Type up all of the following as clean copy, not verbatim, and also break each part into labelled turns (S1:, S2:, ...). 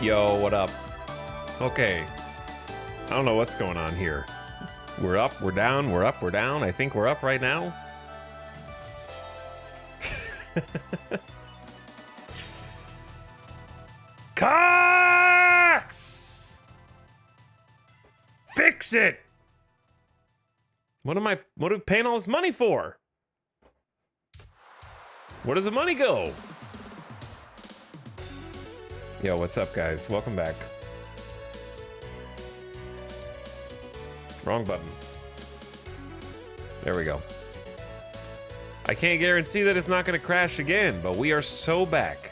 S1: Yo, what up? Okay. I don't know what's going on here. We're up, we're down, we're up, we're down. I think we're up right now. Cox! Fix it! What are we paying all this money for? Where does the money go? Yo, what's up, guys? Welcome back. Wrong button. There we go. I can't guarantee that it's not going to crash again, but we are so back.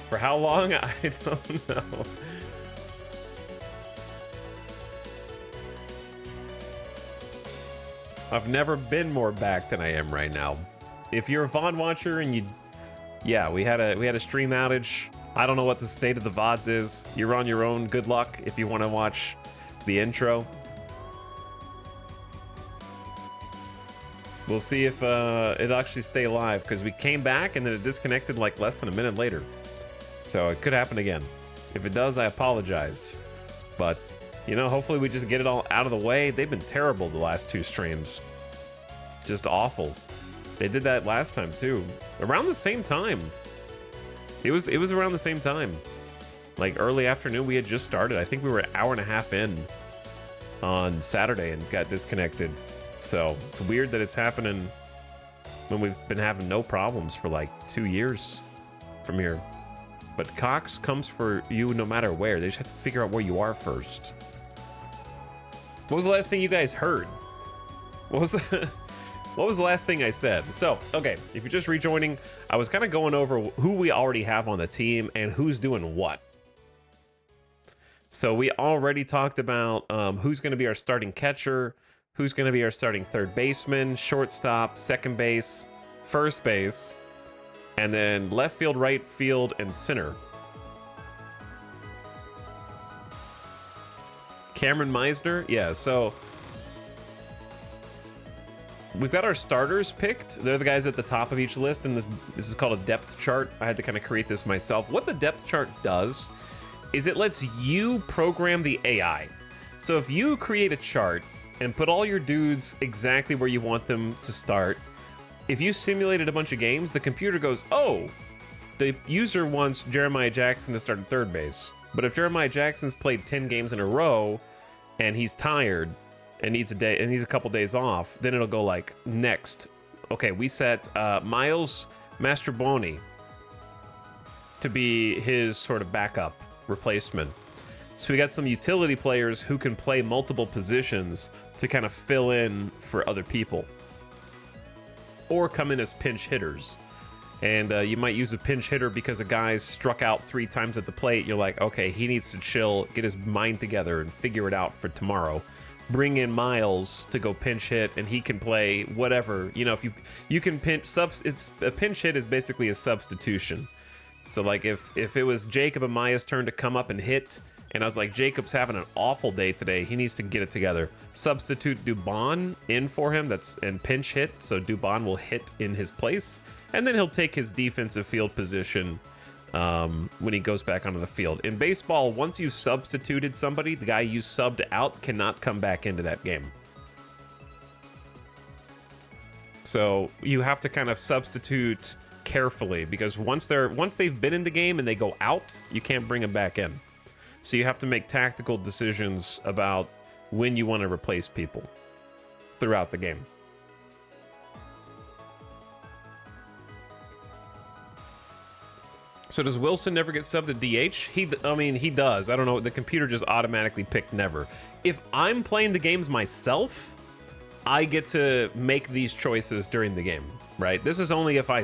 S1: For how long? I don't know. I've never been more back than I am right now. If you're a VOD watcher and yeah, we had a stream outage. I don't know what the state of the VODs is. You're on your own. Good luck if you want to watch the intro. We'll see if it'll actually stay live, because we came back and then it disconnected like less than a minute later. So it could happen again. If it does, I apologize. But, you know, hopefully we just get it all out of the way. They've been terrible the last two streams. Just awful. They did that last time too. Around the same time. It was around the same time. Like early afternoon, we had just started. I think we were an hour and a half in on Saturday and got disconnected. So it's weird that it's happening when we've been having no problems for like 2 years from here. But Cox comes for you no matter where. They just have to figure out where you are first. What was the last thing you guys heard? What was the last thing I said? So, okay, if you're just rejoining, I was kind of going over who we already have on the team and who's doing what. So we already talked about who's going to be our starting catcher, who's going to be our starting third baseman, shortstop, second base, first base, and then left field, right field, and center. Cameron Meisner? Yeah, so we've got our starters picked. They're the guys at the top of each list, and this is called a depth chart. I had to kind of create this myself. What the depth chart does is it lets you program the AI. So if you create a chart and put all your dudes exactly where you want them to start, if you simulated a bunch of games, the computer goes, oh, the user wants Jeremiah Jackson to start at third base. But if Jeremiah Jackson's played 10 games in a row and he's tired and needs a couple days off, then it'll go like, next. Okay, we set Miles Mastrobuoni to be his sort of backup replacement. So we got some utility players who can play multiple positions to kind of fill in for other people, or come in as pinch hitters. And you might use a pinch hitter because a guy's struck out 3 times at the plate. You're like, okay, he needs to chill, get his mind together, and figure it out for tomorrow. Bring in Miles to go pinch hit, and he can play whatever. You know, if you can a pinch hit is basically a substitution. So like if it was Jacob Amaya's turn to come up and hit, and I was like, Jacob's having an awful day today, he needs to get it together. Substitute Dubon in for him, and pinch hit, so Dubon will hit in his place, and then he'll take his defensive field position when he goes back onto the field. In baseball, once you substituted somebody, the guy you subbed out cannot come back into that game. So you have to kind of substitute carefully, because once they've been in the game and they go out, you can't bring them back in. So you have to make tactical decisions about when you want to replace people throughout the game. So does Wilson never get subbed to DH? He does. I don't know. The computer just automatically picked never. If I'm playing the games myself, I get to make these choices during the game, right? This is only if I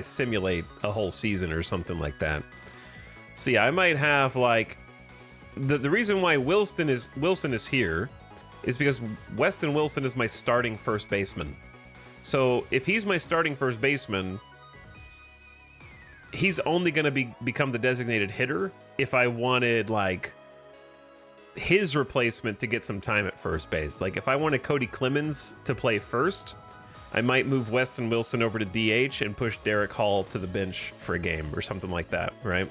S1: simulate a whole season or something like that. See, I might have like the reason why Wilson is here is because Weston Wilson is my starting first baseman. So if he's my starting first baseman, he's only going to become the designated hitter if I wanted like his replacement to get some time at first base. Like if I wanted Cody Clemens to play first, I might move Weston Wilson over to DH and push Derek Hall to the bench for a game or something like that, right?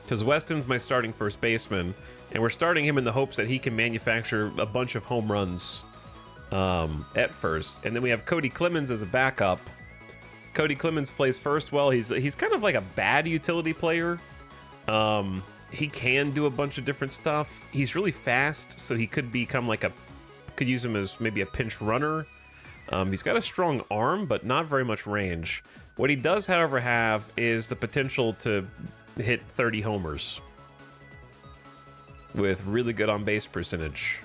S1: Because Weston's my starting first baseman, and we're starting him in the hopes that he can manufacture a bunch of home runs at first. And then we have Cody Clemens as a backup. Cody Clemens plays first well. He's kind of like a bad utility player. He can do a bunch of different stuff. He's really fast, so he could become like could use him as maybe a pinch runner. He's got a strong arm, but not very much range. What he does, however, have is the potential to hit 30 homers with really good on-base percentage.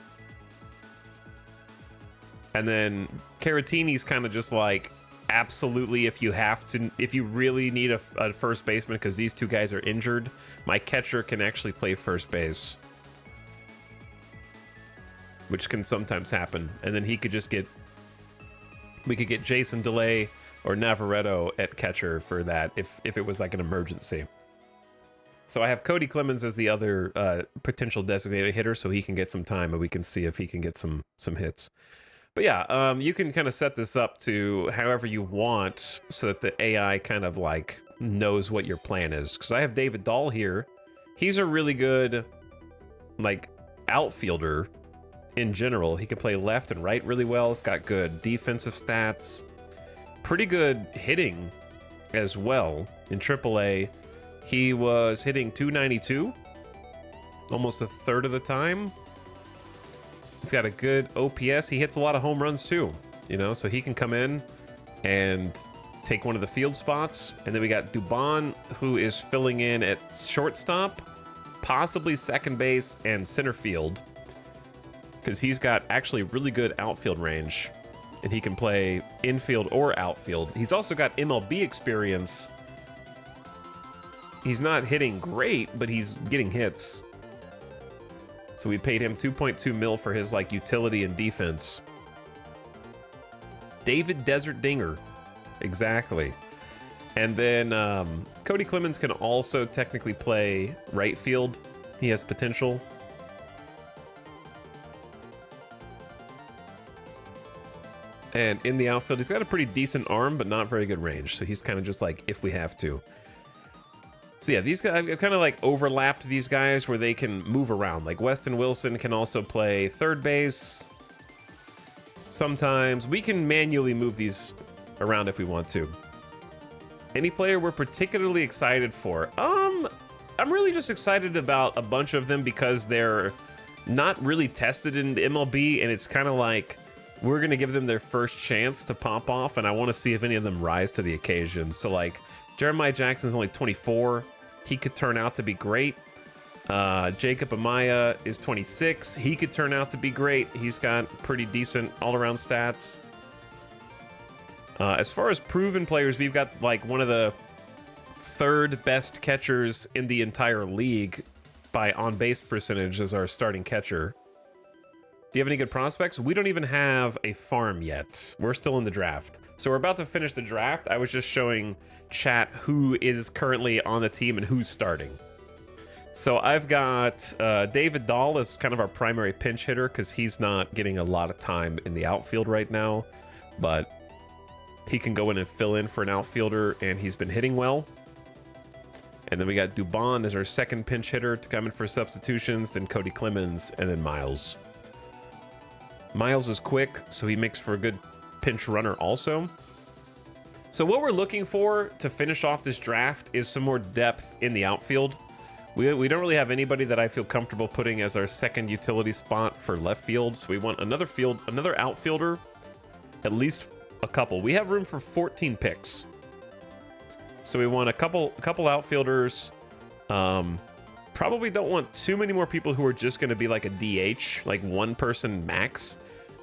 S1: And then Caratini's kind of just like, absolutely, if you really need a first baseman because these two guys are injured, my catcher can actually play first base, which can sometimes happen. And then we could get Jason DeLay or Navarreto at catcher for that if it was like an emergency. So I have Cody Clemens as the other potential designated hitter, so he can get some time and we can see if he can get some hits. But yeah, you can kind of set this up to however you want so that the AI kind of like knows what your plan is. Because I have David Dahl here. He's a really good like outfielder in general. He can play left and right really well. He's got good defensive stats. Pretty good hitting as well. In AAA, he was hitting .292 almost a third of the time. He's got a good OPS. He hits a lot of home runs too, you know, so he can come in and take one of the field spots. And then we got Dubon, who is filling in at shortstop, possibly second base and center field, because he's got actually really good outfield range and he can play infield or outfield. He's also got MLB experience. He's not hitting great, but he's getting hits. So we paid him 2.2 mil for his like utility and defense. David Desert Dinger. Exactly. And then Cody Clemens can also technically play right field. He has potential. And in the outfield, he's got a pretty decent arm, but not very good range. So he's kind of just like, if we have to. So yeah, these guys, I've kind of like overlapped these guys where they can move around. Like Weston Wilson can also play third base. Sometimes we can manually move these around if we want to. Any player we're particularly excited for? I'm really just excited about a bunch of them because they're not really tested in MLB, and it's kind of like we're gonna give them their first chance to pop off, and I want to see if any of them rise to the occasion. So like Jeremiah Jackson's only 24. He could turn out to be great. Jacob Amaya is 26. He could turn out to be great. He's got pretty decent all-around stats. As far as proven players, we've got like one of the third best catchers in the entire league by on-base percentage as our starting catcher. Do you have any good prospects? We don't even have a farm yet. We're still in the draft. So we're about to finish the draft. I was just showing chat who is currently on the team and who's starting. So I've got David Dahl as kind of our primary pinch hitter because he's not getting a lot of time in the outfield right now, but he can go in and fill in for an outfielder, and he's been hitting well. And then we got Dubon as our second pinch hitter to come in for substitutions, then Cody Clemens, and then Miles. Miles is quick, so he makes for a good pinch runner also. So what we're looking for to finish off this draft is some more depth in the outfield. We don't really have anybody that I feel comfortable putting as our second utility spot for left field, so we want another outfielder, at least a couple. We have room for 14 picks. So we want a couple outfielders. Probably don't want too many more people who are just going to be like a DH, like one person max.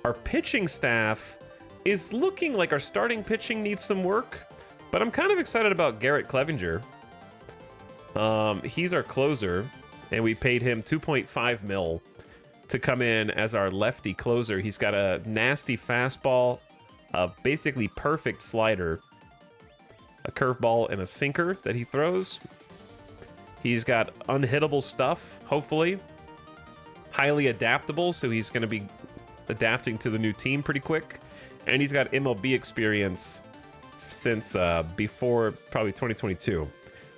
S1: Our pitching staff is looking like our starting pitching needs some work, but I'm kind of excited about Garrett Clevenger. He's our closer, and we paid him 2.5 mil to come in as our lefty closer. He's got a nasty fastball, a basically perfect slider, a curveball, and a sinker that he throws. He's got unhittable stuff, hopefully. Highly adaptable, so he's going to be adapting to the new team pretty quick. And he's got MLB experience since before probably 2022,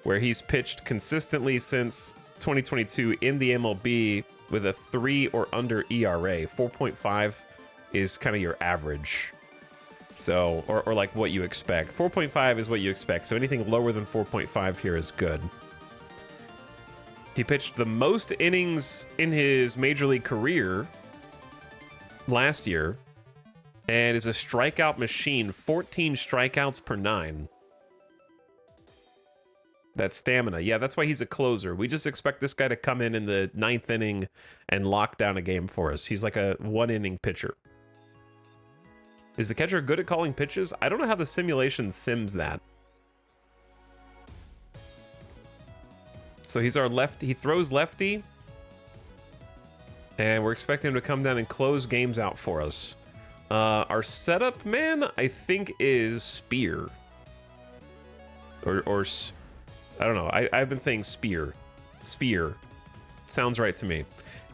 S1: where he's pitched consistently since 2022 in the MLB with a 3 or under ERA. 4.5 is kind of your average. So, or like what you expect. 4.5 is what you expect. So anything lower than 4.5 here is good. He pitched the most innings in his major league career last year and is a strikeout machine, 14 strikeouts per 9. That's stamina. Yeah, that's why he's a closer. We just expect this guy to come in the 9th inning and lock down a game for us. He's like a 1-inning pitcher. Is the catcher good at calling pitches? I don't know how the simulation sims that. So he's our lefty. He throws lefty. And we're expecting him to come down and close games out for us. Our setup man, I think, is Spear. Or I don't know. I've been saying Spear. Spear. Sounds right to me.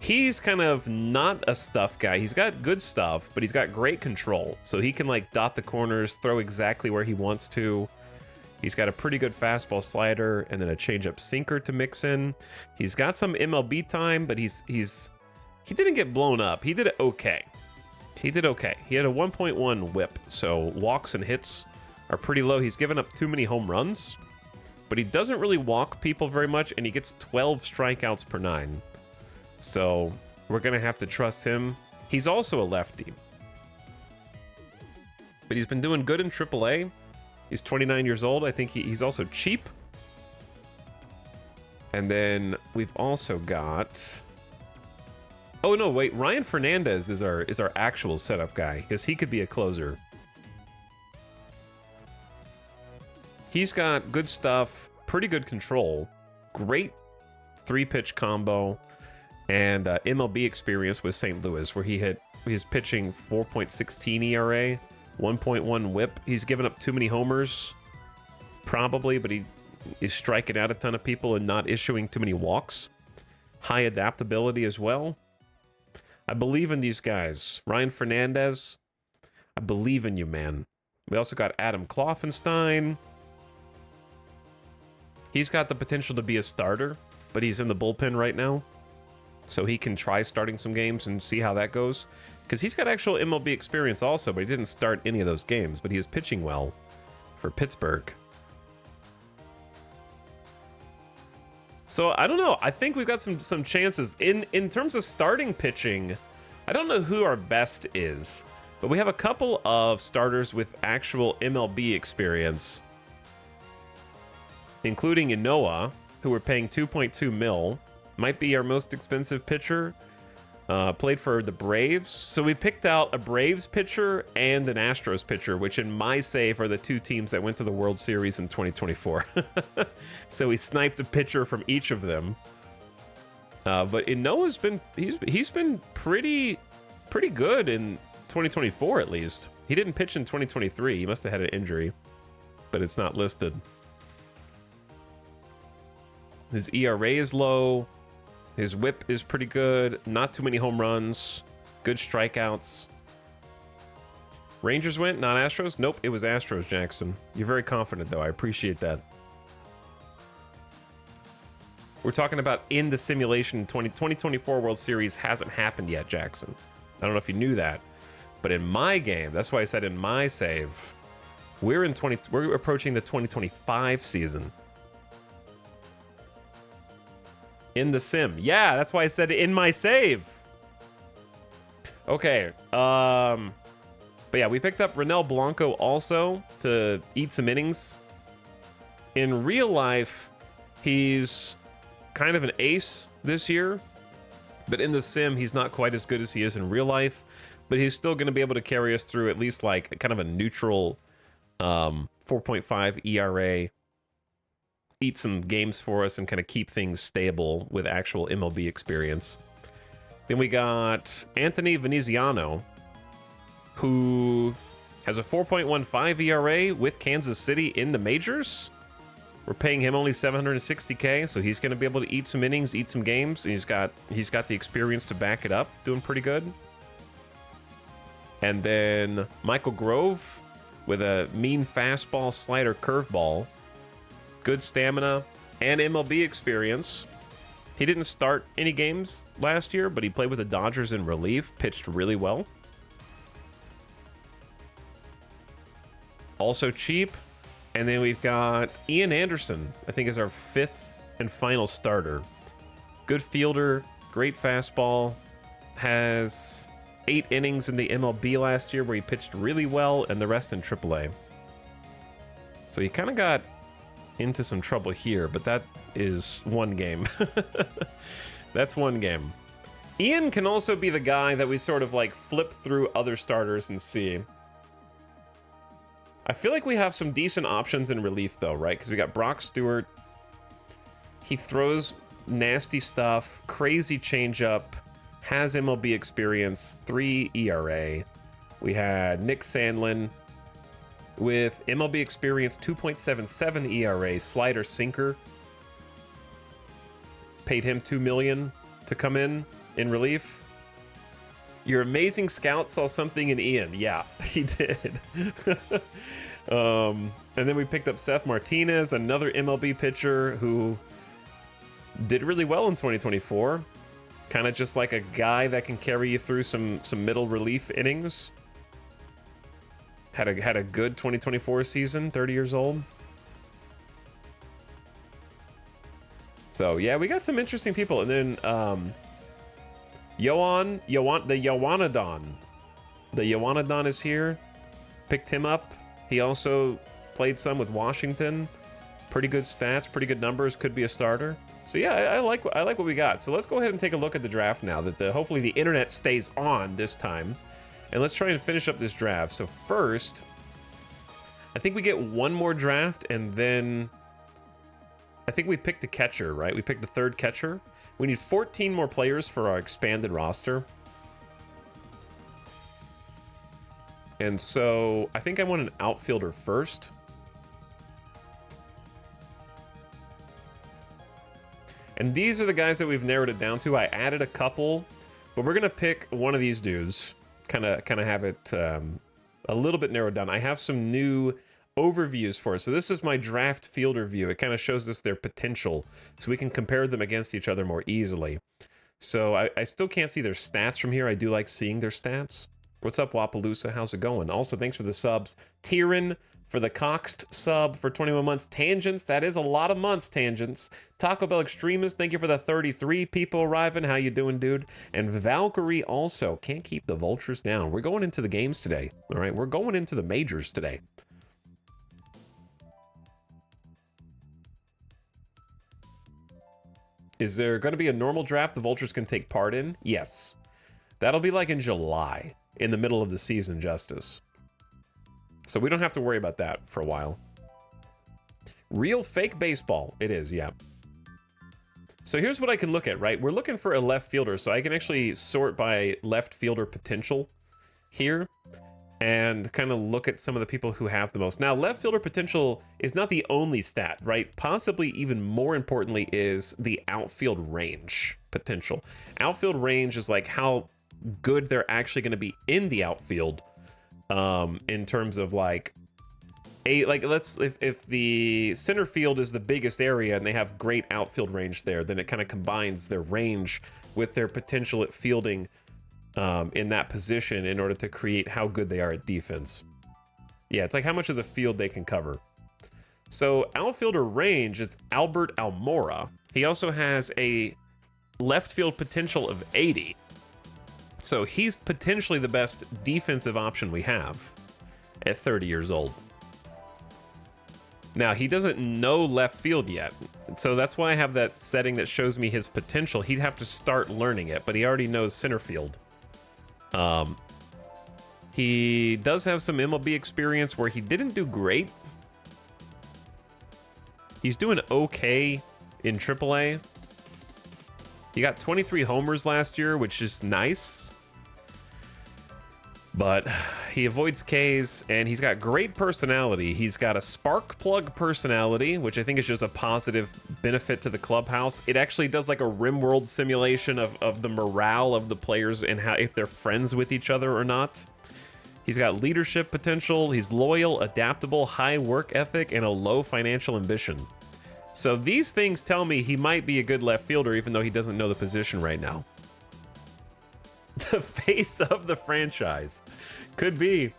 S1: He's kind of not a stuff guy. He's got good stuff, but he's got great control. So he can like dot the corners, throw exactly where he wants to. He's got a pretty good fastball slider and then a changeup sinker to mix in. He's got some MLB time, but he didn't get blown up. He did okay. He did okay. He had a 1.1 whip, so walks and hits are pretty low. He's given up too many home runs, but he doesn't really walk people very much, and he gets 12 strikeouts per 9. So we're going to have to trust him. He's also a lefty, but he's been doing good in AAA. He's 29 years old. I think he's also cheap. And then we've also got... Oh, no, wait. Ryan Fernandez is our actual setup guy, because he could be a closer. He's got good stuff, pretty good control, great 3-pitch combo, and MLB experience with St. Louis, where he's pitching 4.16 ERA, 1.1 whip. He's given up too many homers, probably, but he is striking out a ton of people and not issuing too many walks. High adaptability as well. I believe in these guys. Ryan Fernandez, I believe in you, man. We also got Adam Kloffenstein. He's got the potential to be a starter, but he's in the bullpen right now. So he can try starting some games and see how that goes. Because he's got actual MLB experience also, but he didn't start any of those games. But he is pitching well for Pittsburgh. So I don't know. I think we've got some chances. In terms of starting pitching, I don't know who our best is. But we have a couple of starters with actual MLB experience, including Inoa, who we're paying 2.2 mil. Might be our most expensive pitcher. Played for the Braves. So we picked out a Braves pitcher and an Astros pitcher, which in my save are the two teams that went to the World Series in 2024. So we sniped a pitcher from each of them. But Inoa's been he's been pretty good in 2024 at least. He didn't pitch in 2023. He must have had an injury, but it's not listed. His ERA is low. His whip is pretty good. Not too many home runs. Good strikeouts. Rangers went, not Astros? Nope, it was Astros, Jackson. You're very confident, though. I appreciate that. We're talking about in the simulation. 2024 World Series hasn't happened yet, Jackson. I don't know if you knew that. But in my game, that's why I said in my save, we're approaching the 2025 season. In the sim. Yeah, that's why I said in my save. Okay. But yeah, we picked up Ronel Blanco also to eat some innings. In real life, he's kind of an ace this year. But in the sim, he's not quite as good as he is in real life. But he's still going to be able to carry us through at least like kind of a neutral 4.5 ERA. Eat some games for us and kind of keep things stable with actual MLB experience. Then we got Anthony Veneziano, who has a 4.15 ERA with Kansas City in the majors. We're paying him only $760K, so he's going to be able to eat some innings, eat some games. And he's got the experience to back it up, doing pretty good. And then Michael Grove with a mean fastball, slider, curveball. Good stamina and MLB experience. He didn't start any games last year, but he played with the Dodgers in relief, pitched really well. Also cheap. And then we've got Ian Anderson, I think is our 5th and final starter. Good fielder, great fastball, has 8 innings in the MLB last year where he pitched really well, and the rest in AAA. So he kind of got into some trouble here, but that is one game. That's one game. Ian can also be the guy that we sort of like flip through other starters and see. I feel like we have some decent options in relief though, right? Because we got Brock Stewart. He throws nasty stuff, crazy changeup, has MLB experience, 3 ERA. We had Nick Sandlin with MLB experience, 2.77 ERA, slider sinker. Paid him $2 million to come in relief. Your amazing scout saw something in Ian. Yeah, he did. And then we picked up Seth Martinez, another MLB pitcher who did really well in 2024. Kind of just like a guy that can carry you through some middle relief innings. Had a good 2024 season, 30 years old. So yeah, we got some interesting people. And then the Yowanadon. The Yowanadon is here. Picked him up. He also played some with Washington. Pretty good stats, pretty good numbers. Could be a starter. So yeah, I like what we got. So let's go ahead and take a look at the draft now. That hopefully the internet stays on this time, and let's try and finish up this draft. So first, I think we get one more draft, and then I think we picked a catcher, right? We picked the 3rd catcher. We need 14 more players for our expanded roster. And so I think I want an outfielder first. And these are the guys that we've narrowed it down to. I added a couple, but we're gonna pick one of these dudes. Kind of have it a little bit narrowed down. I have some new overviews for us. So this is my draft fielder view. It kind of shows us their potential, so we can compare them against each other more easily. So I still can't see their stats from here. I do like seeing their stats. What's up, Wapaloosa? How's it going? Also, thanks for the subs. Tyrion for the Coxed sub for 21 months. Tangents, that is a lot of months, Tangents. Taco Bell Extremist, thank you for the 33 people arriving. How you doing, dude? And Valkyrie also. Can't keep the Vultures down. We're going into the games today, all right? We're going into the majors today. Is there going to be a normal draft the Vultures can take part in? Yes. That'll be like in July, in the middle of the season, Justice. So we don't have to worry about that for a while. Real fake baseball. It is, yeah. So here's what I can look at, right? We're looking for a left fielder, so I can actually sort by left fielder potential here and kind of look at some of the people who have the most. Now, left fielder potential is not the only stat, right? Possibly even more importantly is the outfield range potential. Outfield range is like how good they're actually going to be in the outfield, in terms of like if the center field is the biggest area and they have great outfield range there, then it kind of combines their range with their potential at fielding in that position in order to create how good they are at defense. Yeah, it's like how much of the field they can cover. So outfielder range, it's Albert Almora. He also has a left field potential of 80. So he's potentially the best defensive option we have at 30 years old. Now, he doesn't know left field yet, so that's why I have that setting that shows me his potential. He'd have to start learning it, but he already knows center field. He does have some MLB experience where he didn't do great. He's doing okay in AAA. He got 23 homers last year, which is nice. But he avoids Ks, and he's got great personality. He's got a spark plug personality, which I think is just a positive benefit to the clubhouse. It actually does like a RimWorld simulation of the morale of the players and how if they're friends with each other or not. He's got leadership potential. He's loyal, adaptable, high work ethic, and a low financial ambition. So these things tell me he might be a good left fielder, even though he doesn't know the position right now. The face of the franchise. Could be.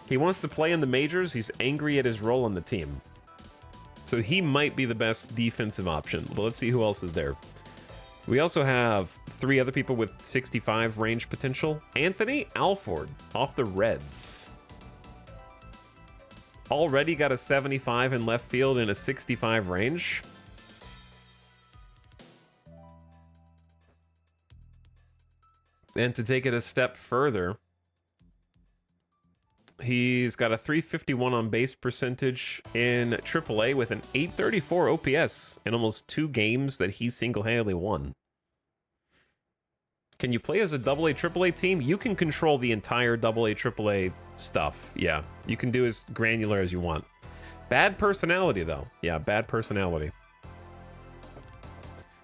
S1: He wants to play in the majors. He's angry at his role on the team. So he might be the best defensive option. But let's see who else is there. We also have 3 other people with 65 range potential. Anthony Alford off the Reds. Already got a 75 in left field and a 65 range. And to take it a step further, he's got a 351 on base percentage in AAA with an 834 OPS in almost 2 games that he single-handedly won. Can you play as a AA, AAA team? You can control the entire AA, AAA stuff. Yeah, you can do as granular as you want. Bad personality, though. Yeah, bad personality.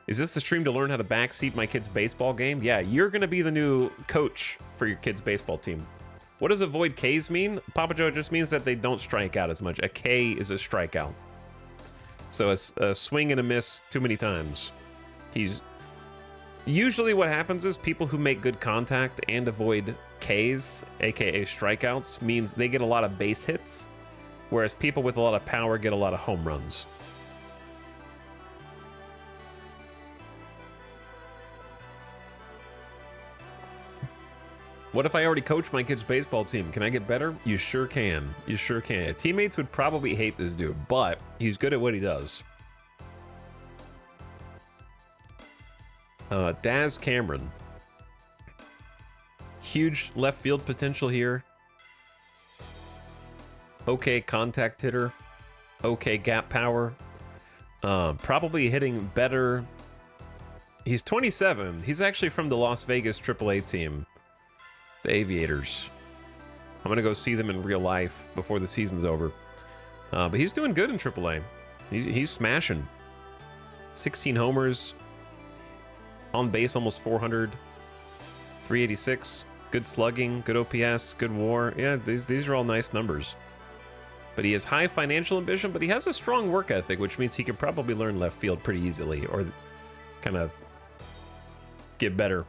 S1: Is this the stream to learn how to backseat my kid's baseball game? Yeah, you're going to be the new coach for your kid's baseball team. What does avoid Ks mean? Papa Joe, it just means that they don't strike out as much. A K is a strikeout. So a swing and a miss too many times. Usually what happens is people who make good contact and avoid Ks, aka strikeouts, means they get a lot of base hits, whereas people with a lot of power get a lot of home runs. What if I already coach my kid's baseball team? Can I get better? You sure can. You sure can. Teammates would probably hate this dude, but he's good at what he does. Daz Cameron. Huge left field potential here. Okay contact hitter. Okay gap power. Probably hitting better. He's 27. He's actually from the Las Vegas AAA team. The Aviators. I'm going to go see them in real life before the season's over. But he's doing good in AAA. He's smashing. 16 homers. On base, almost 400. 386. Good slugging, good OPS, good WAR. Yeah, these are all nice numbers. But he has high financial ambition, but he has a strong work ethic, which means he could probably learn left field pretty easily, or kind of get better.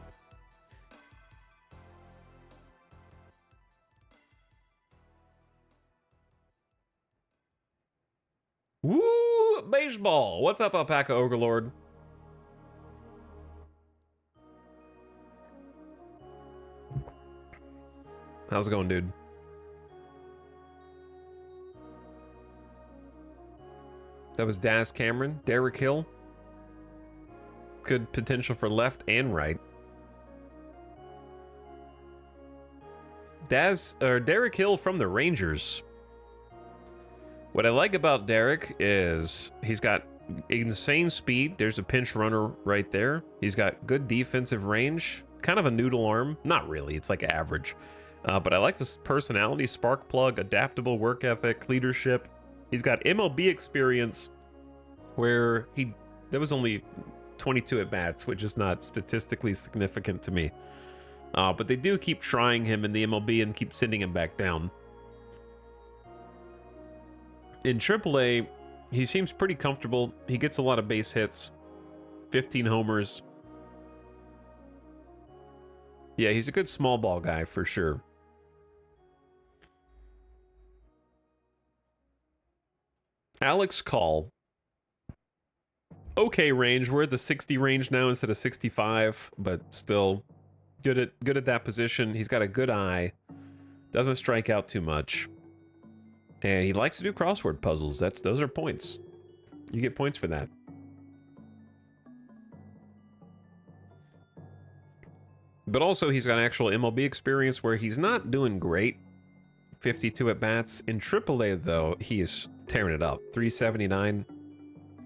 S1: Woo! Baseball! What's up, Alpaca Overlord? How's it going, dude? That was Daz Cameron. Derek Hill. Good potential for left and right. Derek Hill from the Rangers. What I like about Derek is he's got insane speed. There's a pinch runner right there. He's got good defensive range. Kind of a noodle arm. Not really. It's like average. But I like this personality, spark plug, adaptable work ethic, leadership. He's got MLB experience where there was only 22 at-bats, which is not statistically significant to me. But they do keep trying him in the MLB and keep sending him back down. In AAA, he seems pretty comfortable. He gets a lot of base hits. 15 homers. Yeah, he's a good small ball guy for sure. Alex Call. Okay range. We're at the 60 range now instead of 65, but still good at that position. He's got a good eye. Doesn't strike out too much. And he likes to do crossword puzzles. Those are points. You get points for that. But also he's got actual MLB experience where he's not doing great. 52 at bats. In AAA though, he is tearing it up. 379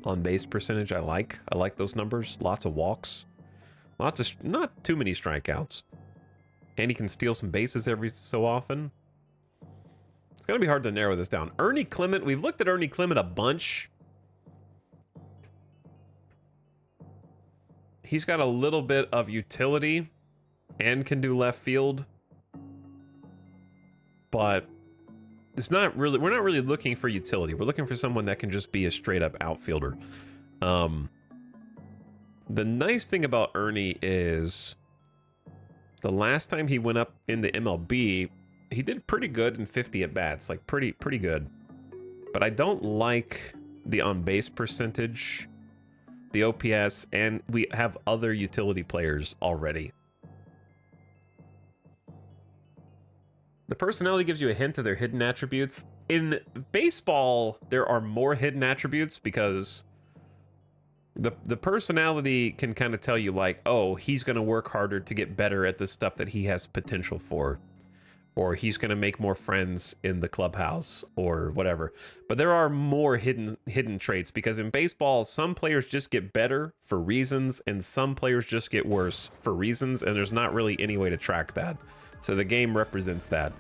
S1: on base percentage. I like those numbers. Lots of walks. Not too many strikeouts. And he can steal some bases every so often. It's gonna be hard to narrow this down. Ernie Clement, we've looked at Ernie Clement a bunch. He's got a little bit of utility and can do left field. but it's not really, we're not really looking for utility. We're looking for someone that can just be a straight up outfielder. The nice thing about Ernie is the last time he went up in the MLB, he did pretty good in 50 at bats, like pretty good. But I don't like the on base percentage, the OPS, and we have other utility players already. The personality gives you a hint of their hidden attributes. In baseball, there are more hidden attributes because the personality can kind of tell you like, oh, he's going to work harder to get better at the stuff that he has potential for, or he's going to make more friends in the clubhouse or whatever. But there are more hidden traits because in baseball, some players just get better for reasons and some players just get worse for reasons, and there's not really any way to track that. So the game represents that.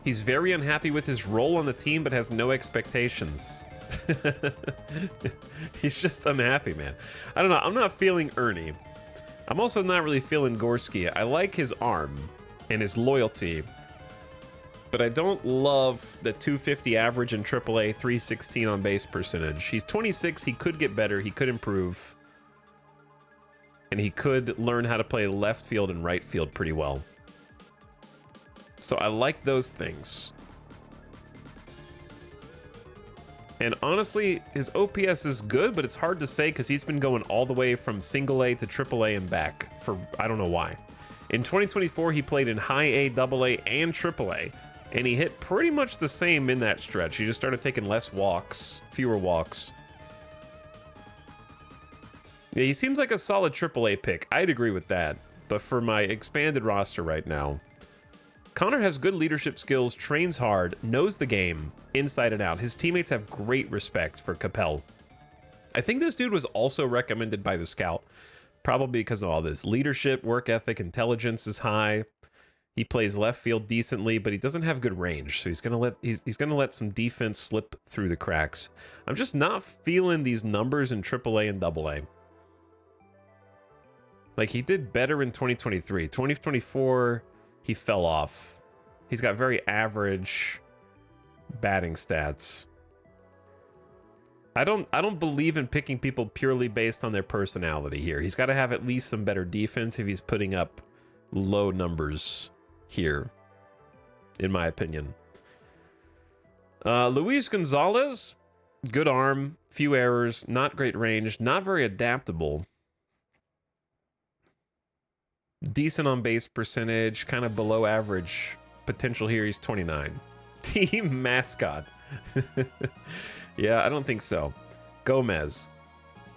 S1: He's very unhappy with his role on the team, but has no expectations. He's just unhappy, man. I don't know. I'm not feeling Ernie. I'm also not really feeling Gorski. I like his arm and his loyalty, but I don't love the 250 average in AAA, 316 on base percentage. He's 26. He could get better. He could improve. And he could learn how to play left field and right field pretty well. So I like those things. And honestly, his OPS is good, but it's hard to say because he's been going all the way from single A to AAA and back for I don't know why. In 2024, he played in high A, double A, and AAA, and he hit pretty much the same in that stretch. He just started taking less walks, fewer walks. Yeah, he seems like a solid AAA pick. I'd agree with that. But for my expanded roster right now, Connor has good leadership skills, trains hard, knows the game inside and out. His teammates have great respect for Capel. I think this dude was also recommended by the scout, probably because of all this. Leadership, work ethic, intelligence is high. He plays left field decently, but he doesn't have good range, so he's gonna let some defense slip through the cracks. I'm just not feeling these numbers in AAA and AA. Like, he did better in 2023. 2024, he fell off. He's got very average batting stats. I don't believe in picking people purely based on their personality here. He's got to have at least some better defense if he's putting up low numbers here, in my opinion. Luis Gonzalez, good arm, few errors, not great range, not very adaptable. Decent on base percentage, kind of below average potential here. He's 29. Team mascot. Yeah, I don't think so. Gomez.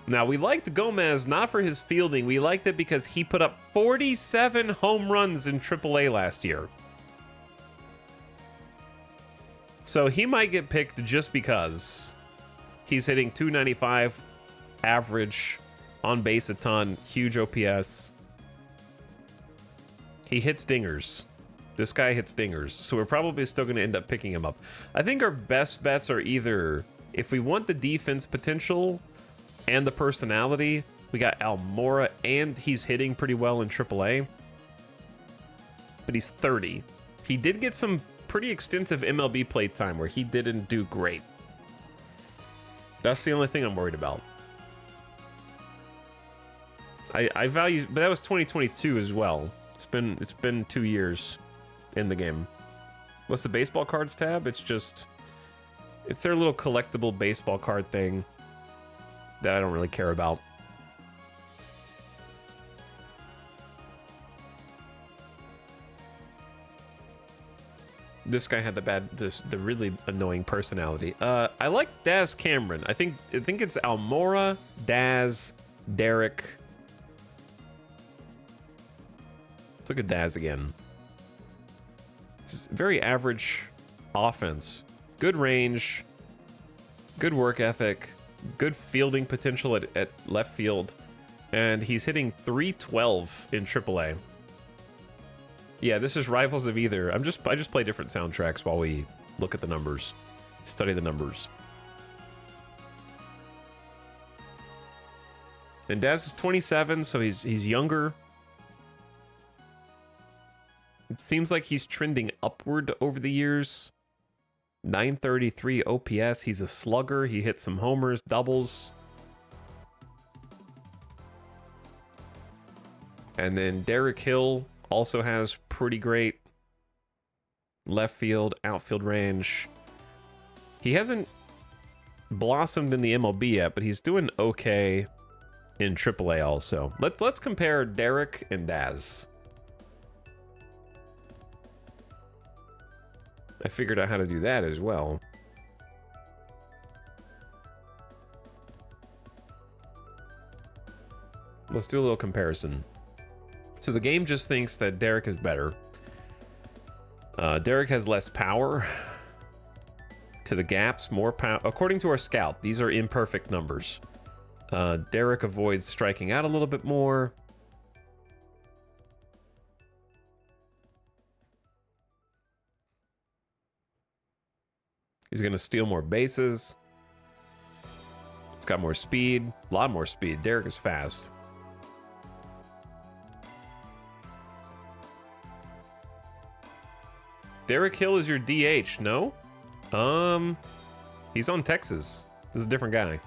S1: Now, we liked Gomez not for his fielding. We liked it because he put up 47 home runs in AAA last year. So he might get picked just because he's hitting 295 average, on base a ton, huge OPS. He hits dingers. This guy hits dingers, so we're probably still going to end up picking him up. I think our best bets are either, if we want the defense potential and the personality, we got Almora, and he's hitting pretty well in AAA, but he's 30. He did get some pretty extensive MLB play time where he didn't do great. That's the only thing I'm worried about. I value, but that was 2022 as well. It's been 2 years in the game. What's the baseball cards tab? It's their little collectible baseball card thing that I don't really care about. This guy had the really annoying personality. I like Daz Cameron. I think it's Almora, Daz, Derek. Let's look at Daz again. It's very average offense. Good range, good work ethic, good fielding potential at left field, and he's hitting 312 in AAA. Yeah, this is Rivals of Either. I just play different soundtracks while we look at the numbers, study the numbers. And Daz is 27, so he's younger It seems like he's trending upward over the years. 933 OPS. He's a slugger. He hits some homers, doubles. And then Derek Hill also has pretty great left field, outfield range. He hasn't blossomed in the MLB yet, but he's doing okay in AAA also. Let's compare Derek and Daz. I figured out how to do that as well. Let's do a little comparison. So the game just thinks that Derek is better. Derek has less power to the gaps, more power. According to our scout, these are imperfect numbers. Derek avoids striking out a little bit more. He's going to steal more bases. It's got more speed, a lot more speed. Derek is fast. Derek Hill is your DH, no? He's on Texas. This is a different guy.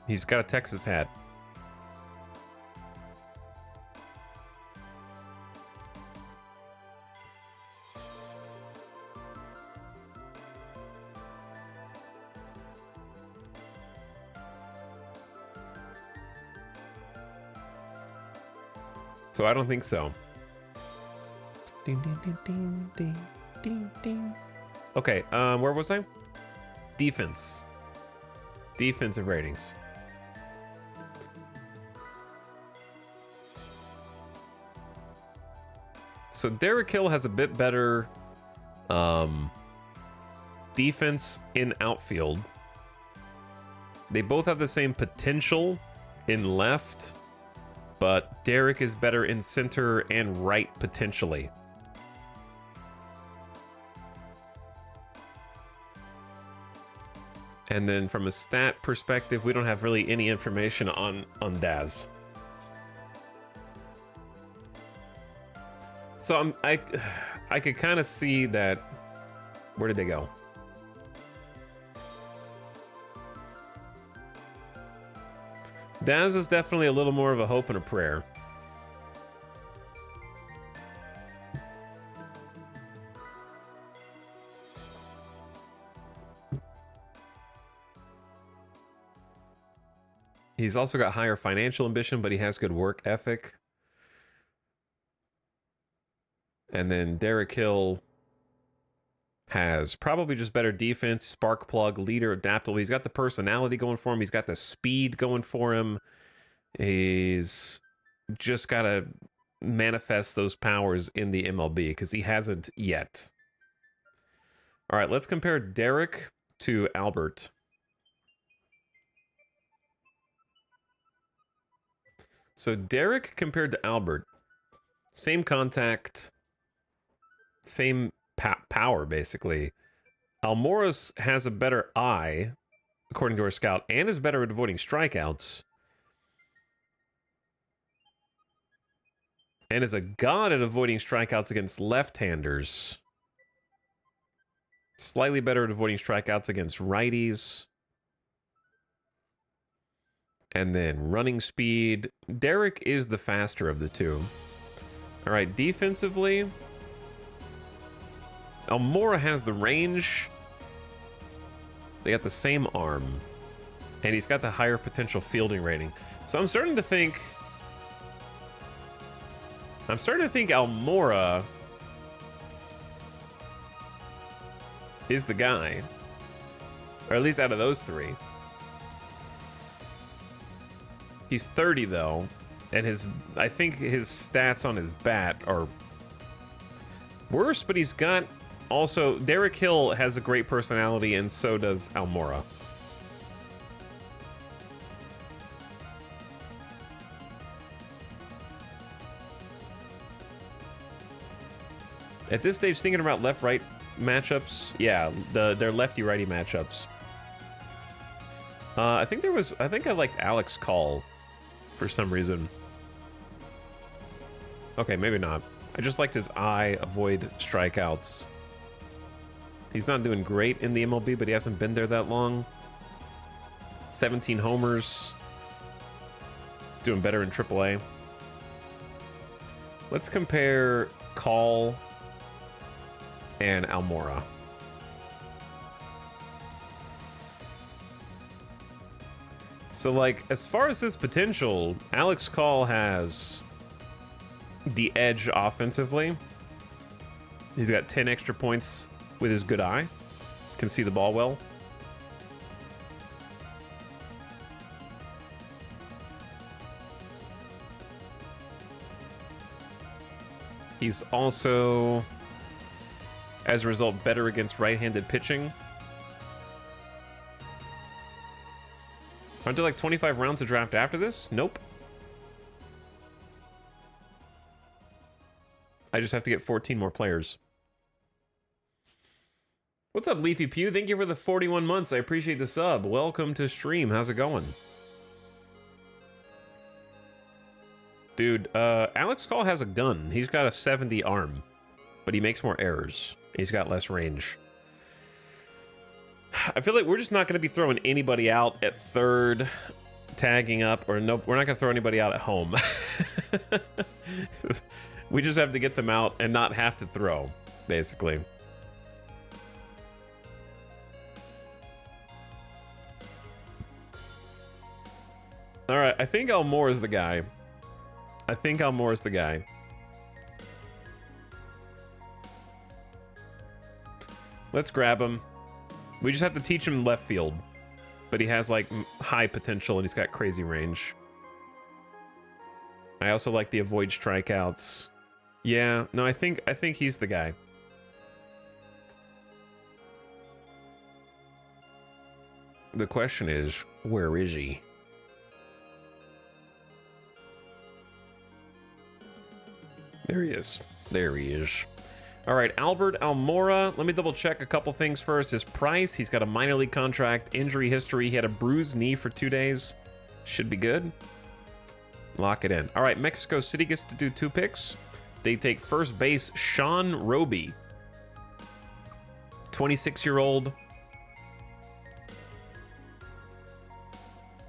S1: He's got a Texas hat. So I don't think so. Ding, ding, ding, ding, ding, ding, ding. Okay, where was I? Defense. Defensive ratings. So Derek Hill has a bit better defense in outfield. They both have the same potential in left, but Derek is better in center and right potentially. And then from a stat perspective, we don't have really any information on Daz. So I could kind of see that. Where did they go? Daz is definitely a little more of a hope and a prayer. He's also got higher financial ambition, but he has good work ethic. And then Derek Hill has probably just better defense, spark plug, leader, adaptable. He's got the personality going for him. He's got the speed going for him. He's just got to manifest those powers in the MLB because he hasn't yet. All right, let's compare Derek to Albert. So Derek compared to Albert, same contact, same power, basically. Almora's has a better eye, according to our scout, and is better at avoiding strikeouts. And is a god at avoiding strikeouts against left-handers. Slightly better at avoiding strikeouts against righties. And then running speed. Derek is the faster of the two. All right, defensively, Almora has the range. They got the same arm. And he's got the higher potential fielding rating. So I'm starting to think Almora is the guy. Or at least out of those three. He's 30 though, and I think his stats on his bat are worse, but he's got also Derek Hill has a great personality, and so does Almora. At this stage, thinking about left-right matchups, yeah, their lefty-righty matchups. I think I liked Alex Call for some reason. Okay, maybe not. I just liked his eye avoid strikeouts. He's not doing great in the MLB, but he hasn't been there that long. 17 homers. Doing better in AAA. Let's compare Call and Almora. So, like, as far as his potential, Alex Call has the edge offensively. He's got 10 extra points with his good eye. Can see the ball well. He's also, as a result, better against right-handed pitching. Aren't there like 25 rounds to draft after this? Nope. I just have to get 14 more players. What's up, Leafy Pew? Thank you for the 41 months. I appreciate the sub. Welcome to stream. How's it going? Dude, Alex Call has a gun. He's got a 70 arm, but he makes more errors. He's got less range. I feel like we're just not going to be throwing anybody out at third, tagging up, or nope, we're not going to throw anybody out at home. We just have to get them out and not have to throw, basically. All right, I think Almore is the guy. Let's grab him. We just have to teach him left field. But he has, like, high potential and he's got crazy range. I also like the avoid strikeouts. Yeah, no, I think he's the guy. The question is, where is he? There he is. There he is. All right, Albert Almora. Let me double check a couple things first. His price, he's got a minor league contract, injury history. He had a bruised knee for 2 days. Should be good. Lock it in. All right, Mexico City gets to do 2 picks. They take first base Sean Roby. 26-year-old.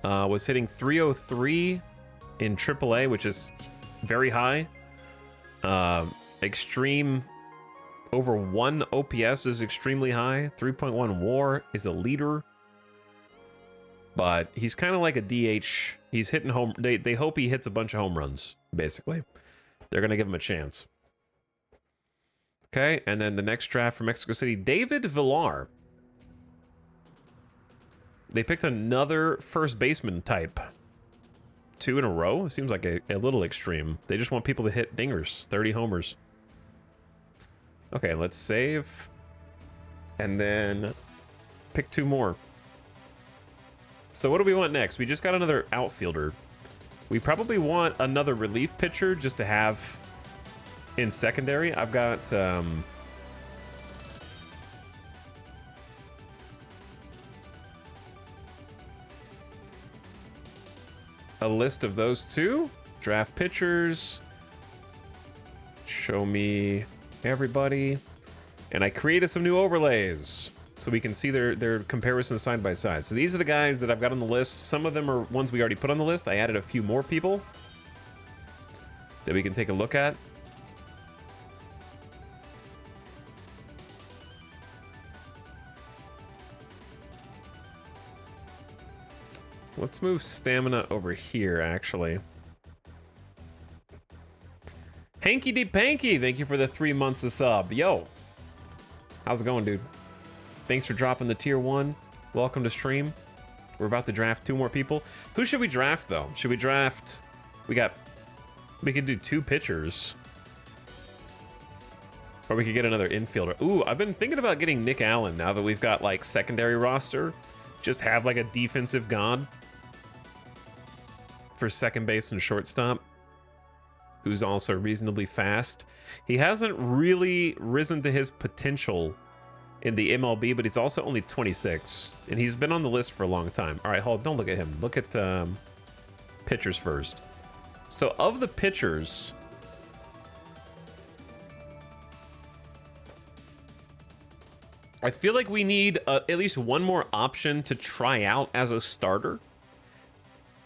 S1: Was hitting 303 in AAA, which is very high. Extreme over 1 OPS is extremely high. 3.1 WAR is a leader. But he's kind of like a DH. He's hitting home. They hope he hits a bunch of home runs, basically. They're going to give him a chance. Okay, and then the next draft for Mexico City, David Villar. They picked another first baseman type. 2 in a row? It seems like a little extreme. They just want people to hit dingers. 30 homers. Okay, let's save. And then pick 2 more. So what do we want next? We just got another outfielder. We probably want another relief pitcher just to have in secondary. I've got... a list of those 2. Draft pitchers. Show me everybody. And I created some new overlays so we can see their comparisons side by side. So these are the guys that I've got on the list. Some of them are ones we already put on the list. I added a few more people that we can take a look at. Let's move stamina over here, actually. Hanky D Panky, thank you for the 3 months of sub. Yo, how's it going, dude? Thanks for dropping the tier 1. Welcome to stream. We're about to draft 2 more people. Who should we draft, though? Should we draft... We could do 2 pitchers. Or we could get another infielder. Ooh, I've been thinking about getting Nick Allen now that we've got, like, secondary roster. Just have, like, a defensive god for second base and shortstop, who's also reasonably fast. He hasn't really risen to his potential in the MLB, but he's also only 26, and he's been on the list for a long time. All right, hold on, don't look at him. Look at pitchers first. So of the pitchers, I feel like we need at least one more option to try out as a starter.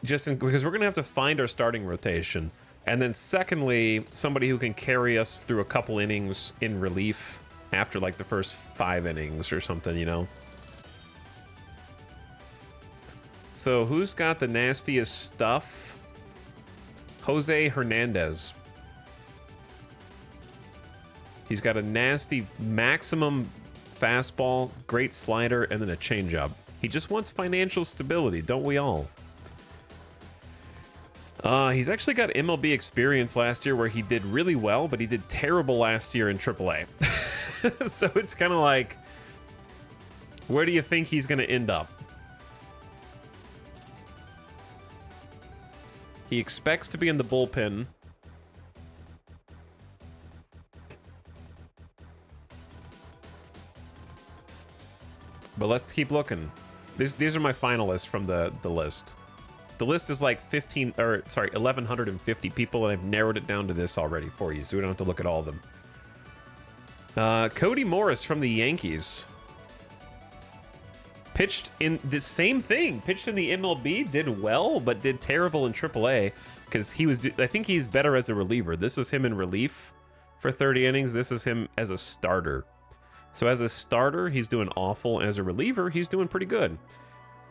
S1: Because we're going to have to find our starting rotation. And then secondly, somebody who can carry us through a couple innings in relief after like the first 5 innings or something, you know? So who's got the nastiest stuff? Jose Hernandez. He's got a nasty maximum fastball, great slider, and then a changeup. He just wants financial stability, don't we all? He's actually got MLB experience last year where he did really well, but he did terrible last year in AAA. So it's kind of like, where do you think he's going to end up? He expects to be in the bullpen. But let's keep looking. These are my finalists from the list. The list is like 1,150 people, and I've narrowed it down to this already for you, so we don't have to look at all of them. Cody Morris from the Yankees. Pitched in the same thing. Pitched in the MLB, did well, but did terrible in AAA because I think he's better as a reliever. This is him in relief for 30 innings. This is him as a starter. So as a starter, he's doing awful. As a reliever, he's doing pretty good.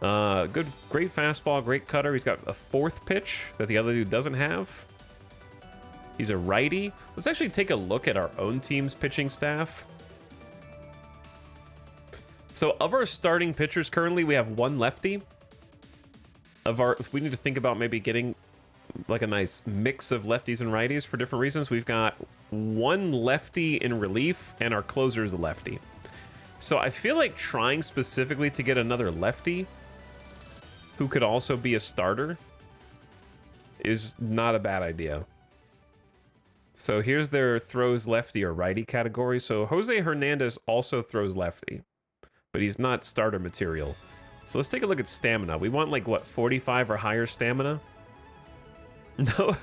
S1: Great fastball, great cutter. He's got a 4th pitch that the other dude doesn't have. He's a righty. Let's actually take a look at our own team's pitching staff. So of our starting pitchers currently, we have 1 lefty. We need to think about maybe getting like a nice mix of lefties and righties for different reasons. We've got 1 lefty in relief, and our closer is a lefty. So I feel like trying specifically to get another lefty who could also be a starter is not a bad idea. So here's their throws lefty or righty category. So Jose Hernandez also throws lefty, but he's not starter material. So let's take a look at stamina. We want like, what, 45 or higher stamina? No,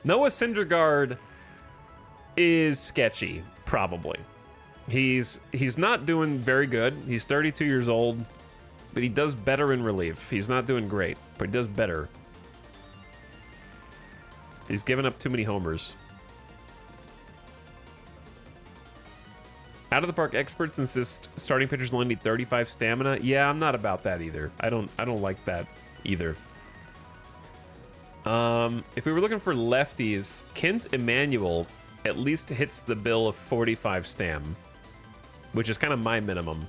S1: Noah Syndergaard is sketchy, probably. He's not doing very good. He's 32 years old, but he does better in relief. He's not doing great, but he does better. He's given up too many homers. Out of the park experts insist starting pitchers only need 35 stamina. Yeah, I'm not about that either. I don't like that either. If we were looking for lefties, Kent Emanuel at least hits the bill of 45 stam, which is kind of my minimum.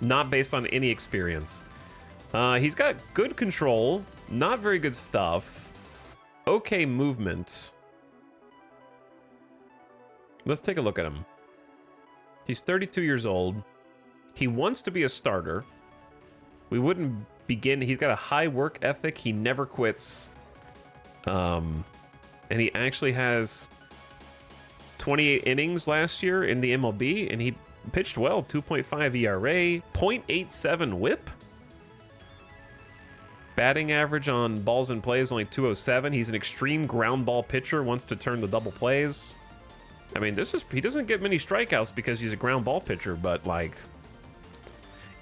S1: Not based on any experience. He's got good control, not very good stuff, okay movement. Let's take a look at him. He's 32 years old. He wants to be a starter. We wouldn't begin. He's got a high work ethic. He never quits. And he actually has 28 innings last year in the MLB, and he pitched well. 2.5 ERA, 0.87 WHIP. Batting average on balls in play is only 207. He's an extreme ground ball pitcher, wants to turn the double plays. I mean, he doesn't get many strikeouts because he's a ground ball pitcher, but like,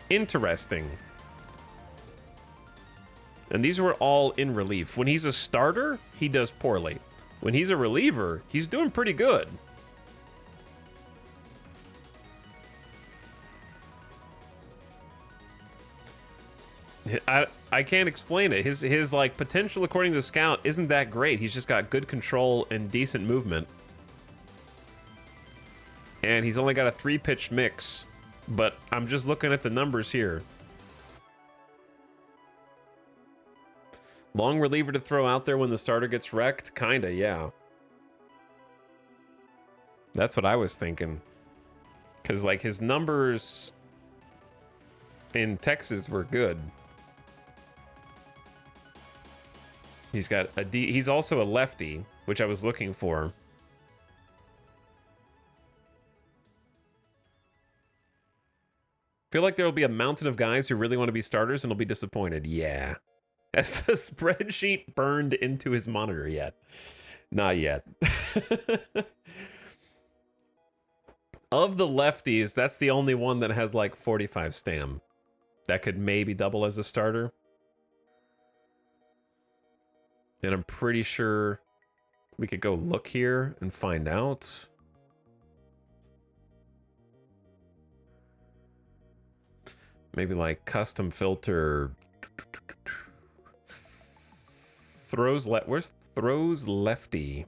S1: interesting. And these were all in relief. When he's a starter, he does poorly. When he's a reliever, he's doing pretty good. I can't explain it. His like potential according to the scout isn't that great. He's just got good control and decent movement. And he's only got a 3-pitch mix, but I'm just looking at the numbers here. Long reliever to throw out there when the starter gets wrecked? Kinda, yeah. That's what I was thinking. Because, like, his numbers in Texas were good. He's also a lefty, which I was looking for. Feel like there will be a mountain of guys who really want to be starters and will be disappointed. Yeah. Has the spreadsheet burned into his monitor yet? Not yet. Of the lefties, that's the only one that has like 45 stam. That could maybe double as a starter. And I'm pretty sure we could go look here and find out. Maybe like custom filter. Where's throws lefty?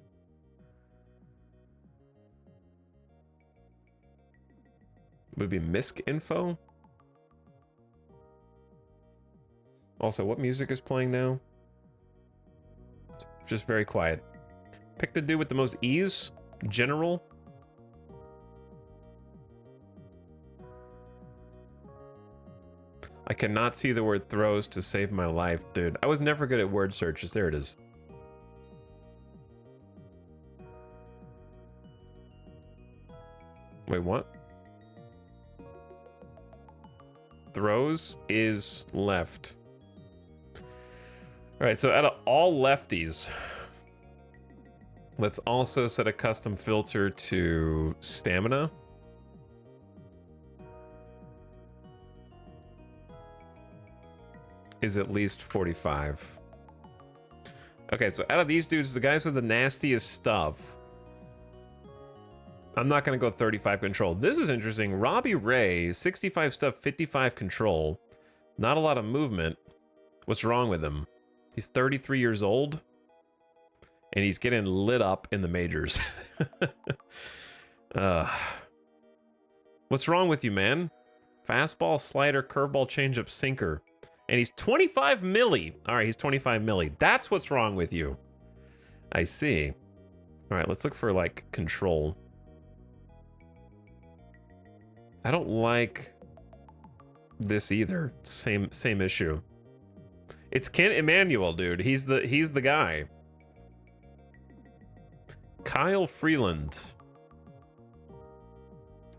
S1: Would it be misc info? Also, what music is playing now? Just very quiet. Pick the dude with the most ease. General. I cannot see the word throws to save my life, dude. I was never good at word searches. There it is. Wait, what? Throws is left. All right, so out of all lefties, let's also set a custom filter to stamina. Is at least 45. Okay, so out of these dudes, the guys with the nastiest stuff, I'm not going to go 35 control. This is interesting. Robbie Ray, 65 stuff, 55 control. Not a lot of movement. What's wrong with him? He's 33 years old, and he's getting lit up in the majors. What's wrong with you, man? Fastball, slider, curveball, changeup, sinker. And he's 25 milli. All right, he's 25 milli. That's what's wrong with you. I see. All right, let's look for, like, control. I don't like this either. Same issue. It's Kent Emanuel, dude. He's the guy. Kyle Freeland.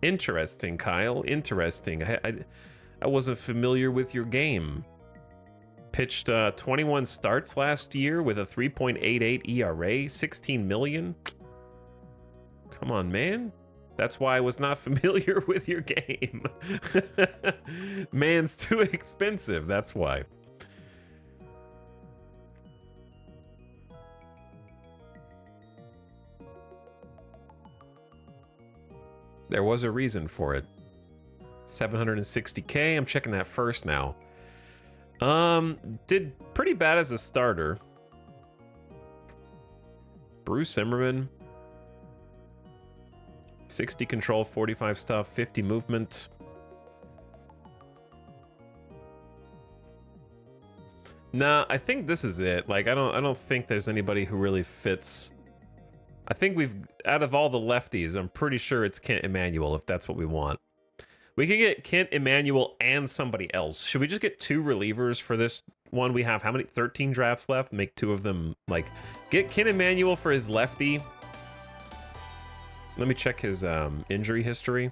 S1: Interesting, Kyle. Interesting. I wasn't familiar with your game. Pitched 21 starts last year with a 3.88 ERA, 16 million. Come on, man. That's why I was not familiar with your game. Man's too expensive, that's why. There was a reason for it. 760K, I'm checking that first now. Did pretty bad as a starter. Bruce Zimmerman. 60 control, 45 stuff, 50 movement. Nah, I think this is it. Like, I don't think there's anybody who really fits. I think out of all the lefties, I'm pretty sure it's Kent Emanuel, if that's what we want. We can get Kent Emanuel and somebody else. Should we just get 2 relievers for this one? We have how many? 13 drafts left. Make 2 of them, like, get Kent Emanuel for his lefty. Let me check his injury history.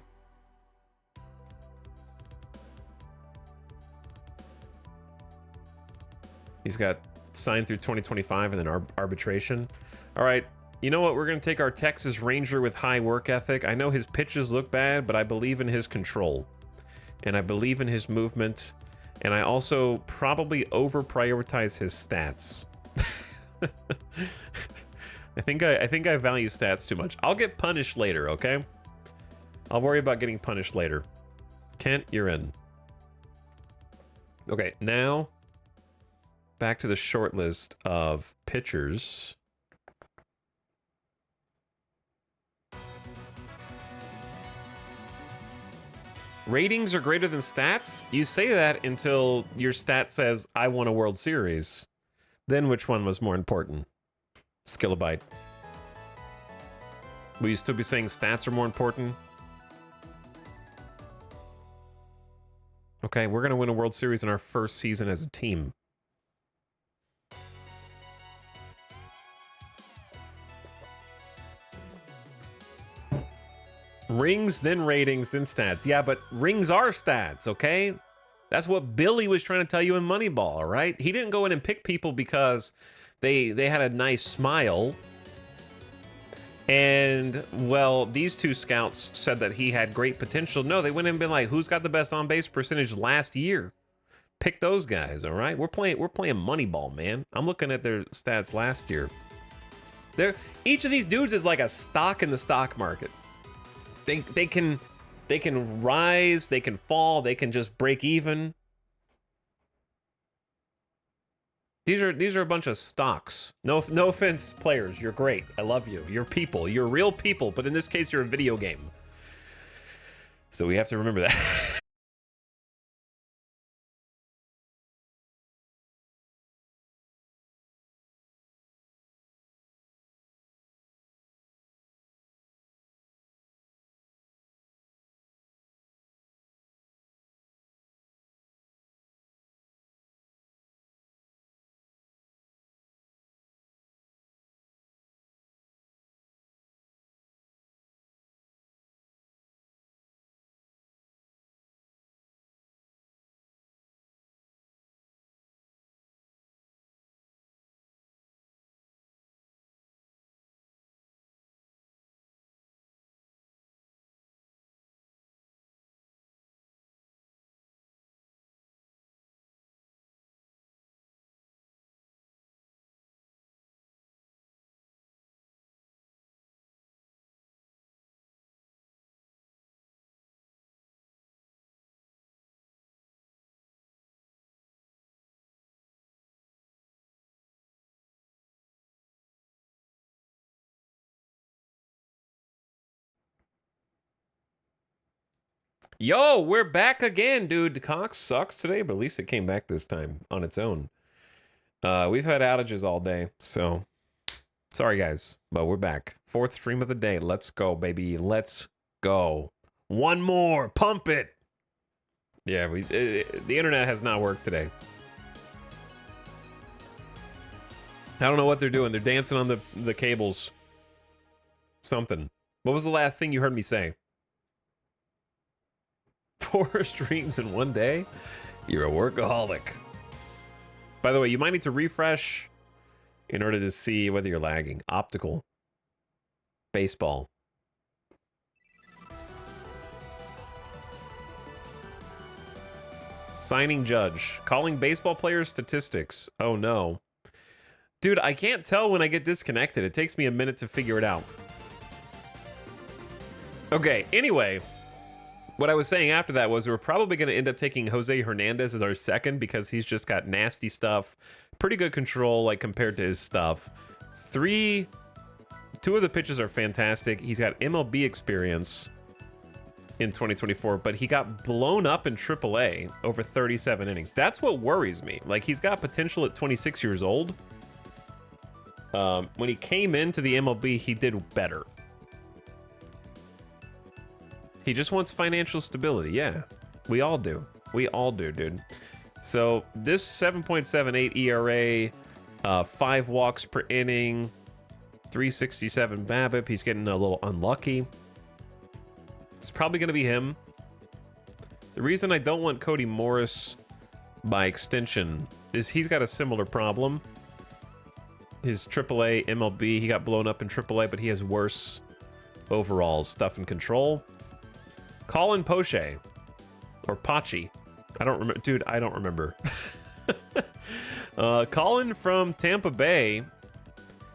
S1: He's got signed through 2025 and then arbitration. All right. You know what? We're going to take our Texas Ranger with high work ethic. I know his pitches look bad, but I believe in his control. And I believe in his movement. And I also probably over-prioritize his stats. I think I value stats too much. I'll get punished later, okay? I'll worry about getting punished later. Kent, you're in. Okay, now back to the short list of pitchers. Ratings are greater than stats? You say that until your stat says, I won a World Series. Then which one was more important? Skillabyte. Will you still be saying stats are more important? Okay, we're going to win a World Series in our first season as a team. Rings, then ratings, then stats. Yeah, but rings are stats, okay? That's what Billy was trying to tell you in Moneyball, all right? He didn't go in and pick people because they had a nice smile And, well, these two scouts said that he had great potential. No, they went in and been like, who's got the best on-base percentage last year? Pick those guys, all right? We're playing Moneyball, man. I'm looking at their stats last year. Each of these dudes is like a stock in the stock market. They can rise, they can fall, they can just break even. These are a bunch of stocks. No offense, players. You're great. I love you. You're people. You're real people. But in this case, you're a video game. So we have to remember that. Yo, we're back again, dude. Cox sucks today, but at least it came back this time on its own. We've had outages all day, so sorry, guys, but we're back. 4th stream of the day. Let's go, baby. Let's go. One more. Pump it. Yeah, the internet has not worked today. I don't know what they're doing. They're dancing on the cables. Something. What was the last thing you heard me say? 4 streams in one day? You're a workaholic. By the way, you might need to refresh in order to see whether you're lagging. Optical. Baseball. Signing judge. Calling baseball players statistics. Oh no. Dude, I can't tell when I get disconnected. It takes me a minute to figure it out. Okay, anyway. What I was saying after that was we're probably going to end up taking Jose Hernandez as our second because he's just got nasty stuff. Pretty good control, like, compared to his stuff. 2 of the pitches are fantastic. He's got MLB experience in 2024, but he got blown up in AAA over 37 innings. That's what worries me. Like, he's got potential at 26 years old. When he came into the MLB, he did better. He just wants financial stability. Yeah, we all do. We all do, dude. So this 7.78 ERA, 5 walks per inning, 367 BABIP. He's getting a little unlucky. It's probably going to be him. The reason I don't want Cody Morris by extension is he's got a similar problem. His AAA MLB, he got blown up in AAA, but he has worse overall stuff and control. Colin Poche, or Pachi. I don't remember. Dude, I don't remember. Colin from Tampa Bay.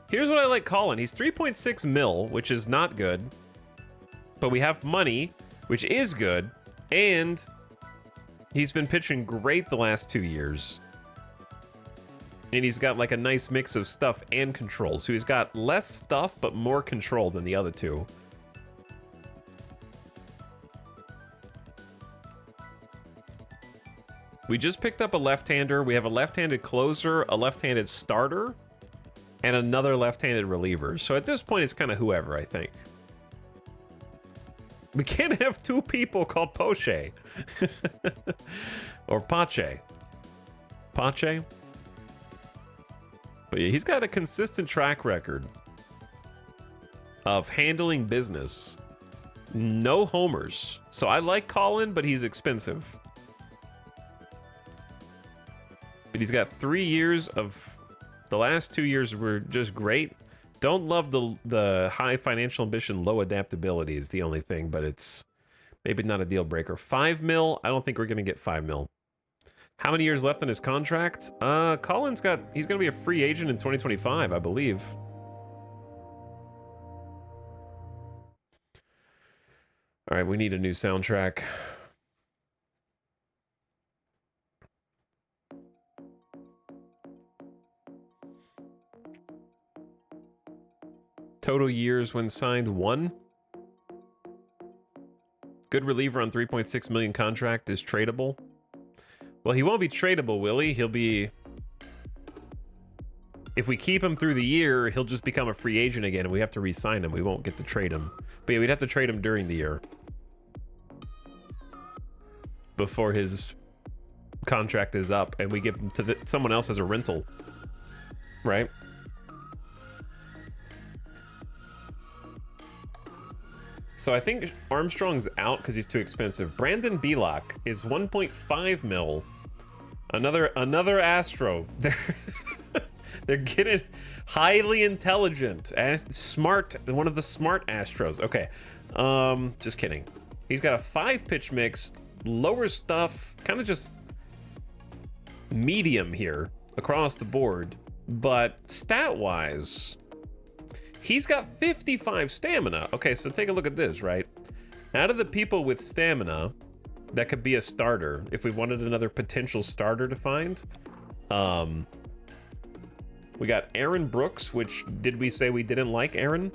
S1: Here's what I like Colin. He's 3.6 mil, which is not good. But we have money, which is good. And he's been pitching great the last 2 years. And he's got like a nice mix of stuff and control. So he's got less stuff, but more control than the other two. We just picked up a left-hander. We have a left-handed closer, a left-handed starter, and another left-handed reliever. So at this point, it's kind of whoever, I think. We can't have 2 people called Poche. Or Pache. Pache? But yeah, he's got a consistent track record of handling business. No homers. So I like Colin, but he's expensive. But he's got 3 years of... The last 2 years were just great. Don't love the high financial ambition, low adaptability is the only thing, but it's maybe not a deal breaker. 5 mil? I don't think we're gonna get 5 mil. How many years left on his contract? He's gonna be a free agent in 2025, I believe. All right, we need a new soundtrack. Total years when signed, 1. Good reliever on 3.6 million contract is tradable. Well, he won't be tradable, will he? He'll be... If we keep him through the year, he'll just become a free agent again, and we have to re-sign him. We won't get to trade him. But yeah, we'd have to trade him during the year. Before his contract is up, and we give him to someone else as a rental. Right? So I think Armstrong's out because he's too expensive. Brandon Belock is 1.5 mil. Another Astro. They're getting highly intelligent, smart. One of the smart Astros. Okay, just kidding. He's got a 5-pitch mix, lower stuff, kind of just medium here across the board. But stat-wise, he's got 55 stamina. Okay, so take a look at this, right? Out of the people with stamina, that could be a starter. If we wanted another potential starter to find, we got Aaron Brooks, which did we say we didn't like Aaron?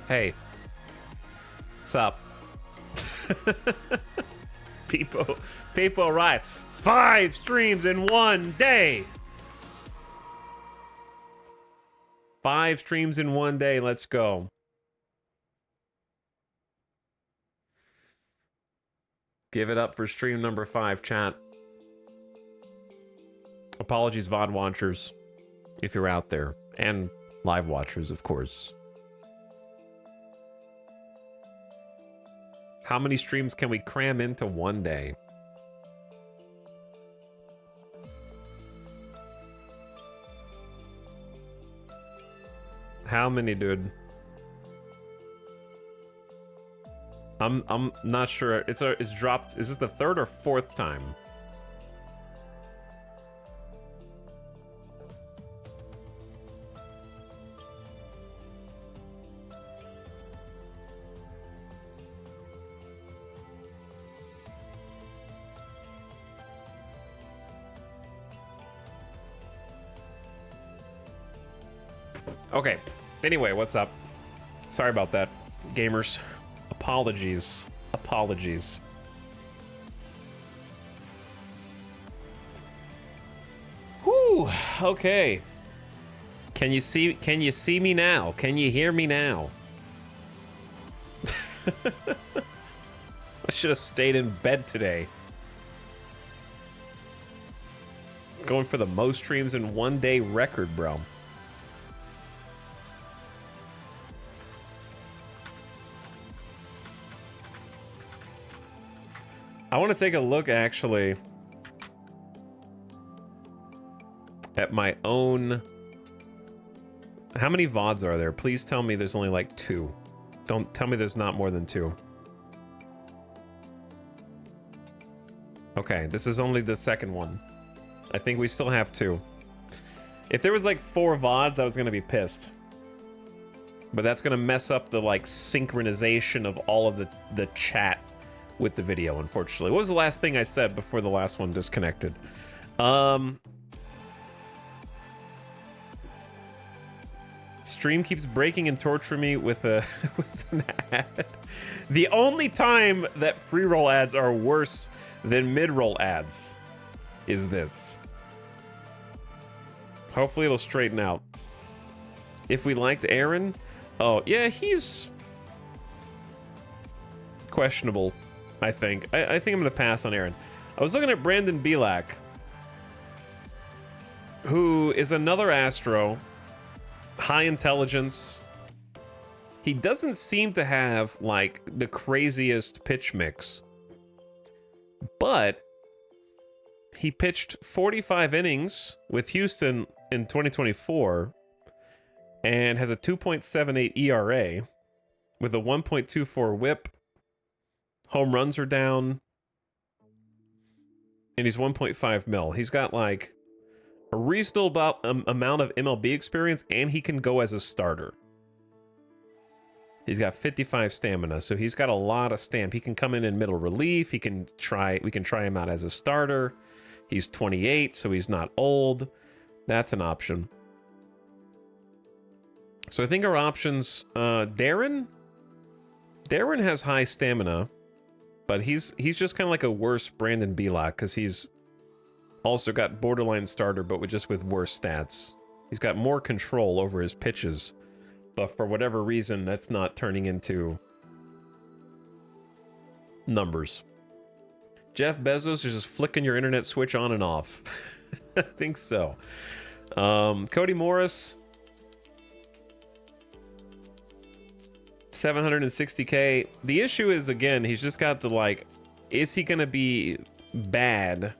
S1: Hey, what's up? people arrive. 5 streams in one day. 5 streams in one day. Let's go. Give it up for stream number 5, chat. Apologies, VOD watchers, if you're out there, and live watchers, of course. How many streams can we cram into one day? How many, dude? I'm not sure. It's dropped. Is this the 3rd or 4th time? Okay. Anyway, what's up? Sorry about that, gamers. Apologies. Apologies. Whew. Okay. Can you see me now? Can you hear me now? I should have stayed in bed today. Going for the most streams in one day record, bro. I want to take a look, actually, at my own... How many VODs are there? Please tell me there's only like 2. Don't tell me there's not more than 2. Okay, this is only the second one. I think we still have 2. If there was like 4 VODs, I was going to be pissed. But that's going to mess up the like synchronization of all of the chat with the video, unfortunately. What was the last thing I said before the last one disconnected? Stream keeps breaking and torturing me with an ad. The only time that pre-roll ads are worse than mid-roll ads is this. Hopefully it'll straighten out. If we liked Aaron, oh yeah, he's questionable. I think I'm gonna pass on Aaron. I was looking at Brandon Belak, who is another Astro, high intelligence. He doesn't seem to have like the craziest pitch mix, but he pitched 45 innings with Houston in 2024 and has a 2.78 ERA with a 1.24 whip. Home runs are down. And he's 1.5 mil. He's got like a reasonable amount of MLB experience, and he can go as a starter. He's got 55 stamina, so he's got a lot of stamp. He can come in middle relief. We can try him out as a starter. He's 28, so he's not old. That's an option. So I think our options, Darren has high stamina, but he's just kind of like a worse Brandon Belak because he's also got borderline starter, but with worse stats. He's got more control over his pitches, but for whatever reason, that's not turning into numbers. Jeff Bezos is just flicking your internet switch on and off. I think so. Cody Morris, 760K. The issue is, again, he's just got the like, is he going to be bad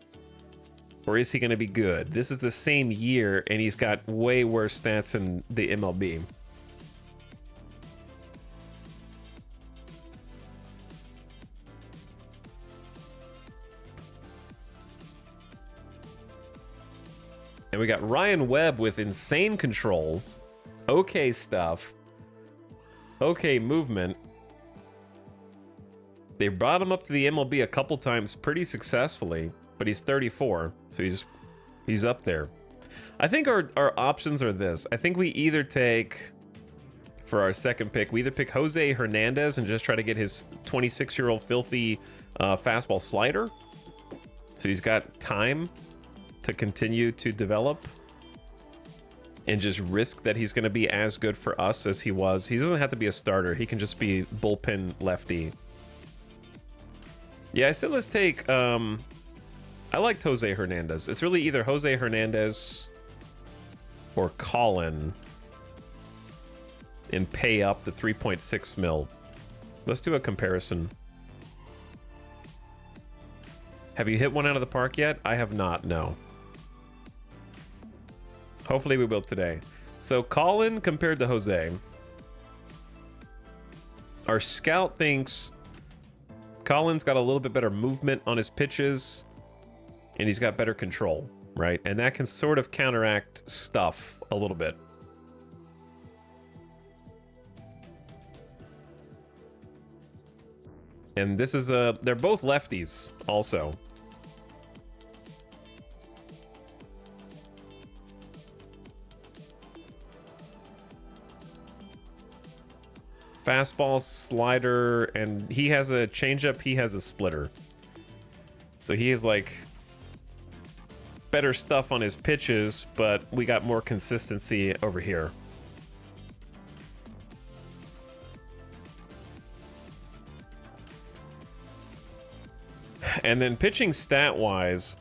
S1: or is he going to be good? This is the same year and he's got way worse stats in the MLB. And we got Ryan Webb with insane control, okay stuff, okay movement. They brought him up to the MLB a couple times pretty successfully, but he's 34, so he's up there. I think our options are this. I think we either take, for our second pick, we either pick Jose Hernandez and just try to get his 26-year-old filthy fastball slider, so he's got time to continue to develop and just risk that he's going to be as good for us as he was. He doesn't have to be a starter. He can just be bullpen lefty. Yeah, I said let's take, I liked Jose Hernandez. It's really either Jose Hernandez or Colin and pay up the 3.6 mil. Let's do a comparison. Have you hit one out of the park yet? I have not, no. Hopefully we will today. So Colin compared to Jose. Our scout thinks Colin's got a little bit better movement on his pitches and he's got better control, right? And that can sort of counteract stuff a little bit. And this is they're both lefties also. Fastball, slider, and he has a changeup, he has a splitter. So he has like better stuff on his pitches, but we got more consistency over here. And then pitching stat-wise,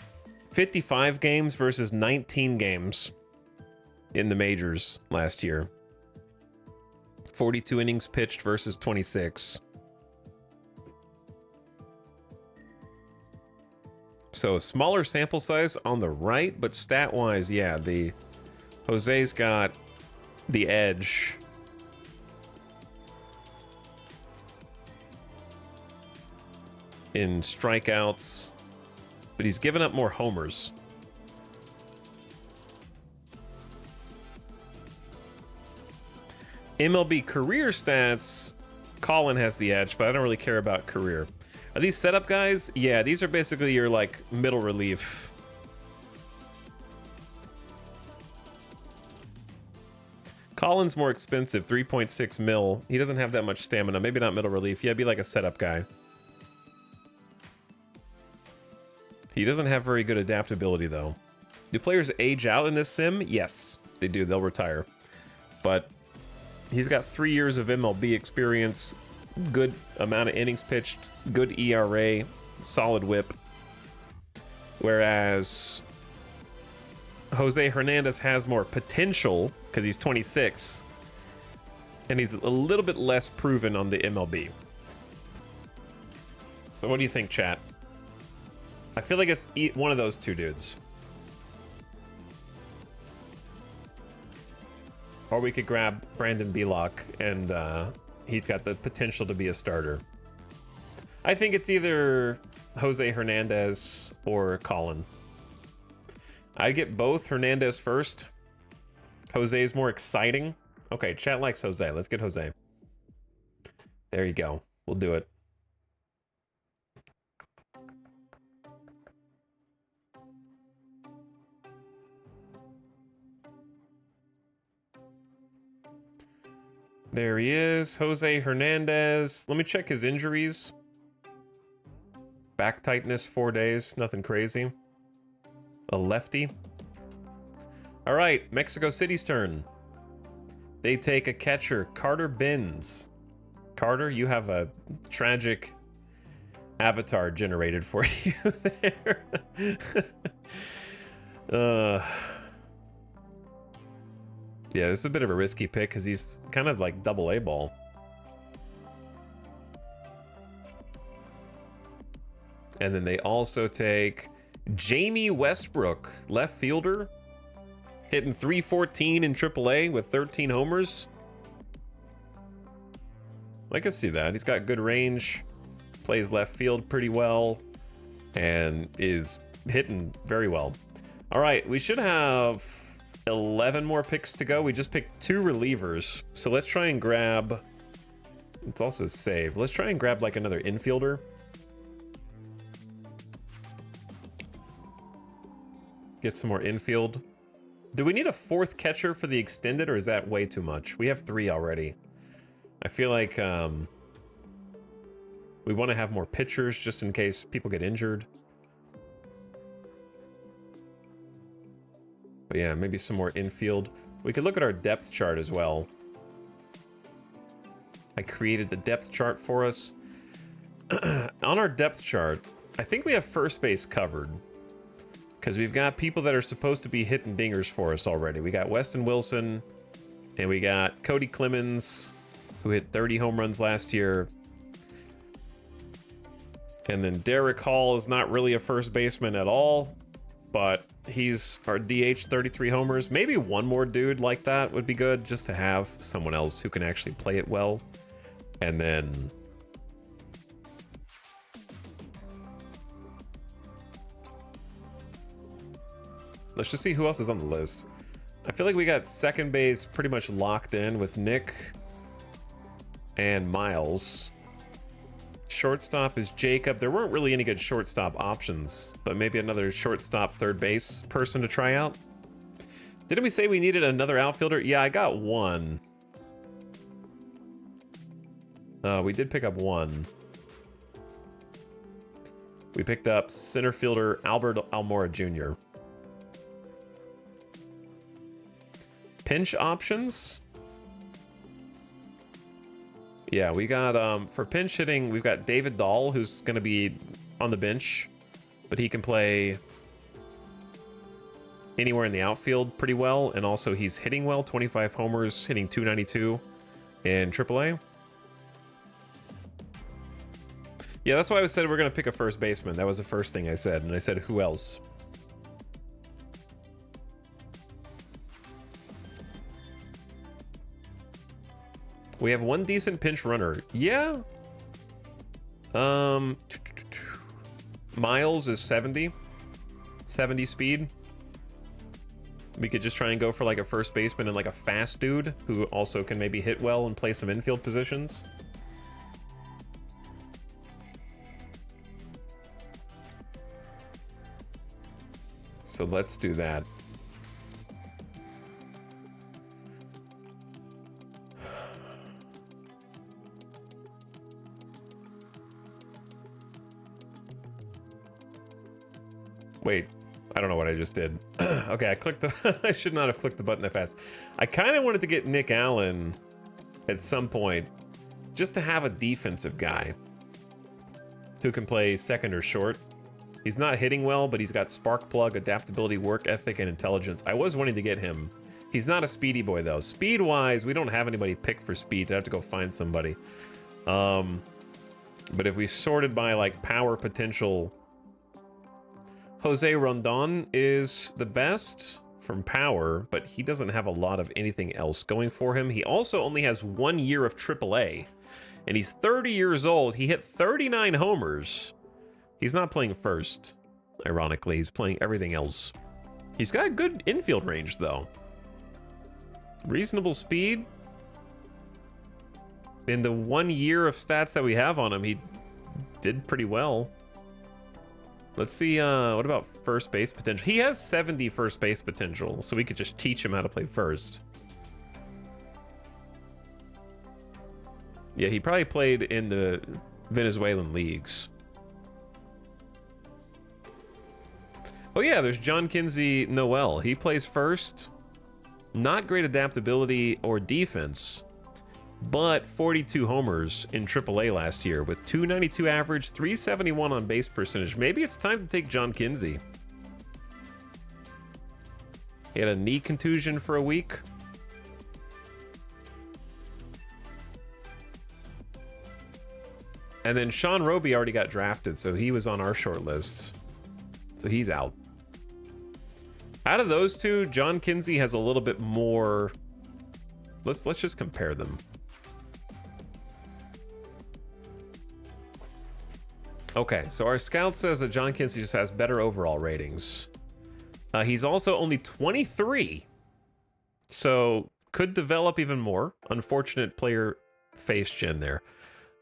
S1: 55 games versus 19 games in the majors last year. 42 innings pitched versus 26. So smaller sample size on the right, but stat-wise, yeah, the Jose's got the edge. In strikeouts, but he's given up more homers. MLB career stats, Colin has the edge, but I don't really care about career. Are these setup guys? Yeah, these are basically your like middle relief. Colin's more expensive, 3.6 mil. He doesn't have that much stamina. Maybe not middle relief. Yeah, be like a setup guy. He doesn't have very good adaptability, though. Do players age out in this sim? Yes, they do. They'll retire. But He's got 3 years of MLB experience, good amount of innings pitched, good ERA, solid whip. Whereas Jose Hernandez has more potential because he's 26, and he's a little bit less proven on the MLB. So what do you think, chat? I feel like it's one of those two dudes. Or we could grab Brandon Belock, and he's got the potential to be a starter. I think it's either Jose Hernandez or Colin. I get both. Hernandez first. Jose is more exciting. Okay, chat likes Jose. Let's get Jose. There you go. We'll do it. There he is, Jose Hernandez. Let me check his injuries. Back tightness, 4 days, nothing crazy. A lefty. All right, Mexico City's turn. They take a catcher, Carter Benz. Carter, you have a tragic avatar generated for you there. Yeah, this is a bit of a risky pick because he's kind of like double A ball. And then they also take Jamie Westbrook, left fielder, hitting .314 in AAA with 13 homers. I can see that. He's got good range, plays left field pretty well, and is hitting very well. All right, we should have 11 more picks to go. We just picked 2 relievers, so let's try and grab, it's also save, let's try and grab like another infielder. Get some more infield. Do we need a 4th catcher for the extended, or is that way too much? We have 3 already. I feel like we want to have more pitchers just in case people get injured. But yeah, maybe some more infield. We could look at our depth chart as well. I created the depth chart for us. On our depth chart, I think we have first base covered, because we've got people that are supposed to be hitting dingers for us already. We got Weston Wilson, and we got Cody Clemens, who hit 30 home runs last year. And then Derek Hall is not really a first baseman at all, but he's our DH, 33 homers. Maybe one more dude like that would be good, just to have someone else who can actually play it well. And then let's just see who else is on the list. I feel like we got second base pretty much locked in with Nick and Miles. Shortstop is Jacob. There weren't really any good shortstop options, but maybe another shortstop third base person to try out. Didn't we say we needed another outfielder? Yeah, I got one. We did pick up one. We picked up center fielder Albert Almora Jr. Pinch options. Yeah, we got, for pinch hitting, we've got David Dahl, who's going to be on the bench, but he can play anywhere in the outfield pretty well, and also he's hitting well, 25 homers, hitting .292 in AAA. Yeah, that's why I said we're going to pick a first baseman. That was the first thing I said, and I said, who else? We have one decent pinch runner. Yeah. Miles is 70 speed. We could just try and go for like a first baseman and like a fast dude who also can maybe hit well and play some infield positions. So let's do that. Wait, I don't know what I just did. Okay, I clicked the... I should not have clicked the button that fast. I kind of wanted to get Nick Allen at some point, just to have a defensive guy who can play second or short. He's not hitting well, but he's got spark plug, adaptability, work ethic, and intelligence. I was wanting to get him. He's not a speedy boy, though. Speed-wise, we don't have anybody picked for speed. I have to go find somebody. But if we sorted by, like, power potential, Jose Rondon is the best from power, but he doesn't have a lot of anything else going for him. He also only has 1 year of AAA, and he's 30 years old. He hit 39 homers. He's not playing first, ironically. He's playing everything else. He's got good infield range, though. Reasonable speed. In the 1 year of stats that we have on him, he did pretty well. Let's see, what about first base potential? He has 70 first base potential, so we could just teach him how to play first. Yeah, he probably played in the Venezuelan leagues. Oh yeah, there's John Kinsey Noel. He plays first. Not great adaptability or defense, but 42 homers in AAA last year with 292 average, 371 on base percentage. Maybe it's time to take John Kinsey. He had a knee contusion for a week. And then Sean Roby already got drafted, so he was on our short list. So he's out. Out of those two, John Kinsey has a little bit more. Let's just compare them. Okay, so our scout says that John Kinsey just has better overall ratings. He's also only 23, so could develop even more. Unfortunate player face gen there.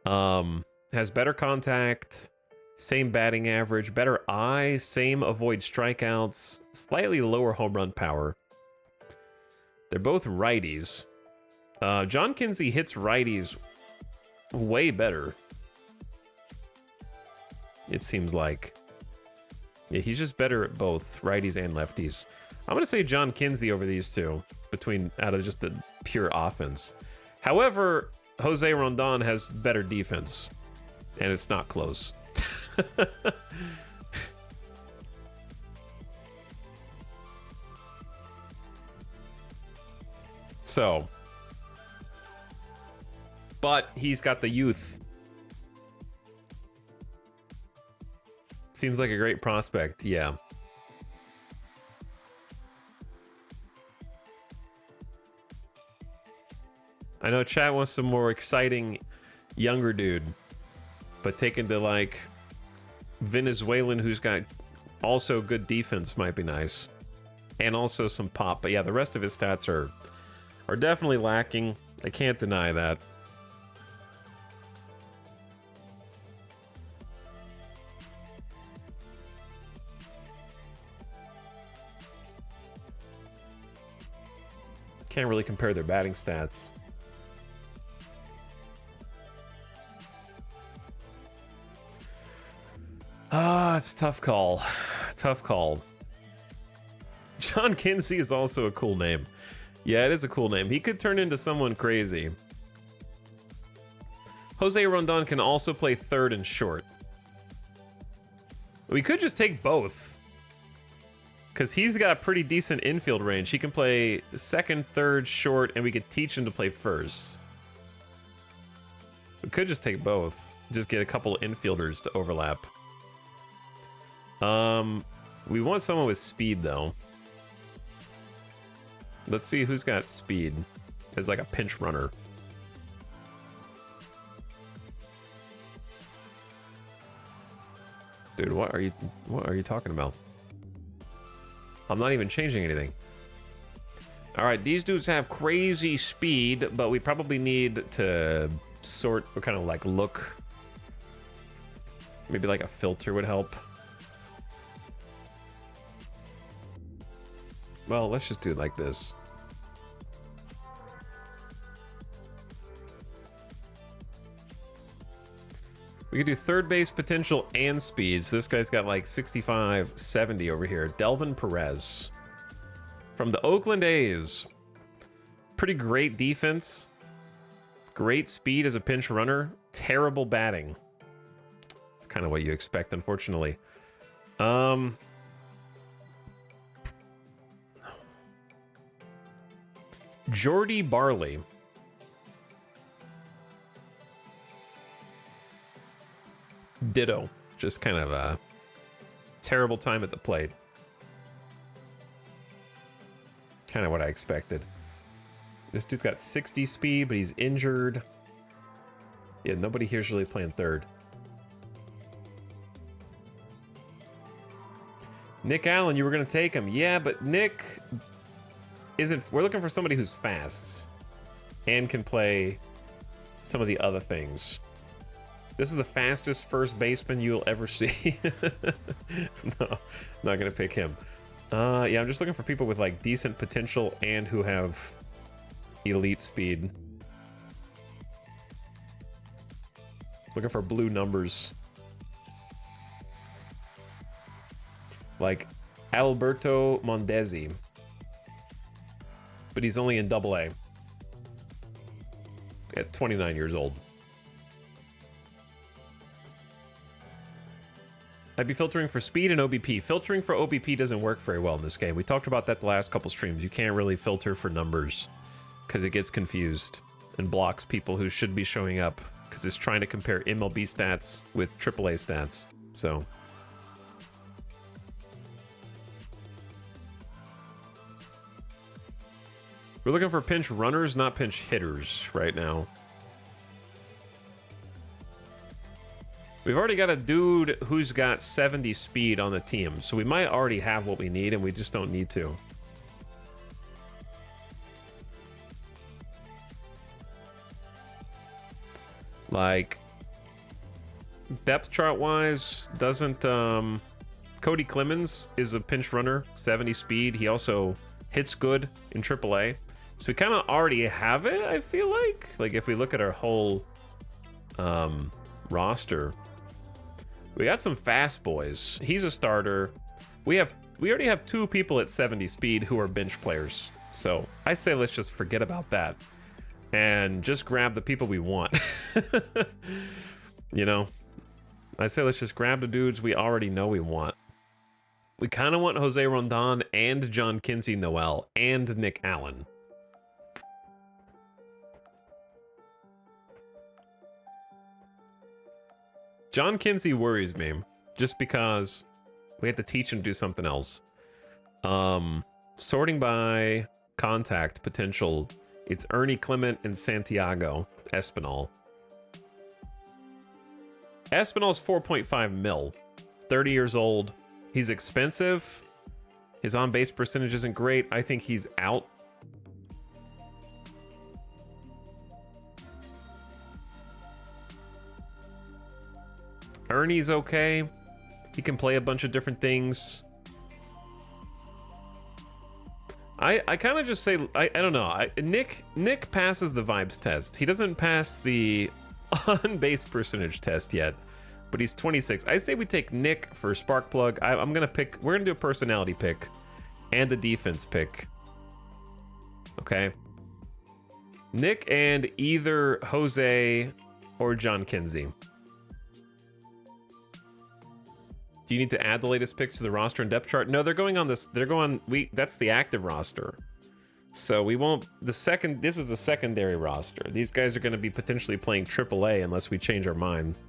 S1: Has better contact, same batting average, better eye, same avoid strikeouts, slightly lower home run power. They're both righties. John Kinsey hits righties way better, it seems like. Yeah, he's just better at both righties and lefties. I'm going to say John Kinsey over these two, out of just the pure offense. However, Jose Rondon has better defense, and it's not close. So, but he's got the youth. Seems like a great prospect, yeah. I know chat wants some more exciting younger dude, but taken to like Venezuelan who's got also good defense might be nice, and also some pop. But yeah, the rest of his stats are definitely lacking. I can't deny that. Can't really compare their batting stats. It's a tough call. Tough call. John Kinsey is also a cool name. Yeah, it is a cool name. He could turn into someone crazy. Jose Rondon can also play third and short. We could just take both, because he's got pretty decent infield range. He can play second, third, short, and we could teach him to play first. We could just take both. Just get a couple of infielders to overlap. We want someone with speed, though. Let's see who's got speed as like a pinch runner. Dude, what are you talking about? I'm not even changing anything. All right, these dudes have crazy speed, but we probably need to sort or kind of like look. Maybe like a filter would help. Well, let's just do it like this. We could do third base potential and speed. So this guy's got like 65, 70 over here. Delvin Perez from the Oakland A's. Pretty great defense. Great speed as a pinch runner, terrible batting. It's kind of what you expect, unfortunately. Jordy Barley. Ditto. Just kind of a terrible time at the plate. Kind of what I expected. This dude's got 60 speed, but he's injured. Yeah, nobody here's really playing third. Nick Allen, you were going to take him. Yeah, but Nick isn't... We're looking for somebody who's fast and can play some of the other things. This is the fastest first baseman you'll ever see. No, not going to pick him. Yeah, I'm just looking for people with like decent potential and who have elite speed. Looking for blue numbers. Like Alberto Mondesi. But he's only in AA. At 29 years old. I'd be filtering for speed and OBP. Filtering for OBP doesn't work very well in this game. We talked about that the last couple streams. You can't really filter for numbers because it gets confused and blocks people who should be showing up because it's trying to compare MLB stats with AAA stats. So we're looking for pinch runners, not pinch hitters right now. We've already got a dude who's got 70 speed on the team, so we might already have what we need, and we just don't need to. Like, depth chart-wise, doesn't... Cody Clemens is a pinch runner, 70 speed. He also hits good in AAA. So we kind of already have it, I feel like. Like, if we look at our whole roster... We got some fast boys. He's a starter. We already have 2 people at 70 speed who are bench players. So I say let's just forget about that and just grab the people we want. You know, I say let's just grab the dudes we already know we want. We kind of want Jose Rondon and John Kinsey Noel and Nick Allen. John Kinsey worries me just because we have to teach him to do something else. Sorting by contact potential, it's Ernie Clement and Santiago Espinal. Espinal's 4.5 mil, 30 years old. He's expensive. His on-base percentage isn't great. I think he's out. Ernie's okay. He can play a bunch of different things. I kind of just say, I don't know. Nick passes the vibes test. He doesn't pass the on-base percentage test yet, but he's 26. I say we take Nick for spark plug. I'm gonna pick, we're gonna do a personality pick and a defense pick. Okay. Nick and either Jose or John Kinsey. Do you need to add the latest picks to the roster and depth chart? No, they're going on this. They're going. That's the active roster. So we won't. This is the secondary roster. These guys are going to be potentially playing AAA unless we change our mind,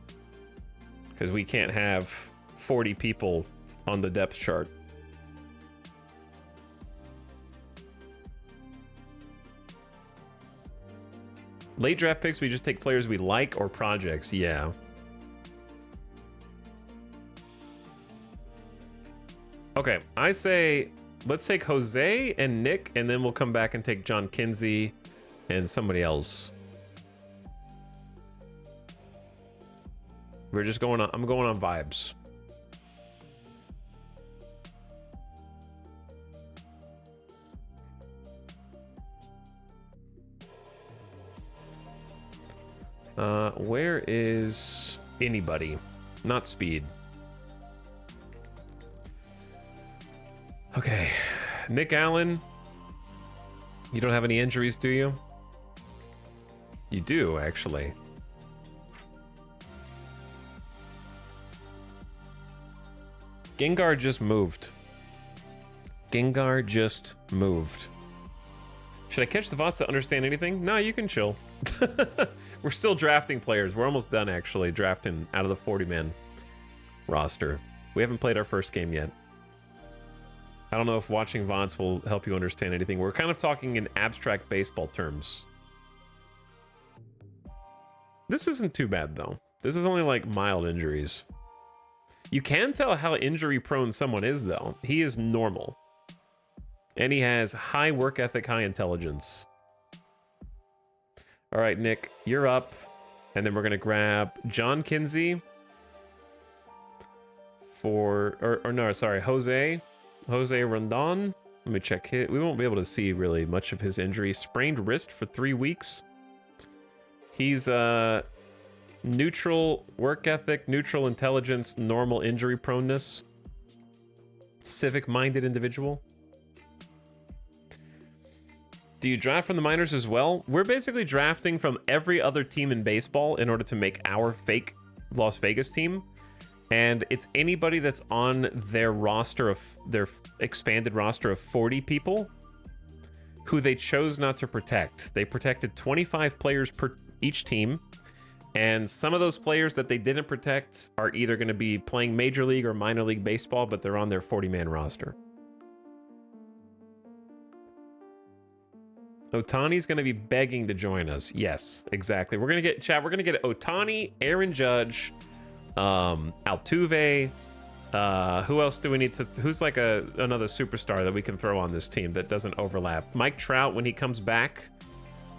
S1: because we can't have 40 people on the depth chart. Late draft picks, we just take players we like or projects. Yeah. Okay, I say let's take Jose and Nick, and then we'll come back and take John Kinsey and somebody else. We're just going on. I'm going on vibes. Where is anybody? Not speed. Okay, Nick Allen. You don't have any injuries, do you? You do, actually. Gengar just moved. Gengar just moved. Should I catch the Voss to understand anything? No, you can chill. We're still drafting players. We're almost done, actually, drafting out of the 40-man roster. We haven't played our first game yet. I don't know if watching VODs will help you understand anything. We're kind of talking in abstract baseball terms. This isn't too bad, though. This is only like mild injuries. You can tell how injury-prone someone is, though. He is normal. And he has high work ethic, high intelligence. All right, Nick, you're up. And then we're going to grab John Kinsey for... Or no, sorry, Jose Rondon. Let me check it. We won't be able to see really much of his injury. Sprained wrist for 3 weeks. He's neutral work ethic, neutral intelligence, normal injury proneness. Civic-minded individual. Do you draft from the minors as well? We're basically drafting from every other team in baseball in order to make our fake Las Vegas team. And it's anybody that's on their roster of their expanded roster of 40 people who they chose not to protect. They protected 25 players per each team. And some of those players that they didn't protect are either going to be playing Major League or Minor League Baseball, but they're on their 40-man roster. Otani's going to be begging to join us. Yes, exactly. We're going to get, chat, we're going to get Otani, Aaron Judge, Altuve. Who else do we need to, who's like another superstar that we can throw on this team that doesn't overlap? Mike Trout, when he comes back,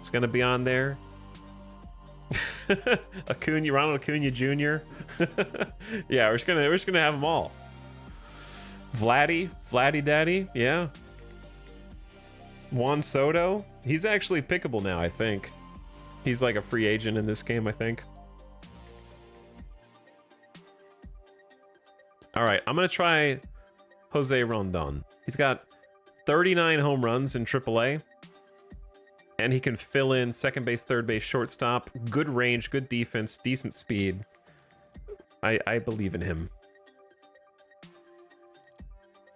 S1: is going to be on there. Ronald Acuna Jr. Yeah, we're just gonna have them all. Vladdy Daddy, yeah. Juan Soto, he's actually pickable now, I think. He's like a free agent in this game, I think. All right, I'm gonna try Jose Rondon. He's got 39 home runs in AAA. And he can fill in second base, third base, shortstop. Good range, good defense, decent speed. I believe in him.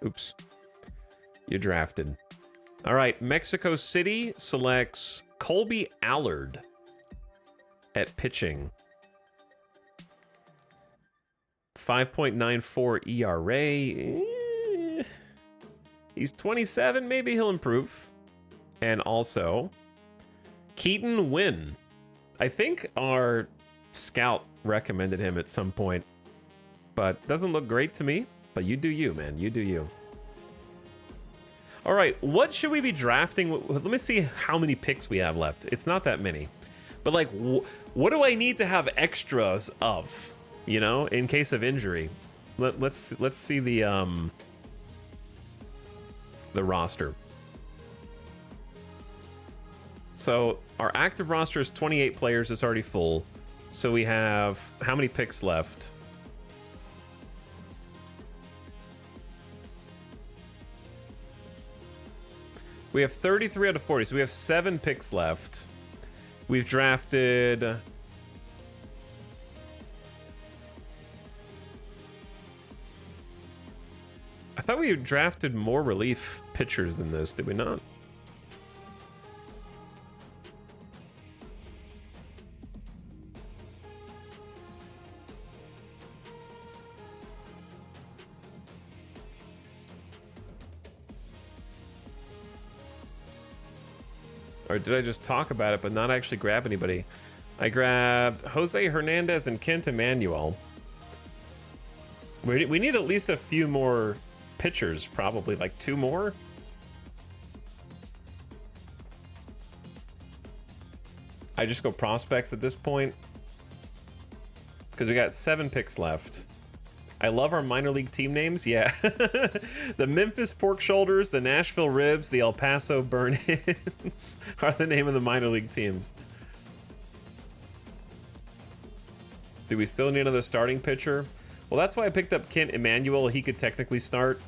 S1: Oops. You drafted. All right, Mexico City selects Colby Allard at pitching. 5.94 ERA. He's 27. Maybe he'll improve. And also... Keaton Wynn. I think our scout recommended him at some point, but doesn't look great to me. But you do you, man. You do you. All right, what should we be drafting? Let me see how many picks we have left. It's not that many. But like, what do I need to have extras of, you know, in case of injury? Let's see the roster. So our active roster is 28 players. It's already full. So we have how many picks left? We have 33 out of 40. So we have 7 picks left. We've drafted... I thought we drafted more relief pitchers than this. Did we not? Or did I just talk about it but not actually grab anybody? I grabbed Jose Hernandez and Kent Emmanuel. We need at least a few more pitchers, probably like 2 more. I just go prospects at this point because we got 7 picks left. I love our minor league team names. Yeah. The Memphis Pork Shoulders, the Nashville Ribs, the El Paso Burn-Ins are the name of the minor league teams. Do we still need another starting pitcher? Well, that's why I picked up Kent Emmanuel. He could technically start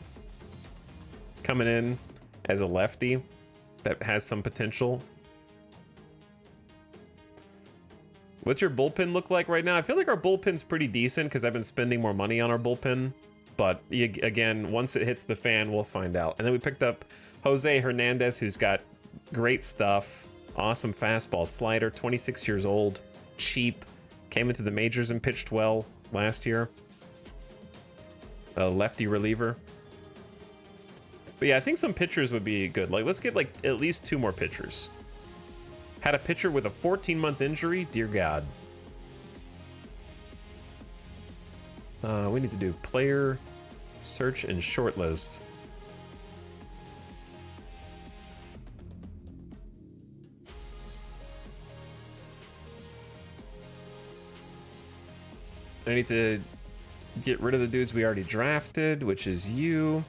S1: coming in as a lefty that has some potential. What's your bullpen look like right now? I feel like our bullpen's pretty decent because I've been spending more money on our bullpen. But again, once it hits the fan, we'll find out. And then we picked up Jose Hernandez, who's got great stuff. Awesome fastball slider, 26 years old, cheap. Came into the majors and pitched well last year. A lefty reliever. But yeah, I think some pitchers would be good. Like, let's get like at least 2 more pitchers. Had a pitcher with a 14-month injury. Dear God. We need to do player search and shortlist. I need to get rid of the dudes we already drafted, which is you.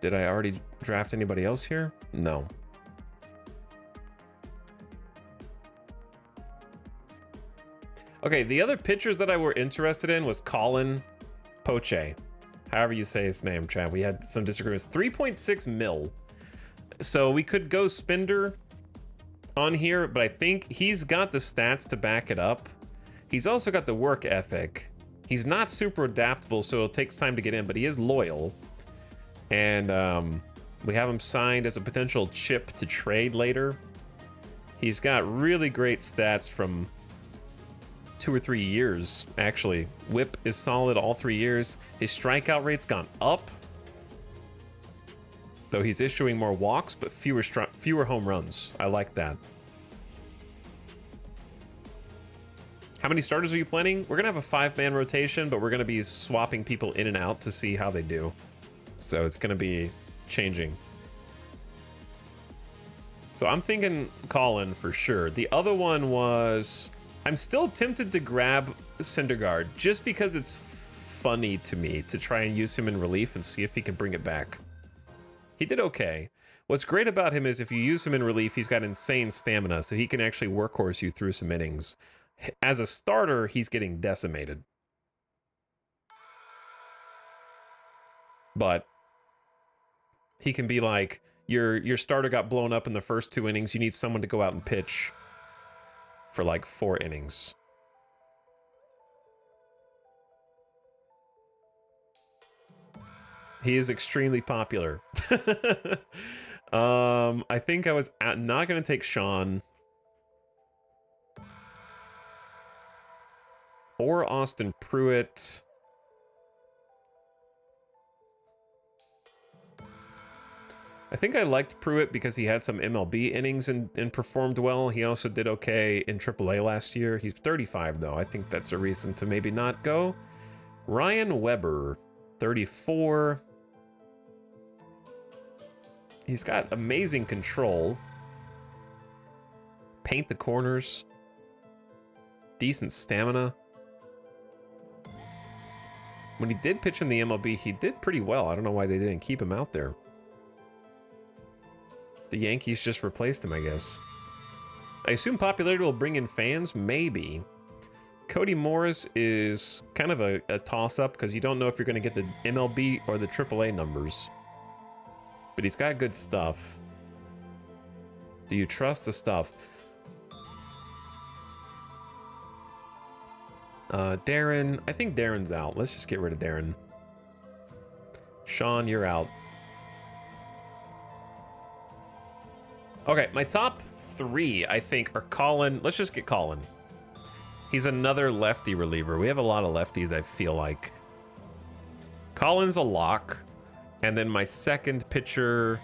S1: Did I already draft anybody else here? No. Okay, the other pitchers that I were interested in was Colin Poche. However you say his name, Chad. We had some disagreements. 3.6 mil. So we could go Spinder on here, but I think he's got the stats to back it up. He's also got the work ethic. He's not super adaptable, so it takes time to get in, but he is loyal. And we have him signed as a potential chip to trade later. He's got really great stats from 2 or 3 years, actually. Whip is solid all 3 years. His strikeout rate's gone up. Though he's issuing more walks, but fewer home runs. I like that. How many starters are you planning? We're going to have a 5-man rotation, but we're going to be swapping people in and out to see how they do. So it's going to be changing. So I'm thinking Colin for sure. The other one was... I'm still tempted to grab Syndergaard just because it's funny to me to try and use him in relief and see if he can bring it back. He did okay. What's great about him is if you use him in relief, he's got insane stamina, so he can actually workhorse you through some innings. As a starter, he's getting decimated. But he can be like, your starter got blown up in the first 2 innings. You need someone to go out and pitch for like 4 innings. He is extremely popular. I think I was not going to take Sean or Austin Pruitt. I think I liked Pruitt because he had some MLB innings and performed well. He also did okay in AAA last year. He's 35, though. I think that's a reason to maybe not go. Ryan Weber, 34. He's got amazing control. Paint the corners. Decent stamina. When he did pitch in the MLB, he did pretty well. I don't know why they didn't keep him out there. The Yankees just replaced him, I guess. I assume popularity will bring in fans? Maybe. Cody Morris is kind of a toss-up because you don't know if you're going to get the MLB or the AAA numbers. But he's got good stuff. Do you trust the stuff? Darren. I think Darren's out. Let's just get rid of Darren. Sean, you're out. Okay, my top 3, I think, are Colin. Let's just get Colin. He's another lefty reliever. We have a lot of lefties, I feel like. Colin's a lock. And then my second pitcher...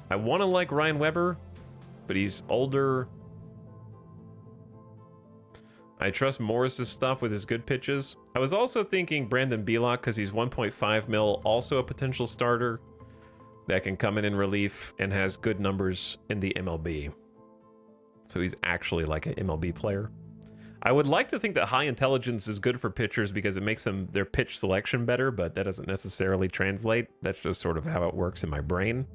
S1: I want to like Ryan Weber, but he's older. I trust Morris's stuff with his good pitches. I was also thinking Brandon Belock because he's 1.5 mil, also a potential starter that can come in relief and has good numbers in the MLB. So he's actually like an MLB player. I would like to think that high intelligence is good for pitchers because it makes them their pitch selection better, but that doesn't necessarily translate. That's just sort of how it works in my brain.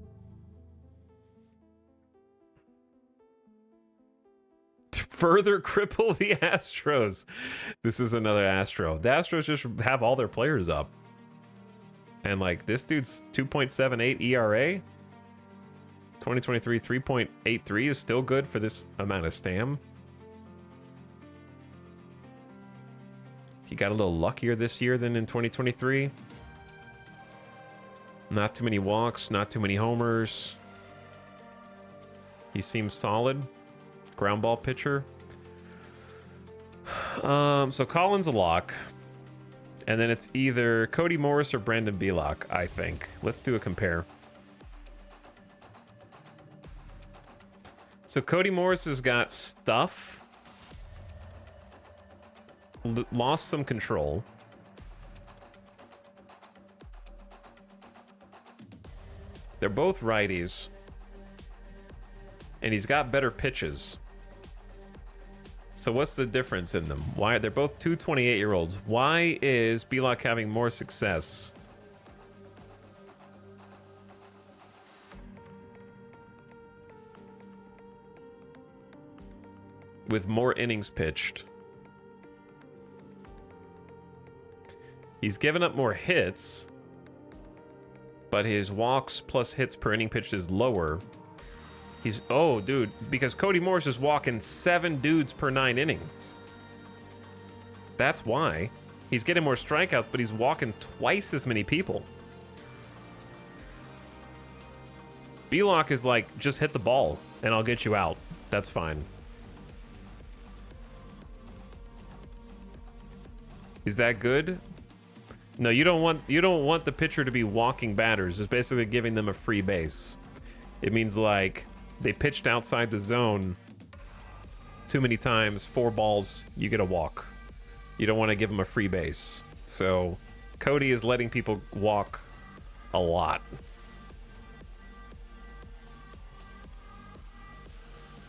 S1: Further cripple the Astros. This is another Astro. The Astros just have all their players up. And like this dude's 2.78 ERA. 2023 3.83 is still good for this amount of stam. He got a little luckier this year than in 2023. Not too many walks, not too many homers. He seems solid. Ground ball pitcher. So Colin's a lock. And then it's either Cody Morris or Brandon Belock, I think. Let's do a compare. So Cody Morris has got stuff. Lost some control. They're both righties. And he's got better pitches. So what's the difference in them? Why they're both 228-year-olds. Why is Belock having more success? With more innings pitched. He's given up more hits, but his walks plus hits per inning pitched is lower. He's, oh, dude, because Cody Morris is walking 7 dudes per 9 innings. That's why. He's getting more strikeouts, but he's walking twice as many people. Belock is like, just hit the ball, and I'll get you out. That's fine. Is that good? No, you don't want the pitcher to be walking batters. It's basically giving them a free base. It means like they pitched outside the zone too many times, 4 balls, you get a walk. You don't want to give them a free base. So Cody is letting people walk a lot.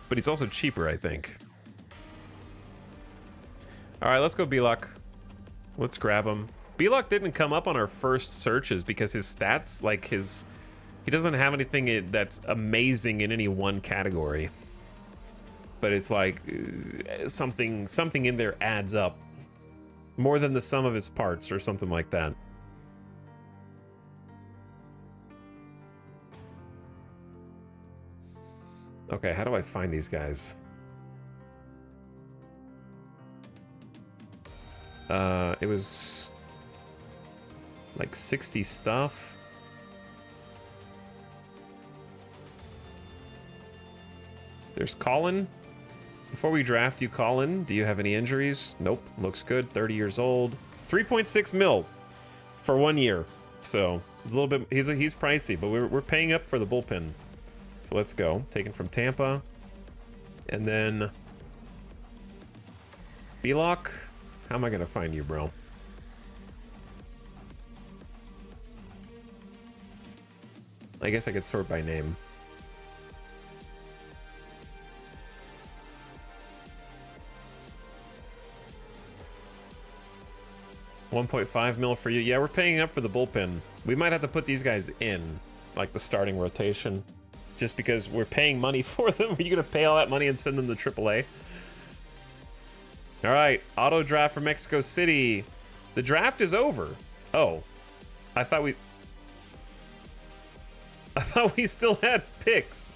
S1: But he's also cheaper, I think. All right, let's go Belock. Let's grab him. Belock didn't come up on our first searches because his stats, like he doesn't have anything that's amazing in any one category. But it's like something in there adds up. More than the sum of his parts or something like that. Okay, how do I find these guys? It was like 60 stuff. There's Colin. Before we draft you, Colin, do you have any injuries? Nope. Looks good. 30 years old. 3.6 mil for 1 year. So it's a little bit. He's pricey, but we're paying up for the bullpen. So let's go. Taken from Tampa, and then Belock. How am I gonna find you, bro? I guess I could sort by name. $1.5 mil for you. Yeah, we're paying up for the bullpen. We might have to put these guys in, like the starting rotation, just because we're paying money for them. Are you gonna pay all that money and send them to AAA? All right, auto draft for Mexico City. The draft is over. Oh, I thought we still had picks.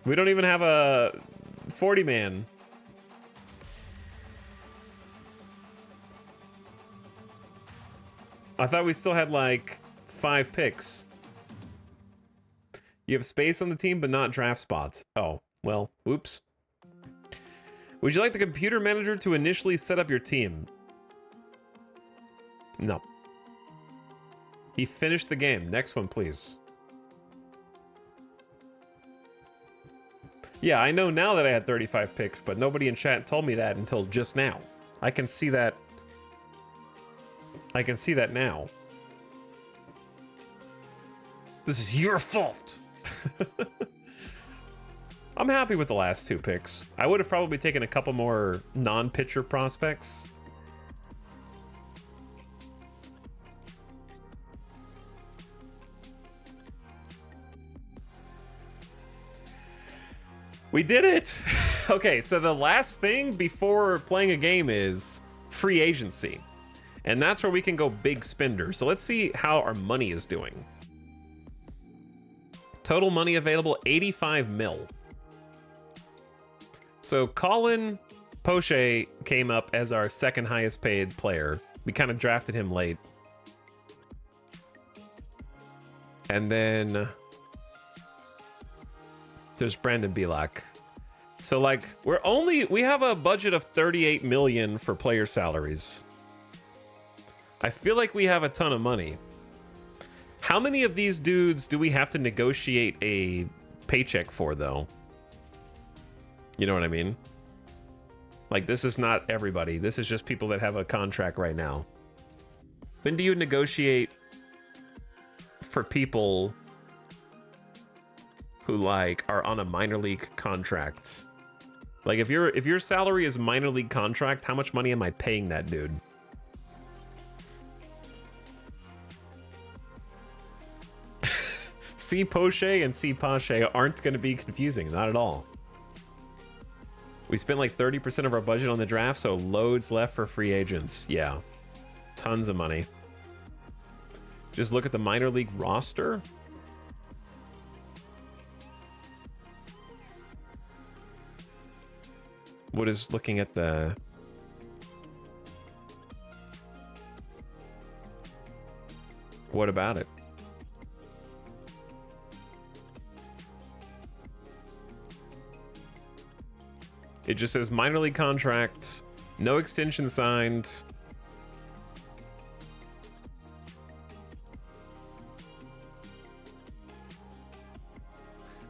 S1: We don't even have a 40-man. I thought we still had like 5 picks. You have space on the team, but not draft spots. Oh, well, whoops. Would you like the computer manager to initially set up your team? No. He finished the game. Next one, please. Yeah, I know now that I had 35 picks, but nobody in chat told me that until just now. I can see that. I can see that now. This is your fault. I'm happy with the last 2 picks. I would have probably taken a couple more non-pitcher prospects. We did it! Okay, so the last thing before playing a game is free agency. And that's where we can go big spender. So let's see how our money is doing. Total money available, 85 mil. So Colin Poche came up as our second highest paid player. We kind of drafted him late. And then there's Brandon Belak. So like we have a budget of 38 million for player salaries. I feel like we have a ton of money. How many of these dudes do we have to negotiate a paycheck for though? You know what I mean? Like this is not everybody. This is just people that have a contract right now. When do you negotiate for people who like are on a minor league contract? Like if your salary is minor league contract, how much money am I paying that dude? C Poche and C Pache aren't going to be confusing, not at all. We spent like 30% of our budget on the draft, so loads left for free agents. Yeah, tons of money. Just look at the minor league roster. What is looking at the... What about it? It just says minor league contract, no extension signed.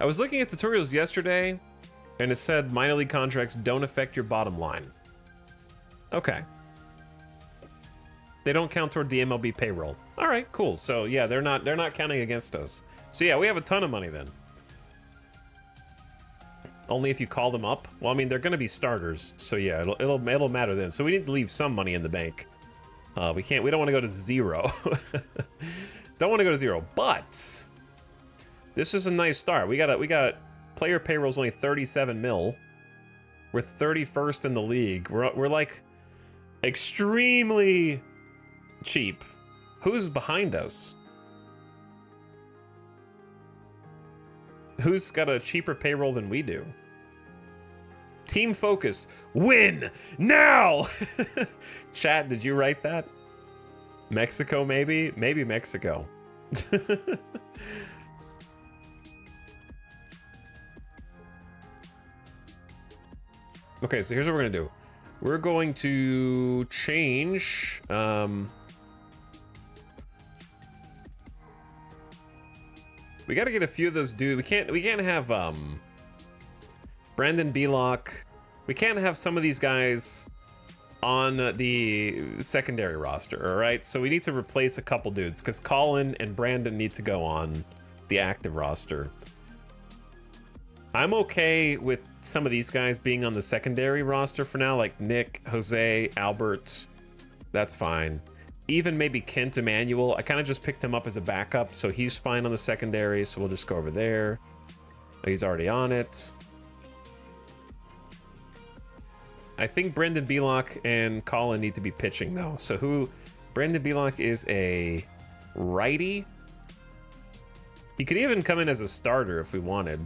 S1: I was looking at tutorials yesterday, and it said minor league contracts don't affect your bottom line. Okay. They don't count toward the MLB payroll. All right, cool. So yeah, they're not counting against us. So yeah, we have a ton of money then. Only if you call them up. Well, I mean, they're going to be starters, so yeah, it'll matter then. So we need to leave some money in the bank. We don't want to go to zero. Don't want to go to zero, but this is a nice start. We got player payroll's only 37 mil. We're 31st in the league. We're like extremely cheap. Who's behind us? Who's got a cheaper payroll than we do? Team focus. Win now. Chat, did you write that? Mexico, maybe? Maybe Mexico. Okay, so here's what we're gonna do. We're going to change. We got to get a few of those dudes. We can't have Brandon Belak. We can't have some of these guys on the secondary roster, all right? So we need to replace a couple dudes because Colin and Brandon need to go on the active roster. I'm okay with some of these guys being on the secondary roster for now, like Nick, Jose, Albert. That's fine. Even maybe Kent Emmanuel. I kind of just picked him up as a backup, so he's fine on the secondary, so we'll just go over there. Oh, he's already on it. I think Brandon Belak and Colin need to be pitching, though. So who... Brandon Belak is a righty. He could even come in as a starter if we wanted.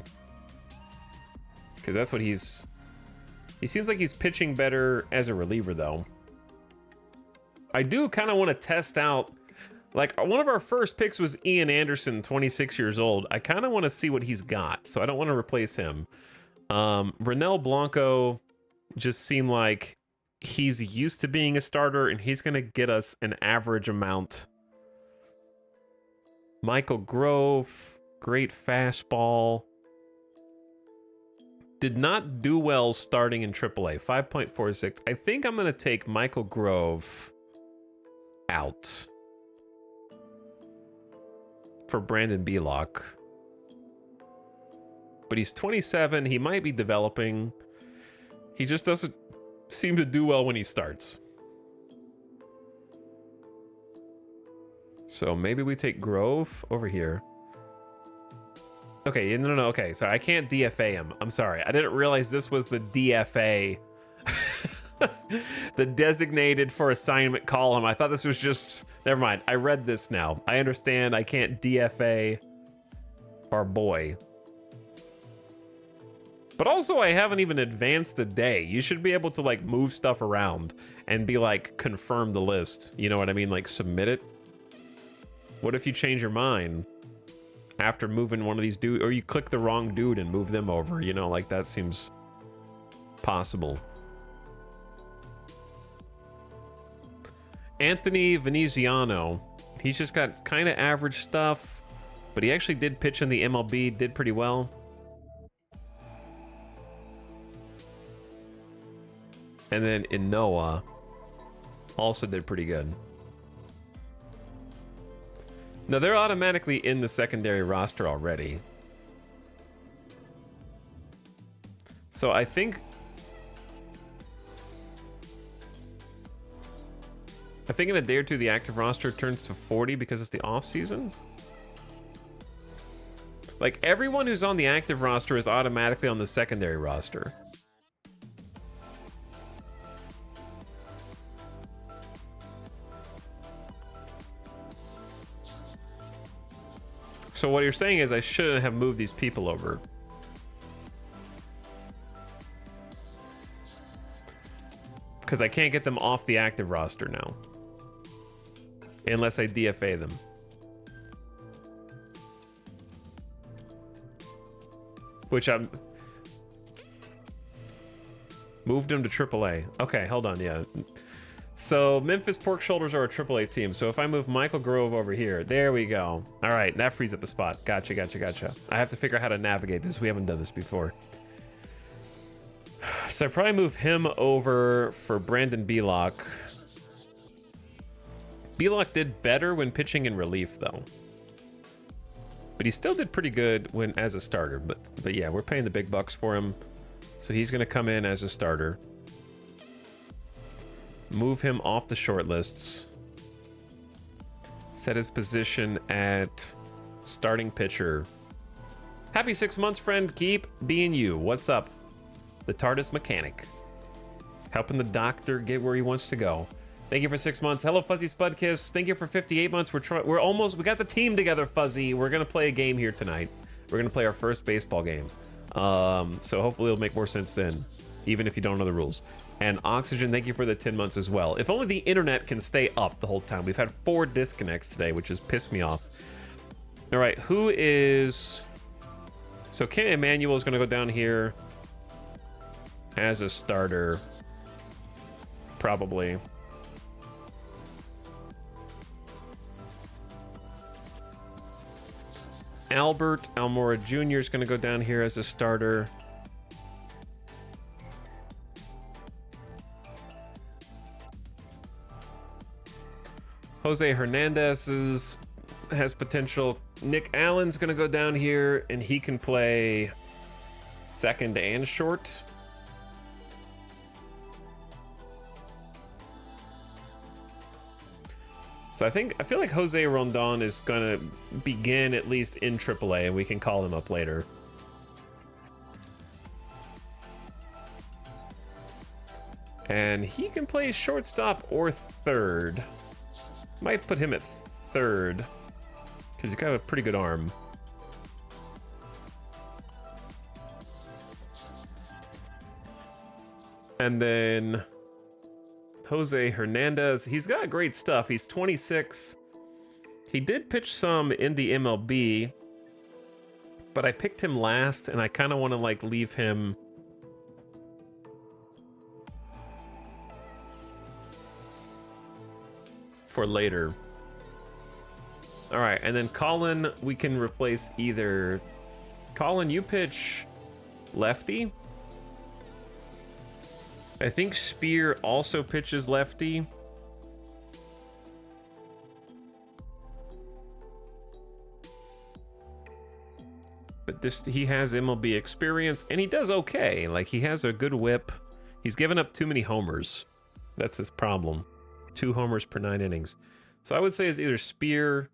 S1: Because that's what he's... He seems like he's pitching better as a reliever, though. I do kind of want to test out, like, one of our first picks was Ian Anderson, 26 years old. I kind of want to see what he's got, so I don't want to replace him. Renel Blanco just seemed like he's used to being a starter, and he's going to get us an average amount. Michael Grove, great fastball. Did not do well starting in AAA, 5.46. I think I'm going to take Michael Grove out for Brandon Belak. But he's 27. He might be developing. He just doesn't seem to do well when he starts. So maybe we take Grove over here. Okay, no. Okay, sorry. I can't DFA him. I'm sorry. I didn't realize this was the DFA. The designated for assignment column. I thought this was just... Never mind. I read this now. I understand I can't DFA our boy. But also, I haven't even advanced a day. You should be able to, like, move stuff around and be like, confirm the list. You know what I mean? Like, submit it. What if you change your mind after moving one of these dudes, or you click the wrong dude and move them over? You know, like, that seems possible. Anthony Veneziano. He's just got kind of average stuff, but he actually did pitch in the MLB, did pretty well. And then Inoa also did pretty good. No, they're automatically in the secondary roster already. So I think in a day or two, the active roster turns to 40 because it's the off season. Like, everyone who's on the active roster is automatically on the secondary roster. So what you're saying is I shouldn't have moved these people over. Because I can't get them off the active roster now. Unless I DFA them. Which I'm... Moved them to AAA. Okay, hold on, yeah. So Memphis Pork Shoulders are a AAA team. So if I move Michael Grove over here, there we go. All right, that frees up a spot. Gotcha. I have to figure out how to navigate this. We haven't done this before. So I probably move him over for Brandon Belock. Belock did better when pitching in relief, though. But he still did pretty good when as a starter. But yeah, we're paying the big bucks for him. So he's going to come in as a starter. Move him off the short lists. Set his position at starting pitcher. Happy 6 months, friend. Keep being you. What's up? The TARDIS mechanic. Helping the doctor get where he wants to go. Thank you for 6 months. Hello, Fuzzy Spudkiss. Thank you for 58 months. We got the team together, Fuzzy. We're going to play a game here tonight. We're going to play our first baseball game. So hopefully it'll make more sense then, even if you don't know the rules. And Oxygen, thank you for the 10 months as well. If only the internet can stay up the whole time. We've had 4 disconnects today, which has pissed me off. All right, who is... So Ken Emmanuel is going to go down here as a starter, probably. Albert Almora Jr. is going to go down here as a starter. Jose Hernandez has potential. Nick Allen's going to go down here, and he can play second and short. So I feel like Jose Rondon is going to begin at least in AAA, and we can call him up later. And he can play shortstop or third. Might put him at third, because he's got a pretty good arm. And then Jose Hernandez, he's got great stuff. He's 26. He did pitch some in the MLB, but I picked him last, and I kind of want to like leave him for later. All right, and then Colin, we can replace either... Colin, you pitch lefty. I think Spear also pitches lefty. But he has MLB experience, and he does okay. Like, he has a good whip. He's given up too many homers. That's his problem. 2 homers per 9 innings. So I would say it's either Spear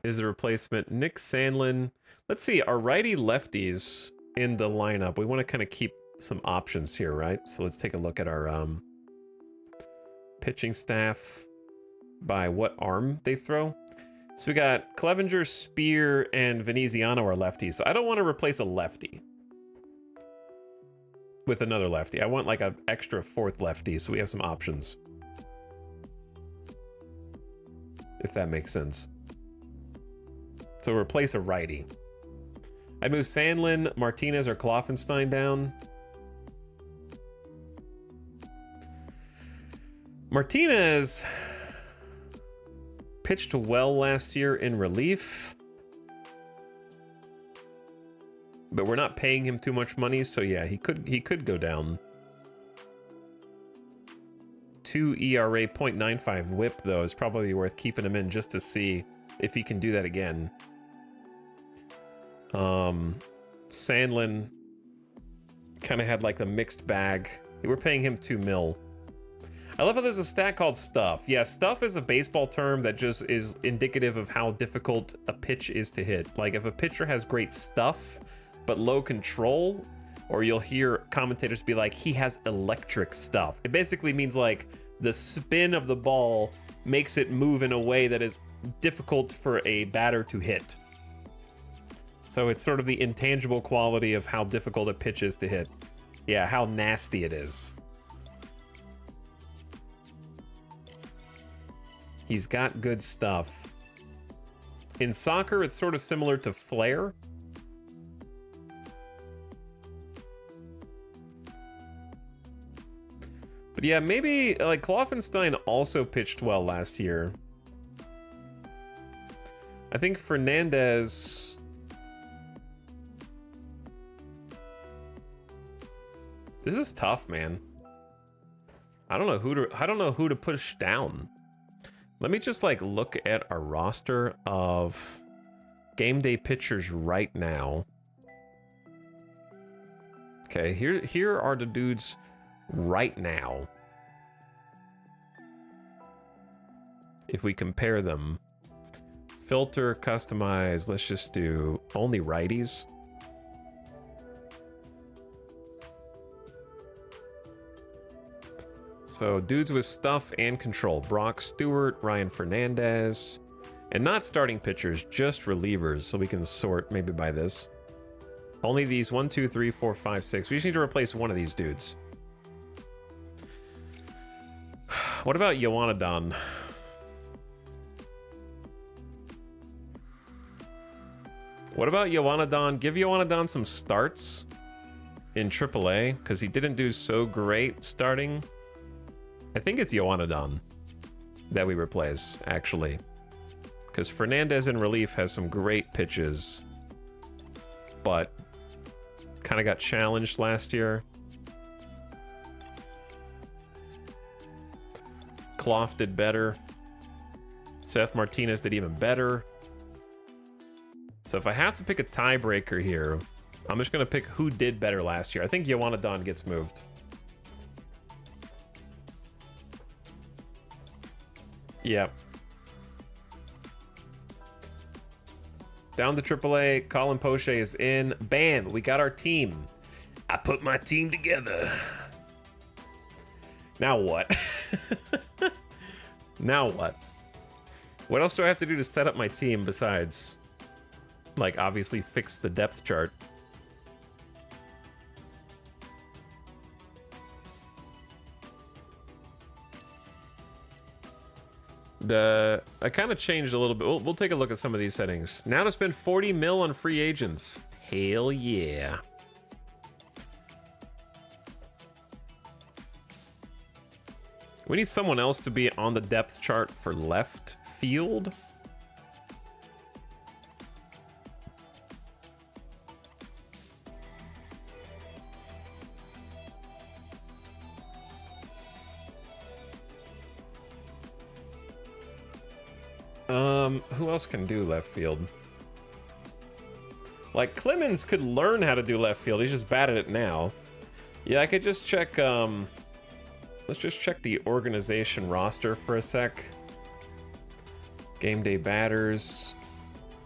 S1: is the replacement. Nick Sandlin. Let's see, our righty lefties in the lineup. We want to kind of keep some options here, right? So let's take a look at our pitching staff by what arm they throw. So we got Clevenger, Spear, and Veneziano are lefties. So I don't want to replace a lefty with another lefty. I want like an extra fourth lefty, so we have some options. If that makes sense. So replace a righty. I'd move Sandlin, Martinez, or Kloffenstein down. Martinez pitched well last year in relief, but we're not paying him too much money, so yeah, he could go down. 2 ERA, 0.95 whip though is probably worth keeping him in just to see if he can do that again. Sandlin kind of had like a mixed bag. We're paying him $2 million. I love how there's a stat called stuff. Yeah, stuff is a baseball term that just is indicative of how difficult a pitch is to hit. Like if a pitcher has great stuff, but low control, or you'll hear commentators be like, he has electric stuff. It basically means like the spin of the ball makes it move in a way that is difficult for a batter to hit. So it's sort of the intangible quality of how difficult a pitch is to hit. Yeah, how nasty it is. He's got good stuff. In soccer, it's sort of similar to flair. But yeah, maybe like Kloffenstein also pitched well last year. I think Fernandez. This is tough, man. I don't know who to push down. Let me just like look at our roster of game day pitchers right now. Okay, here are the dudes right now. If we compare them, filter, customize, let's just do only righties. So dudes with stuff and control. Brock Stewart, Ryan Fernandez, and not starting pitchers, just relievers. So we can sort maybe by this. Only these 1, 2, 3, 4, 5, 6. We just need to replace one of these dudes. What about Yoanadon? What about Yoanadon? Give Yoanadon some starts in AAA, because he didn't do so great starting. I think it's Yoanadon that we replace, actually. Because Fernandez in relief has some great pitches, but kind of got challenged last year. Kloff did better. Seth Martinez did even better. So if I have to pick a tiebreaker here, I'm just going to pick who did better last year. I think Yoanadon gets moved. Yep. Down to AAA. Colin Poche is in. Bam! We got our team. I put my team together. Now what? Now what? What else do I have to do to set up my team besides, like, obviously fix the depth chart? I kind of changed a little bit. We'll take a look at some of these settings. Now to spend 40 mil on free agents. Hell yeah. We need someone else to be on the depth chart for left field. Who else can do left field? Like, Clemens could learn how to do left field. He's just bad at it now. Yeah, I could just check, let's just check the organization roster for a sec. Game day batters.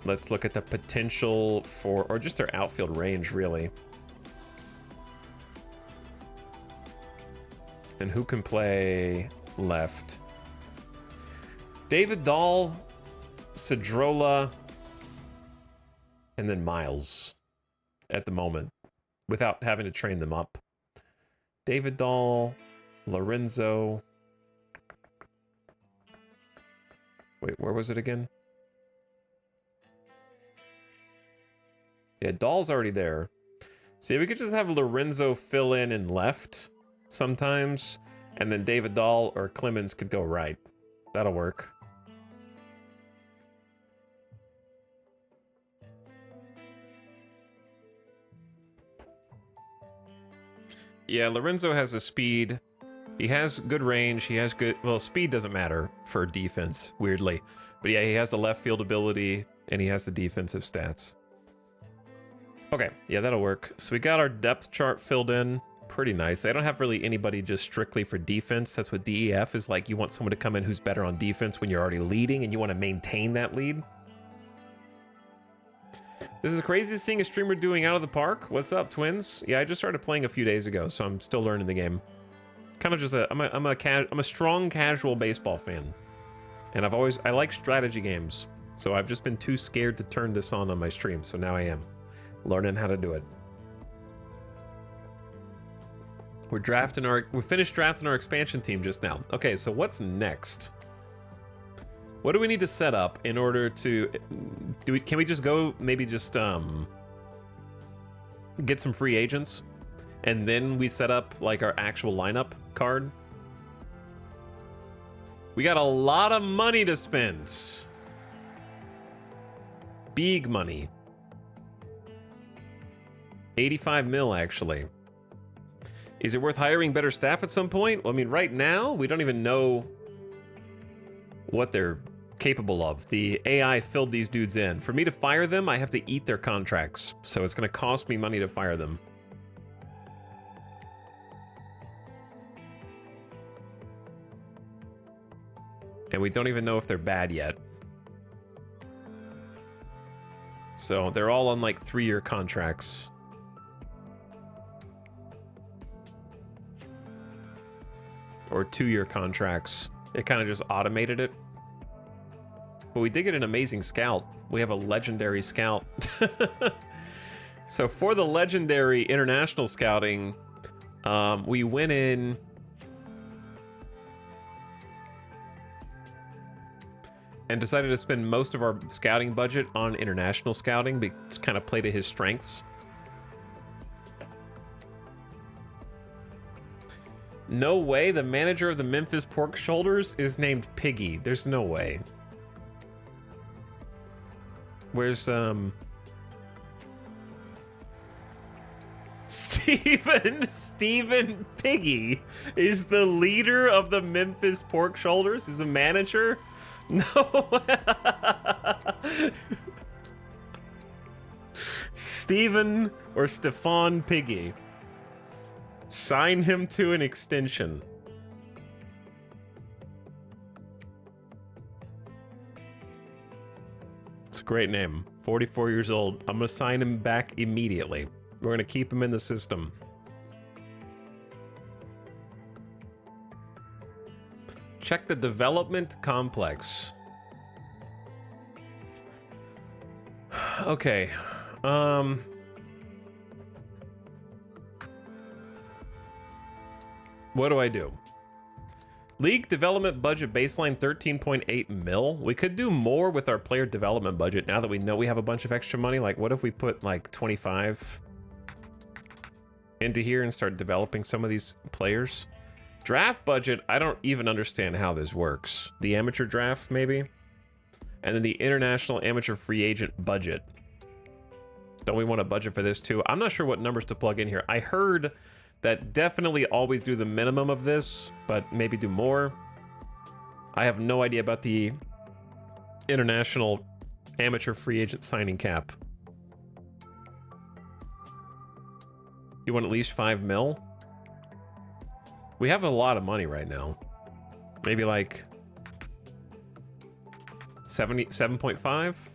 S1: Let's look at the potential for, or just their outfield range, really. And who can play left? David Dahl, Cedrola, and then Miles at the moment, without having to train them up. David Dahl, Lorenzo. Wait, where was it again? Yeah, Dahl's already there. See, if we could just have Lorenzo fill in and left sometimes, and then David Dahl or Clemens could go right. That'll work. Yeah, Lorenzo has a speed. He has good range. He has good... Well, speed doesn't matter for defense, weirdly. But yeah, he has the left field ability, and he has the defensive stats. Okay, yeah, that'll work. So we got our depth chart filled in. Pretty nice. I don't have really anybody just strictly for defense. That's what DEF is like. You want someone to come in who's better on defense when you're already leading, and you want to maintain that lead. This is crazy seeing a streamer doing Out of the Park. What's up, twins? Yeah, I just started playing a few days ago, so I'm still learning the game. Kind of just I'm a strong casual baseball fan, and I like strategy games. So I've just been too scared to turn this on my stream. So now I am learning how to do it. We finished drafting our expansion team just now. Okay, so what's next? What do we need to set up in order to can we just go maybe just get some free agents and then we set up like our actual lineup card? We got a lot of money to spend. Big money. 85 mil actually. Is it worth hiring better staff at some point? Well, I mean, right now we don't even know what they're capable of. The AI filled these dudes in. For me to fire them, I have to eat their contracts. So it's going to cost me money to fire them. And we don't even know if they're bad yet. So they're all on like 3-year contracts. Or 2-year contracts. It kind of just automated it. But we did get an amazing scout. We have a legendary scout. So for the legendary international scouting, we went in and decided to spend most of our scouting budget on international scouting, to kind of play to his strengths. No way, the manager of the Memphis Pork Shoulders is named Piggy. There's no way. Where's Stephen Piggy is the leader of the Memphis Pork Shoulders? Is the manager? No. Stephen or Stefan Piggy. Sign him to an extension. It's a great name. 44 years old. I'm gonna sign him back immediately. We're gonna keep him in the system. Check the development complex. Okay. What do I do? League development budget baseline 13.8 mil. We could do more with our player development budget now that we know we have a bunch of extra money. Like, what if we put like 25 into here and start developing some of these players? Draft budget, I don't even understand how this works. The amateur draft, maybe? And then the international amateur free agent budget. Don't we want a budget for this too? I'm not sure what numbers to plug in here. I heard that definitely always do the minimum of this, but maybe do more. I have no idea about the international amateur free agent signing cap. You want at least 5 mil? We have a lot of money right now. Maybe like 7.5?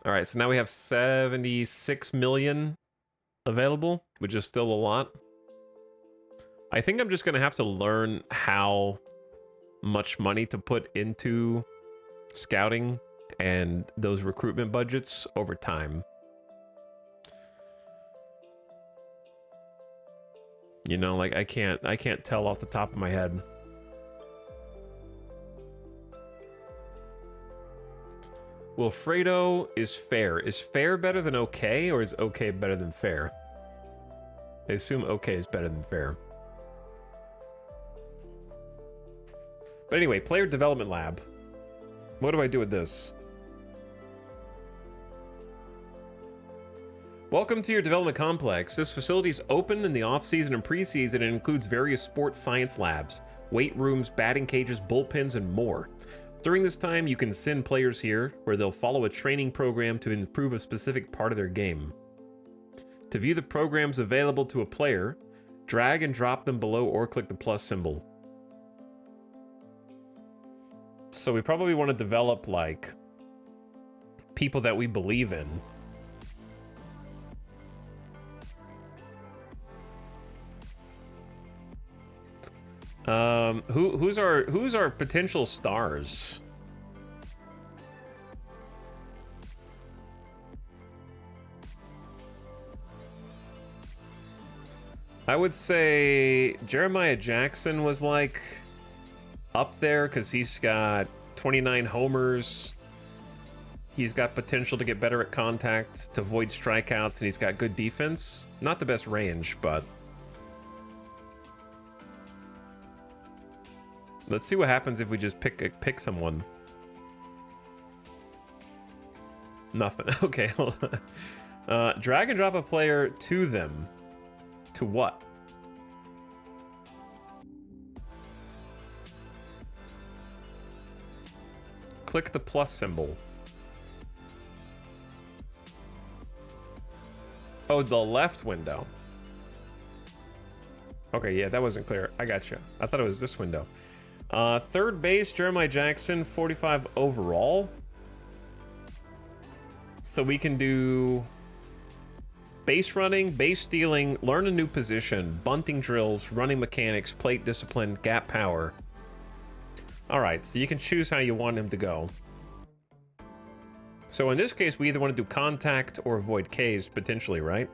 S1: All right, so now we have 76 million available, which is still a lot. I think I'm just gonna have to learn how much money to put into scouting and those recruitment budgets over time. You know, like I can't tell off the top of my head. Wilfredo is fair. Is fair better than okay, or is okay better than fair? I assume okay is better than fair. But anyway, player development lab. What do I do with this? Welcome to your development complex. This facility is open in the off-season and pre-season and includes various sports science labs, weight rooms, batting cages, bullpens, and more. During this time, you can send players here, where they'll follow a training program to improve a specific part of their game. To view the programs available to a player, drag and drop them below or click the plus symbol. So we probably want to develop, like, people that we believe in. Who's our potential stars? I would say Jeremiah Jackson was like up there because he's got 29 homers. He's got potential to get better at contact, to avoid strikeouts, and he's got good defense. Not the best range, but let's see what happens if we just pick someone. Nothing. Okay. Drag and drop a player to them. To what? Click the plus symbol. Oh, the left window. Okay, yeah, that wasn't clear. I got you. I thought it was this window. Third base, Jeremiah Jackson, 45 overall. So we can do base running, base stealing, learn a new position, bunting drills, running mechanics, plate discipline, gap power. All right, so you can choose how you want him to go. So in this case, we either want to do contact or avoid Ks, potentially, right?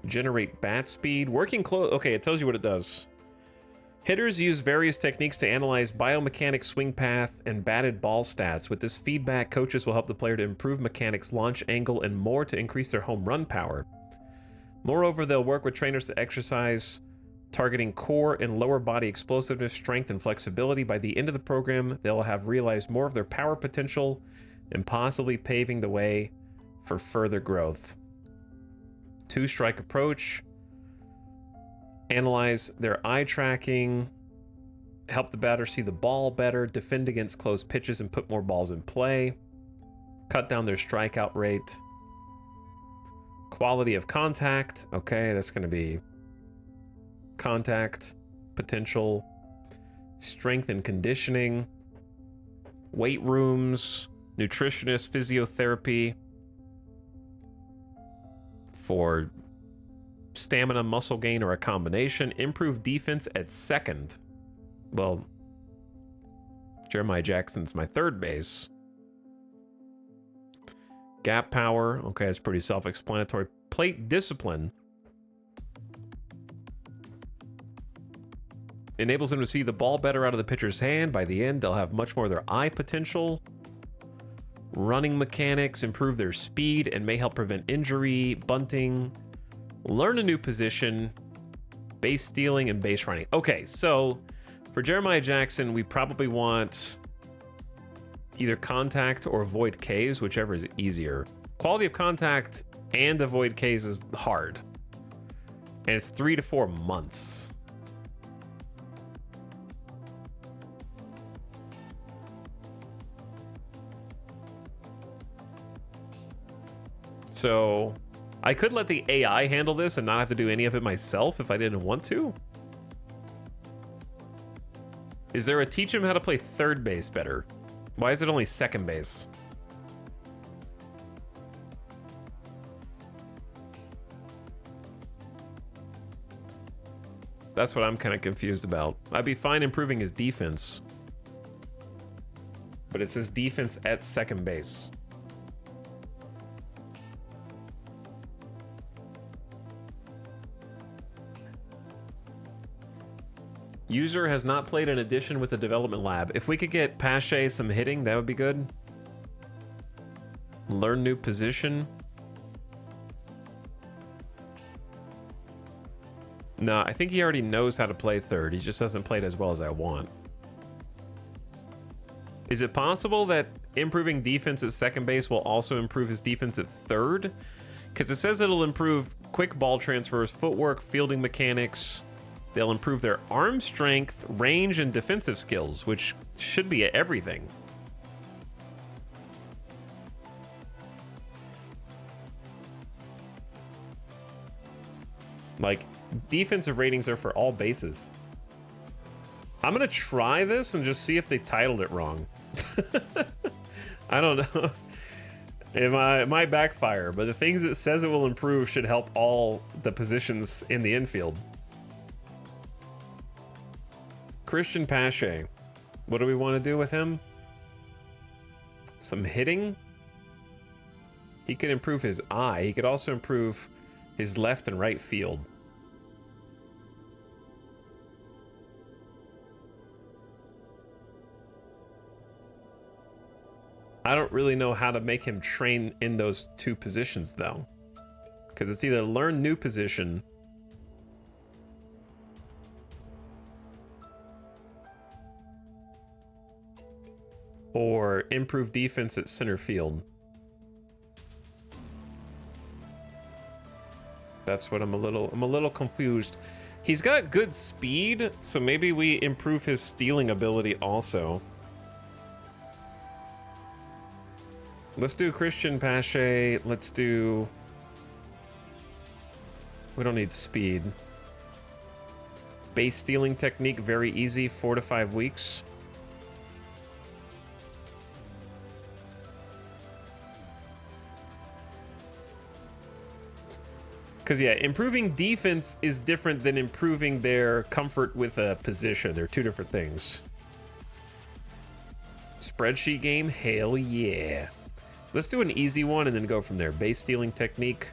S1: Generate bat speed. Working close. Okay, it tells you what it does. Hitters use various techniques to analyze biomechanics, swing path, and batted ball stats. With this feedback, coaches will help the player to improve mechanics, launch angle, and more to increase their home run power. Moreover, they'll work with trainers to exercise targeting core and lower body explosiveness, strength, and flexibility. By the end of the program, they'll have realized more of their power potential and possibly paving the way for further growth. Two-strike approach. Analyze their eye tracking. Help the batter see the ball better. Defend against close pitches and put more balls in play. Cut down their strikeout rate. Quality of contact. Okay, that's going to be contact, potential, strength and conditioning, weight rooms, nutritionist, physiotherapy for stamina, muscle gain, or a combination. Improve defense at second. Well, Jeremiah Jackson's my third base. Gap power. Okay, that's pretty self-explanatory. Plate discipline. Enables them to see the ball better out of the pitcher's hand. By the end, they'll have much more of their eye potential. Running mechanics, improve their speed, and may help prevent injury, bunting, learn a new position, base stealing, and base running. Okay, so for Jeremiah Jackson, we probably want either contact or avoid Ks, whichever is easier. Quality of contact and avoid Ks is hard. And it's 3 to 4 months. So I could let the AI handle this and not have to do any of it myself if I didn't want to. Is there a teach him how to play third base better? Why is it only second base? That's what I'm kind of confused about. I'd be fine improving his defense. But it says defense at second base. User has not played an edition with the development lab. If we could get Pache some hitting, that would be good. Learn new position. No, I think he already knows how to play third. He just hasn't played as well as I want. Is it possible that improving defense at second base will also improve his defense at third? Because it says it'll improve quick ball transfers, footwork, fielding mechanics. They'll improve their arm strength, range, and defensive skills, which should be everything. Like, defensive ratings are for all bases. I'm gonna try this and just see if they titled it wrong. I don't know. It might backfire, but the things it says it will improve should help all the positions in the infield. Christian Pache. What do we want to do with him? Some hitting? He could improve his eye. He could also improve his left and right field. I don't really know how to make him train in those two positions, though. Because it's either learn new position or improve defense at center field. That's what I'm a little confused. He's got good speed, so maybe we improve his stealing ability also. Let's do Christian Pache. Let's do... We don't need speed. Base stealing technique, very easy, 4 to 5 weeks. Because, yeah, improving defense is different than improving their comfort with a position. They're two different things. Spreadsheet game? Hell yeah. Let's do an easy one and then go from there. Base stealing technique.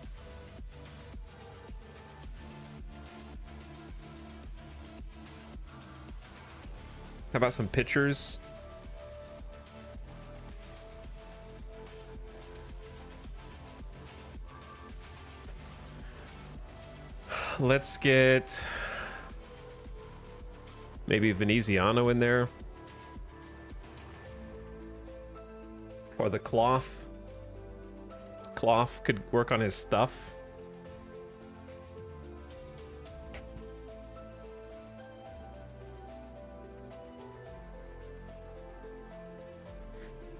S1: How about some pitchers? Let's get maybe Veneziano in there. Or the Cloth. Cloth could work on his stuff.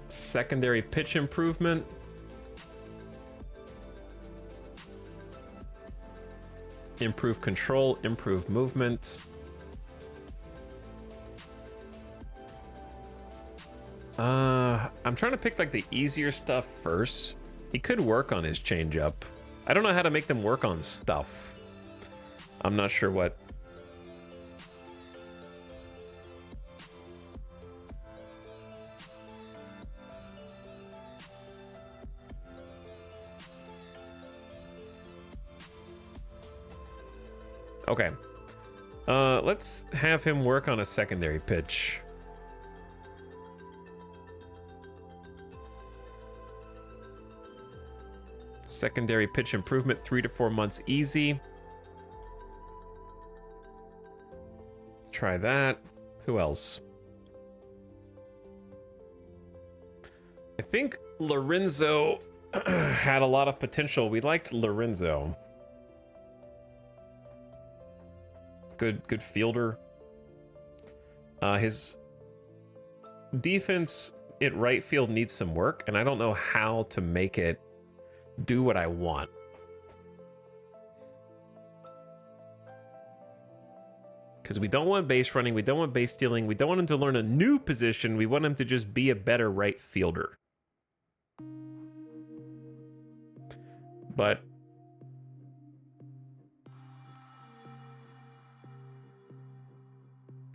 S1: Secondary pitch improvement. Improve control, improve movement. I'm trying to pick like the easier stuff first. He could work on his changeup. I don't know how to make them work on stuff. I'm not sure what. Okay. Let's have him work on a secondary pitch. Secondary pitch improvement, 3 to 4 months easy. Try that. Who else? I think Lorenzo had a lot of potential. We liked Lorenzo. Good fielder. His defense at right field needs some work, and I don't know how to make it do what I want. Because we don't want base running, we don't want base stealing, we don't want him to learn a new position, we want him to just be a better right fielder. But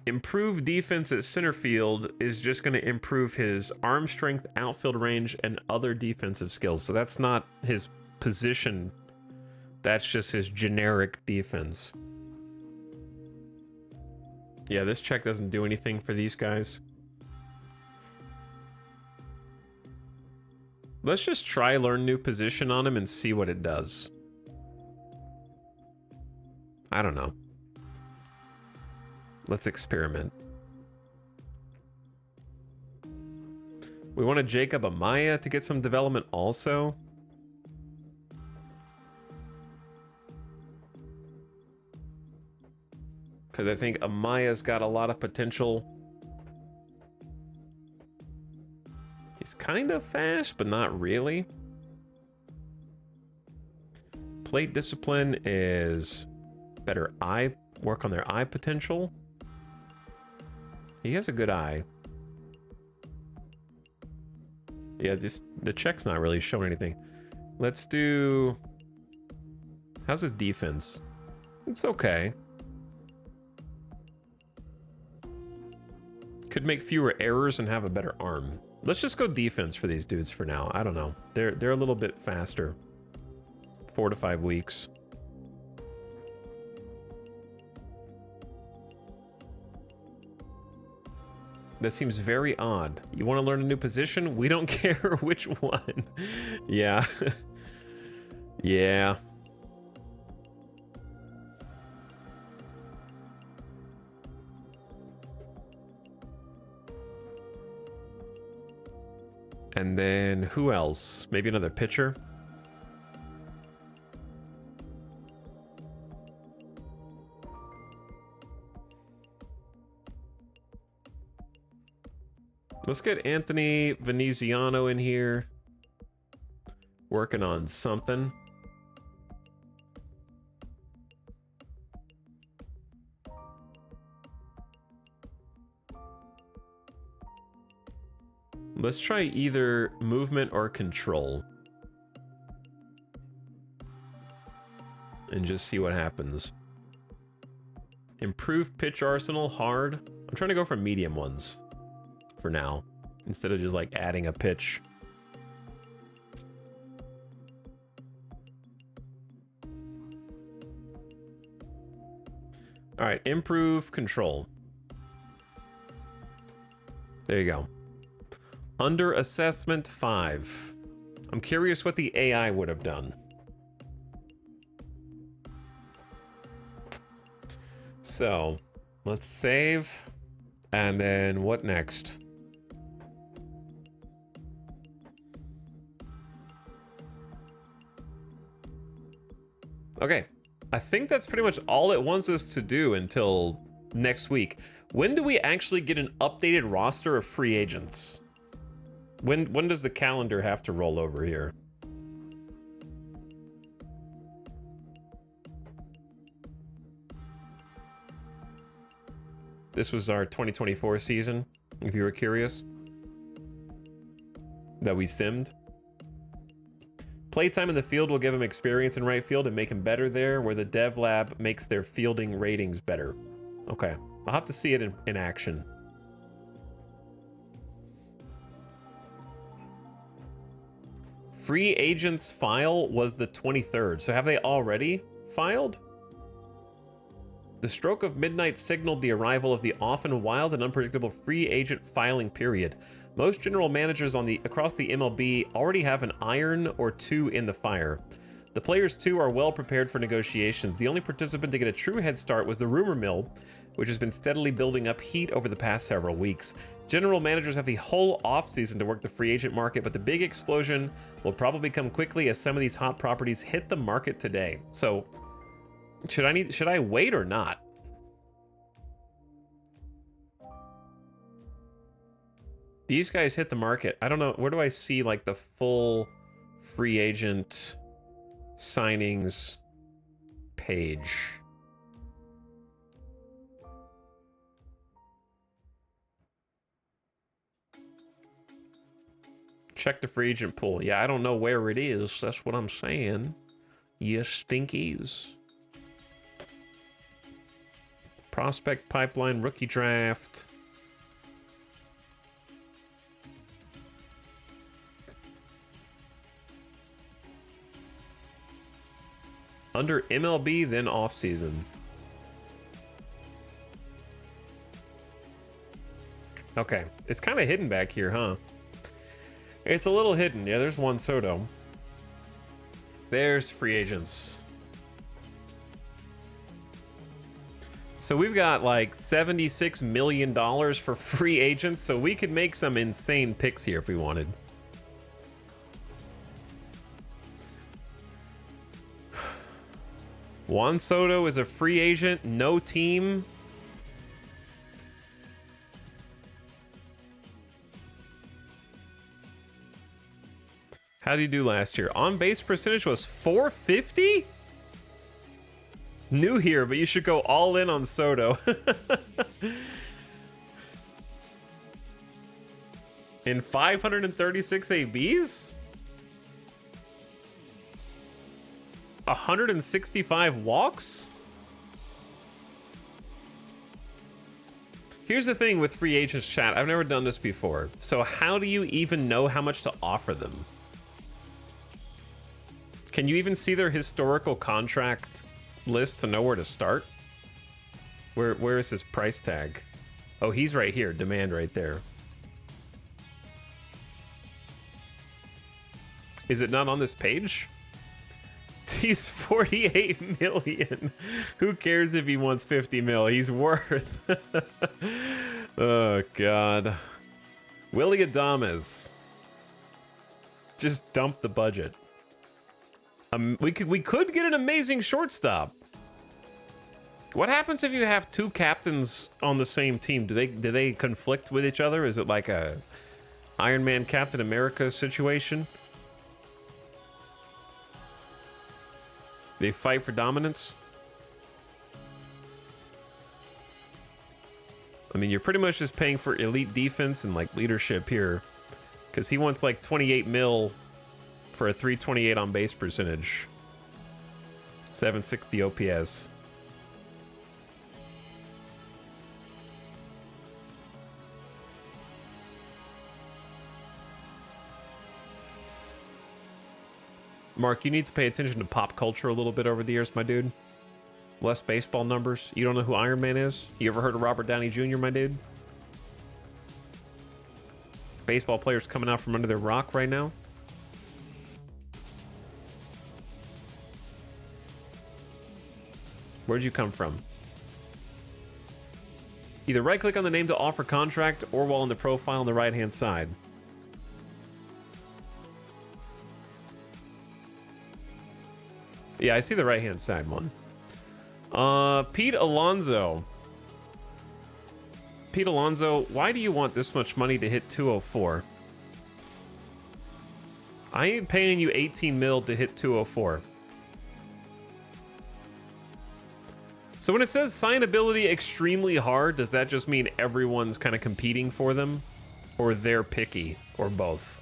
S1: improved defense at center field is just going to improve his arm strength, outfield range, and other defensive skills. So that's not his position, that's just his generic defense. Yeah, this check doesn't do anything for these guys. Let's just try learn new position on him and see what it does. I don't know. Let's experiment. We want a Jacob Amaya to get some development also. Because I think Amaya's got a lot of potential. He's kind of fast, but not really. Plate discipline is better eye, work on their eye potential. He has a good eye. Yeah, the check's not really showing anything. Let's do... How's his defense? It's okay. Could make fewer errors and have a better arm. Let's just go defense for these dudes for now. I don't know. They're a little bit faster. 4 to 5 weeks. That seems very odd. You want to learn a new position? We don't care which one. Yeah. Yeah. And then who else? Maybe another pitcher? Let's get Anthony Veneziano in here. Working on something. Let's try either movement or control. And just see what happens. Improve pitch arsenal, hard. I'm trying to go for medium ones for now, instead of just like adding a pitch. All right, improve control. There you go. Under assessment 5. I'm curious what the AI would have done. So, let's save. And then what next? Okay. I think that's pretty much all it wants us to do until next week. When do we actually get an updated roster of free agents? When does the calendar have to roll over here? This was our 2024 season, if you were curious. That we simmed. Playtime in the field will give him experience in right field and make him better there, where the dev lab makes their fielding ratings better. Okay, I'll have to see it in action. Free agents file was the 23rd, so have they already filed? The stroke of midnight signaled the arrival of the often wild and unpredictable free agent filing period. Most general managers across the MLB already have an iron or two in the fire. The players, too, are well prepared for negotiations. The only participant to get a true head start was the rumor mill, which has been steadily building up heat over the past several weeks. General managers have the whole offseason to work the free agent market, but the big explosion will probably come quickly as some of these hot properties hit the market today. So, should I wait or not? These guys hit the market. I don't know. Where do I see like the full free agent signings page? Check the free agent pool. Yeah, I don't know where it is. That's what I'm saying. You stinkies. Prospect pipeline, rookie draft. Under MLB, then off season. Okay, it's kind of hidden back here, huh? It's a little hidden. Yeah, there's Juan Soto. There's free agents. So we've got like $76 million for free agents, so we could make some insane picks here if we wanted. Juan Soto is a free agent, no team. How did you do last year? On base percentage was 450? New here, but you should go all in on Soto. In 536 ABs? 165 walks? Here's the thing with free agents chat. I've never done this before. So how do you even know how much to offer them? Can you even see their historical contract list to know where to start? Where is his price tag? Oh, he's right here. Demand right there. Is it not on this page? He's 48 million. Who cares if he wants 50 mil? He's worth. Oh, God. Willy Adames. Just dump the budget. We could get an amazing shortstop. What happens if you have two captains on the same team? Do they conflict with each other? Is it like a Iron Man Captain America situation? They fight for dominance? I mean, you're pretty much just paying for elite defense and like leadership here, because he wants like 28 mil for a 328 on base percentage, 760 OPS. Mark, you need to pay attention to pop culture a little bit over the years, my dude. Less baseball numbers. You don't know who Iron Man is? You ever heard of Robert Downey Jr., my dude? Baseball players coming out from under their rock right now. Where'd you come from? Either right-click on the name to offer contract or while in the profile on the right-hand side. Yeah, I see the right-hand side one. Pete Alonso. Pete Alonso, why do you want this much money to hit 204? I ain't paying you 18 mil to hit 204. So when it says signability extremely hard, does that just mean everyone's kind of competing for them? Or they're picky? Or both?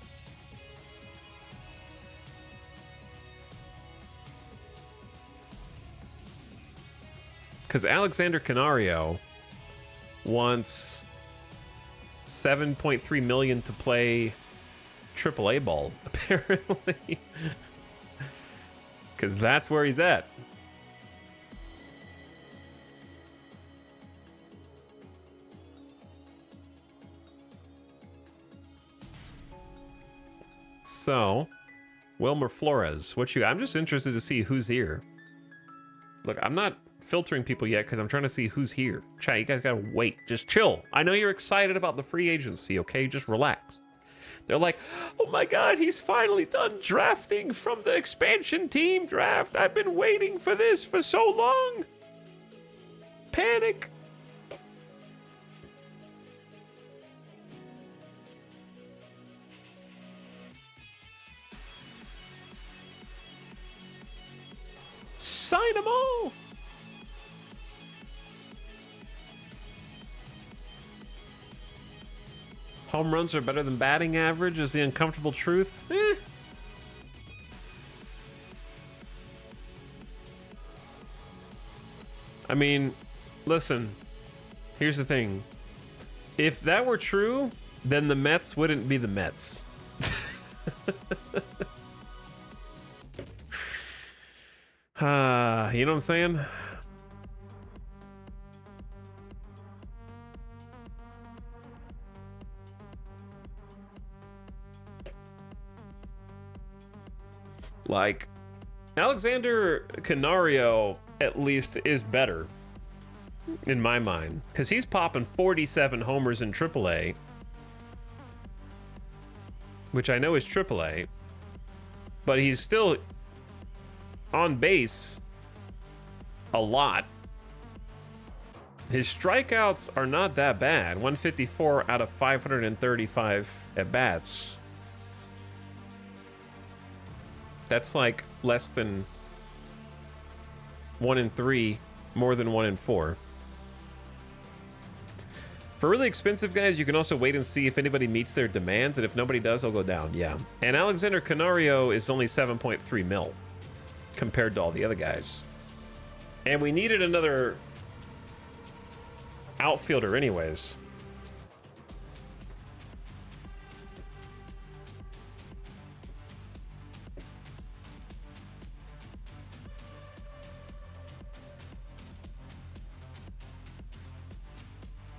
S1: Because Alexander Canario wants 7.3 million to play AAA ball, apparently. Because that's where he's at. So, Wilmer Flores, I'm just interested to see who's here. Look, I'm not filtering people yet because I'm trying to see who's here. Chat, you guys gotta wait. Just chill. I know you're excited about the free agency, okay? Just relax. They're like, oh my God, he's finally done drafting from the expansion team draft. I've been waiting for this for so long. Panic. Sign them all. Home runs are better than batting average is the uncomfortable truth. I mean, listen, here's the thing. If that were true, then the Mets wouldn't be the Mets. You know what I'm saying? Like, Alexander Canario, at least, is better, in my mind. Because he's popping 47 homers in AAA. Which I know is AAA. But he's still on base a lot. His strikeouts are not that bad. 154 out of 535 at-bats. That's like less than 1 in 3, more than 1 in 4. For really expensive guys, you can also wait and see if anybody meets their demands, and if nobody does, they'll go down, yeah. And Alexander Canario is only 7.3 mil compared to all the other guys. And we needed another outfielder anyways.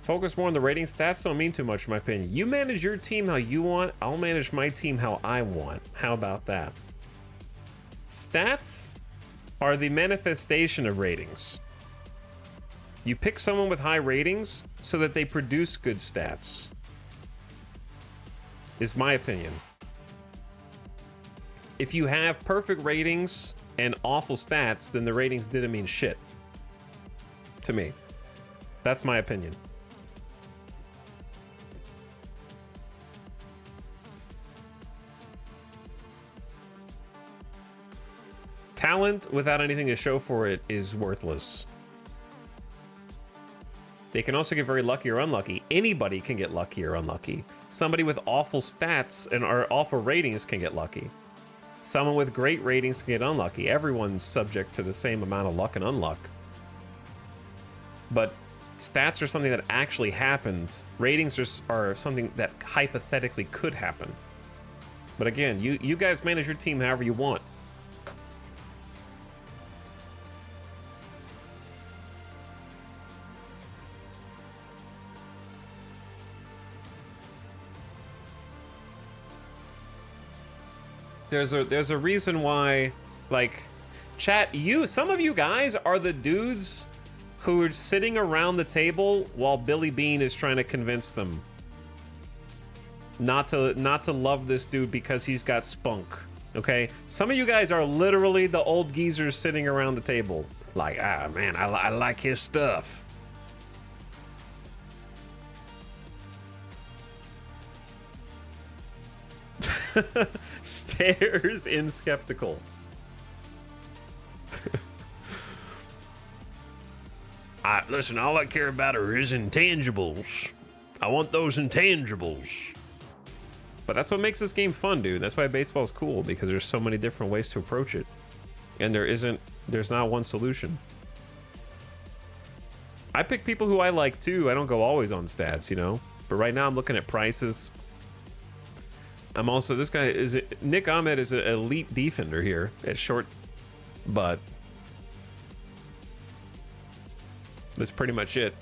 S1: Focus more on the rating. Stats don't mean too much in my opinion. You manage your team how you want. I'll manage my team how I want. How about that? Stats are the manifestation of ratings. You pick someone with high ratings so that they produce good stats. Is my opinion. If you have perfect ratings and awful stats, then the ratings didn't mean shit. To me. That's my opinion. Talent without anything to show for it is worthless. They can also get very lucky or unlucky. Anybody can get lucky or unlucky. Somebody with awful stats and or awful ratings can get lucky. Someone with great ratings can get unlucky. Everyone's subject to the same amount of luck and unluck. But stats are something that actually happened. Ratings are something that hypothetically could happen. But again, you guys manage your team however you want. There's a reason why, like, chat, some of you guys are the dudes who are sitting around the table while Billy Bean is trying to convince them not to love this dude because he's got spunk. Okay? Some of you guys are literally the old geezers sitting around the table. Like, man, I like his stuff. Stares in skeptical. Listen, all I care about are his intangibles. I want those intangibles. But that's what makes this game fun, dude. That's why baseball's cool, because there's so many different ways to approach it. And there's not one solution. I pick people who I like too. I don't go always on stats, you know? But right now I'm looking at prices. I'm also, Nick Ahmed is an elite defender here at short, but that's pretty much it.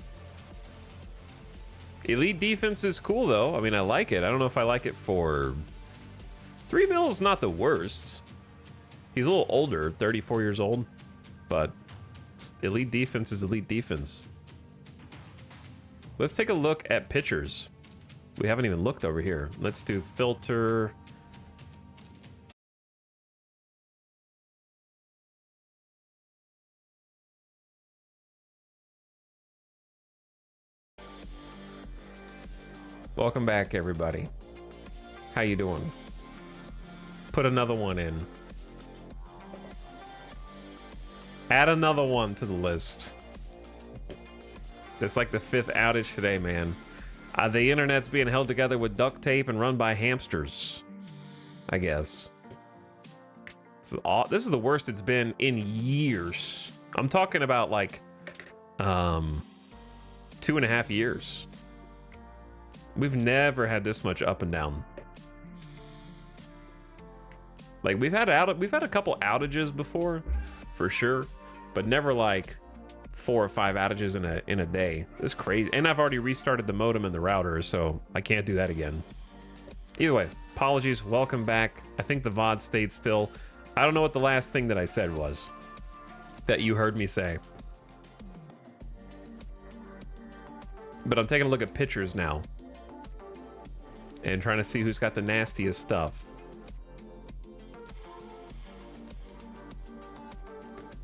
S1: Elite defense is cool though. I mean, I like it. I don't know if I like it for 3 mil is not the worst. He's a little older, 34 years old, but elite defense is elite defense. Let's take a look at pitchers. We haven't even looked over here. Let's do filter. Welcome back, everybody. How you doing? Put another one in. Add another one to the list. That's like the 5th outage today, man. The internet's being held together with duct tape and run by hamsters, I guess. This is the worst it's been in years. I'm talking about like 2.5 years. We've never had this much up and down. Like we've had a couple outages before, for sure, but never like 4 or 5 outages in a day. It's crazy. And I've already restarted the modem and the router, so I can't do that again. Either way, apologies. Welcome back. I think the VOD stayed still. I don't know what the last thing that I said was that you heard me say. But I'm taking a look at pictures now and trying to see who's got the nastiest stuff.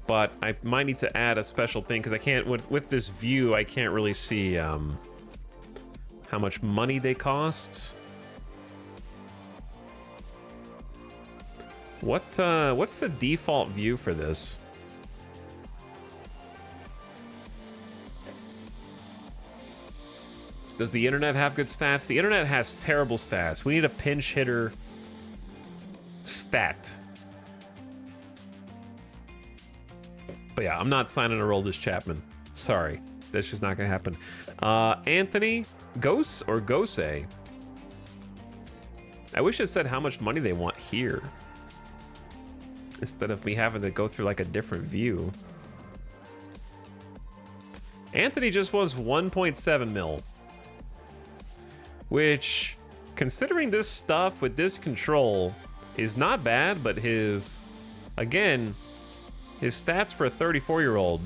S1: But I might need to add a special thing because I can't, with this view, I can't really see how much money they cost. What's the default view for this? Does the internet have good stats? The internet has terrible stats. We need a pinch hitter stat. But yeah, I'm not signing a Roldis Chapman. Sorry, that's just not gonna happen. Anthony, Gose or Gose? I wish it said how much money they want here, instead of me having to go through like a different view. Anthony just wants 1.7 mil. Which, considering this stuff with this control, is not bad, but his stats for a 34-year-old,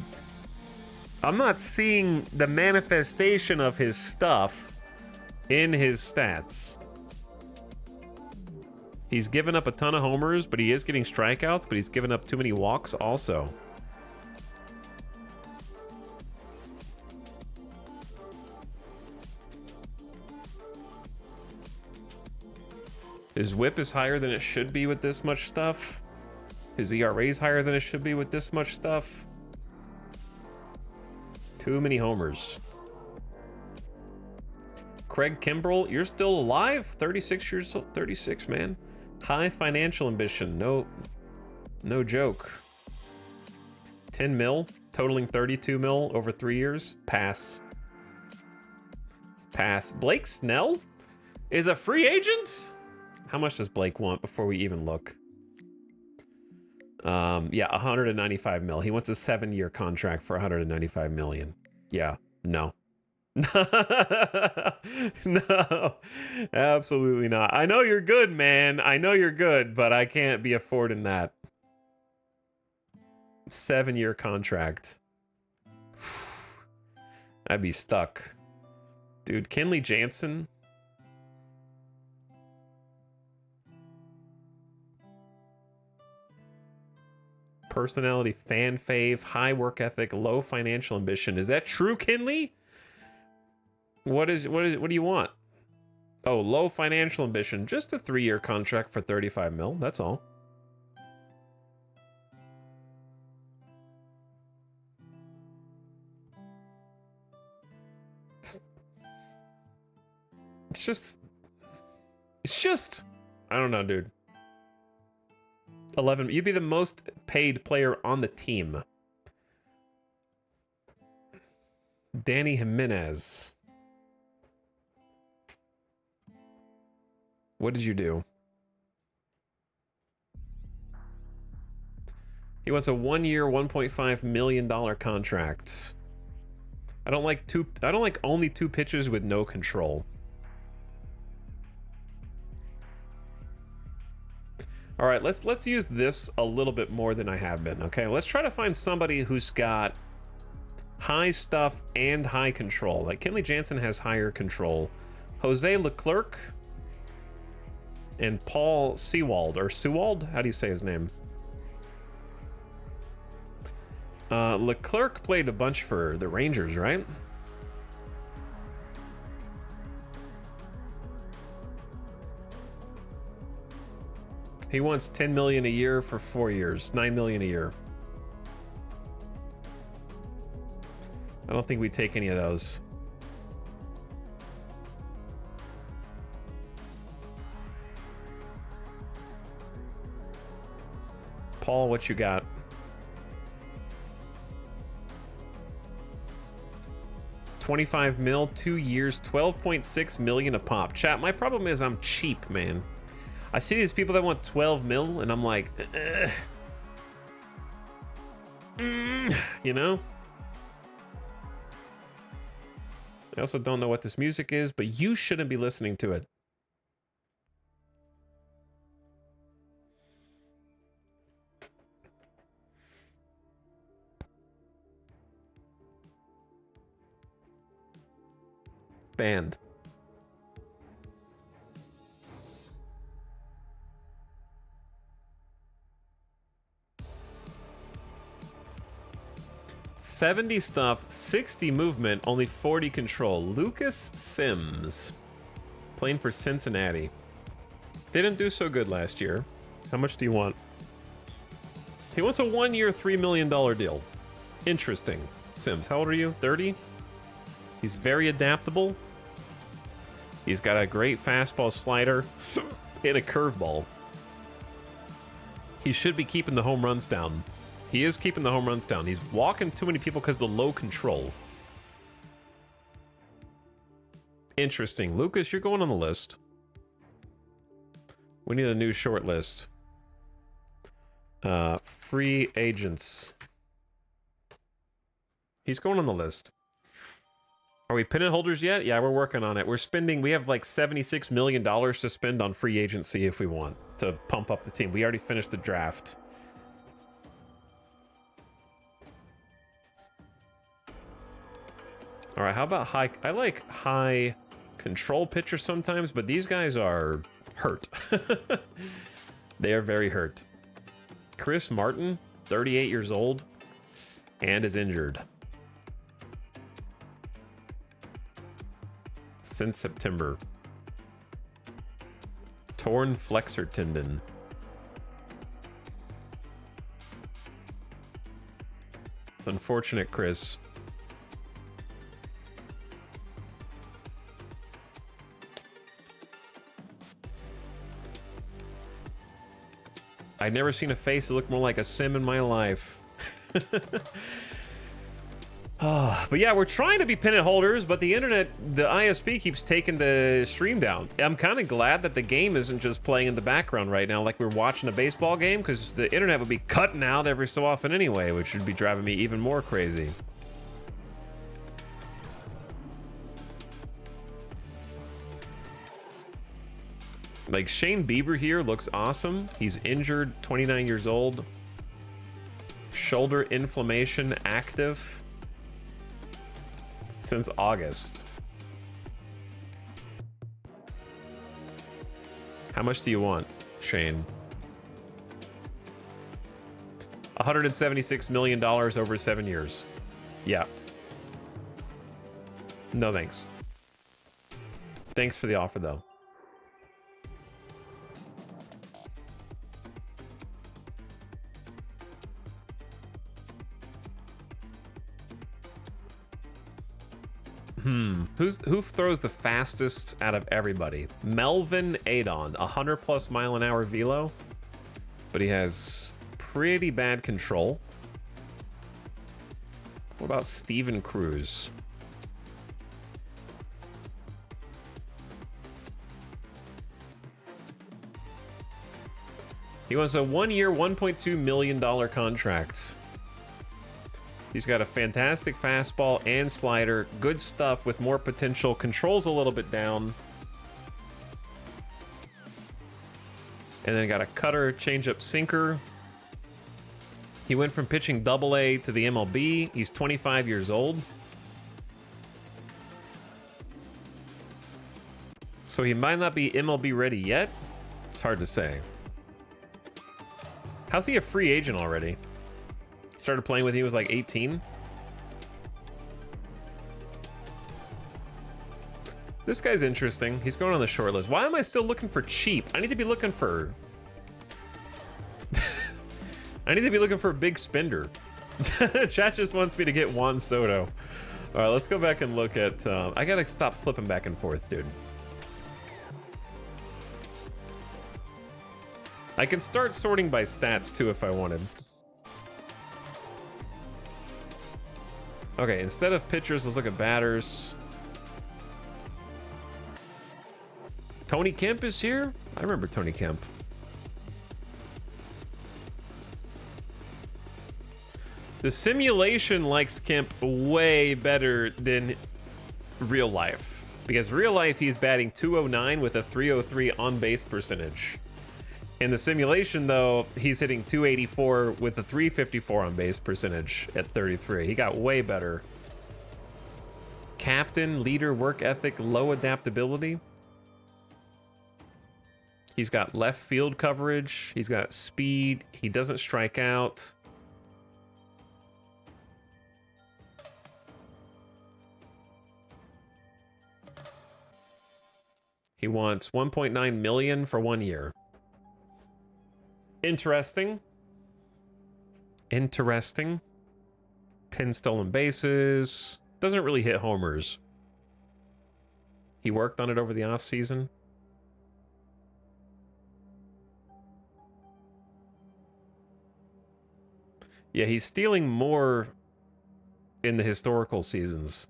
S1: I'm not seeing the manifestation of his stuff in his stats. He's given up a ton of homers, but he is getting strikeouts, but he's given up too many walks also. His whip is higher than it should be with this much stuff. His ERA is higher than it should be with this much stuff. Too many homers. Craig Kimbrell, you're still alive? 36 years old, 36, man. High financial ambition, no joke. 10 mil, totaling 32 mil over 3 years. Pass. Pass. Blake Snell is a free agent? How much does Blake want before we even look? Yeah, 195 mil. He wants a 7-year contract for 195 million. Yeah, no. No, absolutely not. I know you're good, man. I know you're good, but I can't be affording that. 7-year contract. I'd be stuck. Dude, Kenley Jansen. Personality, fan fave, high work ethic, low financial ambition. Is that true, Kinley? What do you want? Oh, low financial ambition. Just a 3-year contract for 35 mil. That's all. It's just, I don't know, dude. 11. You'd be the most paid player on the team. Danny Jimenez. What did you do? He wants a 1-year, $1.5 million contract. I don't like only 2 pitches with no control. All right, let's use this a little bit more than I have been, okay? Let's try to find somebody who's got high stuff and high control. Like Kenley Jansen has higher control. Jose Leclerc and Paul Sewald, or Sewald? How do you say his name? Leclerc played a bunch for the Rangers, right? He wants 10 million a year for 4 years, 9 million a year. I don't think we take any of those. Paul, what you got? $25 mil, 2 years, 12.6 million a pop. Chat, my problem is I'm cheap, man. I see these people that want 12 mil, and I'm like, you know? I also don't know what this music is, but you shouldn't be listening to it. Banned. $70 stuff, 60 movement, only 40 control. Lucas Sims, playing for Cincinnati. They didn't do so good last year. How much do you want? He wants a 1-year, $3 million deal. Interesting. Sims, how old are you? 30? He's very adaptable. He's got a great fastball slider and a curveball. He should be keeping the home runs down. He is keeping the home runs down. He's walking too many people because of the low control. Interesting. Lucas, you're going on the list. We need a new short list. Free agents. He's going on the list. Are we pennant holders yet? Yeah, we're working on it. We have like $76 million to spend on free agency if we want to pump up the team. We already finished the draft. All right, how about high? I like high control pitchers sometimes, but these guys are hurt. They are very hurt. Chris Martin, 38 years old, and is injured since September. Torn flexor tendon. It's unfortunate, Chris. I've never seen a face that looked more like a sim in my life. But yeah, we're trying to be pennant holders, but the internet, the ISP keeps taking the stream down. I'm kind of glad that the game isn't just playing in the background right now like we're watching a baseball game, because the internet would be cutting out every so often anyway, which would be driving me even more crazy. Like, Shane Bieber here looks awesome. He's injured, 29 years old. Shoulder inflammation active since August. How much do you want, Shane? $176 million over 7 years. Yeah. No thanks. Thanks for the offer, though. Who throws the fastest out of everybody? Melvin Adon, 100+ mile-an-hour velo, but he has pretty bad control. What about Steven Cruz? He wants a 1-year, $1.2 million contract. He's got a fantastic fastball and slider. Good stuff with more potential. Controls a little bit down. And then got a cutter, changeup, sinker. He went from pitching AA to the MLB. He's 25 years old. So he might not be MLB ready yet. It's hard to say. How's he a free agent already? Started playing when he was like 18. This guy's interesting. He's going on the short list. Why am I still looking for cheap? I need to be looking for... I need to be looking for a big spender. Chat just wants me to get Juan Soto. All right, let's go back and look at... I gotta stop flipping back and forth, dude. I can start sorting by stats too if I wanted. Okay, instead of pitchers, let's look at batters. Tony Kemp is here? I remember Tony Kemp. The simulation likes Kemp way better than real life. Because real life, he's batting 209 with a 303 on-base percentage. In the simulation, though, he's hitting 284 with a 354 on-base percentage at 33. He got way better. Captain, leader, work ethic, low adaptability. He's got left field coverage. He's got speed. He doesn't strike out. He wants 1.9 million for 1 year. Interesting. Interesting. 10 stolen bases. Doesn't really hit homers. He worked on it over the offseason. Yeah, he's stealing more in the historical seasons.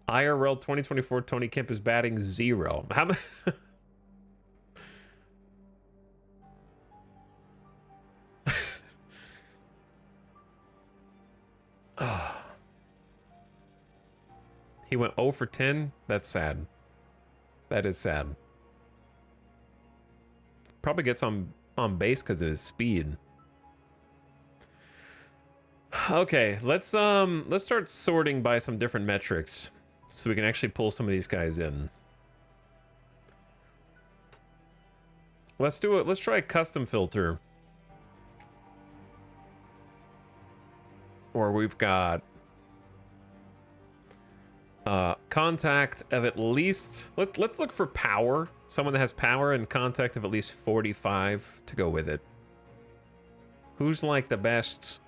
S1: IRL 2024 Tony Kemp is batting 0. How many? He went 0 for 10. That's sad. That is sad. Probably gets on base because of his speed. Okay, let's start sorting by some different metrics so we can actually pull some of these guys in. Let's do it. Let's try a custom filter. Or we've got contact of at least, let's look for power. Someone that has power and contact of at least 45 to go with it. Who's like the best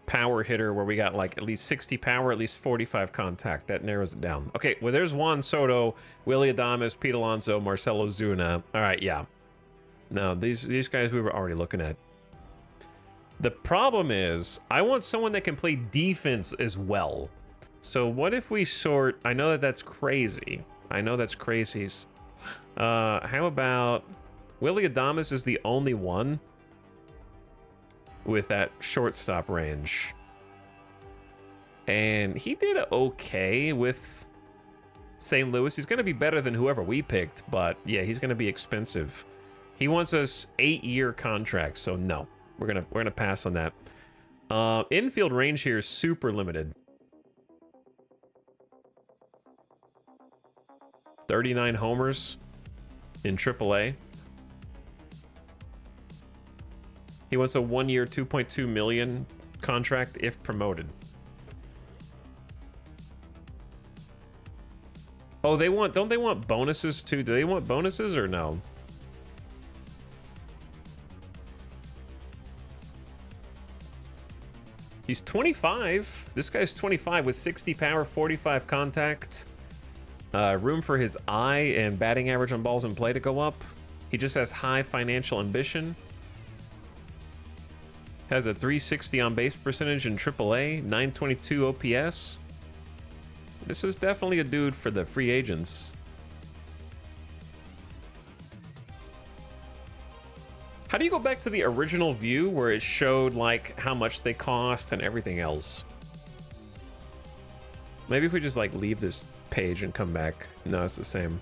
S1: power hitter where we got like at least 60 power, at least 45 contact? That narrows it down. Okay, well there's Juan Soto, Willy Adames, Pete Alonso, Marcelo Zuna. All right, yeah. No, these guys we were already looking at. The problem is I want someone that can play defense as well. So what if we sort, I know that that's crazy. I know that's crazy. How about Willy Adames is the only one with that shortstop range. And he did okay with St. Louis. He's going to be better than whoever we picked, but yeah, he's going to be expensive. He wants us 8-year contracts, so no. We're gonna pass on that. Infield range here is super limited. 39 homers in AAA. He wants a 1-year, 2.2 million contract if promoted. Oh, don't they want bonuses too? Do they want bonuses or no? He's 25. This guy's 25 with 60 power, 45 contact. Room for his eye and batting average on balls in play to go up. He just has high financial ambition. Has a 360 on base percentage in AAA, 922 OPS. This is definitely a dude for the free agents. How do you go back to the original view where it showed like how much they cost and everything else? Maybe if we just like leave this page and come back. No, it's the same.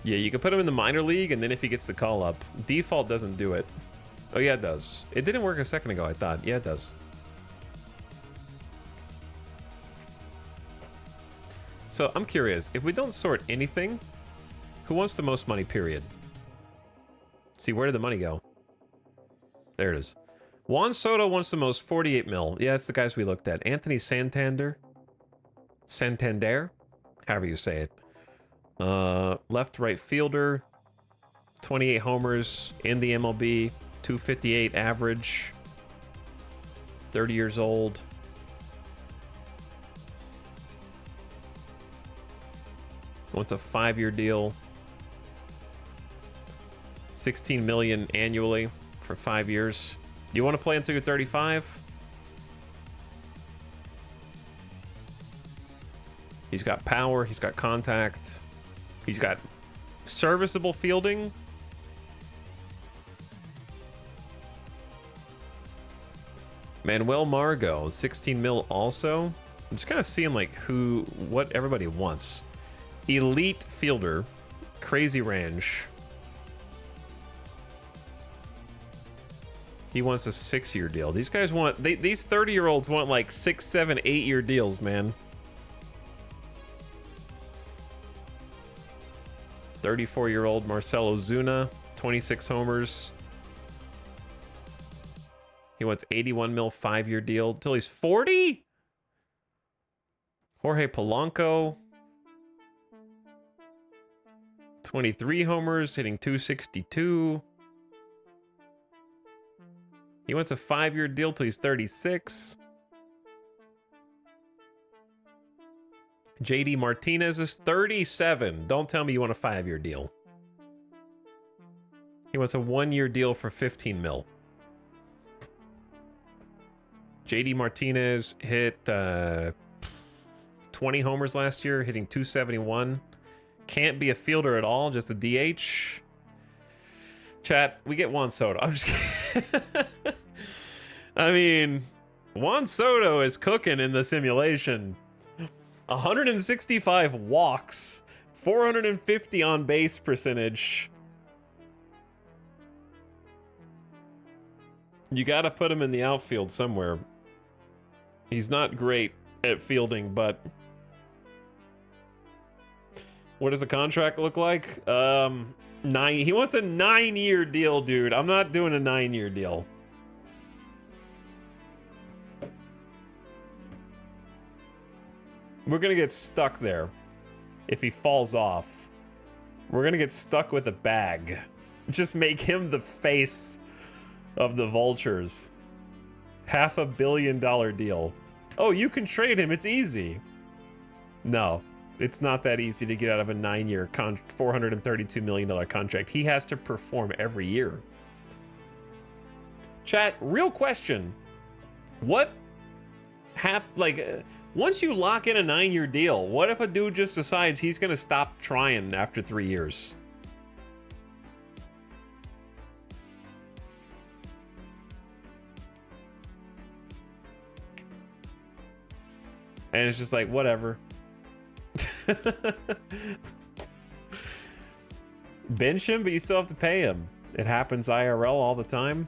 S1: Yeah, you can put him in the minor league and then if he gets the call up. Default doesn't do it. Oh yeah, it does. It didn't work a second ago, I thought. Yeah, it does. So I'm curious, if we don't sort anything, who wants the most money, period? See, where did the money go? There it is. Juan Soto wants the most, 48 mil. Yeah, it's the guys we looked at. Anthony Santander. Santander? However you say it. Left, right fielder. 28 homers in the MLB. 258 average. 30 years old. Wants a 5-year deal. 16 million annually for 5 years. You want to play until you're 35? He's got power, he's got contact, he's got serviceable fielding. Manuel Margot, 16 mil also. I'm just kind of seeing like what everybody wants. Elite fielder, crazy range. He wants a 6-year deal. These guys want, these 30-year-olds want like 6, 7, 8-year deals, man. 34-year-old Marcelo Zuna, 26 homers. He wants 81 mil 5-year deal till he's 40. Jorge Polanco, 23 homers, hitting 262. He wants a 5-year deal till he's 36. JD Martinez is 37. Don't tell me you want a 5-year deal. He wants a 1-year deal for 15 mil. JD Martinez hit 20 homers last year, hitting 271. Can't be a fielder at all, just a DH. Chat, we get Juan Soto. I'm just kidding. I mean, Juan Soto is cooking in the simulation. 165 walks, 450 on base percentage. You got to put him in the outfield somewhere. He's not great at fielding, but what does a contract look like? He wants a 9-year deal, dude. I'm not doing a 9-year deal. We're gonna get stuck there if he falls off. We're gonna get stuck with a bag. Just make him the face of the Vultures. $500 million deal. Oh, you can trade him. It's easy. No, it's not that easy to get out of a 9-year $432 million contract. He has to perform every year. Chat, real question. What once you lock in a 9-year deal, what if a dude just decides he's going to stop trying after 3 years? And it's just like, whatever. Bench him, but you still have to pay him. It happens IRL all the time.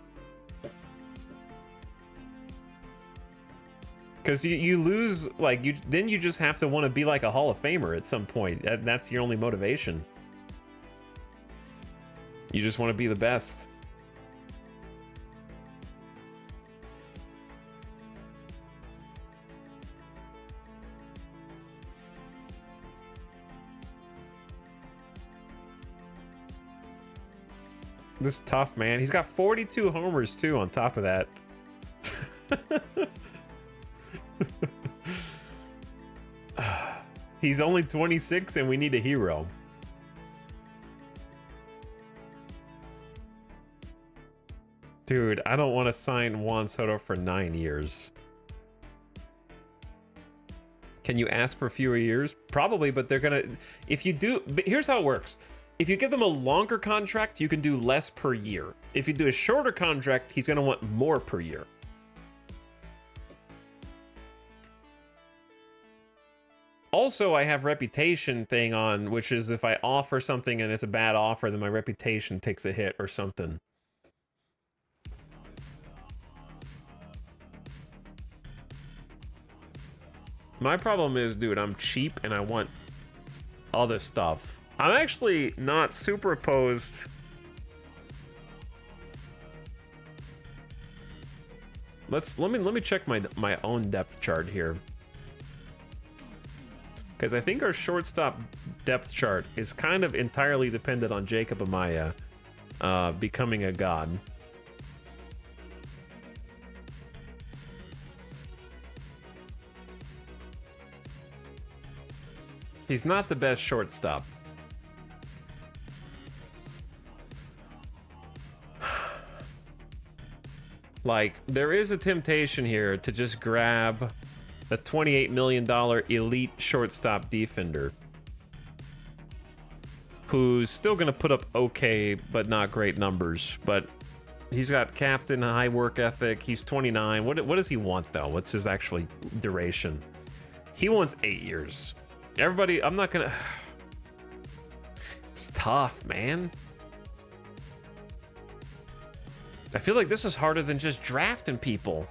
S1: Because you lose, like, then you just have to want to be like a Hall of Famer at some point. That's your only motivation. You just want to be the best. This is tough, man. He's got 42 homers, too, on top of that. He's only 26, and we need a hero. Dude, I don't want to sign Juan Soto for 9 years. Can you ask for fewer years? Probably, but they're gonna... If you do... But here's how it works. If you give them a longer contract, you can do less per year. If you do a shorter contract, he's gonna want more per year. Also, I have reputation thing on, which is if I offer something and it's a bad offer, then my reputation takes a hit or something. My problem is, dude, I'm cheap and I want other stuff. I'm actually not super opposed. Let me check my own depth chart here. Because I think our shortstop depth chart is kind of entirely dependent on Jacob Amaya becoming a god. He's not the best shortstop. Like, there is a temptation here to just grab a $28 million elite shortstop defender who's still going to put up okay, but not great numbers. But he's got captain, high work ethic. He's 29. What does he want, though? What's his actually duration? He wants 8 years. Everybody, I'm not going to... It's tough, man. I feel like this is harder than just drafting people.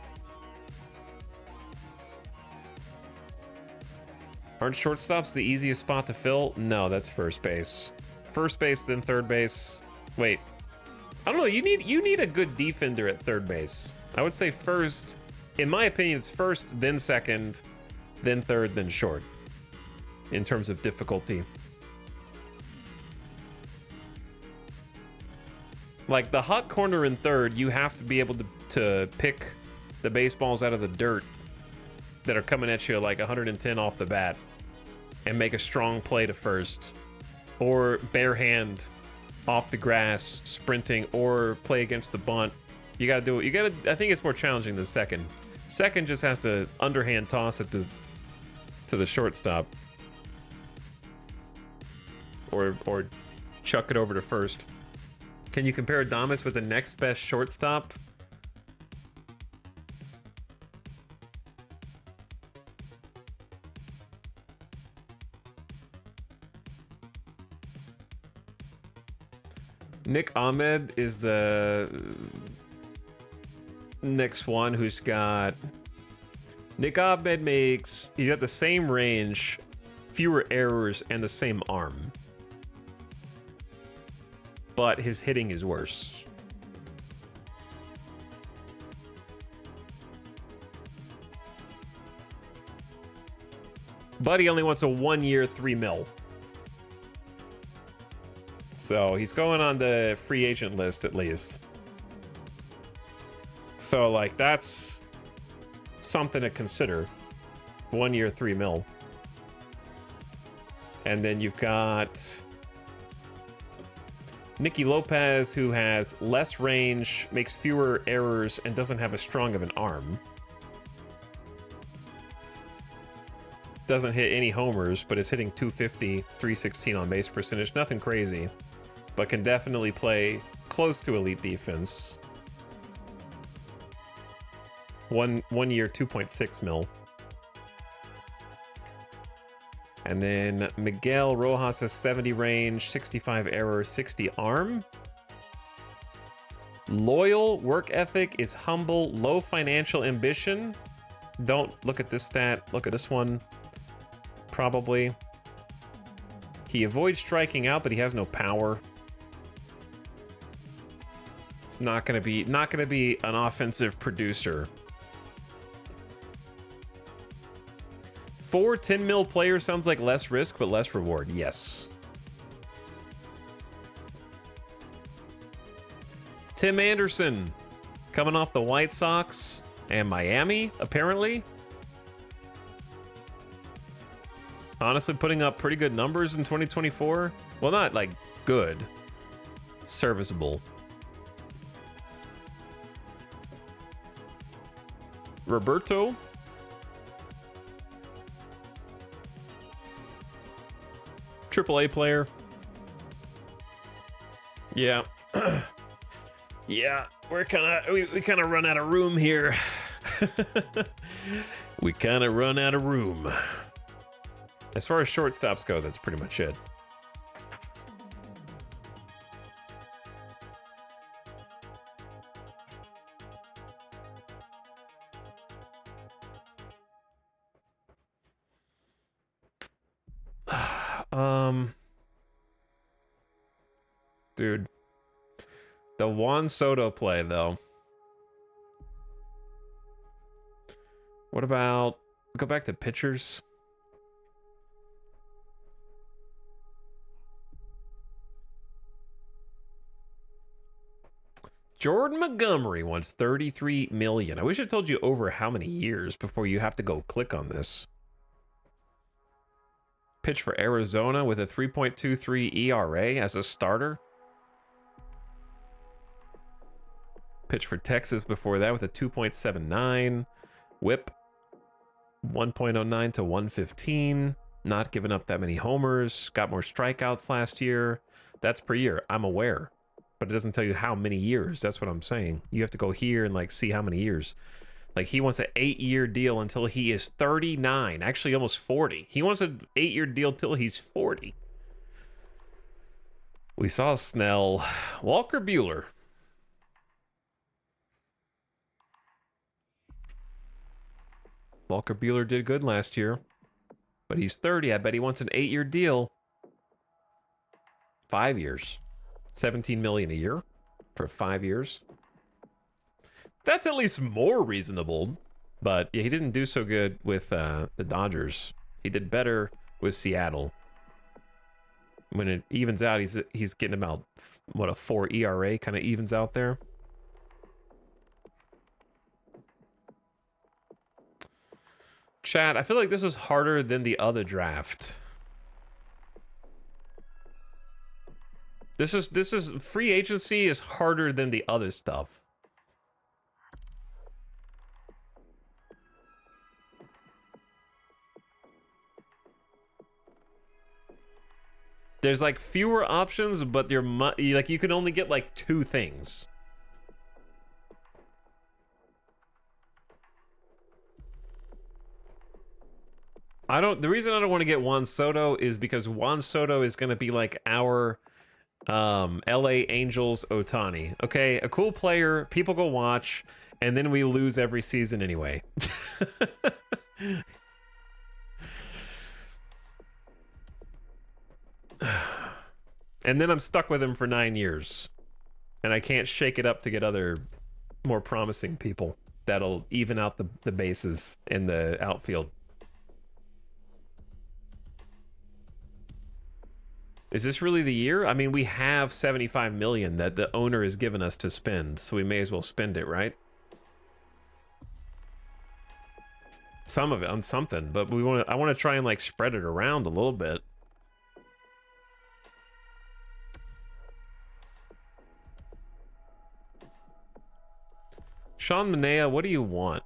S1: Aren't shortstops the easiest spot to fill? No, that's first base. First base, then third base. Wait. I don't know, you need a good defender at third base. I would say first, in my opinion, it's first, then second, then third, then short. In terms of difficulty. Like, the hot corner in third, you have to be able to pick the baseballs out of the dirt that are coming at you like 110 off the bat and make a strong play to first. Or bare hand off the grass, sprinting, or play against the bunt. You gotta do it. I think it's more challenging than second. Second just has to underhand toss it to the shortstop. Or chuck it over to first. Can you compare Adames with the next best shortstop? Nick Ahmed is the next one who's got... Nick Ahmed makes... He got the same range, fewer errors, and the same arm. But his hitting is worse. But he only wants a 1 year, $3 million. So he's going on the free agent list at least. So, like, that's something to consider. 1 year, $3 million. And then you've got Nicky Lopez, who has less range, makes fewer errors, and doesn't have as strong of an arm. Doesn't hit any homers, but is hitting 250, 316 on base percentage. Nothing crazy, but can definitely play close to elite defense. One year, $2.6 million. And then Miguel Rojas has 70 range, 65 error, 60 arm. Loyal, work ethic, is humble, low financial ambition. Don't look at this stat, look at this one. Probably. He avoids striking out, but he has no power. It's not gonna be an offensive producer. 4 $10 million players sounds like less risk, but less reward. Yes. Tim Anderson, coming off the White Sox and Miami, apparently. Honestly, putting up pretty good numbers in 2024. Well, not like good. Serviceable. Roberto. AAA player. Yeah. Yeah, we kind of run out of room here. We kind of run out of room. As far as shortstops go, that's pretty much it. Dude. The Juan Soto play, though. What about... Go back to pitchers. Jordan Montgomery wants $33 million. I wish I told you over how many years before you have to go click on this. Pitch for Arizona with a 3.23 ERA as a starter. Pitched for Texas before that with a 2.79. Whip 1.09 to 115. Not giving up that many homers. Got more strikeouts last year. That's per year. I'm aware. But it doesn't tell you how many years. That's what I'm saying. You have to go here and like see how many years. Like he wants an 8-year deal until he is 39. Actually, almost 40. He wants an 8-year deal till he's 40. We saw Snell. Walker Buehler. Walker Buehler did good last year. But he's 30. I bet he wants an 8-year deal. 5 years. $17 million a year for 5 years. That's at least more reasonable. But yeah, he didn't do so good with the Dodgers. He did better with Seattle. When it evens out, he's getting about, what, a 4 ERA kind of evens out there. Chat, I feel like this is harder than the other draft. This is free agency is harder than the other stuff. There's like fewer options, but like you can only get like 2 things. The reason I don't want to get Juan Soto is because Juan Soto is going to be like our LA Angels Ohtani. Okay, a cool player, people go watch, and then we lose every season anyway. And then I'm stuck with him for 9 years. And I can't shake it up to get other more promising people that'll even out the bases in the outfield. Is this really the year? I mean, we have $75 million that the owner has given us to spend, so we may as well spend it, right? Some of it on something, but I want to try and like spread it around a little bit. Sean Manaea, what do you want?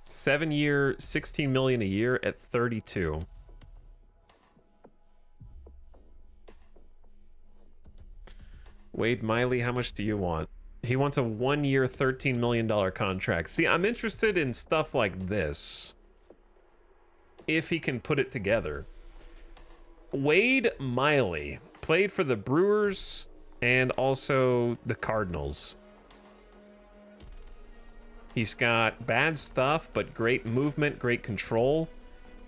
S1: 7-year, $16 million a year at 32. Wade Miley, how much do you want? He wants a 1-year, $13 million contract. See, I'm interested in stuff like this. If he can put it together. Wade Miley played for the Brewers and also the Cardinals. He's got bad stuff, but great movement, great control.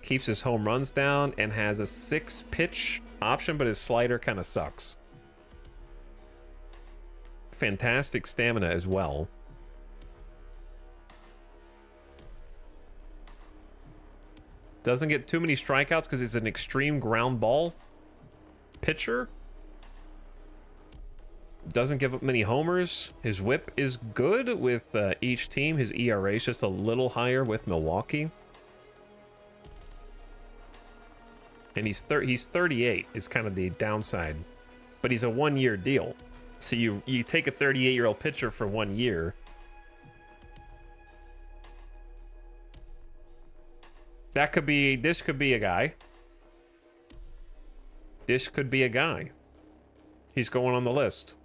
S1: Keeps his home runs down and has a 6-pitch option, but his slider kind of sucks. Fantastic stamina as well. Doesn't get too many strikeouts because he's an extreme ground ball pitcher. Doesn't give up many homers. His whip is good with each team. His ERA is just a little higher with Milwaukee. And he's 38 is kind of the downside. But he's a 1-year deal. So you take a 38-year-old pitcher for 1 year. This could be a guy. This could be a guy. He's going on the list.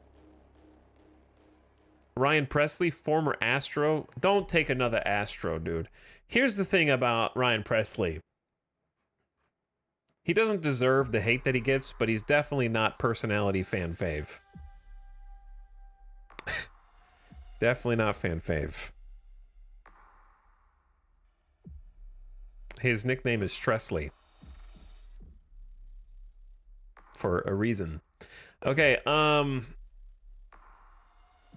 S1: Ryan Presley, former Astro. Don't take another Astro, dude. Here's the thing about Ryan Presley. He doesn't deserve the hate that he gets, but he's definitely not personality fan fave. Definitely not fan fave. His nickname is Stressley. For a reason. Okay,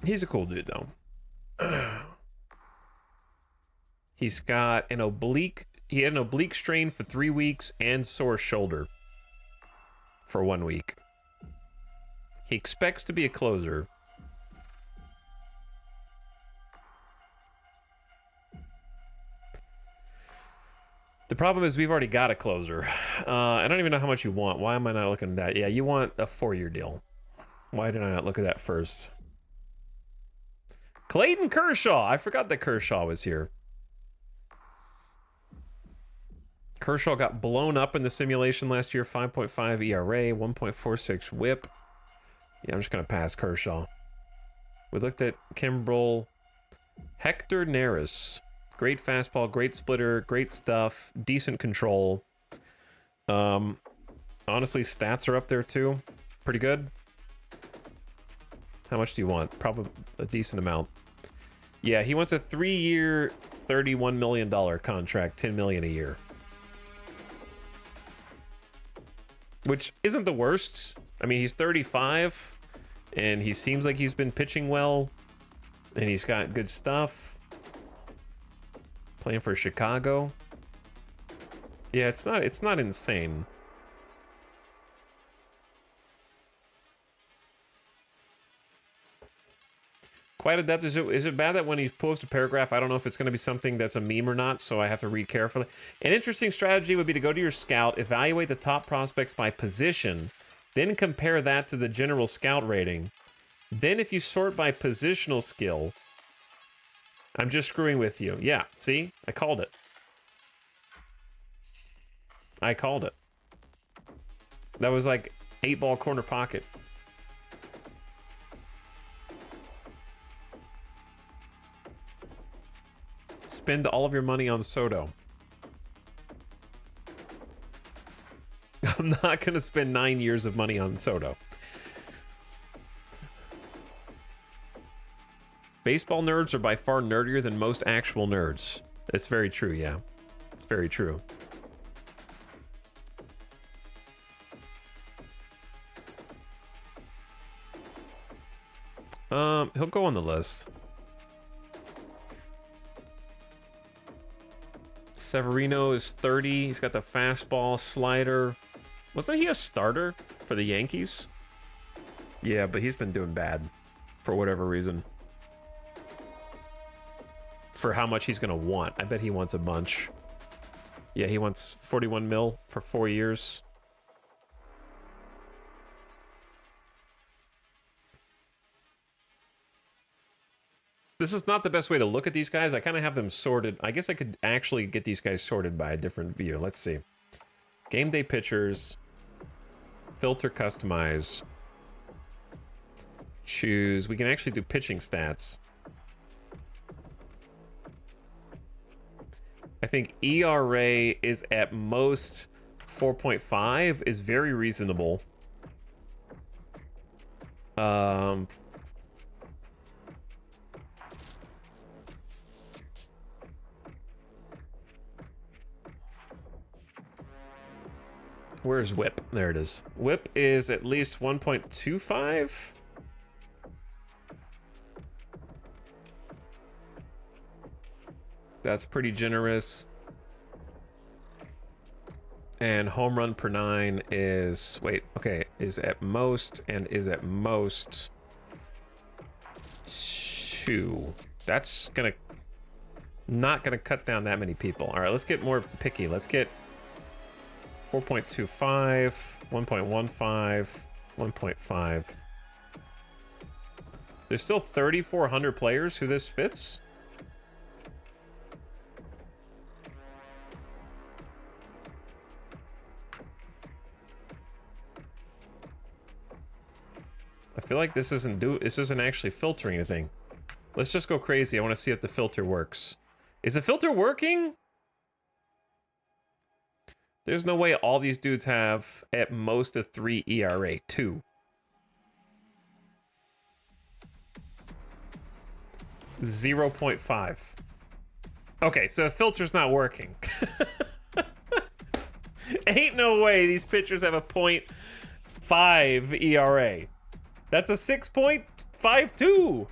S1: he's a cool dude, though. He's got an oblique... He had an oblique strain for 3 weeks and sore shoulder for 1 week. He expects to be a closer. The problem is we've already got a closer. I don't even know how much you want. Why am I not looking at that? Yeah, you want a 4-year deal. Why did I not look at that first? Clayton Kershaw. I forgot that Kershaw was here. Kershaw got blown up in the simulation last year. 5.5 ERA, 1.46 WHIP. Yeah, I'm just going to pass Kershaw. We looked at Kimbrel. Hector Neris. Great fastball, great splitter, great stuff, decent control. Honestly, stats are up there too. Pretty good. How much do you want? Probably a decent amount. Yeah, he wants a 3-year, $31 million contract, $10 million a year. Which isn't the worst. I mean, he's 35, and he seems like he's been pitching well, and he's got good stuff. Playing for Chicago. Yeah, it's not insane. Quite adept. Is it bad that when he posts a paragraph, I don't know if it's going to be something that's a meme or not, so I have to read carefully. An interesting strategy would be to go to your scout, evaluate the top prospects by position, then compare that to the general scout rating. Then if you sort by positional skill, I'm just screwing with you. Yeah, see? I called it. I called it. That was like 8-ball corner pocket. Spend all of your money on Soto. I'm not going to spend 9 years of money on Soto. Baseball nerds are by far nerdier than most actual nerds. It's very true, yeah. It's very true. He'll go on the list. Severino is 30. He's got the fastball, slider. Wasn't he a starter for the Yankees? Yeah, but he's been doing bad for whatever reason. For how much he's going to want. I bet he wants a bunch. Yeah, he wants 41 mil for 4 years. This is not the best way to look at these guys. I kind of have them sorted. I guess I could actually get these guys sorted by a different view. Let's see. Game day pitchers. Filter customize. Choose. We can actually do pitching stats. I think ERA is at most 4.5 is very reasonable. Where's WHIP? There it is. WHIP is at least 1.25. That's pretty generous. And home run per 9 is, wait, okay, is at most and is at most 2. That's not gonna cut down that many people. All right, let's get more picky. Let's get 4.25, 1.15, 1.5. There's still 3,400 players who this fits. I feel like this isn't actually filtering anything. Let's just go crazy. I want to see if the filter works. Is the filter working? There's no way all these dudes have at most a 3 ERA. 2. .5. Okay, so the filter's not working. Ain't no way these pitchers have a .5 ERA. That's a 6.52.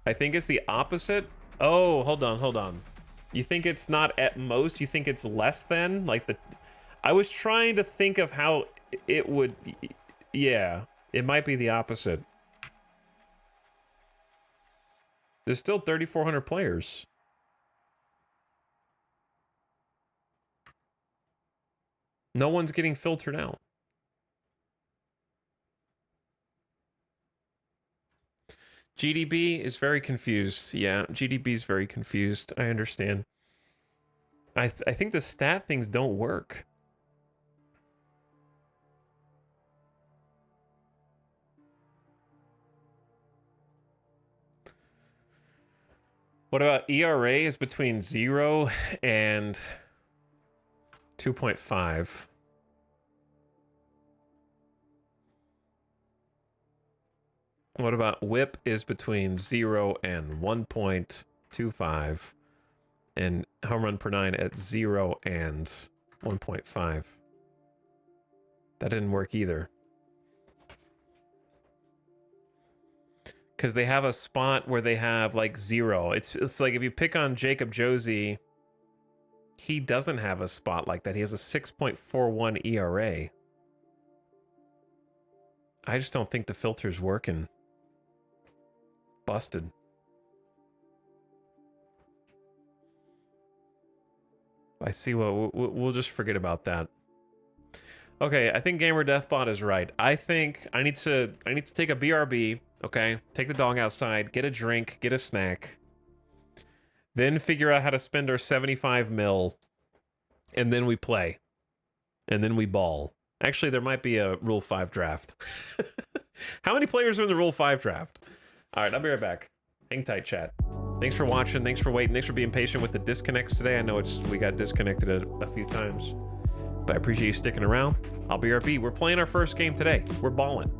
S1: I think it's the opposite. Oh, hold on. You think it's not at most? You think it's less than? Like I was trying to think of how it would. Yeah, it might be the opposite. There's still 3,400 players. No one's getting filtered out. GDB is very confused. Yeah, GDB is very confused. I understand. I think the stat things don't work. What about ERA is between 0 and 2.5? What about whip is between 0 and 1.25? And home run per 9 at 0 and 1.5. That didn't work either. Because they have a spot where they have like 0. It's like if you pick on Jacob Josie, he doesn't have a spot like that. He has a 6.41 ERA. I just don't think the filter's working. Busted. I see what we'll just forget about that. Okay, I think Gamer Deathbot is right. I think I need to take a BRB, okay? Take the dog outside, get a drink, get a snack. Then figure out how to spend our 75 mil, and then we play. And then we ball. Actually, there might be a Rule 5 draft. How many players are in the Rule 5 draft? All right, I'll be right back. Hang tight, chat. Thanks for watching. Thanks for waiting. Thanks for being patient with the disconnects today. I know we got disconnected a few times, but I appreciate you sticking around. I'll be RB. We're playing our first game today. We're balling.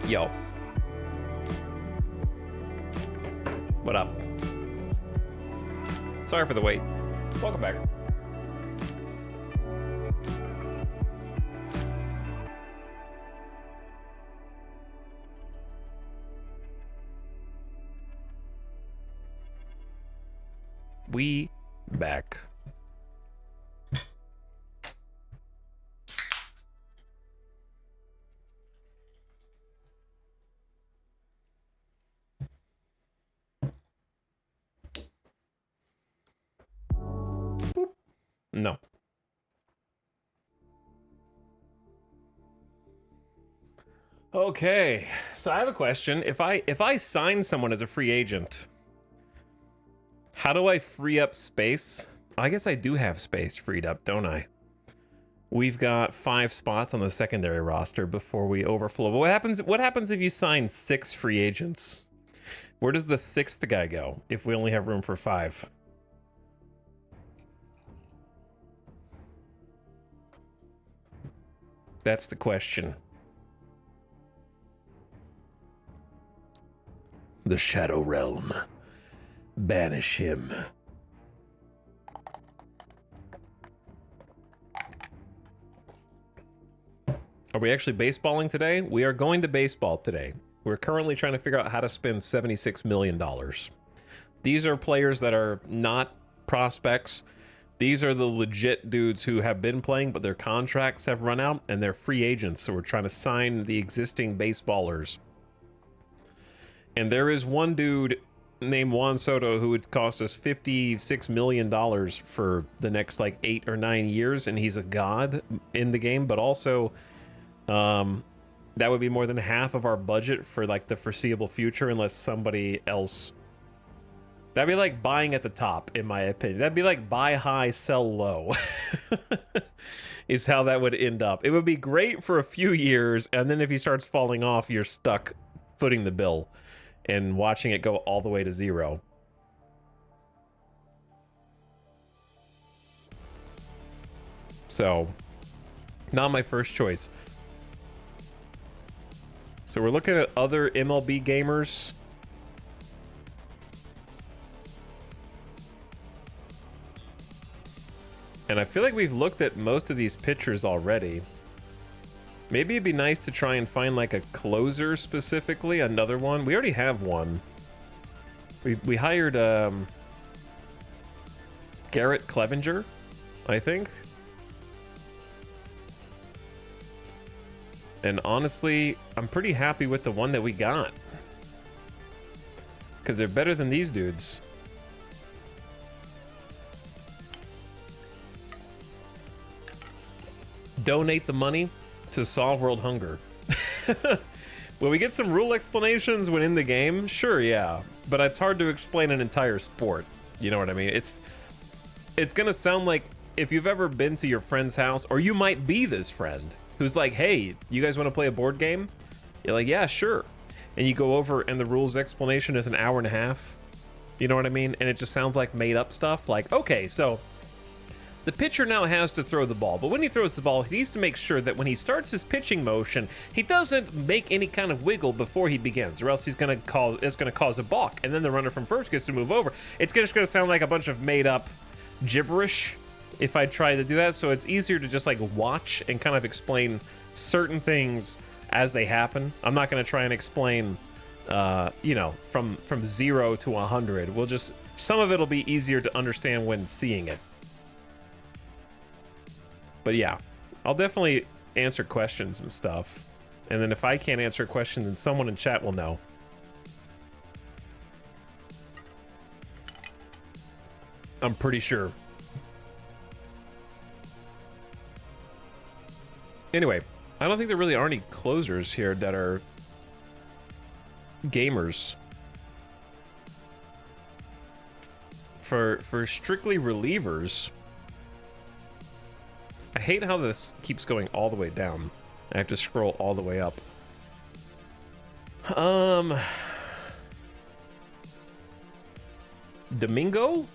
S1: Yo. What up? Sorry for the wait. Welcome back. We back. Boop. No. Okay, so I have a question. If I sign someone as a free agent, how do I free up space? I guess I do have space freed up, don't I? We've got 5 spots on the secondary roster before we overflow. But what happens if you sign 6 free agents? Where does the 6th guy go if we only have room for 5? That's the question. The Shadow Realm. Banish him. Are we actually baseballing today? We are going to baseball today. We're currently trying to figure out how to spend $76 million. These are players that are not prospects. These are the legit dudes who have been playing, but their contracts have run out and they're free agents. So we're trying to sign the existing baseballers. And there is one dude named Juan Soto who would cost us $56 million for the next like 8 or 9 years, and he's a god in the game, but also that would be more than half of our budget for like the foreseeable future unless somebody else. That'd be like buying at the top, in my opinion. That'd be like buy high, sell low. Is how that would end up. It would be great for a few years, and then if he starts falling off, you're stuck footing the bill and watching it go all the way to 0. So, not my first choice. So we're looking at other MLB gamers. And I feel like we've looked at most of these pitchers already. Maybe it'd be nice to try and find like a closer specifically, another one. We already have one. We hired Garrett Clevenger, I think. And honestly, I'm pretty happy with the one that we got. Because they're better than these dudes. Donate the money to solve world hunger. Will we get some rule explanations when in the game? Sure, yeah. But it's hard to explain an entire sport. You know what I mean? It's gonna sound like if you've ever been to your friend's house, or you might be this friend who's like, hey, you guys want to play a board game? You're like, yeah, sure. And you go over and the rules explanation is an hour and a half. You know what I mean? And it just sounds like made up stuff. Like, okay, so the pitcher now has to throw the ball, but when he throws the ball, he needs to make sure that when he starts his pitching motion, he doesn't make any kind of wiggle before he begins, or else it's gonna cause a balk, and then the runner from first gets to move over. It's just gonna sound like a bunch of made up gibberish if I try to do that, so it's easier to just like watch and kind of explain certain things as they happen. I'm not gonna try and explain, you know, from 0 to 100. We'll just, some of it'll be easier to understand when seeing it. But yeah, I'll definitely answer questions and stuff. And then if I can't answer a question, then someone in chat will know. I'm pretty sure. Anyway, I don't think there really are any closers here that are gamers. For strictly relievers, I hate how this keeps going all the way down. I have to scroll all the way up. Domingo?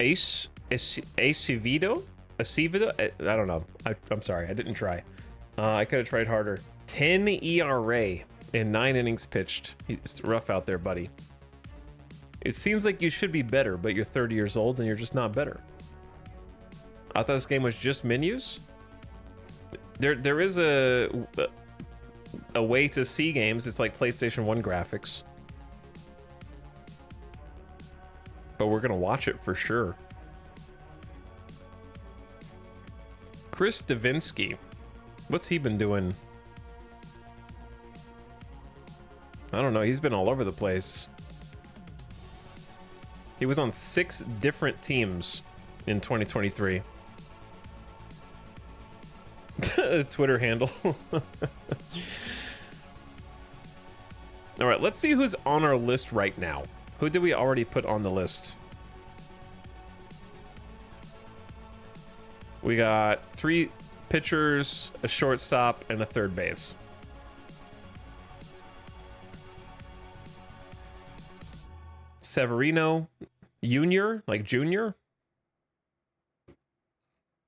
S1: Acevedo? I don't know. I'm sorry, I didn't try. I could have tried harder. 10 ERA in 9 innings pitched. It's rough out there, buddy. It seems like you should be better, but you're 30 years old and you're just not better. I thought this game was just menus. There is a way to see games. It's like PlayStation 1 graphics. But we're gonna watch it for sure. Chris Davinsky. What's he been doing? I don't know. He's been all over the place. He was on 6 different teams in 2023. Twitter handle. All right, let's see who's on our list right now. Who did we already put on the list? We got 3 pitchers, a shortstop, and a third base. Severino Jr., like Junior?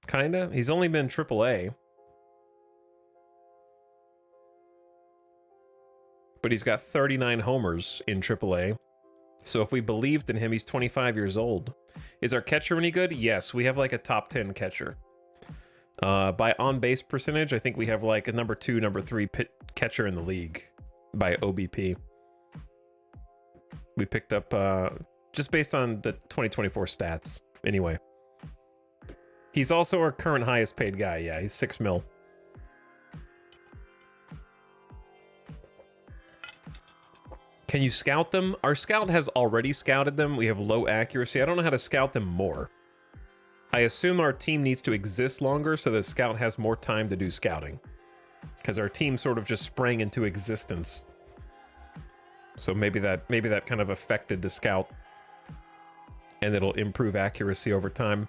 S1: Kinda. He's only been AAA. But he's got 39 homers in AAA. So if we believed in him, he's 25 years old. Is our catcher any good? Yes, we have like a top 10 catcher. By on-base percentage, I think we have like a number 2, number 3 catcher in the league by OBP. We picked up, just based on the 2024 stats, anyway. He's also our current highest paid guy. Yeah, he's 6 mil. Can you scout them? Our scout has already scouted them. We have low accuracy. I don't know how to scout them more. I assume our team needs to exist longer so that scout has more time to do scouting. Because our team sort of just sprang into existence. So maybe that kind of affected the scout. And it'll improve accuracy over time.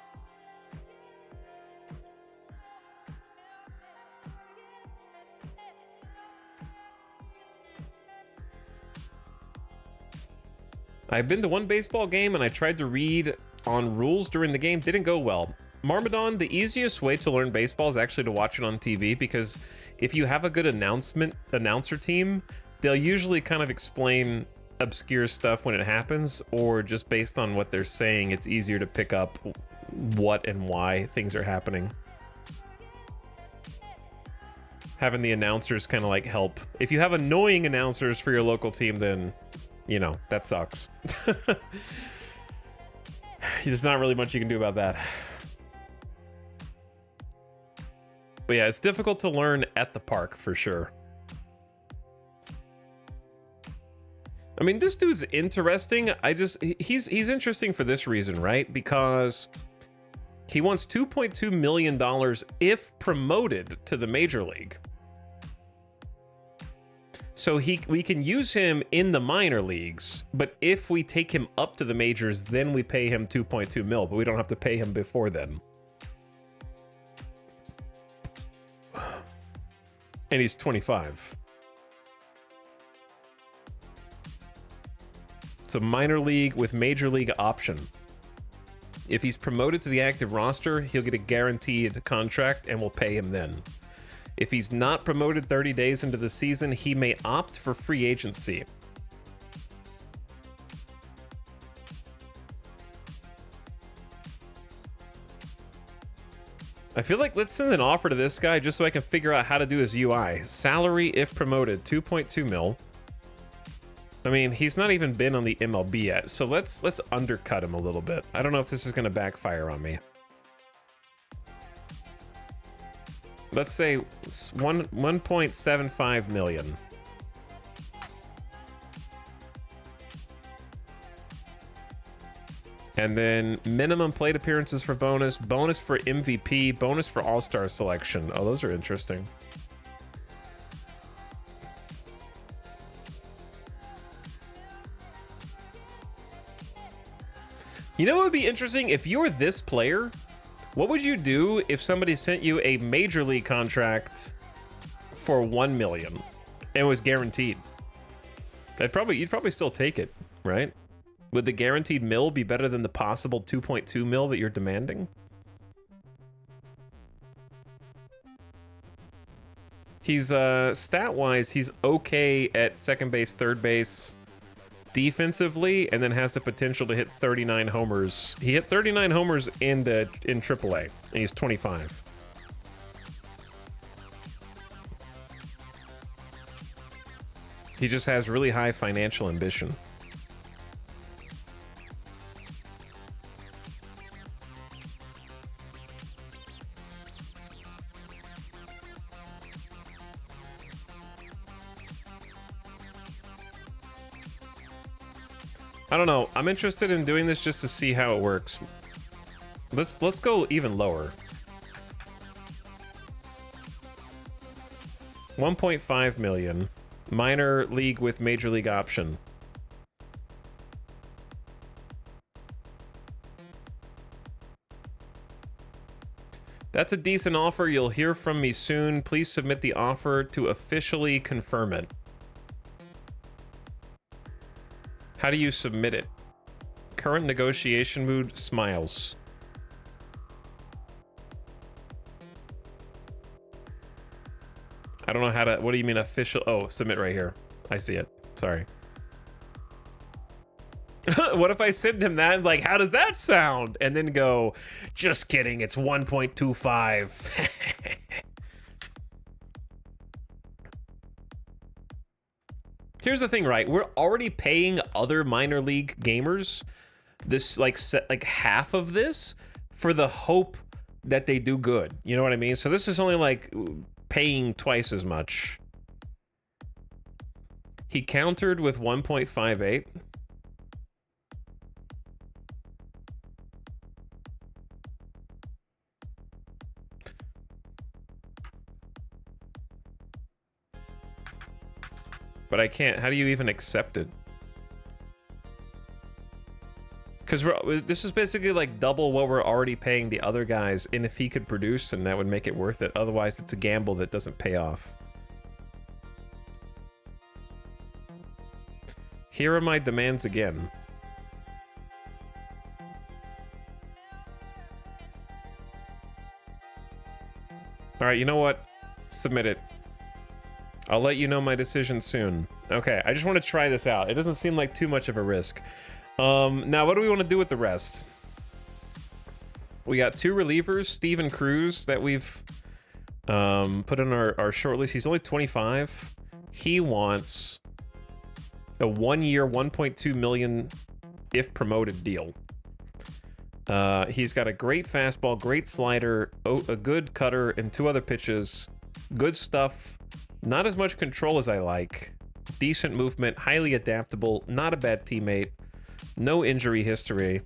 S1: I've been to one baseball game and I tried to read on rules during the game. Didn't go well. Marmadon, the easiest way to learn baseball is actually to watch it on TV, because if you have a good announcer team, they'll usually kind of explain obscure stuff when it happens, or just based on what they're saying, it's easier to pick up what and why things are happening. Having the announcers kind of like help. If you have annoying announcers for your local team, then, you know, that sucks. There's not really much you can do about that. But yeah, it's difficult to learn at the park for sure. I mean, this dude's interesting. He's interesting for this reason, right? Because he wants $2.2 million if promoted to the major league. So we can use him in the minor leagues, but if we take him up to the majors, then we pay him 2.2 mil, but we don't have to pay him before then. And he's 25. It's a minor league with major league option. If he's promoted to the active roster, he'll get a guaranteed contract and we'll pay him then. If he's not promoted 30 days into the season, he may opt for free agency. I feel like let's send an offer to this guy just so I can figure out how to do this UI. Salary if promoted, 2.2 mil. I mean, he's not even been on the MLB yet, so let's undercut him a little bit. I don't know if this is going to backfire on me. Let's say 1.75 million. And then minimum plate appearances for bonus, bonus for MVP, bonus for All-Star selection. Oh, those are interesting. You know what would be interesting? If you're this player, what would you do if somebody sent you a major league contract for 1 million and it was guaranteed? You'd probably still take it, right? Would the guaranteed mil be better than the possible 2.2 mil that you're demanding? He's stat-wise, he's okay at second base, third base, defensively, and then has the potential to hit 39 homers. He hit 39 homers in AAA, and he's 25. He just has really high financial ambition. I don't know. I'm interested in doing this just to see how it works. Let's go even lower. 1.5 million. Minor league with major league option. That's a decent offer. You'll hear from me soon. Please submit the offer to officially confirm it. How do you submit it? Current negotiation mood, smiles. I don't know how to, what do you mean official? Oh, submit right here. I see it. Sorry. What if I send him that and like, how does that sound? And then go, just kidding, it's 1.25. Here's the thing, right? We're already paying other minor league gamers this like half of this for the hope that they do good. You know what I mean? So this is only like paying twice as much. He countered with 1.58. But I can't. How do you even accept it? Because this is basically like double what we're already paying the other guys, and if he could produce, and that would make it worth it. Otherwise, it's a gamble that doesn't pay off. Here are my demands again. All right, you know what? Submit it. I'll let you know my decision soon. Okay, I just want to try this out. It doesn't seem like too much of a risk. Now, what do we want to do with the rest? We got two relievers, Steven Cruz, that we've put in our short list. He's only 25. He wants a 1 year, 1.2 million if promoted deal. He's got a great fastball, great slider, a good cutter, and two other pitches. Good stuff. Not as much control as I like. Decent movement, highly adaptable, not a bad teammate. No injury history.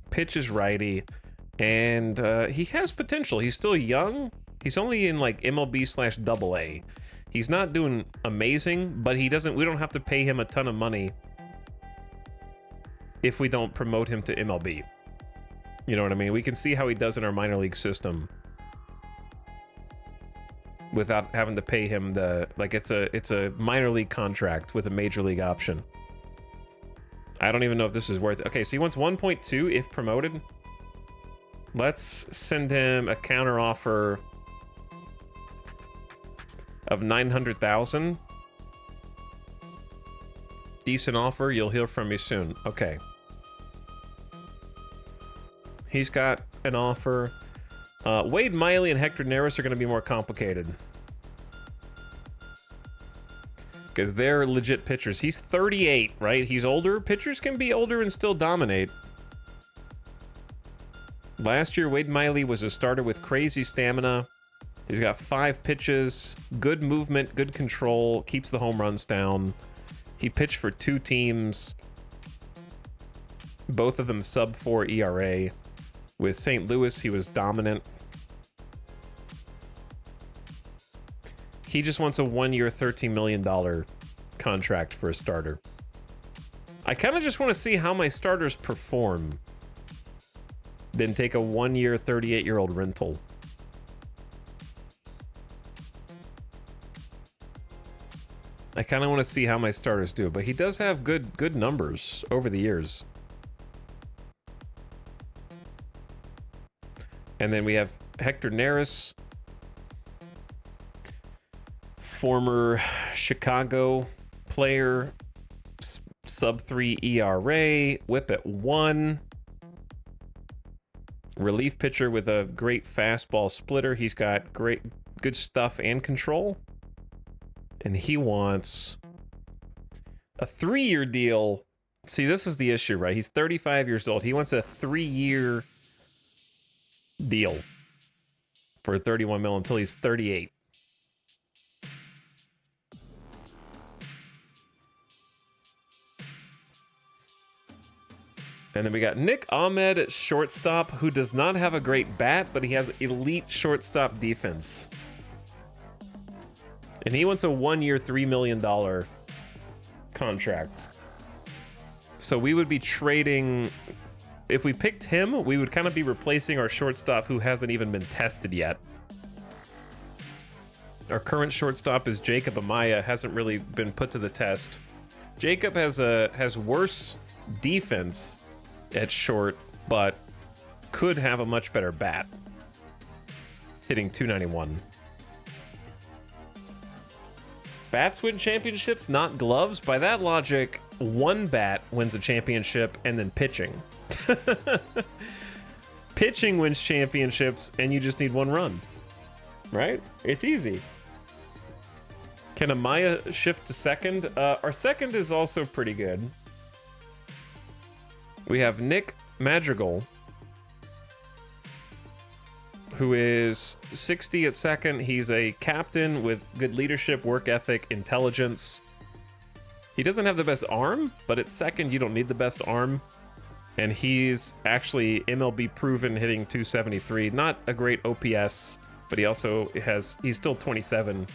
S1: Pitch is righty. And he has potential. He's still young. He's only in like MLB/AA. He's not doing amazing, but we don't have to pay him a ton of money if we don't promote him to MLB. You know what I mean? We can see how he does in our minor league system without having to pay him it's a minor league contract with a major league option. I don't even know if this is worth it. Okay, so he wants 1.2 if promoted. Let's send him a counter offer of 900,000. Decent offer. You'll hear from me soon. Okay. He's got an offer. Wade Miley and Hector Neris are going to be more complicated because they're legit pitchers. He's 38, right? He's older. Pitchers can be older and still dominate. Last year, Wade Miley was a starter with crazy stamina. He's got 5 pitches, good movement, good control, keeps the home runs down. He pitched for 2 teams, both of them sub-4 ERA. With St. Louis, he was dominant. He just wants a 1 year, $13 million contract for a starter. I kind of just want to see how my starters perform, then take a 1 year, 38-year-old rental. I kind of want to see how my starters do, but he does have good numbers over the years. And then we have Hector Neris. Former Chicago player, sub 3 ERA, whip at 1. Relief pitcher with a great fastball splitter. He's got good stuff and control. And he wants a 3-year deal. See, this is the issue, right? He's 35 years old. He wants a 3-year deal for 31 mil until he's 38. And then we got Nick Ahmed at shortstop, who does not have a great bat, but he has elite shortstop defense. And he wants a 1-year, $3 million contract. So we would be trading... If we picked him, we would kind of be replacing our shortstop who hasn't even been tested yet. Our current shortstop is Jacob Amaya, hasn't really been put to the test. Jacob has worse defense at short, but could have a much better bat. Hitting .291. Bats win championships, not gloves. By that logic, one bat wins a championship and then pitching. Pitching wins championships and you just need one run. Right? It's easy. Can Amaya shift to second? Our second is also pretty good. We have Nick Madrigal, who is 60 at second. He's a captain with good leadership, work ethic, intelligence. He doesn't have the best arm, but at second, you don't need the best arm. And he's actually MLB proven, hitting .273. Not a great OPS, but he also he's still 27.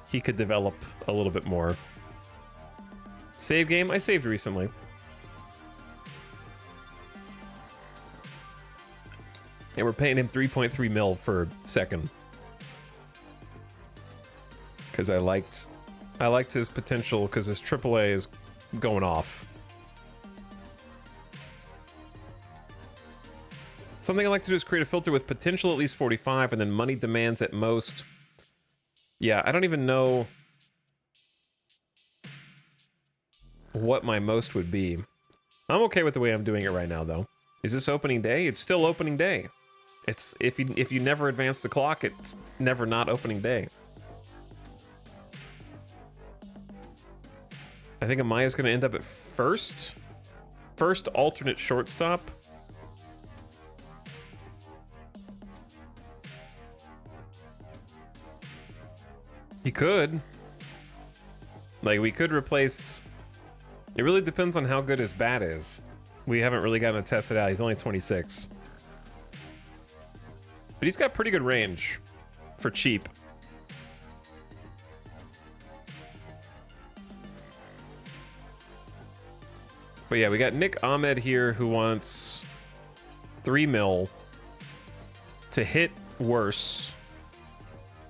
S1: He could develop a little bit more. Save game, I saved recently. And we're paying him 3.3 mil for second. Because I liked his potential, because his AAA is going off. Something I like to do is create a filter with potential at least 45 and then money demands at most. Yeah, I don't even know what my most would be. I'm okay with the way I'm doing it right now, though. Is this opening day? It's still opening day. It's if you never advance the clock, it's never not opening day. I think Amaya's going to end up at first alternate shortstop. He could. Like, we could replace... It really depends on how good his bat is. We haven't really gotten to test it out. He's only 26. But he's got pretty good range for cheap. But yeah, we got Nick Ahmed here who wants 3 mil to hit worse,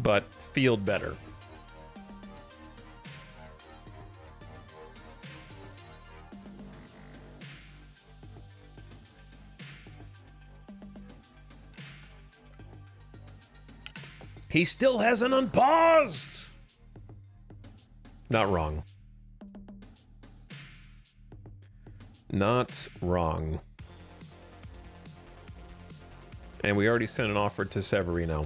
S1: but field better. He still hasn't unpaused! Not wrong. Not wrong. And we already sent an offer to Severino.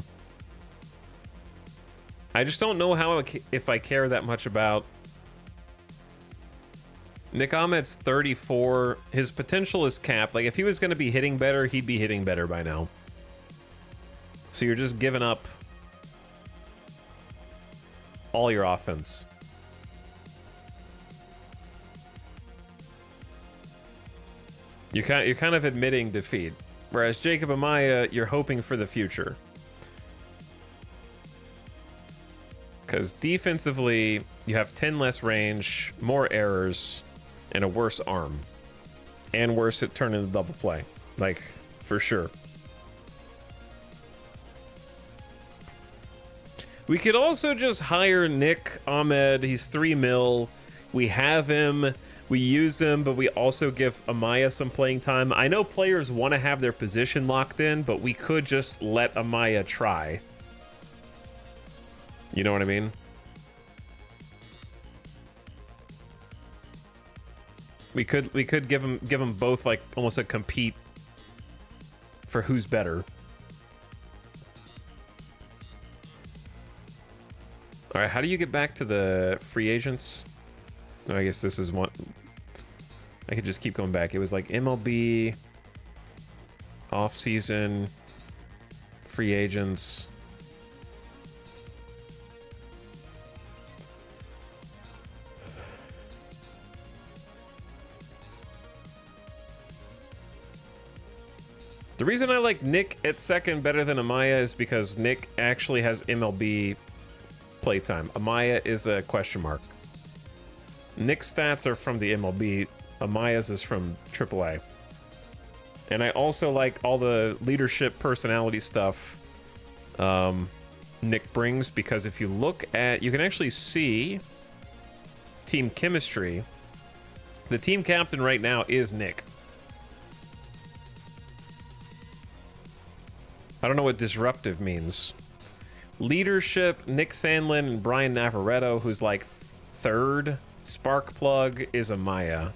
S1: I just don't know how if I care that much about... Nick Ahmed's 34. His potential is capped. Like, if he was going to be hitting better, he'd be hitting better by now. So you're just giving up all your offense. You're kind of admitting defeat. Whereas Jacob Amaya, you're hoping for the future. Because defensively, you have 10 less range, more errors, and a worse arm. And worse at turning the double play. Like, for sure. We could also just hire Nick Ahmed. He's 3 mil. We have him. We use him, but we also give Amaya some playing time. I know players want to have their position locked in, but we could just let Amaya try. You know what I mean? We could give them both like almost a compete for who's better. All right, how do you get back to the free agents? I guess this is one. I could just keep going back. It was like MLB, off-season, free agents. The reason I like Nick at second better than Amaya is because Nick actually has MLB playtime. Amaya is a question mark. Nick's stats are from the MLB. Amaya's is from AAA. And I also like all the leadership personality stuff Nick brings, because if you look at, you can actually see team chemistry. The team captain right now is Nick. I don't know what disruptive means. Leadership, Nick Sandlin and Brian Navarretto, who's like third. Spark plug is Amaya.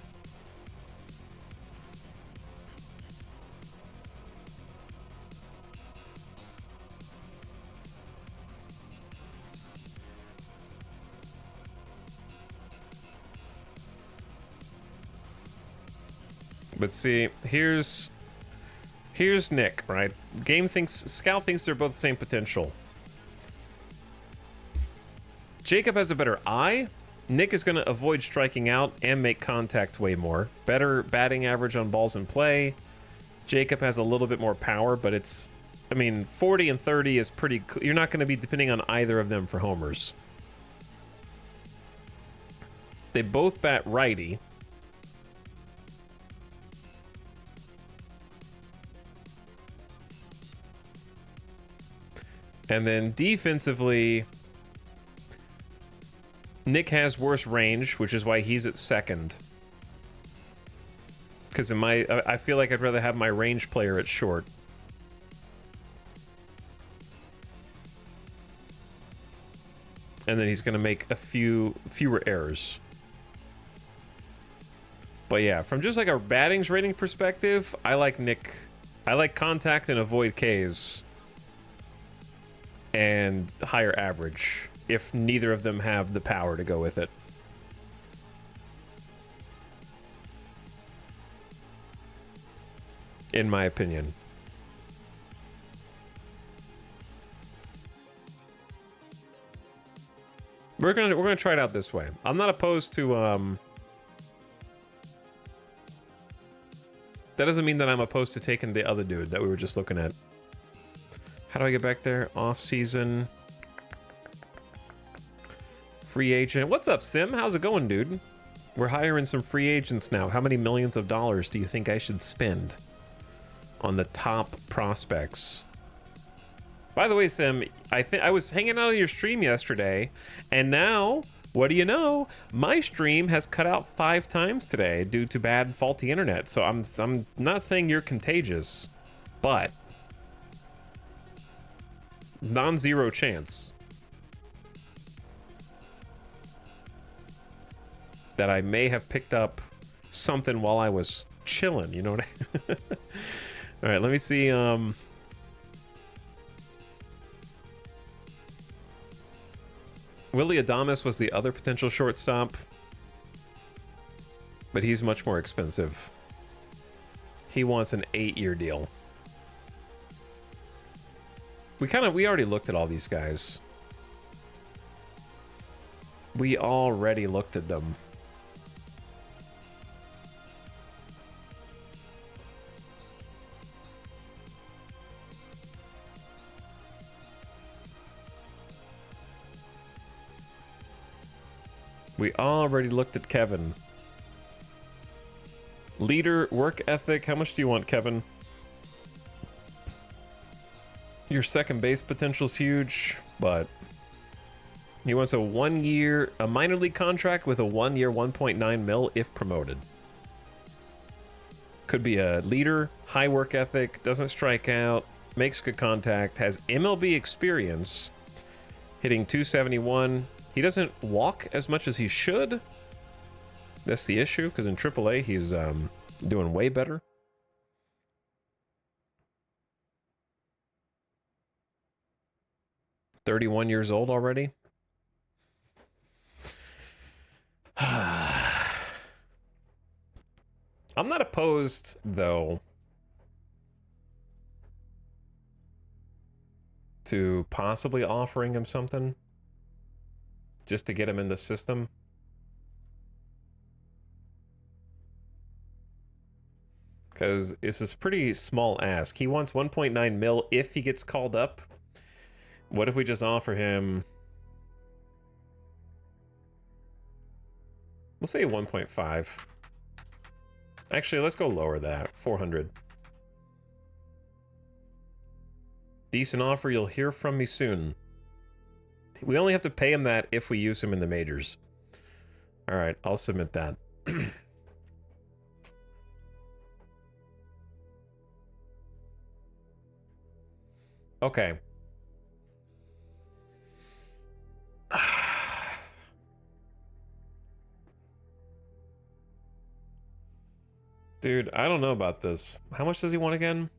S1: But see, here's Nick, right? Scout thinks they're both the same potential. Jacob has a better eye. Nick is going to avoid striking out and make contact way more. Better batting average on balls in play. Jacob has a little bit more power, but it's, I mean, 40 and 30 is pretty, you're not going to be depending on either of them for homers. They both bat righty. And then defensively, Nick has worse range, which is why he's at second. Because I feel like I'd rather have my range player at short. And then he's going to make a fewer errors. But yeah, from just like a battings rating perspective, I like Nick. I like contact and avoid Ks. And higher average, if neither of them have the power to go with it. In my opinion. We're gonna try it out this way. I'm not opposed to that doesn't mean that I'm opposed to taking the other dude that we were just looking at. How do I get back there? Off season. Free agent. What's up, Sim? How's it going, dude? We're hiring some free agents now. How many millions of dollars do you think I should spend on the top prospects? By the way, Sim, I think I was hanging out on your stream yesterday, and now, what do you know? My stream has cut out 5 times today due to bad, faulty internet. So I'm not saying you're contagious, but non-zero chance that I may have picked up something while I was chilling, you know what I All right, let me see. Willie Adames was the other potential shortstop, but he's much more expensive. He wants an 8-year deal. We already looked at all these guys. We already looked at them. We already looked at Kevin. Leader, work ethic. How much do you want, Kevin? Your second base potential's huge, but he wants a minor league contract with a 1-year, 1.9 mil if promoted. Could be a leader, high work ethic, doesn't strike out, makes good contact, has MLB experience, hitting .271. He doesn't walk as much as he should, That's the issue, because in AAA he's doing way better. $31 years old already. I'm not opposed, though, to possibly offering him something just to get him in the system. Because this is pretty small ask. He wants 1.9 mil if he gets called up. What if we just offer him... We'll say 1.5. Actually, let's go lower that. 400. Decent offer. You'll hear from me soon. We only have to pay him that if we use him in the majors. All right, I'll submit that. Okay. Dude, I don't know about this. How much does he want again?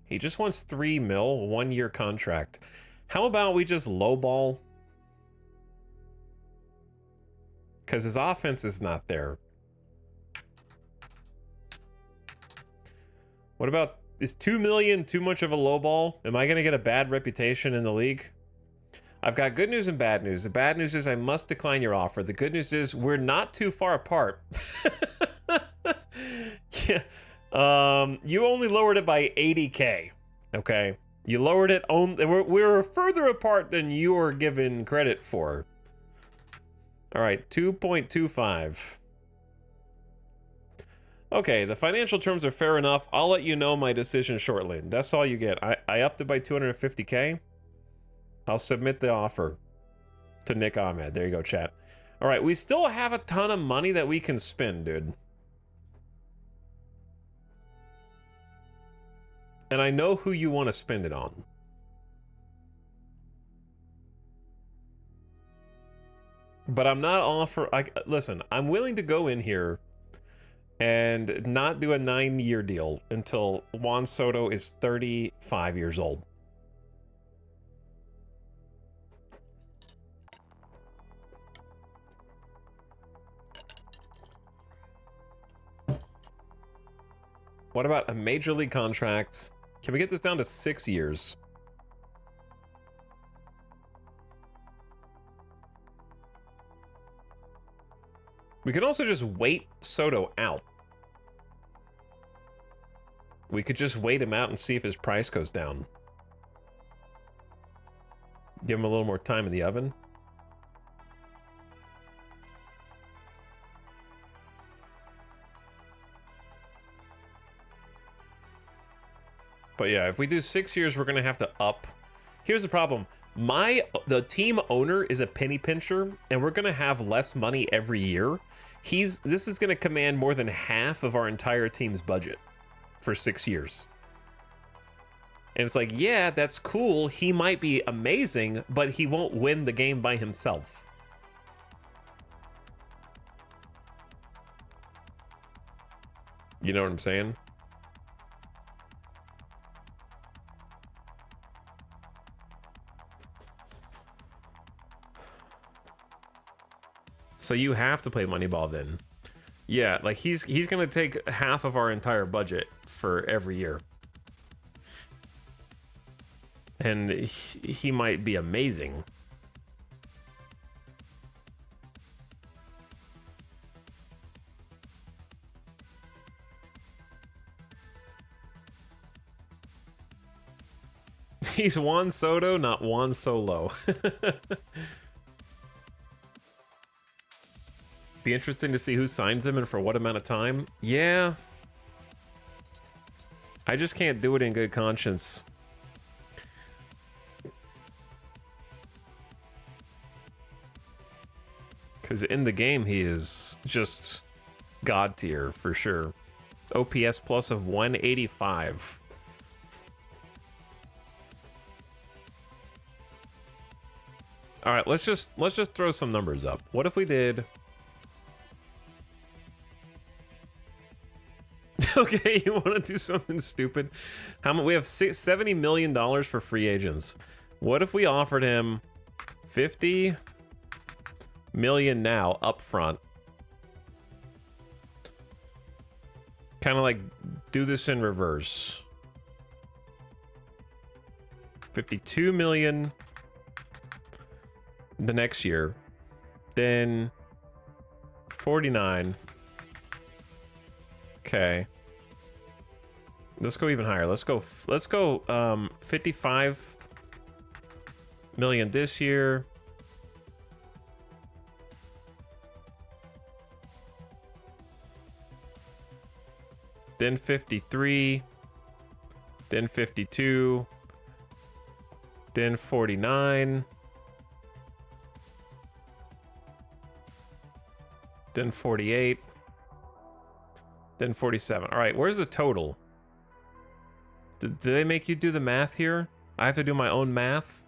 S1: He just wants 3 mil, 1-year contract. How about we just lowball? Because his offense is not there. What about, is 2 million too much of a lowball? Am I going to get a bad reputation in the league? I've got good news and bad news. The bad news is I must decline your offer. The good news is we're not too far apart. Yeah. You only lowered it by 80K. Okay. You lowered it only. We're further apart than you are given credit for. All right, 2.25. Okay, the financial terms are fair enough. I'll let you know my decision shortly. That's all you get. I upped it by 250K. I'll submit the offer to Nick Ahmed. There you go, chat. All right, we still have a ton of money that we can spend, dude. And I know who you want to spend it on. But I'm not listen, I'm willing to go in here and not do a 9-year deal until Juan Soto is 35 years old. What about a major league contract? Can we get this down to 6 years? We could also just wait Soto out. We could just wait him out and see if his price goes down. Give him a little more time in the oven. But yeah, if we do 6 years, we're gonna have to up. Here's the problem. The team owner is a penny pincher, and we're gonna have less money every year. This is gonna command more than half of our entire team's budget for 6 years. And it's like, yeah, that's cool. He might be amazing, but he won't win the game by himself. You know what I'm saying? So you have to play Moneyball then. Yeah, like he's gonna take half of our entire budget for every year. And he might be amazing. He's Juan Soto, not Juan Solo. Be interesting to see who signs him and for what amount of time. Yeah. I just can't do it in good conscience. Because in the game, he is just god tier for sure. OPS plus of 185. All right, let's just throw some numbers up. What if we did Okay, you want to do something stupid? How much? We have $70 million for free agents. What if we offered him 50 million now up front? Kind of like do this in reverse. 52 million the next year, then 49. Okay, let's go even higher. Let's go 55 million this year. Then 53, then 52, then 49, then 48, then 47. All right, where's the total? Do they make you do the math here? I have to do my own math?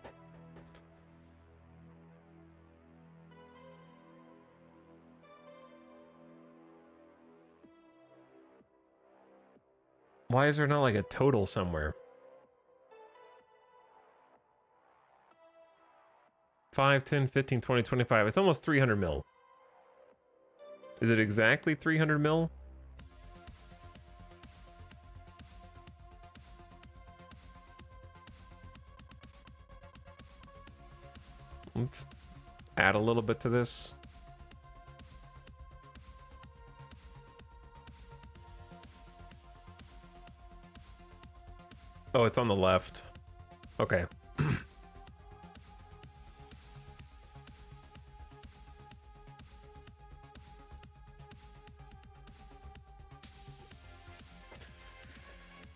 S1: Why is there not like a total somewhere? 5, 10, 15, 20, 25. It's almost 300 mil. Is it exactly 300 mil? Let's add a little bit to this. Oh, it's on the left. Okay.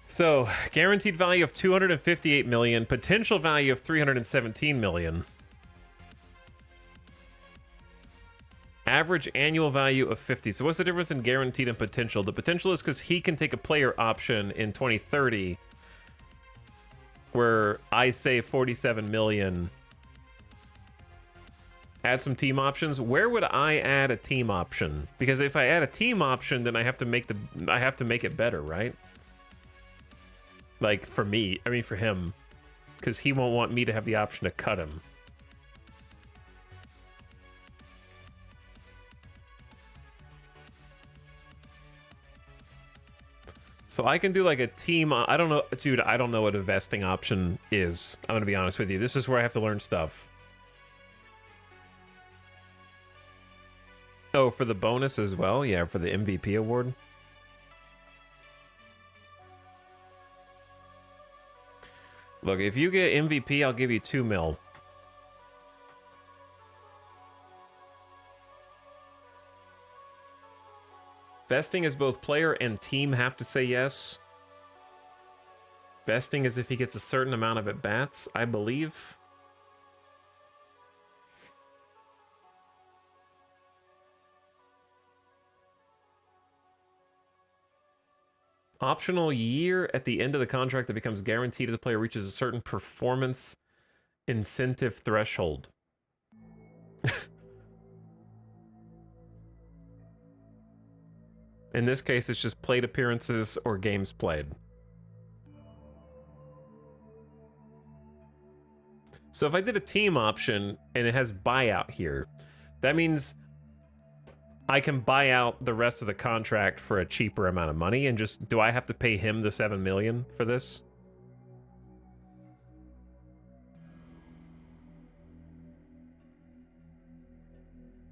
S1: So, guaranteed value of 258 million, potential value of 317 million. Average annual value of 50. So what's the difference in guaranteed and potential? The potential is because he can take a player option in 2030 where I say 47 million. Add some team options. Where would I add a team option? Because if I add a team option, then I have to make it better, right? Like for me, I mean for him, because he won't want me to have the option to cut him. So I can do like a team. I don't know, dude. I don't know what a vesting option is. I'm gonna be honest with you. This is where I have to learn stuff. Oh, for the bonus as well? Yeah, for the MVP award. Look, if you get MVP, I'll give you 2 mil. Vesting is both player and team have to say yes. Vesting is if he gets a certain amount of at-bats, I believe. Optional year at the end of the contract that becomes guaranteed if the player reaches a certain performance incentive threshold. In this case, it's just plate appearances or games played. So if I did a team option and it has buyout here, that means I can buy out the rest of the contract for a cheaper amount of money and just, do I have to pay him the 7 million for this?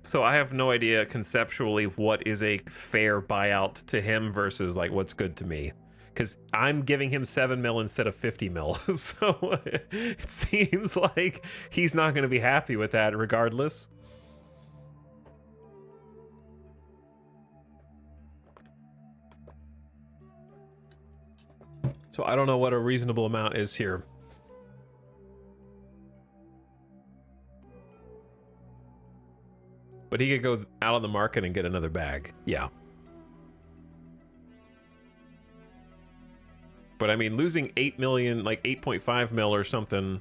S1: So I have no idea conceptually what is a fair buyout to him versus like what's good to me. Because I'm giving him 7 mil instead of 50 mil. So it seems like he's not going to be happy with that regardless. So I don't know what a reasonable amount is here. But he could go out on the market and get another bag. Yeah. But I mean, losing 8 million, like 8.5 mil or something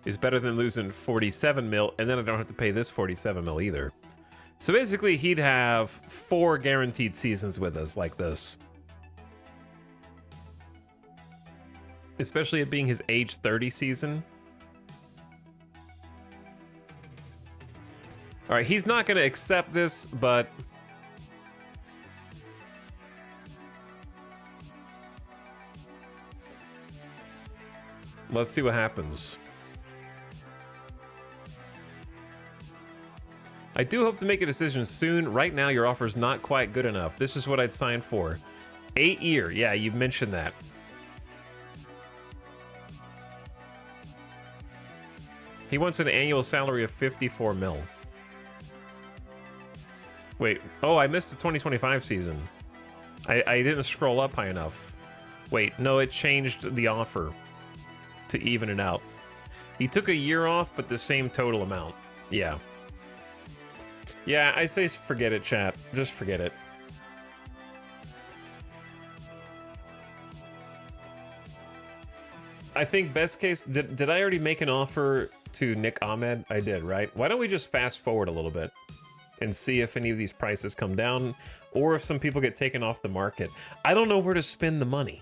S1: is better than losing 47 mil. And then I don't have to pay this 47 mil either. So basically he'd have 4 guaranteed seasons with us like this. especially it being his age 30 season. All right, he's not going to accept this, but let's see what happens. I do hope to make a decision soon. Right now, your offer is not quite good enough. This is what I'd sign for. 8-year. Yeah, you mentioned that. He wants an annual salary of 54 mil. Wait. Oh, I missed the 2025 season. I didn't scroll up high enough. Wait, no, it changed the offer to even it out. He took a year off, but the same total amount. Yeah. Yeah, I say forget it, chat. Just forget it. I think best case, did I already make an offer to Nick Ahmed? I did, right? Why don't we just fast forward a little bit and see if any of these prices come down or if some people get taken off the market. I don't know where to spend the money.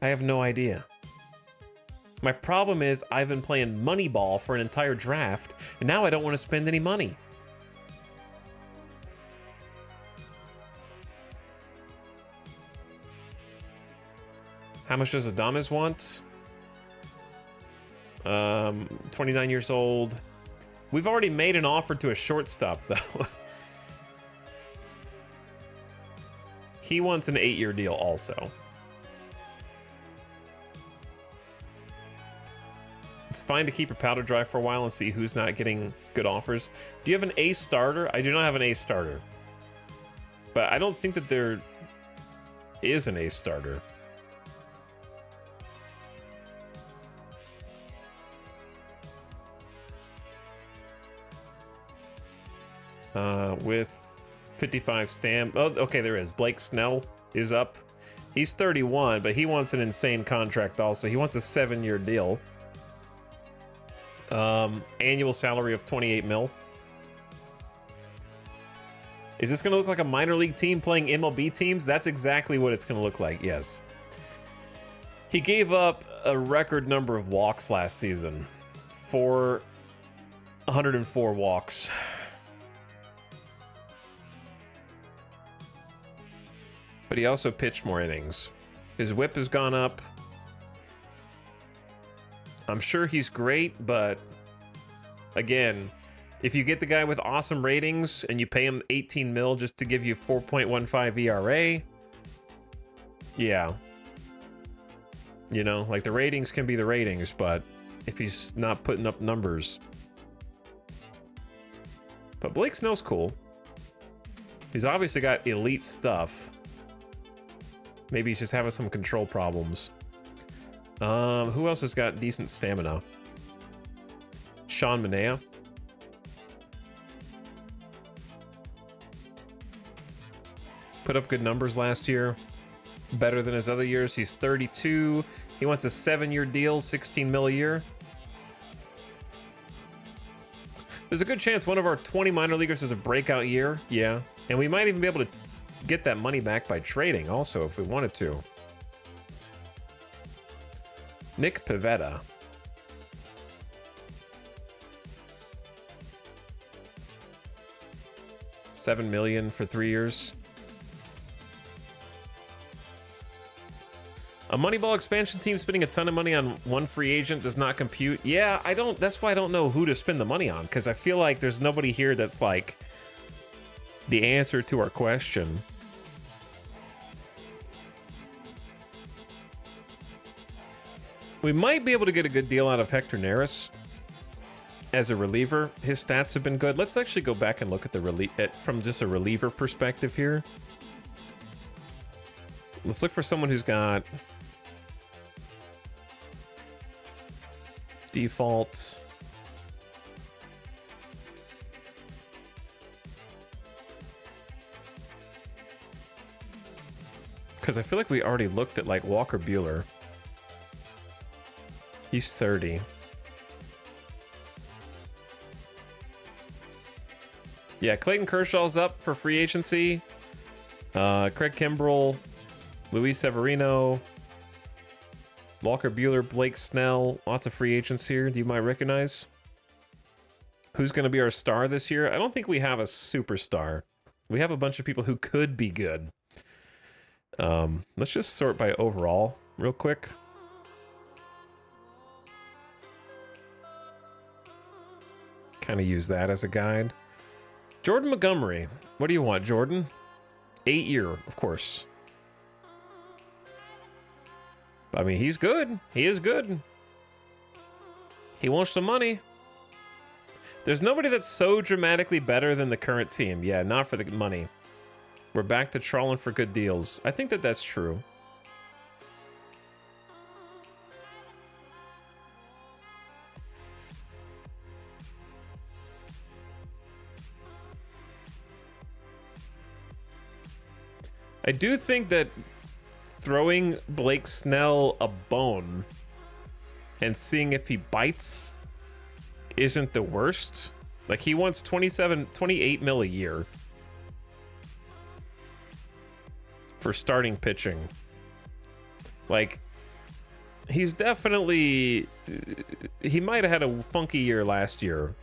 S1: I have no idea. My problem is I've been playing Moneyball for an entire draft, and now I don't want to spend any money. How much does Adames want? 29 years old. We've already made an offer to a shortstop, though. He wants an 8-year deal also. It's fine to keep your powder dry for a while and see who's not getting good offers. Do you have an A starter? I do not have an A starter. But I don't think that there is an A starter. With 55 stamp. Oh, okay, there is. Blake Snell is up. He's 31, but he wants an insane contract also. He wants a 7-year deal. Annual salary of 28 mil. Is this going to look like a minor league team playing MLB teams? That's exactly what it's going to look like, yes. He gave up a record number of walks last season. 104 walks. But he also pitched more innings. His whip has gone up. I'm sure he's great, but again, if you get the guy with awesome ratings and you pay him 18 mil just to give you 4.15 ERA, yeah. You know, like the ratings can be the ratings, but if he's not putting up numbers. But Blake Snell's cool. He's obviously got elite stuff. Maybe he's just having some control problems. Who else has got decent stamina? Sean Manaea. Put up good numbers last year. Better than his other years. He's 32. He wants a 7-year deal, 16 mil a year. There's a good chance one of our 20 minor leaguers has a breakout year. Yeah. And we might even be able to get that money back by trading also if we wanted to. Nick Pivetta. $7 million for 3 years. A Moneyball expansion team spending a ton of money on one free agent does not compute. Yeah, I don't. That's why I don't know who to spend the money on, because I feel like there's nobody here that's like the answer to our question. We might be able to get a good deal out of Hector Neris as a reliever. His stats have been good. Let's actually go back and look at the from just a reliever perspective here. Let's look for someone who's got default. Because I feel like we already looked at like Walker Buehler. He's 30. Yeah, Clayton Kershaw's up for free agency. Craig Kimbrell, Luis Severino. Walker Buehler, Blake Snell, lots of free agents here. Do you might recognize? Who's going to be our star this year? I don't think we have a superstar. We have a bunch of people who could be good. Let's just sort by overall real quick. Kind of use that as a guide. Jordan Montgomery. What do you want, Jordan? 8-year, of course. I mean, he's good. He is good. He wants the money. There's nobody that's so dramatically better than the current team. Yeah, not for the money. We're back to trawling for good deals. I think that that's true. I do think that throwing Blake Snell a bone and seeing if he bites isn't the worst. Like, he wants 28 mil a year for starting pitching. Like, he's definitely, he might have had a funky year last year,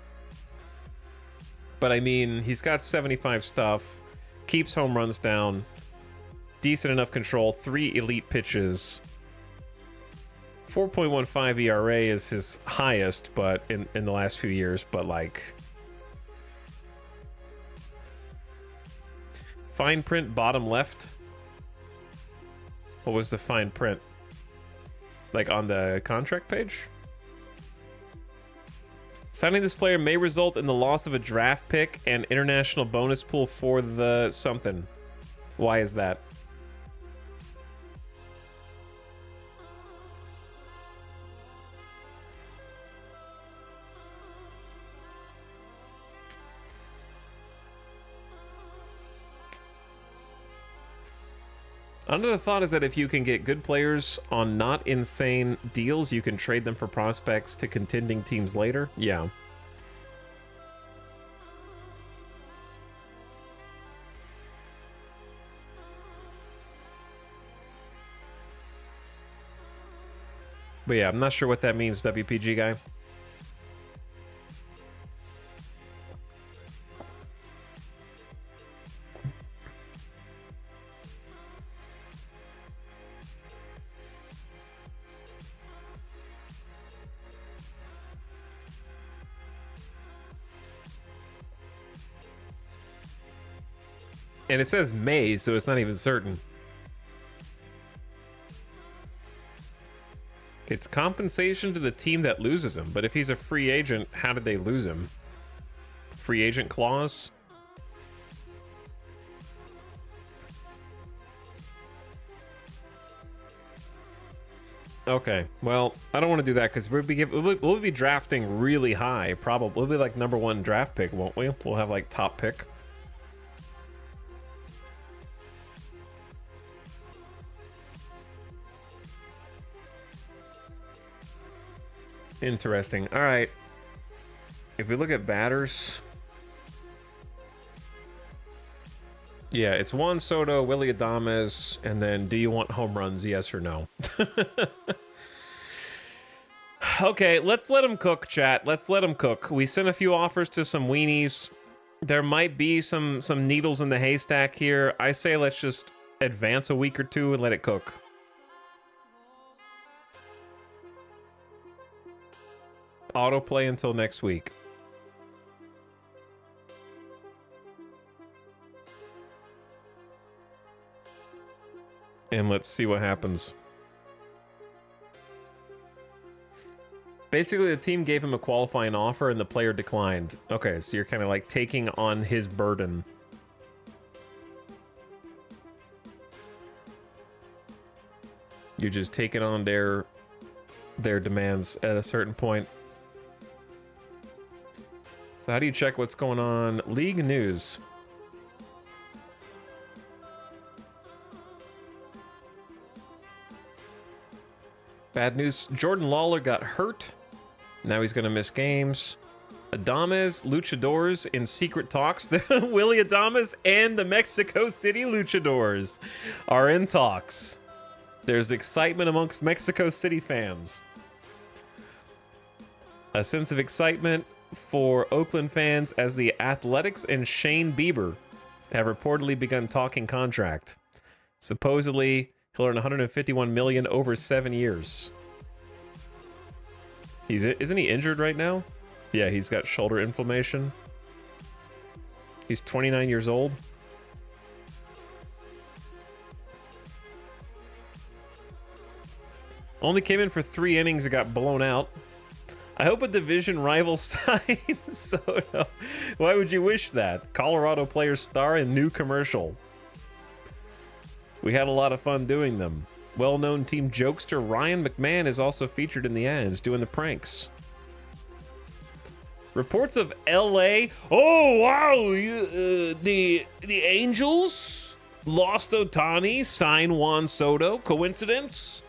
S1: but I mean, he's got 75 stuff, keeps home runs down, decent enough control, 3 elite pitches. 4.15 ERA is his highest, but in the last few years, but like, fine print bottom left. What was the fine print? Like on the contract page? Signing this player may result in the loss of a draft pick and international bonus pool for the something. Why is that? Another thought is that if you can get good players on not insane deals, you can trade them for prospects to contending teams later. Yeah. But yeah, I'm not sure what that means, WPG guy. And it says may, so it's not even certain. It's compensation to the team that loses him. But if he's a free agent, how did they lose him? Free agent clause? Okay, well, I don't want to do that because we'll be drafting really high. Probably we'll be like #1 draft pick, won't we? We'll have like top pick. Interesting. All right. If we look at batters, yeah, it's Juan Soto, Willy Adames, and then do you want home runs? Yes or no? Okay, let's let him cook, chat. Let's let him cook. We sent a few offers to some weenies. There might be some needles in the haystack here. I say let's just advance a week or two and let it cook. Autoplay until next week. And let's see what happens. Basically, the team gave him a qualifying offer and the player declined. Okay, so you're kind of like taking on his burden. You're just taking on their demands at a certain point. So how do you check what's going on? League news. Bad news. Jordan Lawler got hurt. Now he's going to miss games. Adames, Luchadors in secret talks. Willy Adames and the Mexico City Luchadors are in talks. There's excitement amongst Mexico City fans. A sense of excitement for Oakland fans as the Athletics and Shane Bieber have reportedly begun talking contract. Supposedly, he'll earn $151 million over 7 years. Isn't he injured right now? Yeah, he's got shoulder inflammation. He's 29 years old. Only came in for 3 innings and got blown out. I hope a division rival signs Soto. Why would you wish that? Colorado players star in new commercial. We had a lot of fun doing them. Well-known team jokester Ryan McMahon is also featured in the ads doing the pranks. Reports of LA. Oh wow, the Angels lost Ohtani, sign Juan Soto. Coincidence?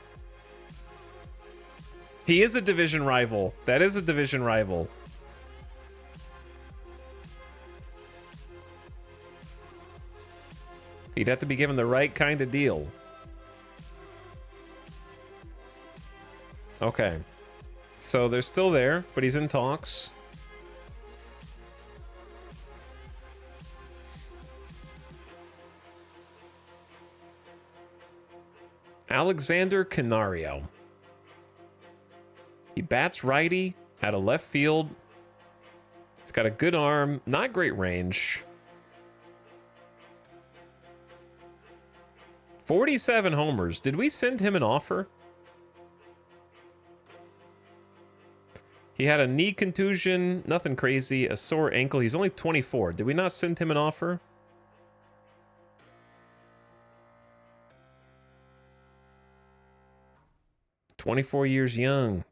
S1: He is a division rival. That is a division rival. He'd have to be given the right kind of deal. Okay. So they're still there, but he's in talks. Alexander Canario. He bats righty, out of left field. He's got a good arm, not great range. 47 homers. Did we send him an offer? He had a knee contusion, nothing crazy, a sore ankle. He's only 24. Did we not send him an offer? "24 years young."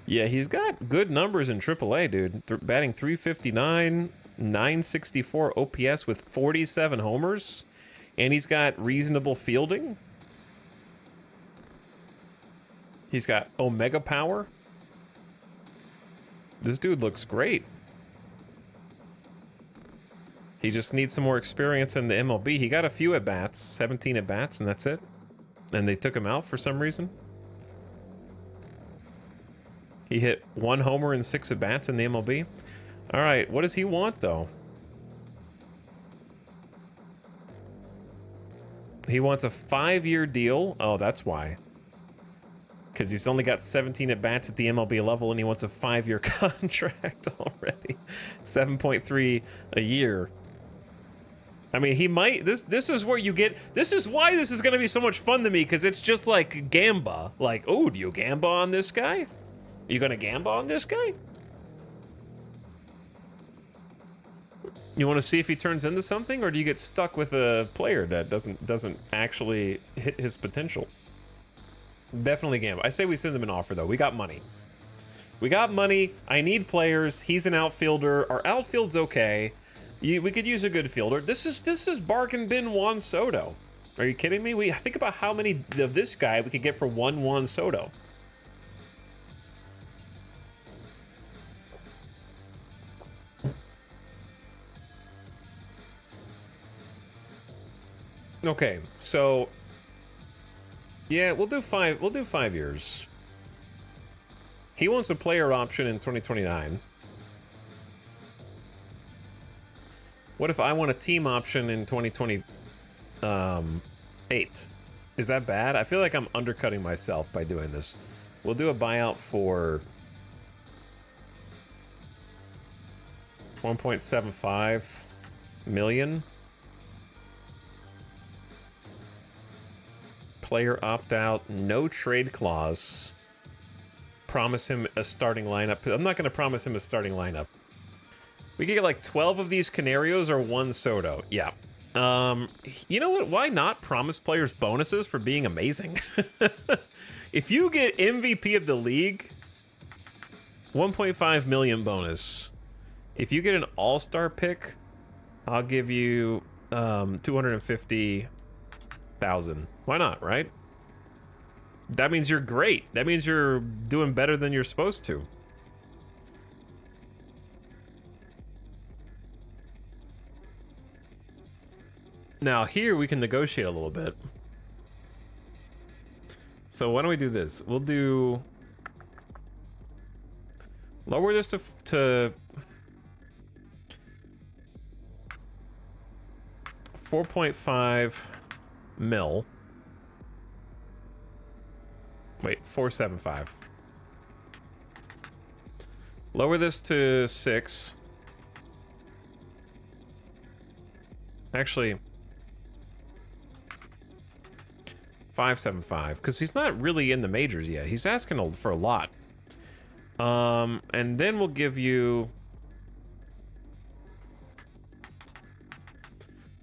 S1: Yeah, he's got good numbers in AAA, dude. Batting .359, .964 OPS with 47 homers. And he's got reasonable fielding. He's got Omega power. This dude looks great. He just needs some more experience in the MLB. He got a few at-bats, 17 at-bats, and that's it. And they took him out for some reason. He hit 1 homer and 6 at-bats in the MLB. All right, what does he want, though? He wants a 5-year deal. Oh, that's why. Because he's only got 17 at-bats at the MLB level, and he wants a 5-year contract already. 7.3 a year. I mean, he might... This is where you get... This is why this is going to be so much fun to me, because it's just like Gamba. Like, oh, do you Gamba on this guy? You gonna Gamba on this guy? You want to see if he turns into something, or do you get stuck with a player that doesn't actually hit his potential? Definitely Gamba. I say we send him an offer, though. We got money. We got money. I need players. He's an outfielder. Our outfield's okay. We could use a good fielder. This is bargain bin Juan Soto. Are you kidding me? Think about how many of this guy we could get for one Juan Soto. Okay, so yeah, we'll do 5 years. He wants a player option in 2029. What if I want a team option in 2028? Is that bad? I feel like I'm undercutting myself by doing this. We'll do a buyout for 1.75 million. Player opt-out, no trade clause. Promise him a starting lineup. I'm not going to promise him a starting lineup. We could get like 12 of these Canarios or 1 Soto. Yeah. You know what? Why not promise players bonuses for being amazing? If you get MVP of the league, 1.5 million bonus. If you get an all-star pick, I'll give you 250,000. Why not, right? That means you're great. That means you're doing better than you're supposed to. Now here we can negotiate a little bit. So why don't we do this? We'll do lower this to 4.5 mil. Wait, 475. Lower this to 6. Actually, 575, because he's not really in the majors yet. He's asking for a lot. And then we'll give you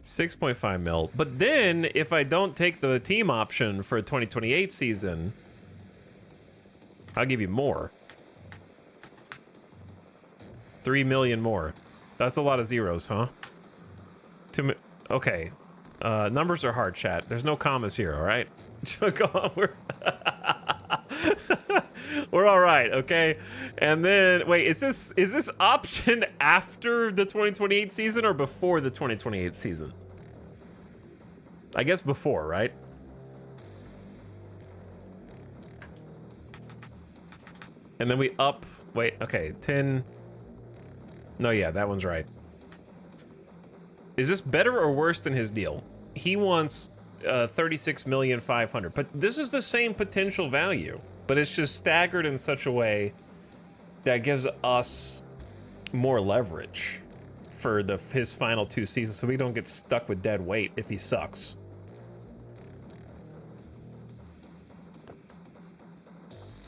S1: 6.5 mil. But then, if I don't take the team option for a 2028 season, I'll give you more. 3 million more. That's a lot of zeros, huh? Okay. Numbers are hard, chat. There's no commas here, all right? Go on, we're all right, okay? And then, wait, is this option after the 2028 season or before the 2028 season? I guess before, right? And then we up, wait, okay, 10. No, yeah, that one's right. Is this better or worse than his deal? He wants 36,500,000, but this is the same potential value, but it's just staggered in such a way that gives us more leverage for his final 2 seasons, so we don't get stuck with dead weight if he sucks.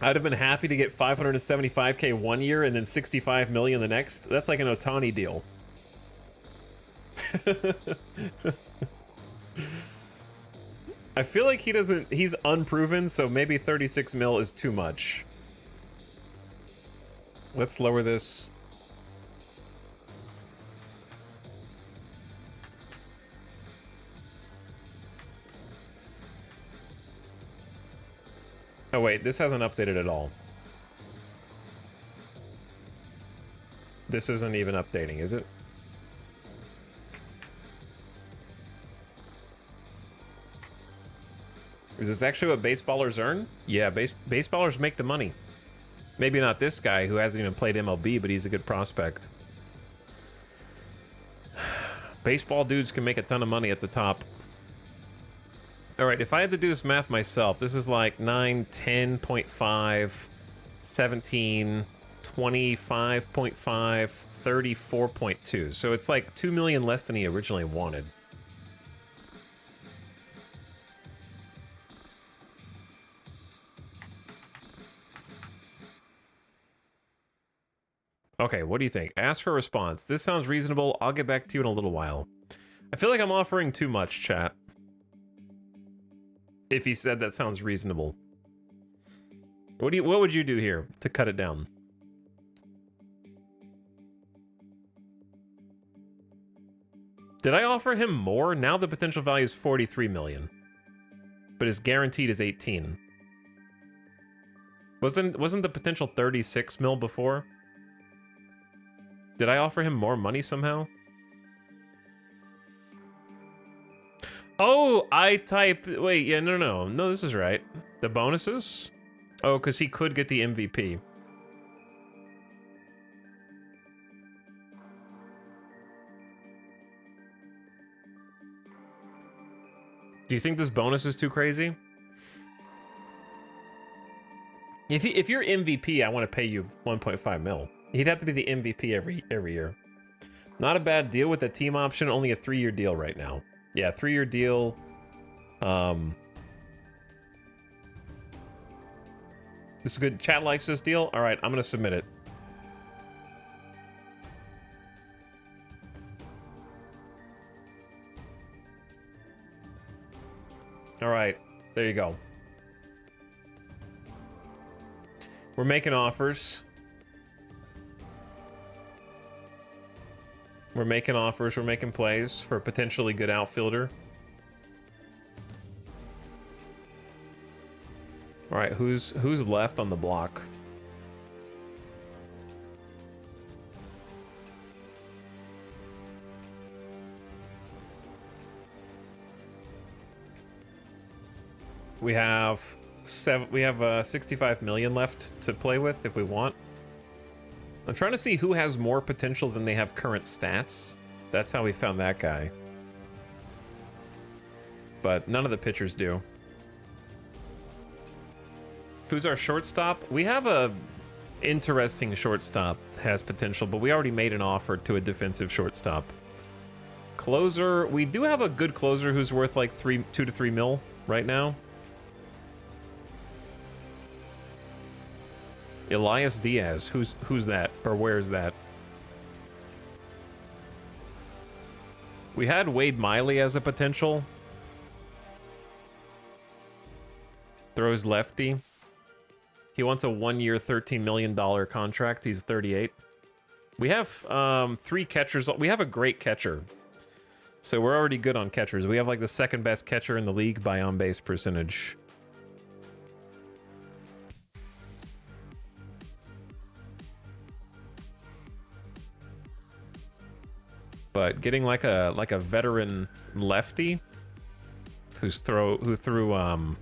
S1: I'd have been happy to get 575K 1 year and then 65 million the next. That's like an Otani deal. I feel like he's unproven, so maybe 36 mil is too much. Let's lower this. Oh wait, this hasn't updated at all. This isn't even updating, is it? Is this actually what baseballers earn? Yeah, baseballers make the money. Maybe not this guy who hasn't even played MLB, but he's a good prospect. Baseball dudes can make a ton of money at the top. All right, if I had to do this math myself, this is like 9, 10.5, 17, 25.5, 34.2. So it's like 2 million less than he originally wanted. Okay, what do you think? Ask for a response. This sounds reasonable. I'll get back to you in a little while. I feel like I'm offering too much, chat. If he said that sounds reasonable. What would you do here to cut it down? Did I offer him more? Now the potential value is 43 million. But his guaranteed is 18. Wasn't the potential 36 mil before? Did I offer him more money somehow? Oh, I typed... Wait, yeah, no, this is right. The bonuses? Oh, because he could get the MVP. Do you think this bonus is too crazy? If you're MVP, I want to pay you 1.5 mil. He'd have to be the MVP every year. Not a bad deal with the team option, only a 3-year deal right now. Yeah, 3-year deal. This is good. Chat likes this deal. All right, I'm gonna submit it. All right, there you go. We're making offers. We're making offers. We're making plays for a potentially good outfielder. All right, who's left on the block? We have we have 65 million left to play with if we want. I'm trying to see who has more potential than they have current stats. That's how we found that guy. But none of the pitchers do. Who's our shortstop? We have a interesting shortstop has potential, but we already made an offer to a defensive shortstop. Closer, we do have a good closer who's worth like 2 to 3 mil right now. Elias Diaz, who's that, or where's that? We had Wade Miley as a potential. Throws lefty. He wants a 1-year, $13 million contract. He's 38. We have 3 catchers. We have a great catcher. So we're already good on catchers. We have like the second best catcher in the league by on-base percentage. But getting like a veteran lefty who threw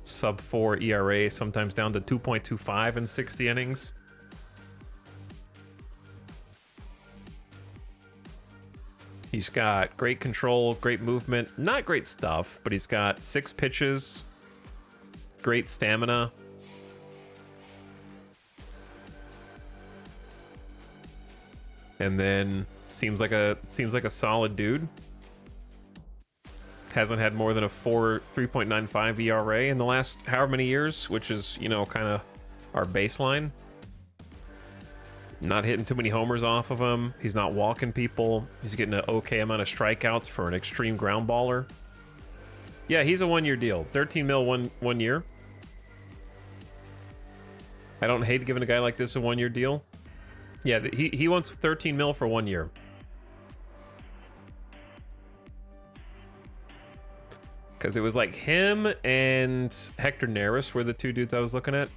S1: sub 4 ERA, sometimes down to 2.25 in 60 innings. He's got great control, great movement, not great stuff, but he's got 6 pitches, great stamina. And then seems like a solid dude. Hasn't had more than a 3.95 ERA in the last however many years, which is, you know, kind of our baseline. Not hitting too many homers off of him. He's not walking people. He's getting an okay amount of strikeouts for an extreme ground baller. Yeah, he's a 1-year deal. 13 mil one year. I don't hate giving a guy like this a 1-year deal. Yeah, he wants 13 mil for 1 year. Because it was like him and Hector Neris were the 2 dudes I was looking at.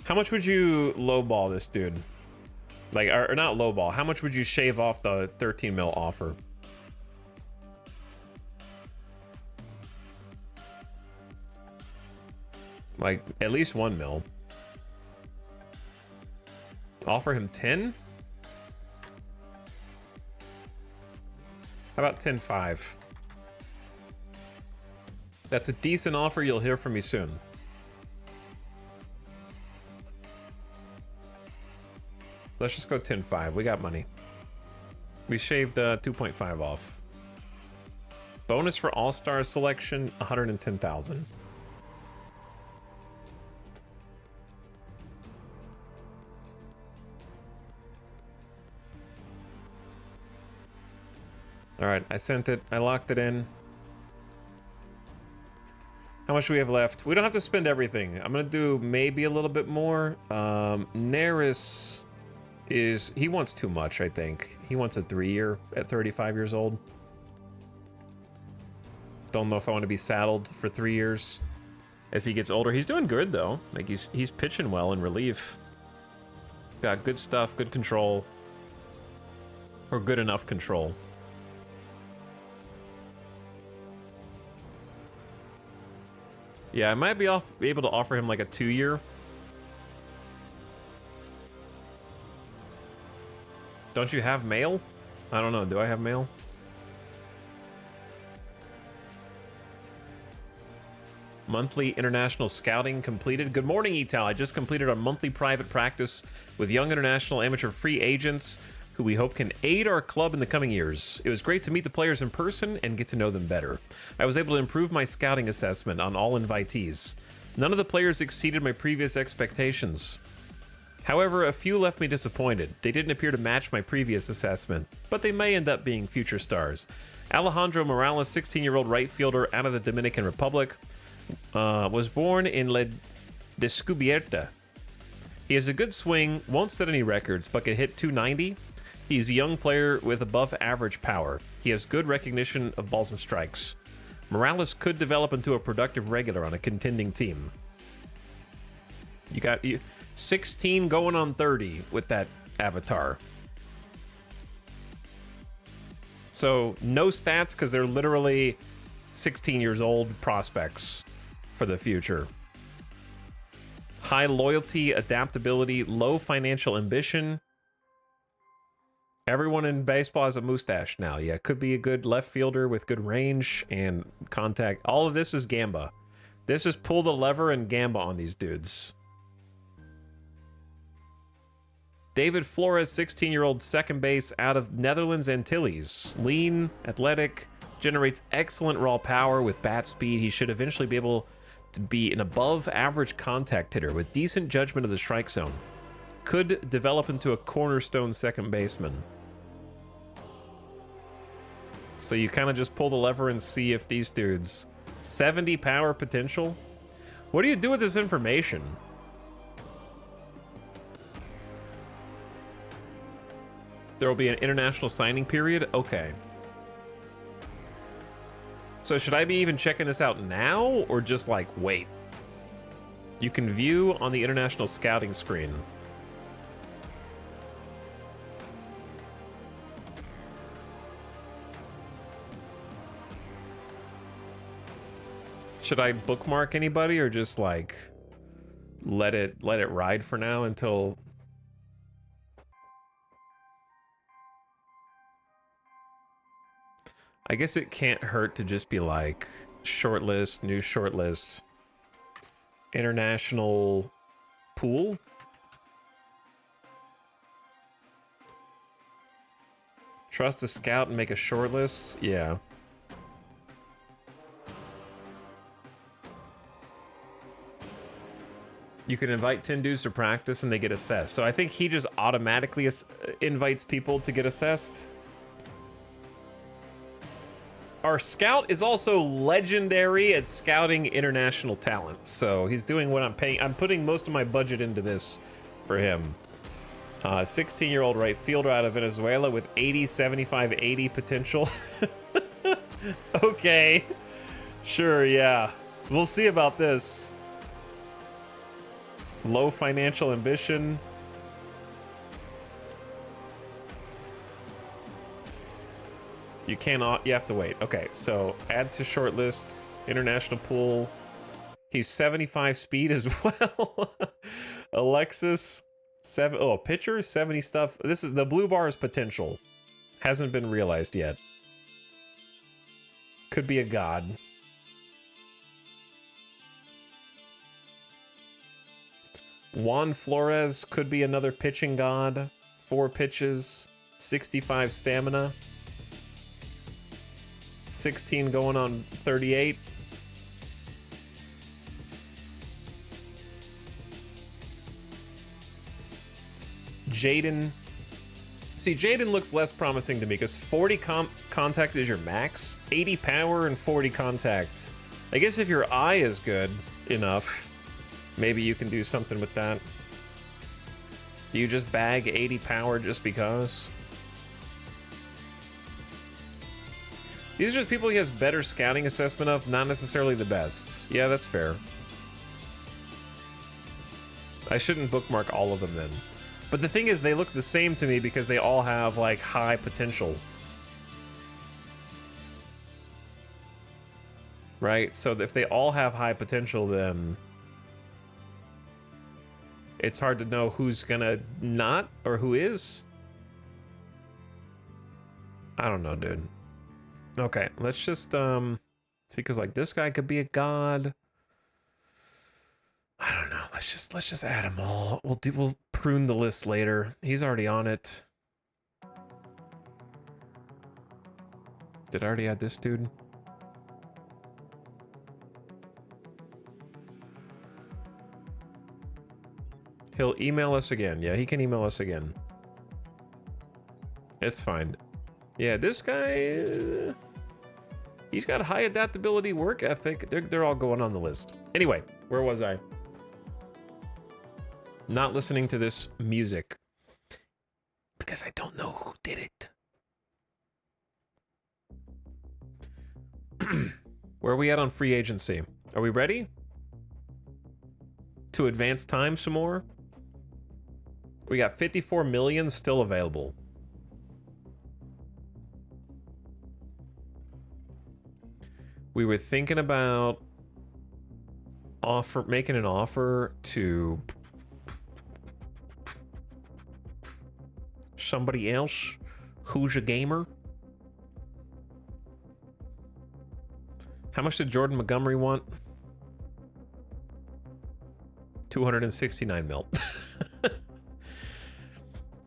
S1: How much would you lowball this dude? Like, or not lowball. How much would you shave off the 13 mil offer? Like, at least 1 mil. Offer him 10? How about 10.5? That's a decent offer. You'll hear from me soon. Let's just go 10.5. We got money. We shaved 2.5 off. Bonus for All-Star selection, 110,000. All right, I sent it. I locked it in. How much do we have left? We don't have to spend everything. I'm gonna do maybe a little bit more. Neris he wants too much, I think. He wants a 3-year at 35 years old. Don't know if I want to be saddled for 3 years as he gets older. He's doing good though. Like he's pitching well in relief. Got good stuff, good control. Or good enough control. Yeah, I might be able to offer him like a 2-year. Don't you have mail? I don't know. Do I have mail? Monthly international scouting completed. Good morning, Etal. I just completed our monthly private practice with young international amateur free agents who we hope can aid our club in the coming years. It was great to meet the players in person and get to know them better. I was able to improve my scouting assessment on all invitees. None of the players exceeded my previous expectations. However, a few left me disappointed. They didn't appear to match my previous assessment, but they may end up being future stars. Alejandro Morales, 16-year-old right fielder out of the Dominican Republic, was born in La Descubierta. He has a good swing, won't set any records, but can hit 290. He's a young player with above average power. He has good recognition of balls and strikes. Morales could develop into a productive regular on a contending team. You got 16 going on 30 with that avatar. So no stats because they're literally 16 years old prospects for the future. High loyalty, adaptability, low financial ambition. Everyone in baseball has a mustache now. Yeah, could be a good left fielder with good range and contact. All of this is Gamba. This is pull the lever and Gamba on these dudes. David Flores, 16-year-old second base out of Netherlands Antilles. Lean, athletic, generates excellent raw power with bat speed. He should eventually be able to be an above-average contact hitter with decent judgment of the strike zone. Could develop into a cornerstone second baseman. So you kind of just pull the lever and see if these dudes... 70 power potential? What do you do with this information? There will be an international signing period? Okay. So should I be even checking this out now, or just like, wait? You can view on the international scouting screen. Should I bookmark anybody, or just like let it ride for now until... I guess it can't hurt to just be like shortlist, new shortlist, international pool. Trust a scout and make a shortlist. Yeah. You can invite 10 dudes to practice and they get assessed. So I think he just automatically invites people to get assessed. Our scout is also legendary at scouting international talent. So he's doing what I'm paying. I'm putting most of my budget into this for him. 16-year-old right fielder out of Venezuela with 80, 75, 80 potential. Okay. Sure, yeah. We'll see about this. Low financial ambition. You cannot, you have to wait. Okay, so add to shortlist, international pool. He's 75 speed as well. Alexis, pitcher, 70 stuff. This is the blue bar's potential. Hasn't been realized yet. Could be a god. Juan Flores could be another pitching god. 4 pitches, 65 stamina. 16 going on 38. Jaden. See, Jaden looks less promising to me because 40 contact is your max. 80 power and 40 contact. I guess if your eye is good enough, maybe you can do something with that. Do you just bag 80 power just because? These are just people he has better scouting assessment of, not necessarily the best. Yeah, that's fair. I shouldn't bookmark all of them then. But the thing is, they look the same to me because they all have, like, high potential. Right? So if they all have high potential, then... it's hard to know who's gonna not, or who is. I don't know, dude. Okay, let's just see, because like this guy could be a god. I don't know. Let's just add them all. We'll prune the list later. He's already on it. Did I already add this dude? He'll email us again. Yeah, he can email us again. It's fine. Yeah, this guy, he's got high adaptability, work ethic. They're all going on the list. Anyway, where was I? Not listening to this music because I don't know who did it. Where are we at on free agency? Are we ready to advance time some more? We got 54 million still available. We were thinking about making an offer to somebody else who's a gamer. How much did Jordan Montgomery want? 269 mil.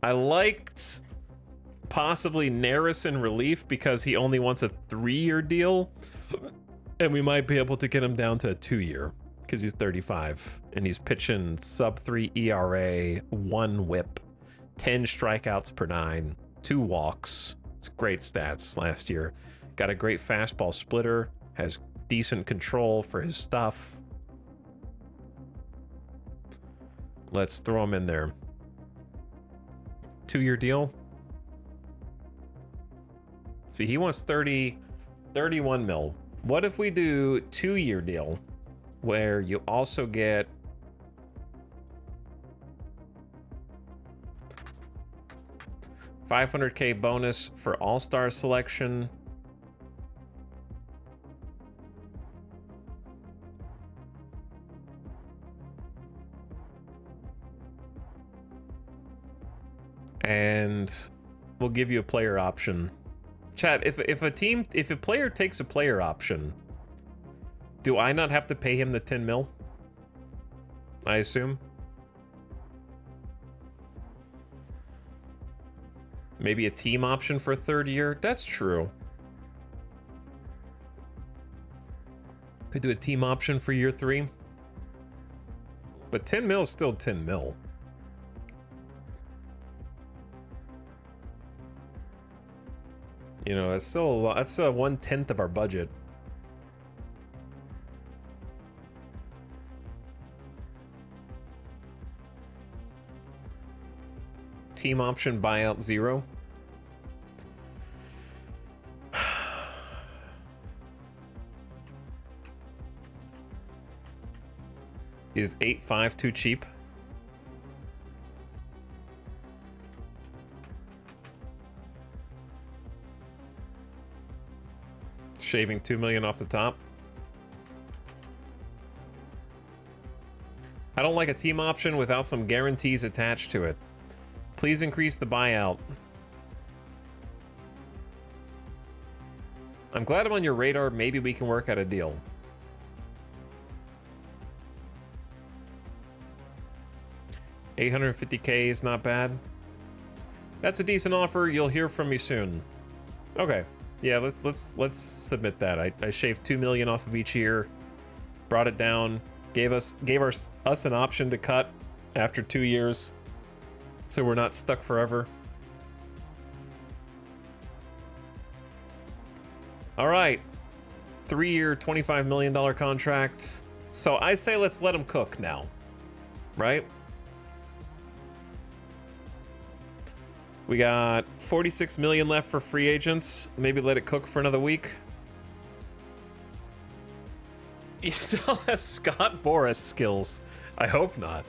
S1: I liked possibly Neris in relief because he only wants a 3-year deal, and we might be able to get him down to a 2-year because he's 35 and he's pitching sub 3 ERA, 1 whip, 10 strikeouts per 9, 2 walks. It's great stats last year. Got a great fastball splitter, has decent control for his stuff. Let's throw him in there. 2-year deal. See, he wants 31 mil. What if we do 2-year deal where you also get $500K bonus for all-star selection, and we'll give you a player option. Chat, if a player takes a player option, do I not have to pay him the 10 mil? I assume. Maybe a team option for a 3rd year? That's true. Could do a team option for year 3. But 10 mil is still 10 mil. You know, that's still a lot. That's 1/10 of our budget. Team option buyout 0. Is 8.5 too cheap? Shaving 2 million off the top. I don't like a team option without some guarantees attached to it. Please increase the buyout. I'm glad I'm on your radar. Maybe we can work out a deal. $850K is not bad. That's a decent offer. You'll hear from me soon. Okay. Yeah, let's submit that. I shaved 2 million off of each year, brought it down, gave us an option to cut after 2 years, so we're not stuck forever. All right, 3-year, $25 million contract. So I say let's let him cook now, right? We got 46 million left for free agents. Maybe let it cook for another week. He still has Scott Boras skills. I hope not.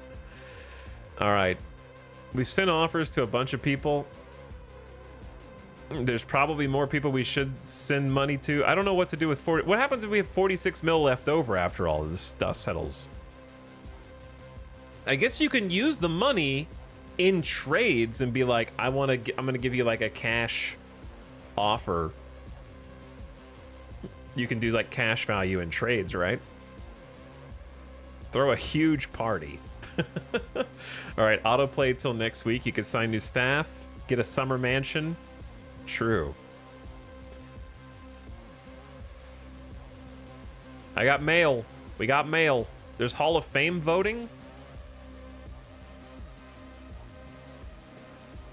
S1: All right. We sent offers to a bunch of people. There's probably more people we should send money to. I don't know what to do with 40. What happens if we have 46 mil left over after all this stuff settles? I guess you can use the money in trades and be like, I'm gonna give you like a cash offer. You can do like cash value in trades, right? Throw a huge party. All right, autoplay till next week. You can sign new staff, get a summer mansion. True. I got mail. We got mail. There's Hall of Fame voting.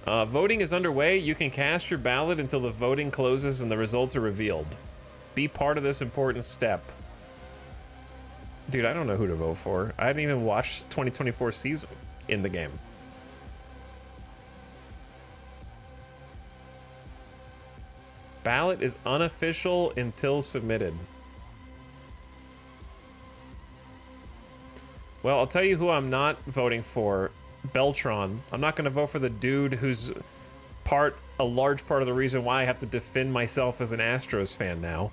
S1: Voting is underway. You can cast your ballot until the voting closes and the results are revealed. Be part of this important step. Dude, I don't know who to vote for. I didn't even watch 2024 season in the game. Ballot is unofficial until submitted. Well, I'll tell you who I'm not voting for. Beltron. I'm not going to vote for the dude who's a large part of the reason why I have to defend myself as an Astros fan now.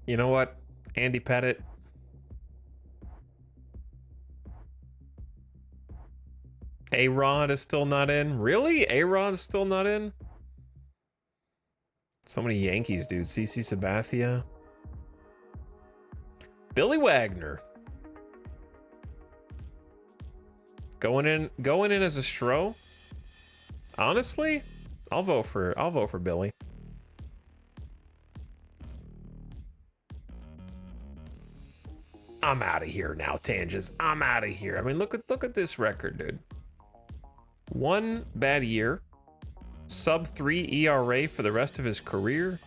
S1: You know what? Andy Pettit. A-Rod is still not in. Really? A-Rod is still not in? So many Yankees, dude. CC Sabathia. Billy Wagner. Going in as a Stro. Honestly, I'll vote for Billy. I'm out of here now, Tangents. I'm out of here. I mean, look at this record, dude. One bad year. Sub 3 ERA for the rest of his career.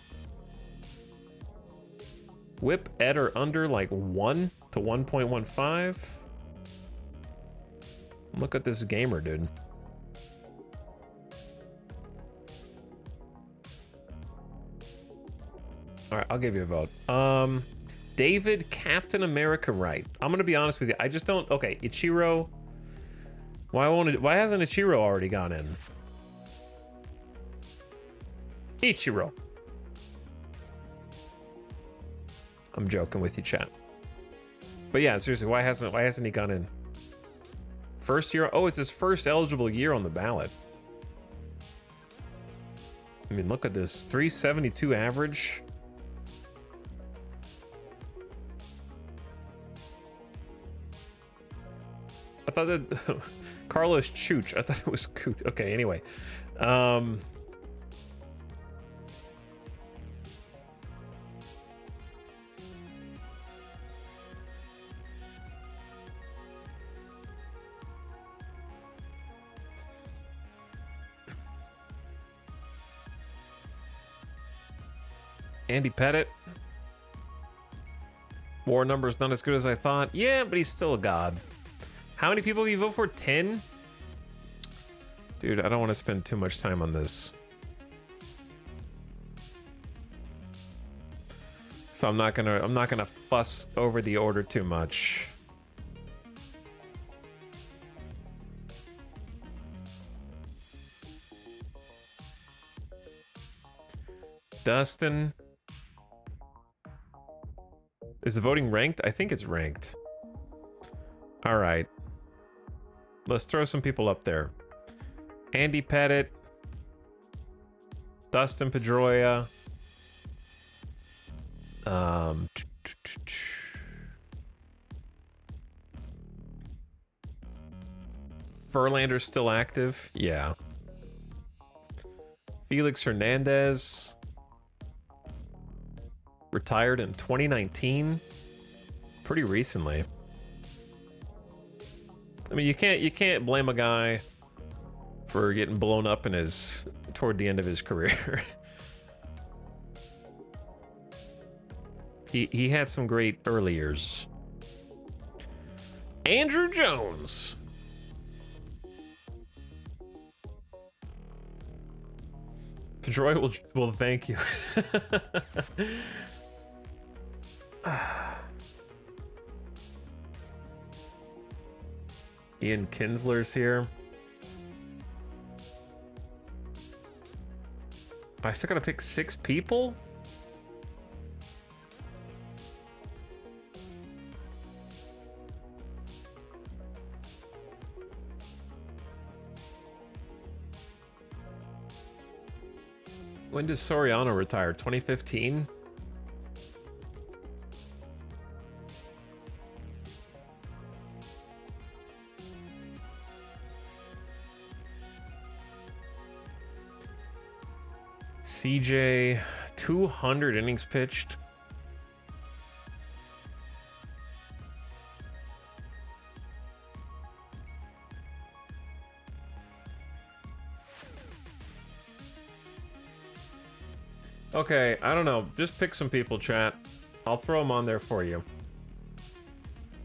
S1: Whip at or under like 1 to 1.15. Look at this gamer, dude. All right, I'll give you a vote. David Captain America Wright. I'm gonna be honest with you. I just don't. Okay, Ichiro. Why hasn't Ichiro already gone in? Ichiro. I'm joking with you, chat. But yeah, seriously, why hasn't he gone in? First year? Oh, it's his first eligible year on the ballot. I mean, look at this. 372 average. I thought that Carlos Chooch. I thought it was Cooch. Okay, anyway. Andy Pettit. War number's not as good as I thought. Yeah, but he's still a god. How many people do you vote for? 10? Dude, I don't want to spend too much time on this. So I'm not gonna fuss over the order too much. Dustin. Is the voting ranked? I think it's ranked. All right. Let's throw some people up there. Andy Pettit. Dustin Pedroia. Verlander's still active. Yeah. Felix Hernandez. Retired in 2019. Pretty recently. I mean, you can't blame a guy for getting blown up in toward the end of his career. He had some great early years. Andrew Jones. Pedroia will thank you. Ian Kinsler's here. I still gotta pick 6 people? When did Soriano retire? 2015? CJ, 200 innings pitched. Okay, I don't know. Just pick some people, chat. I'll throw them on there for you.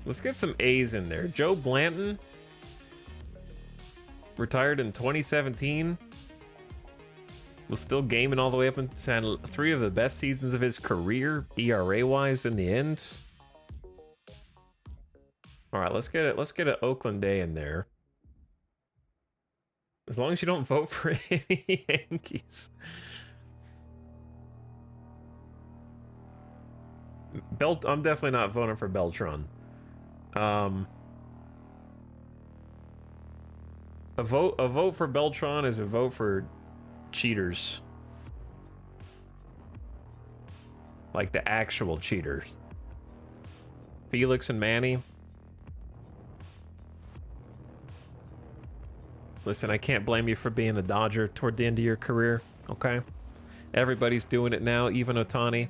S1: Let's get some A's in there. Joe Blanton. Retired in 2017. Was still gaming all the way up into 3 of the best seasons of his career, ERA-wise, in the end. All right, let's get an Oakland Day in there. As long as you don't vote for any Yankees. I'm definitely not voting for Beltron. A vote for Beltron is a vote for cheaters. Like the actual cheaters. Felix and Manny. Listen, I can't blame you for being a Dodger toward the end of your career, okay? Everybody's doing it now, even Otani.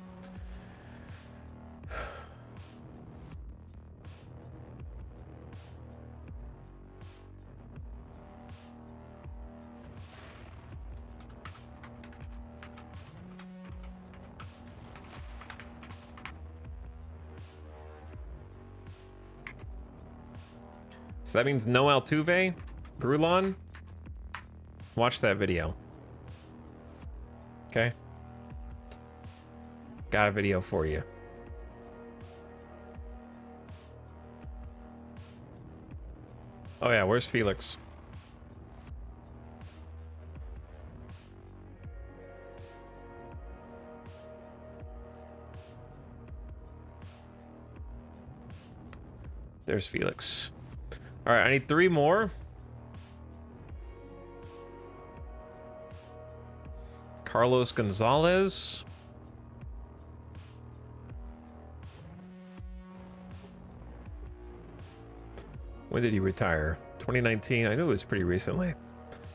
S1: So that means no Altuve? Grulon? Watch that video. Okay? Got a video for you. Oh yeah, where's Felix? There's Felix. All right, I need 3 more. Carlos Gonzalez. When did he retire? 2019. I knew it was pretty recently.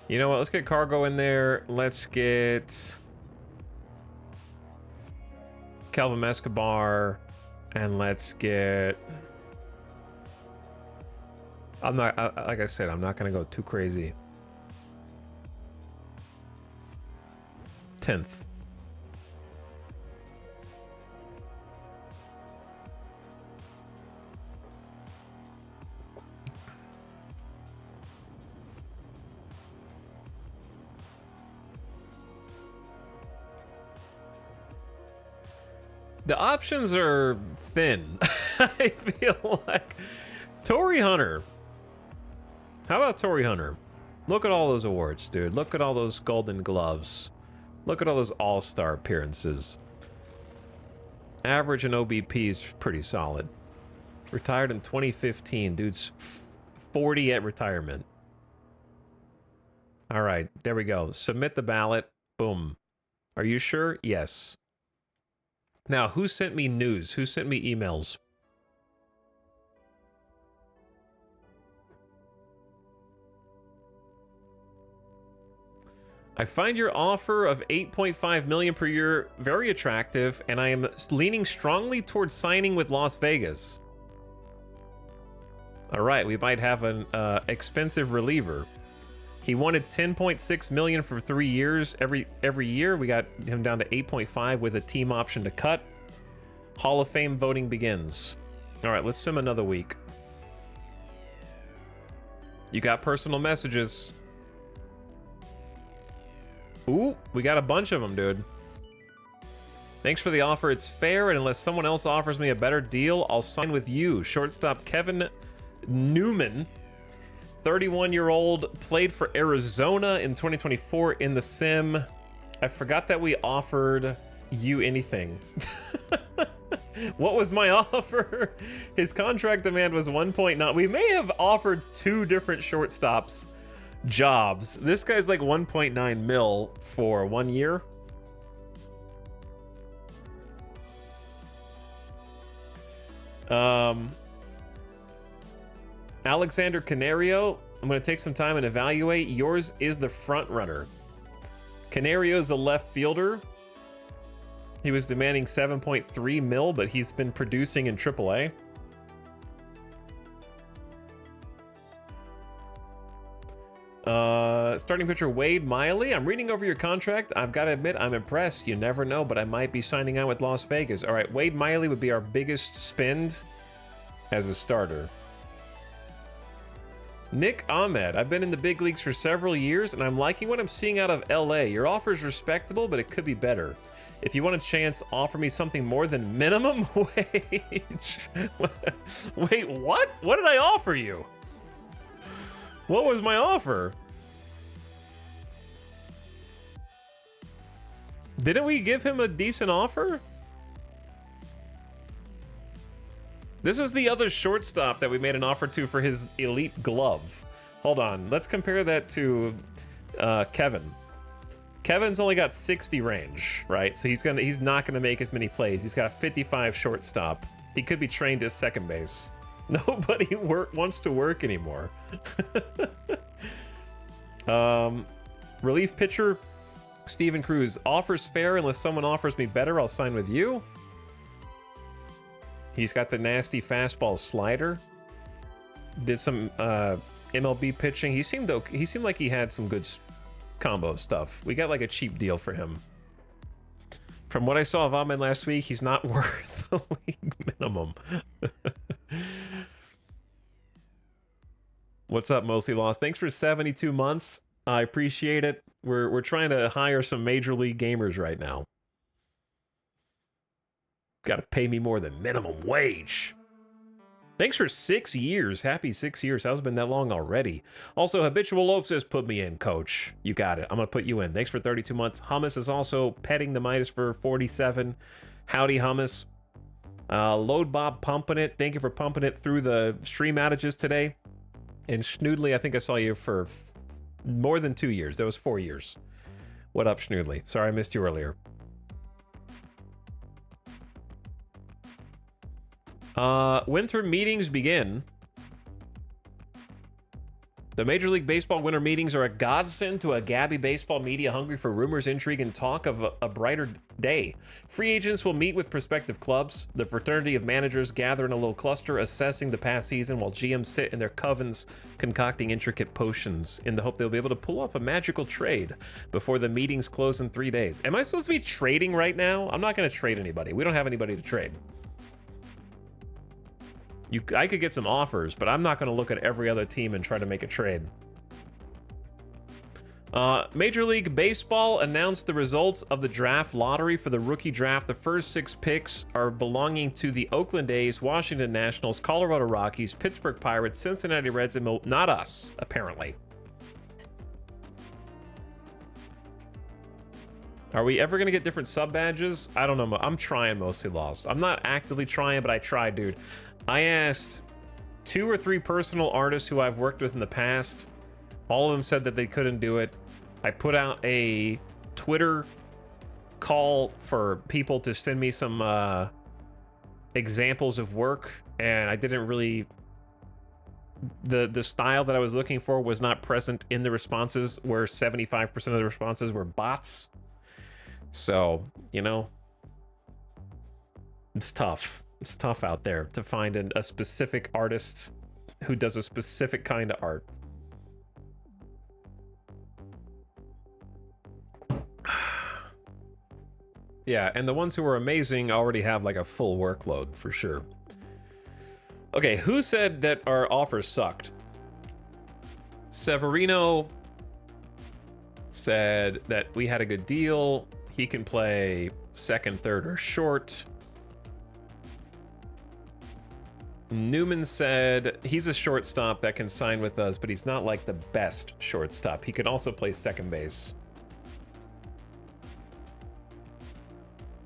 S1: You know what? Let's get Cargo in there. Let's get Calvin Escobar, and let's get. I'm not, like I said, I'm not gonna go too crazy. 10th. The options are thin. I feel like Torrey Hunter. How about Torrey Hunter? Look at all those awards, dude. Look at all those Golden Gloves. Look at all those All-Star appearances. Average in OBP is pretty solid. Retired in 2015. Dude's 40 at retirement. All right, there we go. Submit the ballot. Boom. Are you sure? Yes. Now, who sent me news? Who sent me emails? I find your offer of 8.5 million per year very attractive, and I am leaning strongly towards signing with Las Vegas. All right, we might have an expensive reliever. He wanted 10.6 million for 3 years. Every year, we got him down to 8.5 with a team option to cut. Hall of Fame voting begins. All right, let's sim another week. You got personal messages. Ooh, we got a bunch of them, dude. Thanks for the offer. It's fair, and unless someone else offers me a better deal, I'll sign with you. Shortstop Kevin Newman, 31-year-old, played for Arizona in 2024 in the sim. I forgot that we offered you anything. What was my offer? His contract demand was 1.9. We may have offered 2 different shortstops jobs. This guy's like 1.9 mil for 1 year. Alexander Canario, I'm going to take some time and evaluate. Yours is the front runner. Canario's a left fielder. He was demanding 7.3 mil, but he's been producing in AAA. Starting pitcher Wade Miley. I'm reading over your contract. I've got to admit, I'm impressed. You never know, but I might be signing on with Las Vegas. All right, Wade Miley would be our biggest spend as a starter. Nick Ahmed. I've been in the big leagues for several years, and I'm liking what I'm seeing out of LA. Your offer is respectable, but it could be better. If you want a chance, offer me something more than minimum wage. Wait, what? What did I offer you? What was my offer? Didn't we give him a decent offer? This is the other shortstop that we made an offer to for his elite glove. Hold on, let's compare that to Kevin. Kevin's only got 60 range, right? So he's not gonna make as many plays. He's got 55 shortstop. He could be trained as second base. Nobody wants to work anymore. Relief pitcher, Steven Cruz. Offers fair unless someone offers me better, I'll sign with you. He's got the nasty fastball slider. Did some MLB pitching. He seemed like he had some good combo stuff. We got like a cheap deal for him. From what I saw of Ahmed last week, he's not worth the league minimum. What's up, Mostly Lost? Thanks for 72 months. I appreciate it. We're trying to hire some major league gamers right now. Got to pay me more than minimum wage. Thanks for 6 years. Happy 6 years. How's it been that long already? Also, Habitual Loaf says, put me in, coach. You got it. I'm going to put you in. Thanks for 32 months. Hummus is also petting the Midas for 47. Howdy, Hummus. Load Bob pumping it. Thank you for pumping it through the stream outages today. And Schnoodley, I think I saw you for more than 2 years. That was 4 years. What up, Schnoodley? Sorry I missed you earlier. Winter meetings begin. The Major League Baseball winter meetings are a godsend to a Gabby baseball media hungry for rumors, intrigue, and talk of a brighter day. Free agents will meet with prospective clubs. The fraternity of managers gather in a little cluster, assessing the past season, while GMs sit in their covens, concocting intricate potions in the hope they'll be able to pull off a magical trade before the meetings close in 3 days. Am I supposed to be trading right now? I'm not going to trade anybody. We don't have anybody to trade. I could get some offers, but I'm not going to look at every other team and try to make a trade. Major League Baseball announced the results of the draft lottery for the rookie draft. The first 6 picks are belonging to the Oakland A's, Washington Nationals, Colorado Rockies, Pittsburgh Pirates, Cincinnati Reds, and not us, apparently. Are we ever going to get different sub badges? I don't know. I'm trying, Mostly Lost. I'm not actively trying, but I tried, dude. I asked 2 or 3 personal artists who I've worked with in the past. All of them said that they couldn't do it. I put out a Twitter call for people to send me some examples of work, and I didn't really... The style that I was looking for was not present in the responses, where 75% of the responses were bots. So, you know, it's tough. It's tough out there to find a specific artist who does a specific kind of art. Yeah, and the ones who are amazing already have like a full workload for sure. Okay, who said that our offers sucked? Severino said that we had a good deal. He can play second, third, or short. Newman said he's a shortstop that can sign with us, but he's not like the best shortstop. He can also play second base.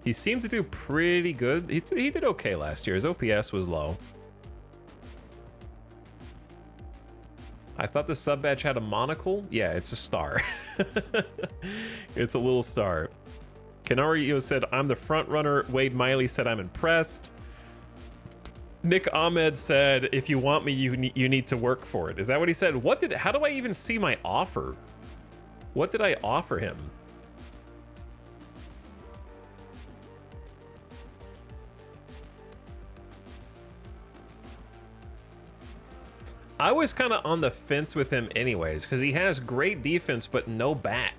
S1: He seemed to do pretty good. He did okay last year. His OPS was low. I thought the sub badge had a monocle. Yeah, it's a star. It's a little star. Canario said, I'm the front runner. Wade Miley said, I'm impressed. Nick Ahmed said, if you want me, you need to work for it. Is that what he said? How do I even see my offer? What did I offer him? I was kind of on the fence with him anyways, because he has great defense, but no bat.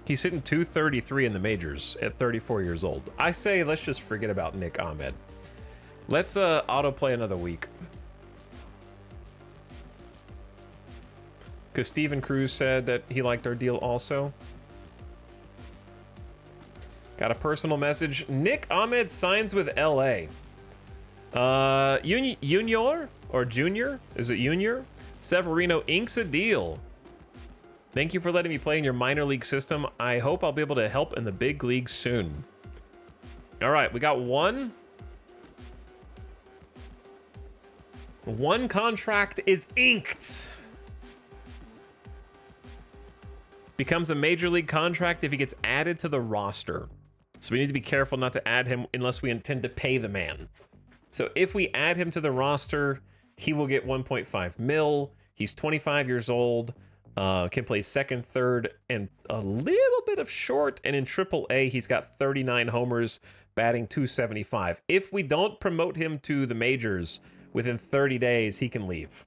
S1: He's hitting 233 in the majors at 34 years old. I say let's just forget about Nick Ahmed. Let's autoplay another week. Because Steven Cruz said that he liked our deal also. Got a personal message. Nick Ahmed signs with LA. Junior or Junior? Is it Junior? Severino inks a deal. Thank you for letting me play in your minor league system. I hope I'll be able to help in the big leagues soon. All right, we got one. One contract is inked. Becomes a major league contract if he gets added to the roster. So we need to be careful not to add him unless we intend to pay the man. So if we add him to the roster, he will get 1.5 mil. He's 25 years old, can play second, third, and a little bit of short. And in AAA, he's got 39 homers, batting .275. If we don't promote him to the majors within 30 days, he can leave,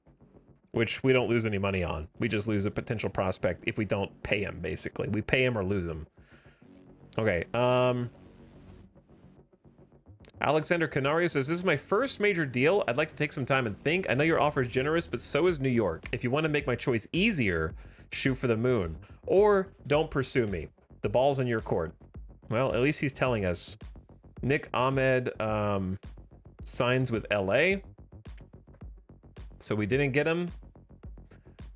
S1: which we don't lose any money on. We just lose a potential prospect if we don't pay him, basically. We pay him or lose him. Okay, Alexander Canario says, this is my first major deal. I'd like to take some time and think. I know your offer is generous, but so is New York. If you want to make my choice easier, shoot for the moon. Or don't pursue me. The ball's in your court. Well, at least he's telling us. Nick Ahmed signs with LA. So we didn't get him.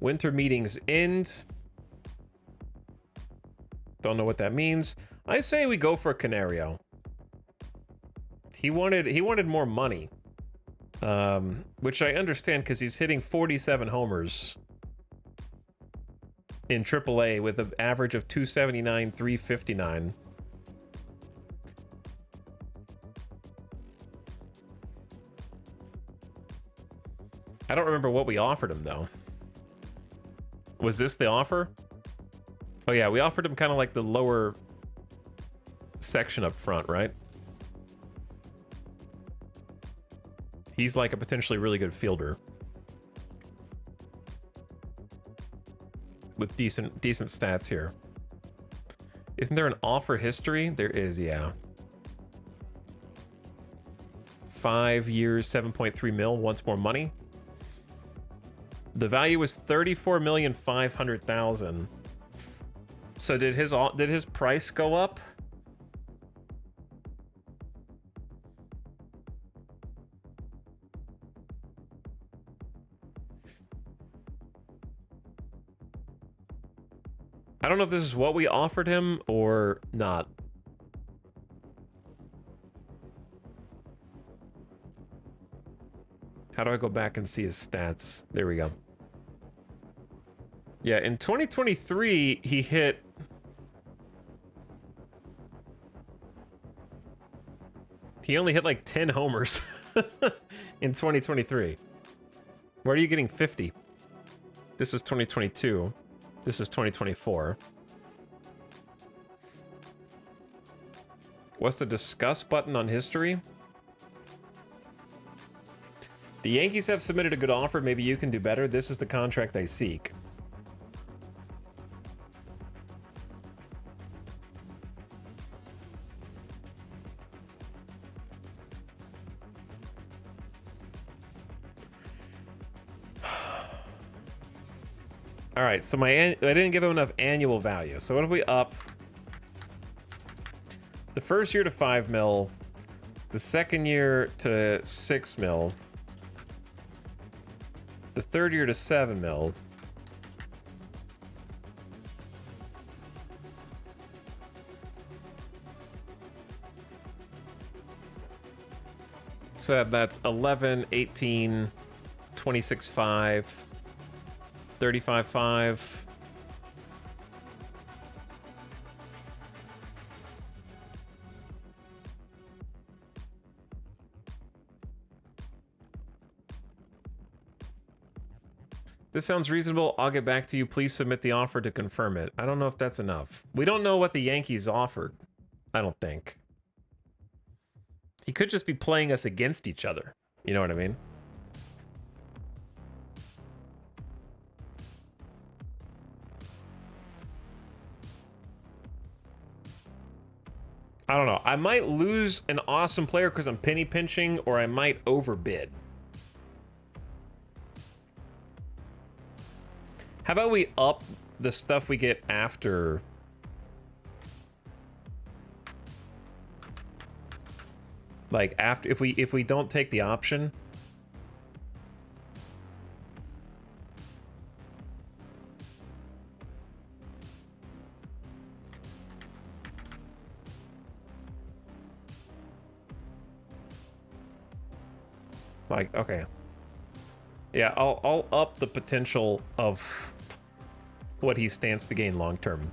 S1: Winter meetings end. Don't know what that means. I say we go for Canario. He wanted more money, which I understand because he's hitting 47 homers in AAA with an average of 279, 359. I don't remember what we offered him though. Was this the offer? Oh yeah, we offered him kind of like the lower section up front, right? He's like a potentially really good fielder with decent stats here. Isn't there an offer history? There is, yeah. 5 years, 7.3 mil, wants more money. The value was 34,500,000. So did his price go up? I don't know if this is what we offered him or not. How do I go back and see his stats? There we go. Yeah, in 2023, he hit... He only hit like 10 homers in 2023. Where are you getting 50? This is 2022. This is 2024. What's the discuss button on history? The Yankees have submitted a good offer. Maybe you can do better. This is the contract I seek. All right, so I didn't give him enough annual value. So what if we up the first year to 5 mil, the second year to 6 mil, the third year to 7 mil, so that's 11, 18, 26.5. 35.5. This sounds reasonable. I'll get back to you. Please submit the offer to confirm it. I don't know if that's enough. We don't know what the Yankees offered. I don't think. He could just be playing us against each other. You know what I mean? I don't know. I might lose an awesome player because I'm penny pinching, or I might overbid. How about we up the stuff we get after? Like after, if we don't take the option. Like, okay. Yeah, I'll up the potential of what he stands to gain long term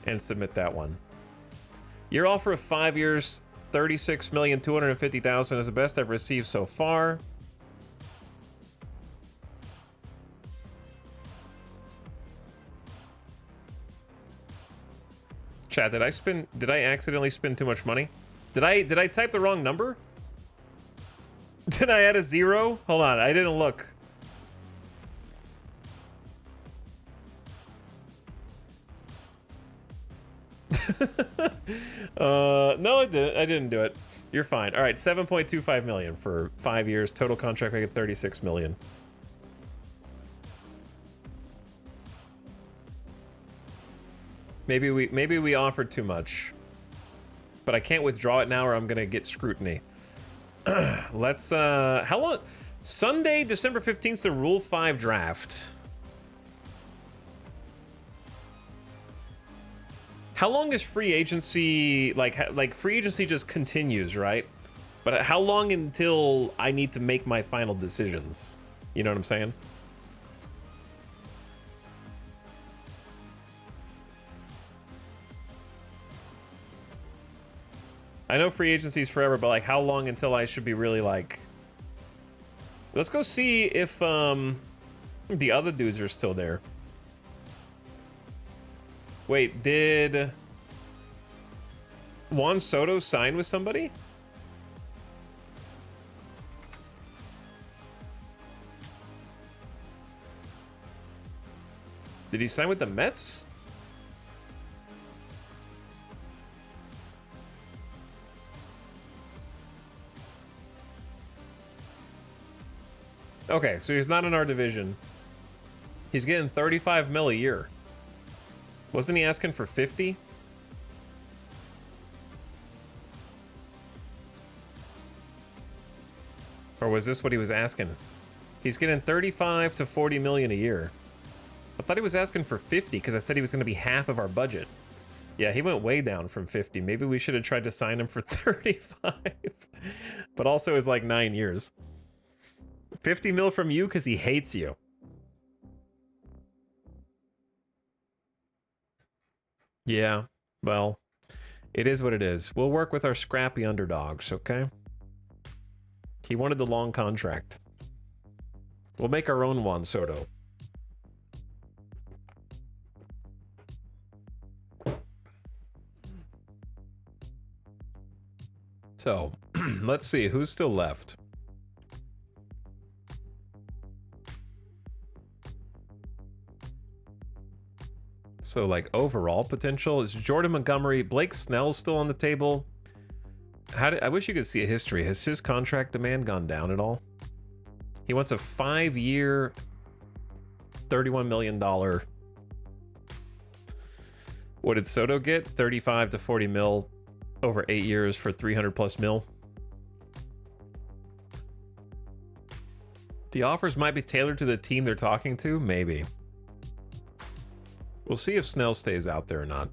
S1: and submit that one. Your offer of 5 years, 36,250,000 is the best I've received so far. Chat, did I accidentally spend too much money? Did I type the wrong number? Did I add a 0? Hold on, I didn't look. No, I didn't do it. You're fine. All right, 7.25 million for 5 years. Total contract rate of 36 million. Maybe we offered too much. But I can't withdraw it now or I'm gonna get scrutiny. Let's how long? Sunday, December 15th, the Rule 5 draft. How long is free agency, like free agency just continues, right? But how long until I need to make my final decisions? You know what I'm saying? I know free agency's forever, but like how long until I should be really like... Let's go see if the other dudes are still there. Wait, did Juan Soto sign with somebody? Did he sign with the Mets? Okay, so he's not in our division. He's getting 35 mil a year. Wasn't he asking for 50? Or was this what he was asking? He's getting 35 to 40 million a year. I thought he was asking for 50 because I said he was going to be half of our budget. Yeah, he went way down from 50. Maybe we should have tried to sign him for 35. But also is like 9 years. 50 mil from you because he hates you. Yeah, well, it is what it is. We'll work with our scrappy underdogs, okay? He wanted the long contract. We'll make our own Juan Soto. So, let's see, who's still left? So, like, overall potential is Jordan Montgomery. Blake Snell's still on the table. I wish you could see a history. Has his contract demand gone down at all? He wants a 5-year, $31 million. What did Soto get? 35 to 40 mil over 8 years for 300 plus mil. The offers might be tailored to the team they're talking to. Maybe. We'll see if Snell stays out there or not.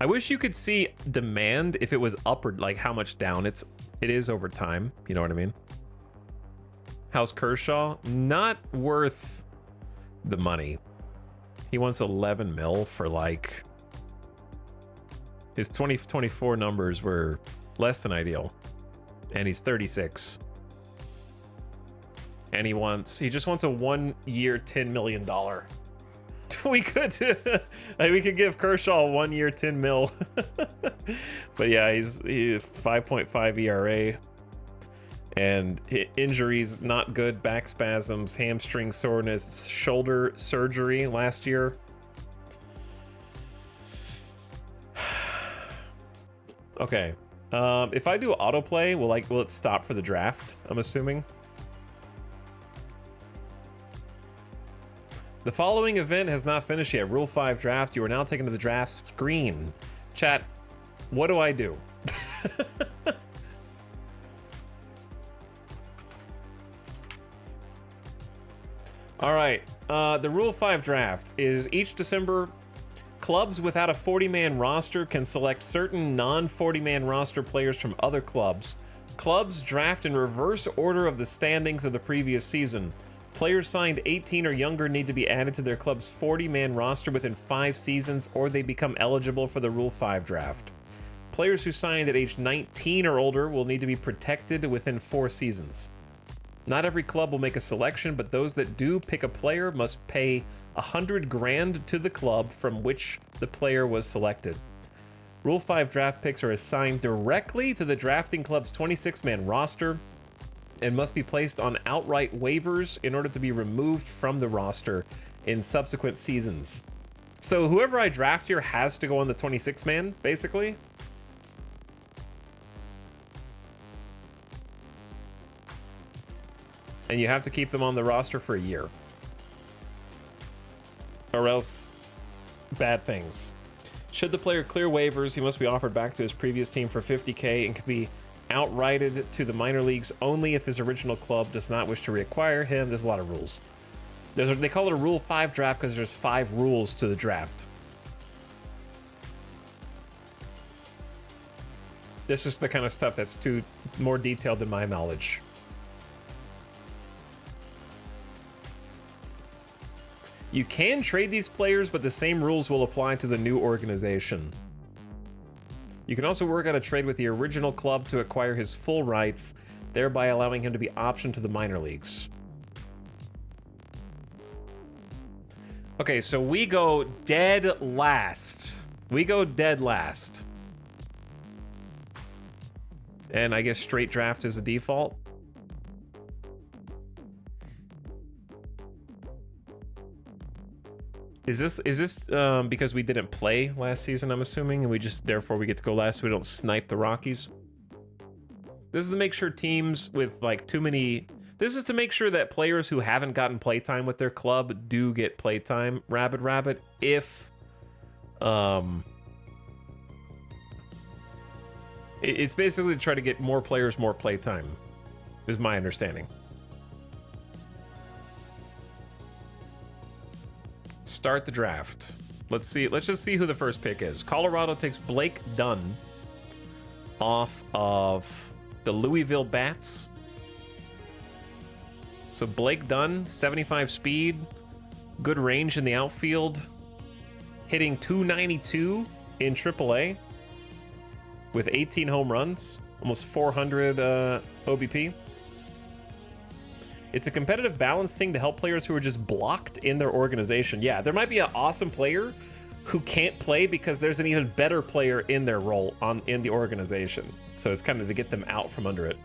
S1: I wish you could see demand if it was up or like how much down it is over time. You know what I mean? How's Kershaw? Not worth the money. He wants 11 mil for like... His 2024 numbers were less than ideal. And he's 36. And he just wants a 1-year, $10 million. We could give Kershaw a 1-year, 10 mil. But yeah, he's 5.5 ERA. And injuries, not good. Back spasms, hamstring soreness, shoulder surgery last year. Okay. If I do autoplay, will it stop for the draft? I'm assuming. The following event has not finished yet. Rule 5 draft. You are now taken to the draft screen. Chat, what do I do? All right. The Rule 5 draft is each December, Clubs without a 40-man roster can select certain non-40-man roster players from other clubs. Clubs draft in reverse order of the standings of the previous season. Players signed 18 or younger need to be added to their club's 40-man roster within 5 seasons, or they become eligible for the Rule 5 draft. Players who signed at age 19 or older will need to be protected within 4 seasons. Not every club will make a selection, but those that do pick a player must pay $100,000 to the club from which the player was selected. Rule 5 draft picks are assigned directly to the drafting club's 26-man roster and must be placed on outright waivers in order to be removed from the roster in subsequent seasons. So whoever I draft here has to go on the 26-man, basically. And you have to keep them on the roster for a year. Or else, bad things. Should the player clear waivers, he must be offered back to his previous team for $50K and can be outrighted to the minor leagues only if his original club does not wish to reacquire him. There's a lot of rules. They call it a Rule 5 draft because there's 5 rules to the draft. This is the kind of stuff that's more detailed than my knowledge. You can trade these players, but the same rules will apply to the new organization. You can also work out a trade with the original club to acquire his full rights, thereby allowing him to be optioned to the minor leagues. Okay, so we go dead last. And I guess straight draft is a default. Is this because we didn't play last season, I'm assuming, and therefore we get to go last so we don't snipe the Rockies? This is to make sure teams with like too many... This is to make sure that players who haven't gotten playtime with their club do get playtime, Rabbit, if... It's basically to try to get more players more playtime, is my understanding. Start the draft. Let's just see who the first pick is. Colorado takes Blake Dunn off of the Louisville Bats. So Blake Dunn, 75 speed, good range in the outfield, hitting .292 in AAA with 18 home runs, almost 400 OBP. It's a competitive balance thing to help players who are just blocked in their organization. Yeah, there might be an awesome player who can't play because there's an even better player in their role in the organization. So it's kind of to get them out from under it.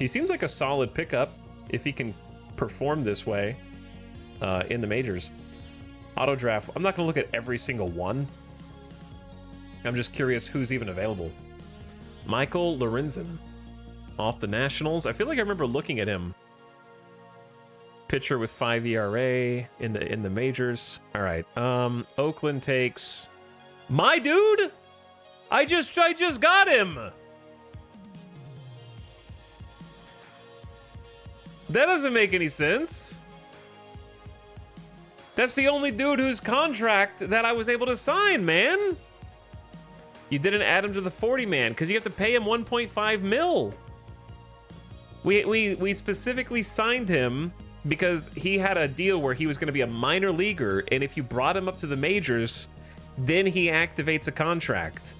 S1: He seems like a solid pickup if he can perform this way in the majors. Auto draft. I'm not going to look at every single one. I'm just curious who's even available. Michael Lorenzen off the Nationals. I feel like I remember looking at him. Pitcher with 5 ERA in the majors. All right. Oakland takes my dude. I just got him. That doesn't make any sense. That's the only dude whose contract that I was able to sign, man. You didn't add him to the 40-man because you have to pay him 1.5 mil. We specifically signed him because he had a deal where he was going to be a minor leaguer, and if you brought him up to the majors, then he activates a contract.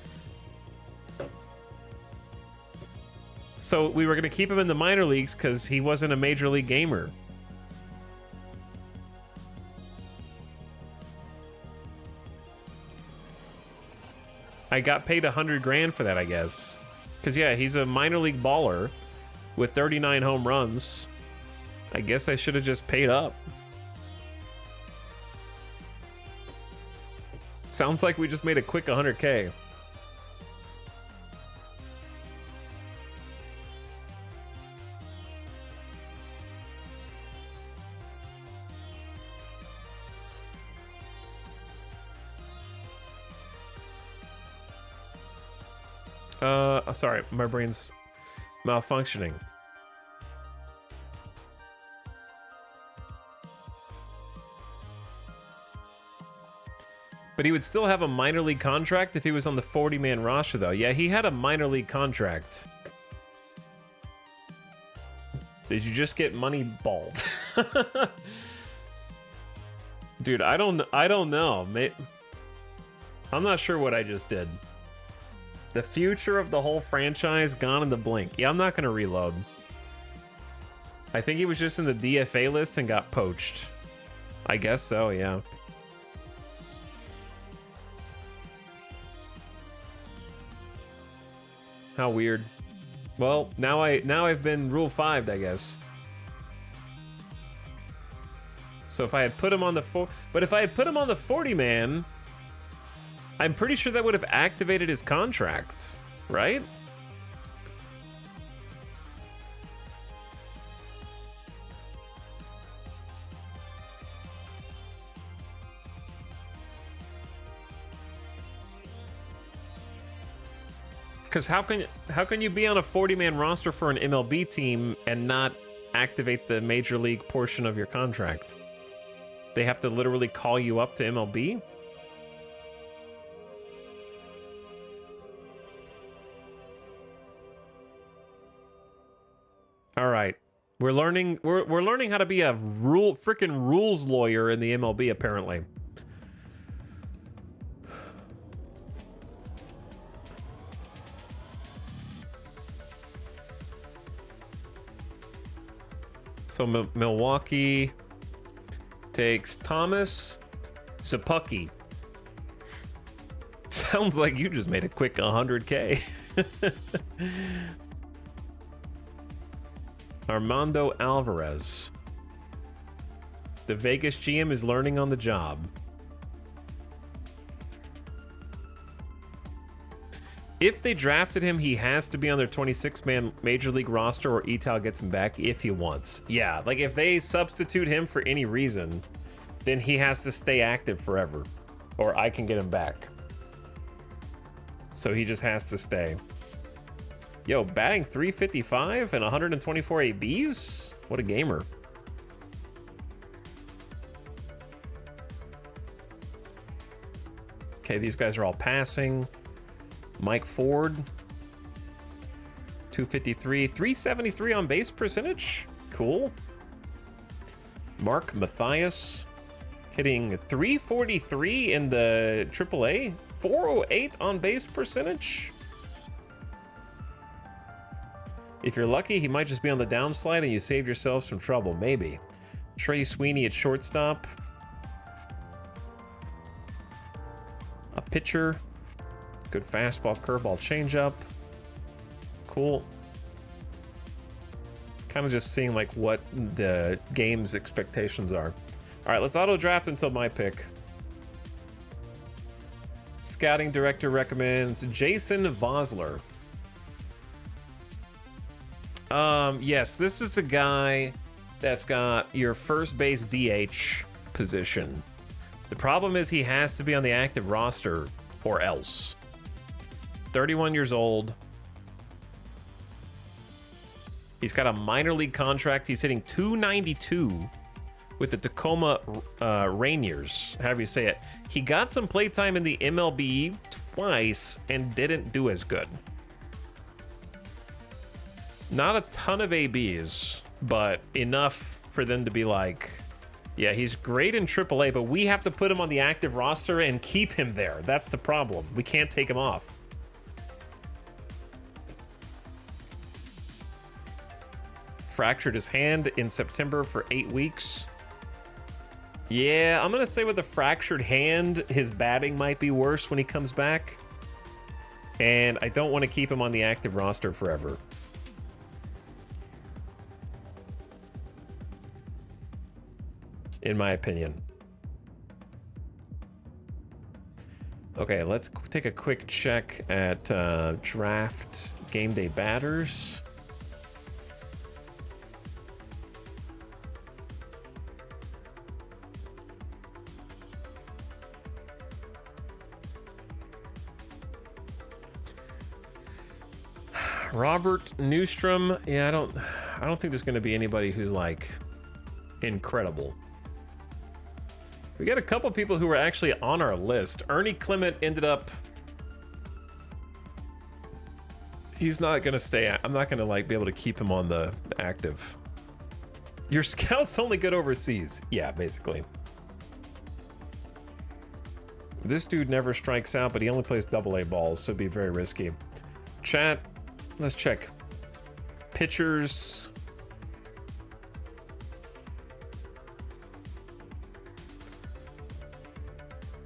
S1: So we were going to keep him in the minor leagues because he wasn't a major league gamer. I got paid $100,000 for that, I guess. Because, yeah, he's a minor league baller with 39 home runs. I guess I should have just paid up. Sounds like we just made a quick 100K. Sorry, my brain's malfunctioning. But he would still have a minor league contract if he was on the 40-man roster, though. Yeah, he had a minor league contract. Did you just get money balled? Dude, I don't know. I'm not sure what I just did. The future of the whole franchise gone in the blink. Yeah, I'm not going to reload. I think he was just in the DFA list and got poached. I guess so, yeah. How weird. Well, now I've been Rule 5'd, I guess. So if I had put him on the but if I had put him on the 40-man, I'm pretty sure that would have activated his contract, right? Because how can you be on a 40-man roster for an MLB team and not activate the major league portion of your contract? They have to literally call you up to MLB? All right. We're learning how to be a freaking rules lawyer in the MLB apparently. So Milwaukee takes Thomas Szapucki. Sounds like you just made a quick 100K. Armando Alvarez. The Vegas GM is learning on the job. If they drafted him, he has to be on their 26-man Major League roster or Etal gets him back if he wants. Yeah, like if they substitute him for any reason, then he has to stay active forever. Or I can get him back. So he just has to stay. Yo, batting 355 and 124 ABs? What a gamer. Okay, these guys are all passing. Mike Ford, 253, 373 on base percentage. Cool. Mark Mathias hitting 343 in the AAA, 408 on base percentage. If you're lucky, he might just be on the downslide and you saved yourselves some trouble, maybe. Trey Sweeney at shortstop. A pitcher. Good fastball, curveball, changeup. Cool. Kind of just seeing like what the game's expectations are. All right, let's auto draft until my pick. Scouting director recommends Jason Vosler. Yes, this is a guy that's got your first base DH position. The problem is he has to be on the active roster or else. 31 years old. He's got a minor league contract. He's hitting 292 with the Tacoma Rainiers, however you say it. He got some playtime in the MLB twice and didn't do as good. Not a ton of ABs, but enough for them to be like, yeah, he's great in AAA, but we have to put him on the active roster and keep him there. That's the problem. We can't take him off. Fractured his hand in September for 8 weeks. Yeah, I'm going to say with a fractured hand, his batting might be worse when he comes back. And I don't want to keep him on the active roster forever. In my opinion. Okay, let's take a quick check at draft game day batters. Robert Newstrom. Yeah, I don't think there's going to be anybody who's like incredible. We got a couple people who were actually on our list. Ernie Clement ended up... He's not gonna stay. I'm not gonna like be able to keep him on the active. Your scout's only good overseas. Yeah, basically. This dude never strikes out, but he only plays AA balls, so it'd be very risky. Chat, let's check. Pitchers.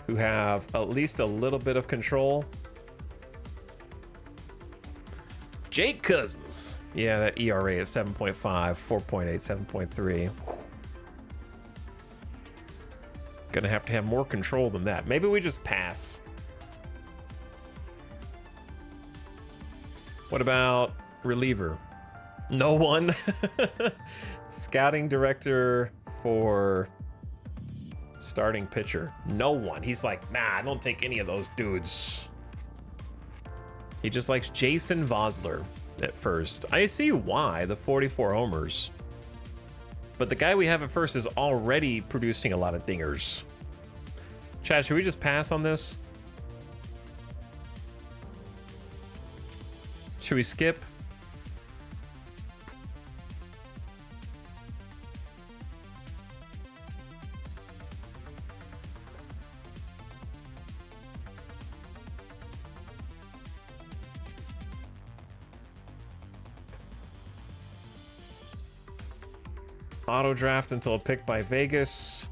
S1: Who have at least a little bit of control. Jake Cousins. Yeah, that ERA is 7.5, 4.8, 7.3. Gonna have to have more control than that. Maybe we just pass. What about reliever? No one. Scouting director for starting pitcher. No one. He's like, nah, I don't take any of those dudes. He just likes Jason Vosler at first. I see why, the 44 homers. But the guy we have at first is already producing a lot of dingers. Chad, should we just pass on this? Should we skip? Auto draft until a pick by Vegas.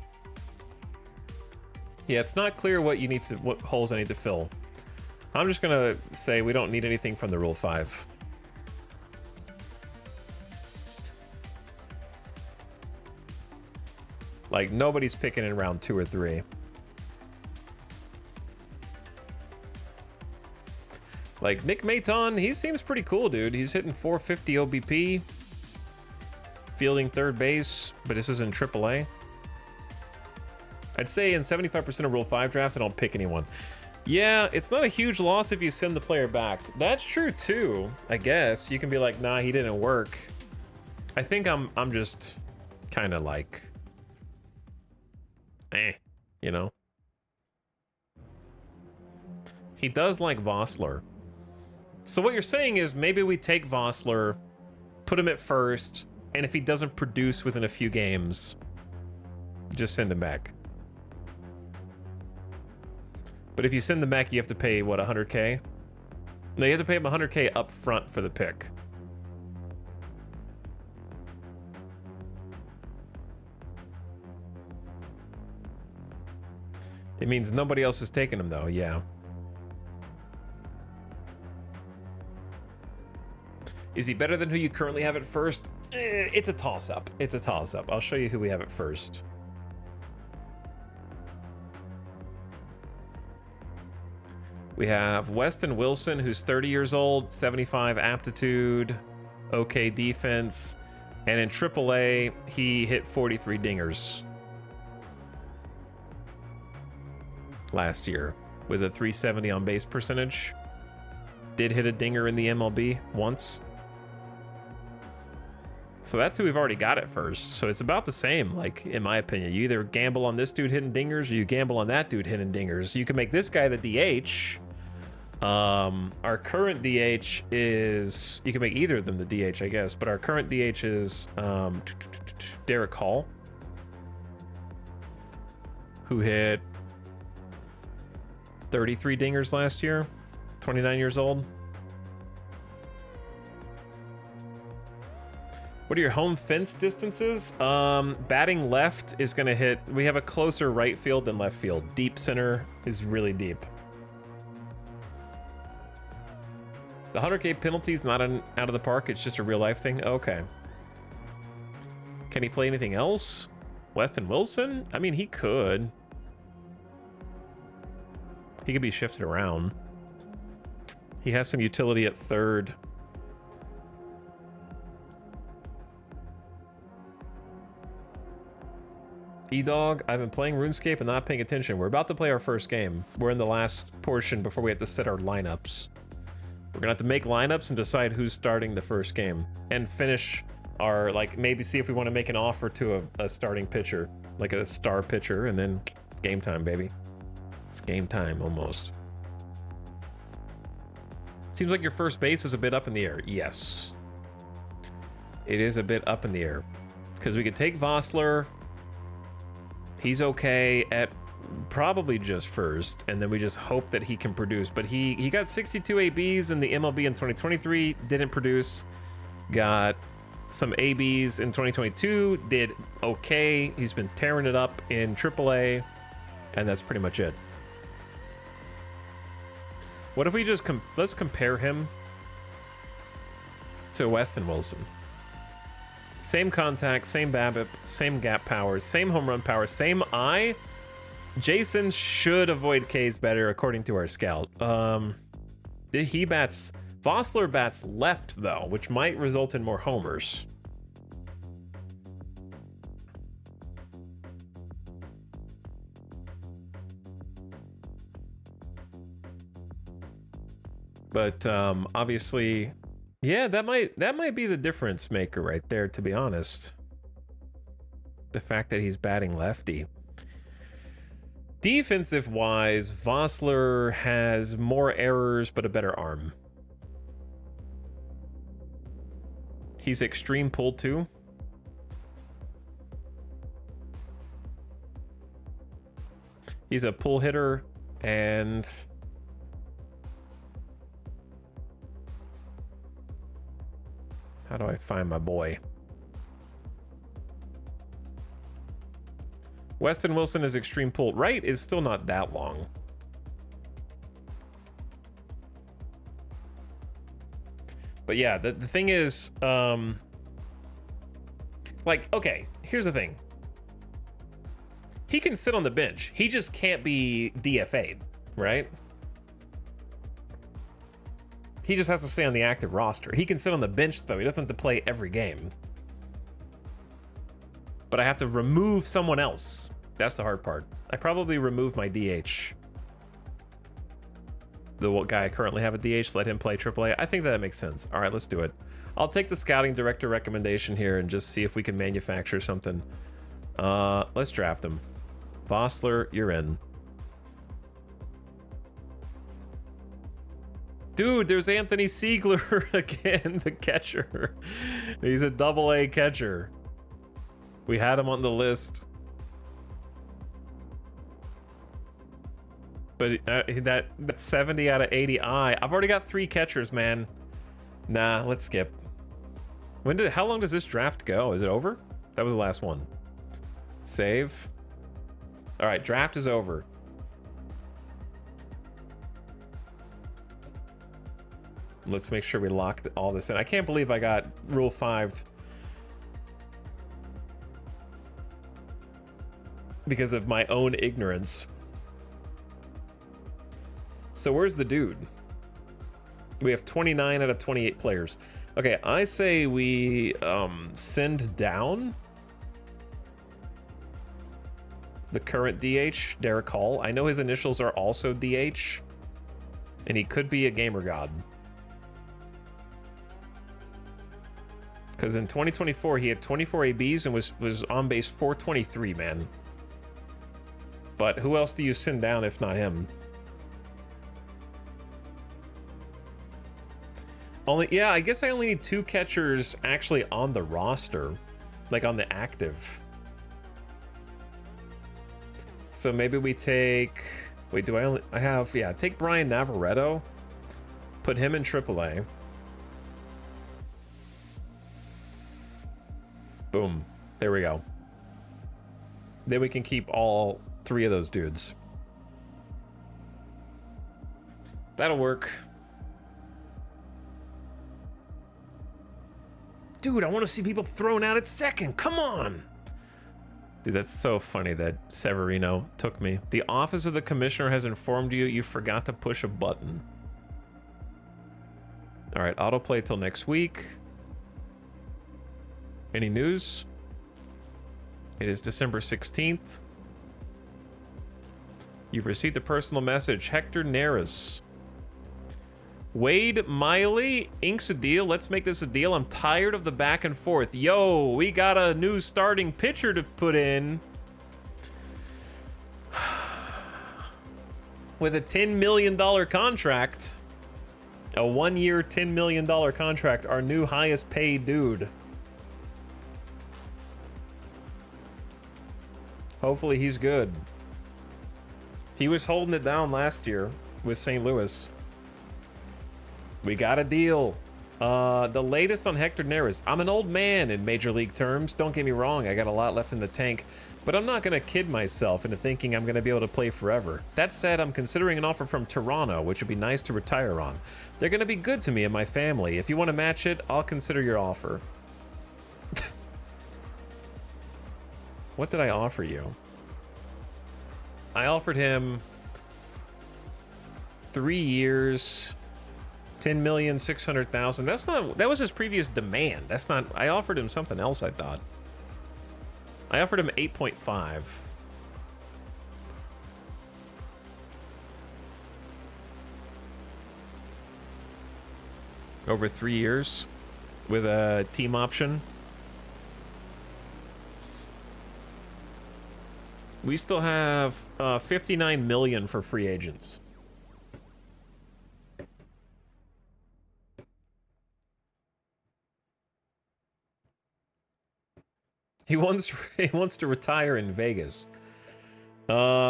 S1: Yeah, it's not clear what holes I need to fill. I'm just gonna say we don't need anything from the Rule 5. Like, nobody's picking in round 2 or 3. Like, Nick Maton, he seems pretty cool, dude. He's hitting 450 OBP. Fielding third base, but this is in AAA. I'd say in 75% of Rule 5 drafts, I don't pick anyone. Yeah, it's not a huge loss if you send the player back. That's true too, I guess. You can be like, nah, he didn't work. I think I'm just kind of like, you know? He does like Vosler. So what you're saying is maybe we take Vosler, put him at first, and if he doesn't produce within a few games, just send him back. But if you send them back, you have to pay, what, 100K? No, you have to pay him 100K up front for the pick. It means nobody else is taking him, though, yeah. Is he better than who you currently have at first? It's a toss-up. It's a toss-up. I'll show you who we have at first. We have Weston Wilson, who's 30 years old, 75 aptitude, okay defense, and in AAA, he hit 43 dingers last year with a 370 on base percentage. Did hit a dinger in the MLB once. So that's who we've already got at first. So it's about the same, like, in my opinion. You either gamble on this dude hitting dingers or you gamble on that dude hitting dingers. You can make this guy the DH. Our current DH is... You can make either of them the DH, I guess. But our current DH is Derek Hall, who hit 33 dingers last year, 29 years old. What are your home fence distances? Batting left is going to hit... We have a closer right field than left field. Deep center is really deep. The 100K penalty is not out of the park. It's just a real life thing. Okay. Can he play anything else? Weston Wilson? I mean, he could. He could be shifted around. He has some utility at third. E-Dog, I've been playing RuneScape and not paying attention. We're about to play our first game. We're in the last portion before we have to set our lineups. We're gonna have to make lineups and decide who's starting the first game. And finish our, like, maybe see if we want to make an offer to a starting pitcher. Like a star pitcher, and then Game time, baby. It's game time, almost. Seems like your first base is a bit up in the air. Yes. It is a bit up in the air. Because we could take Vossler. He's okay at probably just first, and then we just hope that he can produce. But he got 62 ABs in the MLB in 2023, didn't produce. Got some ABs in 2022, did okay. He's been tearing it up in AAA, and that's pretty much it. What if we just let's compare him to Weston Wilson. Same contact, same BABIP, same gap powers, same home run power, same eye. Jason should avoid Ks better according to our scout. He bats, Vossler bats left though, which might result in more homers. But obviously, yeah, that might be the difference maker right there, to be honest. The fact that he's batting lefty. Defensive wise, Vossler has more errors but a better arm. He's extreme pull too. He's a pull hitter, and how do I find my boy? Weston Wilson is extreme pull. Right is still not that long. But yeah, the thing is, like, okay, here's the thing. He can sit on the bench. He just can't be DFA'd, right? He just has to stay on the active roster. He can sit on the bench, though. He doesn't have to play every game. But I have to remove someone else. That's the hard part. I probably remove my DH. The guy I currently have a DH, let him play AAA. I think that makes sense. All right, let's do it. I'll take the scouting director recommendation here and just see if we can manufacture something. Let's draft him. Vossler, you're in. Dude, there's Anthony Siegler again, the catcher. He's a AA catcher. We had him on the list. But that 70 out of 80 eye. I've already got 3 catchers, man. Nah, let's skip. How long does this draft go? Is it over? That was the last one. Save. All right, draft is over. Let's make sure we lock all this in. I can't believe I got Rule 5'd because of my own ignorance. So where's the dude? We have 29 out of 28 players. Okay, I say we send down the current DH, Derek Hall. I know his initials are also DH, and he could be a gamer god. Because in 2024, he had 24 ABs and was on base 423, man. But who else do you send down if not him? Yeah, I guess I only need 2 catchers actually on the roster, like on the active. So maybe we take, wait, take Brian Navarretto, put him in AAA. Boom, there we go. Then we can keep all 3 of those dudes. That'll work. Dude, I want to see people thrown out at second. Come on. Dude, that's so funny that Severino took me. The office of the commissioner has informed you you forgot to push a button. All right, autoplay till next week. Any news? It is December 16th. You've received a personal message. Hector Neris. Wade Miley inks a deal. Let's make this a deal. I'm tired of the back and forth. Yo, we got a new starting pitcher to put in. with a $10 million contract. A 1-year, $10 million contract. Our new highest paid dude. Hopefully he's good. He was holding it down last year with St. Louis. We got a deal. The latest on Hector Neris. I'm an old man in Major League terms. Don't get me wrong, I got a lot left in the tank. But I'm not going to kid myself into thinking I'm going to be able to play forever. That said, I'm considering an offer from Toronto, which would be nice to retire on. They're going to be good to me and my family. If you want to match it, I'll consider your offer. What did I offer you? I offered him 3 years, 10,600,000. That's not. That was his previous demand. That's not. I offered him something else, I thought. I offered him 8.5. Over 3 years with a team option. We still have 59 million for free agents. He wants to retire in Vegas.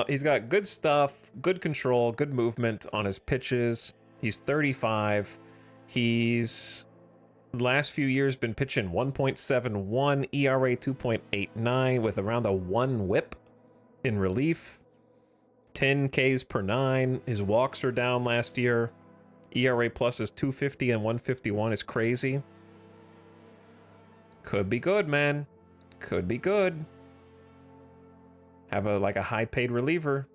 S1: He's got good stuff, good control, good movement on his pitches. He's 35. He's last few years been pitching 1.71, ERA 2.89 with around a 1 whip in relief. 10 Ks per 9. His walks are down last year. ERA plus is 250 and 151 is crazy. Could be good, man. Could be good. Have a high paid reliever.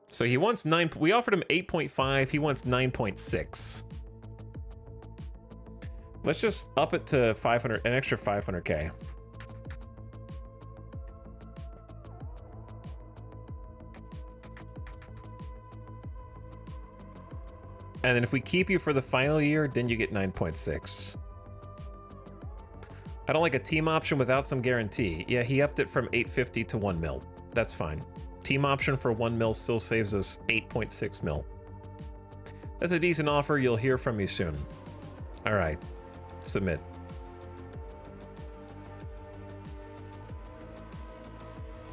S1: So he wants 9. We offered him 8.5. He wants 9.6. Let's just up it to 500, an extra 500K. And then if we keep you for the final year, then you get 9.6. I don't like a team option without some guarantee. Yeah, he upped it from 850 to 1 mil. That's fine. Team option for 1 mil still saves us 8.6 mil. That's a decent offer. You'll hear from me soon. All right. Submit.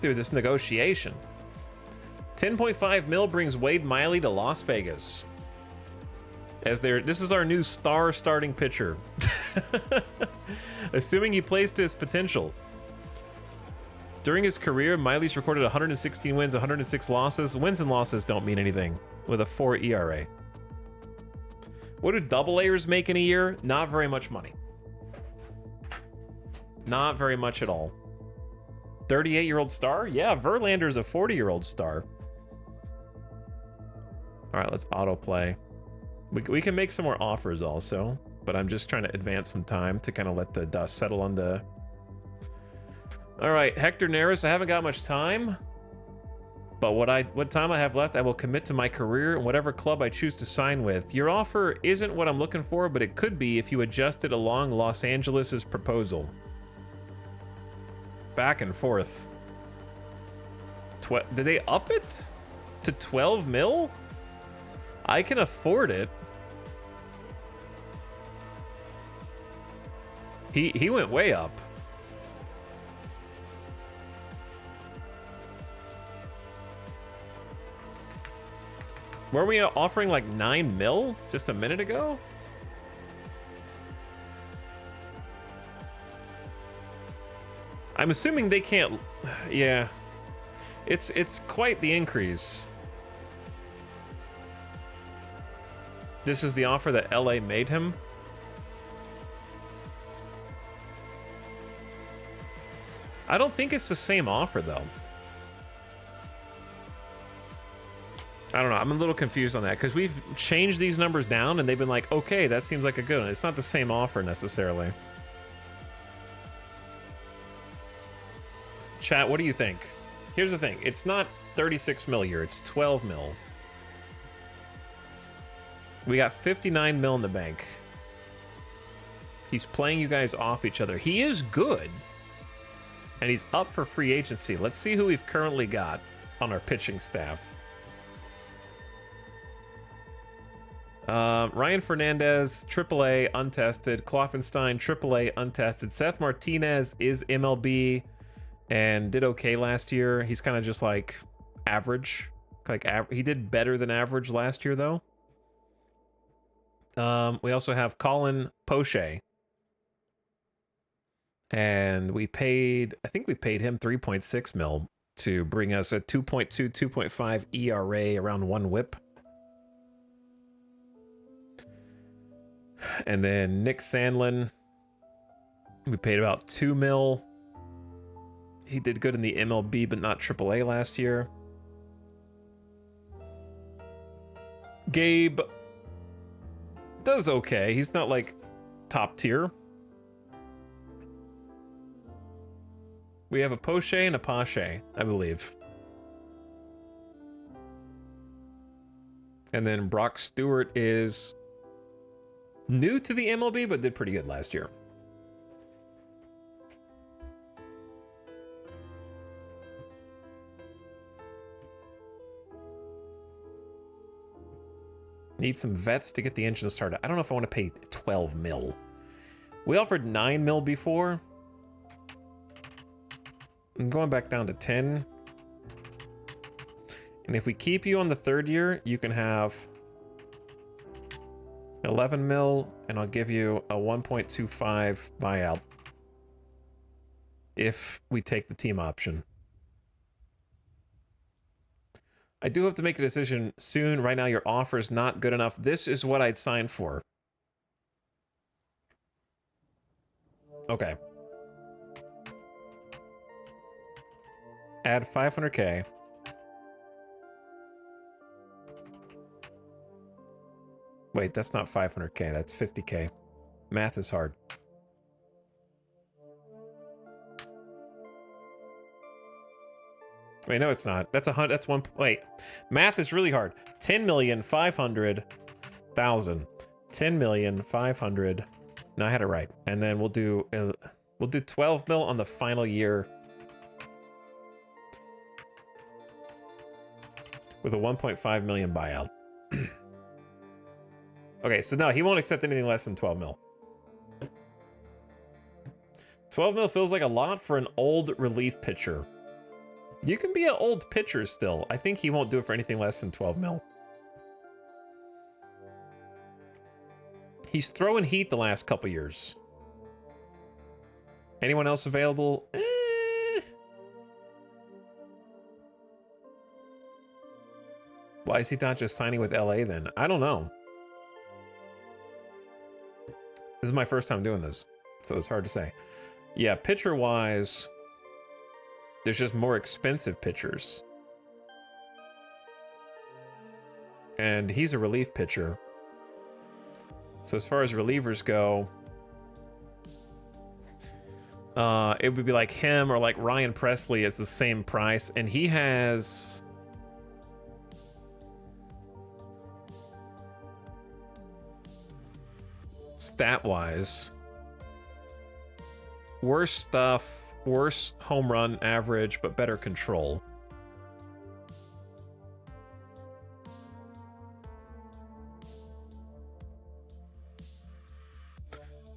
S1: Dude, this negotiation. 10.5 mil brings Wade Miley to Las Vegas. This is our new star starting pitcher. Assuming he plays to his potential. During his career, Miley's recorded 116 wins, 106 losses. Wins and losses don't mean anything with a 4 ERA. What do double-A's make in a year? Not very much money. Not very much at all. 38-year-old star? Yeah, Verlander's a 40-year-old star. All right, let's autoplay. We can make some more offers also, but I'm just trying to advance some time to kind of let the dust settle on the... All right, Hector Neris, I haven't got much time, but what time I have left, I will commit to my career and whatever club I choose to sign with. Your offer isn't what I'm looking for, but it could be if you adjust it along Los Angeles' proposal. Back and forth. Did they up it to 12 mil? I can afford it. He went way up. Were we offering like 9 mil just a minute ago? I'm assuming they can't. Yeah, it's quite the increase. This is the offer that LA made him. I don't think it's the same offer though. I don't know. I'm a little confused on that because we've changed these numbers down and they've been like, okay, that seems like a good one. It's not the same offer necessarily. Chat, what do you think? Here's the thing. It's not 36 mil a year. It's 12 mil. We got 59 mil in the bank. He's playing you guys off each other. He is good. and he's up for free agency. Let's see who we've currently got on our pitching staff. Ryan Fernandez, AAA, untested. Kloffenstein, AAA, untested. Seth Martinez is MLB and did okay last year. He's kind of just like average. He did better than average last year, though. We also have Colin Poche. And I think we paid him 3.6 mil to bring us a 2.2, 2.5 ERA, around 1 whip. And then Nick Sandlin, we paid about 2 mil. He did good in the MLB, but not AAA last year. Gabe does okay. He's not like top tier. We have a Poche and a Pache, I believe. And then Brock Stewart is new to the MLB, but did pretty good last year. Need some vets to get the engine started. I don't know if I want to pay 12 mil. We offered 9 mil before. I'm going back down to 10. And if we keep you on the 3rd year, you can have 11 mil, and I'll give you a 1.25 buyout if we take the team option. I do have to make a decision soon. Right now, your offer is not good enough. This is what I'd sign for. Okay. Add 500K. Wait, that's not 500K. That's 50K. Math is hard. Wait, no, it's not. That's that's one. Wait, math is really hard. 10,500,000. 10,500,000. No, I had it right. And then we'll do 12 mil on the final year with a 1.5 million buyout. Okay, so no, he won't accept anything less than 12 mil. 12 mil feels like a lot for an old relief pitcher. You can be an old pitcher still. I think he won't do it for anything less than 12 mil. He's throwing heat the last couple years. Anyone else available? Why is he not just signing with LA then? I don't know. This is my first time doing this, so it's hard to say. Yeah, pitcher-wise, there's just more expensive pitchers. And he's a relief pitcher. So as far as relievers go, it would be like him or like Ryan Presley is the same price, and he has... stat-wise, worse stuff, worse home run average, but better control.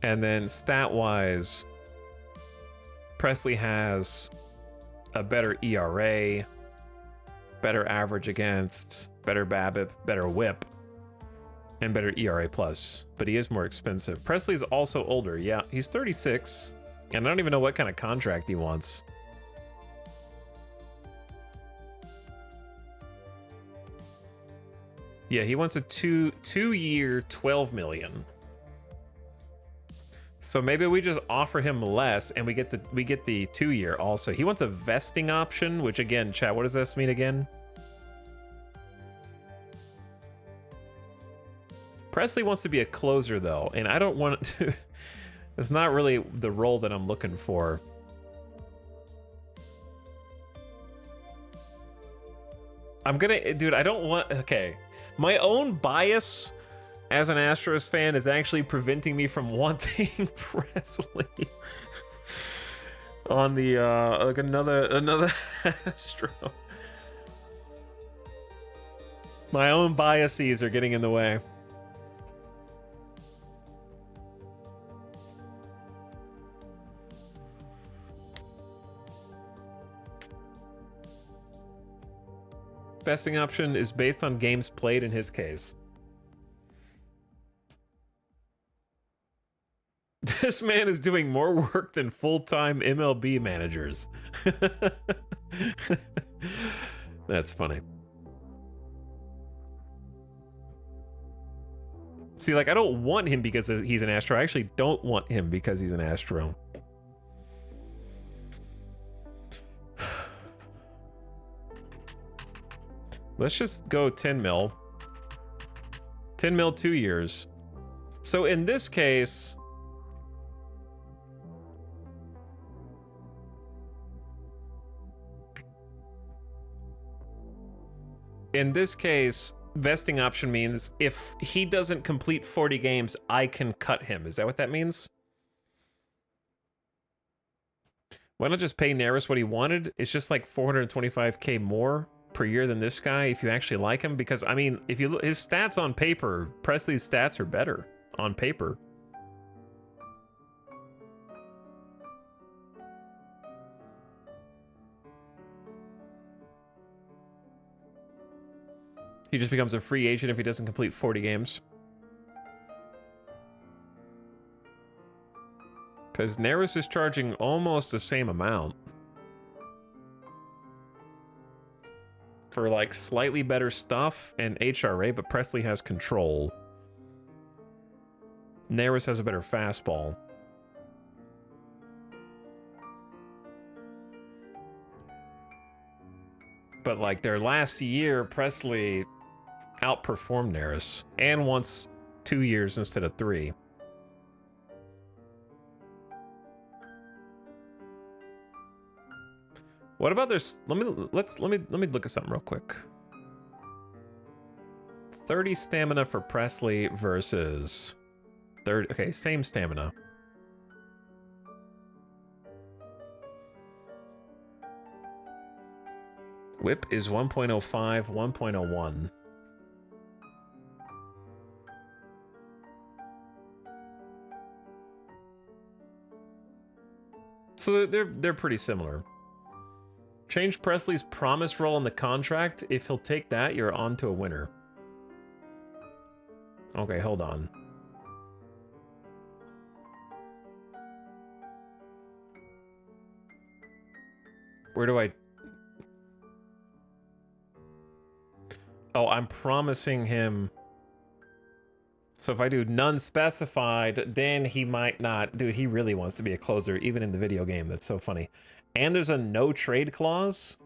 S1: And then stat-wise, Presley has a better ERA, better average against, better BABIP, better WHIP, and better ERA plus, but he is more expensive. Presley's also older. Yeah, he's 36, and I don't even know what kind of contract he wants. Yeah, he wants a two-year, 12 million. So maybe we just offer him less, and we get the 2-year also. He wants a vesting option, which again, chat, what does this mean again? Presley wants to be a closer, though, and I don't want to... It's not really the role that I'm looking for. I'm gonna... Dude, I don't want... Okay. My own bias as an Astros fan is actually preventing me from wanting Presley. On the like another Astro. My own biases are getting in the way. Vesting option is based on games played in his case. This man is doing more work than full-time MLB managers. That's funny. See, like, I don't want him because he's an Astro. I actually don't want him because he's an Astro. Let's just go 10 mil. 10 mil, 2 years. So in this case... In this case, vesting option means if he doesn't complete 40 games, I can cut him. Is that what that means? Why not just pay Neris what he wanted? It's just like 425k more per year than this guy if you actually like him. Because, I mean, if you look, his stats on paper, Presley's stats are better on paper. He just becomes a free agent if he doesn't complete 40 games. Because Neris is charging almost the same amount. For like slightly better stuff and HRA, but Presley has control. Neris has a better fastball. But like their last year, Presley outperformed Neris, and wants 2 years instead of 3. What about this? Let me look at something real quick. 30 stamina for Presley versus 30. Okay, same stamina. Whip is 1.05, 1.01. So they're pretty similar. Change Presley's promise role in the contract. If he'll take that, you're on to a winner. Okay, hold on. Where do I... Oh, I'm promising him... So if I do none specified, then he might not... Dude, he really wants to be a closer, even in the video game. That's so funny. And there's a no trade clause.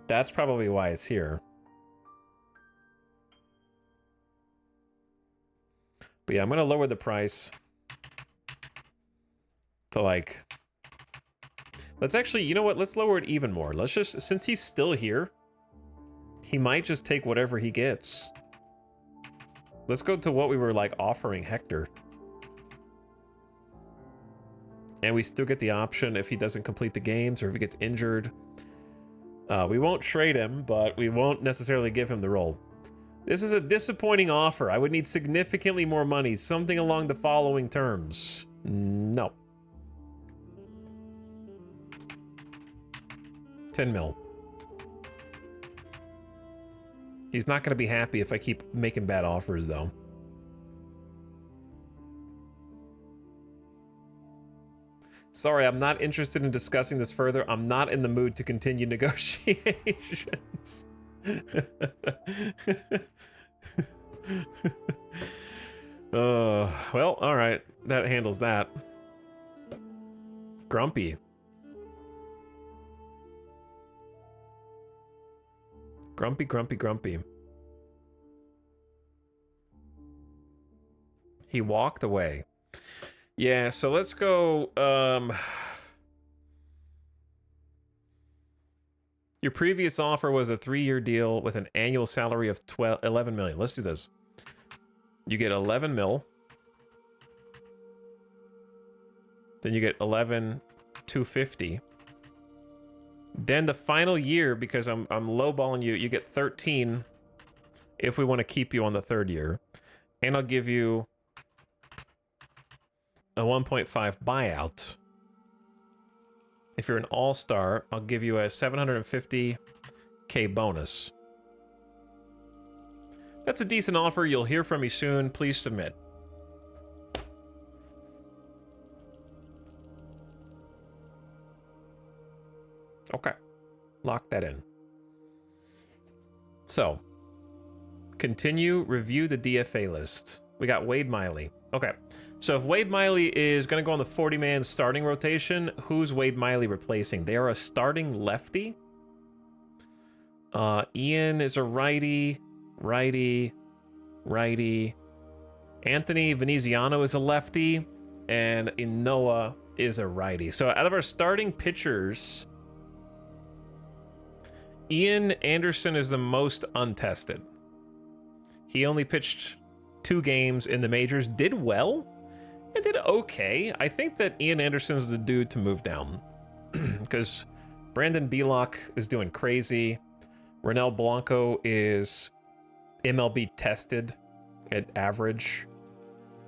S1: That's probably why it's here. But yeah, I'm going to lower the price to like... Let's actually, you know what? Let's lower it even more. Let's just, since he's still here, he might just take whatever he gets. Let's go to what we were like offering Hector. And we still get the option if he doesn't complete the games or if he gets injured. We won't trade him, but we won't necessarily give him the role. This is a disappointing offer. I would need significantly more money. Something along the following terms. No. 10 mil. He's not going to be happy if I keep making bad offers, though. Sorry, I'm not interested in discussing this further. I'm not in the mood to continue negotiations. Well, all right. That handles that. Grumpy. Grumpy, grumpy, grumpy. He walked away. Yeah, so let's go, your previous offer was a 3-year deal with an annual salary of 11 million. Let's do this. You get 11 mil. Then you get 11, 250. Then the final year, because I'm lowballing you, you get 13 if we want to keep you on the third year. And I'll give you a 1.5 buyout. If you're an all-star, I'll give you a 750K bonus. That's a decent offer. You'll hear from me soon. Please submit. Okay. Lock that in. So, continue, review the DFA list. We got Wade Miley. Okay. So if Wade Miley is going to go on the 40-man starting rotation, who's Wade Miley replacing? They are a starting lefty. Ian is a righty. Anthony Veneziano is a lefty. And Inoa is a righty. So out of our starting pitchers, Ian Anderson is the most untested. He only pitched 2 games in the majors, did well, and did okay. I think that Ian Anderson's the dude to move down because Brandon Belock is doing crazy. Ronel Blanco is MLB tested at average.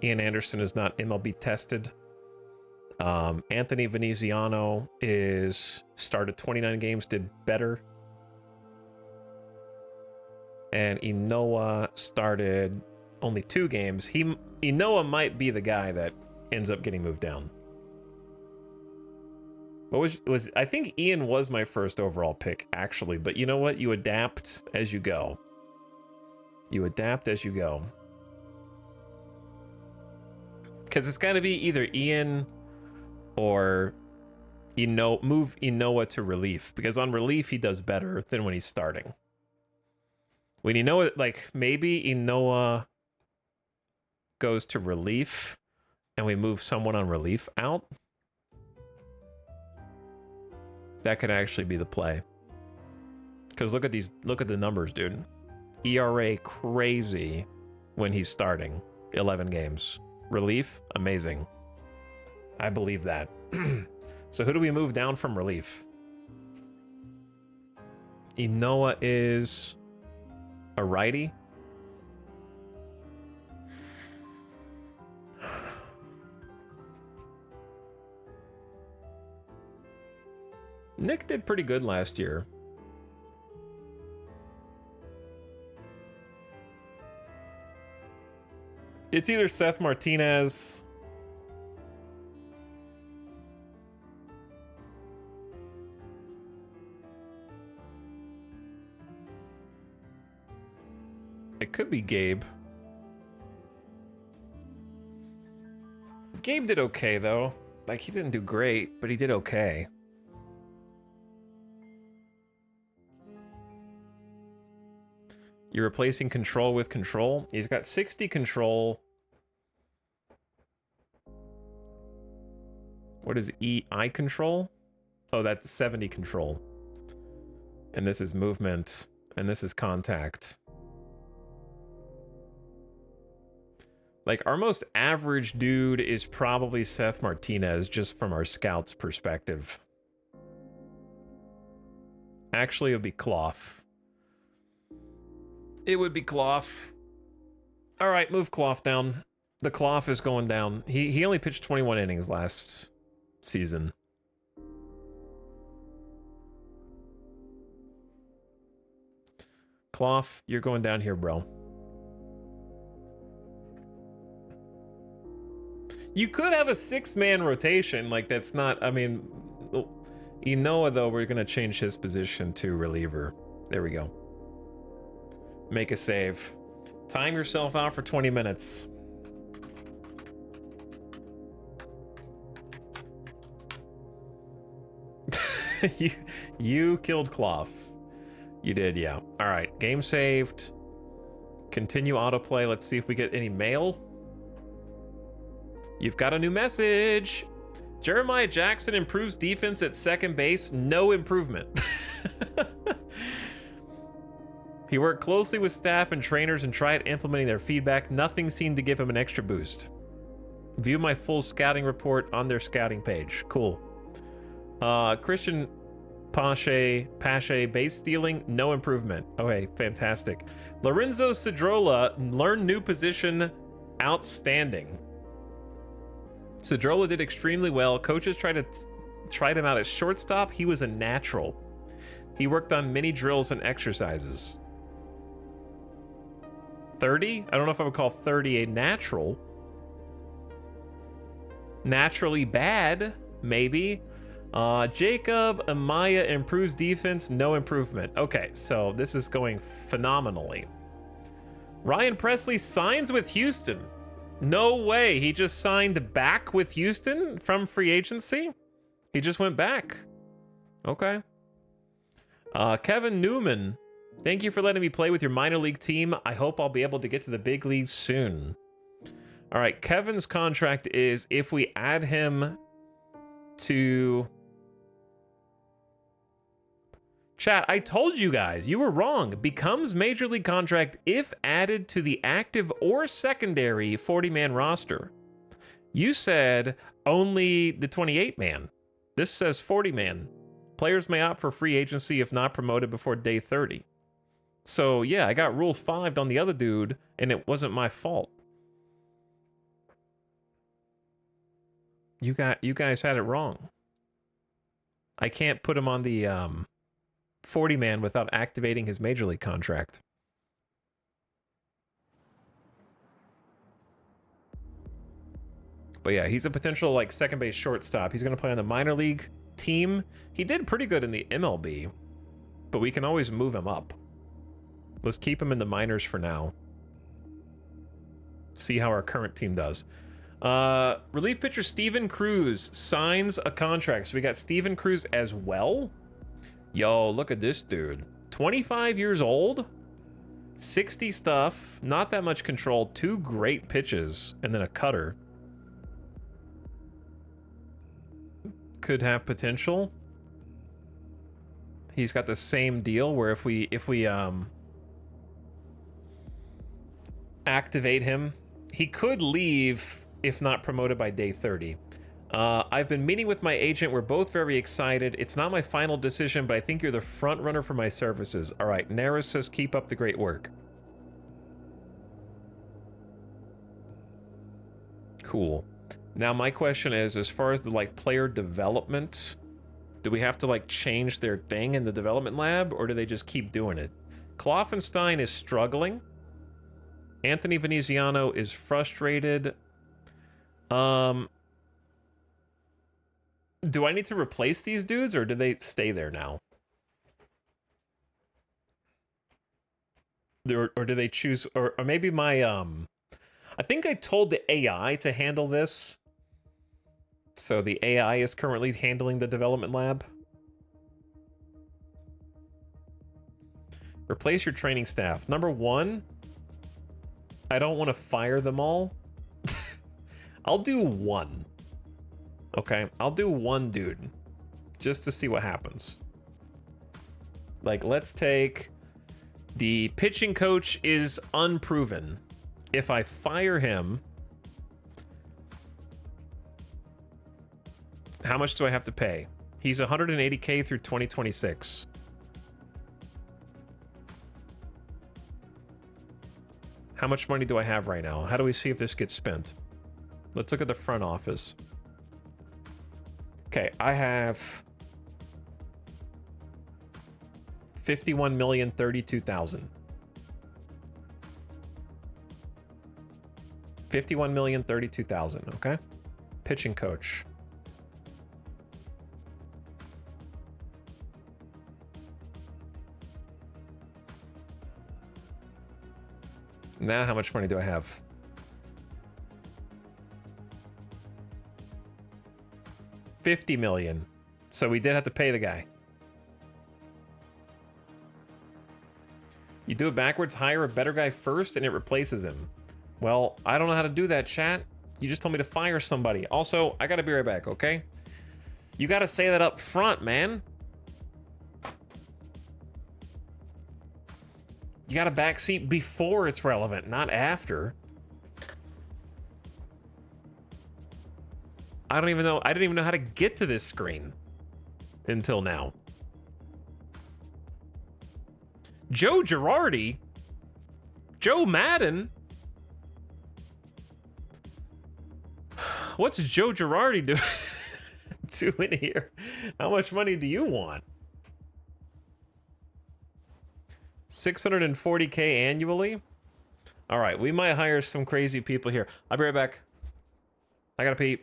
S1: Ian Anderson is not MLB tested. Anthony Veneziano is started 29 games, did better. And Inoa started only 2 games. Inoa might be the guy that ends up getting moved down. What was I think Ian was my first overall pick, actually. But you know what? You adapt as you go. You adapt as you go. Because it's got to be either Ian or move Inoa to relief. Because on relief, he does better than when he's starting. When Inoa, like, maybe Inoa goes to relief and we move someone on relief out. That could actually be the play. Because look at the numbers, dude. ERA crazy when he's starting. 11 games. Relief, amazing. I believe that. So who do we move down from relief? Inoa is a righty. Nick did pretty good last year. It's either Seth Martinez. It could be Gabe. Gabe did okay, though. Like, he didn't do great, but he did okay. You're replacing control with control. He's got 60 control. What is eye control? Oh, that's 70 control. And this is movement, and this is contact. Like, our most average dude is probably Seth Martinez, just from our scouts' perspective. Actually, it would be Clough. It would be Clough. All right, move Clough down. The Clough is going down. He only pitched 21 innings last season. Clough, you're going down here, bro. You could have a 6-man rotation. Like, that's not... I mean... Inoa, though, we're going to change his position to reliever. There we go. Make a save. Time yourself out for 20 minutes. You killed Clough. You did, yeah. All right, game saved. Continue autoplay. Let's see if we get any mail. You've got a new message. Jeremiah Jackson improves defense at second base. No improvement. He worked closely with staff and trainers and tried implementing their feedback. Nothing seemed to give him an extra boost. View my full scouting report on their scouting page. Cool. Christian Pache, base stealing, no improvement. Okay, fantastic. Lorenzo Cedrola, learn new position, outstanding. Cedrola did extremely well. Coaches tried him out at shortstop. He was a natural. He worked on many drills and exercises. 30? I don't know if I would call 30 a natural. Naturally bad, maybe. Jacob Amaya improves defense, no improvement. Okay, so this is going phenomenally. Ryan Presley signs with Houston. No way, he just signed back with Houston from free agency? He just went back. Okay. Kevin Newman, thank you for letting me play with your minor league team. I hope I'll be able to get to the big leagues soon. All right, Kevin's contract is if we add him to... Chat, I told you guys, you were wrong. Becomes major league contract if added to the active or secondary 40-man roster. You said only the 28-man. This says 40-man. Players may opt for free agency if not promoted before day 30. So yeah, I got Rule 5'd on the other dude, and it wasn't my fault. You guys had it wrong. I can't put him on the 40-man without activating his major league contract. But yeah, he's a potential like second base shortstop. He's going to play on the minor league team. He did pretty good in the MLB, but we can always move him up. Let's keep him in the minors for now. See how our current team does. Relief pitcher Steven Cruz signs a contract. So we got Steven Cruz as well. Yo, look at this dude. 25 years old, 60 stuff, not that much control, 2 great pitches, and then a cutter. Could have potential. He's got the same deal where if we activate him, he could leave if not promoted by day 30. I've been meeting with my agent. We're both very excited. It's not my final decision, but I think you're the front runner for my services. All right, Naris says keep up the great work. Cool. Now my question is, as far as the like player development, do we have to like change their thing in the development lab, or do they just keep doing it? Kloffenstein is struggling. Anthony Veneziano is frustrated. Do I need to replace these dudes, or do they stay there now? Or do they choose, or maybe my, I think I told the AI to handle this. So the AI is currently handling the development lab. Replace your training staff. Number 1, I don't want to fire them all. I'll do 1. Okay, I'll do 1 dude, just to see what happens. Like, let's take the pitching coach is unproven. If I fire him, how much do I have to pay? He's 180K through 2026. How much money do I have right now? How do we see if this gets spent? Let's look at the front office. Okay, I have 51,032,000. 51,032,000, okay? Pitching coach. Now how much money do I have? $50 million. So we did have to pay the guy. You do it backwards, hire a better guy first, and it replaces him. Well, I don't know how to do that, chat. You just told me to fire somebody. Also, I gotta be right back, okay? You gotta say that up front, man. You got a backseat before it's relevant, not after. I don't even know. I didn't even know how to get to this screen. until now. Joe Girardi? Joe Madden? What's Joe Girardi doing here? How much money do you want? 640K annually? All right, we might hire some crazy people here. I'll be right back. I gotta pee.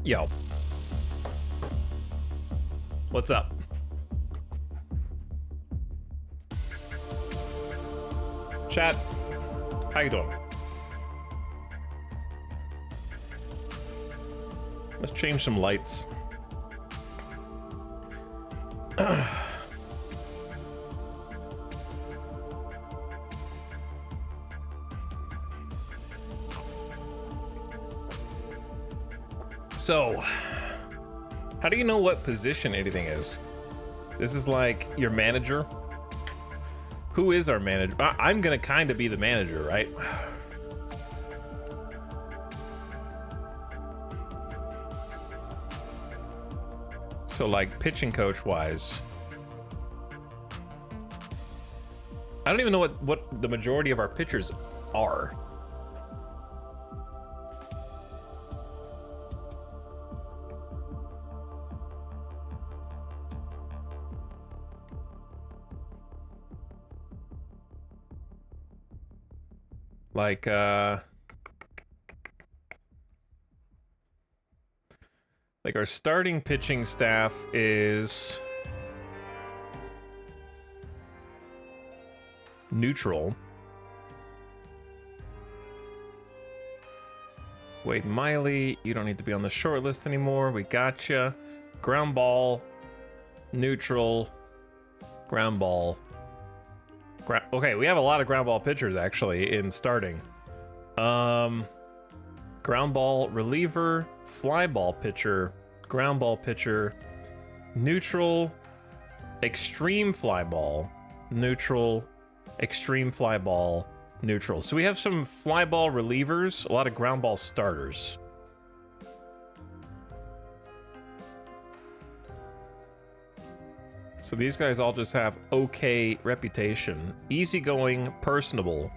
S1: Yo. What's up? Chat, how you doing? Let's change some lights. So, how do you know what position anything is? This is like your manager. Who is our manager? I'm gonna kind of be the manager, right? So like pitching coach wise, I don't even know what the majority of our pitchers are. Like our starting pitching staff is neutral. Wade Miley, you don't need to be on the short list anymore. We gotcha. Ground ball, neutral, ground ball. Okay, we have a lot of ground ball pitchers actually in starting. Ground ball reliever, fly ball pitcher, ground ball pitcher, neutral, extreme fly ball, neutral, extreme fly ball, neutral. So we have some fly ball relievers, a lot of ground ball starters. So these guys all just have okay reputation. Easygoing, personable.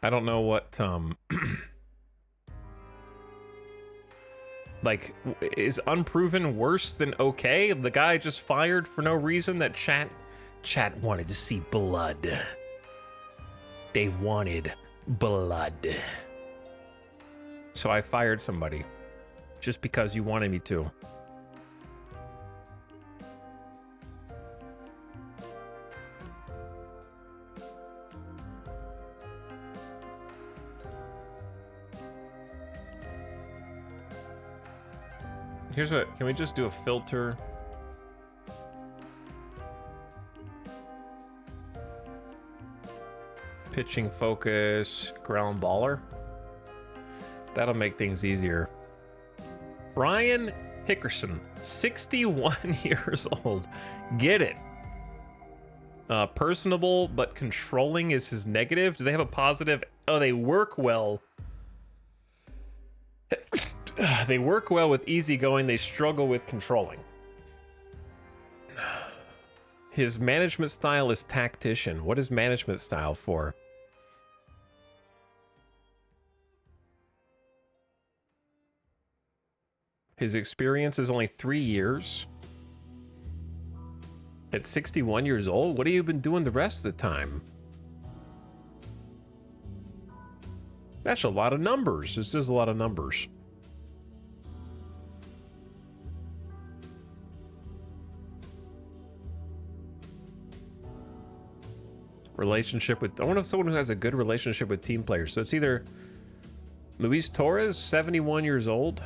S1: I don't know what, like, is unproven worse than okay? The guy just fired for no reason that chat wanted to see blood. They wanted blood. So I fired somebody. Just because you wanted me to. Here's what, can we just do a filter? Pitching focus, ground baller. That'll make things easier. Brian Hickerson, 61 years old. Get it. Personable but controlling is his negative. Do they have a positive? Oh, they work well. They work well with easygoing. They struggle with controlling. His management style is tactician. What is management style for? His experience is only 3 years. At 61 years old, what have you been doing the rest of the time? That's a lot of numbers. It's just a lot of numbers. Relationship with... I want to have someone who has a good relationship with team players. So it's either Luis Torres, 71 years old.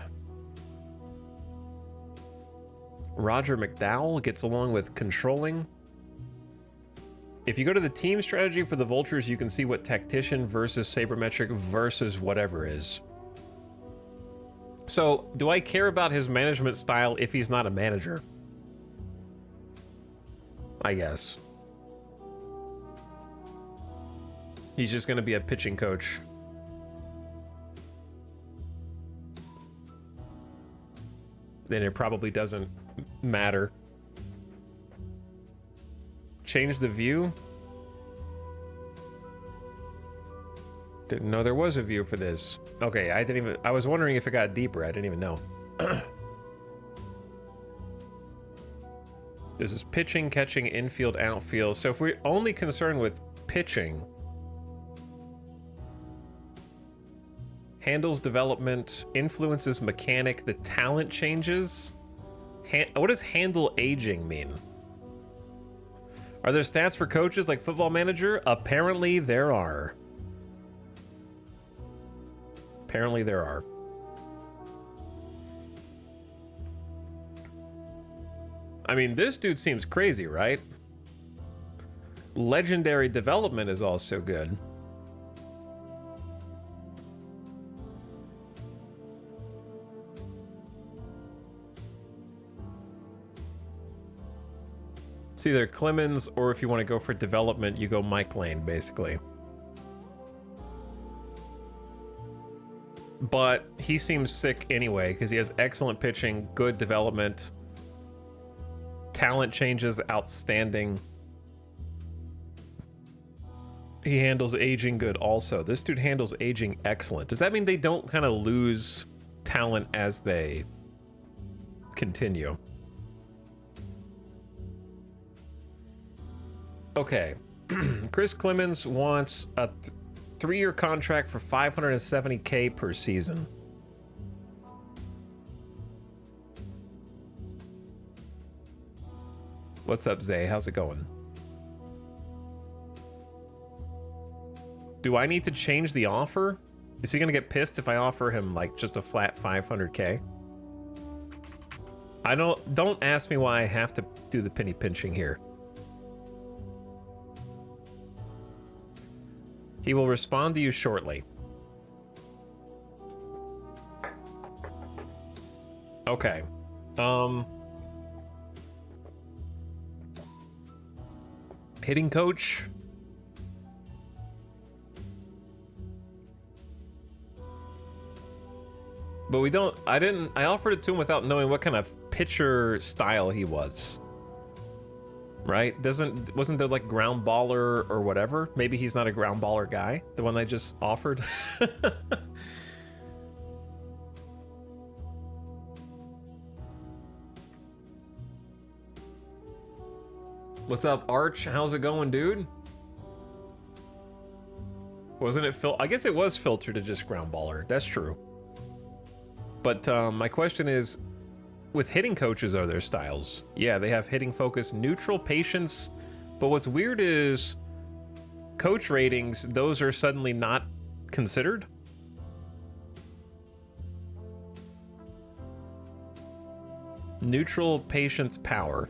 S1: Roger McDowell gets along with controlling. If you go to the team strategy for the Vultures, you can see what tactician versus sabermetric versus whatever is. So, do I care about his management style if he's not a manager? I guess. He's just going to be a pitching coach. Then it probably doesn't matter. Change the view. Didn't know there was a view for this. Okay, I was wondering if it got deeper. I didn't even know. This is pitching, catching, infield, outfield. So if we're only concerned with pitching, handles development, influences mechanic, the talent changes. What does handle aging mean? Are there stats for coaches like Football Manager? Apparently there are. Apparently there are. I mean, this dude seems crazy, right? Legendary development is also good. It's either Clemens, or if you want to go for development, you go Mike Lane, basically. But he seems sick anyway, because he has excellent pitching, good development, talent changes, outstanding. He handles aging good also. This dude handles aging excellent. Does that mean they don't kind of lose talent as they continue? Okay, Chris Clemens wants a 3-year contract for $570K per season. What's up, Zay? How's it going? Do I need to change the offer? Is he gonna get pissed if I offer him like just a flat 500K? Don't ask me why I have to do the penny pinching here. He will respond to you shortly. Okay. Hitting coach. But I offered it to him without knowing what kind of pitcher style he was. Right? Wasn't there like ground baller or whatever? Maybe he's not a ground baller guy, the one I just offered. What's up, Arch? How's it going, dude? Wasn't it I guess it was filtered to just ground baller. That's true. But my question is, with hitting coaches, are there styles? Yeah, they have hitting focus, neutral, patience. But what's weird is coach ratings, those are suddenly not considered. Neutral, patience, power.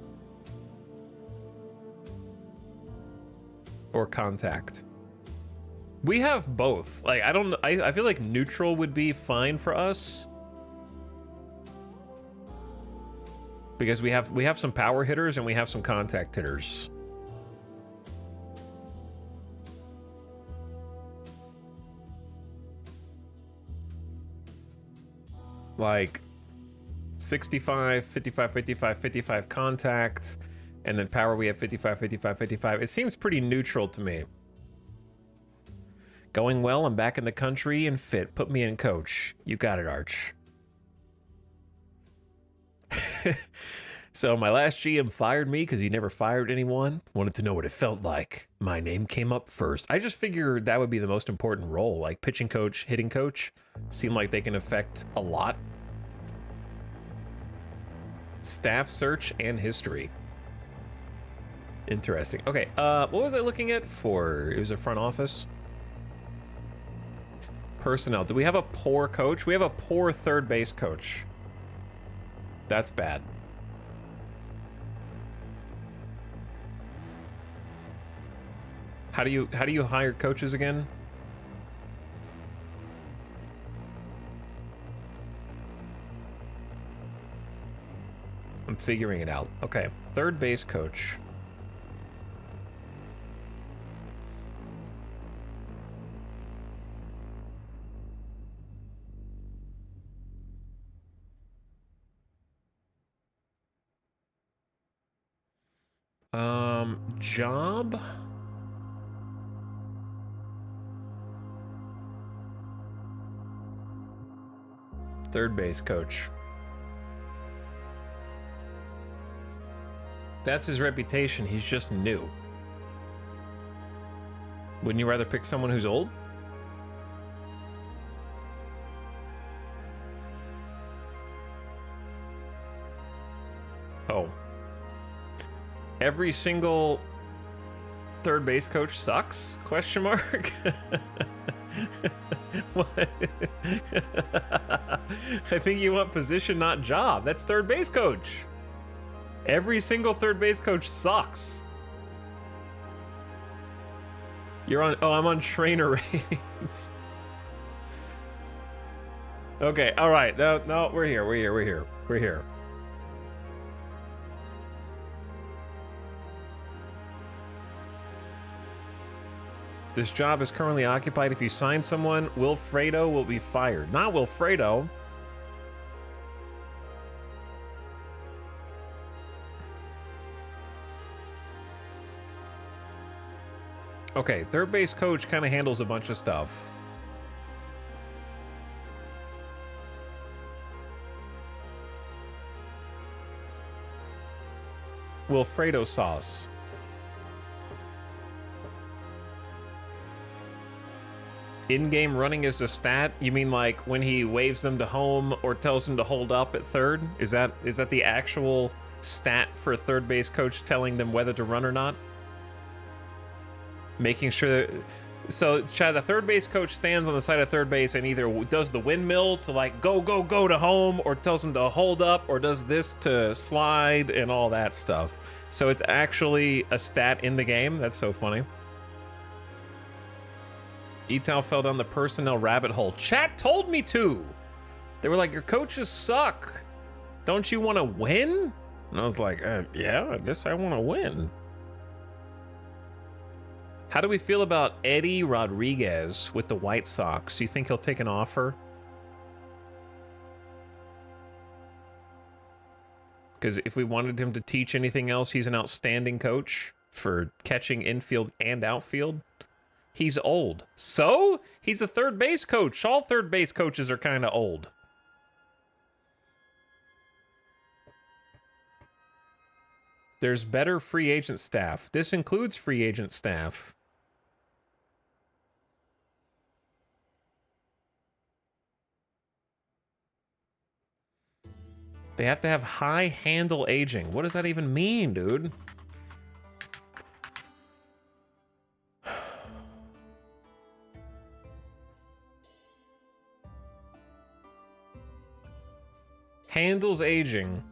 S1: Or contact. We have both. Like, I feel like neutral would be fine for us. Because we have some power hitters and we have some contact hitters. Like 65, 55, 55, 55 contact, and then power we have 55, 55, 55. It seems pretty neutral to me. Going well, I'm back in the country and fit. Put me in, coach. You got it, Arch. So my last GM fired me because he never fired anyone. Wanted to know what it felt like. My name came up first. I just figured that would be the most important role. Like pitching coach, hitting coach, seem like they can affect a lot. Staff search and history. Interesting. Okay, what was I looking at for? It was a front office. Personnel. Do we have a poor coach? We have a poor third base coach. That's bad. How do you hire coaches again? I'm figuring it out. Okay, third base coach. Job? Third base coach. That's his reputation. He's just new. Wouldn't you rather pick someone who's old? Oh. Every single third base coach sucks? Question mark? What? I think you want position, not job. That's third base coach. Every single third base coach sucks. You're on, oh, I'm on trainer ratings. Okay, all right. No, we're here. This job is currently occupied. If you sign someone, Wilfredo will be fired. Not Wilfredo. Okay, third base coach kind of handles a bunch of stuff. Wilfredo sauce. In-game running is a stat? You mean like when he waves them to home or tells them to hold up at third? Is that the actual stat for a third base coach telling them whether to run or not? Making sure that, so Chad, the third base coach stands on the side of third base and either does the windmill to like go to home, or tells them to hold up, or does this to slide and all that stuff. So it's actually a stat in the game. That's so funny. Etal fell down the personnel rabbit hole. Chat told me to. They were like, your coaches suck. Don't you want to win? And I was like, yeah, I guess I want to win. How do we feel about Eddie Rodriguez with the White Sox? Do you think he'll take an offer? Because if we wanted him to teach anything else, he's an outstanding coach for catching infield and outfield. He's old. So? He's a third base coach. All third base coaches are kind of old. There's better free agent staff. This includes free agent staff. They have to have high handle aging. What does that even mean, dude? Handles aging.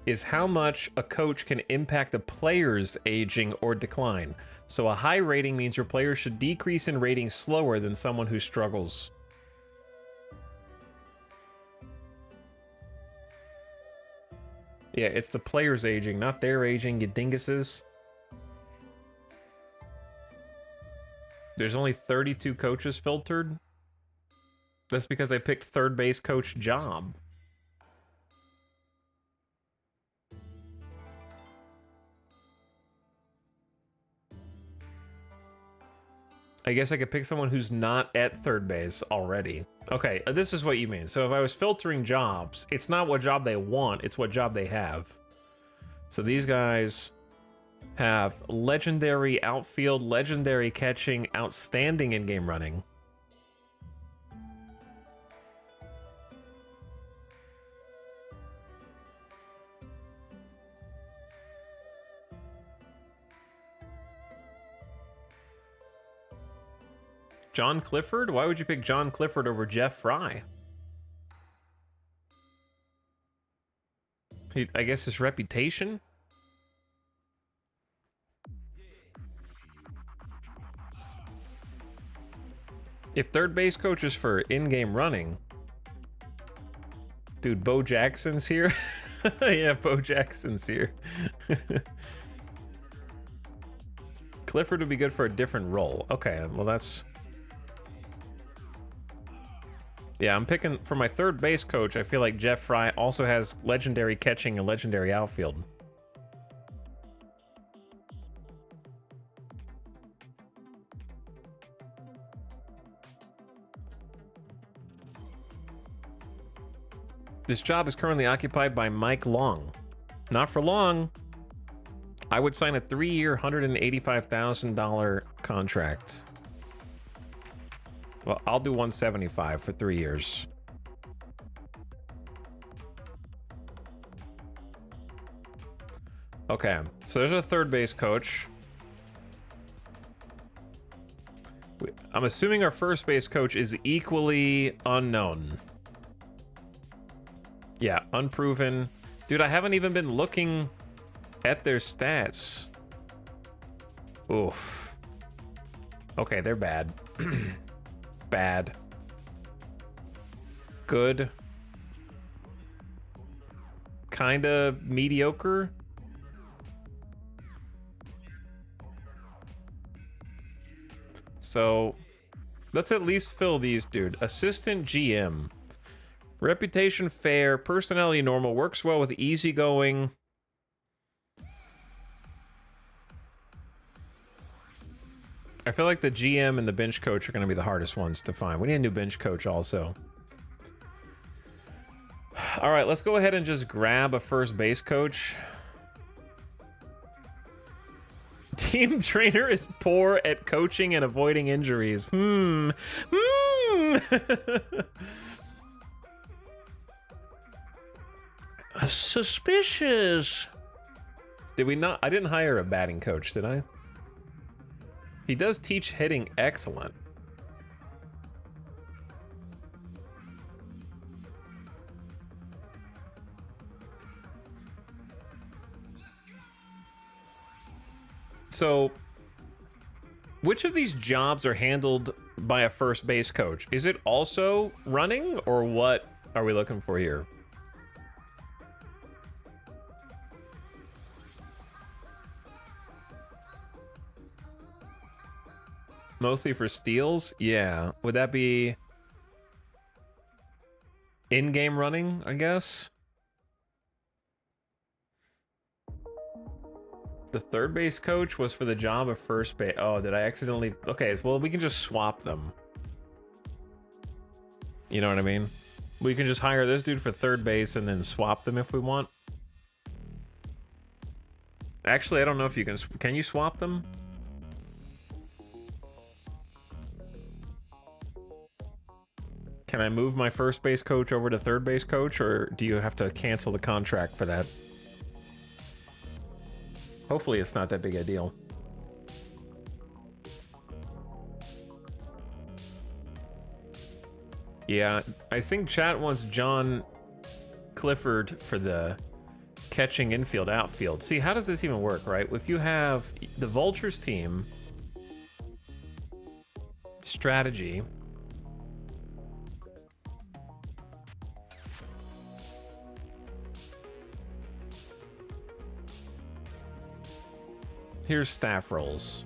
S1: is how much a coach can impact a player's aging or decline. So a high rating means your player should decrease in rating slower than someone who struggles. Yeah, it's the player's aging, not their aging, you dinguses. There's only 32 coaches filtered. That's because I picked third base coach job. I guess I could pick someone who's not at third base already. Okay, this is what you mean. So if I was filtering jobs, it's not what job they want, it's what job they have. So these guys have legendary outfield, legendary catching, outstanding in-game running. John Clifford? Why would you pick John Clifford over Jeff Fry? I guess his reputation? If third base coach is for in-game running... Dude, Bo Jackson's here? Yeah, Bo Jackson's here. Clifford would be good for a different role. Okay, well that's... Yeah, I'm picking for my third base coach. I feel like Jeff Fry also has legendary catching and legendary outfield. This job is currently occupied by Mike Long. Not for long. I would sign a 3-year, $185,000 contract. Well, I'll do 175 for 3 years. Okay, so there's a third base coach. I'm assuming our first base coach is equally unknown. Yeah, unproven. Dude, I haven't even been looking at their stats. Oof. Okay, they're bad. Bad. Good. Kinda mediocre. So, let's at least fill these, dude. Assistant GM. Reputation fair, personality normal, works well with easygoing. I feel like the GM and the bench coach are going to be the hardest ones to find. We need a new bench coach also. All right, let's go ahead and just grab a first base coach. Team trainer is poor at coaching and avoiding injuries. Suspicious. Did we not? I didn't hire a batting coach, did I? He does teach hitting excellent. So, which of these jobs are handled by a first base coach? Is it also running, or what are we looking for here? Mostly for steals? Yeah. Would that be in-game running, I guess? The third base coach was for the job of first base. Oh, did I accidentally? Okay, well, we can just swap them. You know what I mean? We can just hire this dude for third base and then swap them if we want. Actually, I don't know if you can. Can you swap them? Can I move my first base coach over to third base coach, or do you have to cancel the contract for that? Hopefully it's not that big a deal. Yeah, I think chat wants John Clifford for the Catching infield, outfield. See, how does this even work, right? If you have the Vultures team, strategy, here's staff roles.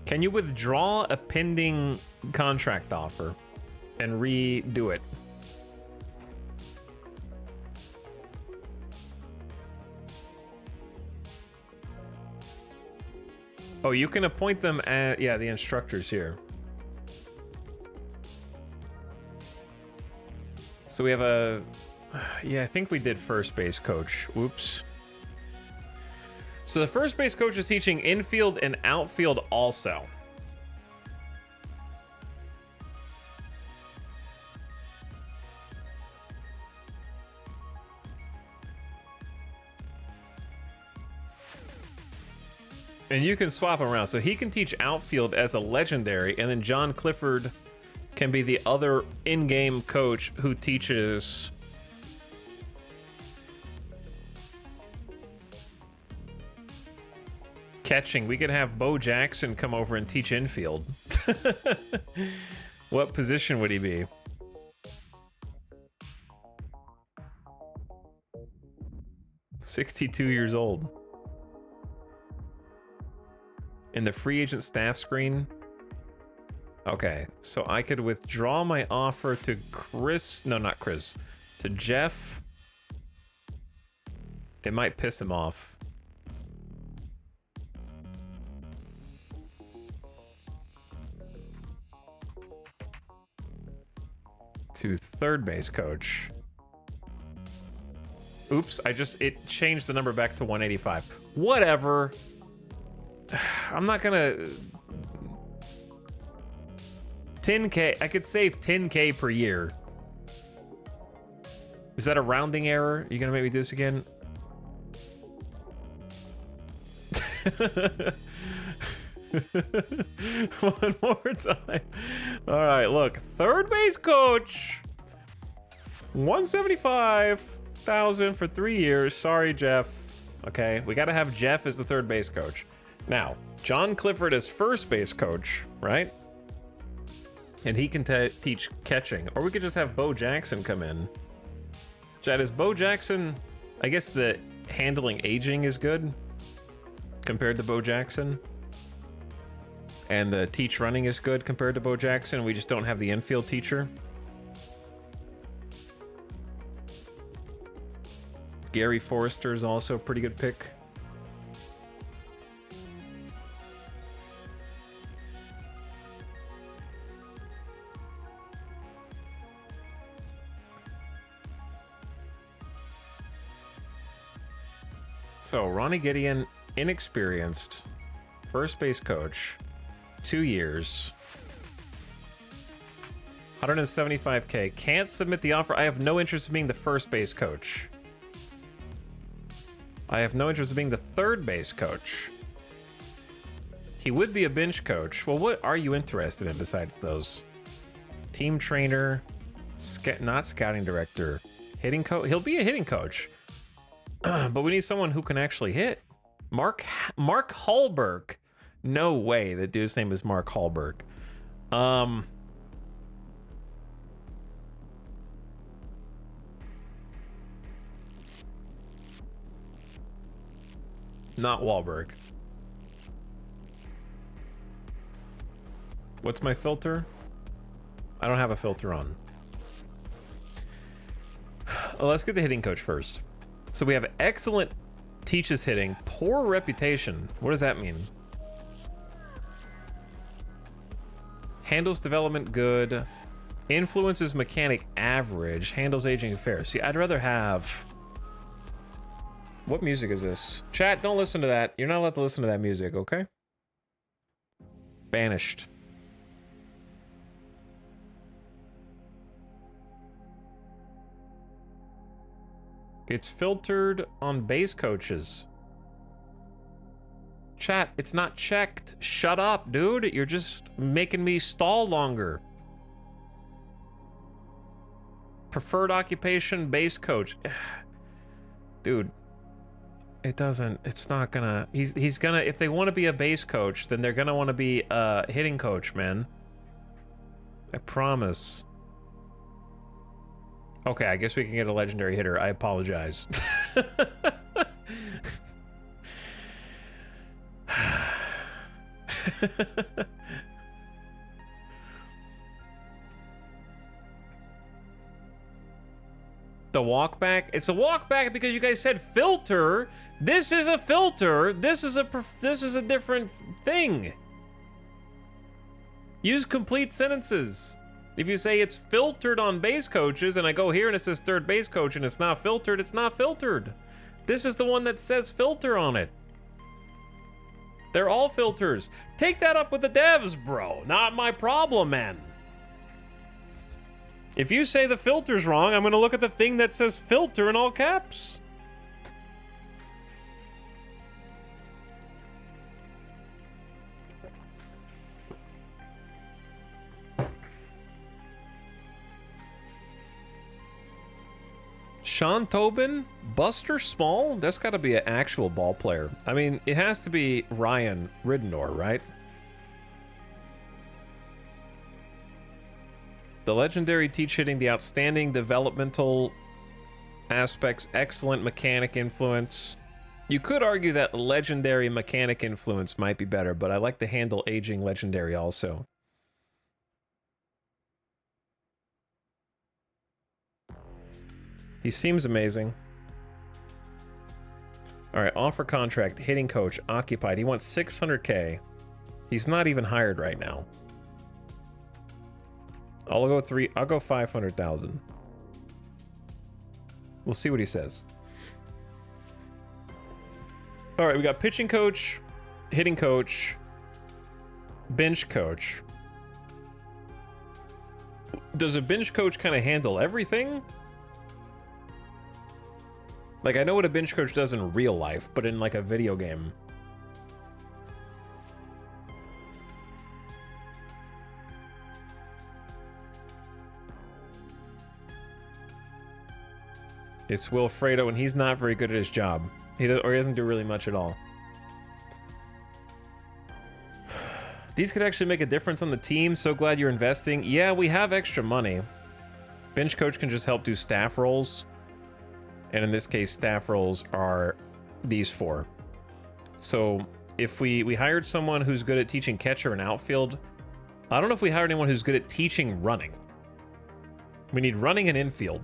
S1: Can you withdraw a pending contract offer and redo it? Oh, you can appoint them as, yeah, the instructors here. So we have a, yeah, I think we did first base coach. Oops. So the first base coach is teaching infield and outfield also. And you can swap them around. So he can teach outfield as a legendary, and then John Clifford can be the other in-game coach who teaches catching. We could have Bo Jackson come over and teach infield. What position would he be? "62 years old." In the free agent staff screen. Okay, so I could withdraw my offer to Chris. No, not Chris. To Jeff. It might piss him off. To third base coach. Oops, it changed the number back to 185. Whatever. I'm not gonna... 10K, I could save 10K per year. Is that a rounding error? You gonna make me do this again? One more time. All right, look, third base coach, 175,000 for 3 years. Sorry, Jeff. Okay, we gotta have Jeff as the third base coach. Now, John Clifford as first base coach, right? And he can teach catching. Or we could just have Bo Jackson come in. Chad, is Bo Jackson... I guess the handling aging is good compared to Bo Jackson. And the teach running is good compared to Bo Jackson. We just don't have the infield teacher. Gary Forrester is also a pretty good pick. So, Ronnie Gideon, inexperienced, first base coach, 2 years, 175K, can't submit the offer. I have no interest in being the first base coach. I have no interest in being the third base coach. He would be a bench coach. Well, what are you interested in besides those? Team trainer, not scouting director, hitting coach. He'll be a hitting coach. But we need someone who can actually hit. Mark Hallberg. No way that dude's name is Mark Hallberg. Not Wahlberg. What's my filter? I don't have a filter on. Well, let's get the hitting coach first. So we have excellent teaches hitting, poor reputation. What does that mean? Handles development good, influences mechanic average, handles aging fair. See, I'd rather have... What music is this? Chat, don't listen to that. You're not allowed to listen to that music, okay? Banished. It's filtered on base coaches. Chat, it's not checked. Shut up, dude. You're just making me stall longer. Preferred occupation, base coach. Dude, it doesn't, it's not gonna, he's gonna, if they want to be a base coach, then they're gonna want to be a hitting coach, man. I promise. Okay, I guess we can get a legendary hitter. I apologize. The walk back? It's a walk back because you guys said filter. This is a filter. This is a different thing. Use complete sentences. If you say it's filtered on base coaches and I go here and it says third base coach and it's not filtered, it's not filtered. This is the one that says filter on it. They're all filters. Take that up with the devs, bro. Not my problem, man. If you say the filter's wrong, I'm gonna look at the thing that says filter in all caps. Sean Tobin? Buster Small? That's gotta be an actual ball player. I mean, it has to be Ryan Ridenour, right? The legendary teach hitting, the outstanding developmental aspects, excellent mechanic influence. You could argue that legendary mechanic influence might be better, but I like to handle aging legendary also. He seems amazing. All right, offer contract, hitting coach, occupied. He wants 600K. He's not even hired right now. I'll go 500,000. We'll see what he says. All right, we got pitching coach, hitting coach, bench coach. Does a bench coach kind of handle everything? Like, I know what a bench coach does in real life, but in like a video game. It's Wilfredo, and he's not very good at his job. He doesn't do really much at all. These could actually make a difference on the team. So glad you're investing. Yeah, we have extra money. Bench coach can just help do staff roles. And in this case, staff roles are these four. So if we hired someone who's good at teaching catcher and outfield, I don't know if we hired anyone who's good at teaching running. We need running and infield,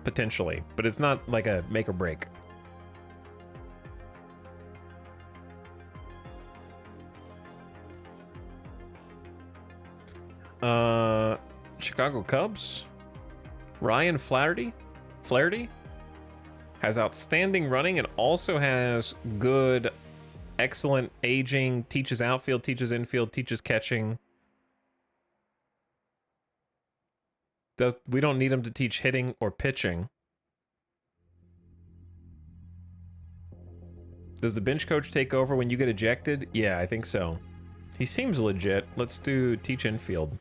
S1: potentially, but it's not like a make or break. Chicago Cubs. Ryan Flaherty has outstanding running and also has good, excellent aging, teaches outfield, teaches infield, teaches catching. We don't need him to teach hitting or pitching. Does the bench coach take over when you get ejected? Yeah, I think so. He seems legit. Let's do teach infield.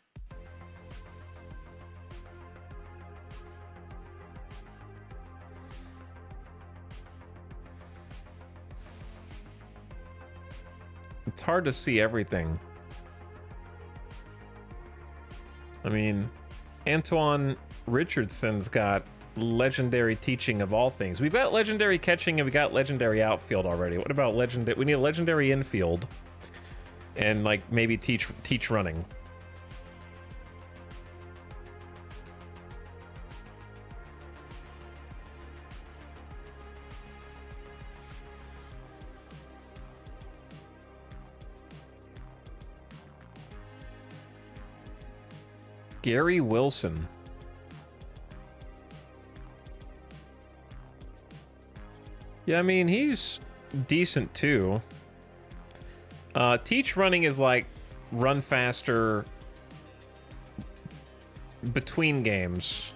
S1: It's hard to see everything. I mean, Antoine Richardson's got legendary teaching of all things. We've got legendary catching and we got legendary outfield already. What about legendary? We need a legendary infield and like maybe teach running. Gary Wilson. Yeah, I mean, he's decent too. Teach running is like run faster between games.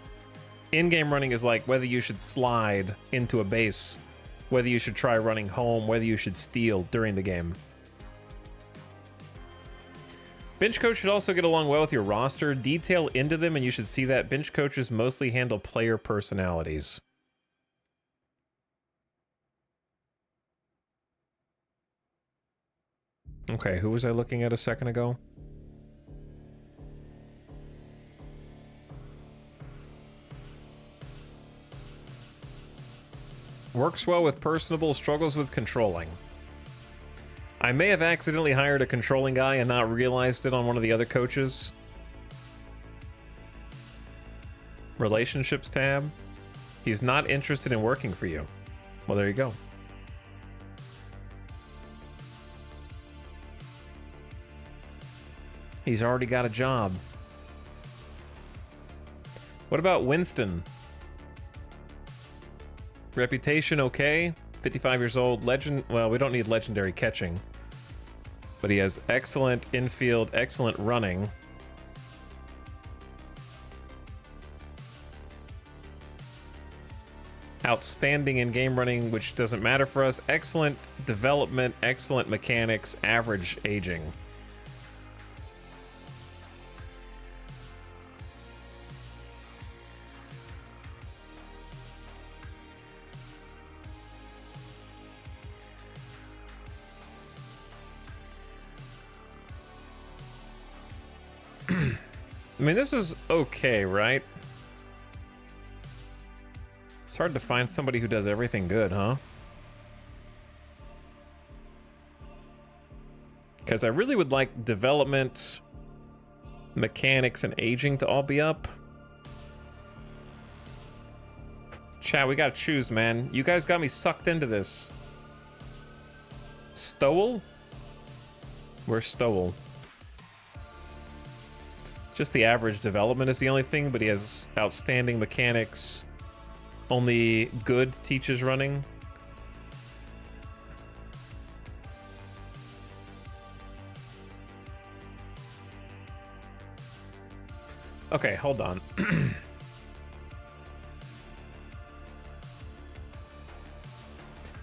S1: In-game running is like whether you should slide into a base, whether you should try running home, whether you should steal during the game. Bench coach should also get along well with your roster. Detail into them, and you should see that bench coaches mostly handle player personalities. Okay, who was I looking at a second ago? Works well with personable, struggles with controlling. I may have accidentally hired a controlling guy and not realized it on one of the other coaches. Relationships tab. He's not interested in working for you. Well, there you go. He's already got a job. What about Winston? Reputation okay. 55 years old. Legend. Well, we don't need legendary catching. But he has excellent infield, excellent running. Outstanding in-game running, which doesn't matter for us. Excellent development, excellent mechanics, average aging. I mean, this is okay, right? It's hard to find somebody who does everything good, huh? Because I really would like development, mechanics, and aging to all be up. Chat, we gotta choose, man. You guys got me sucked into this. Stowell? Where's Stowell? Just the average development is the only thing, but he has outstanding mechanics. Only good teaches running. Okay, hold on.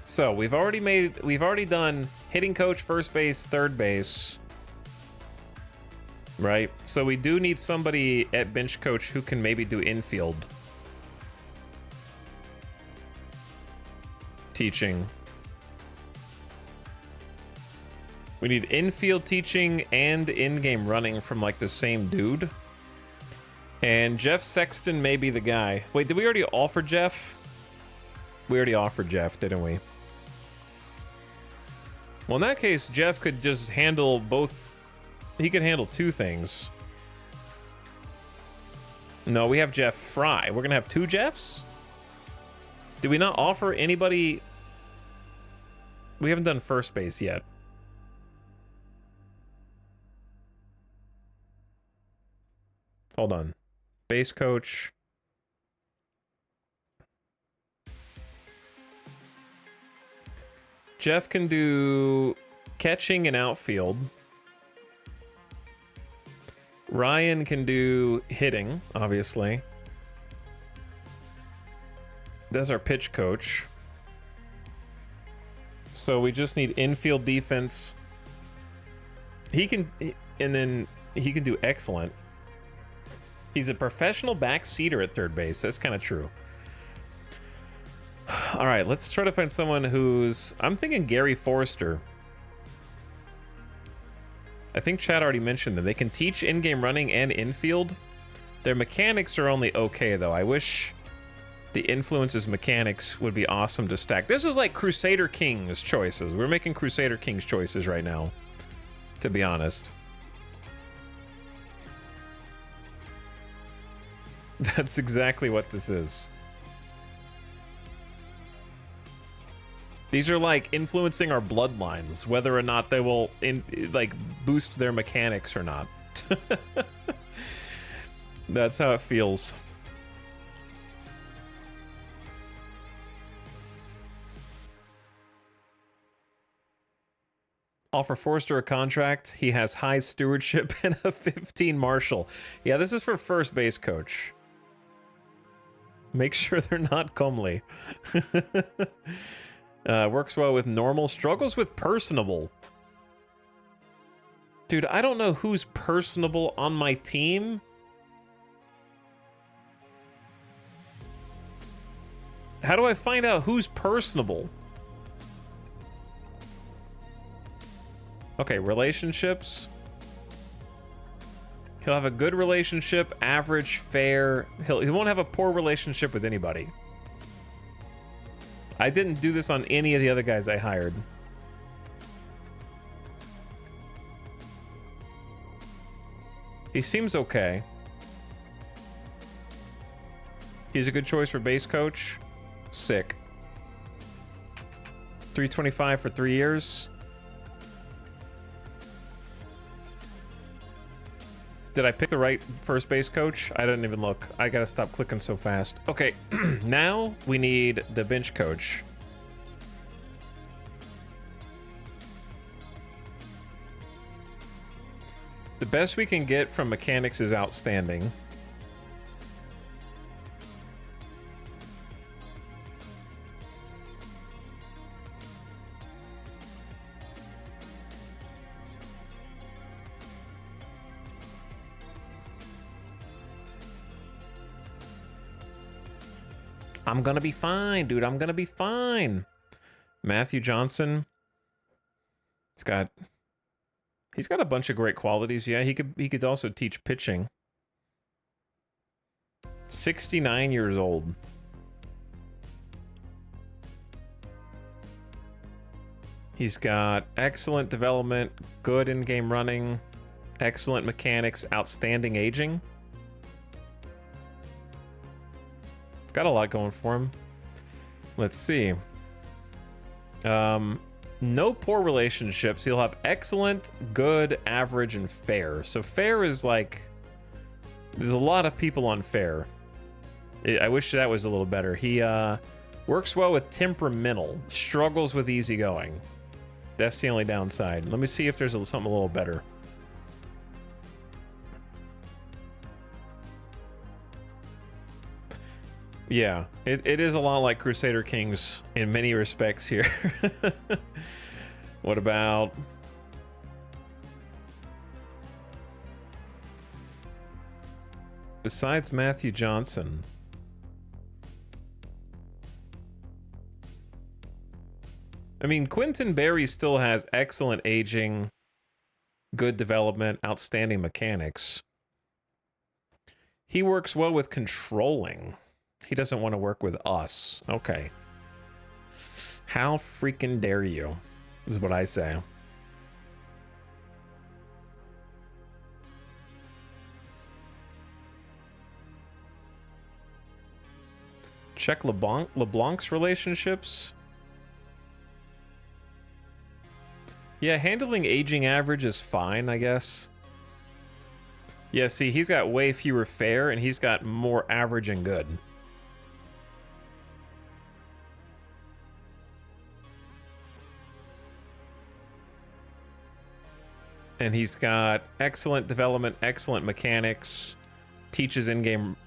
S1: So we've already done hitting coach, first base, third base. Right? So we do need somebody at bench coach who can maybe do infield teaching. We need infield teaching and in-game running from like the same dude. And Jeff Sexton may be the guy. Wait, did we already offer Jeff? We already offered Jeff, didn't we? Well, in that case, Jeff could just handle both. He could handle two things. No, we have Jeff Fry. We're gonna have two Jeffs? Did we not offer anybody? We haven't done first base yet. Hold on. Base coach. Jeff can do catching and outfield. Ryan can do hitting, obviously. That's our pitch coach. So we just need infield defense. He can, and then he can do excellent. He's a professional backseater at third base. That's kind of true. All right, let's try to find someone who's... I'm thinking Gary Forrester. I think Chad already mentioned them. They can teach in-game running and infield. Their mechanics are only okay, though. I wish the influences mechanics would be awesome to stack. This is like Crusader Kings choices. We're making Crusader Kings choices right now, to be honest. That's exactly what this is. These are like influencing our bloodlines, whether or not they will like boost their mechanics or not. That's how it feels. Offer Forrester a contract. He has high stewardship and a 15 Marshall. Yeah, this is for first base coach. Make sure they're not comely. Works well with normal, struggles with personable. Dude, I don't know who's personable on my team. How do I find out who's personable? Okay, relationships. He'll have a good relationship, average, fair. He won't have a poor relationship with anybody. I didn't do this on any of the other guys I hired. He seems okay. He's a good choice for base coach. Sick. 325 for 3 years. Did I pick the right first base coach? I didn't even look. I gotta stop clicking so fast. Okay, now we need the bench coach. The best we can get from mechanics is outstanding. I'm gonna be fine, dude. I'm gonna be fine. Matthew Johnson. He's got a bunch of great qualities. Yeah, he could also teach pitching. 69 years old. He's got excellent development, good in-game running, excellent mechanics, outstanding aging. It's got a lot going for him. Let's see. No poor relationships. He'll have excellent, good, average, and fair. So fair is like, there's a lot of people on fair. I wish that was a little better. He works well with temperamental, struggles with easygoing. That's the only downside. Let me see if there's something a little better. Yeah, it is a lot like Crusader Kings in many respects here. What about... Besides Matthew Johnson... I mean, Quentin Berry still has excellent aging, good development, outstanding mechanics. He works well with controlling. He doesn't want to work with us. Okay. How freaking dare you, is what I say. Check LeBlanc's relationships. Yeah, handling aging average is fine, I guess. Yeah, see, he's got way fewer fair, and he's got more average and good. And he's got excellent development, excellent mechanics, teaches in-game,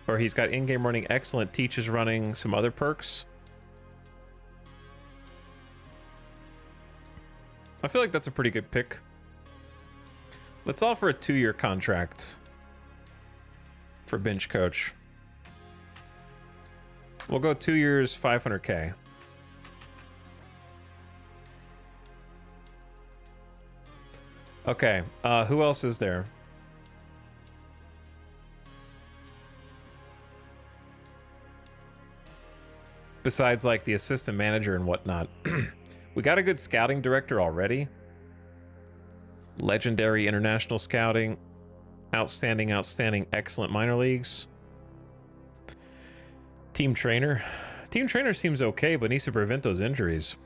S1: or he's got in-game running, excellent, teaches running, some other perks. I feel like that's a pretty good pick. Let's offer a 2-year contract for bench coach. We'll go 2 years, 500K. Okay, who else is there? Besides, like, the assistant manager and whatnot. We got a good scouting director already. Legendary international scouting. Outstanding, excellent minor leagues. Team trainer. Team trainer seems okay, but needs to prevent those injuries.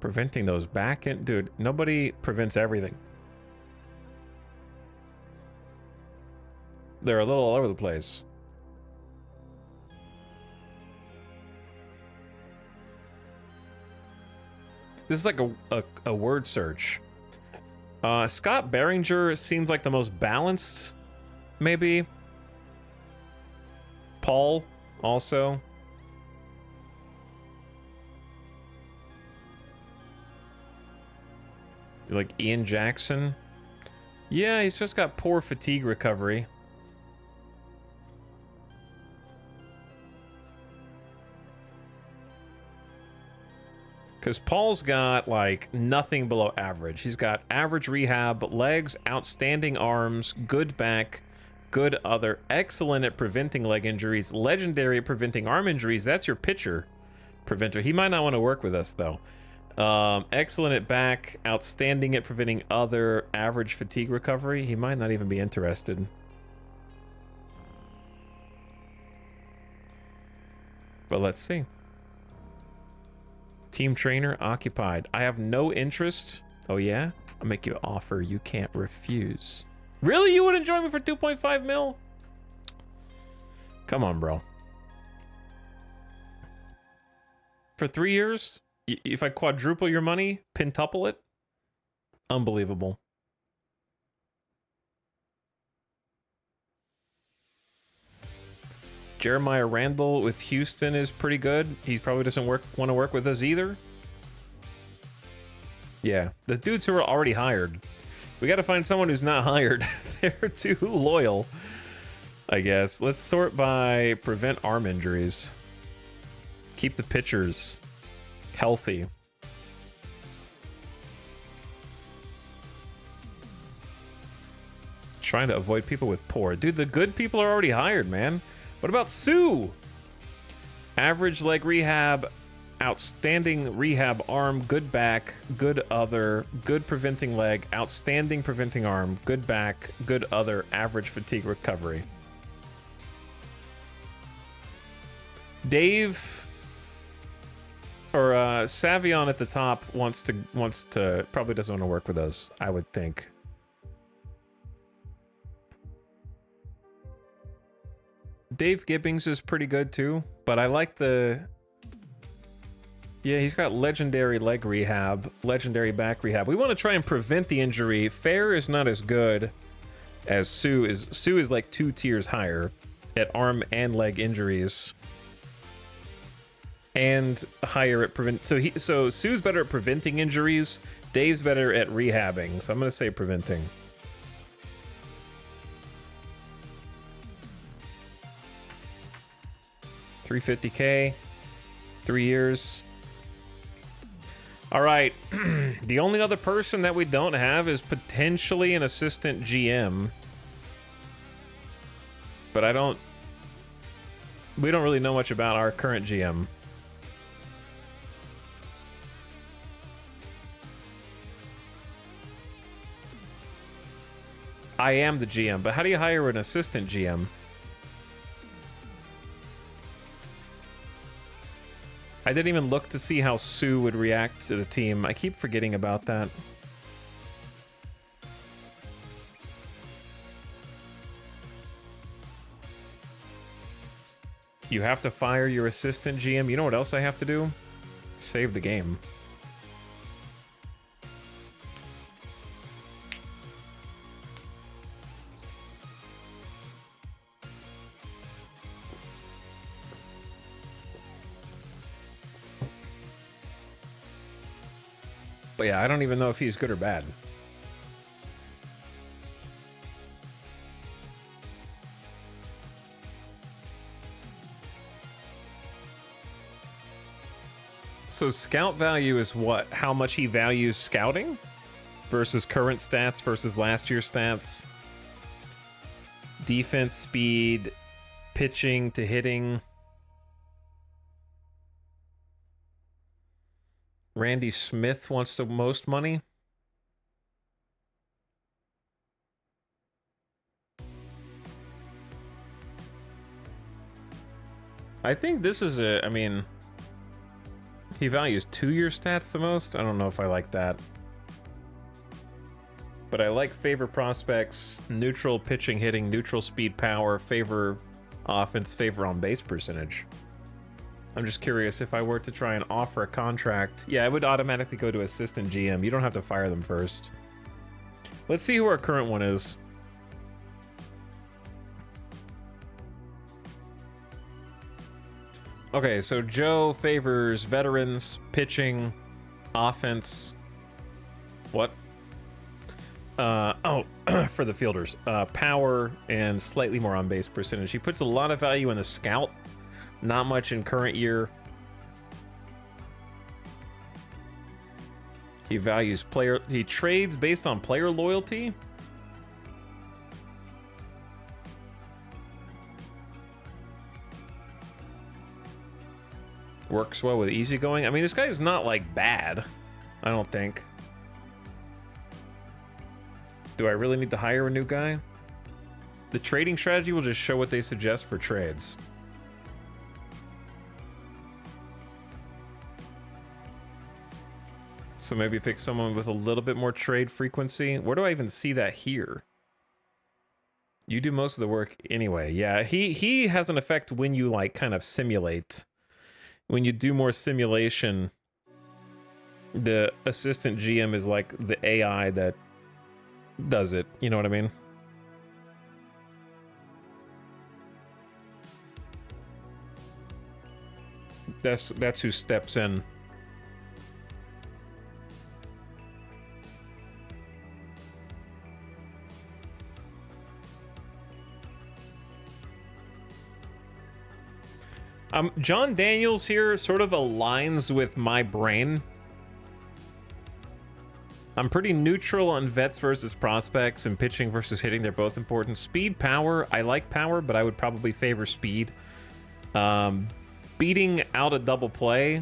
S1: Preventing those back end, dude, nobody prevents everything. They're a little all over the place. This is like a word search. Scott Behringer seems like the most balanced maybe. Paul, also. Like Ian Jackson. Yeah, he's just got poor fatigue recovery. Because Paul's got, like, nothing below average. He's got average rehab, legs, outstanding arms, good back, good other, excellent at preventing leg injuries, legendary at preventing arm injuries. That's your pitcher preventer. He might not want to work with us, though. Excellent at back, outstanding at preventing other, average fatigue recovery. He might not even be interested. But let's see. Team trainer occupied. I have no interest. Oh yeah? I'll make you an offer you can't refuse. Really? You wouldn't join me for 2.5 mil? Come on, bro. For 3 years? If I quadruple your money, pentuple it? Unbelievable. Jeremiah Randall with Houston is pretty good. He probably doesn't want to work with us either. Yeah, the dudes who are already hired. We got to find someone who's not hired. They're too loyal, I guess. Let's sort by prevent arm injuries. Keep the pitchers healthy. Trying to avoid people with poor. Dude, the good people are already hired, man. What about Sue? Average leg rehab, outstanding rehab arm, good back, good other, good preventing leg, outstanding preventing arm, good back, good other, average fatigue recovery. Dave or Savion at the top wants to probably doesn't want to work with us, I would think. Dave Gibbings is pretty good too, but I like the... Yeah, he's got legendary leg rehab, legendary back rehab. We want to try and prevent the injury. Fair is not as good as Sue is. Sue is like 2 tiers higher at arm and leg injuries. And higher at prevent... So Sue's better at preventing injuries. Dave's better at rehabbing. So I'm going to say preventing. $350K, 3 years. All right, the only other person that we don't have is potentially an assistant GM. But we don't really know much about our current GM. I am the GM, but how do you hire an assistant GM? I didn't even look to see how Sue would react to the team. I keep forgetting about that. You have to fire your assistant GM. You know what else I have to do? Save the game. But yeah, I don't even know if he's good or bad. So scout value is what? How much he values scouting? Versus current stats versus last year's stats. Defense, speed, pitching to hitting. Randy Smith wants the most money. I think this is I mean, he values 2-year stats the most. I don't know if I like that. But I like favor prospects, neutral pitching, hitting, neutral speed, power, favor offense, favor on base percentage. I'm just curious if I were to try and offer a contract. Yeah, I would automatically go to assistant GM. You don't have to fire them first. Let's see who our current one is. Okay, so Joe favors veterans, pitching, offense. What? Oh, for the fielders. Power and slightly more on base percentage. He puts a lot of value in the scout, not much in current year. He values player. He trades based on player loyalty. Works well with easygoing. I mean, this guy is not like bad, I don't think. Do I really need to hire a new guy? The trading strategy will just show what they suggest for trades. So maybe pick someone with a little bit more trade frequency. Where do I even see that here? You do most of the work anyway. Yeah, he has an effect when you like kind of simulate. When you do more simulation, the assistant GM is like the AI that does it. You know what I mean? That's who steps in. John Daniels here sort of aligns with my brain. I'm pretty neutral on vets versus prospects and pitching versus hitting. They're both important. Speed, power. I like power, but I would probably favor speed. Beating out a double play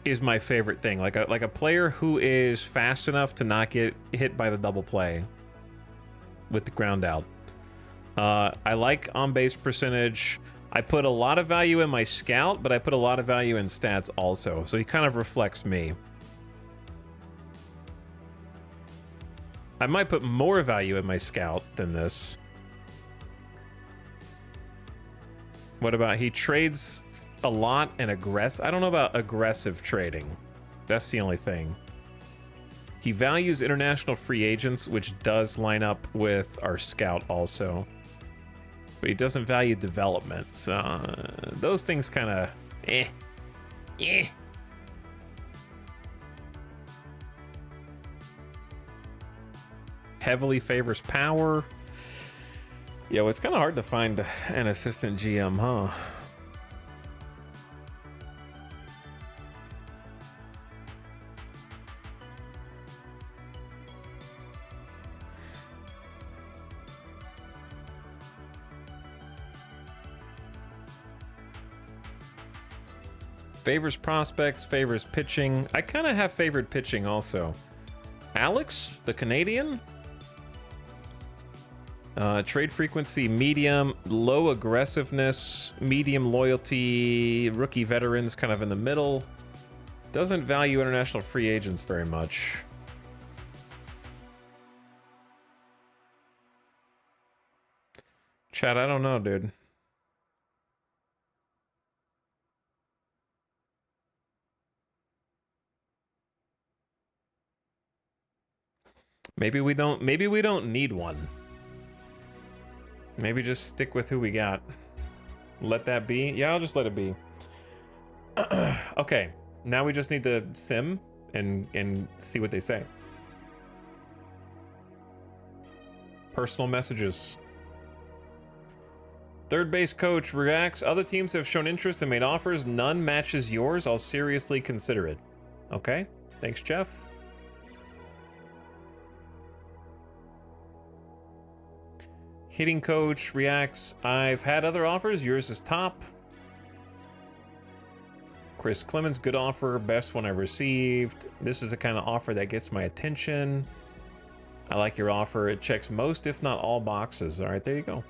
S1: is my favorite thing. Like a player who is fast enough to not get hit by the double play with the ground out. I like on-base percentage. I put a lot of value in my scout, but I put a lot of value in stats also. So he kind of reflects me. I might put more value in my scout than this. What about he trades a lot and aggressive? I don't know about aggressive trading. That's the only thing. He values international free agents, which does line up with our scout also. But he doesn't value development. So those things kind of eh. Heavily favors power. Yo, it's kind of hard to find an assistant GM, huh? Favors prospects, favors pitching. I kind of have favored pitching also. Alex, the Canadian. Trade frequency, medium. Low aggressiveness, medium loyalty. Rookie veterans, kind of in the middle. Doesn't value international free agents very much. Chad, I don't know, dude. Maybe we don't need one. Maybe just stick with who we got. Let that be. Yeah, I'll just let it be. Okay, now we just need to sim and see what they say. Personal messages. Third base coach reacts. Other teams have shown interest and made offers. None matches yours. I'll seriously consider it. Okay, thanks, Jeff. Hitting coach reacts. I've had other offers. Yours is top. Chris Clemens, good offer. Best one I've received. This is the kind of offer that gets my attention. I like your offer. It checks most, if not all, boxes. All right, there you go.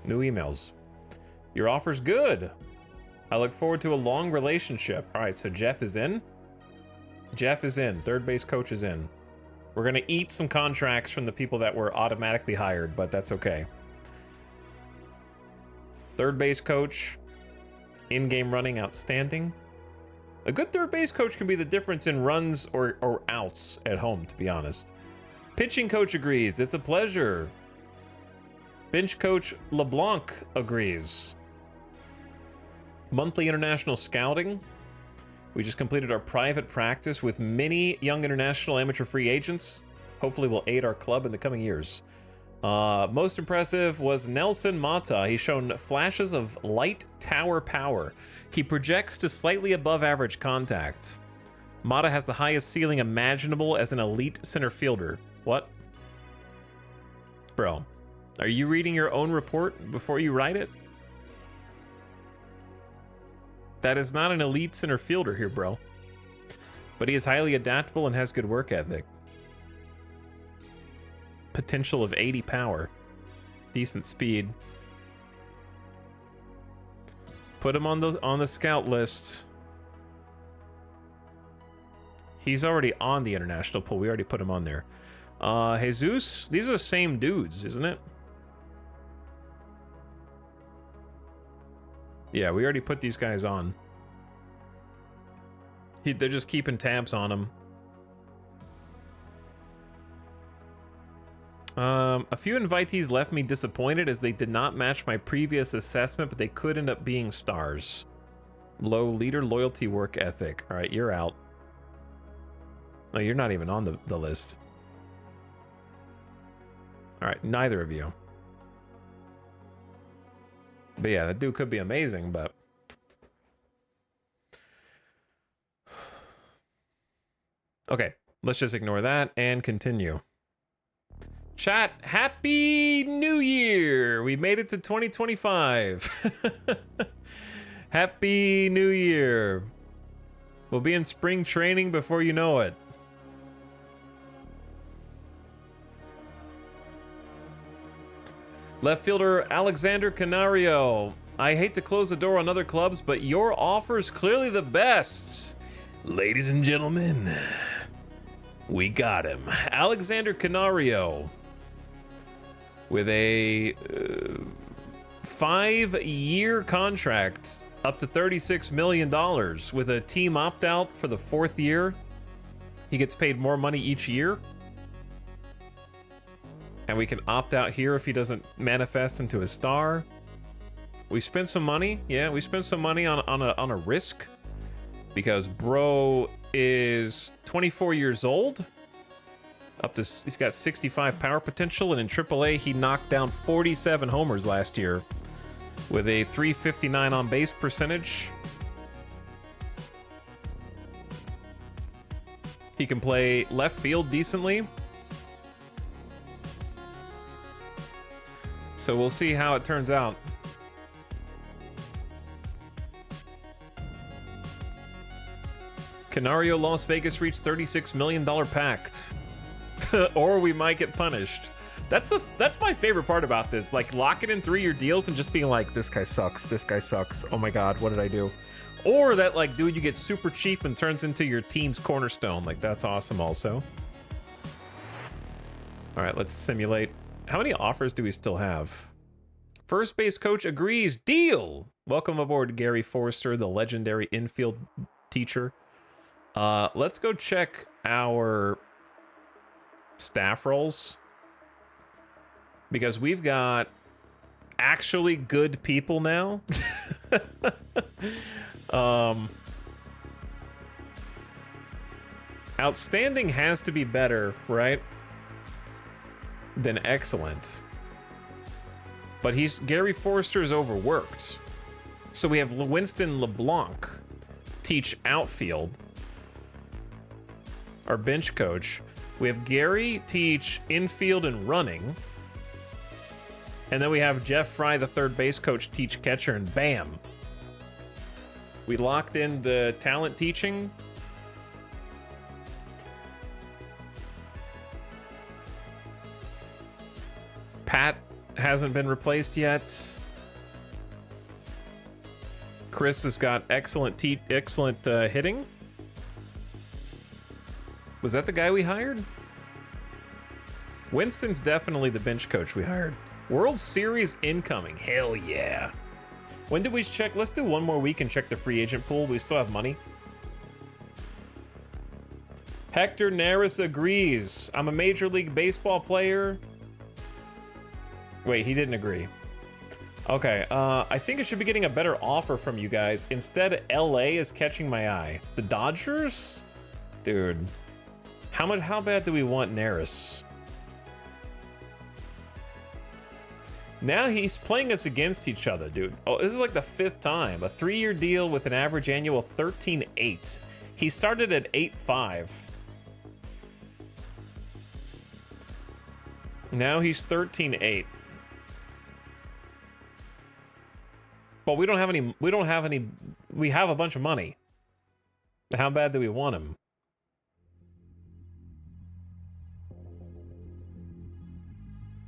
S1: New emails. Your offer's good. I look forward to a long relationship. All right, so Jeff is in. Jeff is in. Third base coach is in. We're going to eat some contracts from the people that were automatically hired, but that's okay. Third base coach, in-game running, outstanding. A good third base coach can be the difference in runs or outs at home, to be honest. Pitching coach agrees. It's a pleasure. Bench coach LeBlanc agrees. Monthly international scouting. We just completed our private practice with many young international amateur free agents. Hopefully will aid our club in the coming years. Most impressive was Nelson Mata. He's shown flashes of light tower power. He projects to slightly above average contact. Mata has the highest ceiling imaginable as an elite center fielder. What? Bro, are you reading your own report before you write it? That is not an elite center fielder here, bro. But he is highly adaptable and has good work ethic. Potential of 80 power. Decent speed. Put him on the scout list. He's already on the international pool. We already put him on there. Jesus, these are the same dudes, isn't it? Yeah, we already put these guys on. They're just keeping tabs on him. A few invitees left me disappointed as they did not match my previous assessment, but they could end up being stars. Low leader loyalty work ethic. All right, you're out. No, you're not even on the list. All right, neither of you. But yeah, that dude could be amazing, but... Okay, let's just ignore that and continue. Chat, Happy New Year! We made it to 2025. Happy New Year. We'll be in spring training before you know it. Left fielder Alexander Canario. I hate to close the door on other clubs, but your offer's clearly the best. Ladies and gentlemen, we got him. Alexander Canario. With a 5-year contract up to $36 million with a team opt-out for the 4th year. He gets paid more money each year. And we can opt out here if he doesn't manifest into a star. We spent some money. Yeah, we spent some money on a risk. Because bro is 24 years old. He's got 65 power potential, and in AAA he knocked down 47 homers last year with a 359 on base percentage. He can play left field decently. So we'll see how it turns out. Canario Las Vegas reached $36 million pact. Or we might get punished. That's my favorite part about this. Like, locking in 3-year deals and just being like, this guy sucks, this guy sucks. Oh my god, what did I do? Or that, like, dude, you get super cheap and turns into your team's cornerstone. Like, that's awesome also. All right, let's simulate. How many offers do we still have? First base coach agrees. Deal! Welcome aboard, Gary Forrester, the legendary infield teacher. Let's go check our staff roles, because we've got actually good people now. Outstanding has to be better, right, than excellent. But Gary Forrester is overworked. So we have Winston LeBlanc teach outfield, our bench coach. We have Gary teach infield and running. And then we have Jeff Fry, the third base coach, teach catcher, and bam. We locked in the talent teaching. Pat hasn't been replaced yet. Chris has got excellent hitting. Was that the guy we hired? Winston's definitely the bench coach we hired. World Series incoming. Hell yeah. When did we check? Let's do one more week and check the free agent pool. We still have money. Hector Neris agrees. I'm a Major League Baseball player. Wait, he didn't agree. Okay, I think I should be getting a better offer from you guys. Instead, LA is catching my eye. The Dodgers? Dude. How bad do we want Neris? Now he's playing us against each other, dude. Oh, this is like the 5th time. A 3-year deal with an average annual 13.8. He started at 8.5. Now he's 13.8. But we have a bunch of money. How bad do we want him?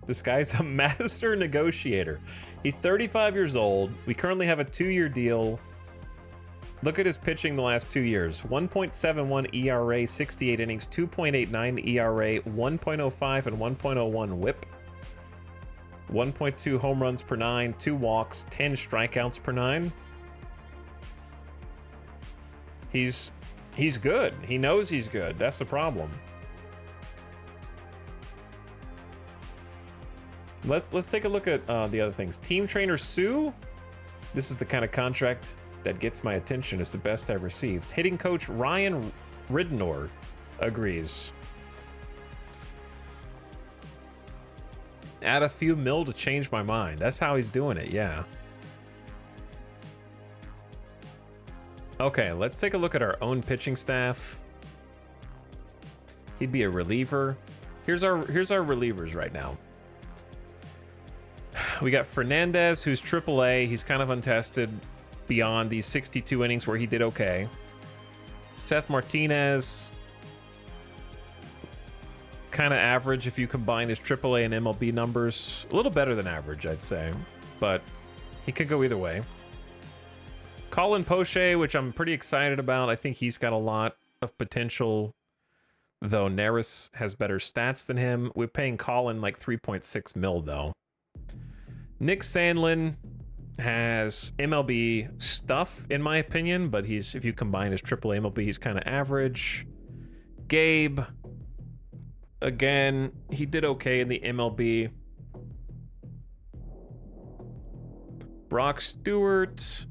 S1: This guy's a master negotiator. He's 35 years old. We currently have a 2-year deal. Look at his pitching the last 2 years. 1.71 ERA, 68 innings, 2.89 ERA, 1.05 and 1.01 WHIP. 1.2 home runs per 9, 2 walks, 10 strikeouts per 9. He's good. He knows he's good. That's the problem. Let's take a look at the other things. Team trainer Sue. This is the kind of contract that gets my attention. It's the best I've received. Hitting coach Ryan Ridnor agrees. Add a few mil to change my mind. That's how he's doing it, yeah. Okay, let's take a look at our own pitching staff. He'd be a reliever. Here's our relievers right now. We got Fernandez, who's AAA. He's kind of untested beyond these 62 innings where he did okay. Seth Martinez, kind of average if you combine his AAA and MLB numbers. A little better than average, I'd say, but he could go either way. Colin Poche, which I'm pretty excited about. I think he's got a lot of potential, though Neris has better stats than him. We're paying Colin like 3.6 mil, though. Nick Sandlin has MLB stuff, in my opinion, but if you combine his AAA MLB, he's kind of average. Gabe, again, he did okay in the MLB. Brock Stewart,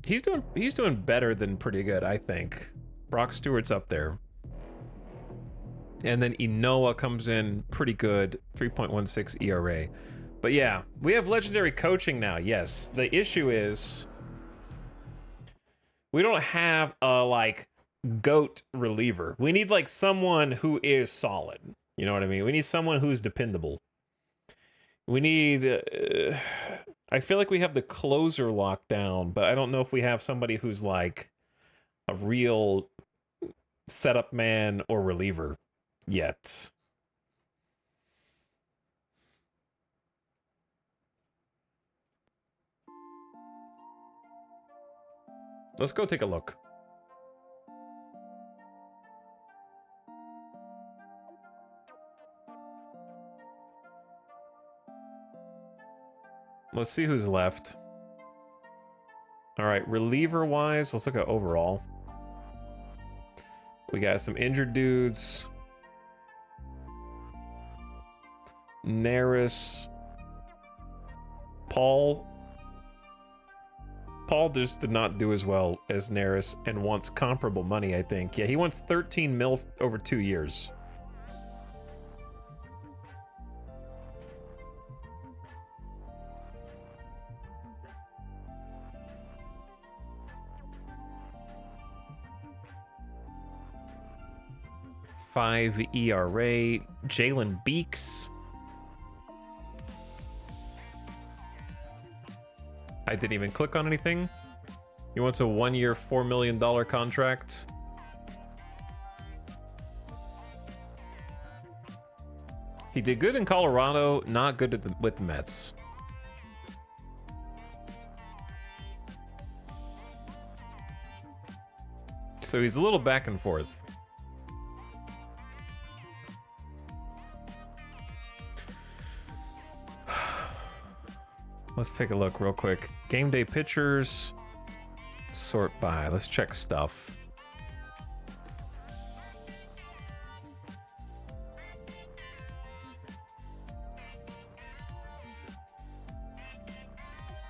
S1: he's doing better than pretty good, I think. Brock Stewart's up there. And then Inoa comes in pretty good, 3.16 ERA. But yeah, we have legendary coaching now, yes. The issue is we don't have a, like, GOAT reliever. We need, like, someone who is solid. You know what I mean? We need someone who's dependable. We need... I feel like we have the closer locked down, but I don't know if we have somebody who's, like, a real setup man or reliever yet. Let's go take a look. Let's see who's left. All right, reliever-wise, let's look at overall. We got some injured dudes. Neris. Paul just did not do as well as Neris and wants comparable money, I think. Yeah, he wants 13 mil over 2 years. .5 ERA. Jalen Beeks. I didn't even click on anything. He wants a 1-year, $4 million contract. He did good in Colorado, not good with the Mets. So he's a little back and forth. Let's take a look real quick. Game day pitchers. Sort by. Let's check stuff.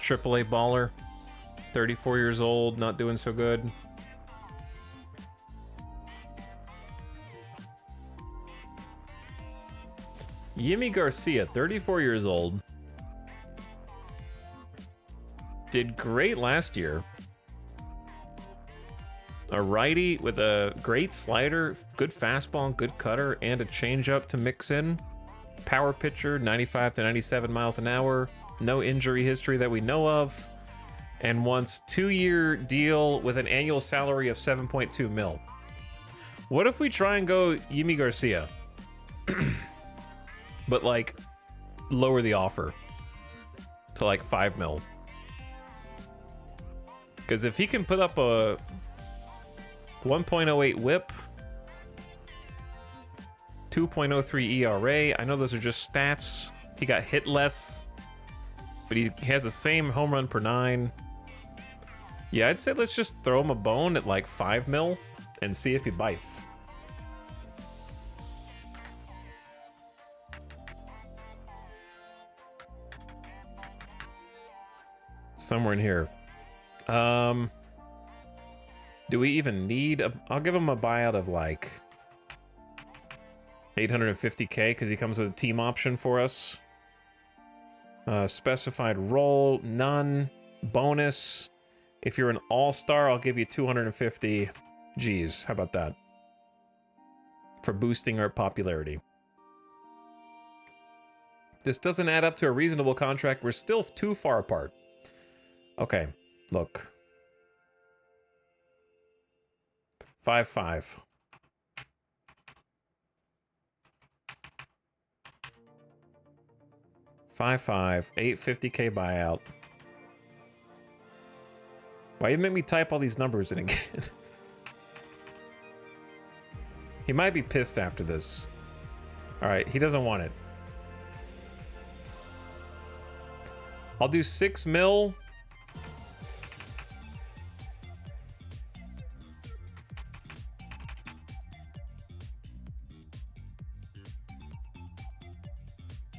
S1: AAA baller. 34 years old, not doing so good. Yimi Garcia, 34 years old. Did great last year. A righty with a great slider, good fastball, good cutter, and a changeup to mix in. Power pitcher, 95 to 97 miles an hour. No injury history that we know of. And wants 2-year deal with an annual salary of 7.2 mil. What if we try and go Yimi Garcia? But like lower the offer to like 5 mil. Because if he can put up a 1.08 whip, 2.03 ERA, I know those are just stats. He got hit less, but he has the same home run per 9. Yeah, I'd say let's just throw him a bone at like 5 mil and see if he bites. Somewhere in here. Do we even need a... I'll give him a buyout of like 850K because he comes with a team option for us. Specified role, none. Bonus. If you're an all-star, I'll give you 250 G's. How about that? For boosting our popularity. This doesn't add up to a reasonable contract. We're still too far apart. Okay, look. 5-5. $5-5, 850K buyout. Why you make me type all these numbers in again? He might be pissed after this. All right, he doesn't want it. I'll do 6 mil.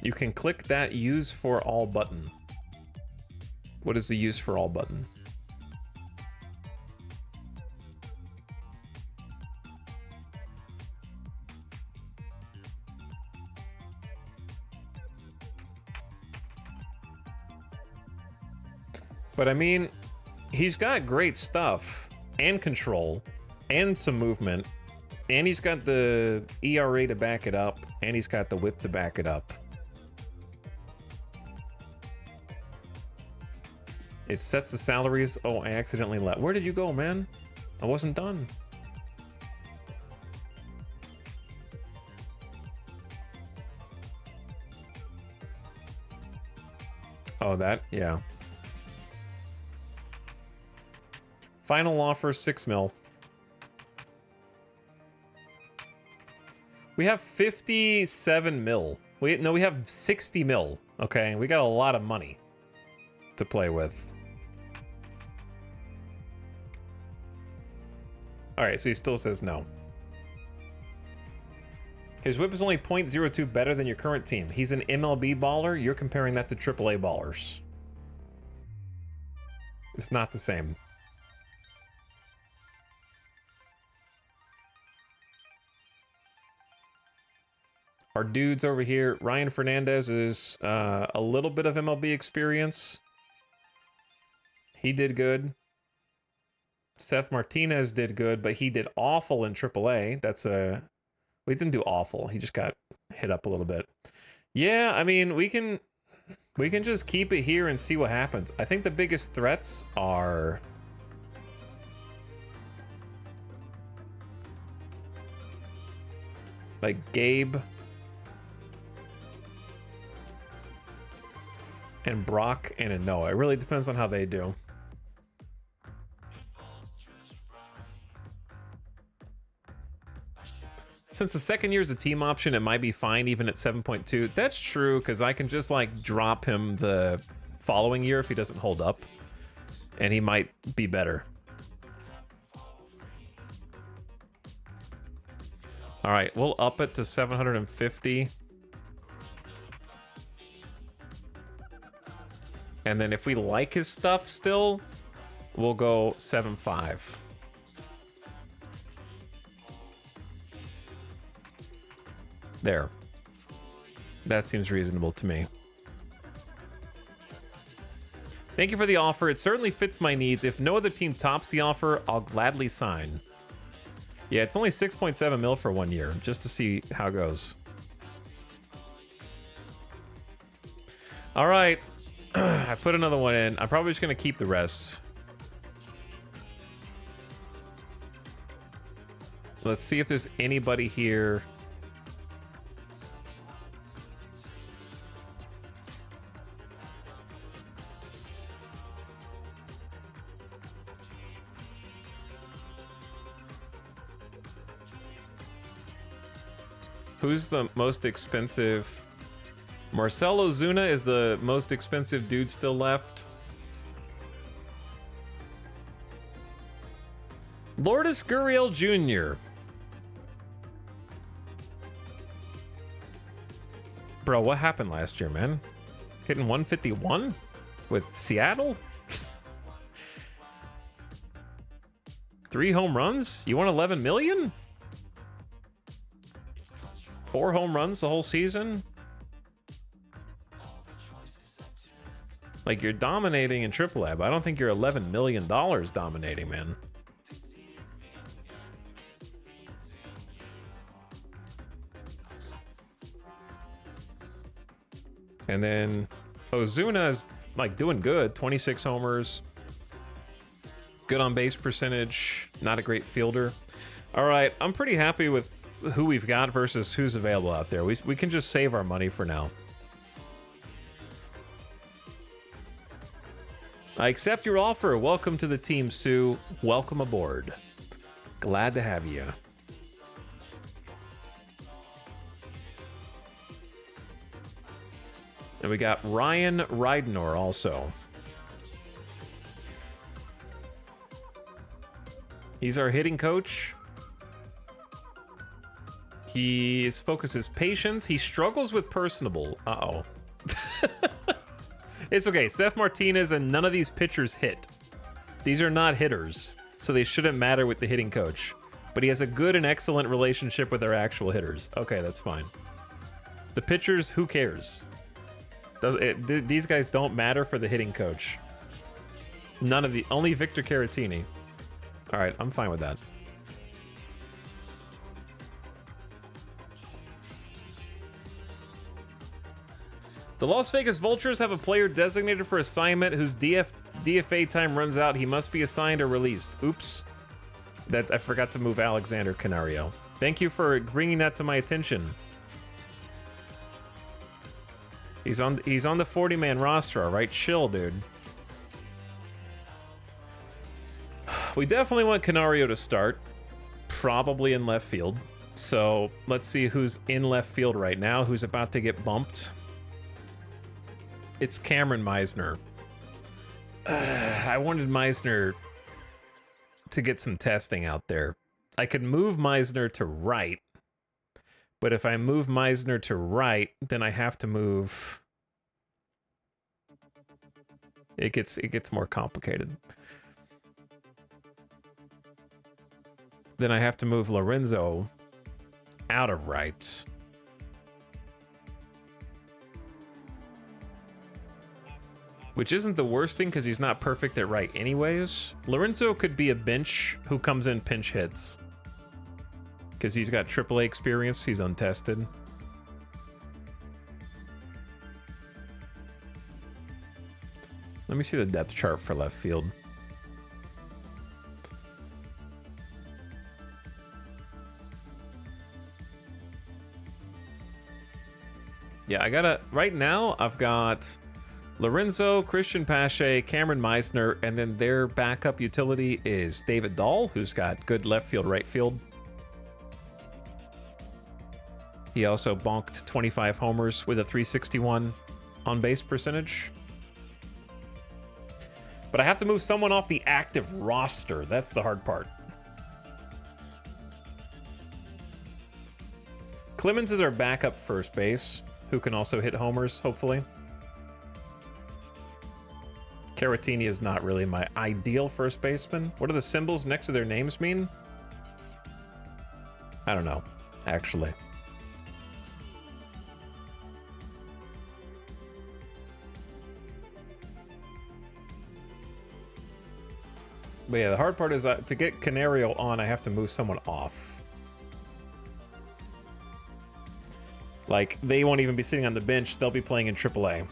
S1: You can click that use for all button. What is the use for all button? But I mean, he's got great stuff and control and some movement, and he's got the ERA to back it up, and he's got the whip to back it up. It sets the salaries. Oh, I accidentally left. Where did you go, man? I wasn't done. Oh, that? Yeah. Final offer, 6 mil. We have 57 mil. We have 60 mil. Okay, we got a lot of money to play with. All right, so he still says no. His whip is only 0.02 better than your current team. He's an MLB baller. You're comparing that to AAA ballers. It's not the same. Our dudes over here, Ryan Fernandez is a little bit of MLB experience. He did good. Seth Martinez did good, but he did awful in AAA. We didn't do awful. He just got hit up a little bit. Yeah, I mean, we can just keep it here and see what happens. I think the biggest threats are like Gabe and Brock and a Noah. It really depends on how they do. Since the second year is a team option, it might be fine even at 7.2. That's true, because I can just like drop him the following year if he doesn't hold up, and he might be better. All right, we'll up it to 750. And And then if we like his stuff still, we'll go 7.5. There. That seems reasonable to me. Thank you for the offer. It certainly fits my needs. If no other team tops the offer, I'll gladly sign. Yeah, it's only 6.7 mil for 1 year, just to see how it goes. All right. I put another one in. I'm probably just going to keep the rest. Let's see if there's anybody here. Who's the most expensive? Marcelo Zuna is the most expensive dude still left. Lourdes Gurriel Jr. Bro, what happened last year, man? Hitting 151 with Seattle? 3 home runs? You want 11 million? 4 home runs the whole season? Like, you're dominating in AAA, but I don't think you're $11 million dominating, man. And then Ozuna is, like, doing good. 26 homers. Good on base percentage. Not a great fielder. All right, I'm pretty happy with who we've got versus who's available out there. We can just save our money for now. I accept your offer. Welcome to the team, Sue. Welcome aboard. Glad to have you. And we got Ryan Ridenour also. He's our hitting coach. His focus is patience. He struggles with personable. Uh-oh. It's okay. Seth Martinez and none of these pitchers hit. These are not hitters, so they shouldn't matter with the hitting coach. But he has a good and excellent relationship with our actual hitters. Okay, that's fine. The pitchers, who cares? These guys don't matter for the hitting coach. None of the... Only Victor Caratini. All right, I'm fine with that. The Las Vegas Vultures have a player designated for assignment whose DFA time runs out. He must be assigned or released. Oops. I forgot to move Alexander Canario. Thank you for bringing that to my attention. He's on the 40-man roster, all right? Chill, dude. We definitely want Canario to start. Probably in left field. So let's see who's in left field right now, who's about to get bumped. It's Cameron Meisner. I wanted Meisner to get some testing out there. I could move Meisner to right, but if I move Meisner to right, then I have to move... It gets more complicated. Then I have to move Lorenzo out of right. Which isn't the worst thing because he's not perfect at right anyways. Lorenzo could be a bench who comes in pinch hits. Because he's got AAA experience, he's untested. Let me see the depth chart for left field. Yeah, right now I've got Lorenzo, Christian Pache, Cameron Meisner, and then their backup utility is David Dahl, who's got good left field, right field. He also bonked 25 homers with a 361 on base percentage. But I have to move someone off the active roster. That's the hard part. Clemens is our backup first base, who can also hit homers, hopefully. Caratini is not really my ideal first baseman. What do the symbols next to their names mean? I don't know, actually. But yeah, the hard part is to get Canario on, I have to move someone off. Like, they won't even be sitting on the bench. They'll be playing in AAA.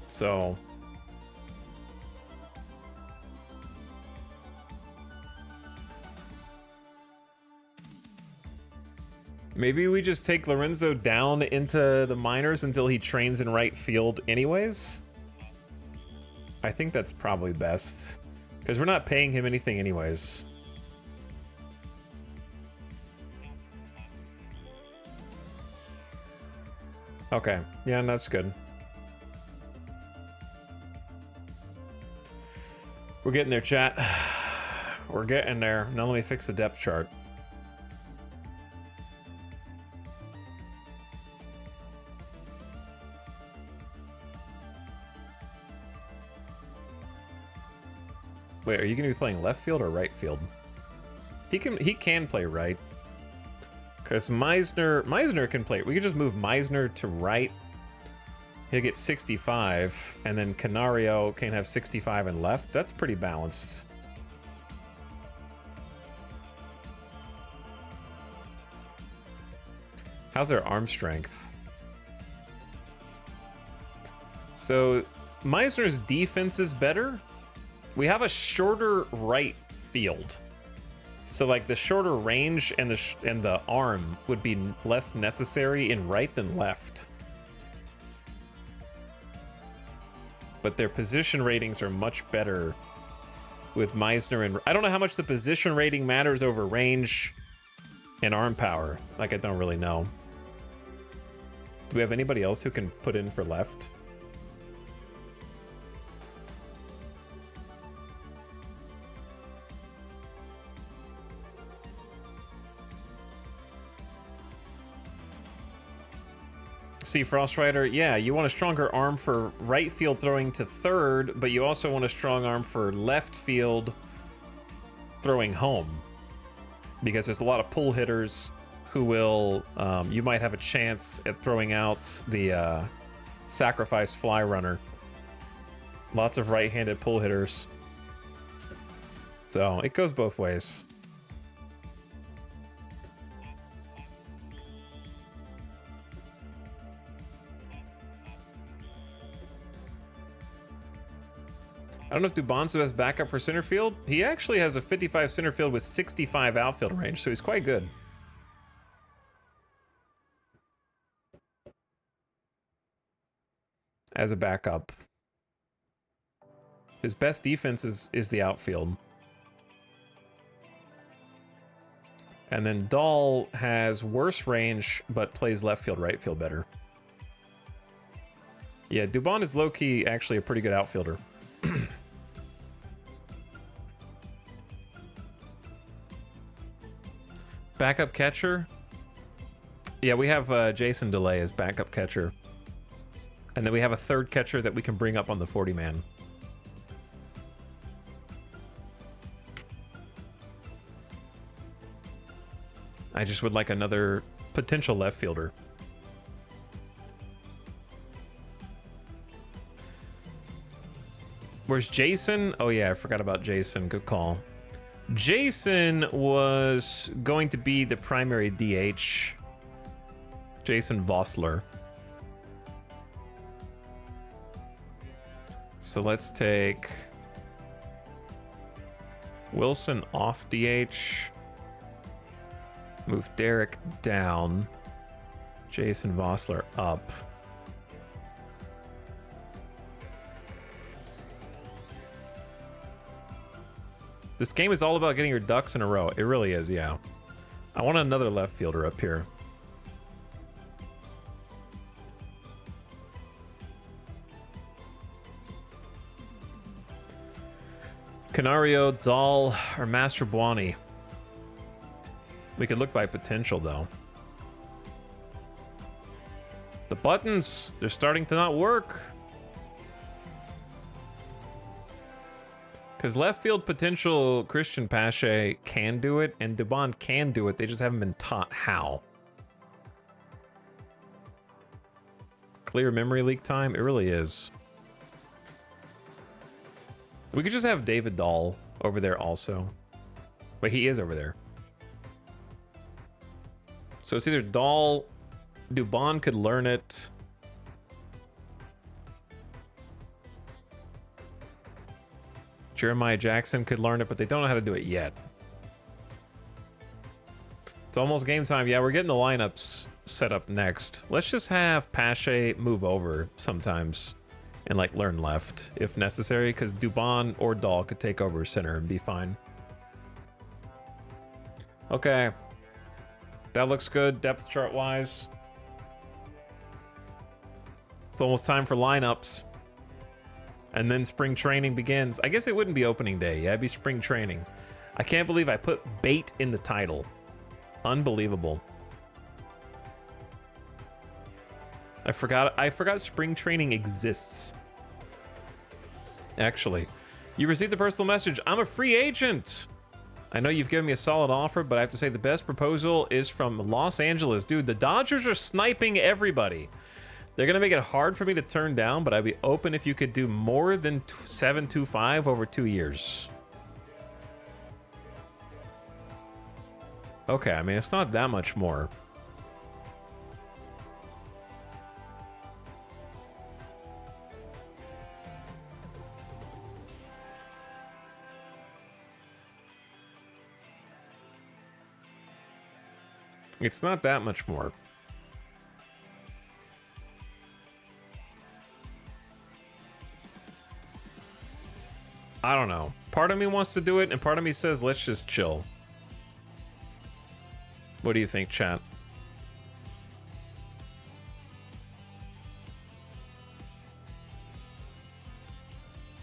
S1: So... maybe we just take Lorenzo down into the minors until he trains in right field anyways? I think that's probably best. Because we're not paying him anything anyways. Okay, yeah, that's good. We're getting there, chat. We're getting there. Now let me fix the depth chart. Wait, are you going to be playing left field or right field? He can play right. Because Meisner can play. We could just move Meisner to right. He'll get 65, and then Canario can have 65 and left. That's pretty balanced. How's their arm strength? So Meisner's defense is better. We have a shorter right field. So like the shorter range and the arm would be less necessary in right than left. But their position ratings are much better with Meisner and I don't know how much the position rating matters over range and arm power. Like I don't really know. Do we have anybody else who can put in for left? See, Frost Rider, yeah, you want a stronger arm for right field throwing to third, but you also want a strong arm for left field throwing home. Because there's a lot of pull hitters who will, you might have a chance at throwing out the sacrifice fly runner. Lots of right-handed pull hitters. So, it goes both ways. I don't know if Dubonso has backup for center field. He actually has a 55 center field with 65 outfield range, so he's quite good. As a backup. His best defense is the outfield. And then Dahl has worse range, but plays left field, right field better. Yeah, Dubon is low-key actually a pretty good outfielder. Backup catcher? Yeah, we have Jason DeLay as backup catcher. And then we have a third catcher that we can bring up on the 40-man. I just would like another potential left fielder. Where's Jason? Oh yeah, I forgot about Jason. Good call. Jason was going to be the primary DH. Jason Vossler. So let's take Wilson off DH. Move Derek down. Jason Vossler up. This game is all about getting your ducks in a row. It really is, yeah. I want another left fielder up here. Canario, Dahl, or Master Buoni. We could look by potential, though. The buttons, they're starting to not work. Because left field potential Christian Pache can do it, and Dubon can do it. They just haven't been taught how. Clear memory leak time? It really is. We could just have David Dahl over there also. But he is over there. So it's either Dahl, Dubon could learn it. Jeremiah Jackson could learn it, but they don't know how to do it yet. It's almost game time. Yeah, we're getting the lineups set up next. Let's just have Pache move over sometimes and like learn left if necessary, because Dubon or Dahl could take over center and be fine. Okay. That looks good depth chart wise. It's almost time for lineups. And then spring training begins. I guess it wouldn't be opening day. Yeah, it'd be spring training. I can't believe I put bait in the title. Unbelievable. I forgot spring training exists. Actually, you received a personal message. I'm a free agent. I know you've given me a solid offer, but I have to say the best proposal is from Los Angeles. Dude, the Dodgers are sniping everybody. They're going to make it hard for me to turn down, but I'd be open if you could do more than 725 over 2 years. Okay, I mean, it's not that much more. It's not that much more. I don't know. Part of me wants to do it, and part of me says, let's just chill. What do you think, chat?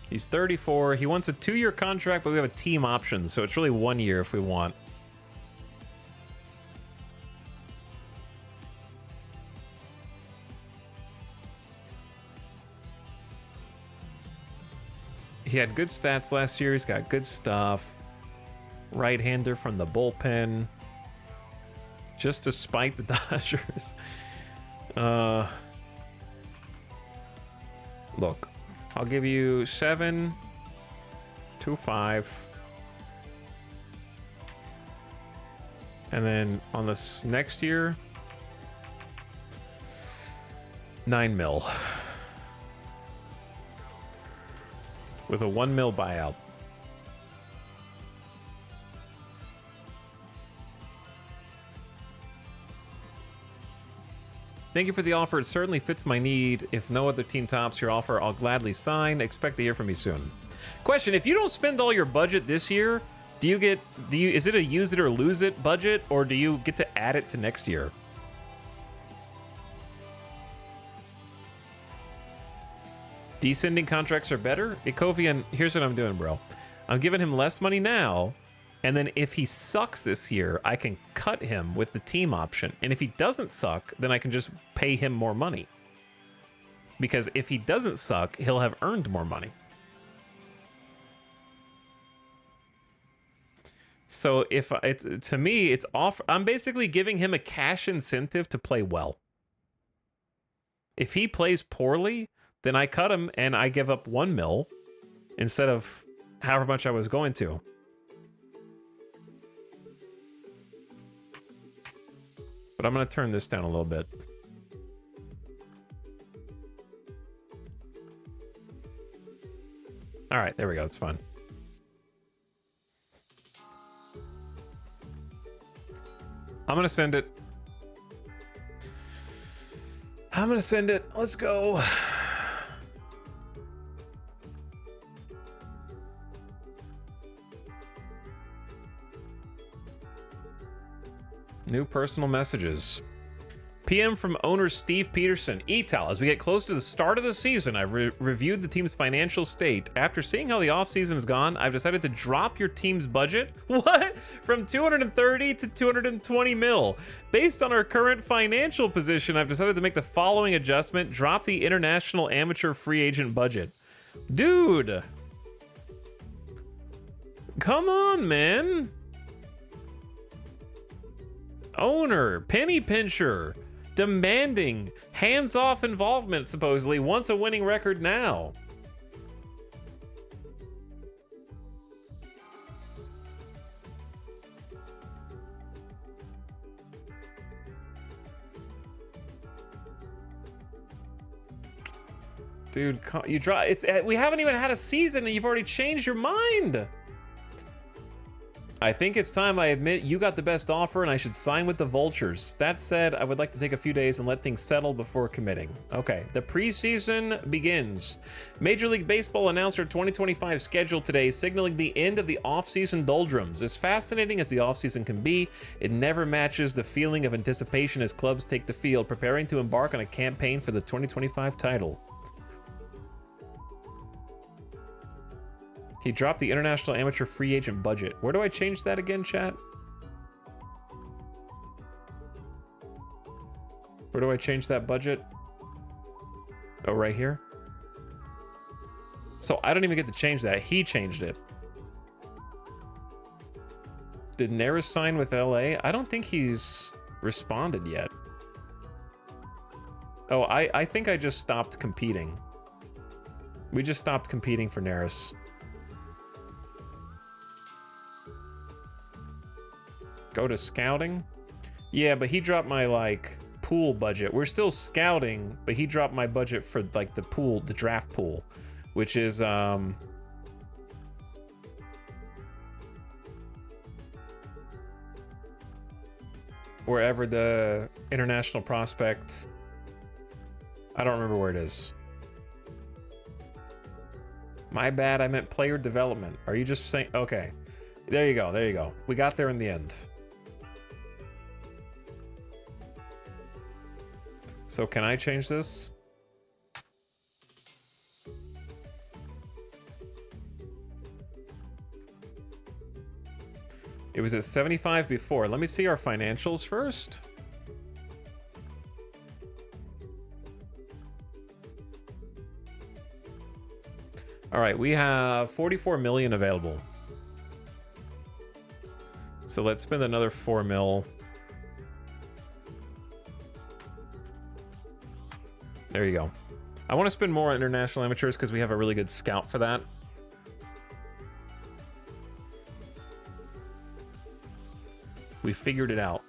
S1: He's 34. He wants a 2-year contract, but we have a team option, so it's really 1 year if we want. He had good stats last year. He's got good stuff. Right-hander from the bullpen. Just to spite the Dodgers. Look, I'll give you 7.25. And then on this next year, 9 mil. With a 1 mil buyout. Thank you for the offer. It certainly fits my need. If no other team tops your offer, I'll gladly sign. Expect to hear from me soon. Question: if you don't spend all your budget this year, is it a use it or lose it budget, or do you get to add it to next year? Descending contracts are better? Ikovian, here's what I'm doing, bro. I'm giving him less money now, and then if he sucks this year, I can cut him with the team option. And if he doesn't suck, then I can just pay him more money. Because if he doesn't suck, he'll have earned more money. So if it's, to me, it's off. I'm basically giving him a cash incentive to play well. If he plays poorly, then I cut him and I give up 1 mil instead of however much I was going to. But I'm going to turn this down a little bit. All right, there we go. It's fine. I'm going to send it. I'm going to send it. Let's go. New personal messages. PM from owner Steve Peterson. Etal, as we get close to the start of the season, I've reviewed the team's financial state. After seeing how the offseason has gone, I've decided to drop your team's budget. What? From 230 to 220 mil. Based on our current financial position, I've decided to make the following adjustment. Drop the international amateur free agent budget. Dude. Come on, man. Owner, penny pincher. Demanding hands-off involvement, supposedly, wants a winning record now. Dude, you draw. We haven't even had a season and you've already changed your mind. I think it's time I admit you got the best offer and I should sign with the Vultures. That said, I would like to take a few days and let things settle before committing. Okay, the preseason begins. Major League Baseball announced their 2025 schedule today, signaling the end of the off-season doldrums. As fascinating as the off-season can be, it never matches the feeling of anticipation as clubs take the field, preparing to embark on a campaign for the 2025 title. He dropped the international amateur free agent budget. Where do I change that again, chat? Where do I change that budget? Oh, right here? So I don't even get to change that. He changed it. Did Neris sign with LA? I don't think he's responded yet. Oh, I think I just stopped competing. We just stopped competing for Neris. Go to scouting? Yeah, but he dropped my, like, pool budget. We're still scouting, but he dropped my budget for, like, the pool, the draft pool, which is, wherever the international prospect... I don't remember where it is. My bad, I meant player development. Are you just saying... Okay. There you go, there you go. We got there in the end. So can I change this? It was at 75 before. Let me see our financials first. All right, we have 44 million available. So let's spend another 4 mil. There you go. I want to spend more on international amateurs because we have a really good scout for that. We figured it out.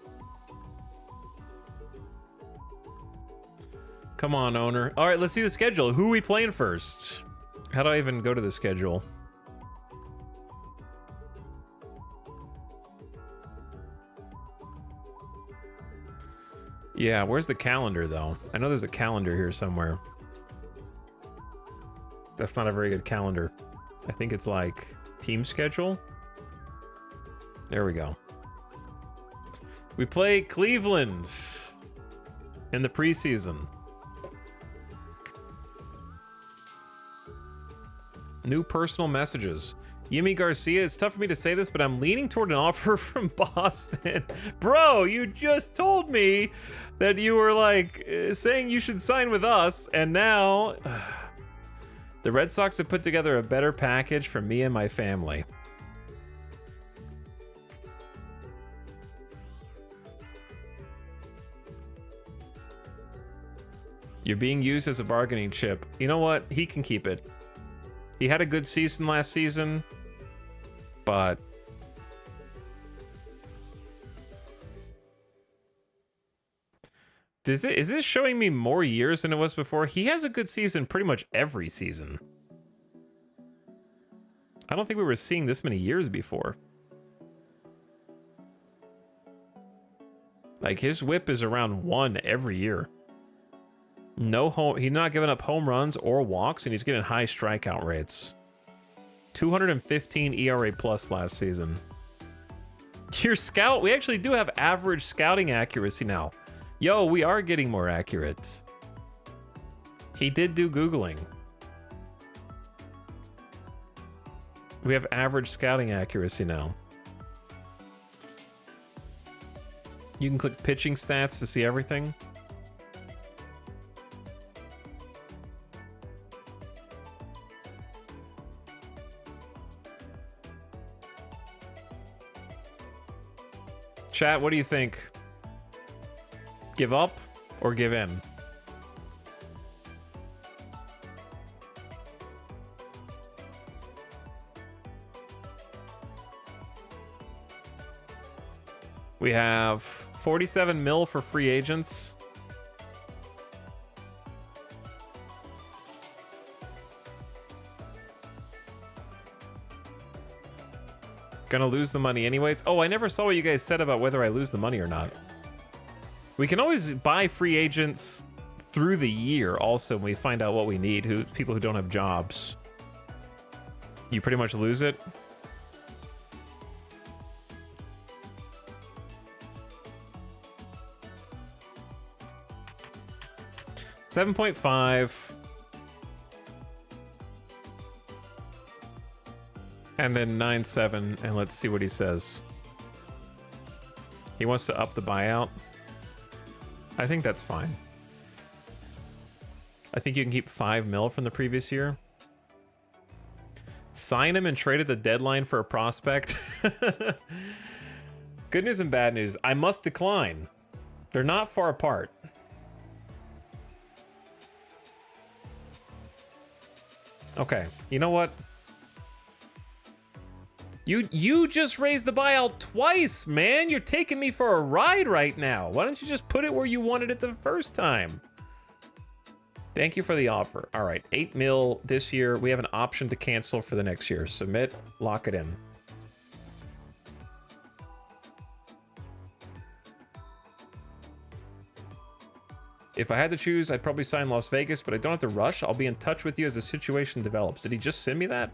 S1: Come on, owner. All right, let's see the schedule. Who are we playing first? How do I even go to the schedule? Yeah, where's the calendar, though? I know there's a calendar here somewhere. That's not a very good calendar. I think it's like team schedule. There we go. We play Cleveland in the preseason. New personal messages. Yimi Garcia, it's tough for me to say this, but I'm leaning toward an offer from Boston. Bro, you just told me that you were like saying you should sign with us, and now the Red Sox have put together a better package for me and my family. You're being used as a bargaining chip. You know what? He can keep it. He had a good season last season, but is this showing me more years than it was before? He has a good season pretty much every season. I don't think we were seeing this many years before. Like, his whip is around 1 every year. No home, he's not giving up home runs or walks, and he's getting high strikeout rates. 215 ERA plus last season. Your scout, we actually do have average scouting accuracy now. Yo, we are getting more accurate. He did do Googling. We have average scouting accuracy now. You can click pitching stats to see everything. Chat, what do you think? Give up or give in? We have 47 mil for free agents. Gonna lose the money anyways. Oh, I never saw what you guys said about whether I lose the money or not. We can always buy free agents through the year also when we find out what we need, people who don't have jobs. You pretty much lose it. $7.5. And then 9.7, and let's see what he says. He wants to up the buyout. I think that's fine. I think you can keep 5 mil from the previous year. Sign him and trade at the deadline for a prospect. Good news and bad news. I must decline. They're not far apart. Okay, you know what? You just raised the buyout twice, man. You're taking me for a ride right now. Why don't you just put it where you wanted it the first time? Thank you for the offer. All right, 8 mil this year. We have an option to cancel for the next year. Submit, lock it in. If I had to choose, I'd probably sign Las Vegas, but I don't have to rush. I'll be in touch with you as the situation develops. Did he just send me that?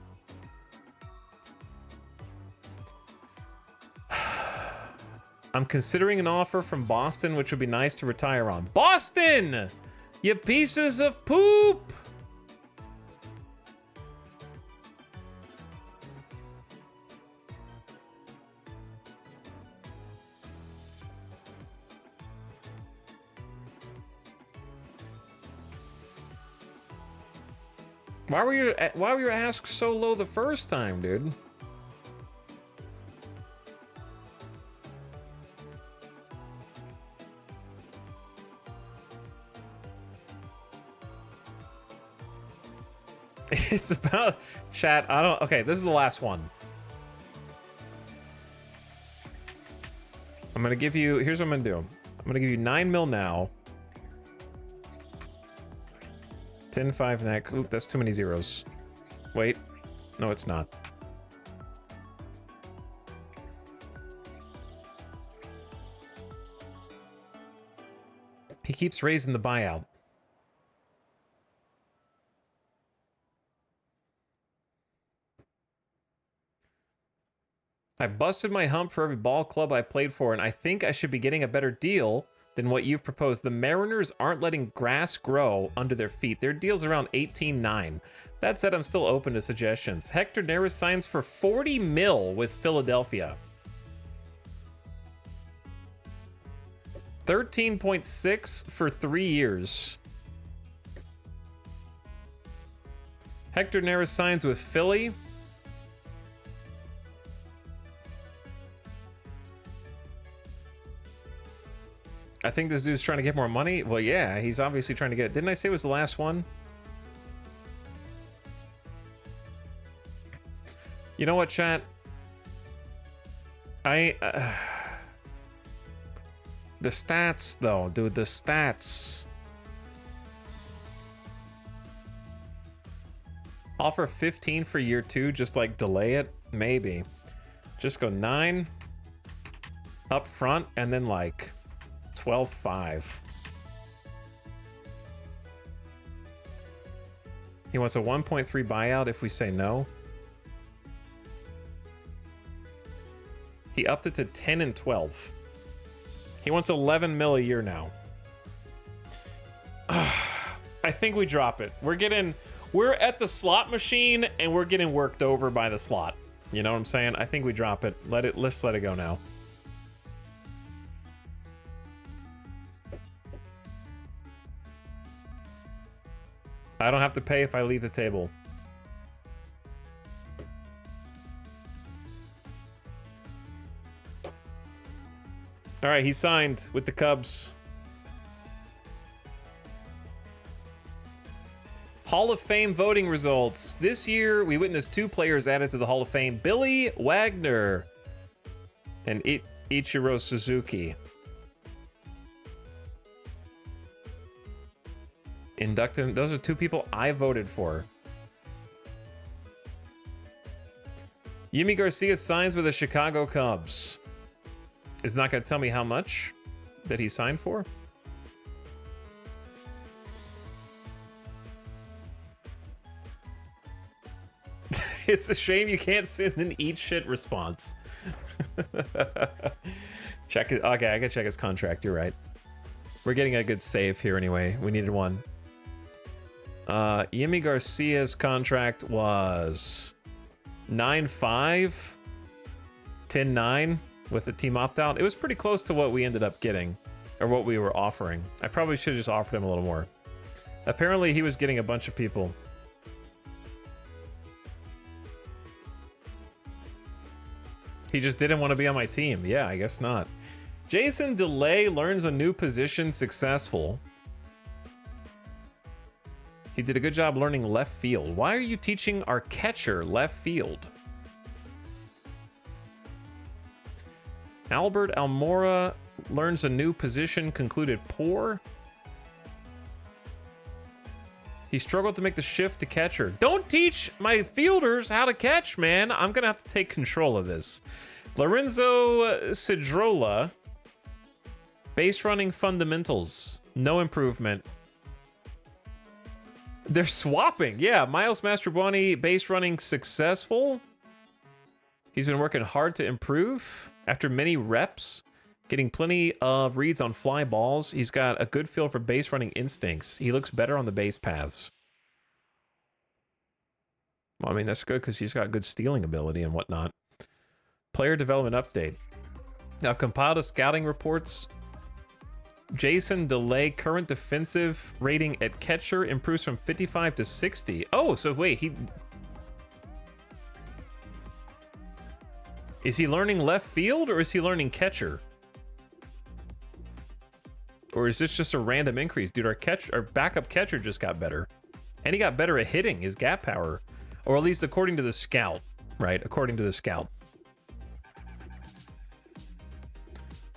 S1: I'm considering an offer from Boston, which would be nice to retire on. Boston! You pieces of poop! Why were your asks so low the first time, dude? It's about chat. I don't. Okay, this is the last one. I'm gonna give you. Here's what I'm gonna do. I'm gonna give you 9 mil now. 10-5 neck. Oop, that's too many zeros. Wait. No, it's not. He keeps raising the buyout. I busted my hump for every ball club I played for, and I think I should be getting a better deal than what you've proposed. The Mariners aren't letting grass grow under their feet. Their deal's around 18-9. That said, I'm still open to suggestions. Hector Neris signs for 40 mil with Philadelphia. 13.6 for 3 years. Hector Neris signs with Philly. I think this dude's trying to get more money. Well, yeah, he's obviously trying to get it. Didn't I say it was the last one? You know what, chat? The stats, though, dude, the stats. Offer 15 for year 2, just like delay it? Maybe. Just go 9 up front and then like 12.5. He wants a 1.3 buyout if we say no. He upped it to 10 and 12. He wants 11 mil a year now. I think we drop it. We're at the slot machine and we're getting worked over by the slot. You know what I'm saying? I think we drop it. Let's let it go now. I don't have to pay if I leave the table. All right, he signed with the Cubs. Hall of Fame voting results. This year, we witnessed 2 players added to the Hall of Fame. Billy Wagner and Ichiro Suzuki. Inducted. Those are 2 people I voted for. Yimi Garcia signs with the Chicago Cubs. It's not going to tell me how much that he signed for. It's a shame you can't send an eat shit response. Check it. Okay, I gotta check his contract. You're right. We're getting a good save here anyway. We needed one. Yimi Garcia's contract was 9-5, 10-9 with the team opt-out. It was pretty close to what we ended up getting, or what we were offering. I probably should have just offered him a little more. Apparently, he was getting a bunch of people. He just didn't want to be on my team. Yeah, I guess not. Jason DeLay learns a new position successful. He did a good job learning left field. Why are you teaching our catcher left field? Albert Almora learns a new position, concluded poor. He struggled to make the shift to catcher. Don't teach my fielders how to catch, man. I'm going to have to take control of this. Lorenzo Cedrola, base running fundamentals. No improvement. They're swapping. Yeah, Miles Mastrobuoni, base running successful. He's been working hard to improve after many reps, getting plenty of reads on fly balls. He's got a good feel for base running instincts. He looks better on the base paths. Well, I mean, that's good because he's got good stealing ability and whatnot. Player development update. Now, compiled a scouting reports. Jason DeLay current defensive rating at catcher improves from 55 to 60. Oh, so wait, is he learning left field or is he learning catcher? Or is this just a random increase? Dude, our backup catcher just got better. And he got better at hitting, his gap power. Or at least according to the scout, right? According to the scout.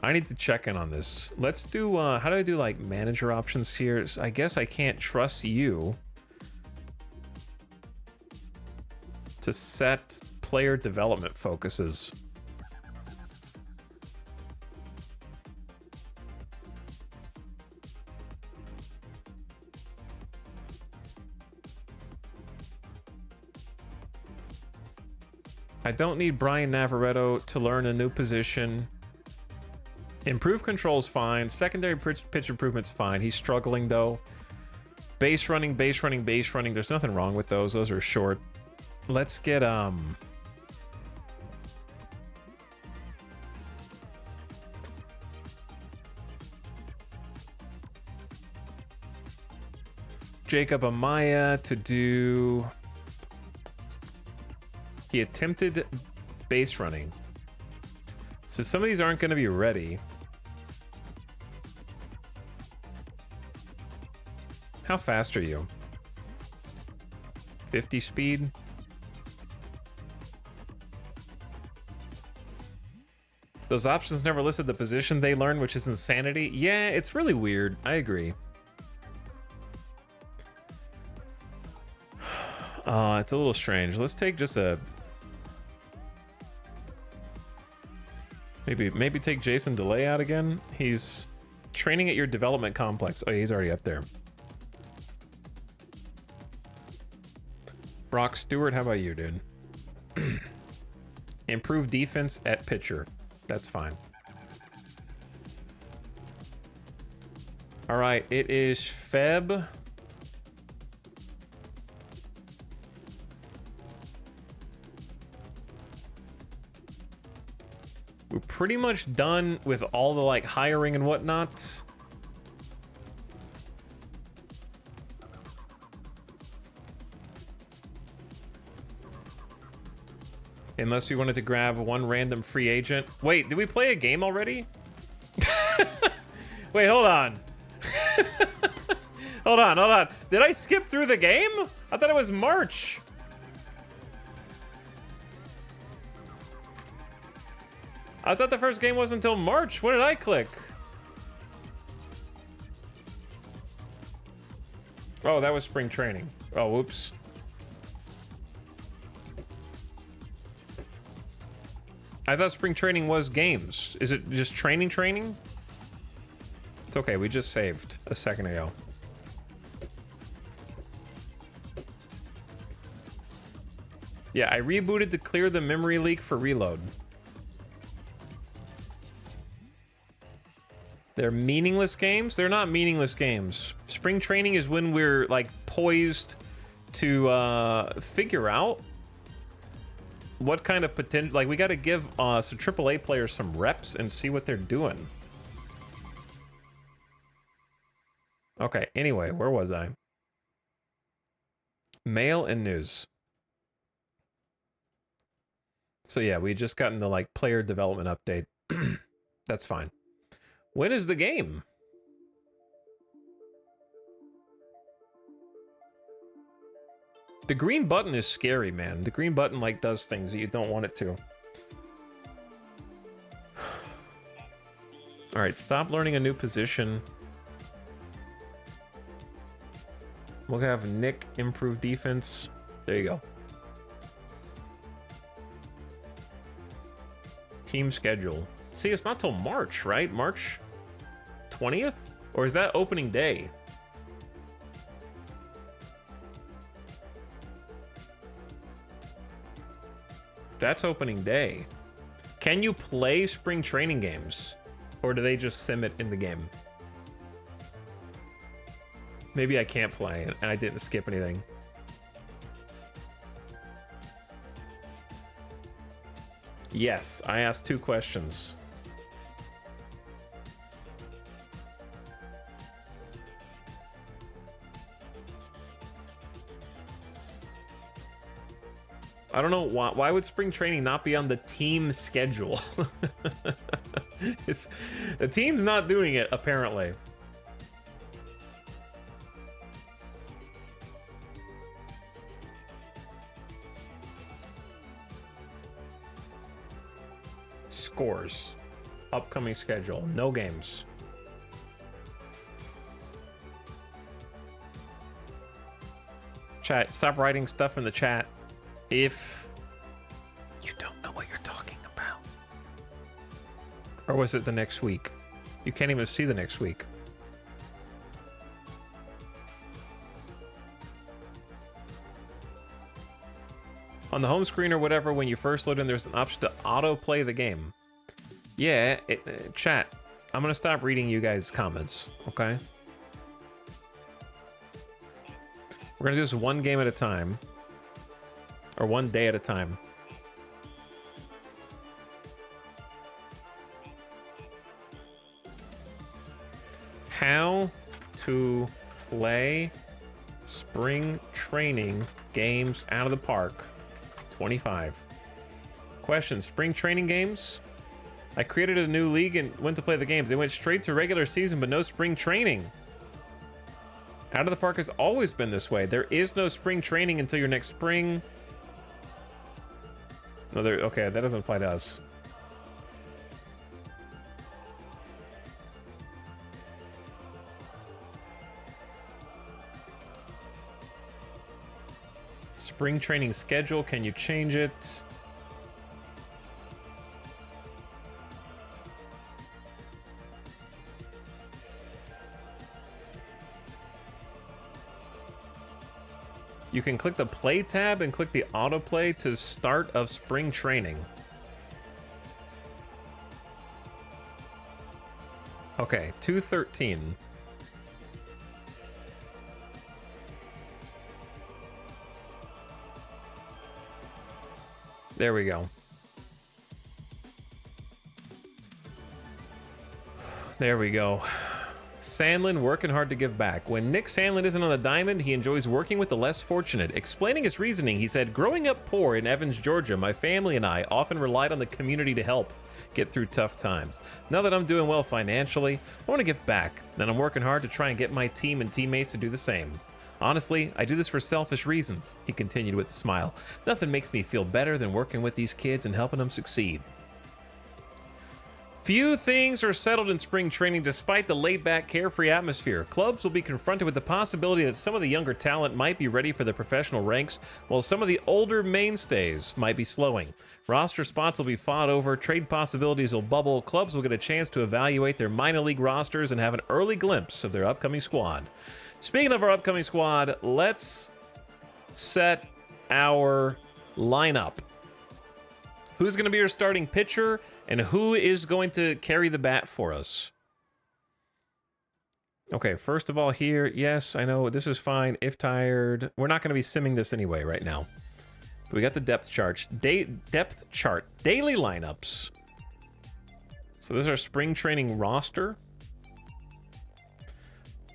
S1: I need to check in on this. Let's do, how do I do like manager options here? I guess I can't trust you to set player development focuses. I don't need Brian Navarretto to learn a new position. Improve control's fine. Secondary pitch improvement's fine. He's struggling though. Base running, base running, base running. There's nothing wrong with those. Those are short. Let's get Jacob Amaya to do. He attempted base running. So some of these aren't going to be ready. How fast are you? 50 speed? Those options never listed the position they learn, which is insanity. Yeah, it's really weird. I agree. It's a little strange. Let's take just a... Maybe take Jason DeLay out again. He's training at your development complex. Oh, yeah, he's already up there. Brock Stewart, how about you, dude? Improve defense at pitcher. That's fine. All right, it is Feb. We're pretty much done with all the like hiring and whatnot. Unless we wanted to grab one random free agent. Wait, did we play a game already? Wait, hold on. Hold on. Did I skip through the game? I thought it was March. I thought the first game wasn't until March. What did I click? Oh, that was spring training. Oh, whoops. I thought spring training was games. Is it just training? It's okay, we just saved a second ago. Yeah, I rebooted to clear the memory leak for reload. They're meaningless games? They're not meaningless games. Spring training is when we're like poised to figure out what kind of potential, like we got to give some AAA players some reps and see what they're doing. Okay, anyway, where was I? Mail and news. So yeah, we just gotten the like player development update. That's fine. When is the game? The green button is scary, man. The green button like does things that you don't want it to. All right, stop learning a new position. We'll have Nick improve defense. There you go. Team schedule. See, it's not till March, right? March 20th? Or is that opening day? That's opening day. Can you play spring training games? Or do they just sim it in the game? Maybe I can't play and I didn't skip anything. Yes, I asked 2 questions. I don't know why would spring training not be on the team schedule? The team's not doing it apparently. Scores. Upcoming schedule. No games. Chat, stop writing stuff in the chat if you don't know what you're talking about. Or was it the next week? You can't even see the next week. On the home screen or whatever, when you first load in, there's an option to autoplay the game. Yeah, chat. I'm gonna stop reading you guys' comments, okay? We're gonna do this one game at a time. Or one day at a time. How to play spring training games out of the park. 25. Question, spring training games? I created a new league and went to play the games. They went straight to regular season, but no spring training. Out of the park has always been this way. There is no spring training until your next spring. No, okay, that doesn't apply to us. Spring training schedule, can you change it? You can click the play tab and click the autoplay to start of spring training. Okay, 213. There we go. There we go. Sandlin working hard to give back. When Nick Sandlin isn't on the diamond, he enjoys working with the less fortunate. Explaining his reasoning, he said, growing up poor in Evans, Georgia, my family and I often relied on the community to help get through tough times. Now that I'm doing well financially, I want to give back, and I'm working hard to try and get my team and teammates to do the same. Honestly, I do this for selfish reasons, he continued with a smile. Nothing makes me feel better than working with these kids and helping them succeed. Few things are settled in spring training despite the laid-back, carefree atmosphere. Clubs will be confronted with the possibility that some of the younger talent might be ready for the professional ranks, while some of the older mainstays might be slowing. Roster spots will be fought over, trade possibilities will bubble, clubs will get a chance to evaluate their minor league rosters and have an early glimpse of their upcoming squad. Speaking of our upcoming squad, let's set our lineup. Who's going to be our starting pitcher? And who is going to carry the bat for us? Okay, first of all here, yes, I know this is fine. If tired, we're not going to be simming this anyway right now. But we got the depth chart. Depth chart. Daily lineups. So this is our spring training roster.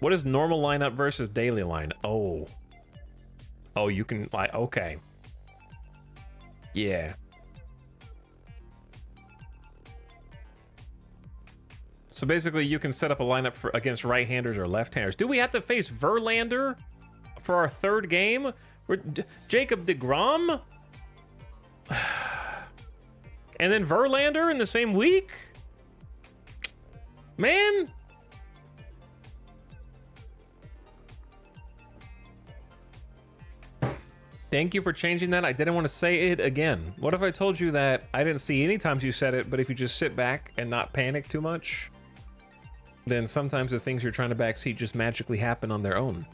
S1: What is normal lineup versus daily line? Oh. Oh, you can, like, okay. Yeah. So basically, you can set up a lineup for against right-handers or left-handers. Do we have to face Verlander for our third game? Jacob deGrom? And then Verlander in the same week? Man? Thank you for changing that. I didn't want to say it again. What if I told you that I didn't see any times you said it, but if you just sit back and not panic too much, then sometimes the things you're trying to backseat just magically happen on their own.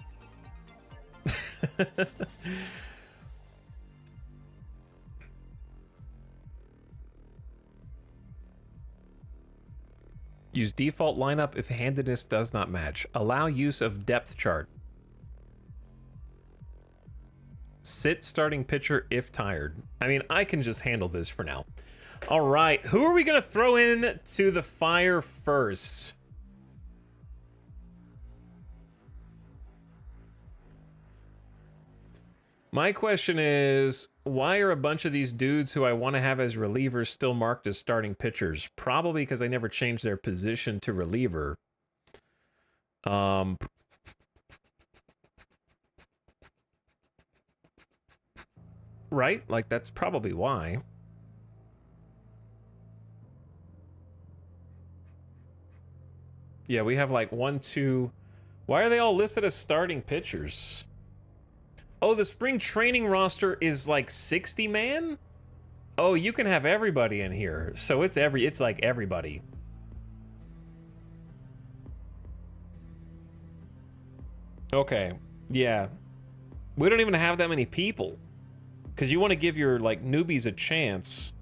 S1: Use default lineup if handedness does not match. Allow use of depth chart. Sit starting pitcher if tired. I mean, I can just handle this for now. All right, who are we gonna throw in to the fire first? My question is, why are a bunch of these dudes who I want to have as relievers still marked as starting pitchers? Probably because I never changed their position to reliever. Right? Like, that's probably why. Yeah, we have like 1, 2... Why are they all listed as starting pitchers? Oh, the spring training roster is like 60 man? Oh, you can have everybody in here. So it's like everybody. Okay. Yeah. We don't even have that many people. Cuz you want to give your like newbies a chance.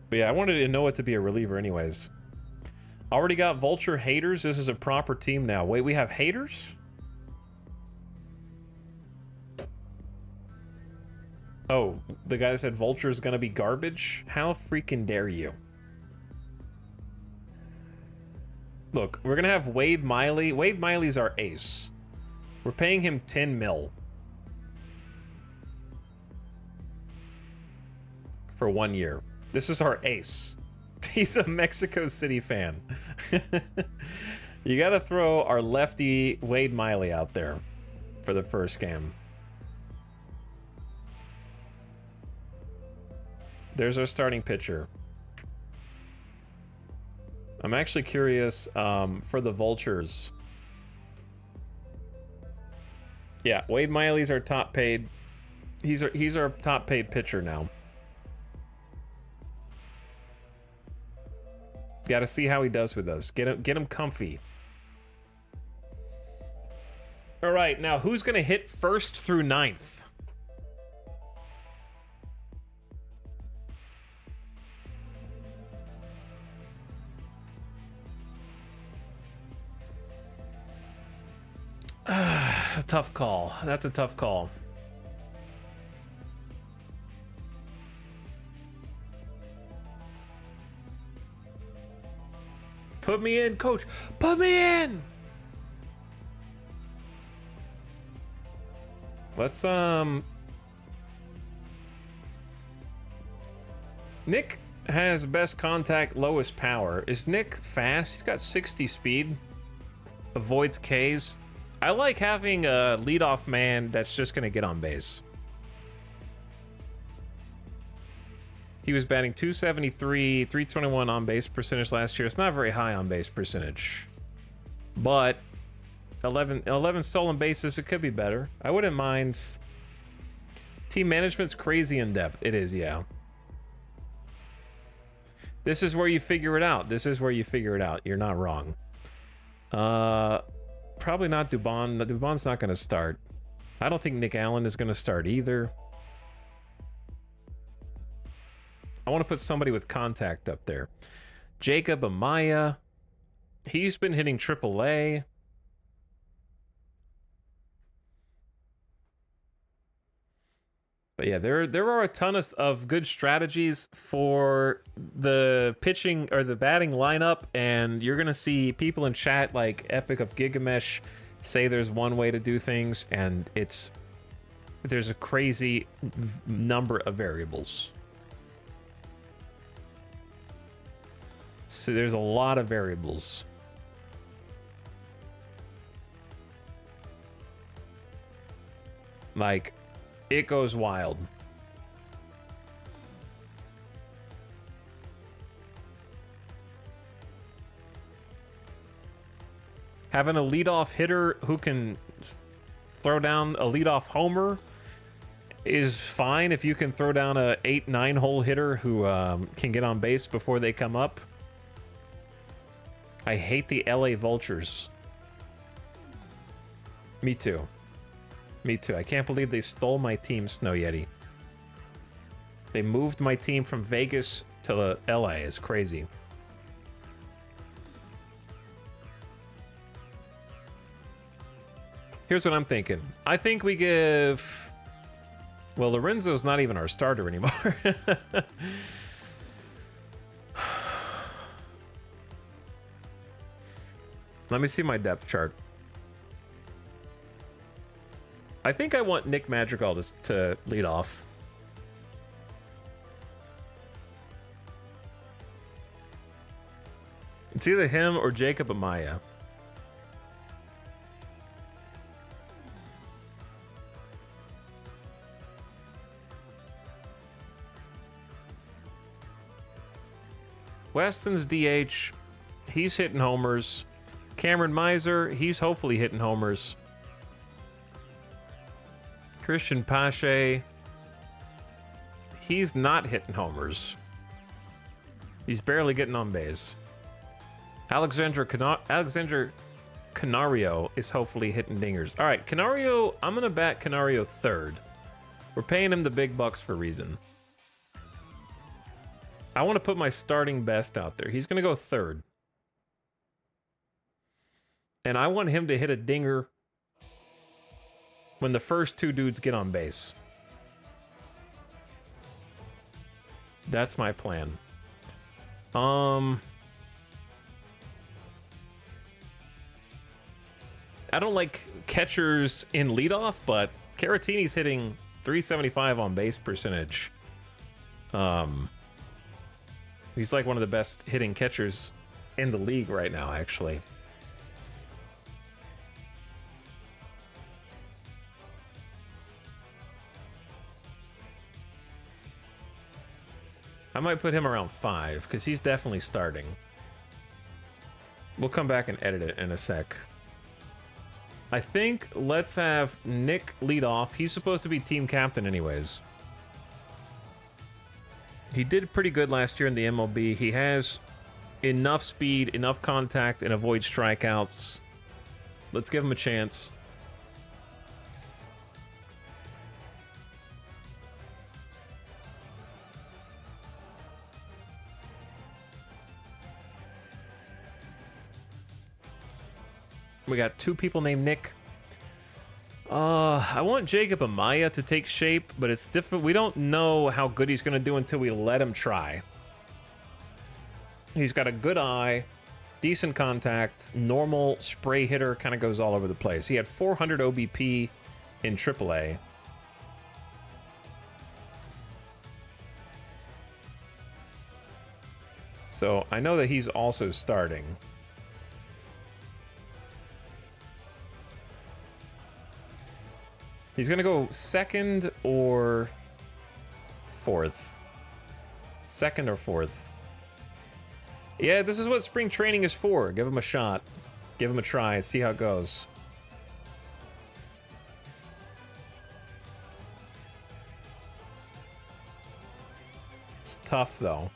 S1: But yeah, I wanted to know it to be a reliever anyways. Already got Vulture haters. This is a proper team now. Wait, we have haters? Oh, the guy that said Vulture's gonna be garbage? How freaking dare you? Look, we're gonna have Wade Miley. Wade Miley's our ace. We're paying him 10 mil. For 1 year. This is our ace. He's a Mexico City fan. You gotta throw our lefty Wade Miley out there for the first game. There's our starting pitcher. I'm actually curious for the Vultures. Yeah, Wade Miley's our top paid. He's our top paid pitcher now. Got to see how he does with us. Get him comfy. All right, now who's gonna hit 1st through 9th? A tough call. That's a tough call. Put me in, coach. Put me in. Let's Nick has best contact, lowest power. Is Nick fast? He's got 60 speed. Avoids Ks. I like having a leadoff man that's just gonna get on base. He was batting 273, 321 on base percentage last year. It's not very high on base percentage, but 11 stolen bases, it could be better. I wouldn't mind. Team management's crazy in depth. It is, yeah. This is where you figure it out. This is where you figure it out. You're not wrong. Probably not Dubon. Dubon's not going to start. I don't think Nick Allen is going to start either. I want to put somebody with contact up there. Jacob Amaya. He's been hitting AAA. But yeah, there are a ton of good strategies for the pitching or the batting lineup, and you're gonna see people in chat like Epic of Gigamesh say there's one way to do things, and there's a crazy number of variables. So there's a lot of variables. Like, it goes wild. Having a leadoff hitter who can throw down a leadoff homer is fine if you can throw down a 8-9 hole hitter who can get on base before they come up. I hate the LA Vultures. Me too. Me too. I can't believe they stole my team, Snow Yeti. They moved my team from Vegas to LA. It's crazy. Here's what I'm thinking. I think we give... Well, Lorenzo's not even our starter anymore. Let me see my depth chart. I think I want Nick Madrigal to lead off. It's either him or Jacob Amaya. Weston's DH. He's hitting homers. Cameron Miser, he's hopefully hitting homers. Christian Pache, he's not hitting homers. He's barely getting on base. Alexander Canario is hopefully hitting dingers. All right, Canario, I'm going to bat Canario third. We're paying him the big bucks for a reason. I want to put my starting best out there. He's going to go third. And I want him to hit a dinger when the first two dudes get on base. That's my plan. I don't like catchers in leadoff, but Caratini's hitting 375 on base percentage. He's like one of the best hitting catchers in the league right now, actually. I might put him around 5 because he's definitely starting. We'll come back and edit it in a sec. I think let's have Nick lead off. He's supposed to be team captain anyways. He did pretty good last year in the MLB. He has enough speed, enough contact, and avoid strikeouts. Let's give him a chance. We got 2 people named Nick. I want Jacob Amaya to take shape, but it's different. We don't know how good he's going to do until we let him try. He's got a good eye. decent contact, normal spray hitter, kind of goes all over the place. He had 400 OBP in AAA. So I know that he's also starting. He's going to go second or fourth. Second or fourth. Yeah, this is what spring training is for. Give him a shot. Give him a try. See how it goes. It's tough, though.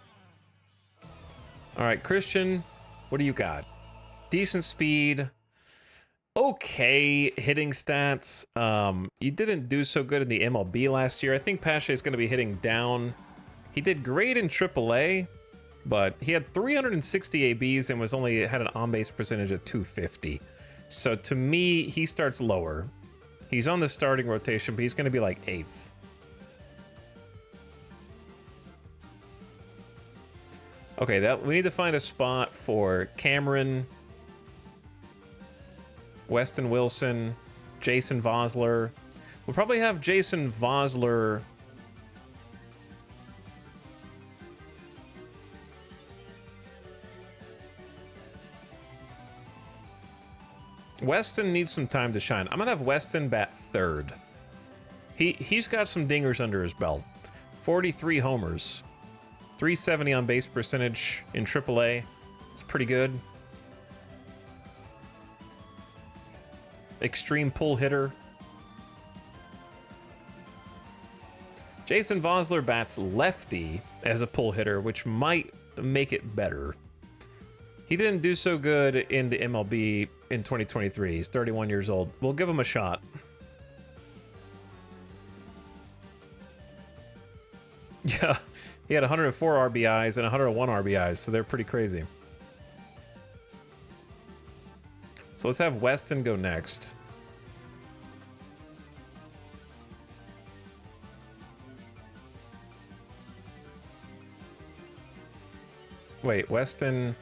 S1: All right, Christian, what do you got? Decent speed. Okay hitting stats. You didn't do so good in the MLB last year. I think Pache is going to be hitting down. He did great in AAA, but he had 360 ABs and had an on-base percentage of 250. So to me, he starts lower. He's on the starting rotation, but he's going to be like 8th. Okay, we need to find a spot for Cameron, Weston Wilson, Jason Vosler. We'll probably have Jason Vosler. Weston needs some time to shine. I'm gonna have Weston bat third. He's got some dingers under his belt. 43 homers, 370 on base percentage in AAA. It's pretty good. Extreme pull hitter. Jason Vosler bats lefty as a pull hitter, which might make it better. He didn't do so good in the MLB in 2023. He's 31 years old. We'll give him a shot. Yeah, he had 104 RBIs and 101 RBIs, so they're pretty crazy. So let's have Weston go next. Wait, Weston...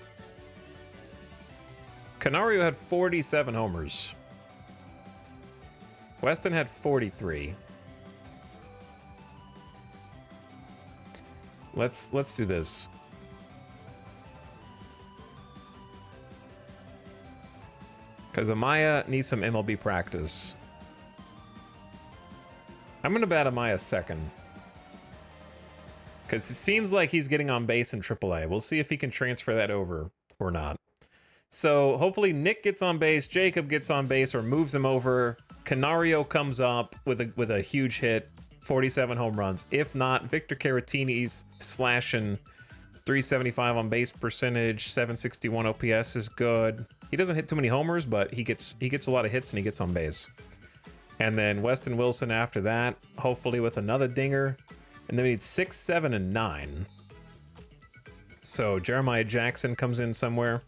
S1: Canario had 47 homers. Weston had 43. Let's do this. Because Amaya needs some MLB practice. I'm going to bat Amaya second. Because it seems like he's getting on base in AAA. We'll see if he can transfer that over or not. So hopefully Nick gets on base, Jacob gets on base or moves him over. Canario comes up with a huge hit, 47 home runs. If not, Victor Caratini's slashing 375 on base percentage, 761 OPS is good. He doesn't hit too many homers, but he gets a lot of hits and he gets on base. And then Weston Wilson after that, hopefully with another dinger. And then we need 6, 7, and 9. So Jeremiah Jackson comes in somewhere.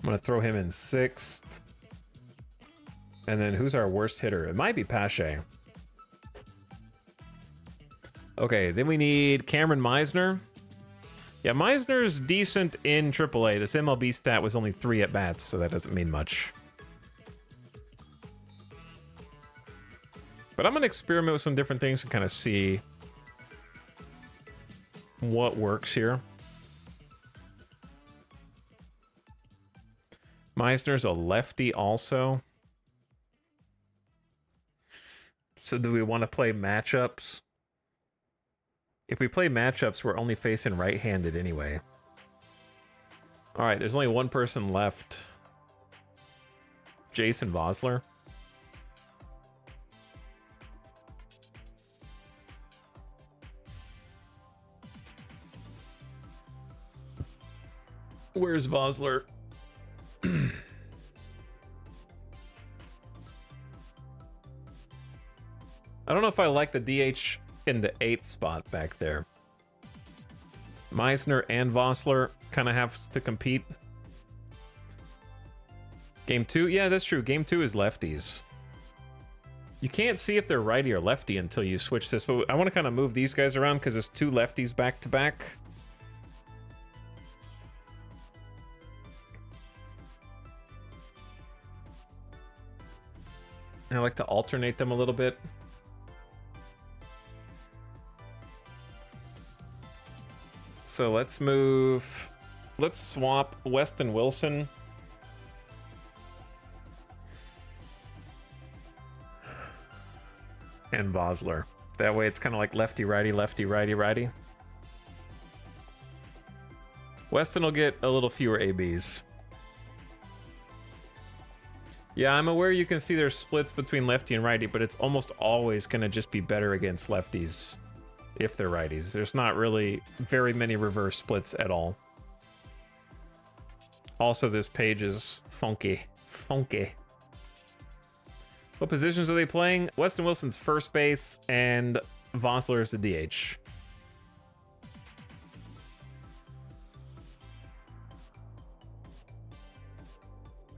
S1: I'm going to throw him in 6th. And then who's our worst hitter? It might be Pache. Okay, then we need Cameron Meisner. Yeah, Meisner's decent in AAA. This MLB stat was only 3 at-bats, so that doesn't mean much. But I'm going to experiment with some different things and kind of see what works here. Meisner's a lefty also. So do we want to play matchups? If we play matchups, we're only facing right-handed anyway. All right, there's only one person left. Jason Vosler. Where's Vosler? I don't know if I like the DH in the 8th spot back there. Meisner and Vosler kind of have to compete. Game 2? Yeah, that's true. Game 2 is lefties. You can't see if they're righty or lefty until you switch this, but I want to kind of move these guys around because there's two lefties back to back. I like to alternate them a little bit. So let's swap Weston Wilson. And Vosler. That way it's kind of like lefty, righty, lefty, righty, righty. Weston will get a little fewer ABs. Yeah, I'm aware you can see there's splits between lefty and righty, but it's almost always going to just be better against lefties if they're righties. There's not really very many reverse splits at all. Also, this page is funky. Funky. What positions are they playing? Weston Wilson's first base, and Vosler is the DH.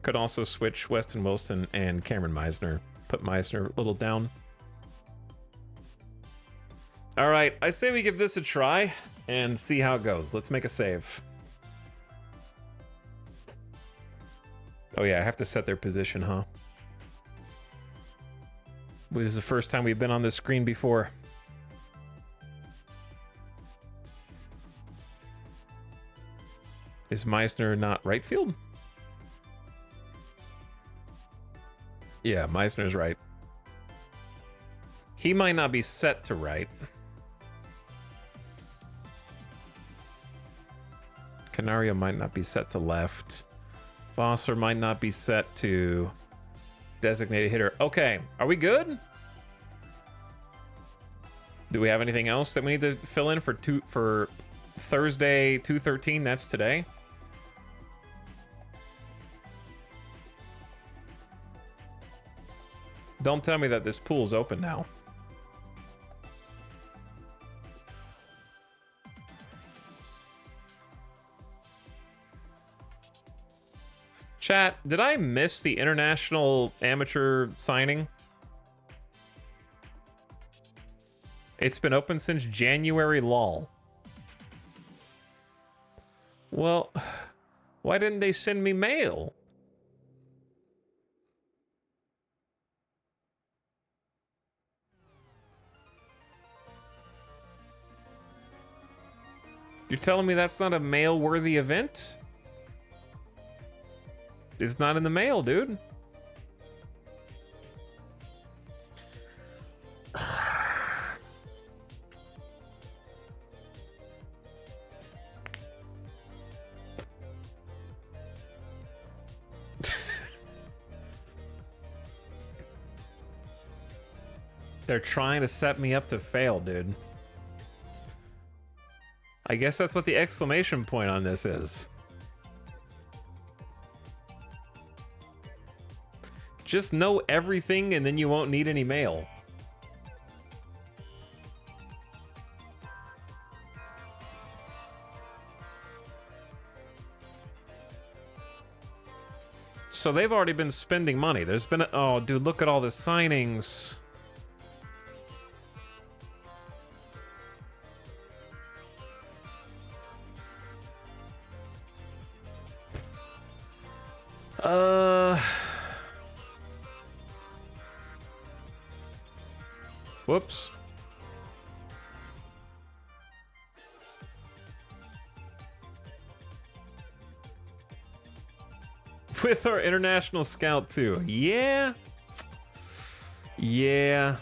S1: Could also switch Weston Wilson and Cameron Meisner. Put Meisner a little down. All right, I say we give this a try and see how it goes. Let's make a save. Oh yeah, I have to set their position, huh? This is the first time we've been on this screen before. Is Meisner not right field? Yeah, Meisner's right. He might not be set to right. Canario might not be set to left. Vosler might not be set to designated hitter. Okay, are we good? Do we have anything else that we need to fill in for Thursday 2/13? That's today. Don't tell me that this pool's open now. Chat, did I miss the international amateur signing? It's been open since January, lol. Well, why didn't they send me mail? You're telling me that's not a mail-worthy event? It's not in the mail, dude. They're trying to set me up to fail, dude. I guess that's what the exclamation point on this is. Just know everything and then you won't need any mail. So they've already been spending money. There's been oh, dude, look at all the signings. Whoops. With our international scout too. Yeah. Yeah.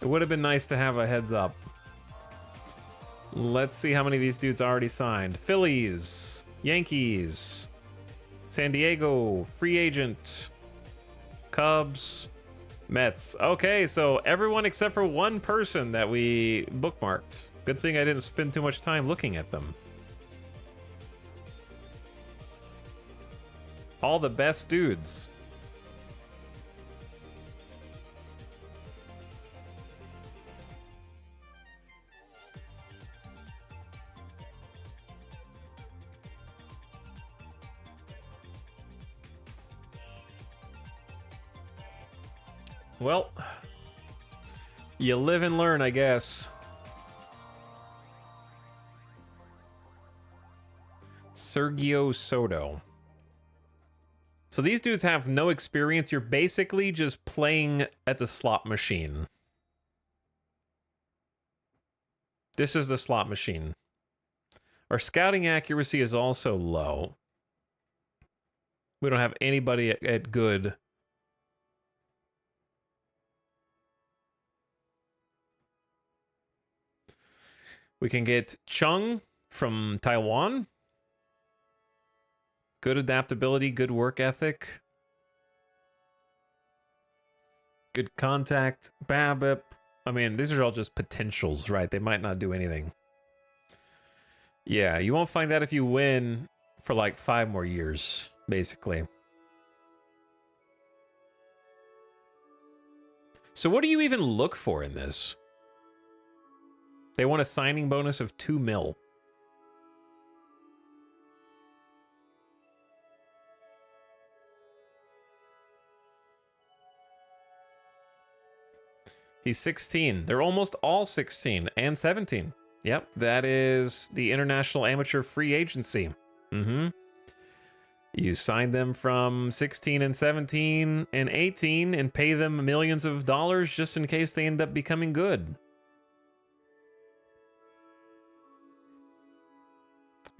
S1: It would have been nice to have a heads up. Let's see how many of these dudes already signed. Phillies, Yankees, San Diego, free agent, Cubs, Mets. Okay, so everyone except for one person that we bookmarked. Good thing I didn't spend too much time looking at them. All the best dudes. Well, you live and learn, I guess. Sergio Soto. So these dudes have no experience. You're basically just playing at the slot machine. This is the slot machine. Our scouting accuracy is also low. We don't have anybody at good. We can get Chung from Taiwan. Good adaptability, good work ethic. Good contact. Babip. I mean, these are all just potentials, right? They might not do anything. Yeah, you won't find that if you win for like 5 more years, basically. So what do you even look for in this? They want a signing bonus of 2 mil. He's 16. They're almost all 16 and 17. Yep, that is the International Amateur Free Agency. Mm-hmm. You sign them from 16 and 17 and 18 and pay them millions of dollars just in case they end up becoming good.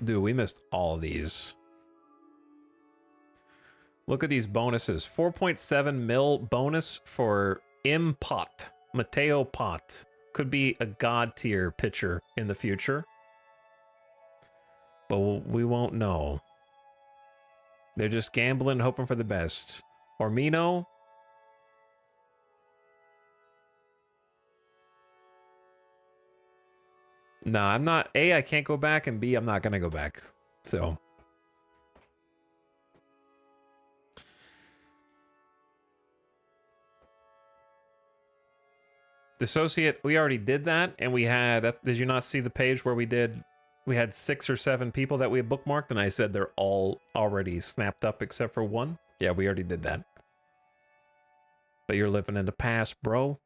S1: Dude, we missed all of these. Look at these bonuses. 4.7 mil bonus for M. Pot. Mateo Pot. Could be a god tier pitcher in the future. But we won't know. They're just gambling, hoping for the best. Ormino. Nah, I'm not. A, I can't go back, and B, I'm not going to go back. So. Dissociate, we already did that, and we had, did you not see the page where we had 6 or 7 people that we had bookmarked, and I said they're all already snapped up except for 1? Yeah, we already did that. But you're living in the past, bro.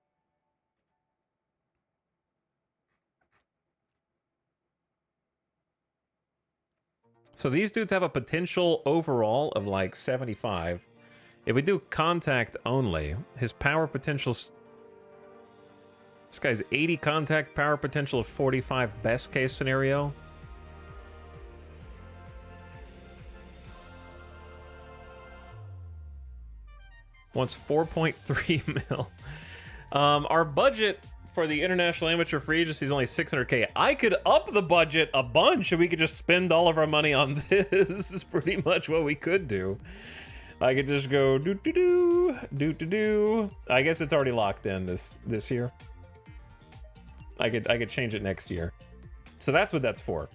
S1: So these dudes have a potential overall of like 75. If we do contact only, his power potential... This guy's 80 contact, power potential of 45, best case scenario. Wants 4.3 mil. Our budget for the International Amateur Free Agency is only 600K. I could up the budget a bunch and we could just spend all of our money on this. This is pretty much what we could do. I could just go do. I guess it's already locked in this year. I could change it next year. So that's what that's for.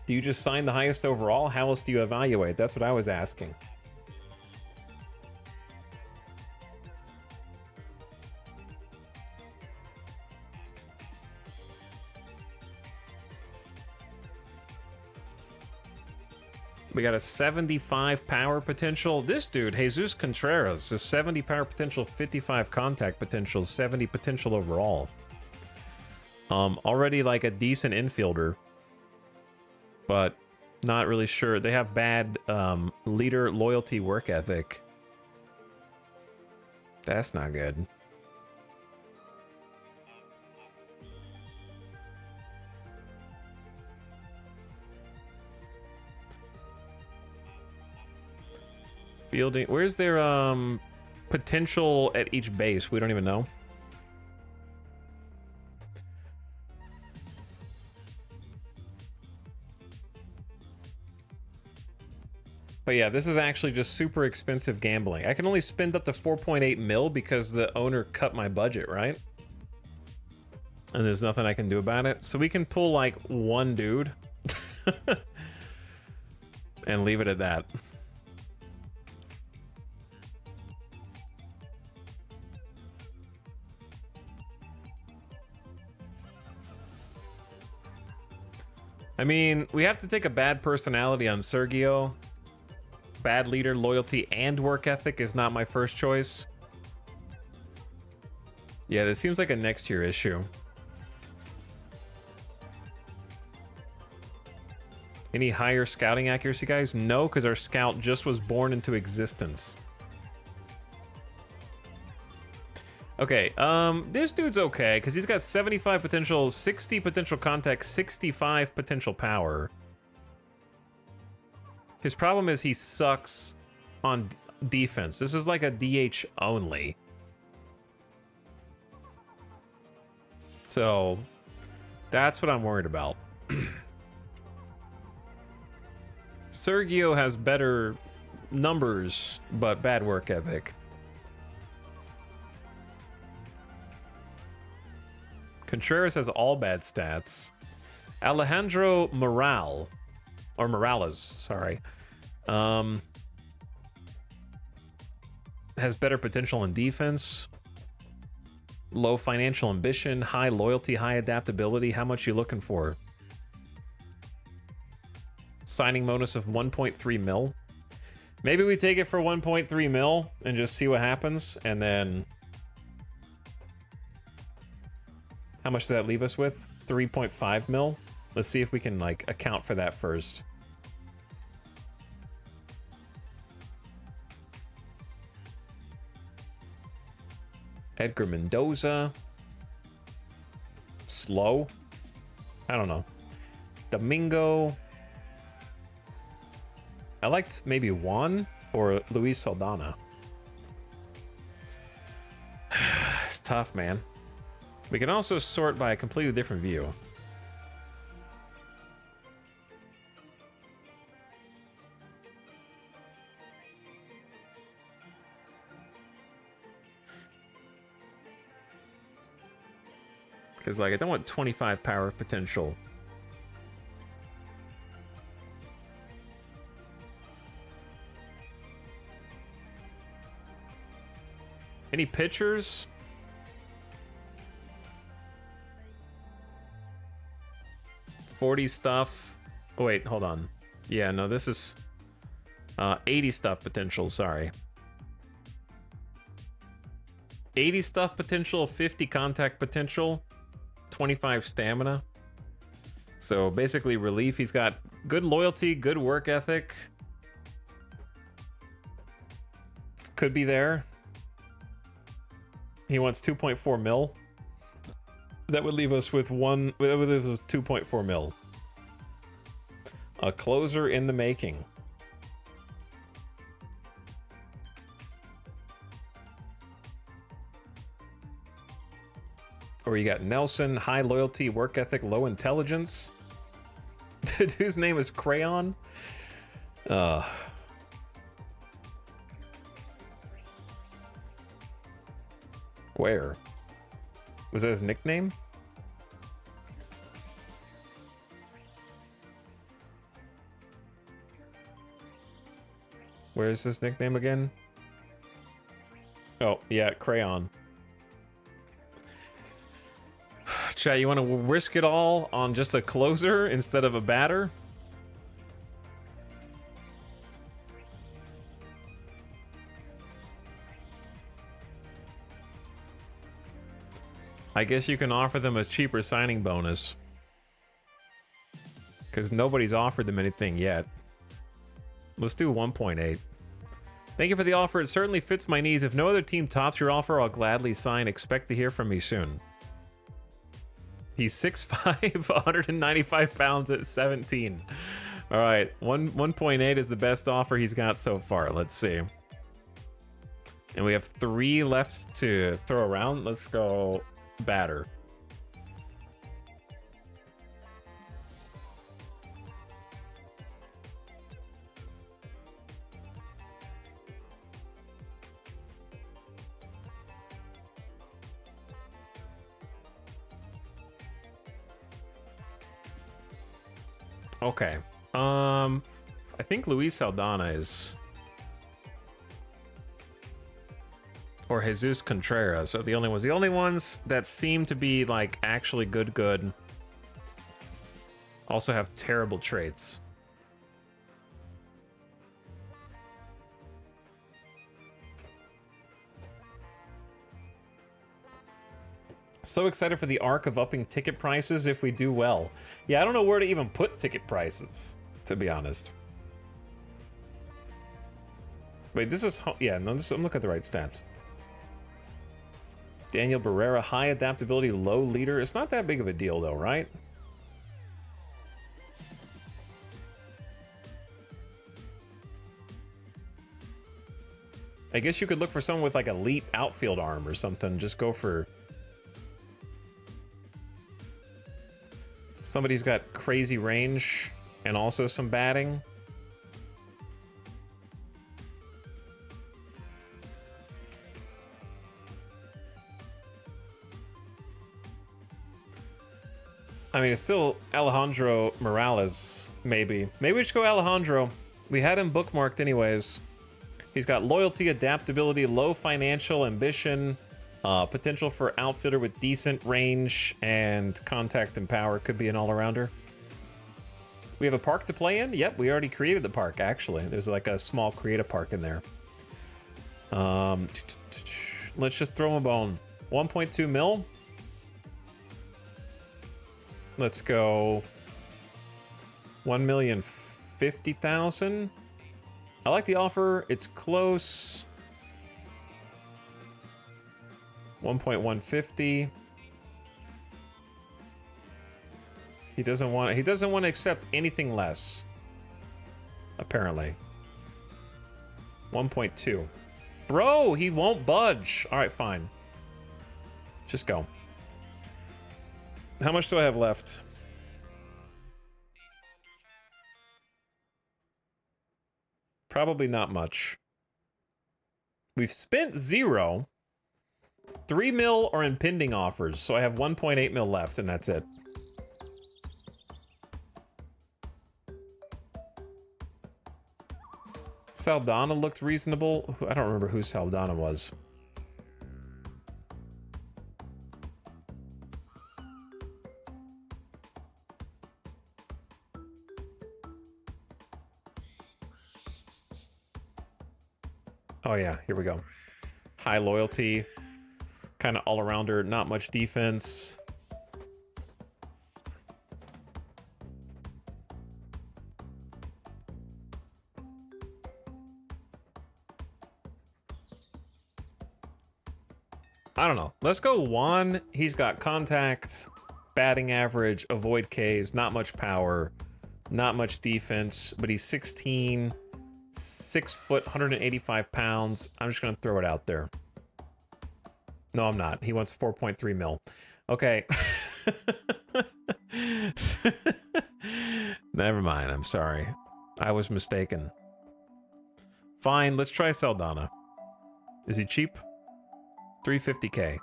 S1: Do you just sign the highest overall? How else do you evaluate? That's what I was asking. We got a 75 power potential. This dude, Jesus Contreras, is 70 power potential, 55 contact potential, 70 potential overall. Already like a decent infielder, but not really sure. They have bad leader loyalty work ethic. That's not good. Fielding, where's their potential at each base? We don't even know. But yeah, this is actually just super expensive gambling. I can only spend up to 4.8 mil because the owner cut my budget, right? And there's nothing I can do about it. So we can pull like one dude and leave it at that. I mean, we have to take a bad personality on Sergio. Bad leader, loyalty, and work ethic is not my first choice. Yeah, this seems like a next year issue. Any higher scouting accuracy, guys? No, because our scout just was born into existence. Okay, this dude's okay, because he's got 75 potential, 60 potential contact, 65 potential power. His problem is he sucks on defense. This is like a DH only. So, that's what I'm worried about. Sergio has better numbers, but bad work ethic. Contreras has all bad stats. Alejandro Morales, sorry, has better potential in defense. Low financial ambition, high loyalty, high adaptability. How much you looking for? Signing bonus of 1.3 mil. Maybe we take it for 1.3 mil and just see what happens, and then how much does that leave us with? 3.5 mil. Let's see if we can like account for that first. Edgar Mendoza. Slow. I don't know. Domingo. I liked maybe Juan or Luis Saldana. It's tough, man. We can also sort by a completely different view. Because, like, I don't want 25 power potential. Any pitchers? $40 stuff. Oh, wait, hold on. Yeah, no, this is 80 stuff potential, sorry. 80 stuff potential, 50 contact potential, 25 stamina. So basically relief, he's got good loyalty, good work ethic. Could be there. He wants 2.4 mil. That would leave us with 2.4 mil. A closer in the making. Or you got Nelson, high loyalty, work ethic, low intelligence. Whose name is Crayon? Where? Was that his nickname? Where's his nickname again? Oh, yeah, Crayon. Chat, you want to risk it all on just a closer instead of a batter? I guess you can offer them a cheaper signing bonus. Because nobody's offered them anything yet. Let's do 1.8. Thank you for the offer. It certainly fits my needs. If no other team tops your offer, I'll gladly sign. Expect to hear from me soon. He's 6'5", 195 pounds at 17. All right, 1.8 is the best offer he's got so far. Let's see. And we have 3 left to throw around. Let's go batter. Okay. I think Luis Saldana is, or Jesus Contreras are the only ones. The only ones that seem to be like actually good. Also have terrible traits. So excited for the arc of upping ticket prices if we do well. Yeah, I don't know where to even put ticket prices, to be honest. Wait, this is... Yeah, no, I'm looking at the right stats. Daniel Barrera, high adaptability, low leader. It's not that big of a deal, though, right? I guess you could look for someone with, like, elite outfield arm or something. Just go for... somebody's got crazy range and also some batting. I mean, it's still Alejandro Morales, maybe. Maybe we should go Alejandro. We had him bookmarked anyways. He's got loyalty, adaptability, low financial ambition, potential for outfielder with decent range and contact and power. Could be an all-arounder. We have a park to play in? Yep, we already created the park, actually. There's like a small creative park in there. Let's just throw him a bone. 1.2 mil. Let's go 1,050,000. I like the offer. It's close. 1.150. He doesn't want to accept anything less. Apparently. 1.2. Bro, he won't budge. All right, fine. Just go. How much do I have left? Probably not much. We've spent 0. 3 mil are in pending offers, so I have 1.8 mil left, and that's it. Saldana looked reasonable. I don't remember who Saldana was. Oh yeah, here we go. High loyalty, kind of all-arounder, not much defense. I don't know. Let's go Juan. He's got contact, batting average, avoid Ks, not much power, not much defense, but he's 16. 6 foot, 185 pounds. I'm just gonna throw it out there. No, I'm not. He wants 4.3 mil. Okay. Never mind. I'm sorry. I was mistaken. Fine. Let's try Saldana. Is he cheap? 350K.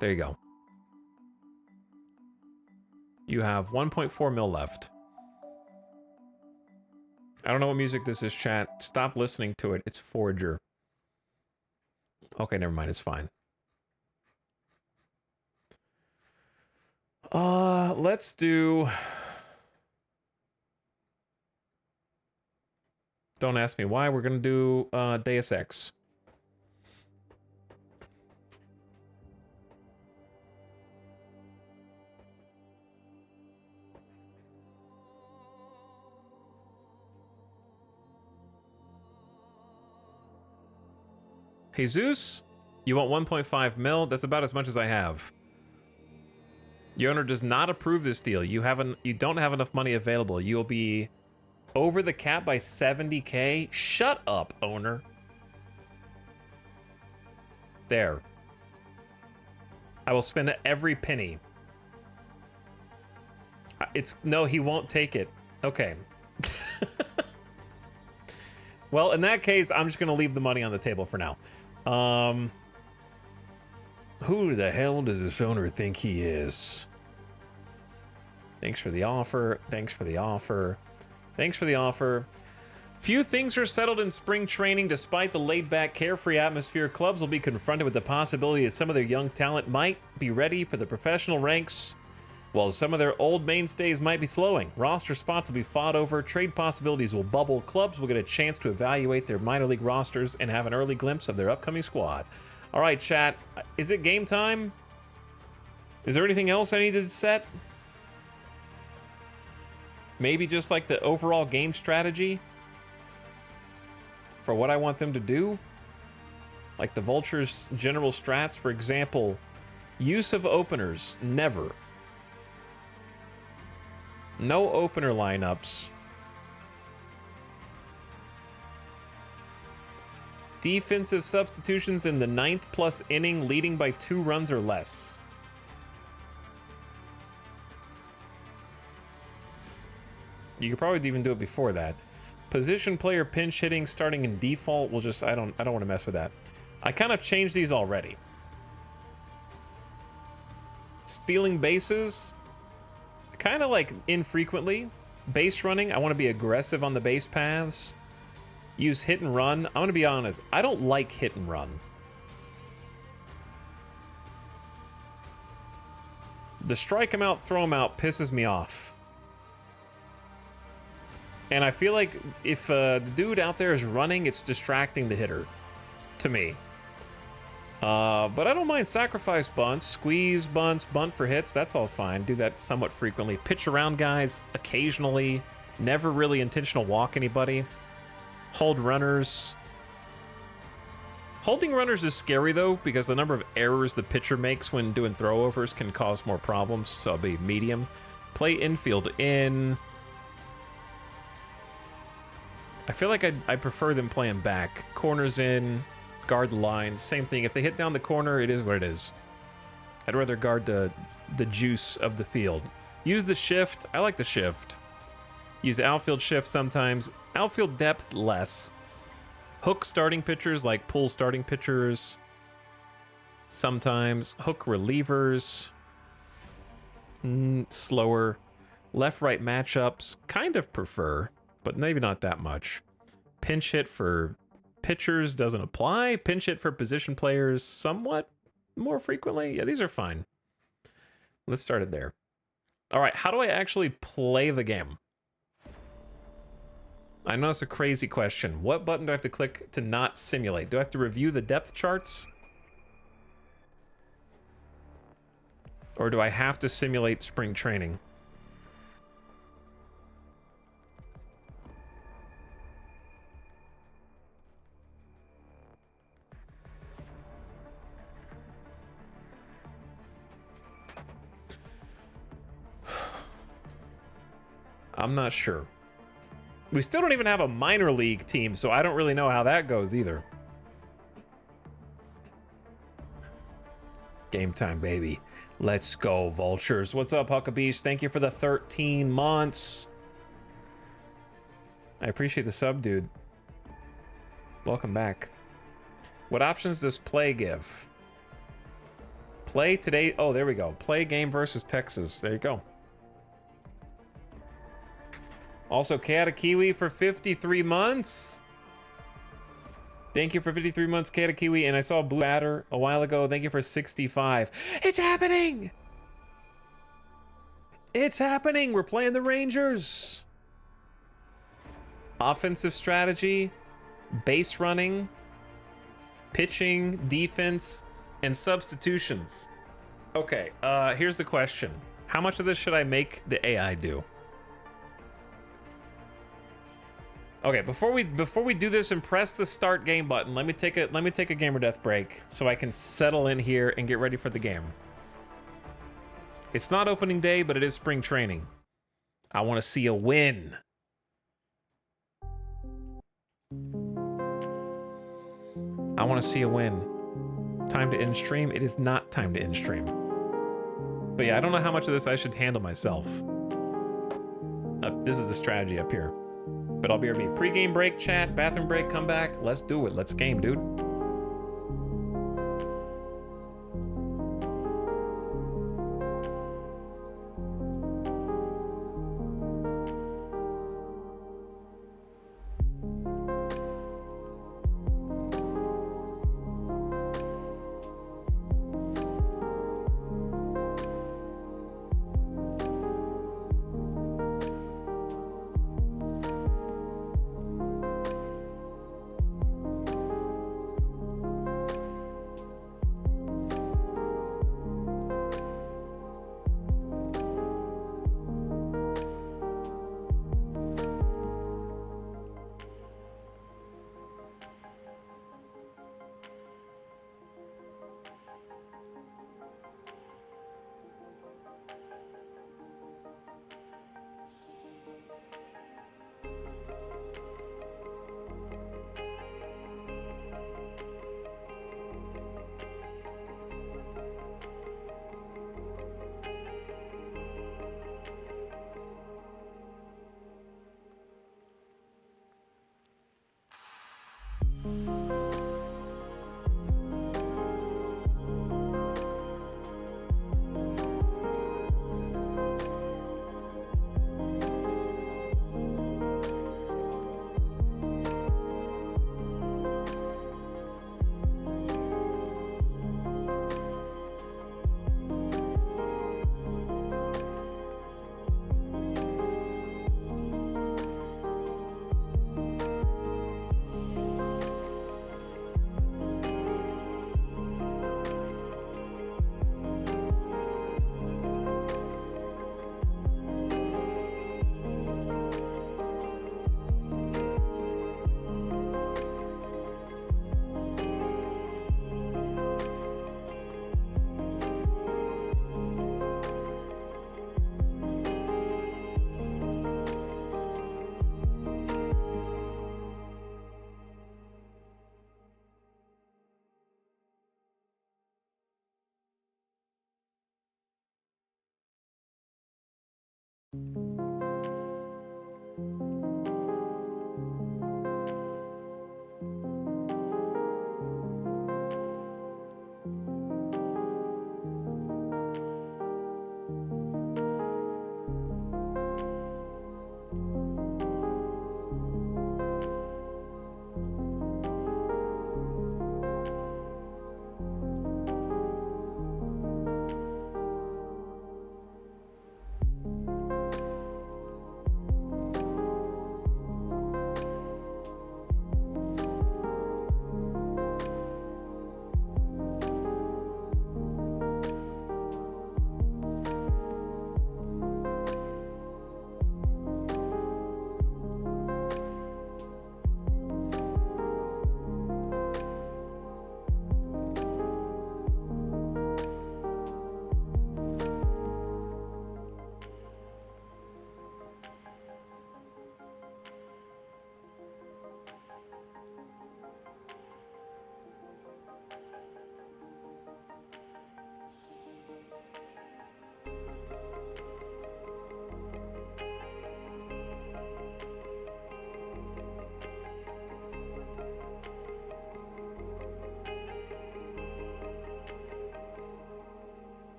S1: There you go. You have 1.4 mil left. I don't know what music this is, chat. Stop listening to it. It's Forager. Okay, never mind. It's fine. Let's do... Don't ask me why. We're gonna do Deus Ex. Jesus, you want 1.5 mil? That's about as much as I have. Your owner does not approve this deal. You don't have enough money available. You'll be over the cap by 70K. Shut up, owner. There. I will spend every penny. No, he won't take it. Okay. Well, in that case, I'm just gonna leave the money on the table for now. Who the hell does this owner think he is? Thanks for the offer. Thanks for the offer. Thanks for the offer. Few things are settled in spring training. Despite the laid-back, carefree atmosphere, clubs will be confronted with the possibility that some of their young talent might be ready for the professional ranks, while some of their old mainstays might be slowing. Roster spots will be fought over, trade possibilities will bubble, clubs will get a chance to evaluate their minor league rosters and have an early glimpse of their upcoming squad. All right, chat, is it game time? Is there anything else I need to set? Maybe just like the overall game strategy for what I want them to do? Like the Vulture's general strats, for example, use of openers, never. No opener lineups. Defensive substitutions in the 9th plus inning, leading by 2 runs or less. You could probably even do it before that. Position player pinch hitting starting in default will just I don't want to mess with that. I kind of changed these already. Stealing bases, kind of like infrequently. Base running, I want to be aggressive on the base paths. Use hit and run. I'm going to be honest, I don't like hit and run. The strike him out, throw him out pisses me off. And I feel like if the dude out there is running, it's distracting the hitter, to me. But I don't mind sacrifice bunts, squeeze bunts, bunt for hits. That's all fine. Do that somewhat frequently. Pitch around guys occasionally. Never really intentional walk anybody. Hold runners. Holding runners is scary, though, because the number of errors the pitcher makes when doing throwovers can cause more problems, so I'll be medium. Play infield in. I feel like I prefer them playing back. Corners in, guard the lines, same thing. If they hit down the corner, it is what it is. I'd rather guard the juice of the field. Use the shift. I like the shift. Use the outfield shift sometimes. Outfield depth, less. Hook starting pitchers like pull starting pitchers. Sometimes. Hook relievers. Slower. Left-right matchups, kind of prefer, but maybe not that much. Pinch hit for pitchers doesn't apply. Pinch hit for position players somewhat more frequently. Yeah, these are fine. Let's start it there. All right, how do I actually play the game? I know it's a crazy question. What button do I have to click to not simulate? Do I have to review the depth charts? Or do I have to simulate spring training? I'm not sure. We still don't even have a minor league team, so I don't really know how that goes either. Game time, baby. Let's go, Vultures. What's up, Huckabees? Thank you for the 13 months. I appreciate the sub, dude. Welcome back. What options does play give? Play today. Oh, there we go. Play game versus Texas. There you go. Also, Kiwi for 53 months. Thank you for 53 months, Kiwi. And I saw Blue Batter a while ago. Thank you for 65. It's happening! It's happening! We're playing the Rangers. Offensive strategy, base running, pitching, defense, and substitutions. Okay, here's the question. How much of this should I make the AI do? Okay, before we do this and press the start game button, let me take a game or death break so I can settle in here and get ready for the game. It's not opening day, but it is spring training. I want to see a win. I want to see a win. Time to end stream? It is not time to end stream. But yeah, I don't know how much of this I should handle myself. This is the strategy up here. But I'll be RV. Pre-game break, chat, bathroom break, come back. Let's do it. Let's game, dude.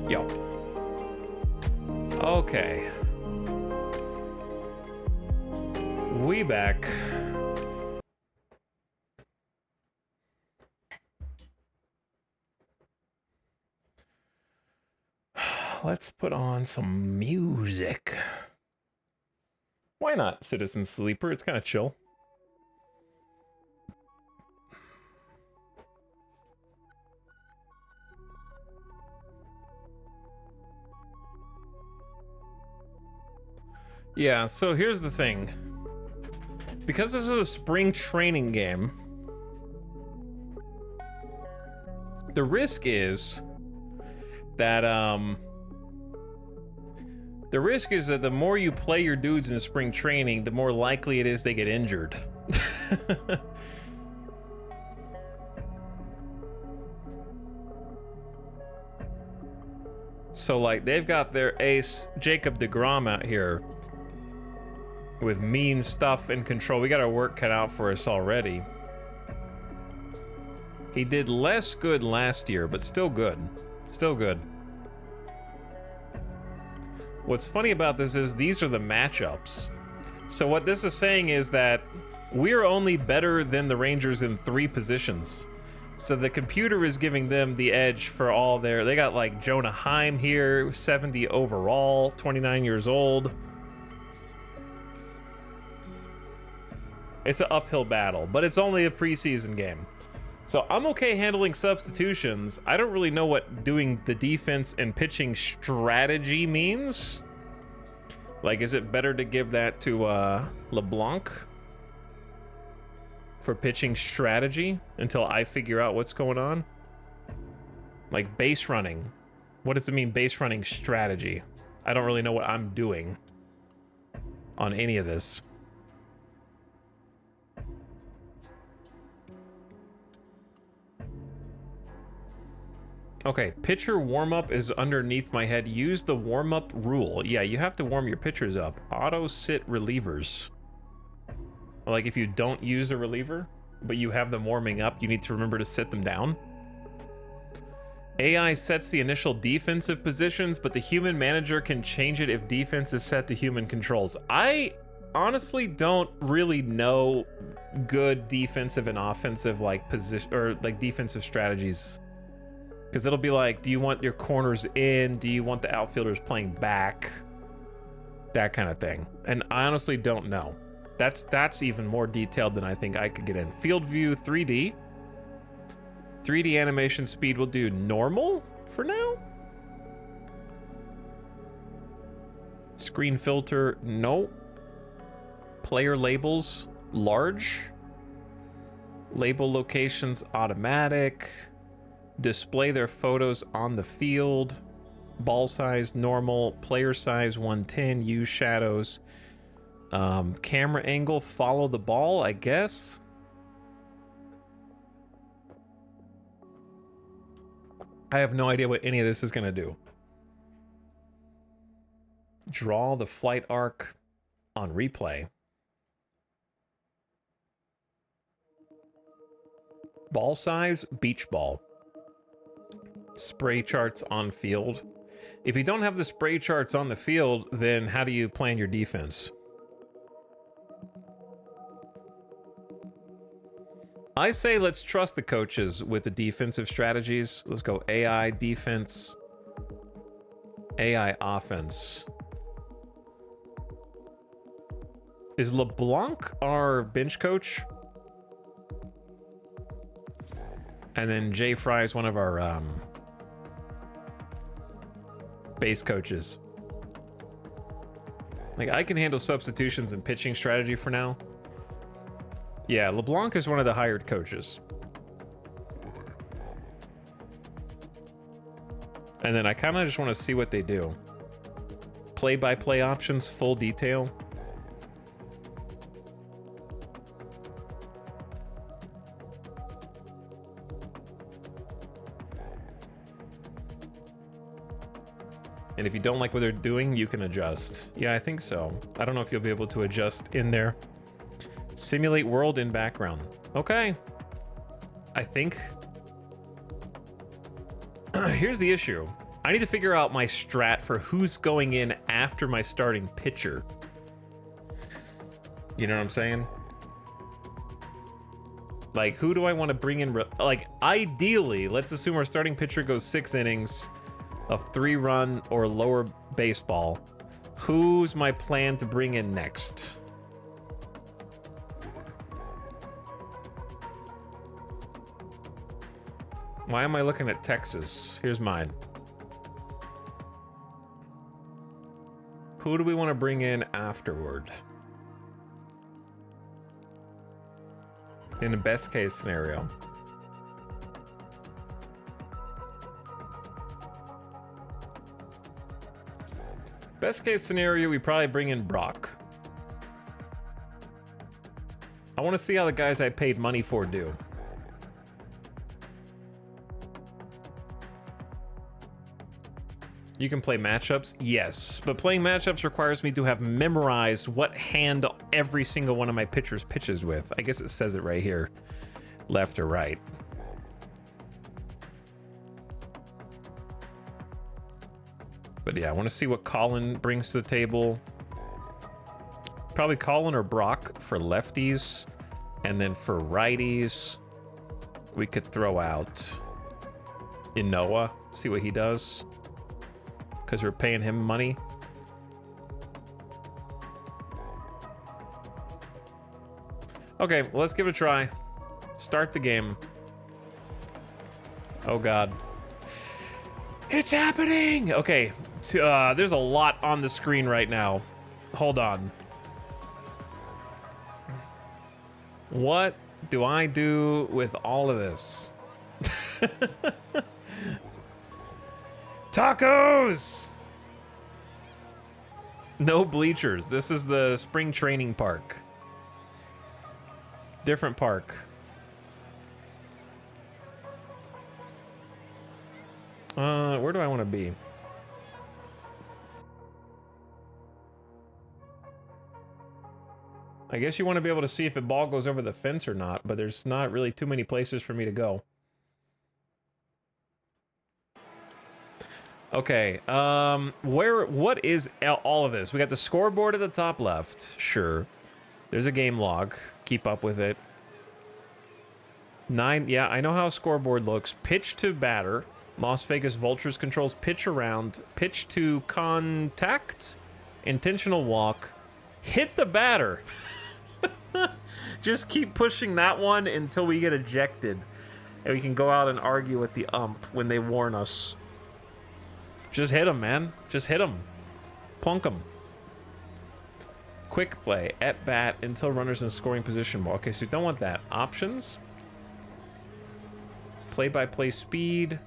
S1: Yo. Okay. We back. Let's put on some music. Why not, Citizen Sleeper? It's kind of chill. Yeah, so here's the thing. Because this is a spring training game, the risk is that the more you play your dudes in spring training, the more likely it is they get injured. So like they've got their ace Jacob deGrom out here with mean stuff and control. We got our work cut out for us already. He did less good last year, but still good. Still good. What's funny about this is these are the matchups. So what this is saying is that we're only better than the Rangers in 3 positions. So the computer is giving them the edge for all their... They got like Jonah Heim here, 70 overall, 29 years old. It's an uphill battle, but it's only a preseason game. So I'm okay handling substitutions. I don't really know what doing the defense and pitching strategy means. Like, is it better to give that to LeBlanc for pitching strategy until I figure out what's going on? Like base running. What does it mean, base running strategy? I don't really know what I'm doing on any of this. Okay, pitcher warm-up is underneath my head. Use the warm-up rule. Yeah, you have to warm your pitchers up. Auto sit relievers. Like if you don't use a reliever, but you have them warming up, you need to remember to sit them down. AI sets the initial defensive positions, but the human manager can change it if defense is set to human controls. I honestly don't really know good defensive and offensive like position or like defensive strategies. Because it'll be like, do you want your corners in? Do you want the outfielders playing back? that kind of thing. And I honestly don't know. That's even more detailed than I think I could get in. Field view 3D. 3D animation speed will do normal for now. Screen filter, no. Player labels, large. Label locations, automatic. Display their photos on the field. Ball size, normal. Player size, 110. Use shadows. Camera angle, follow the ball, I guess. I have no idea what any of this is gonna do. Draw the flight arc on replay. Ball size, beach ball. Spray charts on field. If you don't have the spray charts on the field, then how do you plan your defense? I say let's trust the coaches with the defensive strategies. Let's go AI defense, AI offense. Is LeBlanc our bench coach? And then Jay Fry is one of our base coaches. Like, I can handle substitutions and pitching strategy for now. Yeah, LeBlanc is one of the hired coaches. And then I kind of just want to see what they do. Play-by-play options, full detail. And if you don't like what they're doing, you can adjust. Yeah, I think so. I don't know if you'll be able to adjust in there. Simulate world in background. Okay. I think. Here's the issue. I need to figure out my strat for who's going in after my starting pitcher. You know what I'm saying? Like, who do I want to bring in? Like, ideally, let's assume our starting pitcher goes 6 innings of 3-run or lower baseball. Who's my plan to bring in next? Why am I looking at Texas? Here's mine. Who do we want to bring in afterward? In the best case scenario. Best case scenario, we probably bring in Brock. I want to see how the guys I paid money for do. You can play matchups? Yes, but playing matchups requires me to have memorized what hand every single one of my pitchers pitches with. I guess it says it right here, left or right. But yeah, I want to see what Colin brings to the table. Probably Colin or Brock for lefties, and then for righties, we could throw out Inoa, see what he does. Because we're paying him money. Okay, well, let's give it a try. Start the game. Oh, God. It's happening! Okay, there's a lot on the screen right now. Hold on. What do I do with all of this? Tacos! No bleachers. This is the spring training park. Different park. Where do I want to be? I guess you want to be able to see if a ball goes over the fence or not, but there's not really too many places for me to go. Okay, what is all of this? We got the scoreboard at the top left, sure. There's a game log, keep up with it. 9, yeah, I know how a scoreboard looks. Pitch to batter. Las Vegas Vultures controls pitch around. Pitch to contact. Intentional walk. Hit the batter. Just keep pushing that one until we get ejected. And we can go out and argue with the ump when they warn us. Just hit him, man. Just hit him. Plunk him. Quick play. At bat until runners in scoring position. Okay, so you don't want that. Options. Play-by-play speed.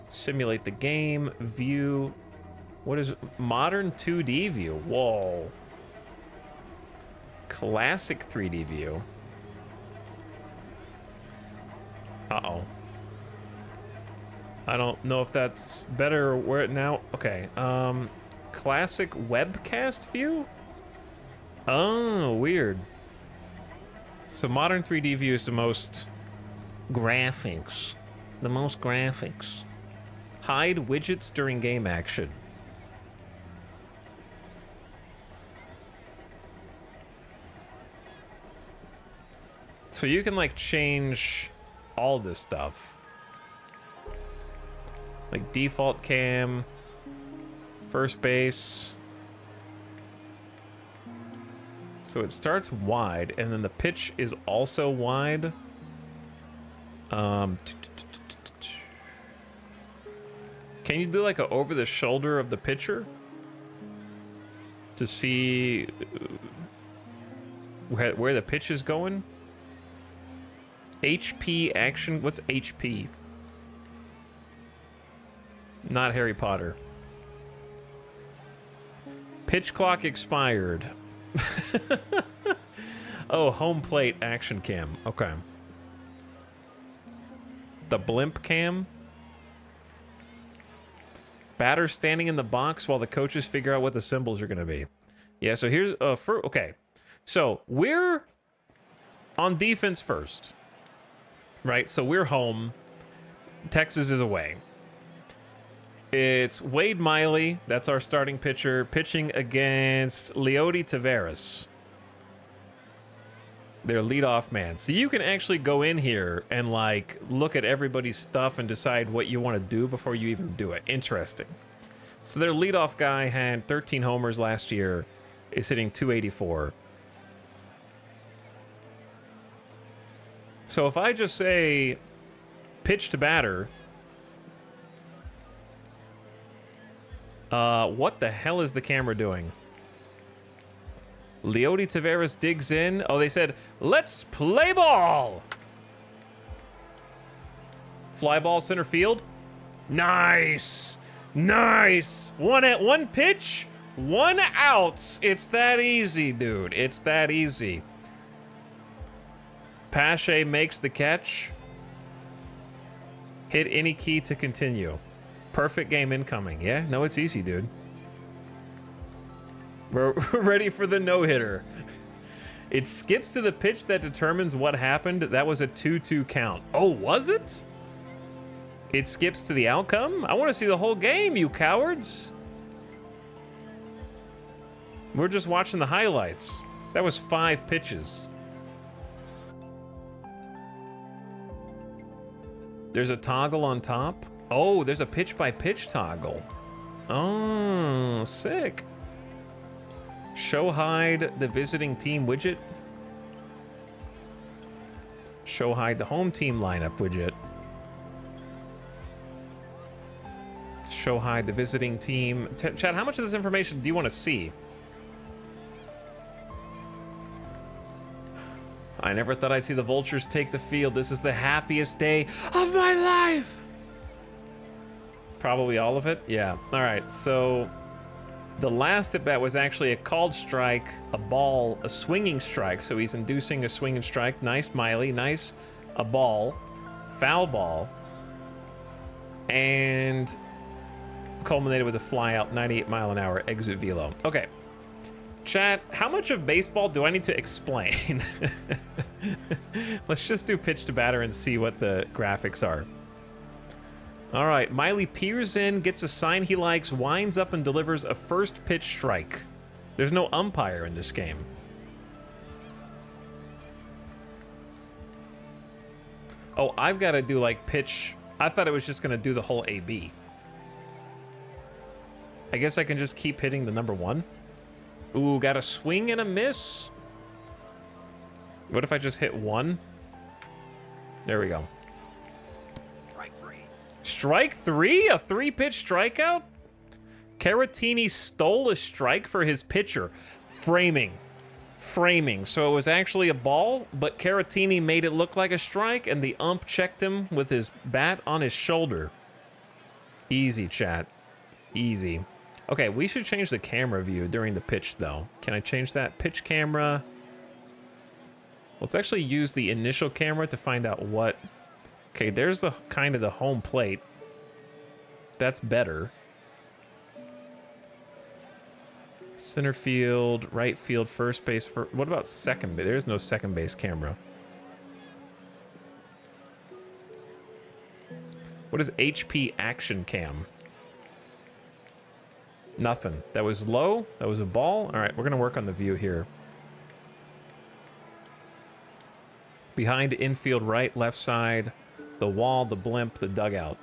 S1: Simulate the game. View. What is it? Modern 2D view. Whoa. Classic 3D view. Uh-oh. I don't know if that's better or where it now. Okay. Classic webcast view? Oh, weird. So modern 3D view is the most graphics. The most graphics. Hide widgets during game action. So you can like change all this stuff. Like default cam, first base. So it starts wide and then the pitch is also wide. Can you do like a over the shoulder of the pitcher to see where the pitch is going? HP action. What's HP? Not Harry Potter. Pitch clock expired. Oh, home plate action cam. Okay. The blimp cam. Batter standing in the box while the coaches figure out what the symbols are going to be. Yeah, so here's okay. So we're on defense first. Right? So we're home. Texas is away. It's Wade Miley, that's our starting pitcher, pitching against Leody Taveras, their leadoff man. So you can actually go in here and like look at everybody's stuff and decide what you want to do before you even do it. Interesting. So their leadoff guy had 13 homers last year, is hitting .284. So if I just say pitch to batter, what the hell is the camera doing? Leody Taveras digs in. Oh, they said, let's play ball. Fly ball center field. Nice. Nice. One pitch, 1 out. It's that easy, dude. It's that easy. Pache makes the catch. Hit any key to continue. Perfect game incoming. Yeah, no, it's easy, dude. We're ready for the no-hitter. It skips to the pitch that determines what happened. That was a 2-2 count. Oh, was it? It skips to the outcome? I want to see the whole game, you cowards. We're just watching the highlights. That was 5 pitches. There's a toggle on top. Oh, there's a pitch-by-pitch toggle. Oh, sick. Show hide the visiting team widget. Show hide the home team lineup widget. Show hide the visiting team. Chad, how much of this information do you want to see? I never thought I'd see the Vultures take the field. This is the happiest day of my life. Probably all of it? Yeah. All right, so the last at bat was actually a called strike, a ball, a swinging strike. So he's inducing a swinging strike. Nice, Miley. Nice. A ball. Foul ball. And culminated with a fly out, 98-mile-an-hour exit velo. Okay. Chat, how much of baseball do I need to explain? Let's just do pitch to batter and see what the graphics are. All right, Miley peers in, gets a sign he likes, winds up and delivers a first pitch strike. There's no umpire in this game. Oh, I've got to do like pitch. I thought it was just going to do the whole AB. I guess I can just keep hitting the number 1. Ooh, got a swing and a miss. What if I just hit one? There we go. Strike three? A three-pitch strikeout? Caratini stole a strike for his pitcher. Framing. So it was actually a ball, but Caratini made it look like a strike, and the ump checked him with his bat on his shoulder. Easy, chat. Easy. Okay, we should change the camera view during the pitch, though. Can I change that? Pitch camera. Let's actually use the initial camera to find out what... Okay, there's the kind of the home plate. That's better. Center field, right field, first base. What about second base? There's no second base camera. What is HP Action Cam? Nothing. That was low. That was a ball. All right, we're going to work on the view here. Behind infield, right, left side, the wall, the blimp, the dugout.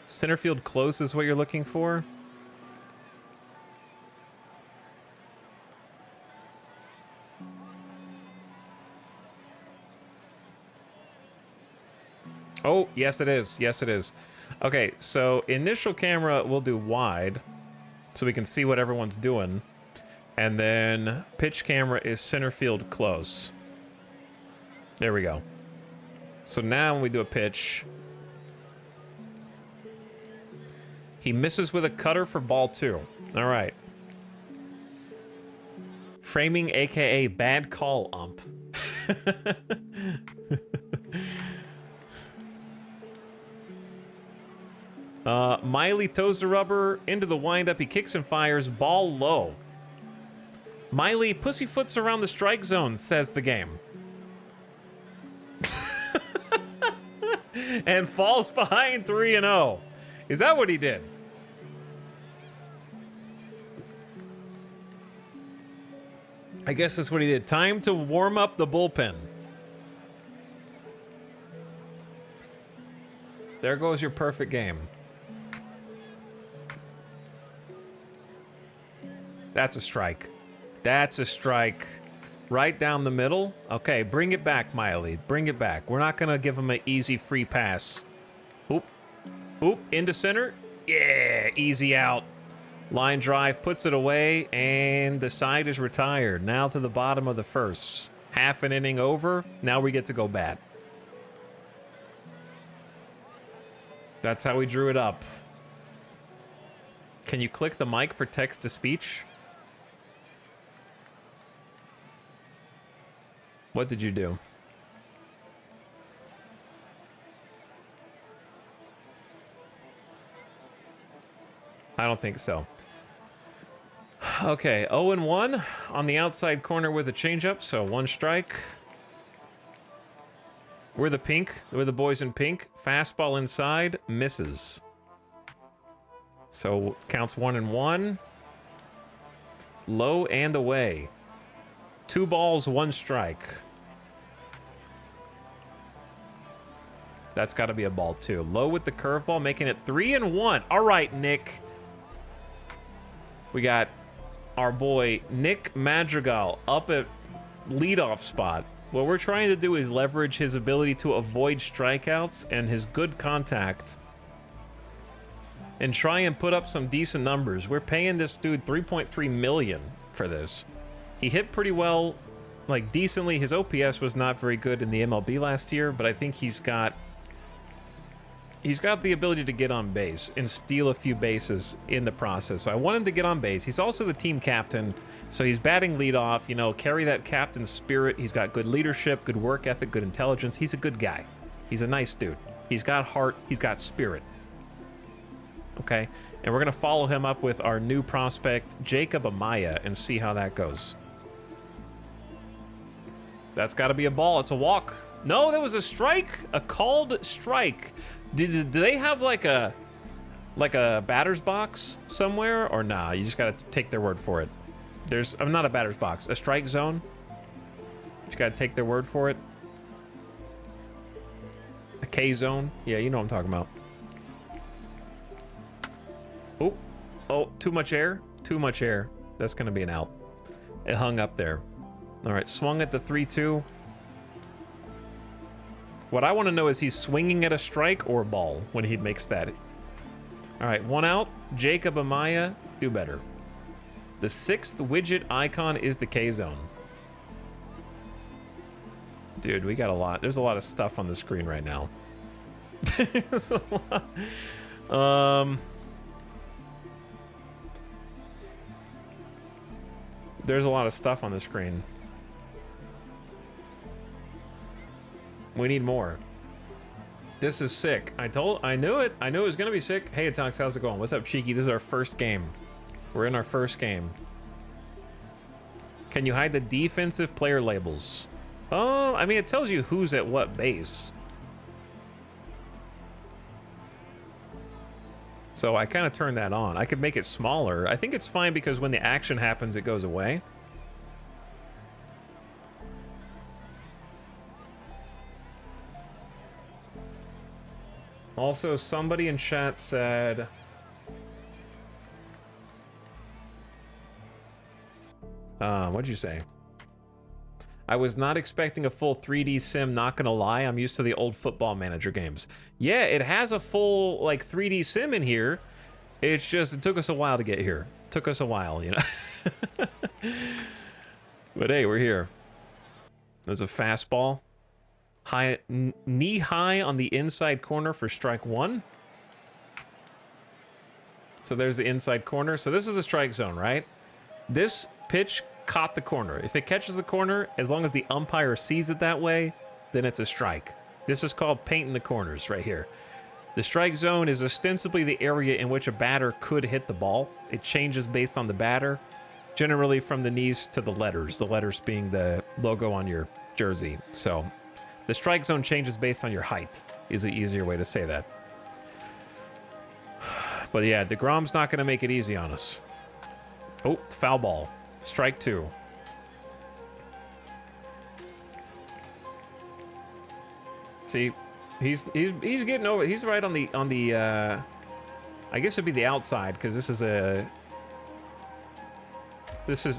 S1: Center field close is what you're looking for. Oh, yes it is. Yes it is. Okay, so initial camera we'll do wide so we can see what everyone's doing. And then pitch camera is center field close. There we go. So now when we do a pitch, he misses with a cutter for ball 2. All right. Framing, aka bad call ump. Miley toes the rubber into the windup. He kicks and fires. Ball low. Miley pussyfoots around the strike zone, says the game. And falls behind 3-0. Is that what he did? I guess that's what he did. Time to warm up the bullpen. There goes your perfect game. That's a strike. That's a strike. Right down the middle. Okay, bring it back, Miley. Bring it back. We're not going to give him an easy free pass. Oop. Oop. Into center. Yeah. Easy out. Line drive puts it away, and the side is retired. Now to the bottom of the first. Half an inning over. Now we get to go bat. That's how we drew it up. Can you click the mic for text-to-speech? What did you do? I don't think so. Okay, 0-1 on the outside corner with a changeup, so 1 strike. We're the boys in pink. Fastball inside, misses. So counts 1-1. Low and away. 2 balls, 1 strike. That's got to be a ball too. Low with the curveball, making it 3-1. All right, Nick. We got our boy Nick Madrigal up at leadoff spot. What we're trying to do is leverage his ability to avoid strikeouts and his good contact and try and put up some decent numbers. We're paying this dude $3.3 million for this. He hit pretty well, like decently. His OPS was not very good in the MLB last year, but I think he's got the ability to get on base and steal a few bases in the process. So I want him to get on base. He's also the team captain, so he's batting leadoff. You know, carry that captain spirit. He's got good leadership, good work ethic, good intelligence. He's a good guy. He's a nice dude. He's got heart. He's got spirit. Okay, and we're gonna follow him up with our new prospect, Jacob Amaya, and see how that goes. That's got to be a ball. It's a walk. No, that was a strike. A called strike. Do they have like a batter's box somewhere, or nah? You just gotta take their word for it. I'm not a batter's box. A strike zone. You just gotta take their word for it. A K zone. Yeah, you know what I'm talking about. Oh, too much air. Too much air. That's gonna be an out. It hung up there. All right, swung at the 3-2. What I want to know is he's swinging at a strike or a ball when he makes that. All right, 1 out. Jacob Amaya, do better. The 6th widget icon is the K-zone. Dude, we got a lot. There's a lot of stuff on the screen right now. There's a lot. There's a lot of stuff on the screen. We need more. This is sick. I knew it. I knew it was gonna be sick. Hey, Atox, how's it going? What's up, Cheeky? This is our first game. We're in our first game. Can you hide the defensive player labels? Oh, I mean, it tells you who's at what base. So I kind of turned that on. I could make it smaller. I think it's fine because when the action happens, it goes away. Also, somebody in chat said... what'd you say? I was not expecting a full 3D sim, not gonna lie. I'm used to the old Football Manager games. Yeah, it has a full, like, 3D sim in here. It's just, it took us a while to get here. It took us a while, you know? But hey, we're here. There's a fastball. High, knee high on the inside corner for strike 1. So there's the inside corner. So this is a strike zone, right? This pitch caught the corner. If it catches the corner, as long as the umpire sees it that way, then it's a strike. This is called painting the corners right here. The strike zone is ostensibly the area in which a batter could hit the ball. It changes based on the batter, generally from the knees to the letters being the logo on your jersey. So the strike zone changes based on your height is the easier way to say that. But yeah, DeGrom's not going to make it easy on us. Oh, foul ball. Strike 2. See, he's getting over. He's right on the I guess it'd be the outside because this is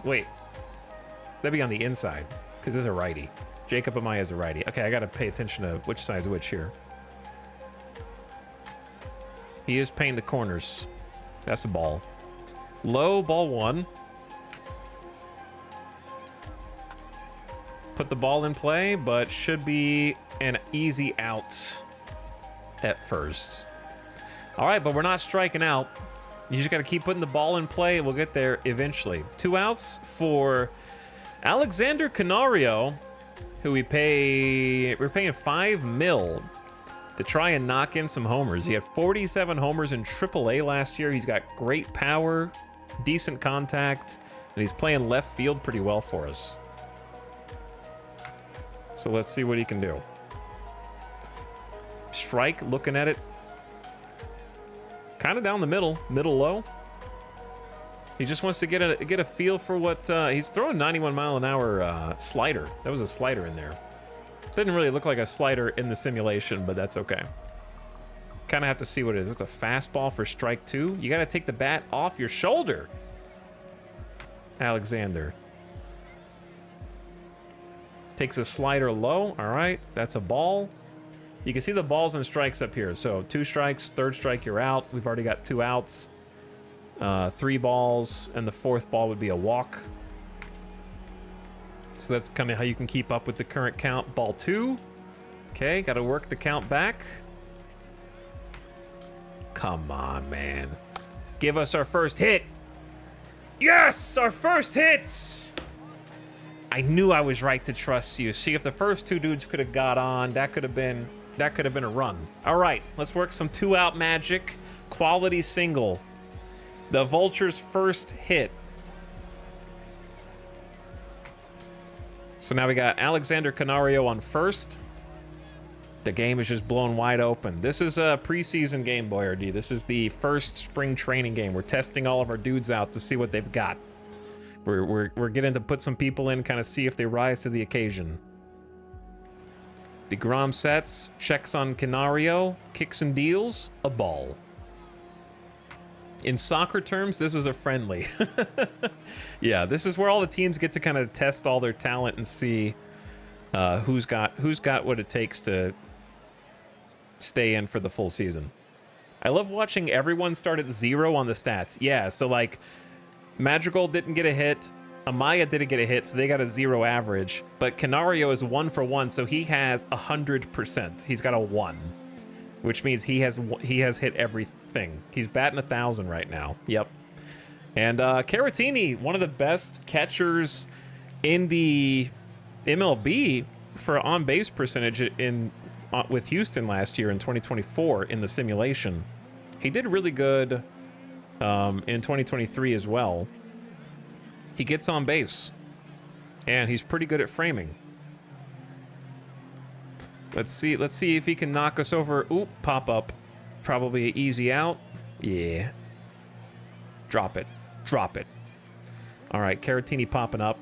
S1: wait. That'd be on the inside because this is a righty. Jacob Amaya is a righty. Okay, I gotta pay attention to which side's which here. He is painting the corners. That's a ball. Low, ball 1. Put the ball in play, but should be an easy out at first. All right, but we're not striking out. You just got to keep putting the ball in play. We'll get there eventually. 2 outs for Alexander Canario, who we're paying $5 million to try and knock in some homers. He had 47 homers in AAA last year. He's got great power, decent contact, and he's playing left field pretty well for us. So let's see what he can do. Strike, looking at it. Kind of down the middle low. He just wants to get a feel for what he's throwing. 91 mile an hour slider. That was a slider in there. Didn't really look like a slider in the simulation, but that's okay. Kind of have to see what it is. It's a fastball for strike 2. You got to take the bat off your shoulder, Alexander. Takes a slider low. All right, that's a ball. You can see the balls and strikes up here. So 2 strikes, 3rd strike, you're out. We've already got 2 outs. 3 balls, and the 4th ball would be a walk. So that's kind of how you can keep up with the current count. Ball 2. Okay, got to work the count back. Come on, man. Give us our first hit. Yes, our first hit. I knew I was right to trust you. See, if the first 2 dudes could have got on, that could have been a run. All right, let's work some 2-out magic. Quality single. The Vulture's first hit. So now we got Alexander Canario on first. The game is just blown wide open. This is a preseason game, Boyardee. This is the first spring training game. We're testing all of our dudes out to see what they've got. We're getting to put some people in, kind of see if they rise to the occasion. DeGrom sets, checks on Canario, kicks and deals, a ball. In soccer terms, this is a friendly. Yeah, this is where all the teams get to kind of test all their talent and see who's got what it takes to stay in for the full season. I love watching everyone start at 0 on the stats. Yeah, so like Madrigal didn't get a hit, Amaya didn't get a hit, so they got a 0 average. But Canario is 1 for 1, so he has 100%. He's got a 1, which means he has hit everything. He's batting 1,000 right now. Yep. And Caratini, one of the best catchers in the MLB for on-base percentage with Houston last year in 2024 in the simulation. He did really good in 2023 as well. He gets on base, and he's pretty good at framing. Let's see if he can knock us over. Oop, pop up. Probably an easy out. Yeah. Drop it. Drop it. All right, Caratini popping up.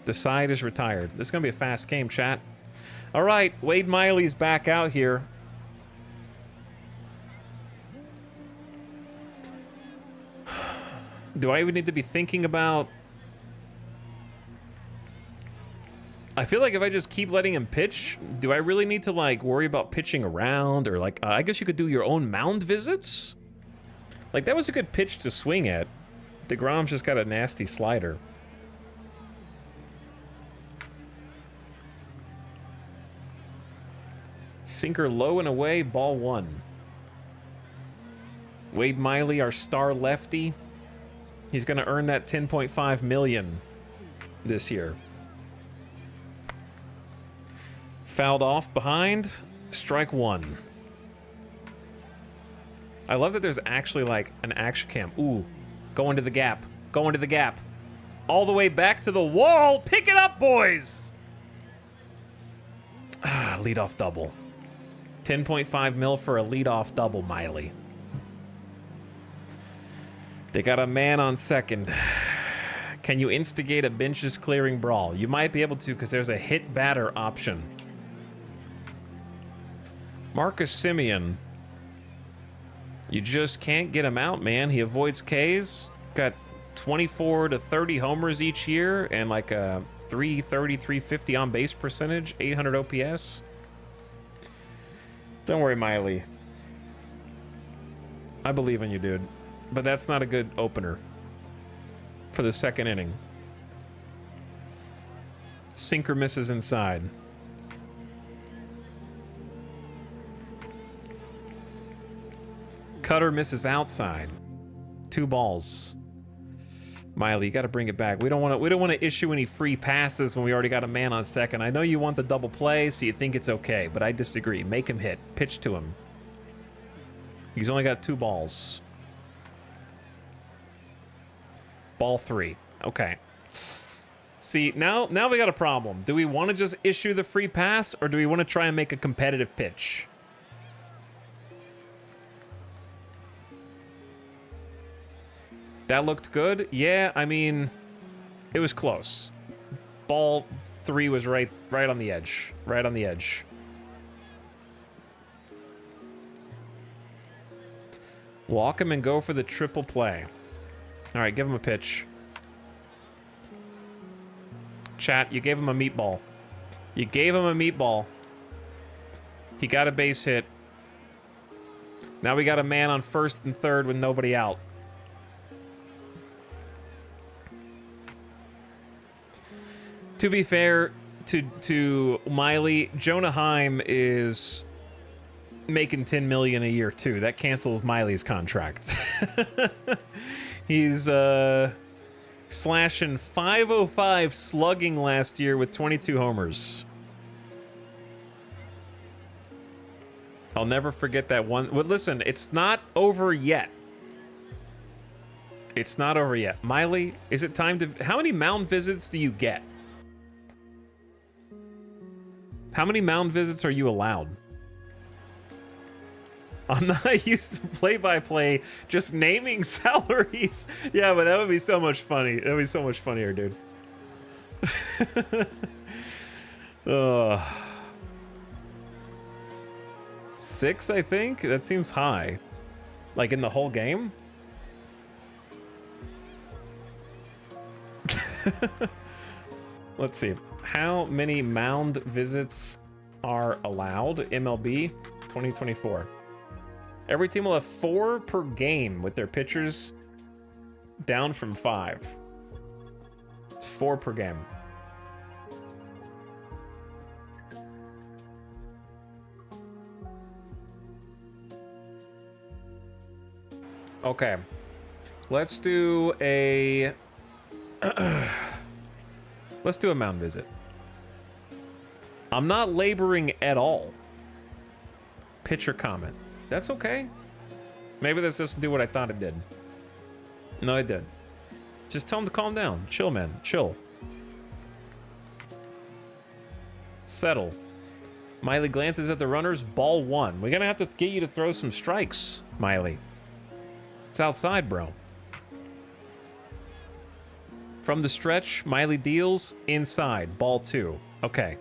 S1: The side is retired. This is going to be a fast game, chat. All right, Wade Miley's back out here. Do I even need to be thinking about... I feel like if I just keep letting him pitch, do I really need to, like, worry about pitching around? Or, like, I guess you could do your own mound visits? Like, that was a good pitch to swing at. DeGrom's just got a nasty slider. Sinker low and away, ball 1. Wade Miley, our star lefty. He's going to earn that $10.5 million this year. Fouled off behind, strike 1. I love that there's actually like an action cam. Ooh, go into the gap, go into the gap. All the way back to the wall, pick it up, boys! Ah, leadoff double. 10.5 mil for a leadoff double, Miley. They got a man on second. Can you instigate a benches clearing brawl? You might be able to because there's a hit batter option. Marcus Semien. You just can't get him out, man. He avoids Ks. Got 24 to 30 homers each year and like a 330, 350 on base percentage, 800 OPS. Don't worry, Miley. I believe in you, dude. But that's not a good opener for the second inning. Sinker misses inside. Cutter misses outside. 2 balls. Miley, you got to bring it back. We don't want to issue any free passes when we already got a man on second. I know you want the double play, so you think it's okay, but I disagree. Make him hit. Pitch to him. He's only got 2 balls. Ball 3. Okay. See, now we got a problem. Do we want to just issue the free pass, or do we want to try and make a competitive pitch? That looked good. Yeah, I mean, it was close. Ball 3 was right on the edge. Right on the edge. Walk him and go for the triple play. All right, give him a pitch. Chat, you gave him a meatball. You gave him a meatball. He got a base hit. Now we got a man on first and third with nobody out. To be fair to Miley, Jonah Heim is making $10 million a year too. That cancels Miley's contract. He's slashing .505 slugging last year with 22 homers. I'll never forget that one. Well, listen, it's not over yet. It's not over yet. Miley, is it time to... How many mound visits do you get? How many mound visits are you allowed? I'm not used to play-by-play, just naming salaries. Yeah, but that would be so much funny. That would be so much funnier, dude. 6, I think? That seems high. Like in the whole game? Let's see. How many mound visits are allowed? MLB 2024. Every team will have 4 per game with their pitchers down from 5. It's 4 per game. Okay. Let's do a... Let's do a mound visit. I'm not laboring at all. Pitcher comment. That's okay. Maybe this doesn't do what I thought it did. No, it did. Just tell him to calm down. Chill, man. Chill. Settle. Miley glances at the runners. Ball 1. We're gonna have to get you to throw some strikes, Miley. It's outside, bro. From the stretch, Miley deals inside. Ball 2. Okay.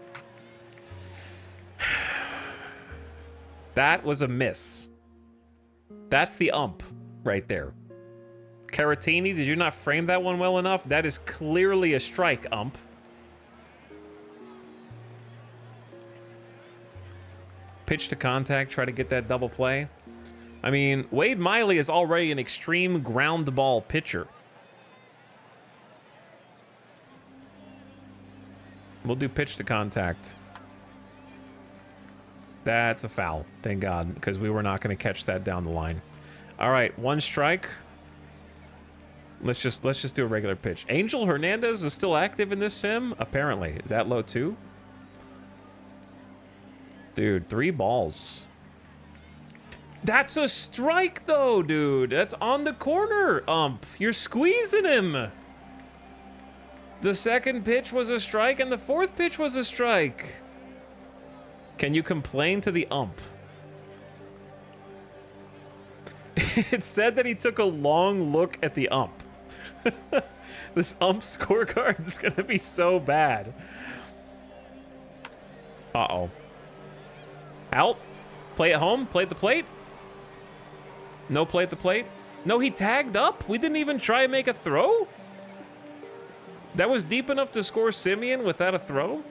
S1: That was a miss. That's the ump right there. Caratini, did you not frame that one well enough? That is clearly a strike, ump. Pitch to contact, try to get that double play. I mean, Wade Miley is already an extreme ground ball pitcher. We'll do pitch to contact. That's a foul, thank God, because we were not going to catch that down the line. All right, 1 strike. Let's just do a regular pitch. Angel Hernandez is still active in this sim, apparently. Is that low too? Dude, 3 balls. That's a strike though, dude. That's on the corner, ump. You're squeezing him. The second pitch was a strike and the 4th pitch was a strike. Can you complain to the ump? It said that he took a long look at the ump. This ump scorecard is gonna be so bad. Uh-oh. Out. Play at home. Play at the plate. No play at the plate. No, he tagged up. We didn't even try and make a throw. That was deep enough to score Simeon without a throw.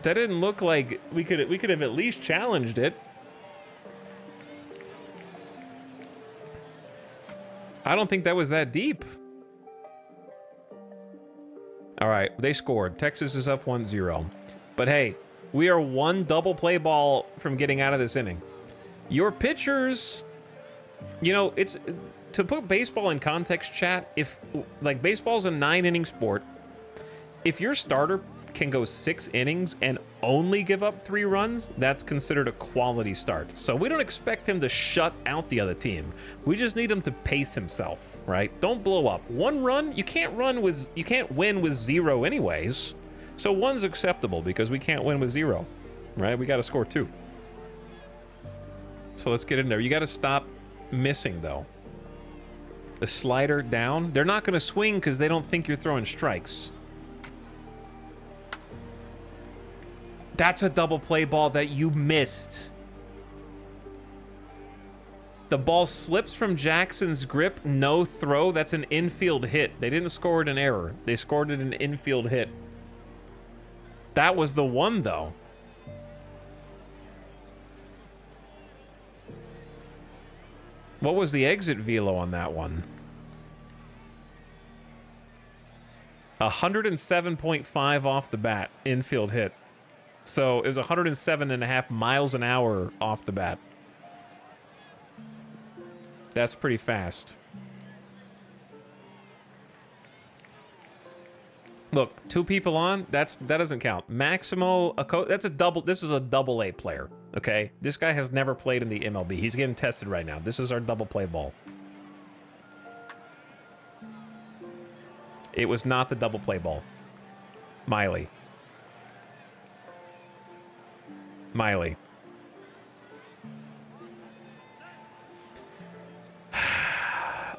S1: That didn't look like we could have at least challenged it. I don't think that was that deep. All right, they scored. Texas is up 1-0. But hey, we are 1 double play ball from getting out of this inning. Your pitchers, you know, it's to put baseball in context, chat. If like baseball's a 9-inning sport, if your starter can go 6 innings and only give up 3 runs, that's considered a quality start. So we don't expect him to shut out the other team. We just need him to pace himself, right? Don't blow up. 1 run, you can't win with 0 anyways. So 1's acceptable because we can't win with 0, right? We got to score 2. So let's get in there. You got to stop missing though. The slider down. They're not going to swing because they don't think you're throwing strikes. That's a double play ball that you missed. The ball slips from Jackson's grip, no throw. That's an infield hit. They didn't score it an error. They scored it an infield hit. That was the one, though. What was the exit velo on that one? 107.5 off the bat, infield hit. So it was 107.5 miles an hour off the bat. That's pretty fast. Look, 2 people on, that doesn't count. Maximo, that's a double. This is a double A player, okay? This guy has never played in the MLB. He's getting tested right now. This is our double play ball. It was not the double play ball. Miley. Miley.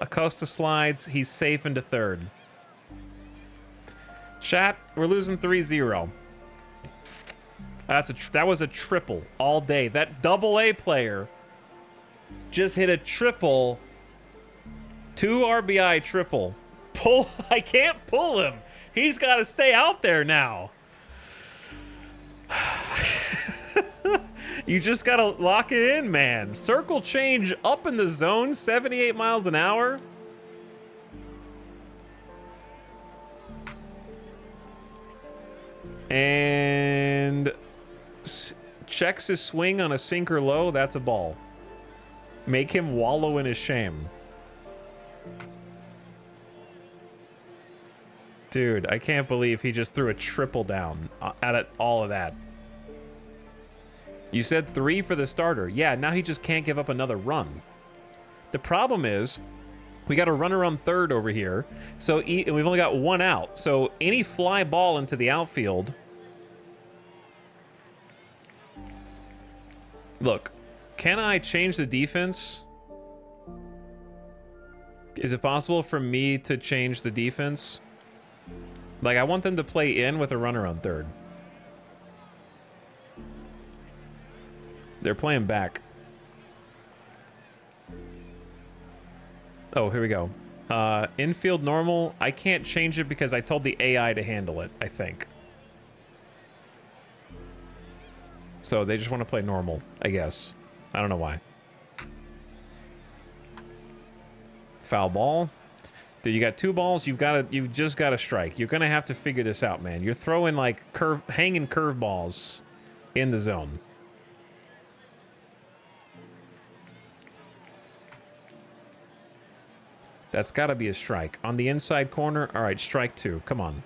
S1: Acosta slides. He's safe into third. Chat, we're losing 3-0. That was a triple all day. That double A player just hit a triple. 2 RBI triple Pull. I can't pull him. He's got to stay out there now. You just got to lock it in, man. Circle change up in the zone, 78 miles an hour. And checks his swing on a sinker low. That's a ball. Make him wallow in his shame. Dude, I can't believe he just threw a triple down at all of that. You said 3 for the starter. Yeah, now he just can't give up another run. The problem is, we got a runner on third over here, so and we've only got 1 out. So any fly ball into the outfield. Look, can I change the defense? Is it possible for me to change the defense? Like, I want them to play in with a runner on third. They're playing back. Oh, here we go. Infield normal. I can't change it because I told the AI to handle it, I think. So they just want to play normal, I guess. I don't know why. Foul ball. Dude, you got 2 balls. You just got to strike. You're gonna have to figure this out, man. You're throwing like hanging curveballs in the zone. That's got to be a strike. On the inside corner. All right, strike 2. Come on.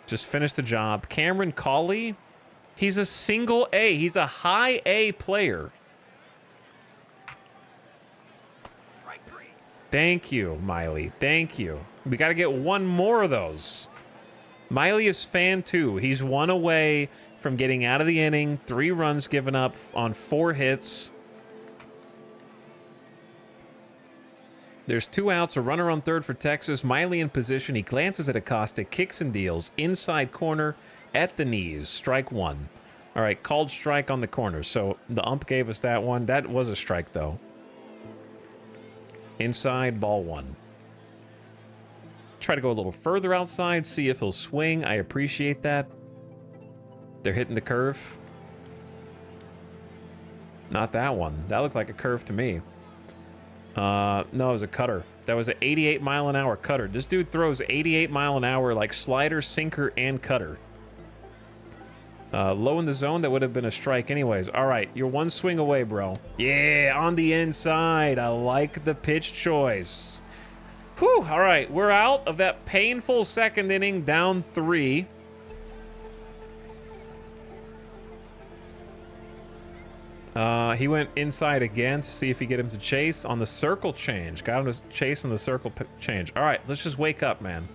S1: Just finish the job. Cameron Cawley. He's a single A. He's a high A player. Strike 3. Thank you, Miley. Thank you. We got to get 1 more of those. Miley is fan 2. He's 1 away from getting out of the inning. 3 runs given up on 4 hits. There's 2 outs, a runner on third for Texas. Miley in position. He glances at Acosta, kicks and deals. Inside corner at the knees. Strike 1. All right, called strike on the corner. So the ump gave us that one. That was a strike, though. Inside, ball 1. Try to go a little further outside, see if he'll swing. I appreciate that. They're hitting the curve. Not that one. That looked like a curve to me. No, it was a cutter. That was an 88 mile an hour cutter. This dude throws 88 mile an hour like slider, sinker, and cutter. Low in the zone, that would have been a strike anyways. All right, you're 1 swing away, bro. Yeah, on the inside. I like the pitch choice. Whew, all right, we're out of that painful second inning, down 3. He went inside again to see if he get him to chase on the circle change. Got him to chase on the circle change. All right, let's just wake up, man.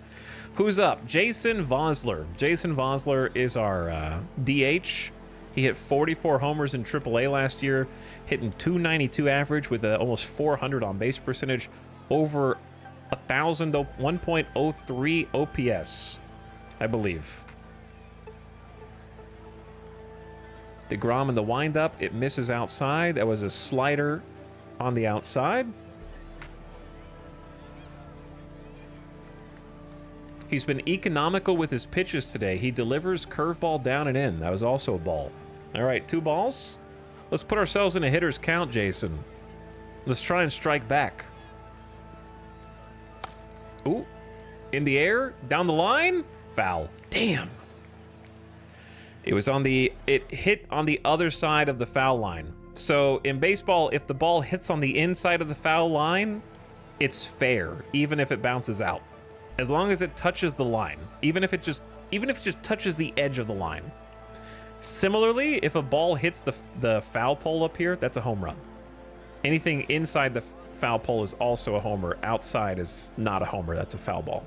S1: Who's up? Jason Vosler. Jason Vosler is our DH. He hit 44 homers in AAA last year, hitting .292 average with almost 400 on base percentage, over 1.03 OPS, I believe. DeGrom in the windup, it misses outside. That was a slider on the outside. He's been economical with his pitches today. He delivers curveball down and in. That was also a ball. All right, 2 balls. Let's put ourselves in a hitter's count, Jason. Let's try and strike back. Ooh, in the air, down the line, foul. Damn. It hit on the other side of the foul line. So in baseball, if the ball hits on the inside of the foul line, it's fair, even if it bounces out. As long as it touches the line, even if it just touches the edge of the line. Similarly, if a ball hits the foul pole up here, that's a home run. Anything inside the foul pole is also a homer. Outside is not a homer, that's a foul ball.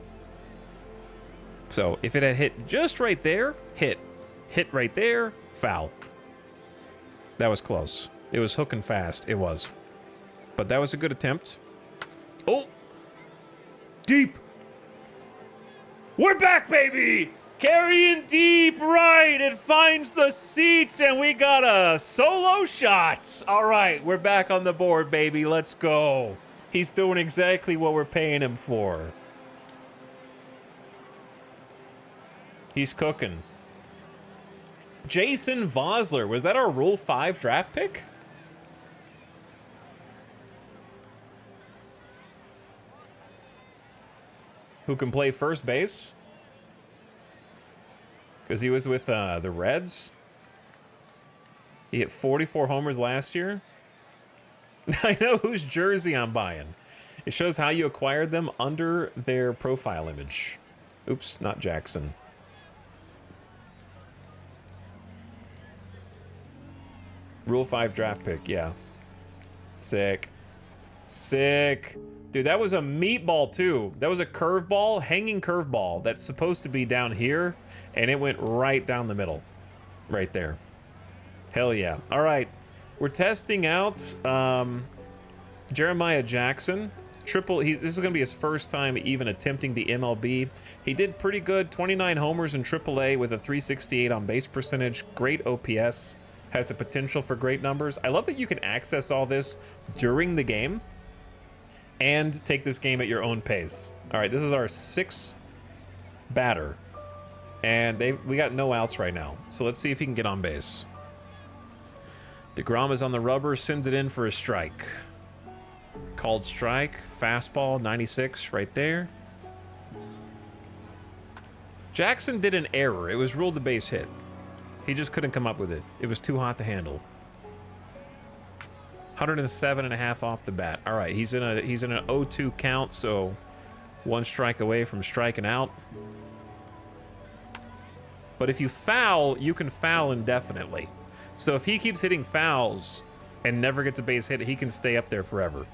S1: So if it had hit just right there, hit. Hit right there, foul. That was close. It was hooking fast, it was. But that was a good attempt. Oh! Deep! We're back, baby! Carrying deep right, it finds the seats, and we got a solo shot. All right, we're back on the board, baby, let's go. He's doing exactly what we're paying him for. He's cooking. Jason Vosler, was that our Rule 5 draft pick? Who can play first base? Because he was with the Reds. He hit 44 homers last year. I know whose jersey I'm buying. It shows how you acquired them under their profile image. Oops, not Jackson. Rule 5 draft pick, yeah. Sick. Sick. Dude, that was a meatball too. That was a curveball, hanging curveball that's supposed to be down here, and it went right down the middle. Right there. Hell yeah. All right. We're testing out Jeremiah Jackson. This is going to be his first time even attempting the MLB. He did pretty good. 29 homers in AAA with a 368 on base percentage. Great OPS. Has the potential for great numbers. I love that you can access all this during the game and take this game at your own pace. All right, this is our 6th batter. And we got no outs right now. So let's see if he can get on base. DeGrom is on the rubber, sends it in for a strike. Called strike, fastball, 96 right there. Jackson did an error. It was ruled a base hit. He just couldn't come up with it. It was too hot to handle. 107.5 off the bat. All right, he's in an 0-2 count, so 1 strike away from striking out. But if you foul, you can foul indefinitely. So if he keeps hitting fouls and never gets a base hit, he can stay up there forever.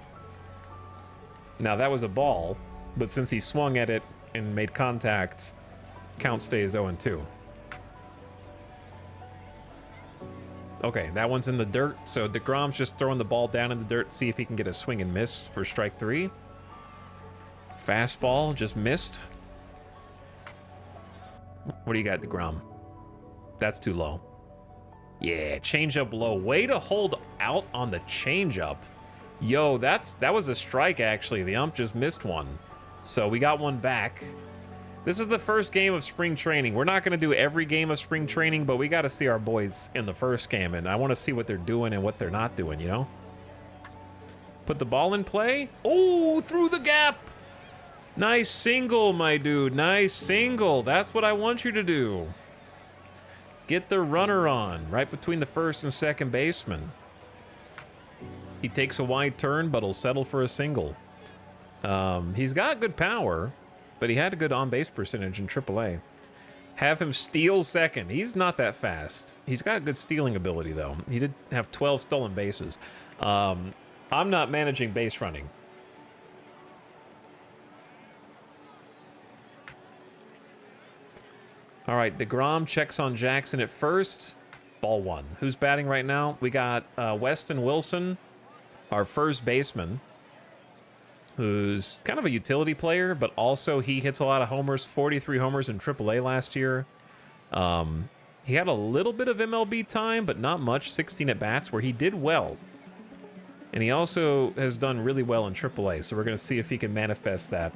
S1: Now that was a ball, but since he swung at it and made contact, count stays 0-2. Okay, that one's in the dirt, so DeGrom's just throwing the ball down in the dirt, see if he can get a swing and miss for strike 3. Fastball just missed. What do you got, DeGrom? That's too low. Yeah, changeup low. Way to hold out on the changeup. Yo, that was a strike, actually. The ump just missed one. So we got one back. This is the first game of spring training. We're not going to do every game of spring training, but we got to see our boys in the first game, and I want to see what they're doing and what they're not doing, you know? Put the ball in play. Oh, through the gap. Nice single, my dude. Nice single. That's what I want you to do. Get the runner on, right between the first and second baseman. He takes a wide turn, but he'll settle for a single. He's got good power, but he had a good on-base percentage in AAA. Have him steal second. He's not that fast. He's got good stealing ability, though. He did have 12 stolen bases. I'm not managing base running. All right, DeGrom checks on Jackson at first. Ball 1. Who's batting right now? We got Weston Wilson, our first baseman, who's kind of a utility player, but also he hits a lot of homers, 43 homers in AAA last year. He had a little bit of MLB time, but not much, 16 at-bats, where he did well. And he also has done really well in AAA, so we're going to see if he can manifest that.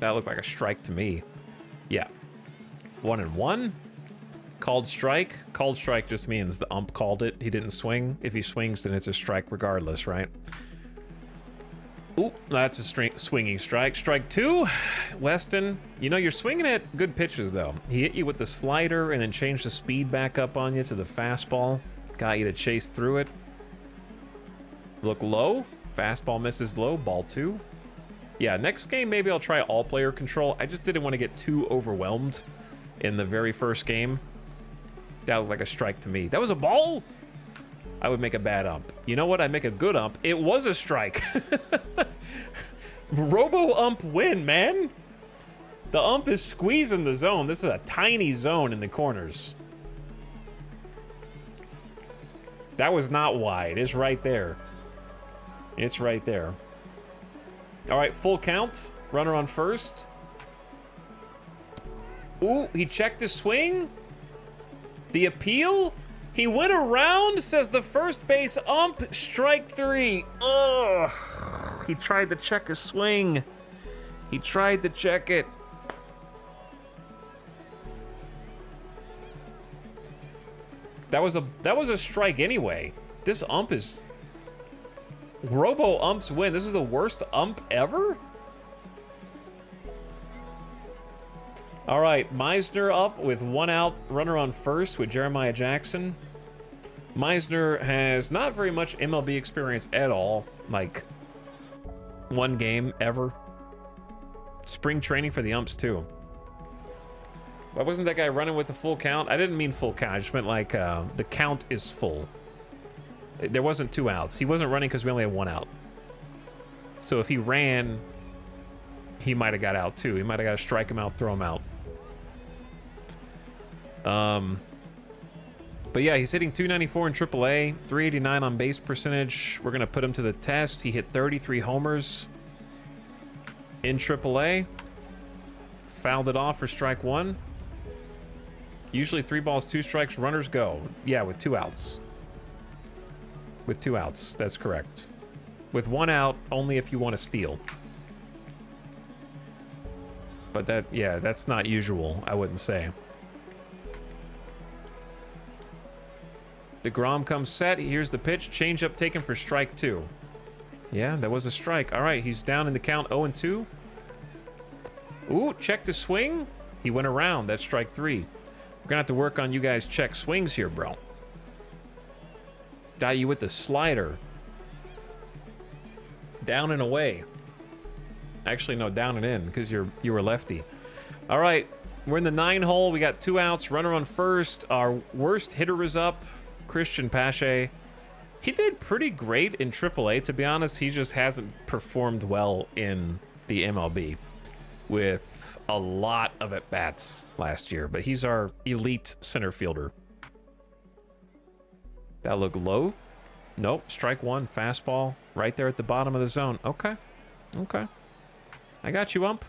S1: That looked like a strike to me. Yeah. 1-1. Called strike. Called strike just means the ump called it. He didn't swing. If he swings, then it's a strike regardless, right? Ooh, that's a swinging strike. Strike 2. Weston, you know, you're swinging at good pitches, though. He hit you with the slider and then changed the speed back up on you to the fastball. Got you to chase through it. Look low. Fastball misses low. Ball 2. Yeah, next game, maybe I'll try all player control. I just didn't want to get too overwhelmed in the very first game. That was like a strike to me. That was a ball? I would make a bad ump. You know what? I'd make a good ump. It was a strike. Robo ump win, man. The ump is squeezing the zone. This is a tiny zone in the corners. That was not wide. It's right there. It's right there. All right, full count. Runner on first. Ooh, he checked his swing. The appeal. He went around, says the first base ump. Strike 3. Ugh. He tried to check his swing. He tried to check it. That was a strike anyway. This ump is... Robo umps win. This is the worst ump ever? All right, Meisner up with 1 out, runner on first with Jeremiah Jackson. Meisner has not very much MLB experience at all, like 1 game ever. Spring training for the umps too. Why wasn't that guy running with the full count? I didn't mean full count, I just meant like the count is full. There wasn't 2 outs. He wasn't running because we only had 1 out. So if he ran, he might have got out too. He might have got to strike him out, throw him out. But yeah, he's hitting 294 in AAA, 389 on base percentage. We're gonna put him to the test. He hit 33 homers in AAA. Fouled it off for strike 1. Usually 3 balls, 2 strikes, runners go. Yeah, with 2 outs. With 2 outs, that's correct. With 1 out, only if you want to steal. But that, yeah, that's not usual, I wouldn't say. DeGrom comes set. Here's the pitch. Changeup taken for strike 2. Yeah, that was a strike. All right, he's down in the count 0-2. Ooh, check the swing. He went around. That's strike 3. We're gonna have to work on you guys check swings here, bro. Got you with the slider. Down and away. Actually, no, down and in, because you were lefty. All right, we're in the 9 hole. We got 2 outs. Runner on first. Our worst hitter is up. Christian Pache. He did pretty great in AAA. To be honest, he just hasn't performed well in the MLB with a lot of at-bats last year. But he's our elite center fielder. That looked low. Nope, strike 1, fastball, right there at the bottom of the zone. Okay, okay. I got you, ump.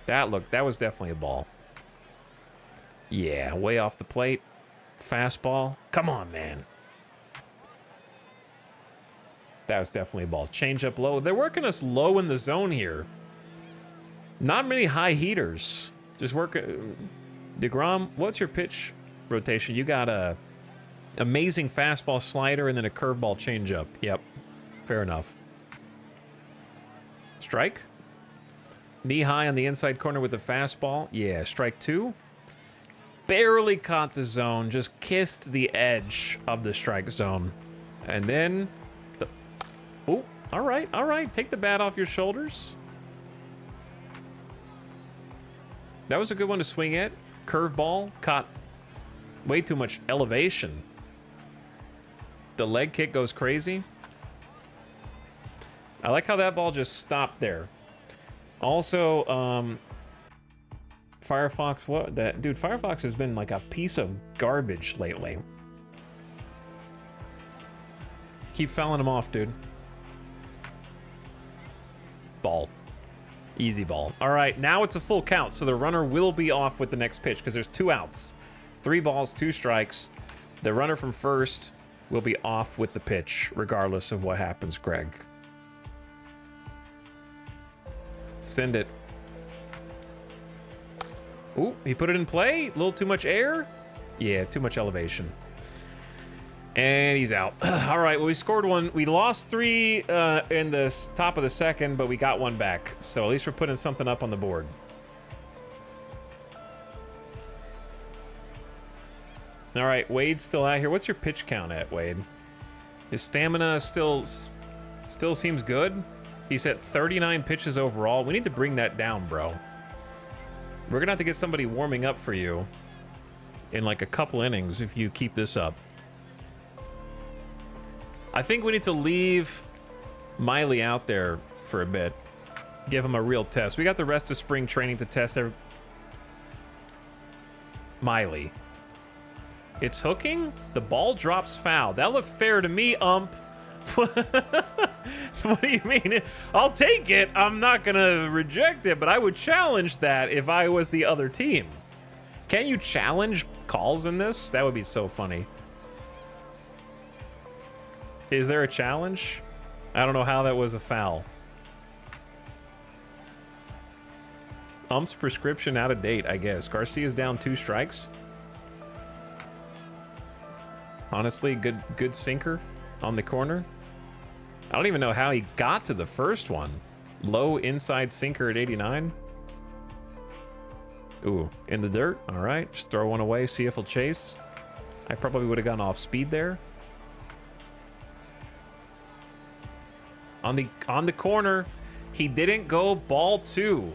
S1: That was definitely a ball. Yeah, way off the plate. Fastball. Come on, man. That was definitely a ball. Change up low. They're working us low in the zone here. Not many high heaters. Just work. DeGrom, what's your pitch rotation? You got a amazing fastball slider and then a curveball changeup. Yep, fair enough. Strike. Knee high on the inside corner with the fastball. Yeah, strike 2. Barely caught the zone, just kissed the edge of the strike zone. And then the... Oh, all right. Take the bat off your shoulders. That was a good one to swing at. Curveball, caught way too much elevation. The leg kick goes crazy. I like how that ball just stopped there. Also, Firefox, what that dude? Firefox has been like a piece of garbage lately. Keep fouling him off, dude. Ball. Easy ball. All right, now it's a full count, so the runner will be off with the next pitch because there's 2 outs. 3 balls, 2 strikes. The runner from first will be off with the pitch, regardless of what happens, Greg. Send it. Ooh, he put it in play. A little too much air. Yeah, too much elevation. And he's out. All right, well, we scored 1. We lost 3 in the top of the second, but we got 1 back. So at least we're putting something up on the board. All right, Wade's still out here. What's your pitch count at, Wade? His stamina still seems good. He's at 39 pitches overall. We need to bring that down, bro. We're gonna have to get somebody warming up for you in like a couple innings if you keep this up. I think we need to leave Miley out there for a bit. Give him a real test. We got the rest of spring training to test every... Miley. It's hooking? The ball drops foul. That looked fair to me, ump. What do you mean? I'll take it. I'm not gonna reject it, but I would challenge that if I was the other team. Can you challenge calls in this? That would be so funny. Is there a challenge? I don't know how that was a foul. Ump's prescription out of date, I guess. Garcia's down 2 strikes. Honestly, good sinker on the corner. I don't even know how he got to the first one. Low inside sinker at 89. Ooh, in the dirt. All right, just throw one away, see if he'll chase. I probably would have gone off speed there. On the corner, he didn't go ball 2.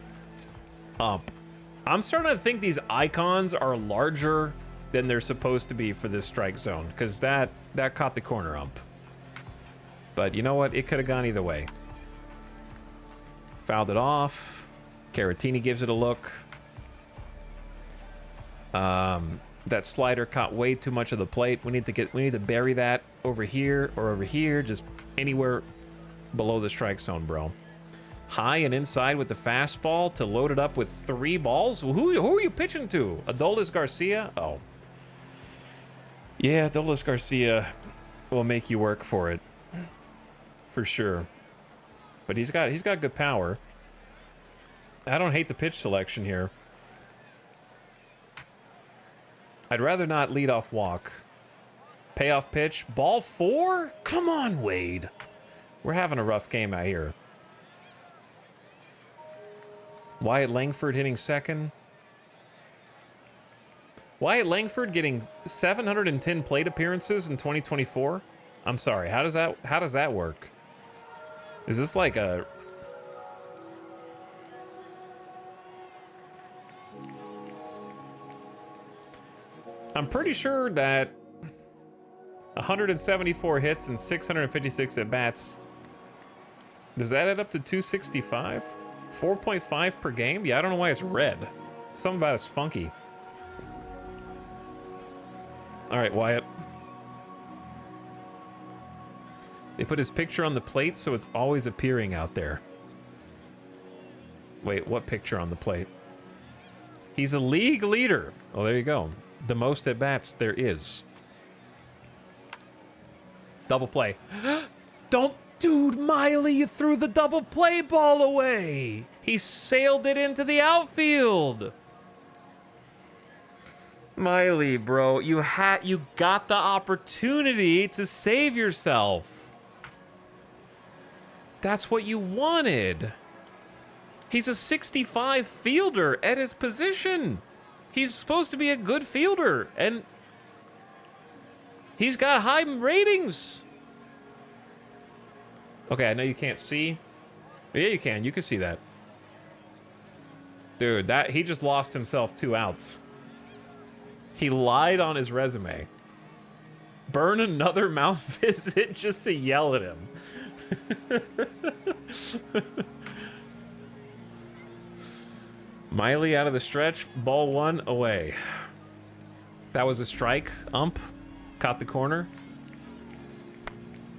S1: Up. I'm starting to think these icons are larger than they're supposed to be for this strike zone, because that caught the corner ump. But you know what? It could have gone either way. Fouled it off. Caratini gives it a look. That slider caught way too much of the plate. We need to bury that over here or over here, just anywhere below the strike zone, bro. High and inside with the fastball to load it up with 3 balls. Who are you pitching to? Adolis Garcia? Oh. Yeah, Adolis Garcia will make you work for it. For sure. But he's got good power. I don't hate the pitch selection here. I'd rather not lead off walk. Payoff pitch. Ball 4? Come on, Wade. We're having a rough game out here. Wyatt Langford hitting second. Wyatt Langford getting 710 plate appearances in 2024. I'm sorry. How does that work? Is this like a... I'm pretty sure that 174 hits and 656 at-bats, does that add up to 265? 4.5 per game? Yeah, I don't know why it's red. Something about it's funky. All right, Wyatt. They put his picture on the plate, so it's always appearing out there. Wait, what picture on the plate? He's a league leader. Oh, there you go. The most at-bats there is. Double play. Don't, dude, Miley, you threw the double play ball away. He sailed it into the outfield. Miley, bro, you got the opportunity to save yourself. That's what you wanted. He's a 65 fielder at his position. He's supposed to be a good fielder, and he's got high ratings. Okay, I know you can't see. Yeah, you can. You can see that. Dude, he just lost himself 2 outs. He lied on his resume. Burn another mound visit just to yell at him. Miley out of the stretch, ball 1 away. That was a strike. Ump caught the corner.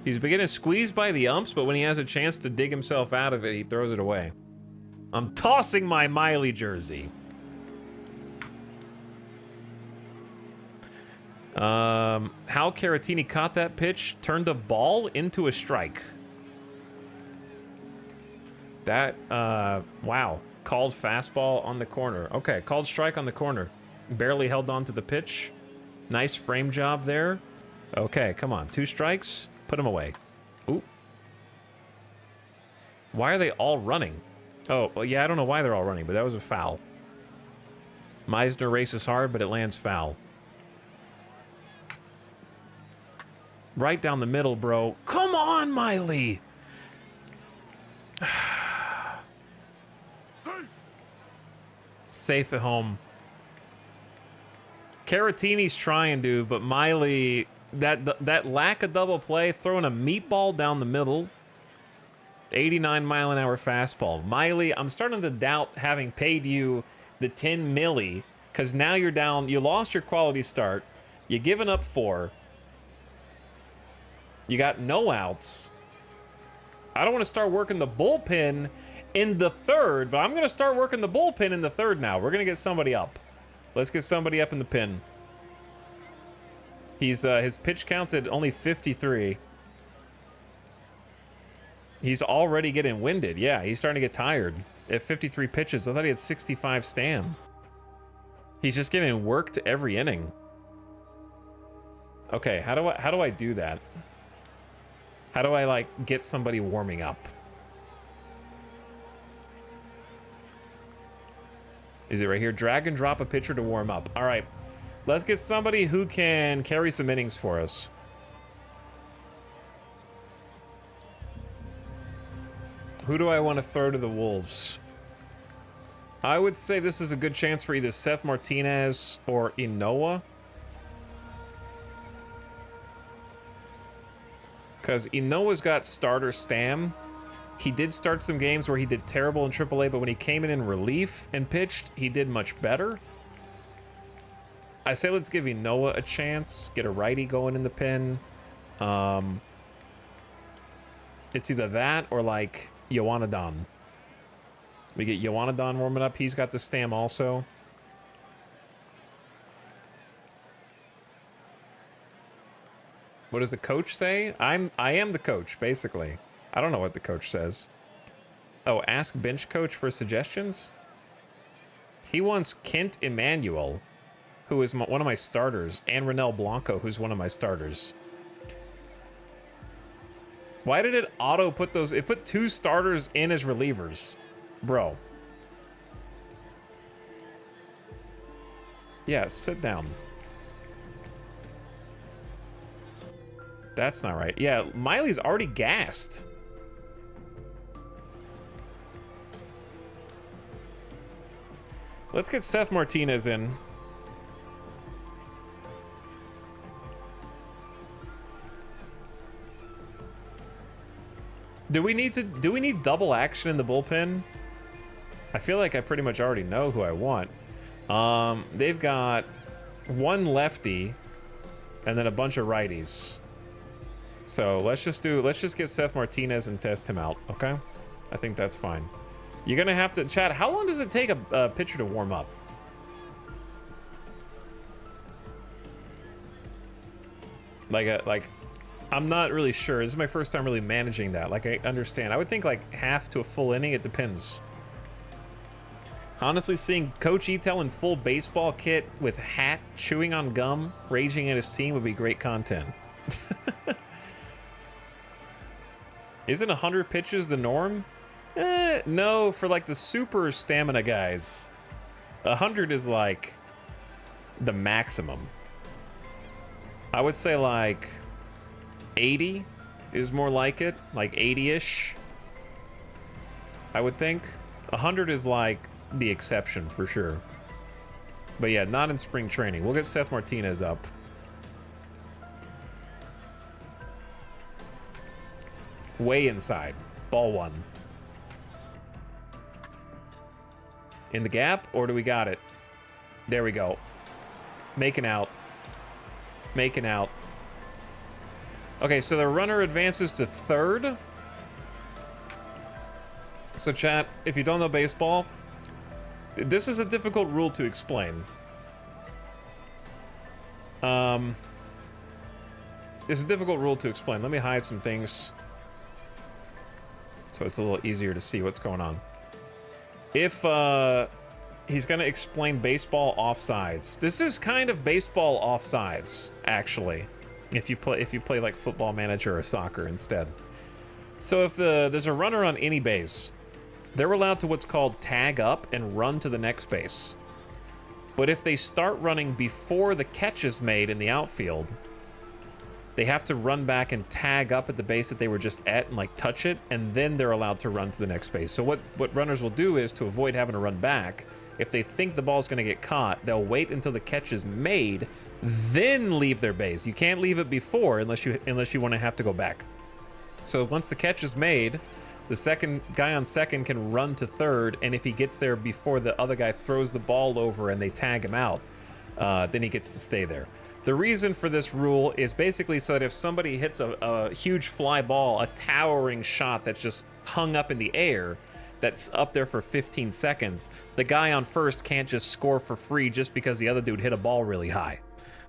S1: He's beginning squeezed by the umps, but when he has a chance to dig himself out of it, he throws it away. I'm tossing my Miley jersey. How Caratini caught that pitch, turned a ball into a strike. That, wow. Called fastball on the corner. Okay, called strike on the corner. Barely held on to the pitch. Nice frame job there. Okay, come on. 2 strikes. Put him away. Ooh. Why are they all running? Oh, well, yeah, I don't know why they're all running, but that was a foul. Meisner races hard, but it lands foul. Right down the middle, bro. Come on, Miley! Safe at home. Caratini's trying to, but Miley, that lack of double play, throwing a meatball down the middle. 89-mile-an-hour fastball. Miley, I'm starting to doubt having paid you the 10 milli, because now you're down. You lost your quality start. You're giving up 4. You got no outs. I don't want to start working the bullpen in the 3rd, but I'm going to start working the bullpen in the 3rd now. We're going to get somebody up. Let's get somebody up in the pin. He's his pitch counts at only 53. He's already getting winded. Yeah, he's starting to get tired. At 53 pitches, I thought he had 65 stam. He's just getting worked every inning. Okay, how do I do that? How do I like get somebody warming up? Is it right here? Drag and drop a pitcher to warm up. All right, let's get somebody who can carry some innings for us. Who do I want to throw to the Wolves? I would say this is a good chance for either Seth Martinez or Inoa. Because Inoa's got starter stam. He did start some games where he did terrible in AAA, but when he came in relief and pitched, he did much better. I say let's give Inoa a chance. Get a righty going in the pin. It's either that or like Yoanadon. We get Yoanadon warming up. He's got the stam also. What does the coach say? I am the coach, basically. I don't know what the coach says. Oh, ask bench coach for suggestions? He wants Kent Emmanuel, who is one of my starters, and Ronel Blanco, who's one of my starters. Why did it auto put those? It put 2 starters in as relievers. Bro. Yeah, sit down. That's not right. Yeah, Miley's already gassed. Let's get Seth Martinez in. Do we need double action in the bullpen? I feel like I pretty much already know who I want. They've got 1 lefty and then a bunch of righties. So let's just get Seth Martinez and test him out, okay? I think that's fine. You're gonna have to, Chad, how long does it take a pitcher to warm up? Like, I'm not really sure. This is my first time really managing that. Like, I understand. I would think like half to a full inning. It depends. Honestly, seeing Coach Etel in full baseball kit with hat, chewing on gum, raging at his team would be great content. Isn't 100 pitches the norm? No, for like the super stamina guys. 100 is like the maximum. I would say like 80 is more like it, like 80-ish. I would think 100 is like the exception for sure. But yeah, not in spring training. We'll get Seth Martinez up. Way inside. Ball 1. In the gap, or do we got it? There we go. Making out. Making out. Okay, so the runner advances to third. So chat, if you don't know baseball, this is a difficult rule to explain. It's a difficult rule to explain. Let me hide some things so it's a little easier to see what's going on. If he's gonna explain baseball offsides. This is kind of baseball offsides, actually. If you play like Football Manager or soccer instead. So if there's a runner on any base, they're allowed to what's called tag up and run to the next base. But if they start running before the catch is made in the outfield, they have to run back and tag up at the base that they were just at and like touch it, and then they're allowed to run to the next base. So what runners will do is, to avoid having to run back, if they think the ball's gonna get caught, they'll wait until the catch is made, then leave their base. You can't leave it before unless you want to have to go back. So once the catch is made, the second guy on second can run to third, and if he gets there before the other guy throws the ball over and they tag him out, then he gets to stay there. The reason for this rule is basically so that if somebody hits a huge fly ball, a towering shot that's just hung up in the air, that's up there for 15 seconds, the guy on first can't just score for free just because the other dude hit a ball really high.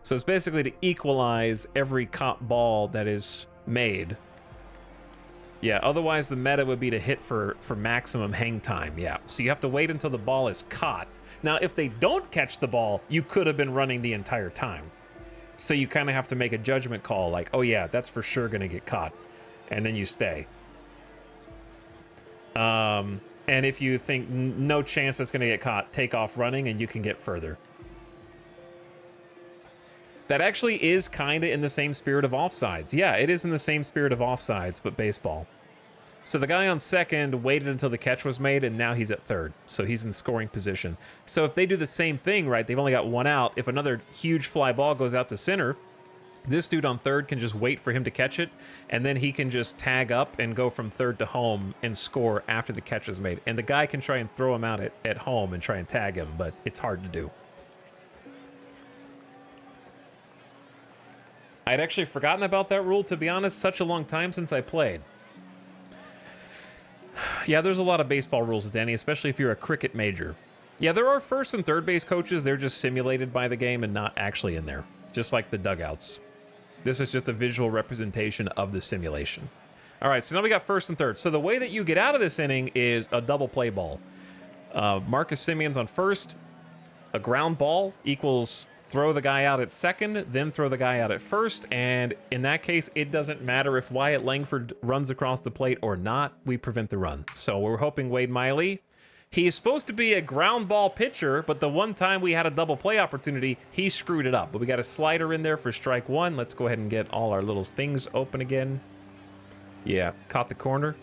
S1: So it's basically to equalize every caught ball that is made. Yeah, otherwise the meta would be to hit for maximum hang time, yeah. So you have to wait until the ball is caught. Now, if they don't catch the ball, you could have been running the entire time. So you kind of have to make a judgment call like, oh yeah, that's for sure going to get caught. And then you stay. And if you think no chance that's going to get caught, take off running and you can get further. That actually is kind of in the same spirit of offsides. Yeah, it is in the same spirit of offsides, but baseball. So the guy on second waited until the catch was made, and now he's at third. So he's in scoring position. So if they do the same thing, right, they've only got one out. If another huge fly ball goes out to center, this dude on third can just wait for him to catch it, and then he can just tag up and go from third to home and score after the catch is made. And the guy can try and throw him out at home and try and tag him, but it's hard to do. I'd actually forgotten about that rule, to be honest. Such a long time since I played. Yeah, there's a lot of baseball rules, Danny, especially if you're a cricket major. Yeah, there are first and third base coaches. They're just simulated by the game and not actually in there, just like the dugouts. This is just a visual representation of the simulation. All right, so now we got first and third. So the way that you get out of this inning is a double play ball. Marcus Simeon's on first. A ground ball equals throw the guy out at second, then throw the guy out at first, and in that case, it doesn't matter if Wyatt Langford runs across the plate or not, we prevent the run. So we're hoping Wade Miley, he's supposed to be a ground ball pitcher, but the one time we had a double play opportunity, he screwed it up. But we got a slider in there for strike one. Let's go ahead and get all our little things open again. Yeah, caught the corner.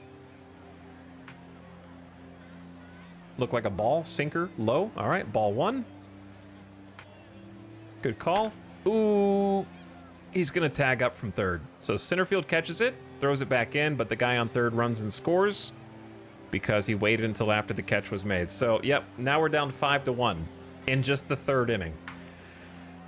S1: Looked like a ball, sinker, low. All right, ball one. Good call. Ooh, he's going to tag up from third. So center field catches it, throws it back in, but the guy on third runs and scores because he waited until after the catch was made. So, yep, now we're down 5-1 in just the third inning.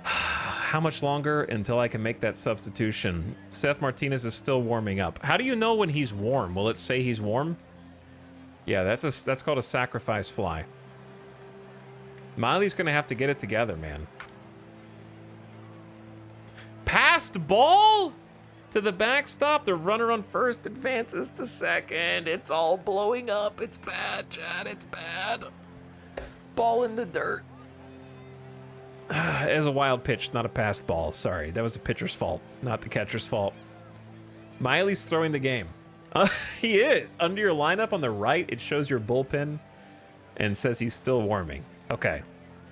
S1: How much longer until I can make that substitution? Seth Martinez is still warming up. How do you know when he's warm? Will it say he's warm? Yeah, that's called a sacrifice fly. Miley's going to have to get it together, man. Passed ball to the backstop. The runner on first advances to second. It's all blowing up. It's bad, Chad. It's bad. Ball in the dirt. It was a wild pitch, not a passed ball. Sorry, that was the pitcher's fault, not the catcher's fault. Miley's throwing the game. He is. Under your lineup on the right, it shows your bullpen and says he's still warming. Okay.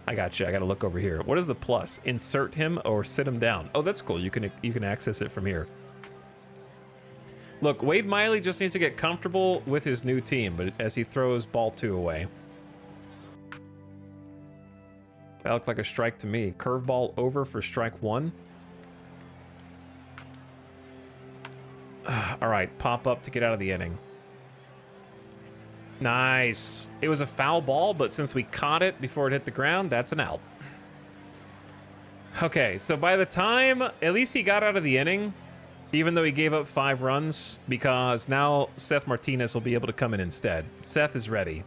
S1: I got you. I got to look over here. What is the plus? Insert him or sit him down? Oh, that's cool. You can access it from here. Look, Wade Miley just needs to get comfortable with his new team, but as he throws ball 2 away. That looked like a strike to me. Curveball over for strike 1. All right, pop up to get out of the inning. Nice. It was a foul ball, but since we caught it before it hit the ground, that's an out. Okay, so by the time, at least he got out of the inning, even though he gave up 5 runs, because now Seth Martinez will be able to come in instead. Seth is ready.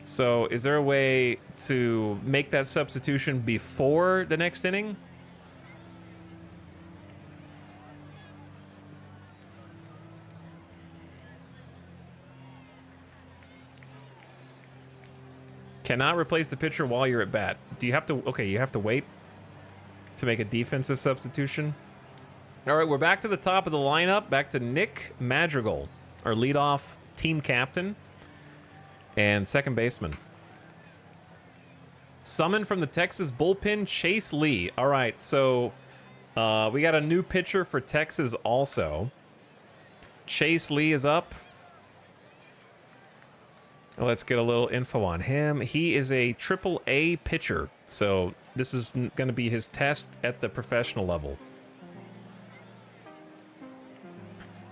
S1: So is there a way to make that substitution before the next inning? Cannot replace the pitcher while you're at bat. Do you have to? Okay, you have to wait to make a defensive substitution. All right, we're back to the top of the lineup. Back to Nick Madrigal, our leadoff team captain and second baseman. Summon from the Texas bullpen, Chase Lee. All right, so we got a new pitcher for Texas also. Chase Lee is up. Let's get a little info on him. He is a AAA pitcher, so this is going to be his test at the professional level.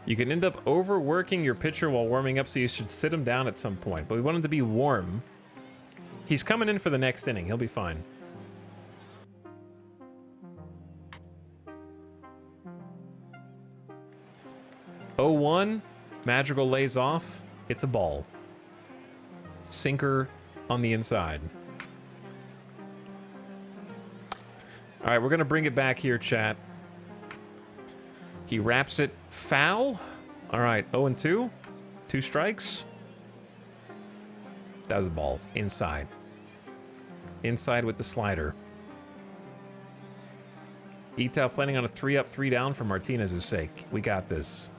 S1: You can end up overworking your pitcher while warming up, so you should sit him down at some point. But we want him to be warm. He's coming in for the next inning. He'll be fine. Oh, 1. Madrigal lays off. It's a ball. Sinker on the inside. All right, we're going to bring it back here, chat. He wraps it foul. All right, 0-2. 2 strikes. That was a ball. Inside. Inside with the slider. Ito planning on a 3-up, 3-down for Martinez's sake. We got this.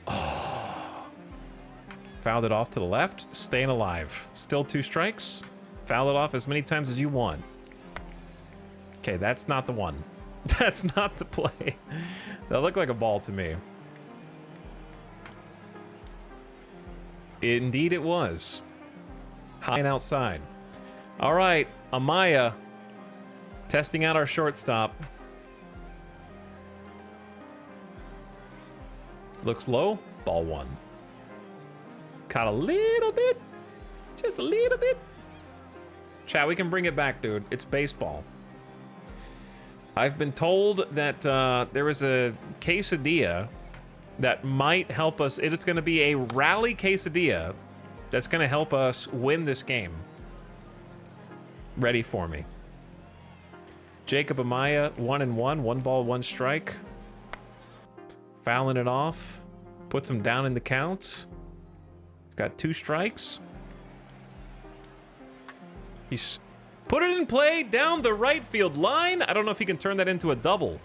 S1: Oh. Fouled it off to the left. Staying alive. Still 2 strikes. Foul it off as many times as you want. Okay, that's not the one. That's not the play. That looked like a ball to me. Indeed it was. High and outside. All right, Amaya. Testing out our shortstop. Looks low. Ball 1. Caught a little bit. Just a little bit. Chat, we can bring it back, dude. It's baseball. I've been told that there is a quesadilla that might help us. It is going to be a rally quesadilla that's going to help us win this game. Ready for me. Jacob Amaya, 1-1, 1 ball, 1 strike. Fouling it off. Puts him down in the count. He's got 2 strikes. He's put it in play down the right field line. I don't know if he can turn that into a double.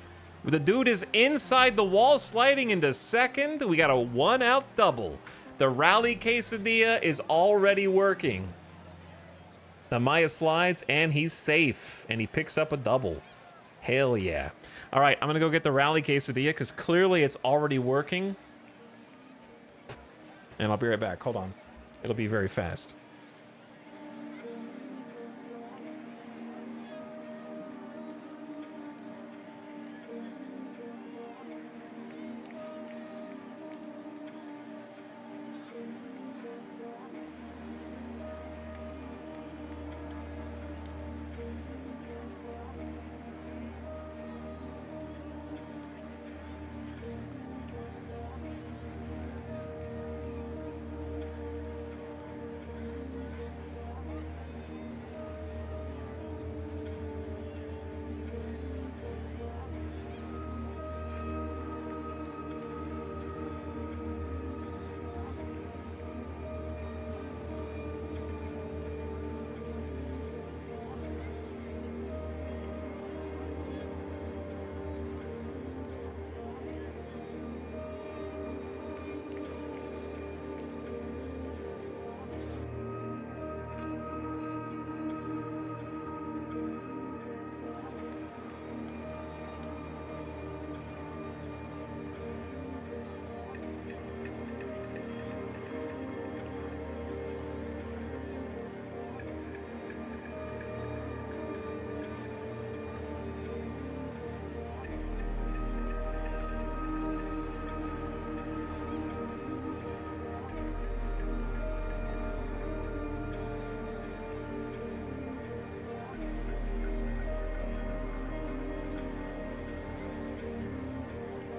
S1: The dude is inside the wall, sliding into second. We got a 1-out double. The rally quesadilla is already working. Amaya slides, and he's safe. And he picks up a double. Hell yeah. All right, I'm going to go get the rally quesadilla, because clearly it's already working. And I'll be right back. Hold on. It'll be very fast.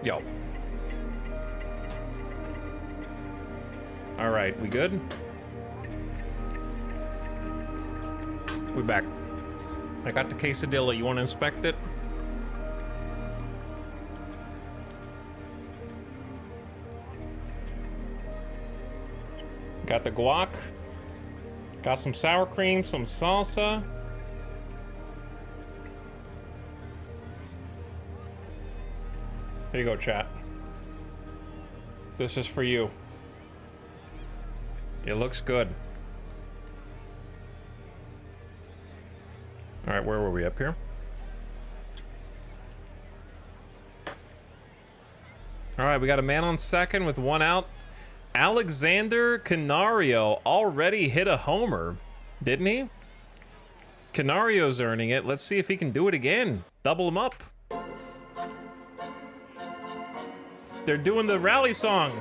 S1: Yo. All right, we good? We back. I got the quesadilla. You want to inspect it? Got the guac. Got some sour cream, some salsa. Here you go, chat. This is for you. It looks good. All right, where were we? Up here? All right, we got a man on second with 1 out. Alexander Canario already hit a homer, didn't he? Canario's earning it. Let's see if he can do it again. Double him up. They're doing the rally song.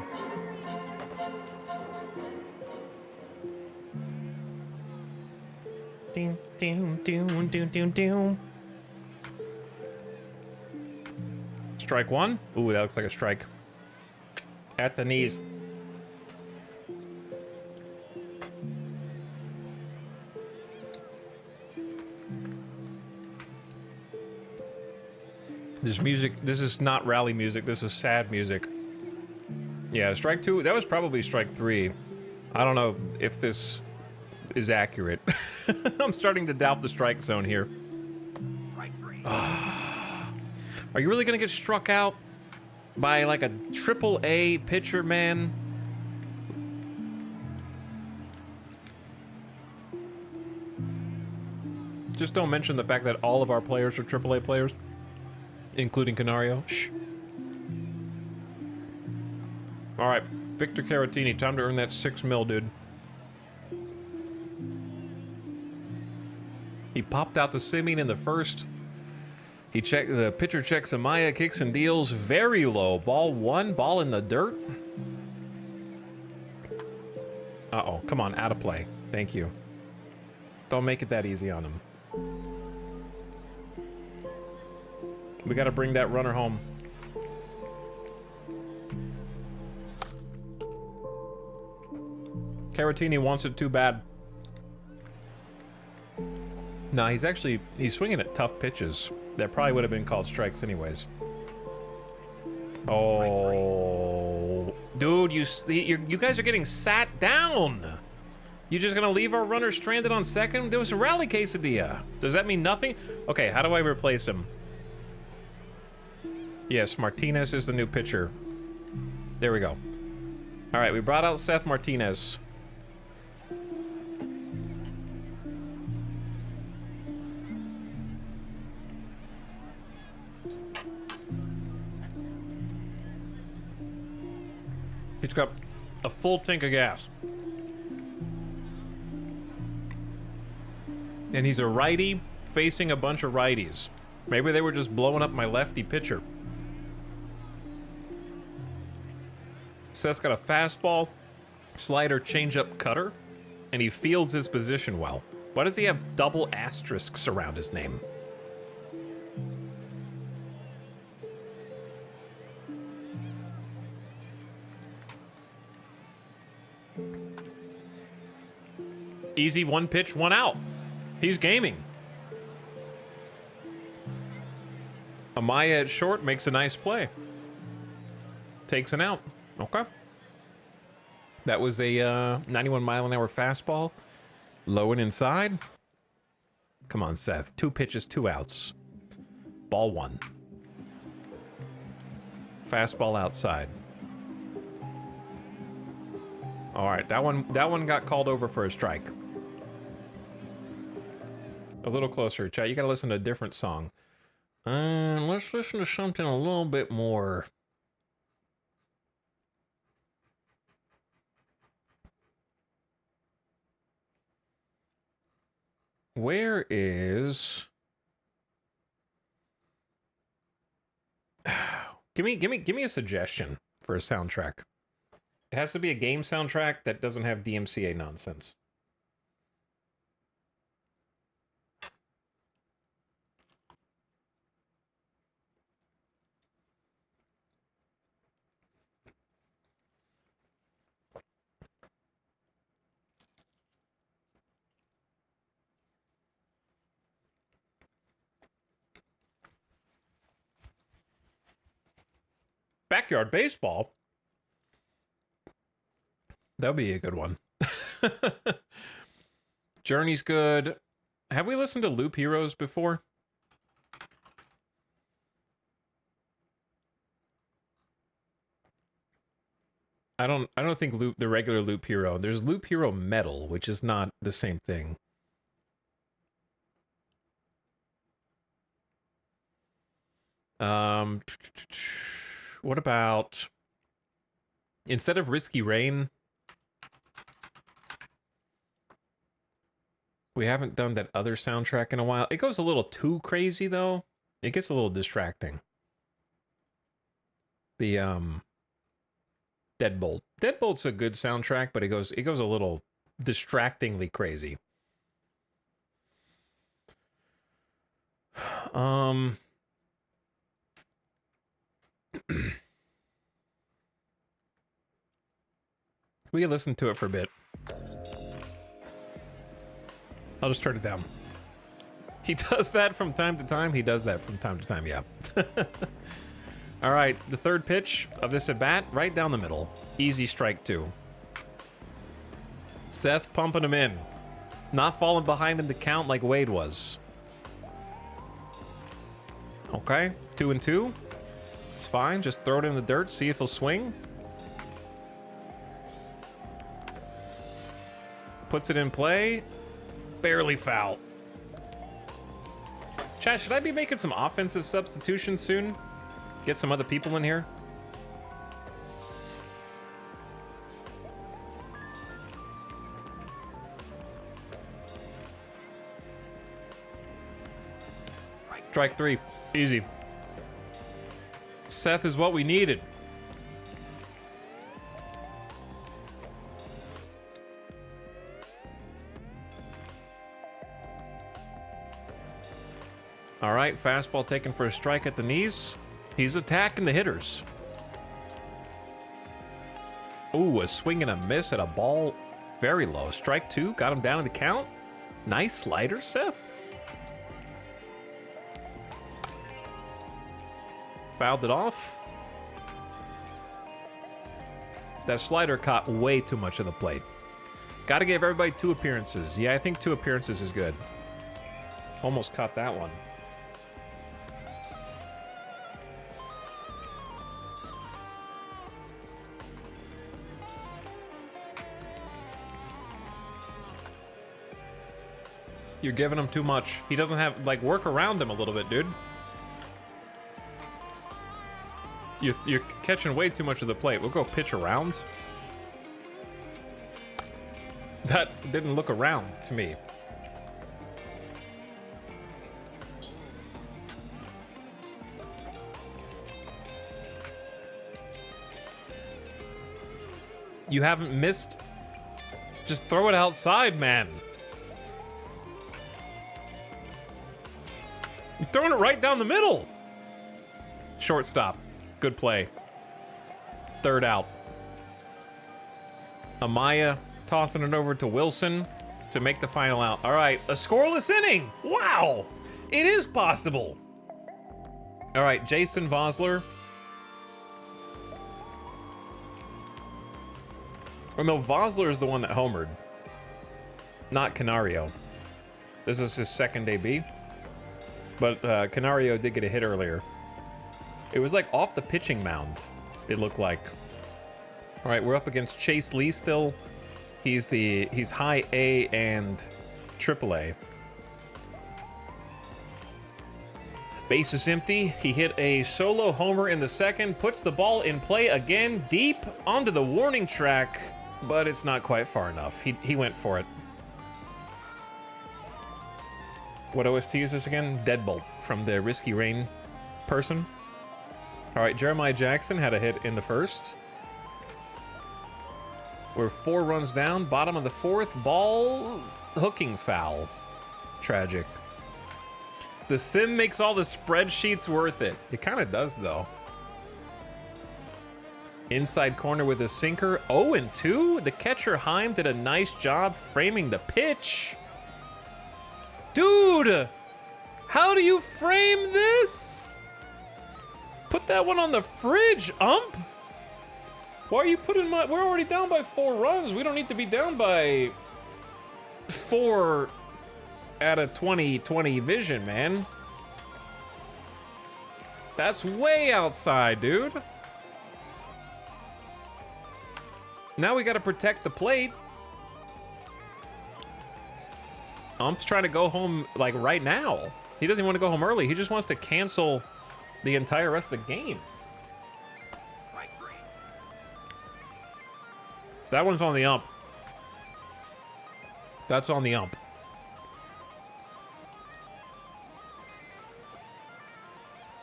S1: Doom, doom, doom, doom, doom, doom. Strike 1. Ooh, that looks like a strike. At the knees. This music, this is not rally music, this is sad music. Yeah, strike 2, that was probably strike 3. I don't know if this is accurate. I'm starting to doubt the strike zone here. Are you really gonna get struck out by like a AAA pitcher, man? Just don't mention the fact that all of our players are AAA players, including Canario. Shh. All right, Victor Caratini, time to earn that 6 mil, dude. He popped out to Simeon in the first. The pitcher checks Amaya, kicks and deals very low. Ball 1, ball in the dirt. Uh-oh, come on, out of play. Thank you. Don't make it that easy on him. We gotta bring that runner home. Caratini wants it too bad. No, he's swinging at tough pitches. That probably would have been called strikes anyways. Oh, dude, you guys are getting sat down. You just gonna leave our runner stranded on second? There was a rally quesadilla. Does that mean nothing? Okay, how do I replace him? Yes, Martinez is the new pitcher. There we go. All right, we brought out Seth Martinez. He's got a full tank of gas. And he's a righty facing a bunch of righties. Maybe they were just blowing up my lefty pitcher. Seth's got a fastball, slider, changeup, cutter, and he fields his position well. Why does he have double asterisks around his name? Easy, 1 pitch, 1 out. He's gaming. Amaya at short makes a nice play. Takes an out. Okay. That was a 91 mile an hour fastball. Low and inside. Come on, Seth. 2 pitches, 2 outs. Ball 1. Fastball outside. All right, that one got called over for a strike. A little closer, chat. You gotta listen to a different song. Let's listen to something a little bit more. Where is? Give me a suggestion for a soundtrack. It has to be a game soundtrack that doesn't have DMCA nonsense. Backyard baseball? That'll be a good one. Journey's good. Have we listened to Loop Heroes before? I don't think the regular Loop Hero. There's Loop Hero Metal, which is not the same thing. What about instead of Risky Rain? We haven't done that other soundtrack in a while. It goes a little too crazy though. It gets a little distracting. The Deadbolt. Deadbolt's a good soundtrack, but it goes a little distractingly crazy. We can listen to it for a bit. I'll just turn it down. He does that from time to time. He does that from time to time, yeah. All right, the third pitch of this at bat, right down the middle. Easy strike 2. Seth pumping him in. Not falling behind in the count like Wade was. Okay, 2 and 2. It's fine. Just throw it in the dirt, see if he'll swing. Puts it in play. Barely foul. Chat, should I be making some offensive substitutions soon? Get some other people in here? Strike 3. Easy. Seth is what we needed. All right, fastball taken for a strike at the knees. He's attacking the hitters. Ooh, a swing and a miss at a ball very low. Strike 2, got him down in the count. Nice slider, Seth. Fouled it off. That slider caught way too much of the plate. Got to give everybody 2 appearances. Yeah, I think 2 appearances is good. Almost caught that one. You're giving him too much. He doesn't have, like, work around him a little bit, dude. You're catching way too much of the plate. We'll go pitch around. That didn't look around to me. You haven't missed. Just throw it outside, man. You're throwing it right down the middle. Shortstop. Good play. Third out. Amaya tossing it over to Wilson to make the final out. All right, a scoreless inning. Wow, it is possible. All right, Jason Vosler. Or no, Vosler is the one that homered, not Canario. This is his second AB. But Canario did get a hit earlier. It was like off the pitching mound, it looked like. All right, we're up against Chase Lee still. He's high A and triple A. Base is empty. He hit a solo homer in the second, puts the ball in play again, deep onto the warning track, but it's not quite far enough. He went for it. What OST is this again? Deadbolt from the Risky Rain person. All right, Jeremiah Jackson had a hit in the first. We're 4 runs down, bottom of the 4th, ball hooking foul. Tragic. The sim makes all the spreadsheets worth it. It kind of does, though. Inside corner with a sinker, 0-2. The catcher Heim did a nice job framing the pitch. Dude, how do you frame this? Put that one on the fridge, ump. Why are you putting my... We're already down by 4 runs. We don't need to be down by 4 out of 20/20 vision, man. That's way outside, dude. Now we got to protect the plate. Ump's trying to go home, like, right now. He doesn't even want to go home early. He just wants to cancel the entire rest of the game. That one's on the ump. That's on the ump.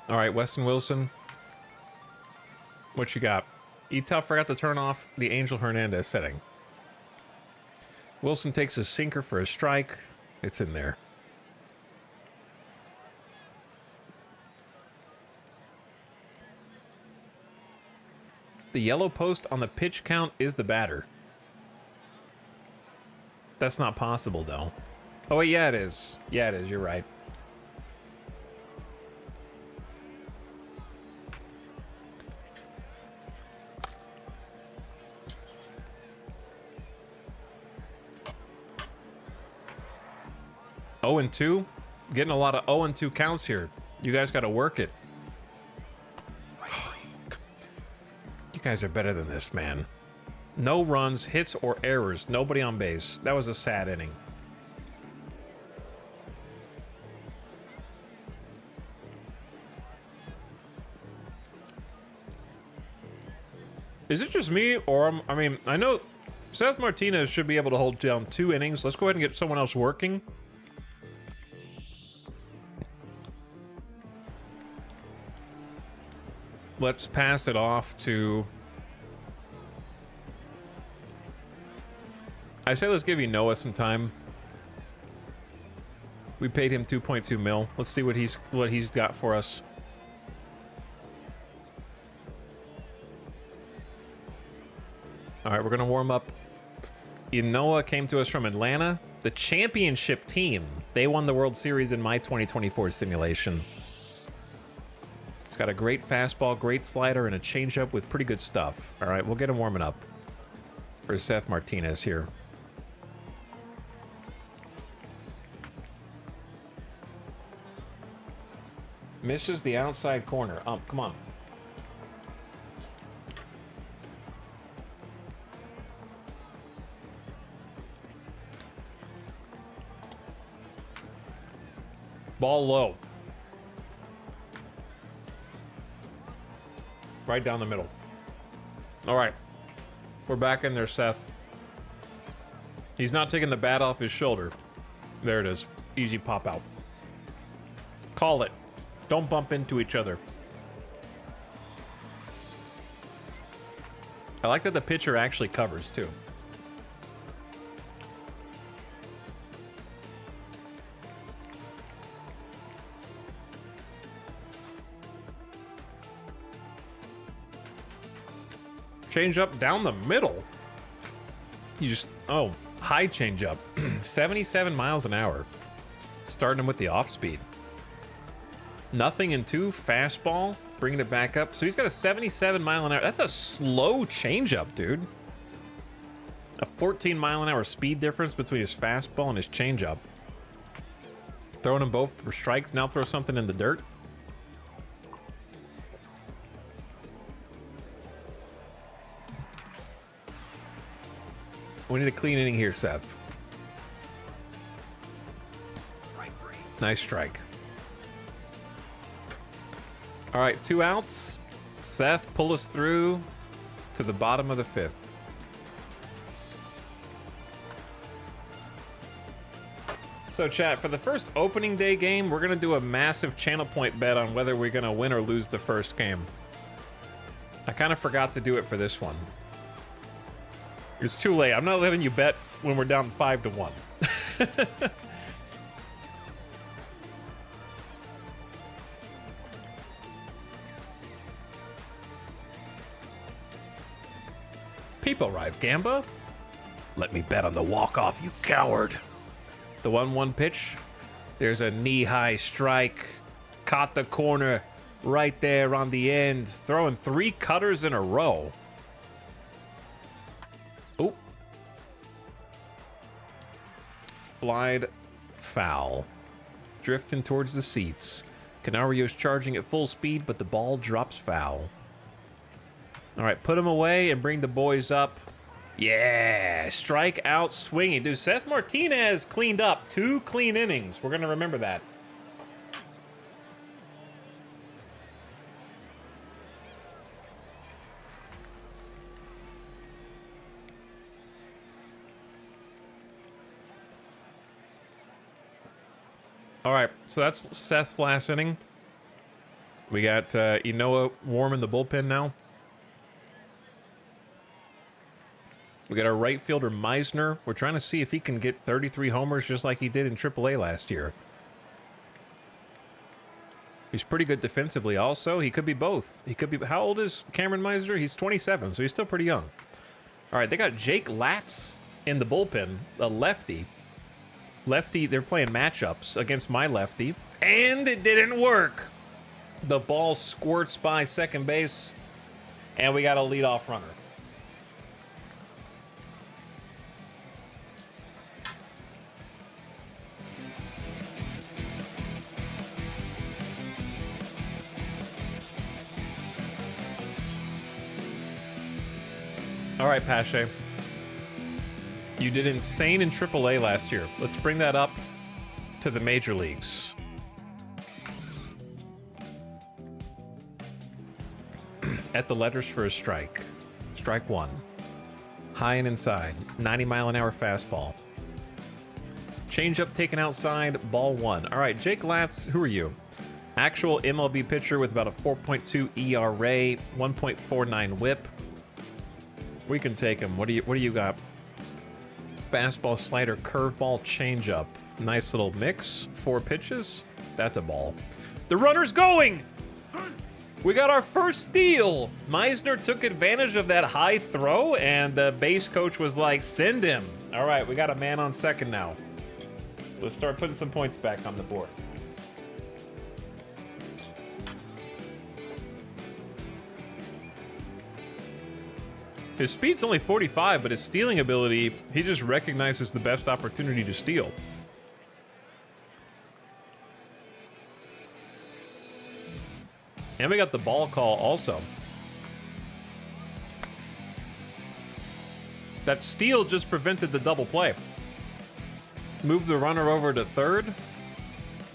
S1: All right, Weston Wilson. What you got? Etough forgot to turn off the Angel Hernandez setting. Wilson takes a sinker for a strike. It's in there. The yellow post on the pitch count is the batter. That's not possible, though. Oh, wait, yeah, it is. Yeah, it is. You're right. Oh, and 2. Getting a lot of 0-2 counts here. You guys got to work it. You guys are better than this, man. No runs, hits, or errors. Nobody on base. That was a sad inning. Is it just me, or I mean, I know Seth Martinez should be able to hold down 2 innings. Let's go ahead and get someone else working. Let's pass it off to... I say let's give you Noah some time. We paid him 2.2 mil. Let's see what he's got for us. All right, we're gonna warm up. Noah came to us from Atlanta, the championship team. They won the World Series in my 2024 simulation. It's got a great fastball, great slider, and a changeup with pretty good stuff. All right, we'll get him warming up for Seth Martinez here. Misses the outside corner. Come on. Ball low. Right down the middle. All right. We're back in there, Seth. He's not taking the bat off his shoulder. There it is. Easy pop out. Call it. Don't bump into each other. I like that the pitcher actually covers, too. Change up down the middle. You just, oh, high change up. 77 miles an hour. Starting him with the off speed. Nothing in 2, fastball, bringing it back up. So he's got a 77 mile an hour. That's a slow changeup, dude. A 14 mile an hour speed difference between his fastball and his changeup. Throwing them both for strikes. Now throw something in the dirt. We need a clean inning here, Seth. Nice strike. All right, 2 outs. Seth, pull us through to the bottom of the 5th. So, chat, for the first opening day game, we're going to do a massive channel point bet on whether we're going to win or lose the first game. I kind of forgot to do it for this one. It's too late. I'm not letting you bet when we're down 5-1. People arrive, Gamba. Let me bet on the walk-off, you coward. The 1-1 pitch. There's a knee-high strike. Caught the corner right there on the end. Throwing 3 cutters in a row. Oop. Flied foul. Drifting towards the seats. Canario's charging at full speed, but the ball drops foul. All right, put him away and bring the boys up. Yeah, strike out swinging. Dude, Seth Martinez cleaned up 2 clean innings. We're going to remember that. All right, so that's Seth's last inning. We got Inoa warm in the bullpen now. We got our right fielder, Meisner. We're trying to see if he can get 33 homers just like he did in AAA last year. He's pretty good defensively also. He could be both. He could be... How old is Cameron Meisner? He's 27, so he's still pretty young. All right, they got Jake Latz in the bullpen, a lefty. Lefty, they're playing matchups against my lefty, and it didn't work. The ball squirts by second base, and we got a leadoff runner. All right, Pache. You did insane in AAA last year. Let's bring that up to the major leagues. At the letters for a strike. Strike one. High and inside. 90-mile-an-hour fastball. Changeup taken outside. Ball one. All right, Jake Latz, who are you? Actual MLB pitcher with about a 4.2 ERA, 1.49 WHIP. We can take him. What do you got? Fastball, slider, curveball, changeup. Nice little mix. 4 pitches. That's a ball. The runner's going! We got our first steal. Meisner took advantage of that high throw, and the base coach was like, send him. All right, we got a man on second now. Let's start putting some points back on the board. His speed's only 45, but his stealing ability, he just recognizes the best opportunity to steal. And we got the ball call also. That steal just prevented the double play. Move the runner over to third.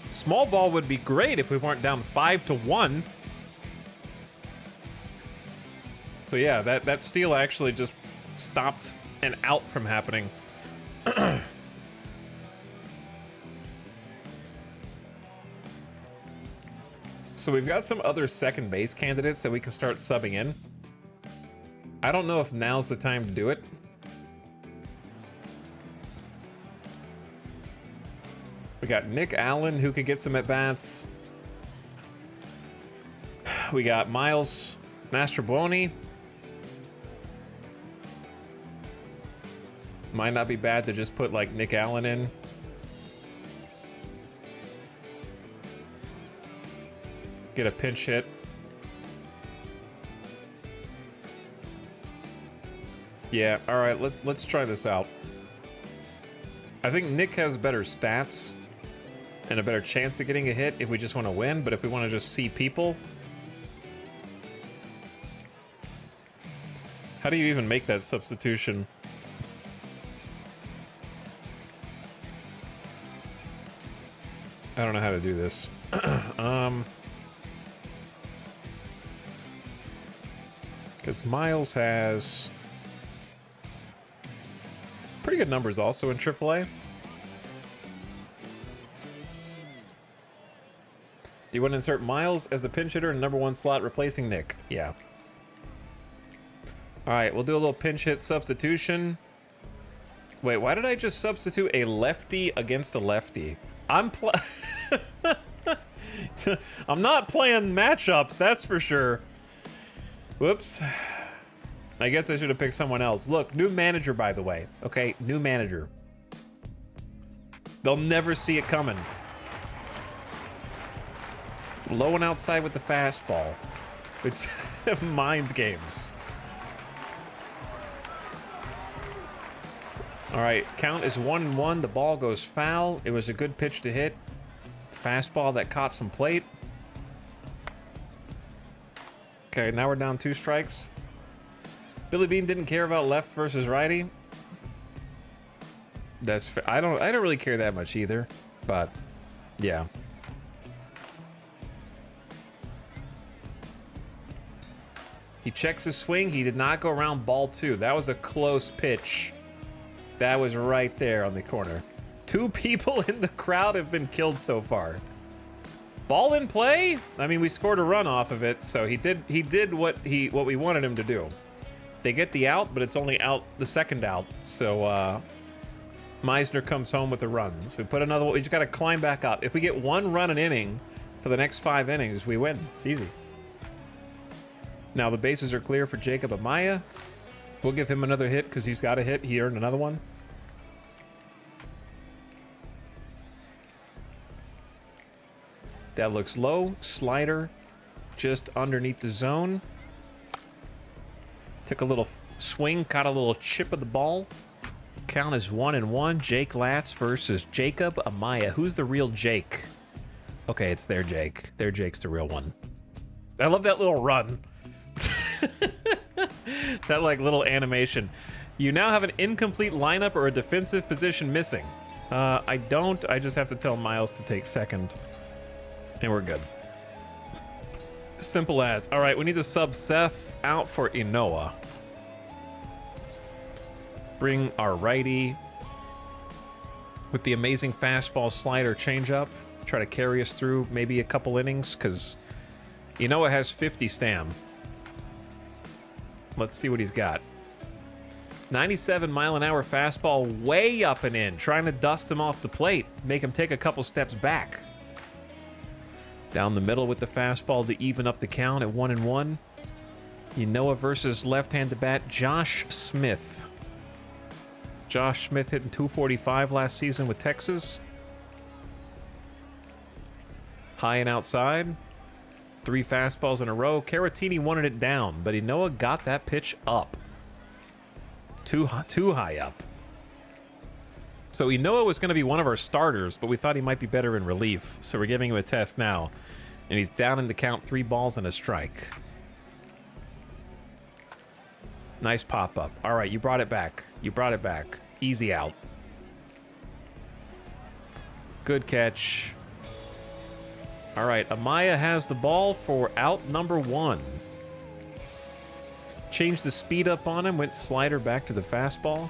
S1: Small ball would be great if we weren't down 5-1. So yeah, that steal actually just stopped an out from happening. So we've got some other second base candidates that we can start subbing in. I don't know if now's the time to do it. We got Nick Allen, who could get some at-bats. We got Miles Mastrobuoni. Might not be bad to just put, like, Nick Allen in. Get a pinch hit. Yeah, all right, let's try this out. I think Nick has better stats and a better chance of getting a hit if we just want to win, but if we want to just see people... How do you even make that substitution? I don't know how to do this. Because Miles has pretty good numbers also in AAA. Do you want to insert Miles as the pinch hitter in number 1 slot, replacing Nick? Yeah. All right, we'll do a little pinch hit substitution. Wait, why did I just substitute a lefty against a lefty? I'm not playing matchups, that's for sure. Whoops. I guess I should have picked someone else. Look, new manager, by the way. Okay, new manager. They'll never see it coming. Low and outside with the fastball. It's mind games. All right, count is 1-1. The ball goes foul. It was a good pitch to hit. Fastball that caught some plate. Okay, now we're down 2 strikes. Billy Bean didn't care about left versus righty. That's I don't really care that much either, but yeah. He checks his swing. He did not go around ball 2. That was a close pitch. That was right there on the corner. 2 people in the crowd have been killed so far. Ball in play? I mean, we scored a run off of it, so he did what we wanted him to do. They get the out, but it's only out the second out. So Meisner comes home with a run. So we put another one. We just got to climb back up. If we get 1 run an inning for the next 5 innings, we win. It's easy. Now the bases are clear for Jacob Amaya. We'll give him another hit because he's got a hit. He earned another one. That looks low. Slider just underneath the zone. Took a little swing, caught a little chip of the ball. Count is 1-1. Jake Latz versus Jacob Amaya. Who's the real Jake? Okay, it's their Jake. Their Jake's the real one. I love that little run. That like little animation. You now have an incomplete lineup or a defensive position missing. I don't. I just have to tell Miles to take second. And we're good. Simple as. All right, we need to sub Seth out for Inoa. Bring our righty with the amazing fastball slider changeup. Try to carry us through maybe a couple innings, because Inoa has 50 stam. Let's see what he's got. 97-mile-an-hour fastball way up and in, trying to dust him off the plate, make him take a couple steps back. Down the middle with the fastball to even up the count at 1-1. Inoa versus left-handed bat Josh Smith. Josh Smith hitting 245 last season with Texas. High and outside. 3 fastballs in a row. Caratini wanted it down, but Inoa got that pitch up. Too high up. So Inoa was going to be one of our starters, but we thought he might be better in relief. So we're giving him a test now. And he's down in the count, 3 balls and a strike. Nice pop-up. All right, you brought it back. You brought it back. Easy out. Good catch. All right, Amaya has the ball for out number 1. Changed the speed up on him, went slider back to the fastball.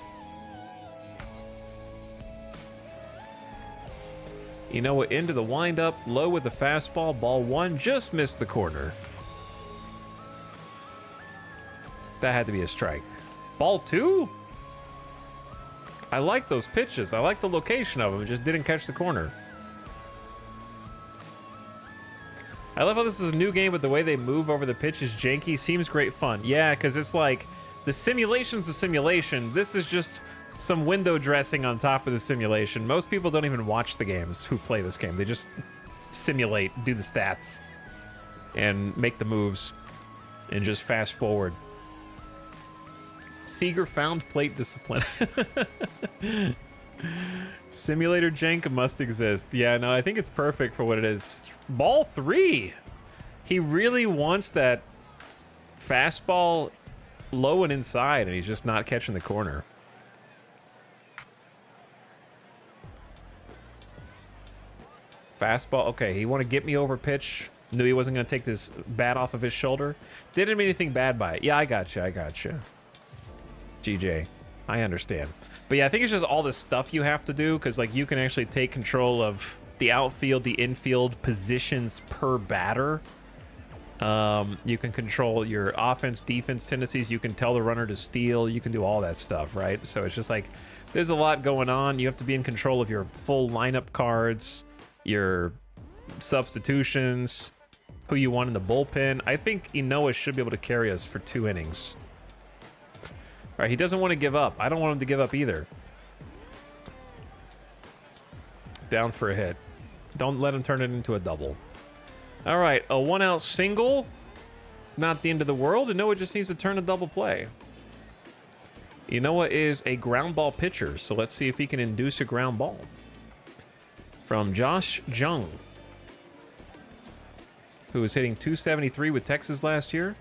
S1: Inoa into the windup, low with the fastball, ball 1, just missed the corner. That had to be a strike. Ball 2? I like those pitches. I like the location of them. It just didn't catch the corner. I love how this is a new game, but the way they move over the pitch is janky. Seems great fun. Yeah, because it's like, the simulation's a simulation. This is just some window dressing on top of the simulation. Most people don't even watch the games who play this game. They just simulate, do the stats, and make the moves, and just fast forward. Seeger found plate discipline. Simulator jank must exist. Yeah, no, I think it's perfect for what it is. Ball 3. He really wants that fastball low and inside, and he's just not catching the corner. Fastball. Okay, he want to get me over pitch. Knew he wasn't going to take this bat off of his shoulder. Didn't mean anything bad by it. Yeah, I got you. I got you. GJ. I understand. But yeah, I think it's just all the stuff you have to do, because like you can actually take control of the outfield, the infield positions per batter. You can control your offense, defense tendencies. You can tell the runner to steal. You can do all that stuff, right? So it's just like there's a lot going on. You have to be in control of your full lineup cards, your substitutions, who you want in the bullpen. I think Inoa should be able to carry us for 2 innings. All right, he doesn't want to give up. I don't want him to give up either. Down for a hit. Don't let him turn it into a double. All right, a 1-out single. Not the end of the world. Inoa just needs to turn a double play. Inoa is a ground ball pitcher, so let's see if he can induce a ground ball. From Josh Jung, who was hitting 273 with Texas last year.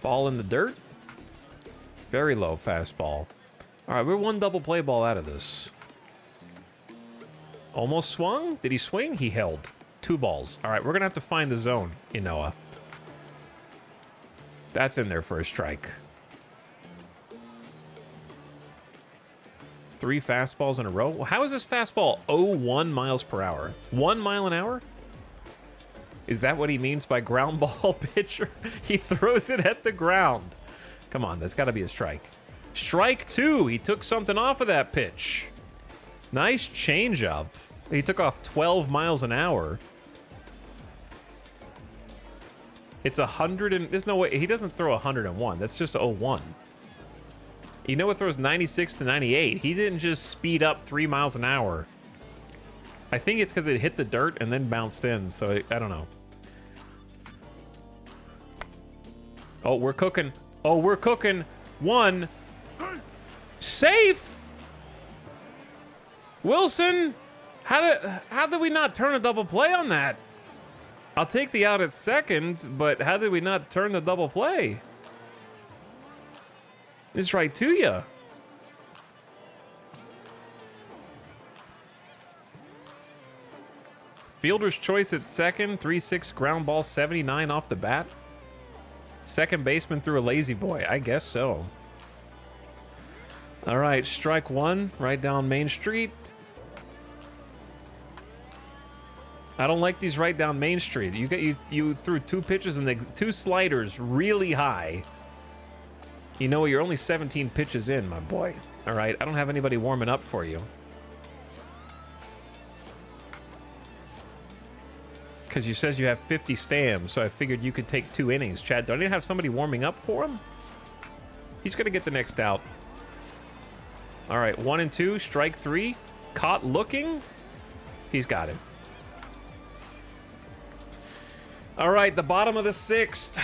S1: Ball in the dirt. Very low fastball. All right, we're 1 double play ball out of this. Almost swung. Did he swing? He held. 2 balls. All right, we're going to have to find the zone, Inoa. That's in there for a strike. 3 fastballs in a row. Well, how is this fastball 0-1 miles per hour? 1 mile an hour? Is that what he means by ground ball pitcher? He throws it at the ground. Come on, that's got to be a strike. Strike 2. He took something off of that pitch. Nice changeup. He took off 12 miles an hour. It's 100 and... There's no way... He doesn't throw 101. That's just 0-1. You know what throws 96 to 98? He didn't just speed up 3 miles an hour. I think it's because it hit the dirt and then bounced in, so I don't know. Oh, we're cooking. Oh, we're cooking. 1. Safe! Wilson! How did we not turn a double play on that? I'll take the out at second, but how did we not turn the double play? It's right to you. Fielder's choice at second, 3-6 ground ball, 79 off the bat. Second baseman threw a lazy boy. I guess so. All right, strike one, right down Main Street. I don't like these right down Main Street. You threw two pitches and two sliders really high. You know, you're only 17 pitches in, my boy. All right, I don't have anybody warming up for you. Because you says you have 50 stams, so I figured you could take 2 innings. Chad, don't you have somebody warming up for him? He's going to get the next out. All right, 1 and 2, strike 3. Caught looking. He's got it. All right, the bottom of the 6th.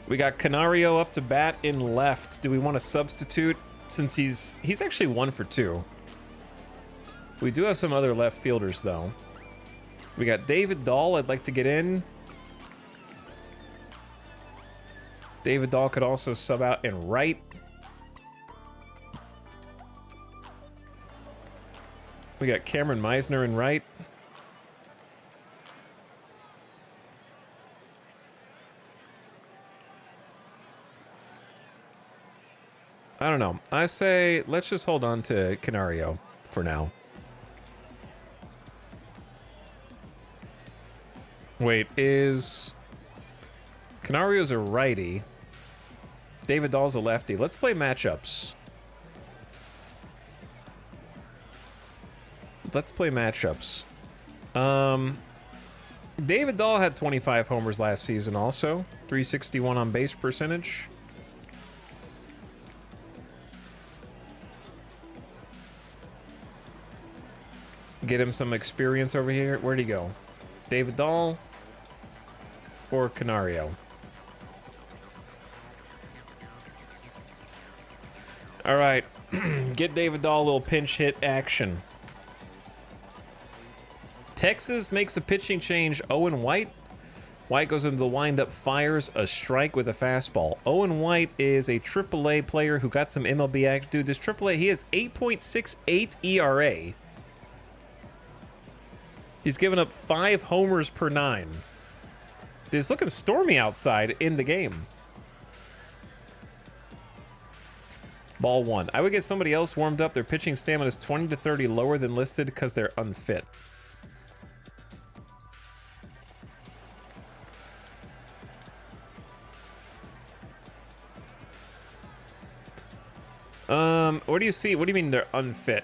S1: We got Canario up to bat in left. Do we want to substitute since he's actually 1 for 2? We do have some other left fielders, though. We got David Dahl, I'd like to get in. David Dahl could also sub out in right. We got Cameron Meisner in right. I don't know. I say let's just hold on to Canario for now. Wait, is Canario's a righty? David Dahl's a lefty. Let's play matchups. Let's play matchups. David Dahl had 25 homers last season also. 361 on base percentage. Get him some experience over here. Where'd he go? David Dahl for Canario. All right. Get David Dahl a little pinch hit action. Texas makes a pitching change. Owen White. White goes into the windup, fires a strike with a fastball. Owen White is a AAA player who got some MLB action. Dude, this AAA, he has 8.68 ERA. He's given up 5 homers per 9. It's looking stormy outside in the game. Ball 1. I would get somebody else warmed up. Their pitching stamina is 20 to 30 lower than listed because they're unfit. What do you see? What do you mean they're unfit?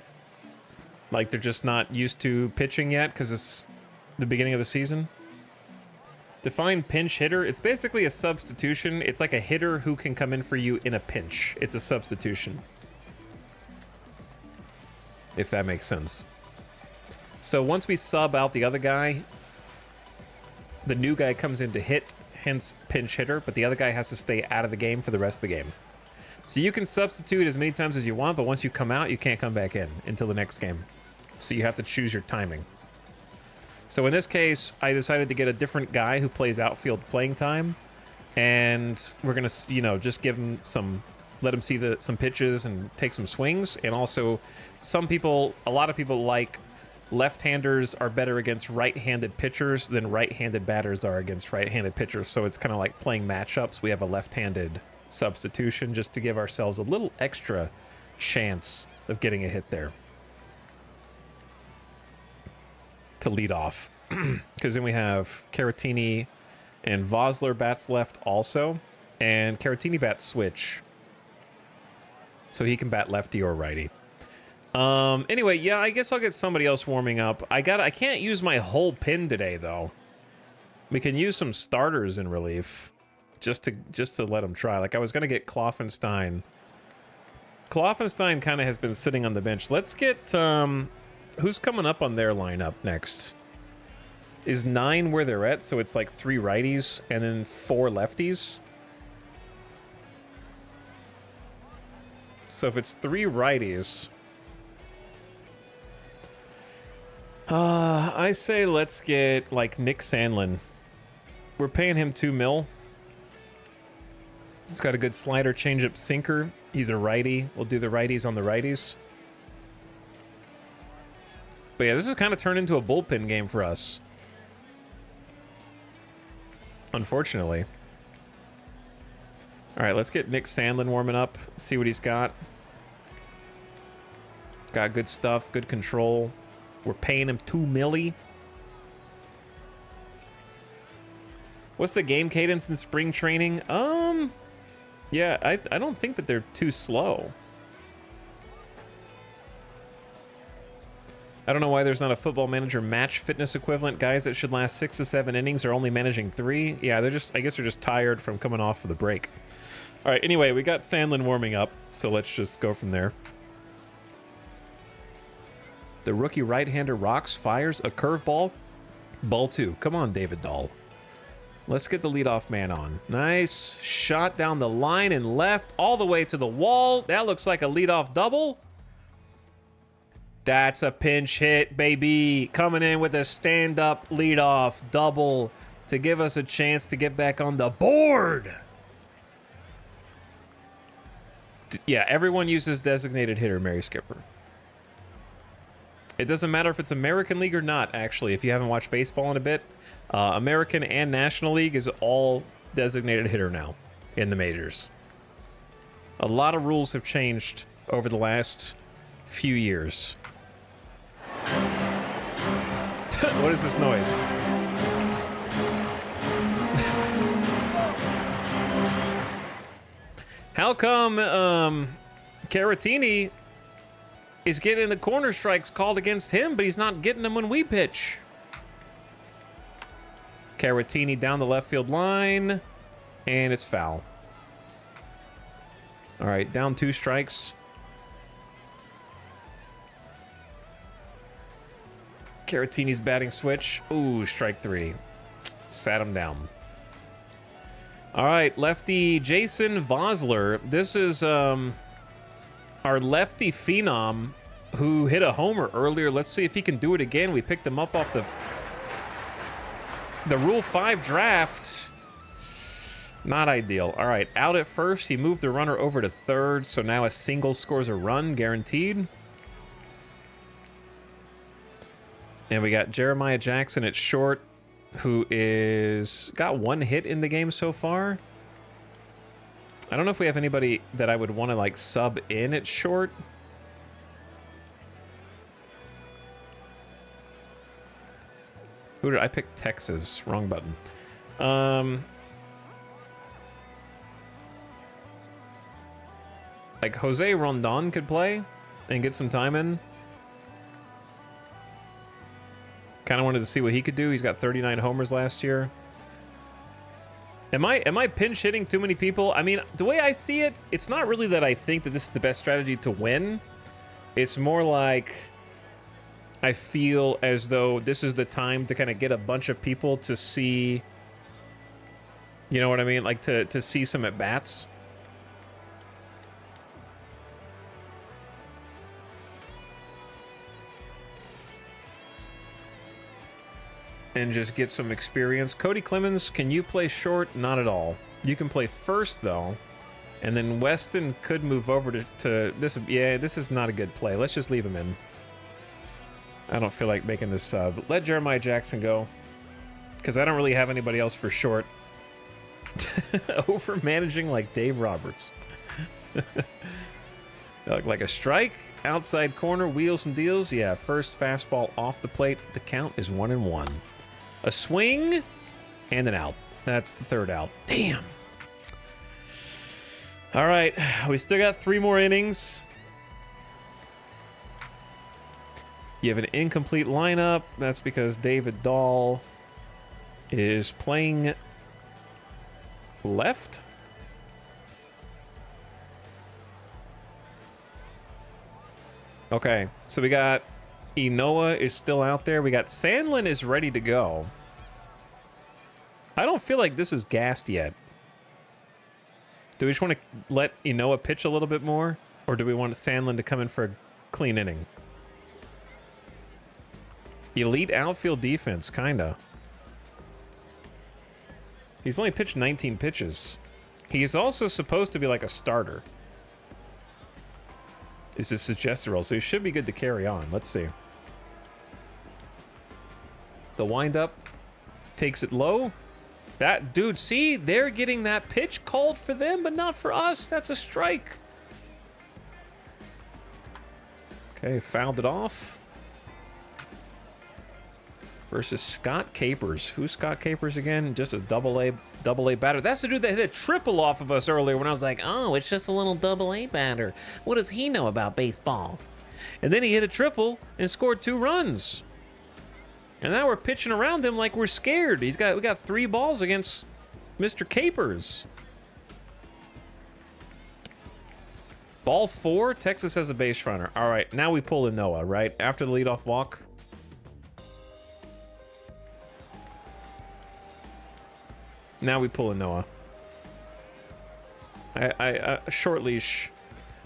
S1: Like they're just not used to pitching yet because it's the beginning of the season? Define pinch hitter. It's basically a substitution. It's like a hitter who can come in for you in a pinch. It's a substitution. If that makes sense. So once we sub out the other guy, the new guy comes in to hit, hence pinch hitter, but the other guy has to stay out of the game for the rest of the game. So you can substitute as many times as you want, but once you come out, you can't come back in until the next game. So you have to choose your timing. So in this case, I decided to get a different guy who plays outfield playing time, and we're gonna, you know, just give him some, let him see some pitches and take some swings. And also, a lot of people like left-handers are better against right-handed pitchers than right-handed batters are against right-handed pitchers. So it's kind of like playing matchups. We have a left-handed substitution just to give ourselves a little extra chance of getting a hit there to lead off. Because then we have Caratini and Vosler bats left also, and Caratini bats switch, so he can bat lefty or righty. Anyway, yeah, I guess I'll get somebody else warming up. I can't use my whole pin today though. We can use some starters in relief. Just to let him try. Like I was gonna get Kloffenstein. Kloffenstein kind of has been sitting on the bench. Let's get who's coming up on their lineup next? Is 9 where they're at? So it's like 3 righties and then 4 lefties. So if it's 3 righties, I say let's get, like, Nick Sandlin. We're paying him $2 million. He's got a good slider, changeup, sinker. He's a righty. We'll do the righties on the righties. But yeah, this has kind of turned into a bullpen game for us. Unfortunately. All right, let's get Nick Sandlin warming up. See what he's got. Got good stuff, good control. We're paying him $2 million. What's the game cadence in spring training? Yeah, I don't think that they're too slow. I don't know why there's not a Football Manager match fitness equivalent. Guys that should last 6 to 7 innings are only managing 3. Yeah, they're just, I guess they're just tired from coming off of the break. All right, anyway, we got Sandlin warming up, so let's just go from there. The rookie right-hander rocks, fires a curveball. Ball 2. Come on, David Dahl. Let's get the leadoff man on. Nice shot down the line and left all the way to the wall. That looks like a leadoff double. That's a pinch hit, baby. Coming in with a stand-up leadoff double to give us a chance to get back on the board. Yeah, everyone uses designated hitter, Mary Skipper. It doesn't matter if it's American League or not, actually, if you haven't watched baseball in a bit. American and National League is all designated hitter now in the majors. A lot of rules have changed over the last few years. What is this noise? How come Caratini is getting the corner strikes called against him, but he's not getting them when we pitch? Caratini down the left field line, and it's foul. All right, down 2 strikes. Caratini's batting switch. Ooh, strike 3. Sat him down. All right, lefty Jason Vosler. This is our lefty phenom who hit a homer earlier. Let's see if he can do it again. We picked him up off the Rule 5 draft. Not ideal. All right, out at first. He moved the runner over to third, so now a single scores a run, guaranteed. And we got Jeremiah Jackson at short, who is got 1 hit in the game so far. I don't know if we have anybody that I would want to like sub in at short. Who did I pick? Texas. Wrong button. Like Jose Rondon could play and get some time in. Kind of wanted to see what he could do. He's got 39 homers last year. Am I pinch hitting too many people? I mean, the way I see it, it's not really that I think that this is the best strategy to win. It's more like I feel as though this is the time to kind of get a bunch of people to see, you know what I mean? Like to see some at-bats. And just get some experience. Cody Clemens, can you play short? Not at all. You can play first, though. And then Weston could move over to this. Yeah, this is not a good play. Let's just leave him in. I don't feel like making this sub. Let Jeremiah Jackson go. Because I don't really have anybody else for short. Over managing like Dave Roberts. Like a strike. Outside corner, wheels and deals. Yeah, first fastball off the plate. The count is 1-1. A swing and an out. That's the 3rd out. Damn. All right, we still got 3 more innings. You have an incomplete lineup. That's because David Dahl is playing left. Okay, so we got Inoa is still out there. We got Sandlin is ready to go. I don't feel like this is gassed yet. Do we just want to let Inoa pitch a little bit more? Or do we want Sandlin to come in for a clean inning? Elite outfield defense, kinda. He's only pitched 19 pitches. He's also supposed to be like a starter. Is his suggested role, so he should be good to carry on. Let's see. The windup takes it low. That dude, see, they're getting that pitch called for them, but not for us. That's a strike. Okay, fouled it off. Versus Scott Capers. Who's Scott Capers again? Just a double A batter. That's the dude that hit a triple off of us earlier when I was like, oh, it's just a little double A batter. What does he know about baseball? And then he hit a triple and scored 2 runs. And now we're pitching around him like we're scared. We got 3 balls against Mr. Capers. Ball 4, Texas has a base runner. All right, now we pull in Noah, right? After the leadoff walk. Now we pull in Noah. Short leash.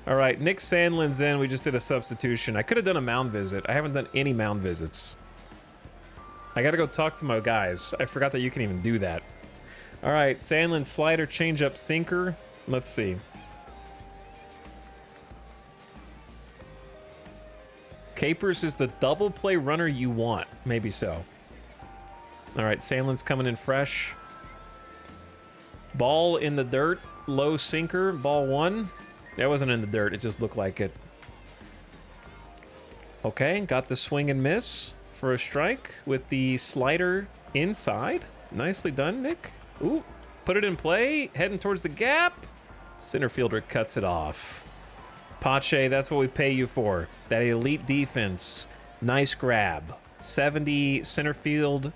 S1: All right, Nick Sandlin's in. We just did a substitution. I could have done a mound visit. I haven't done any mound visits. I got to go talk to my guys. I forgot that you can even do that. All right, Sandlin slider, changeup, sinker. Let's see. Capers is the double play runner you want. Maybe so. All right, Sandlin's coming in fresh. Ball in the dirt, low sinker, ball 1. That wasn't in the dirt, it just looked like it. Okay, got the swing and miss for a strike with the slider inside. Nicely done, Nick. Ooh, put it in play, heading towards the gap. Center fielder cuts it off. Pache, that's what we pay you for. That elite defense. Nice grab. 70 center field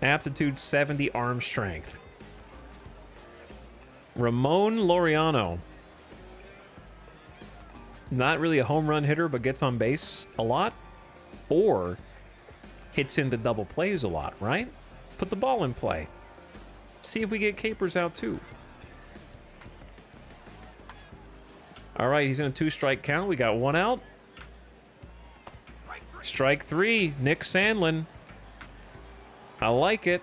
S1: aptitude, 70 arm strength. Ramon Laureano. Not really a home run hitter, but gets on base a lot. Or hits into double plays a lot, right? Put the ball in play. See if we get Capers out too. All right, he's in a 2-strike count. We got 1 out. Strike 3, Nick Sandlin. I like it.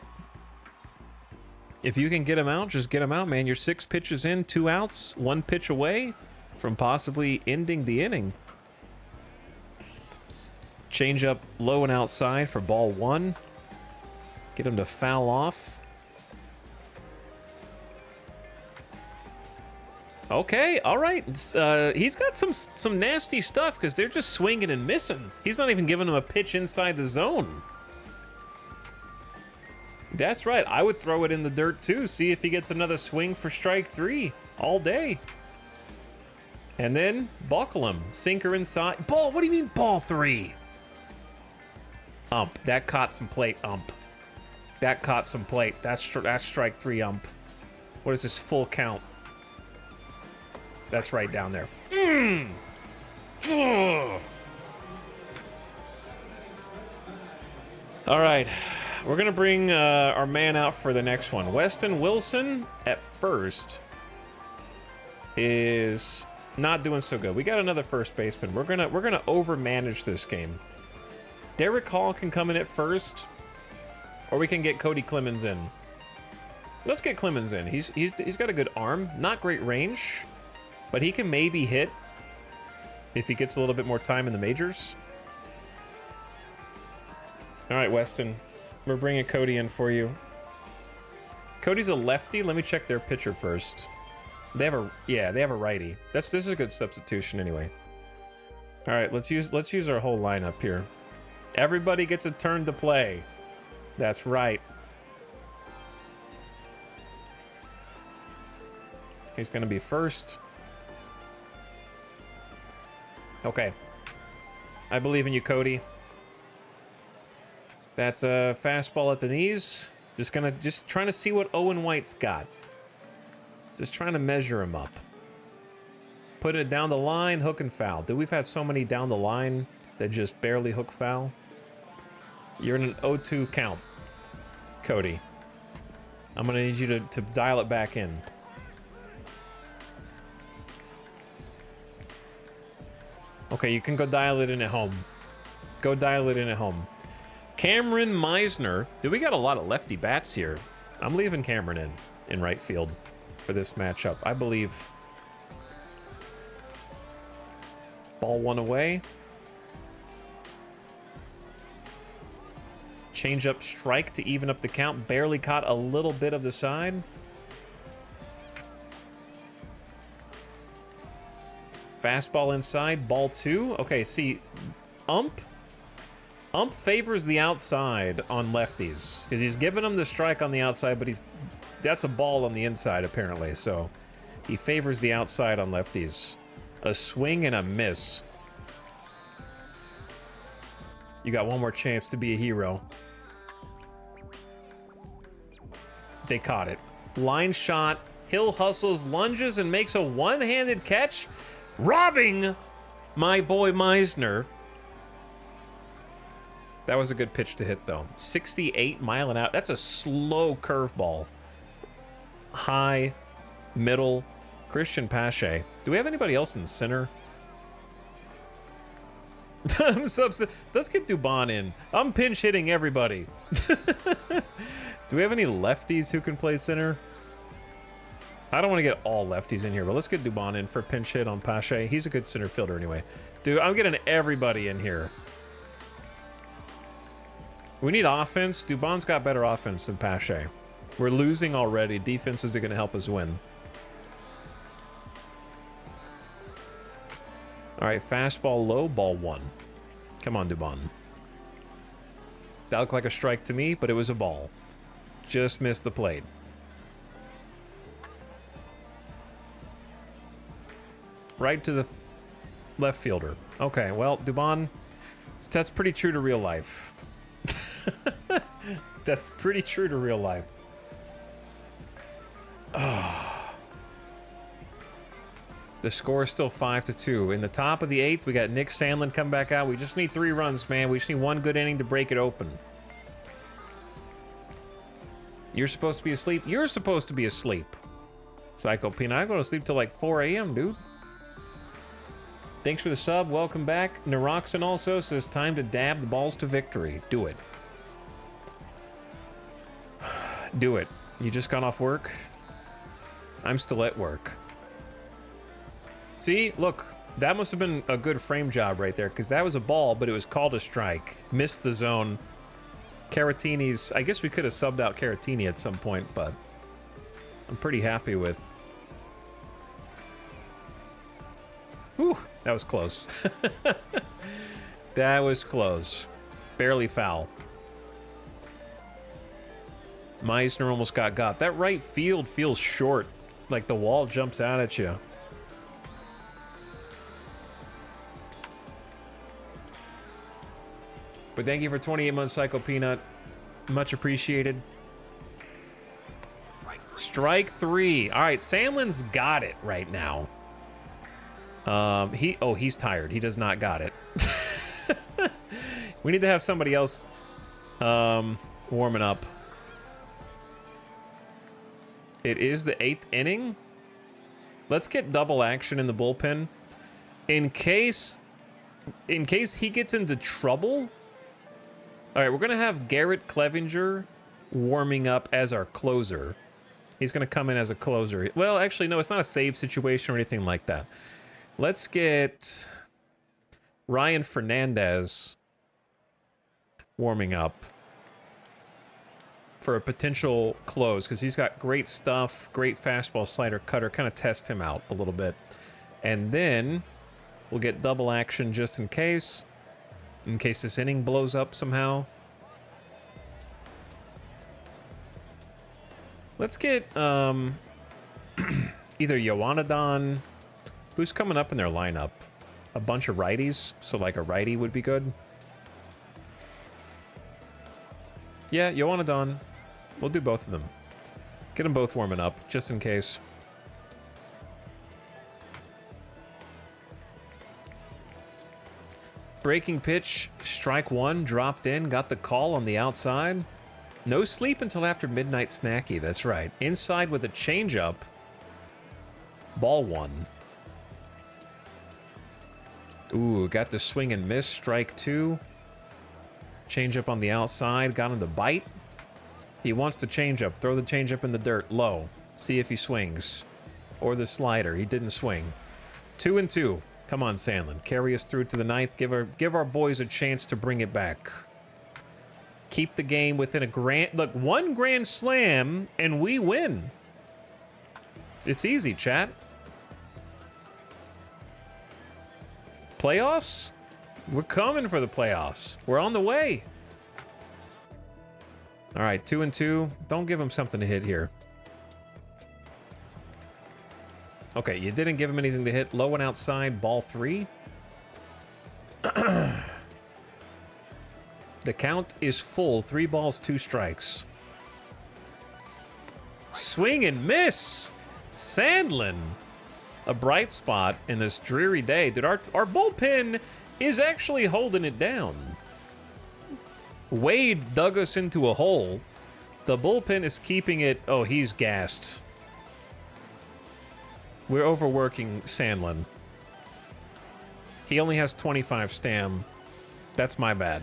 S1: If you can get him out, just get him out, man. You're 6 pitches in, 2 outs, 1 pitch away from possibly ending the inning. Change up low and outside for ball 1. Get him to foul off. Okay, all right. He's got some nasty stuff because they're just swinging and missing. He's not even giving him a pitch inside the zone. That's right. I would throw it in the dirt too. See if he gets another swing for strike 3 all day. And then buckle him. Sinker inside. Ball. What do you mean ball 3? Ump. That caught some plate, ump. That caught some plate. That's strike 3, ump. What is this full count? That's right down there. All right. We're going to bring our man out for the next one. Weston Wilson at first is not doing so good. We got another first baseman. We're gonna overmanage this game. Derek Hall can come in at first, or we can get Cody Clemens in. Let's get Clemens in. He's got a good arm, not great range, but he can maybe hit if he gets a little bit more time in the majors. All right, Weston. We're bringing Cody in for you. Cody's a lefty. Let me check their pitcher first. They have a righty. This is a good substitution anyway. All right, let's use our whole lineup here. Everybody gets a turn to play. That's right. He's going to be first. Okay. I believe in you, Cody. That's a fastball at the knees. Just trying to see what Owen White's got. Just trying to measure him up. Put it down the line, hook and foul. Dude, we've had so many down the line that just barely hook foul. You're in an 0-2 count, Cody. I'm gonna need you to dial it back in. Okay, you can go dial it in at home. Go dial it in at home. Cameron Meisner. Dude, we got a lot of lefty bats here. I'm leaving Cameron in right field for this matchup. I believe. Ball one away. Change up strike to even up the count. Barely caught a little bit of the side. Fastball inside, ball two. Okay, see, Ump favors the outside on lefties because he's giving them the strike on the outside, but that's a ball on the inside apparently. So he favors the outside on lefties. A swing and a miss. You got one more chance to be a hero. They caught it. Line shot. Hill hustles, lunges, and makes a one-handed catch, robbing my boy Meisner. That was a good pitch to hit, though. 68 mile an hour. That's a slow curveball. High, middle. Christian Pache. Do we have anybody else in center? I'm so upset. Let's get Dubon in. I'm pinch hitting everybody. Do we have any lefties who can play center? I don't want to get all lefties in here, but let's get Dubon in for a pinch hit on Pache. He's a good center fielder anyway. Dude, I'm getting everybody in here. We need offense. Dubon's got better offense than Pache. We're losing already. Defenses are going to help us win. All right, fastball low, ball one. Come on, Dubon. That looked like a strike to me, but it was a ball. Just missed the plate. Right to the left fielder. Okay, well, Dubon, that's pretty true to real life. That's pretty true to real life. Oh. The score is still 5-2. In the top of the 8th, we got Nick Sandlin come back out. We just need 3 runs, man. We just need one good inning to break it open. You're supposed to be asleep? You're supposed to be asleep. Psycho Peanut, I go to sleep till like 4 a.m., dude. Thanks for the sub. Welcome back. Naroxen also says time to dab the balls to victory. Do it. Do it. You just got off work? I'm still at work. See, look, that must have been a good frame job right there, because that was a ball, but it was called a strike. Missed the zone. Caratini's, I guess we could have subbed out Caratini at some point, but I'm pretty happy with. Whew, that was close. That was close. Barely foul. Meisner almost got. That right field feels short, like the wall jumps out at you. But thank you for 28 months, Psycho Peanut. Much appreciated. Strike 3. All right, Sandlin's got it right now. He's tired. He does not got it. We need to have somebody else warming up. It is the 8th inning. Let's get double action in the bullpen. In case he gets into trouble. All right, we're going to have Garrett Clevenger warming up as our closer. He's going to come in as a closer. Well, actually, no, it's not a save situation or anything like that. Let's get Ryan Fernandez warming up for a potential close, because he's got great stuff, great fastball, slider, cutter. Kind of test him out a little bit. And then we'll get double action just in case this inning blows up somehow. Let's get either Yoanadon. Who's coming up in their lineup? A bunch of righties, so like a righty would be good. Yeah, Yoanadon. We'll do both of them. Get them both warming up, just in case. Breaking pitch, strike 1, dropped in, got the call on the outside. No sleep until after midnight snacky, that's right. Inside with a changeup. Ball 1. Ooh, got the swing and miss, strike 2. Change up on the outside. Got him to bite. He wants to change up. Throw the change up in the dirt. Low. See if he swings. Or the slider. He didn't swing. 2-2. Come on, Sandlin. Carry us through to the ninth. Give our boys a chance to bring it back. Keep the game within a grand... Look, one grand slam, and we win. It's easy, chat. Playoffs? We're coming for the playoffs. We're on the way. All right, 2-2. Don't give him something to hit here. Okay, you didn't give him anything to hit. Low and outside, ball 3. The count is full. 3 balls, 2 strikes. Swing and miss. Sandlin. A bright spot in this dreary day. Dude, our bullpen is actually holding it down. Wade dug us into a hole. The bullpen is keeping it... Oh, he's gassed. We're overworking Sandlin. He only has 25 stam. That's my bad.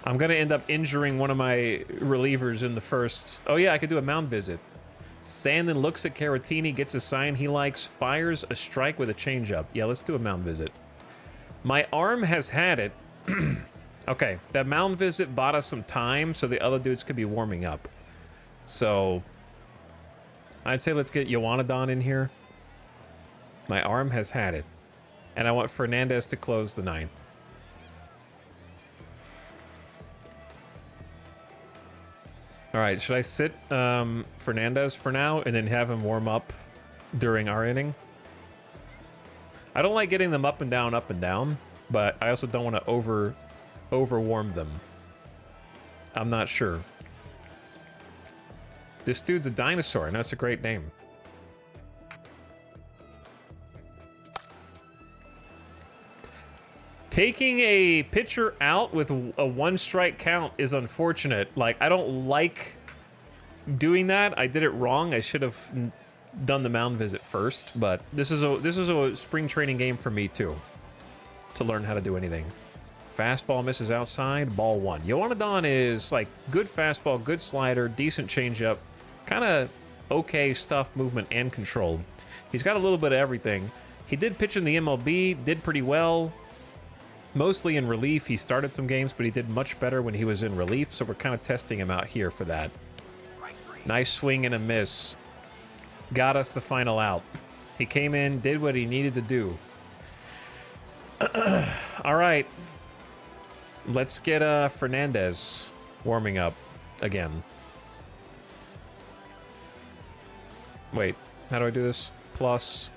S1: I'm going to end up injuring one of my relievers in the first... Oh, yeah, I could do a mound visit. Sandlin looks at Caratini, gets a sign he likes, fires a strike with a changeup. Yeah, let's do a mound visit. My arm has had it. Okay, that mound visit bought us some time so the other dudes could be warming up. So, I'd say let's get Yoanadon in here. My arm has had it. And I want Fernandez to close the 9th. All right, should I sit Fernandez for now and then have him warm up during our inning? I don't like getting them up and down, but I also don't want to overwarm them. I'm not sure. This dude's a dinosaur, and that's a great name. Taking a pitcher out with a 1-strike count is unfortunate. Like, I don't like doing that. I did it wrong. I should have done the mound visit first, but this is a spring training game for me too, to learn how to do anything. Fastball misses outside, ball 1. Yoanadon is like good fastball, good slider, decent changeup, kind of okay stuff, movement and control. He's got a little bit of everything. He did pitch in the MLB, did pretty well. Mostly in relief. He started some games, but he did much better when he was in relief, so we're kind of testing him out here for that. Nice swing and a miss. Got us the final out. He came in, did what he needed to do. All right. Let's get Fernandez warming up again. Wait, how do I do this? Plus.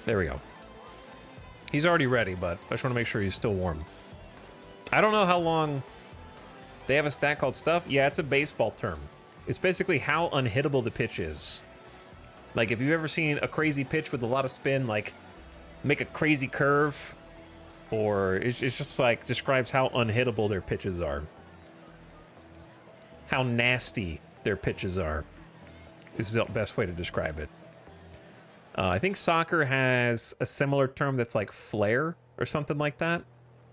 S1: There we go. He's already ready, but I just want to make sure he's still warm. I don't know how long... They have a stat called stuff? Yeah, it's a baseball term. It's basically how unhittable the pitch is. Like, if you've ever seen a crazy pitch with a lot of spin, like, make a crazy curve, or it's just like, describes how unhittable their pitches are. How nasty their pitches are. This is the best way to describe it. I think soccer has a similar term that's like flare or something like that.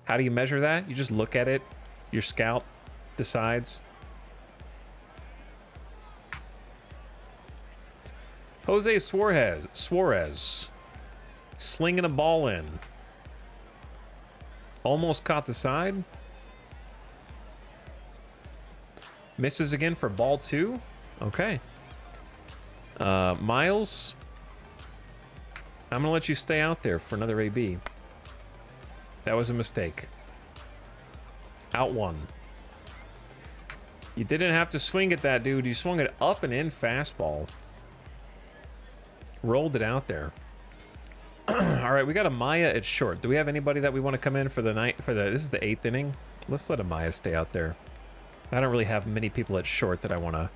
S1: How do you measure that? You just look at it. Your scout decides. Jose Suarez. Slinging a ball in. Almost caught the side. Misses again for ball 2. Okay. Miles... I'm going to let you stay out there for another AB. That was a mistake. Out 1. You didn't have to swing at that, dude. You swung it up and in fastball. Rolled it out there. All right, we got Amaya at short. Do we have anybody that we want to come in for the night? This is the 8th inning. Let's let Amaya stay out there. I don't really have many people at short that I want to...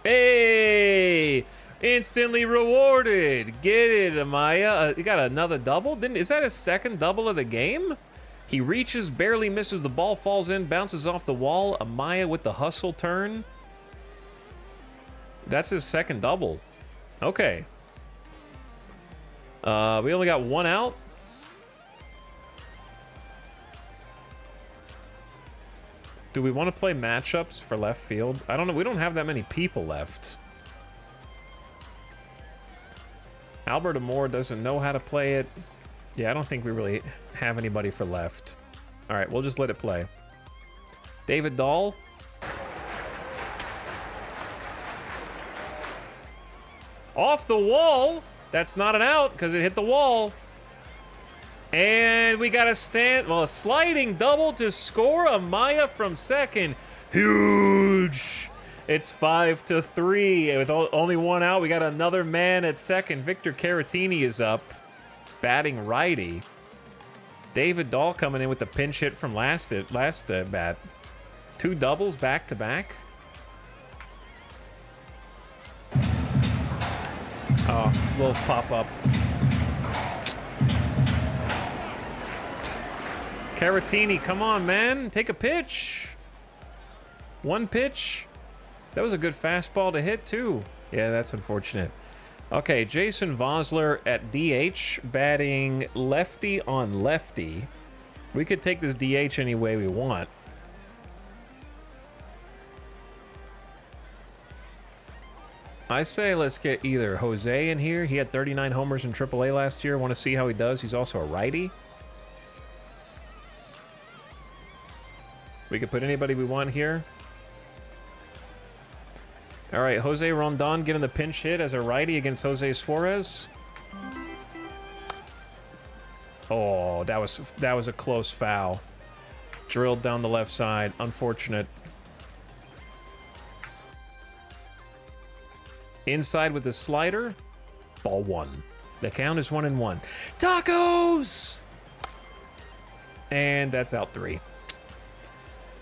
S1: Hey! Instantly rewarded. Get it, Amaya. You got another double? Is that his second double of the game? He reaches, barely misses. The ball falls in, bounces off the wall. Amaya with the hustle turn. That's his second double. Okay. We only got one out. Do we want to play matchups for left field? I don't know. We don't have that many people left. Albert Amore doesn't know how to play it. Yeah, I don't think we really have anybody for left. All right, we'll just let it play. David Dahl. Off the wall. That's not an out because it hit the wall. And we got a sliding double to score. Amaya from second. Huge. It's 5-3 with only one out. We got another man at second. Victor Caratini is up, batting righty. David Dahl coming in with the pinch hit from last bat. 2 doubles back to back. Oh, little pop up. Caratini, come on, man. Take a pitch. One pitch. That was a good fastball to hit, too. Yeah, that's unfortunate. Okay, Jason Vosler at DH, batting lefty on lefty. We could take this DH any way we want. I say let's get either Jose in here. He had 39 homers in AAA last year. Want to see how he does. He's also a righty. We could put anybody we want here. All right, Jose Rondon getting the pinch hit as a righty against Jose Suarez. Oh, that was a close foul. Drilled down the left side. Unfortunate. Inside with the slider. Ball 1. The count is 1-1. Tacos! And that's out 3.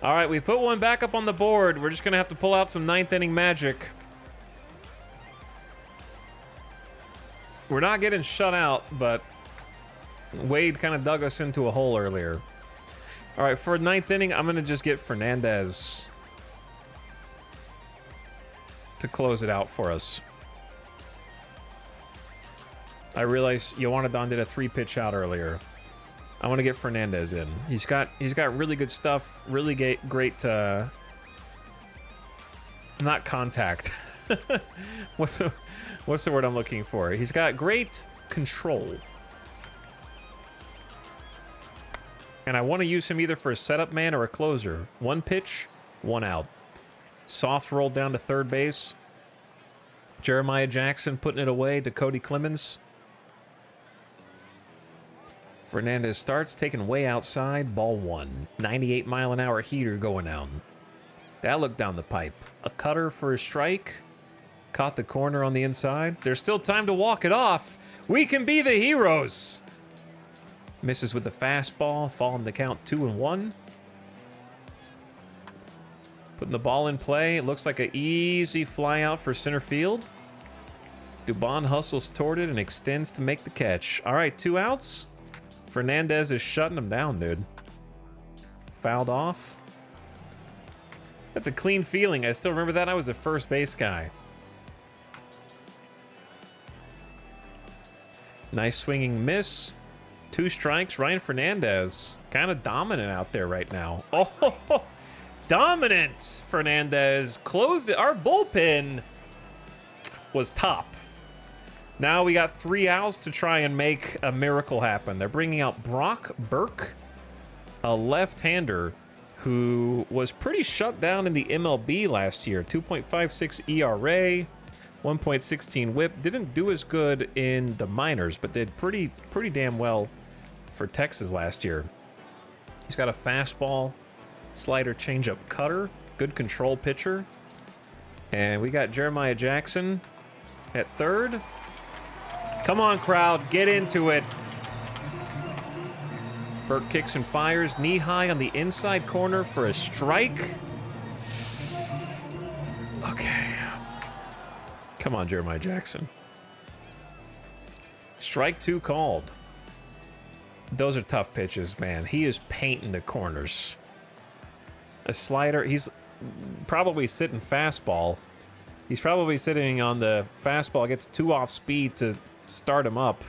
S1: All right, we put one back up on the board. We're just going to have to pull out some 9th inning magic. We're not getting shut out, but Wade kind of dug us into a hole earlier. All right, for 9th inning, I'm going to just get Fernandez to close it out for us. I realize Yoanadon did a 3-pitch out earlier. I want to get Fernandez in. He's got really good stuff. Really great. Not contact. What's the word I'm looking for? He's got great control. And I want to use him either for a setup man or a closer. 1 pitch, 1 out. Soft roll down to third base. Jeremiah Jackson putting it away to Cody Clemens. Fernandez starts, taken way outside, ball 1. 98-mile-an-hour heater going down. That looked down the pipe. A cutter for a strike. Caught the corner on the inside. There's still time to walk it off. We can be the heroes. Misses with the fastball, falling the count 2-1. Putting the ball in play. It looks like an easy fly out for center field. Dubon hustles toward it and extends to make the catch. All right, 2 outs. Fernandez is shutting him down, dude. Fouled off. That's a clean feeling. I still remember that. I was the first base guy. Nice swinging miss. 2 strikes. Ryan Fernandez kind of dominant out there right now. Oh, dominant Fernandez closed it. Our bullpen was top. Now we got 3 outs to try and make a miracle happen. They're bringing out Brock Burke, a left-hander who was pretty shut down in the MLB last year. 2.56 ERA, 1.16 WHIP. Didn't do as good in the minors, but did pretty damn well for Texas last year. He's got a fastball, slider, changeup, cutter. Good control pitcher. And we got Jeremiah Jackson at third. Come on, crowd, get into it. Burke kicks and fires, knee high on the inside corner for a strike. Okay. Come on, Jeremiah Jackson. Strike 2 called. Those are tough pitches, man. He is painting the corners. A slider, he's probably sitting fastball. He's probably sitting on the fastball, gets 2 off speed to start him up.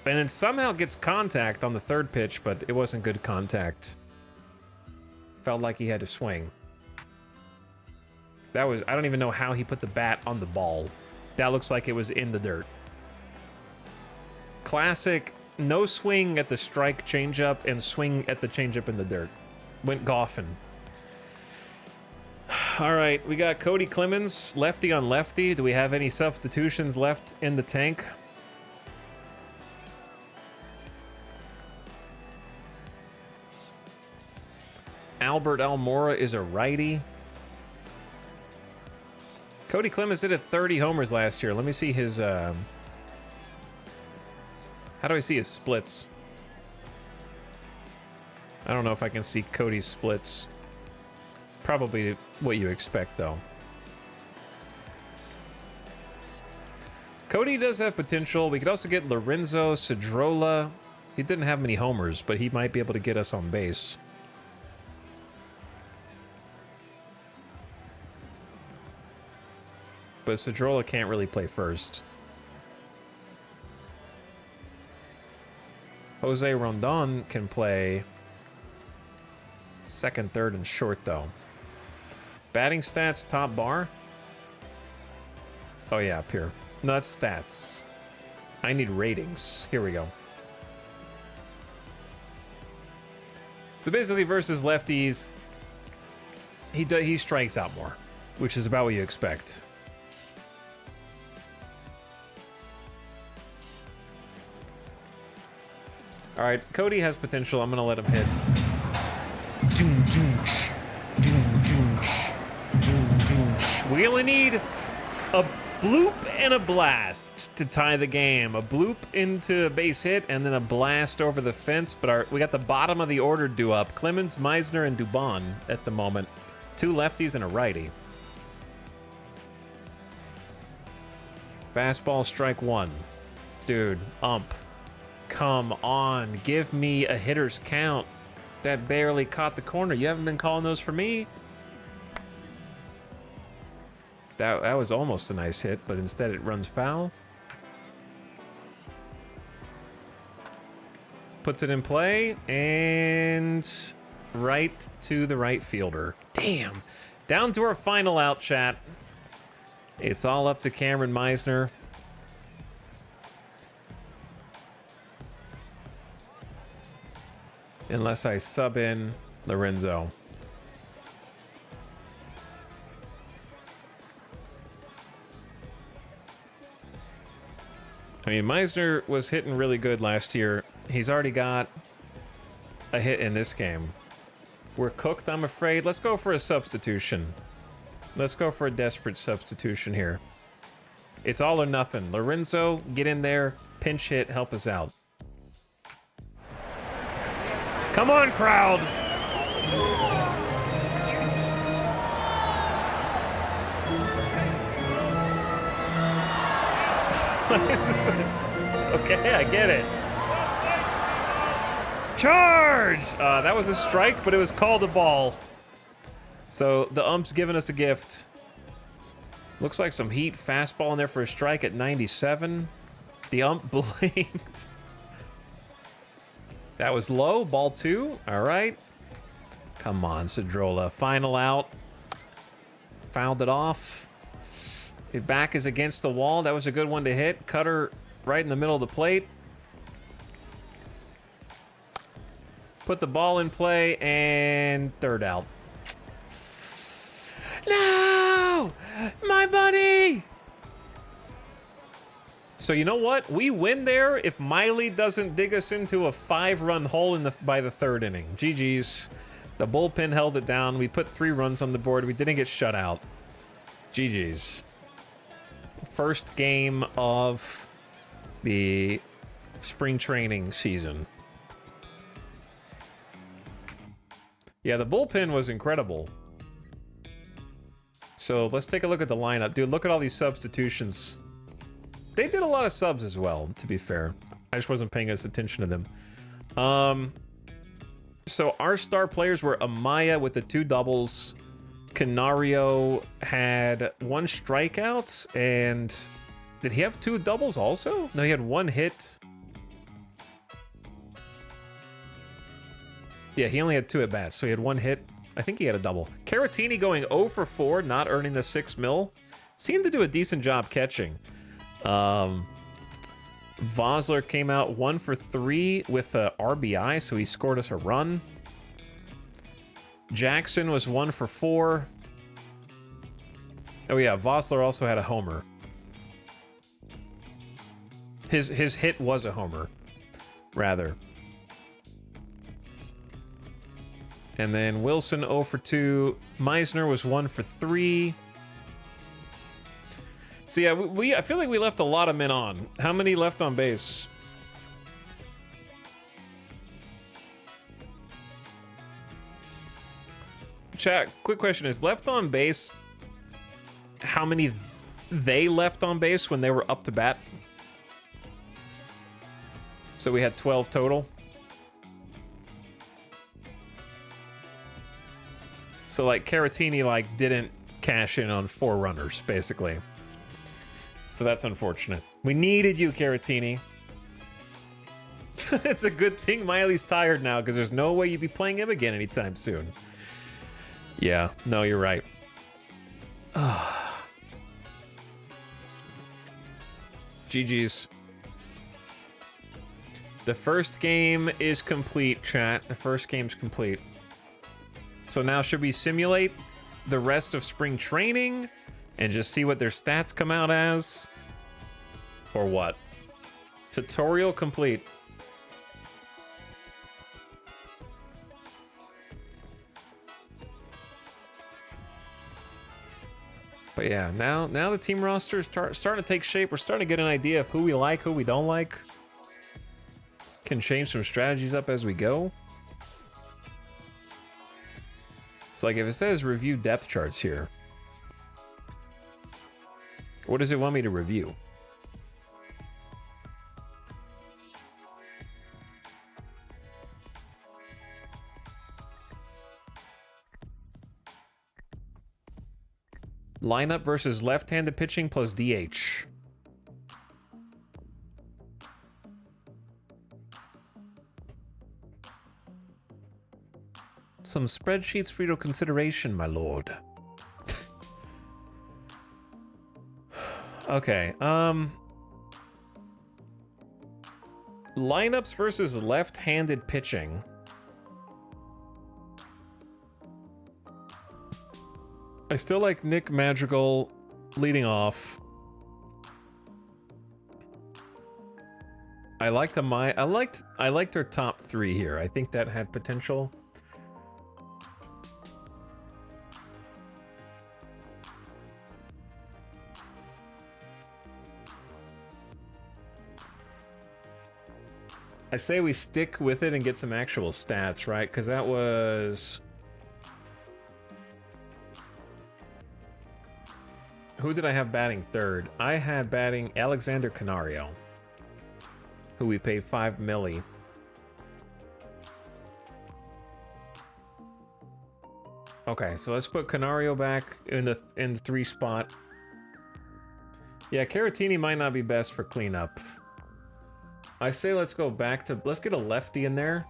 S1: And then somehow gets contact on the third pitch, but it wasn't good contact. Felt like he had to swing. That was, I don't even know how he put the bat on the ball. That looks like it was in the dirt. Classic, no swing at the strike changeup and swing at the changeup in the dirt. Went golfing. All right, we got Cody Clemens, lefty on lefty. Do we have any substitutions left in the tank? Albert Almora is a righty. Cody Clemens did 30 homers last year. Let me see his... How do I see his splits? I don't know if I can see Cody's splits. Probably what you expect, though. Cody does have potential. We could also get Lorenzo Cedrola. He didn't have many homers, but he might be able to get us on base. But Cedrola can't really play first. Jose Rondon can play second, third, and short, though. Batting stats, top bar. Oh, yeah, up here. No, that's stats. I need ratings. Here we go. So basically, versus lefties, he strikes out more, which is about what you expect. All right, Cody has potential. I'm gonna let him hit. We only need a bloop and a blast to tie the game. A bloop into a base hit and then a blast over the fence. But we got the bottom of the order due up. Clemens, Meisner, and Dubon at the moment. 2 lefties and a righty. Fastball, strike 1. Dude, ump. Come on, give me a hitter's count. That barely caught the corner. You haven't been calling those for me. That was almost a nice hit, but instead it runs foul. Puts it in play, and right to the right fielder. Damn. Down to our final out, chat. It's all up to Cameron Meisner. Unless I sub in Lorenzo. I mean, Meisner was hitting really good last year. He's already got a hit in this game. We're cooked, I'm afraid. Let's go for a substitution. Let's go for a desperate substitution here. It's all or nothing. Lorenzo, get in there, pinch hit, help us out. Come on, crowd! Okay, I get it. Charge! That was a strike, but it was called a ball. So the ump's giving us a gift. Looks like some heat fastball in there for a strike at 97. The ump blinked. That was low. Ball 2. All right. Come on, Cedrola. Final out. Fouled it off. His back is against the wall. That was a good one to hit. Cutter right in the middle of the plate. Put the ball in play, and third out. No! My buddy! So you know what? We win there if Miley doesn't dig us into a 5-run hole by the third inning. GG's. The bullpen held it down. We put 3 runs on the board. We didn't get shut out. GG's. First game of the spring training season. Yeah, the bullpen was incredible. So let's take a look at the lineup. Dude, look at all these substitutions. They did a lot of subs as well, to be fair. I just wasn't paying as attention to them. So our star players were Amaya with the 2 doubles. Canario had 1 strikeout, and did he have 2 doubles also? No, he had 1 hit. Yeah, he only had 2 at bats, so he had 1 hit. I think he had a double. Caratini going 0 for 4, not earning the 6 mil. Seemed to do a decent job catching. Vosler came out 1 for 3 with a RBI, so he scored us a run. Jackson was 1 for 4. Oh yeah, Vosler also had a homer. His hit was a homer, rather. And then Wilson 0 for 2. Meisner was 1 for 3. So yeah, I feel like we left a lot of men on. How many left on base? Chat, quick question. Is left on base how many they left on base when they were up to bat? So we had 12 total. So like Caratini like didn't cash in on 4 runners basically. So that's unfortunate. We needed you, Caratini. It's a good thing Miley's tired now because there's no way you'd be playing him again anytime soon. Yeah, no, you're right. GG's. The first game is complete, chat. The first game's complete. So now should we simulate the rest of spring training and just see what their stats come out as? Or what? Tutorial complete. But yeah, now the team roster is starting to take shape. We're starting to get an idea of who we like, who we don't like. Can change some strategies up as we go. So like if it says review depth charts here, what does it want me to review? Lineup versus left-handed pitching plus DH. Some spreadsheets for your consideration, my lord. Okay, lineups versus left-handed pitching. I still like Nick Madrigal leading off. I liked her top 3 here. I think that had potential. I say we stick with it and get some actual stats, right? Because that was... Who did I have batting 3rd? I had batting Alexander Canario, who we paid 5 milli. Okay, so let's put Canario back in the 3 spot. Yeah, Caratini might not be best for cleanup. I say let's go back to... Let's get a lefty in there.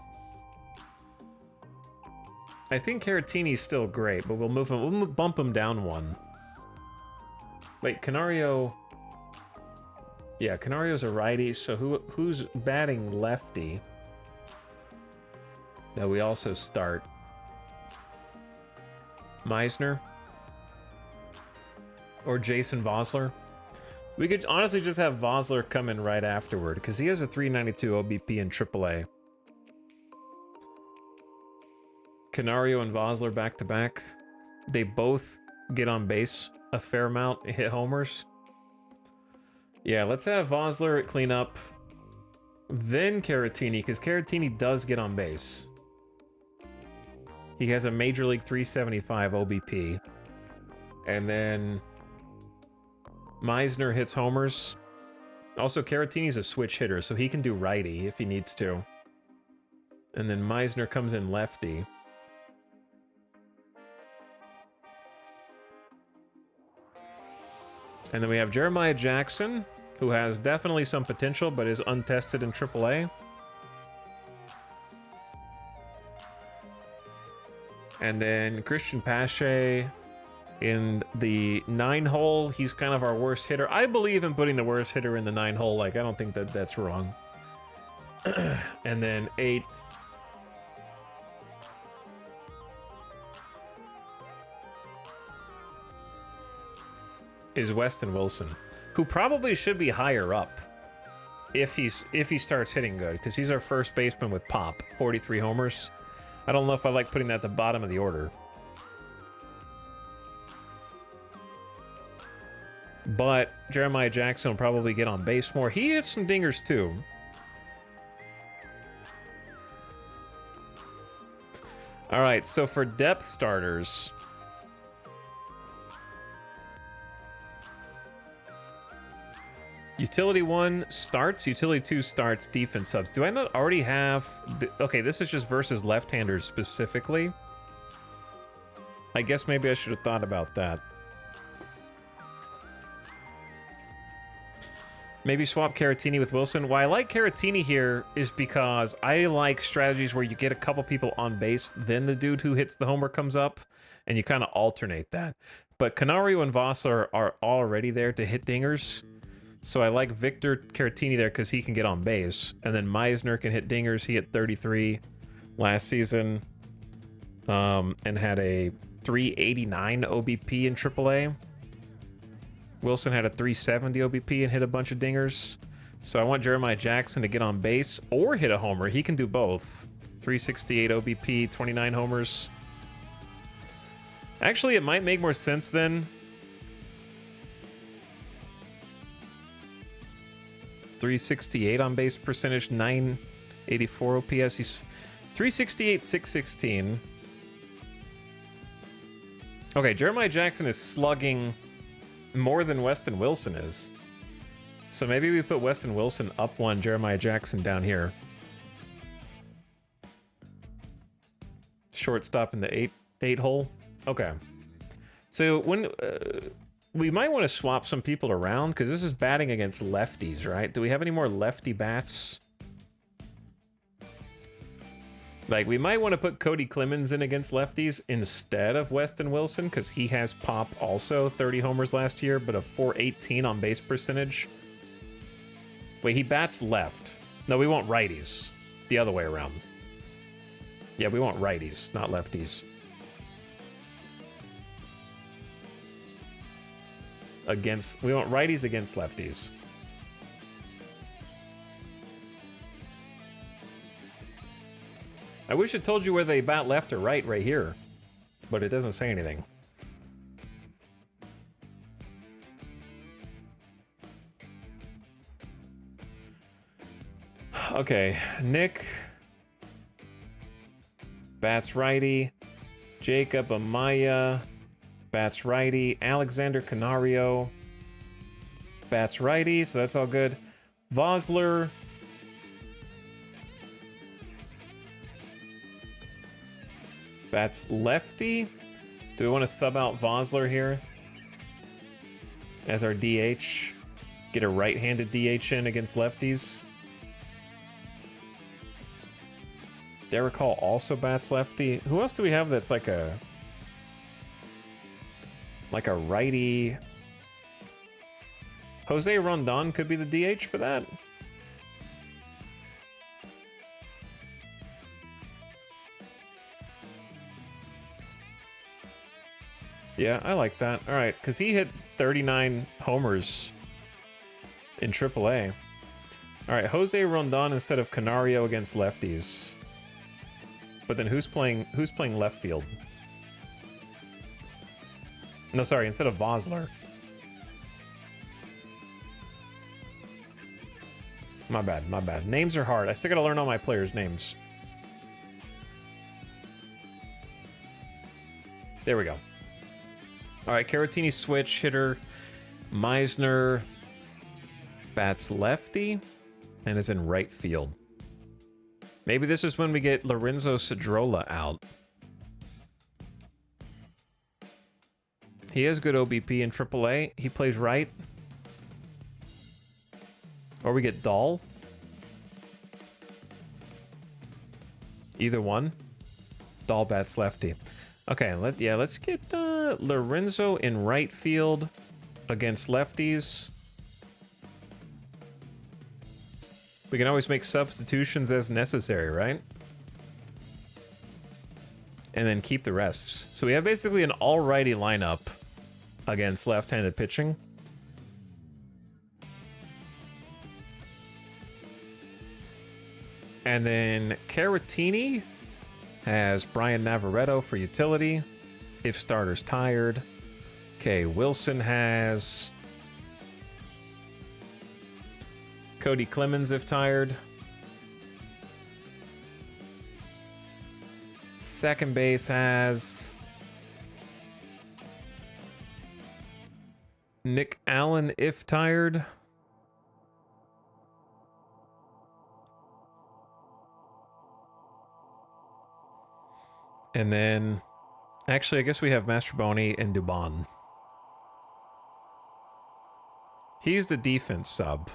S1: I think Caratini's still great, but we'll move him... We'll bump him down 1. Wait, Canario... Yeah, Canario's a righty, so who's batting lefty? That we also start. Meisner? Or Jason Vosler? We could honestly just have Vosler come in right afterward, because he has a 392 OBP in AAA. Canario and Vosler back to back. They both get on base a fair amount, hit homers. Yeah, let's have Vosler at cleanup, then Caratini, because Caratini does get on base. He has a Major League 375 OBP. And then Meisner hits homers. Also, Caratini's a switch hitter, so he can do righty if he needs to. And then Meisner comes in lefty. And then we have Jeremiah Jackson, who has definitely some potential, but is untested in AAA. And then Christian Pache in the 9 hole. He's kind of our worst hitter. I believe in putting the worst hitter in the 9 hole. Like, I don't think that that's wrong. And then 8th. Is Weston Wilson, who probably should be higher up if he starts hitting good, because he's our first baseman with pop, 43 homers. I don't know if I like putting that at the bottom of the order. But Jeremiah Jackson will probably get on base more. He hits some dingers too. All right, so for depth starters, Utility 1 starts, Utility 2 starts, defense subs. Do I not already have... Okay, this is just versus left-handers specifically. I guess maybe I should have thought about that. Maybe swap Caratini with Wilson. Why I like Caratini here is because I like strategies where you get a couple people on base, then the dude who hits the homer comes up, and you kind of alternate that. But Canario and Vossler are already there to hit dingers. So I like Victor Caratini there because he can get on base. And then Meisner can hit dingers. He hit 33 last season and had a 389 OBP in AAA. Wilson had a 370 OBP and hit a bunch of dingers. So I want Jeremiah Jackson to get on base or hit a homer. He can do both. 368 OBP, 29 homers. Actually, it might make more sense then. 368 on base percentage, 984 OPS. He's 368, 616. Okay, Jeremiah Jackson is slugging more than Weston Wilson is. So maybe we put Weston Wilson up 1, Jeremiah Jackson down here. Shortstop in the 8 hole. Okay. So when... we might want to swap some people around, because this is batting against lefties, right? Do we have any more lefty bats? Like, we might want to put Cody Clemens in against lefties instead of Weston Wilson, because he has pop also, 30 homers last year, but a 418 on base percentage. Wait, he bats left. No, we want righties. The other way around. Yeah, we want righties, not lefties. We want righties against lefties. I wish it told you where they bat left or right here, but it doesn't say anything. Okay, Nick bats righty, Jacob Amaya bats righty. Alexander Canario bats righty, so that's all good. Vossler bats lefty. Do we want to sub out Vossler here as our DH? Get a right-handed DH in against lefties. Derek Hall also bats lefty. Who else do we have that's like a righty? Jose Rondon could be the DH for that. Yeah, I like that. All right, because he hit 39 homers in AAA. All right, Jose Rondon instead of Canario against lefties. But then who's playing left field? No, sorry, instead of Vossler. My bad, my bad. Names are hard. I still gotta learn all my players' names. There we go. All right, Caratini switch hitter. Meisner bats lefty and is in right field. Maybe this is when we get Lorenzo Cedrola out. He has good OBP in AAA. He plays right. Or we get Dahl. Either one. Dahl bats lefty. Okay, let's get Lorenzo in right field against lefties. We can always make substitutions as necessary, right? And then keep the rest. So we have basically an all-righty lineup against left-handed pitching. And then Caratini has Brian Navarretto for utility, if starter's tired. Okay, Wilson has Cody Clemens if tired. Second base has Nick Allen if tired. And then, actually, I guess we have Mastroboni and Dubon. He's the defense sub.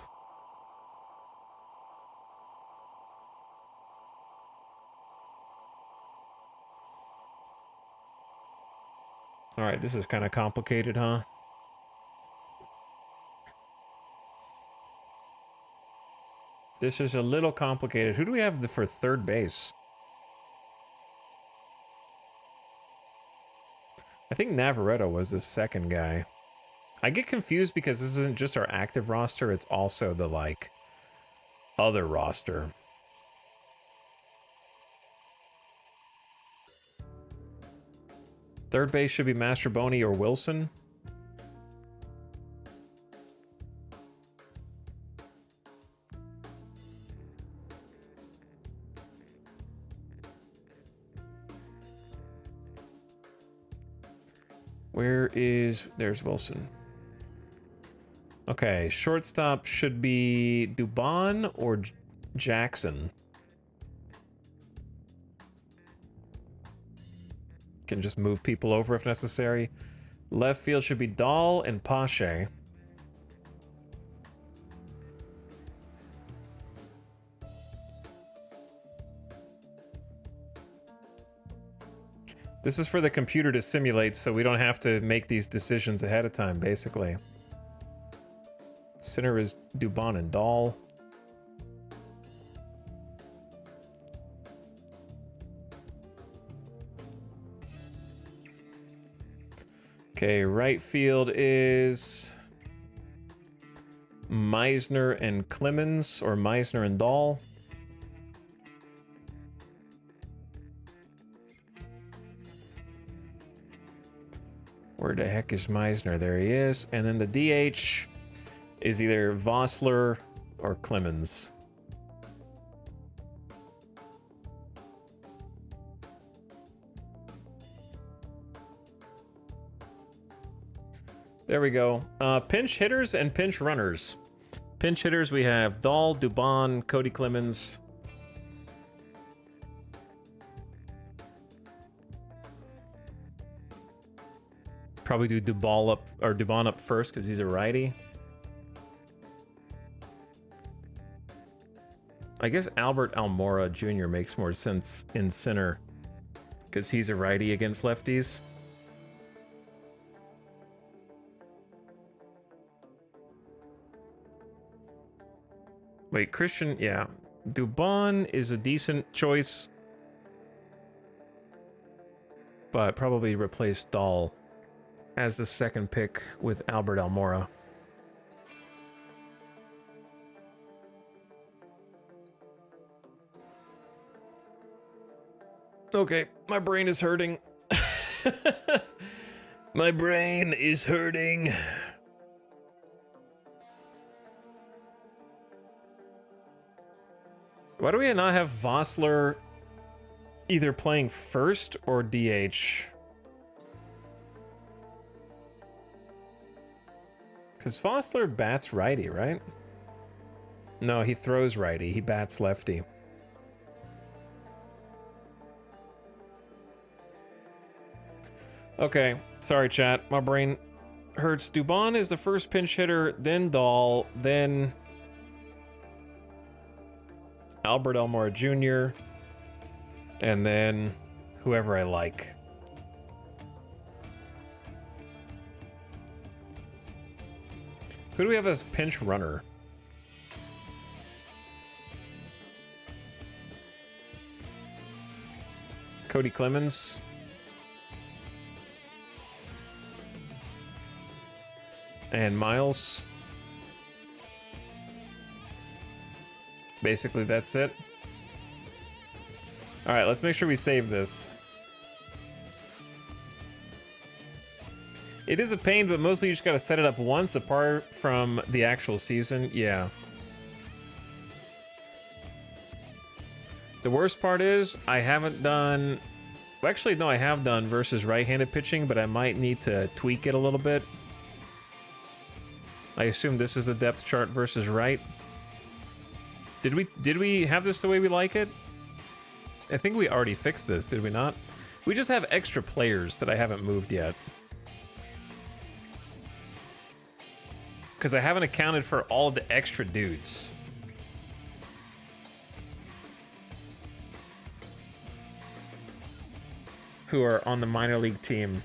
S1: All right, this is kind of complicated, huh? This is a little complicated. Who do we have for third base? I think Navarretto was the second guy. I get confused because this isn't just our active roster, it's also the, like, other roster. Third base should be Mastroboni or Wilson. There's Wilson. Okay, shortstop should be Dubon or Jackson. Can just move people over if necessary. Left field should be Dahl and Pache. This is for the computer to simulate, so we don't have to make these decisions ahead of time, basically. Center is Dubon and Dahl. Okay, right field is Meisner and Clemens, or Meisner and Dahl. Where the heck is Meisner? There he is. And then the DH is either Vossler or Clemens. There we go. Pinch hitters and pinch runners. Pinch hitters, we have Dahl, Dubon, Cody Clemens. Probably do Dubon up first because he's a righty. I guess Albert Almora Jr. makes more sense in center because he's a righty against lefties. Wait, Christian, yeah. Dubon is a decent choice, but probably replace Dahl as the second pick with Albert Almora. Okay, my brain is hurting. My brain is hurting. Why do we not have Vossler either playing first or DH? Because Vossler bats righty, right? No, he throws righty. He bats lefty. Okay, sorry chat. My brain hurts. Dubon is the first pinch hitter, then Dahl, then Albert Almora Jr., and then whoever I like. Who do we have as pinch runner? Cody Clemens. And Miles. Basically, that's it. All right, let's make sure we save this. It is a pain, but mostly you just gotta set it up once apart from the actual season. Yeah. The worst part is I haven't done... Well, actually, no, I have done versus right-handed pitching, but I might need to tweak it a little bit. I assume this is the depth chart versus right. Did we have this the way we like it? I think we already fixed this, did we not? We just have extra players that I haven't moved yet. Because I haven't accounted for all the extra dudes. Who are on the minor league team.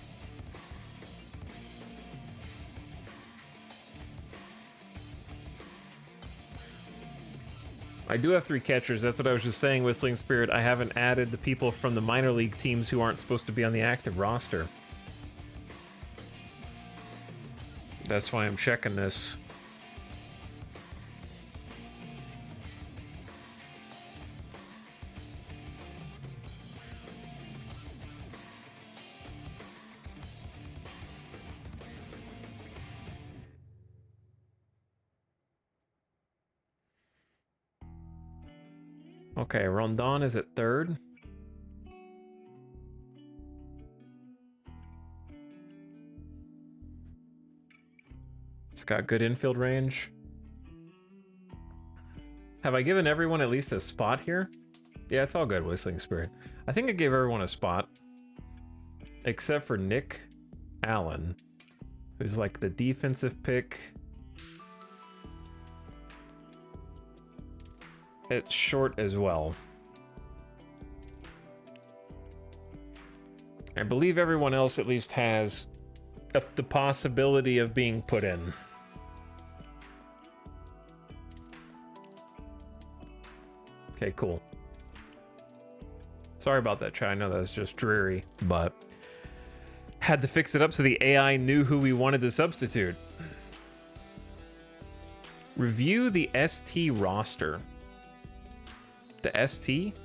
S1: I do have 3 catchers. That's what I was just saying, Whistling Spirit. I haven't added the people from the minor league teams who aren't supposed to be on the active roster. That's why I'm checking this. Okay, Rondon is at 3rd. It's got good infield range. Have I given everyone at least a spot here? Yeah, it's all good, Whistling Spirit. I think I gave everyone a spot. Except for Nick Allen, who's like the defensive pick. It's short as well. I believe everyone else at least has the possibility of being put in. Okay, cool. Sorry about that, Chai. I know that was just dreary, but had to fix it up so the AI knew who we wanted to substitute. Review the ST roster. The ST?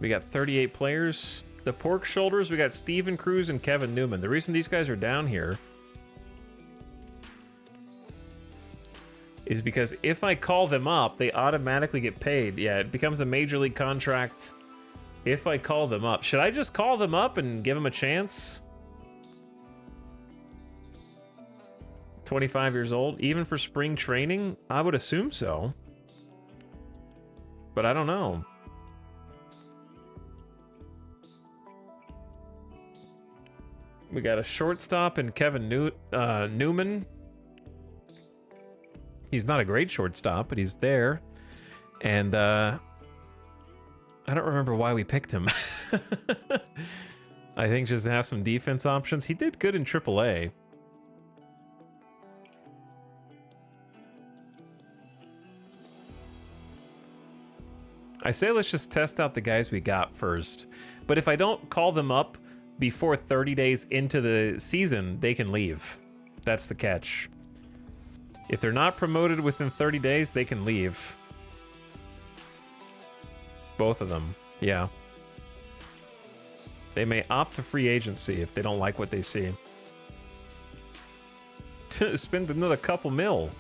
S1: We got 38 players. The pork shoulders, we got Steven Cruz and Kevin Newman. The reason these guys are down here is because if I call them up, they automatically get paid. Yeah, it becomes a major league contract if I call them up. Should I just call them up and give them a chance? 25 years old, even for spring training? I would assume so. But I don't know. We got a shortstop in Kevin Newman. He's not a great shortstop, but he's there. And I don't remember why we picked him. I think just to have some defense options. He did good in AAA. I say let's just test out the guys we got first. But if I don't call them up before 30 days into the season, they can leave. That's the catch. If they're not promoted within 30 days, they can leave. Both of them, yeah. They may opt to free agency if they don't like what they see. Spend another couple mil.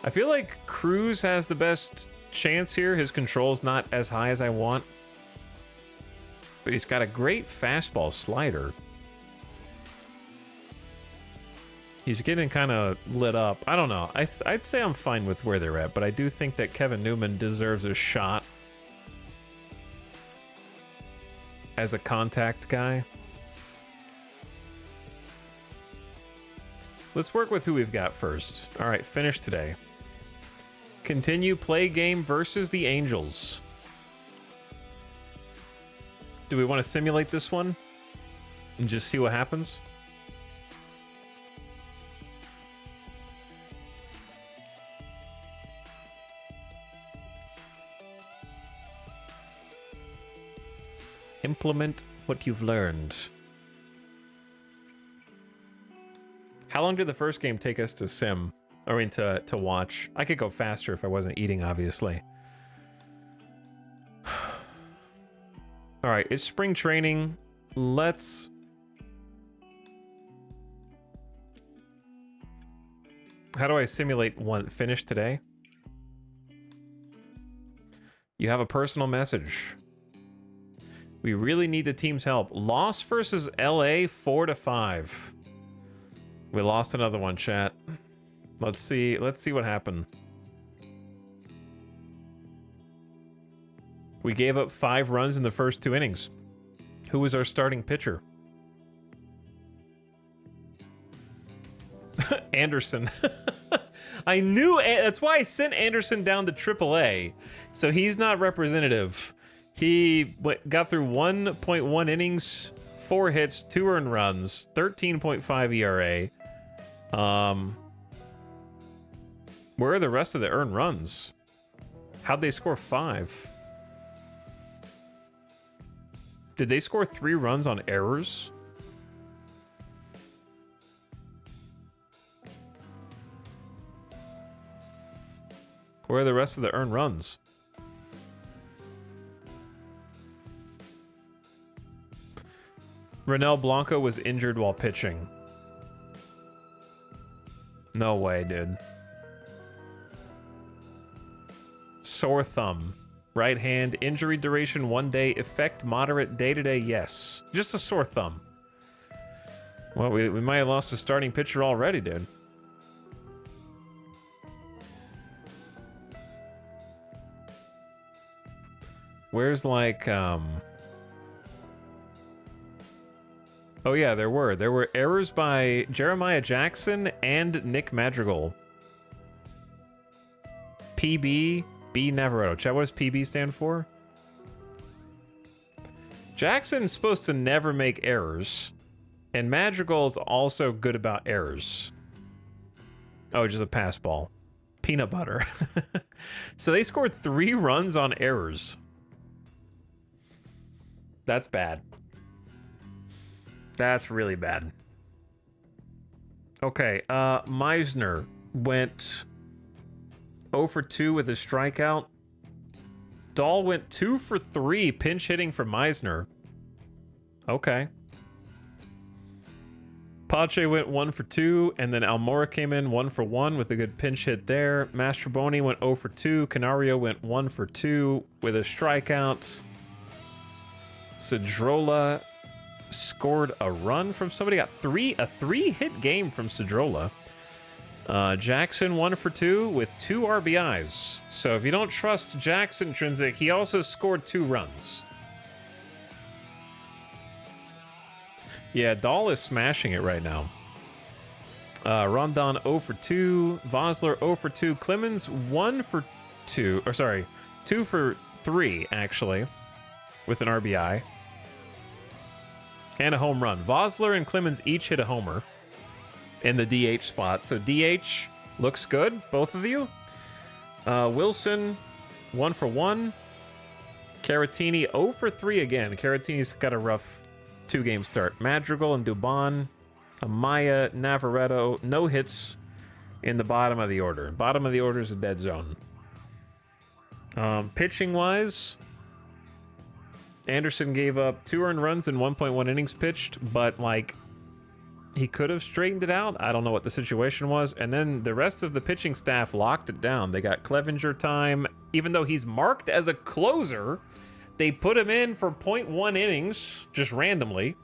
S1: I feel like Cruz has the best chance here. His control's not as high as I want. But he's got a great fastball slider. He's getting kind of lit up. I don't know. I'd say I'm fine with where they're at, but I do think that Kevin Newman deserves a shot as a contact guy. Let's work with who we've got first. All right, finish today. Continue play game versus the Angels. Do we want to simulate this one and just see what happens? Implement what you've learned. How long did the first game take us to sim? I mean, to watch. I could go faster if I wasn't eating, obviously. All right, it's spring training. Let's... How do I simulate one finish today? You have a personal message. We really need the team's help. Loss versus LA 4-5. We lost another one, chat. Let's see what happened. We gave up 5 runs in the first 2 innings. Who was our starting pitcher? Anderson. I knew, that's why I sent Anderson down to AAA. So he's not representative. He got through 1.1 innings, 4 hits, 2 earned runs, 13.5 ERA. Where are the rest of the earned runs? How'd they score 5? Did they score 3 runs on errors? Where are the rest of the earned runs? Ronel Blanco was injured while pitching. No way, dude. Sore thumb. Right hand. Injury duration 1 day. Effect moderate. Day-to-day, yes. Just a sore thumb. Well, we might have lost a starting pitcher already, dude. Where's like, Oh yeah, there were errors by Jeremiah Jackson and Nick Madrigal. PB, B Navarro. Chat, what does PB stand for? Jackson's supposed to never make errors, and Madrigal's also good about errors. Oh, just a pass ball. Peanut butter. So they scored 3 runs on errors. That's bad. That's really bad. Okay, Meisner went 0 for 2 with a strikeout. Dahl went 2 for 3 pinch hitting for Meisner. Okay. Pache went 1 for 2, and then Almora came in 1 for 1 with a good pinch hit there. Mastroboni went 0 for 2. Canario went 1 for 2 with a strikeout. Cedrola scored a run from somebody. Got a 3-hit game from Cedrola. Jackson 1 for 2 with 2 RBIs. So if you don't trust Jackson Trinsic, he also scored 2 runs. Yeah, Dahl is smashing it right now. Rondon 0 for 2. Vosler 0 for 2. Clemens 1 for 2. Or sorry, 2 for 3, actually, with an RBI. And a home run. Vosler and Clemens each hit a homer in the DH spot. So DH looks good, both of you. Wilson, 1 for 1. Caratini, 0 for 3 again. Caratini's got a rough 2-game start. Madrigal and Dubon. Amaya, Navarretto, no hits in the bottom of the order. Bottom of the order is a dead zone. Pitching-wise, Anderson gave up 2 earned runs in 1.1 innings pitched, but, like, he could have straightened it out. I don't know what the situation was. And then the rest of the pitching staff locked it down. They got Clevenger time. Even though he's marked as a closer, they put him in for 0.1 innings, just randomly.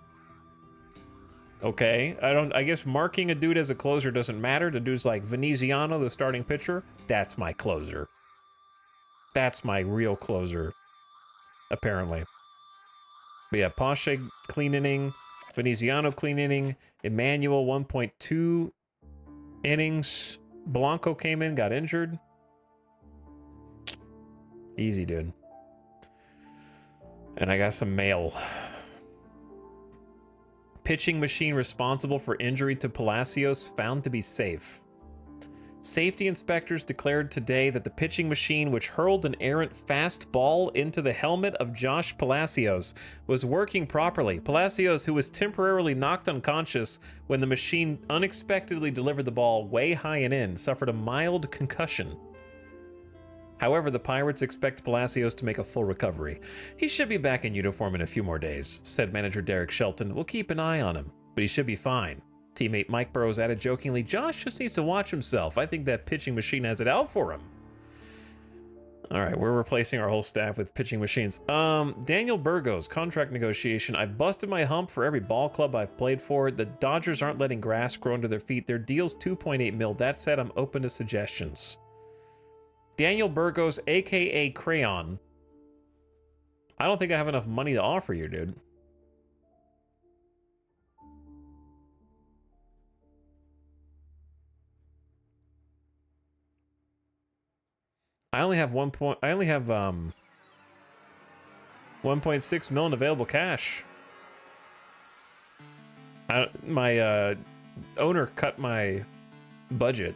S1: Okay, I guess marking a dude as a closer doesn't matter. The dude's like Veneziano, the starting pitcher. That's my closer. That's my real closer, apparently. But yeah, Pache clean inning, Veneziano clean inning, Emmanuel 1.2 innings. Blanco came in, got injured. Easy, dude. And I got some mail. Pitching machine responsible for injury to Palacios found to be safe. Safety inspectors declared today that the pitching machine, which hurled an errant fast ball into the helmet of Josh Palacios, was working properly. Palacios, who was temporarily knocked unconscious when the machine unexpectedly delivered the ball way high and in, suffered a mild concussion. However, the Pirates expect Palacios to make a full recovery. He should be back in uniform in a few more days, said manager Derek Shelton. We'll keep an eye on him, but he should be fine. Teammate Mike Burrows added jokingly, Josh just needs to watch himself. I think that pitching machine has it out for him. All right, we're replacing our whole staff with pitching machines. Daniel Burgos, contract negotiation. I busted my hump for every ball club I've played for. The Dodgers aren't letting grass grow under their feet. Their deal's $2.8 million. That said, I'm open to suggestions. Daniel Burgos, a.k.a. Crayon. I don't think I have enough money to offer you, dude. I only have 1.6 million available cash. My owner cut my budget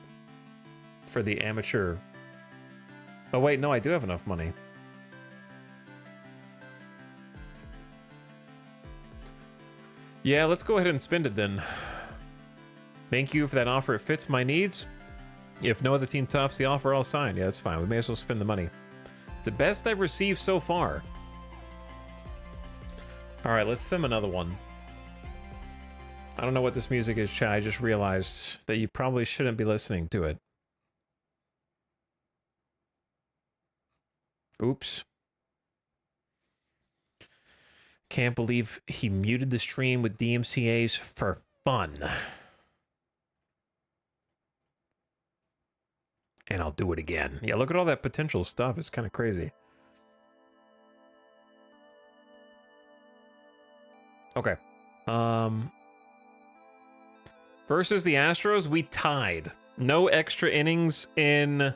S1: for the amateur. Oh wait, no, I do have enough money. Yeah, let's go ahead and spend it then. Thank you for that offer. It fits my needs. If no other team tops the offer, I'll sign. Yeah, that's fine. We may as well spend the money. The best I've received so far. All right, let's sim another one. I don't know what this music is, Chad. I just realized that you probably shouldn't be listening to it. Oops. Can't believe he muted the stream with DMCAs for fun. And I'll do it again. Yeah, look at all that potential stuff. It's kind of crazy. Okay. Versus the Astros, we tied. No extra innings in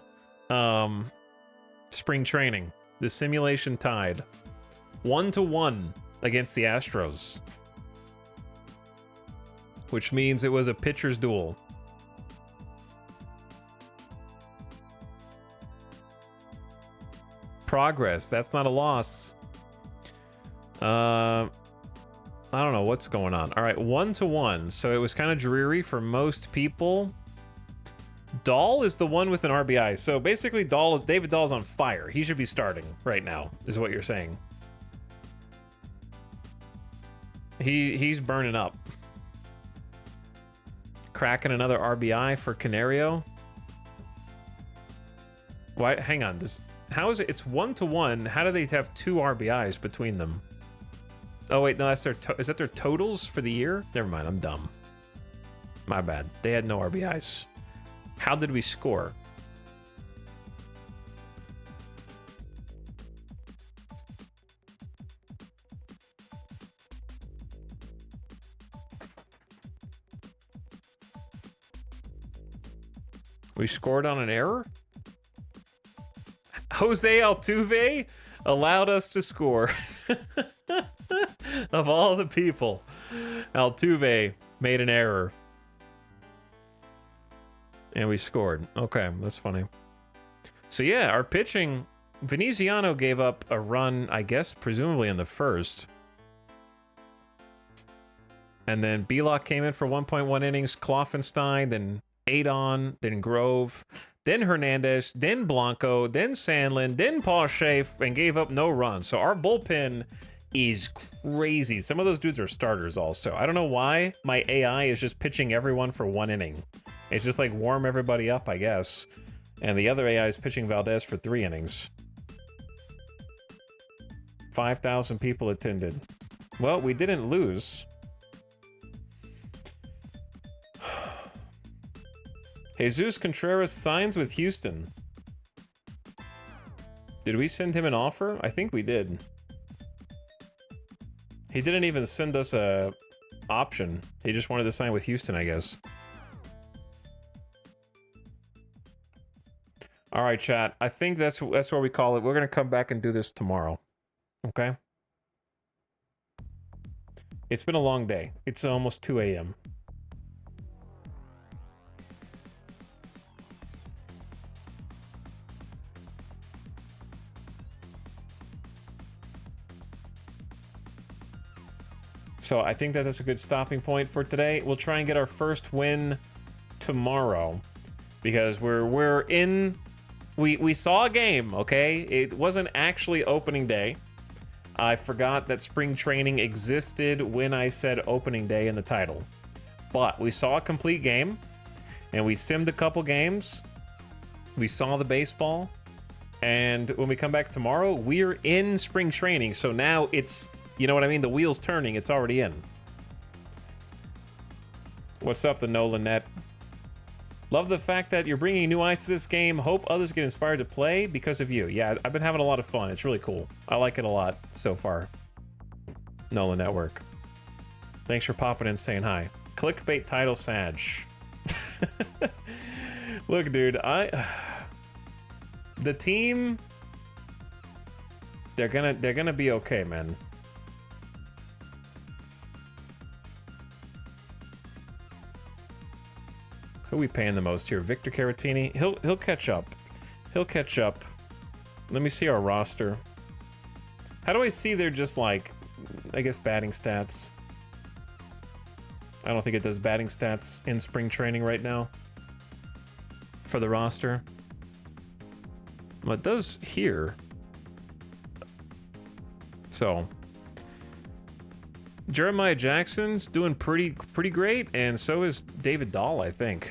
S1: spring training. The simulation tied. 1-1 against the Astros. Which means it was a pitcher's duel. Progress. That's not a loss. I don't know what's going on. All right, 1-1. So it was kind of dreary for most people. Dahl is the one with an RBI. So basically, David Dahl's on fire. He should be starting right now, is what you're saying. He's burning up. Cracking another RBI for Canario. Why? Hang on. How is it? It's 1-1. How do they have 2 RBIs between them? Oh wait, no, that's is that their totals for the year? Never mind, I'm dumb. My bad. They had no RBIs. How did we score? We scored on an error? Jose Altuve allowed us to score. Of all the people, Altuve made an error. And we scored. Okay, that's funny. So yeah, our pitching, Veneziano gave up a run, I guess, presumably in the first. And then Belloc came in for 1.1 innings, Kloffenstein, then Adon, then Grove, then Hernandez, then Blanco, then Sandlin, then Paul Schaaf, and gave up no runs. So our bullpen is crazy. Some of those dudes are starters also. I don't know why my AI is just pitching everyone for 1 inning. It's just like warm everybody up, I guess. And the other AI is pitching Valdez for 3 innings. 5,000 people attended. Well, we didn't lose. Jesus Contreras signs with Houston. Did we send him an offer? I think we did. He didn't even send us a option. He just wanted to sign with Houston, I guess. All right, chat. I think that's where we call it. We're gonna come back and do this tomorrow. Okay. It's been a long day. It's almost 2 a.m. So I think that that's a good stopping point for today. We'll try and get our first win tomorrow because we're in. We saw a game, okay? It wasn't actually opening day. I forgot that spring training existed when I said opening day in the title. But we saw a complete game, and we simmed a couple games. We saw the baseball, and when we come back tomorrow, we're in spring training. So now it's, you know what I mean? The wheel's turning. It's already in. What's up, the Nolan Net? Love the fact that you're bringing new eyes to this game. Hope others get inspired to play because of you. Yeah, I've been having a lot of fun. It's really cool. I like it a lot so far. Nolan Network. Thanks for popping in and saying hi. Clickbait title Sag. Look, dude, the team, they're gonna be okay, man. Who are we paying the most here? Victor Caratini? He'll catch up. He'll catch up. Let me see our roster. How do I see their just like, I guess, batting stats? I don't think it does batting stats in spring training right now for the roster. Well, it does here. So Jeremiah Jackson's doing pretty great, and so is David Dahl, I think.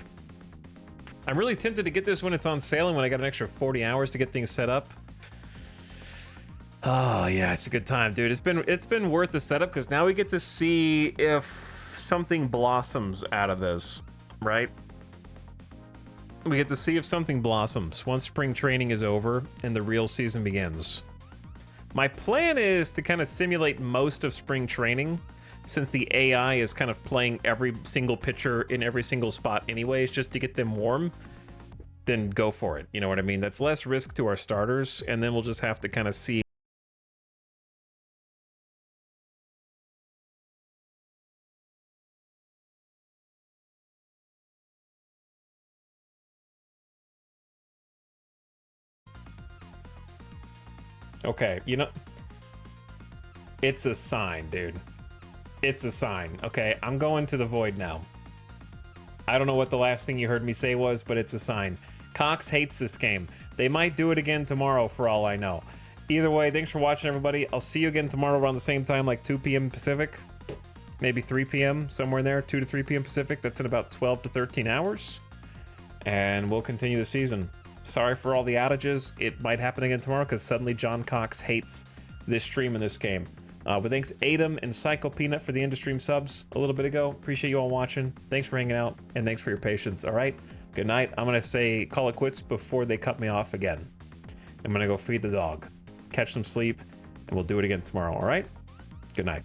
S1: I'm really tempted to get this when it's on sale and when I got an extra 40 hours to get things set up. Oh yeah, it's a good time, dude. It's been worth the setup because now we get to see if something blossoms out of this, right? We get to see if something blossoms once spring training is over and the real season begins. My plan is to kind of simulate most of spring training, since the AI is kind of playing every single pitcher in every single spot anyways, just to get them warm, then go for it. You know what I mean? That's less risk to our starters, and then we'll just have to kind of see. Okay, you know, it's a sign, dude. It's a sign. Okay, I'm going to the void now. I don't know what the last thing you heard me say was, but it's a sign. Cox hates this game. They might do it again tomorrow for all I know. Either way, thanks for watching, everybody. I'll see you again tomorrow around the same time, like 2 p.m. Pacific. Maybe 3 p.m., somewhere in there. 2 to 3 p.m. Pacific. That's in about 12 to 13 hours. And we'll continue the season. Sorry for all the outages. It might happen again tomorrow because suddenly John Cox hates this stream and this game. But thanks Adam and Psycho Peanut for the in-stream subs a little bit ago. Appreciate you all watching. Thanks for hanging out, and thanks for your patience. All right, good night. I'm gonna say call it quits before they cut me off again. I'm gonna go feed the dog, catch some sleep, and we'll do it again tomorrow. All right, good night.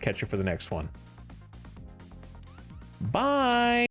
S1: Catch you for the next one. Bye.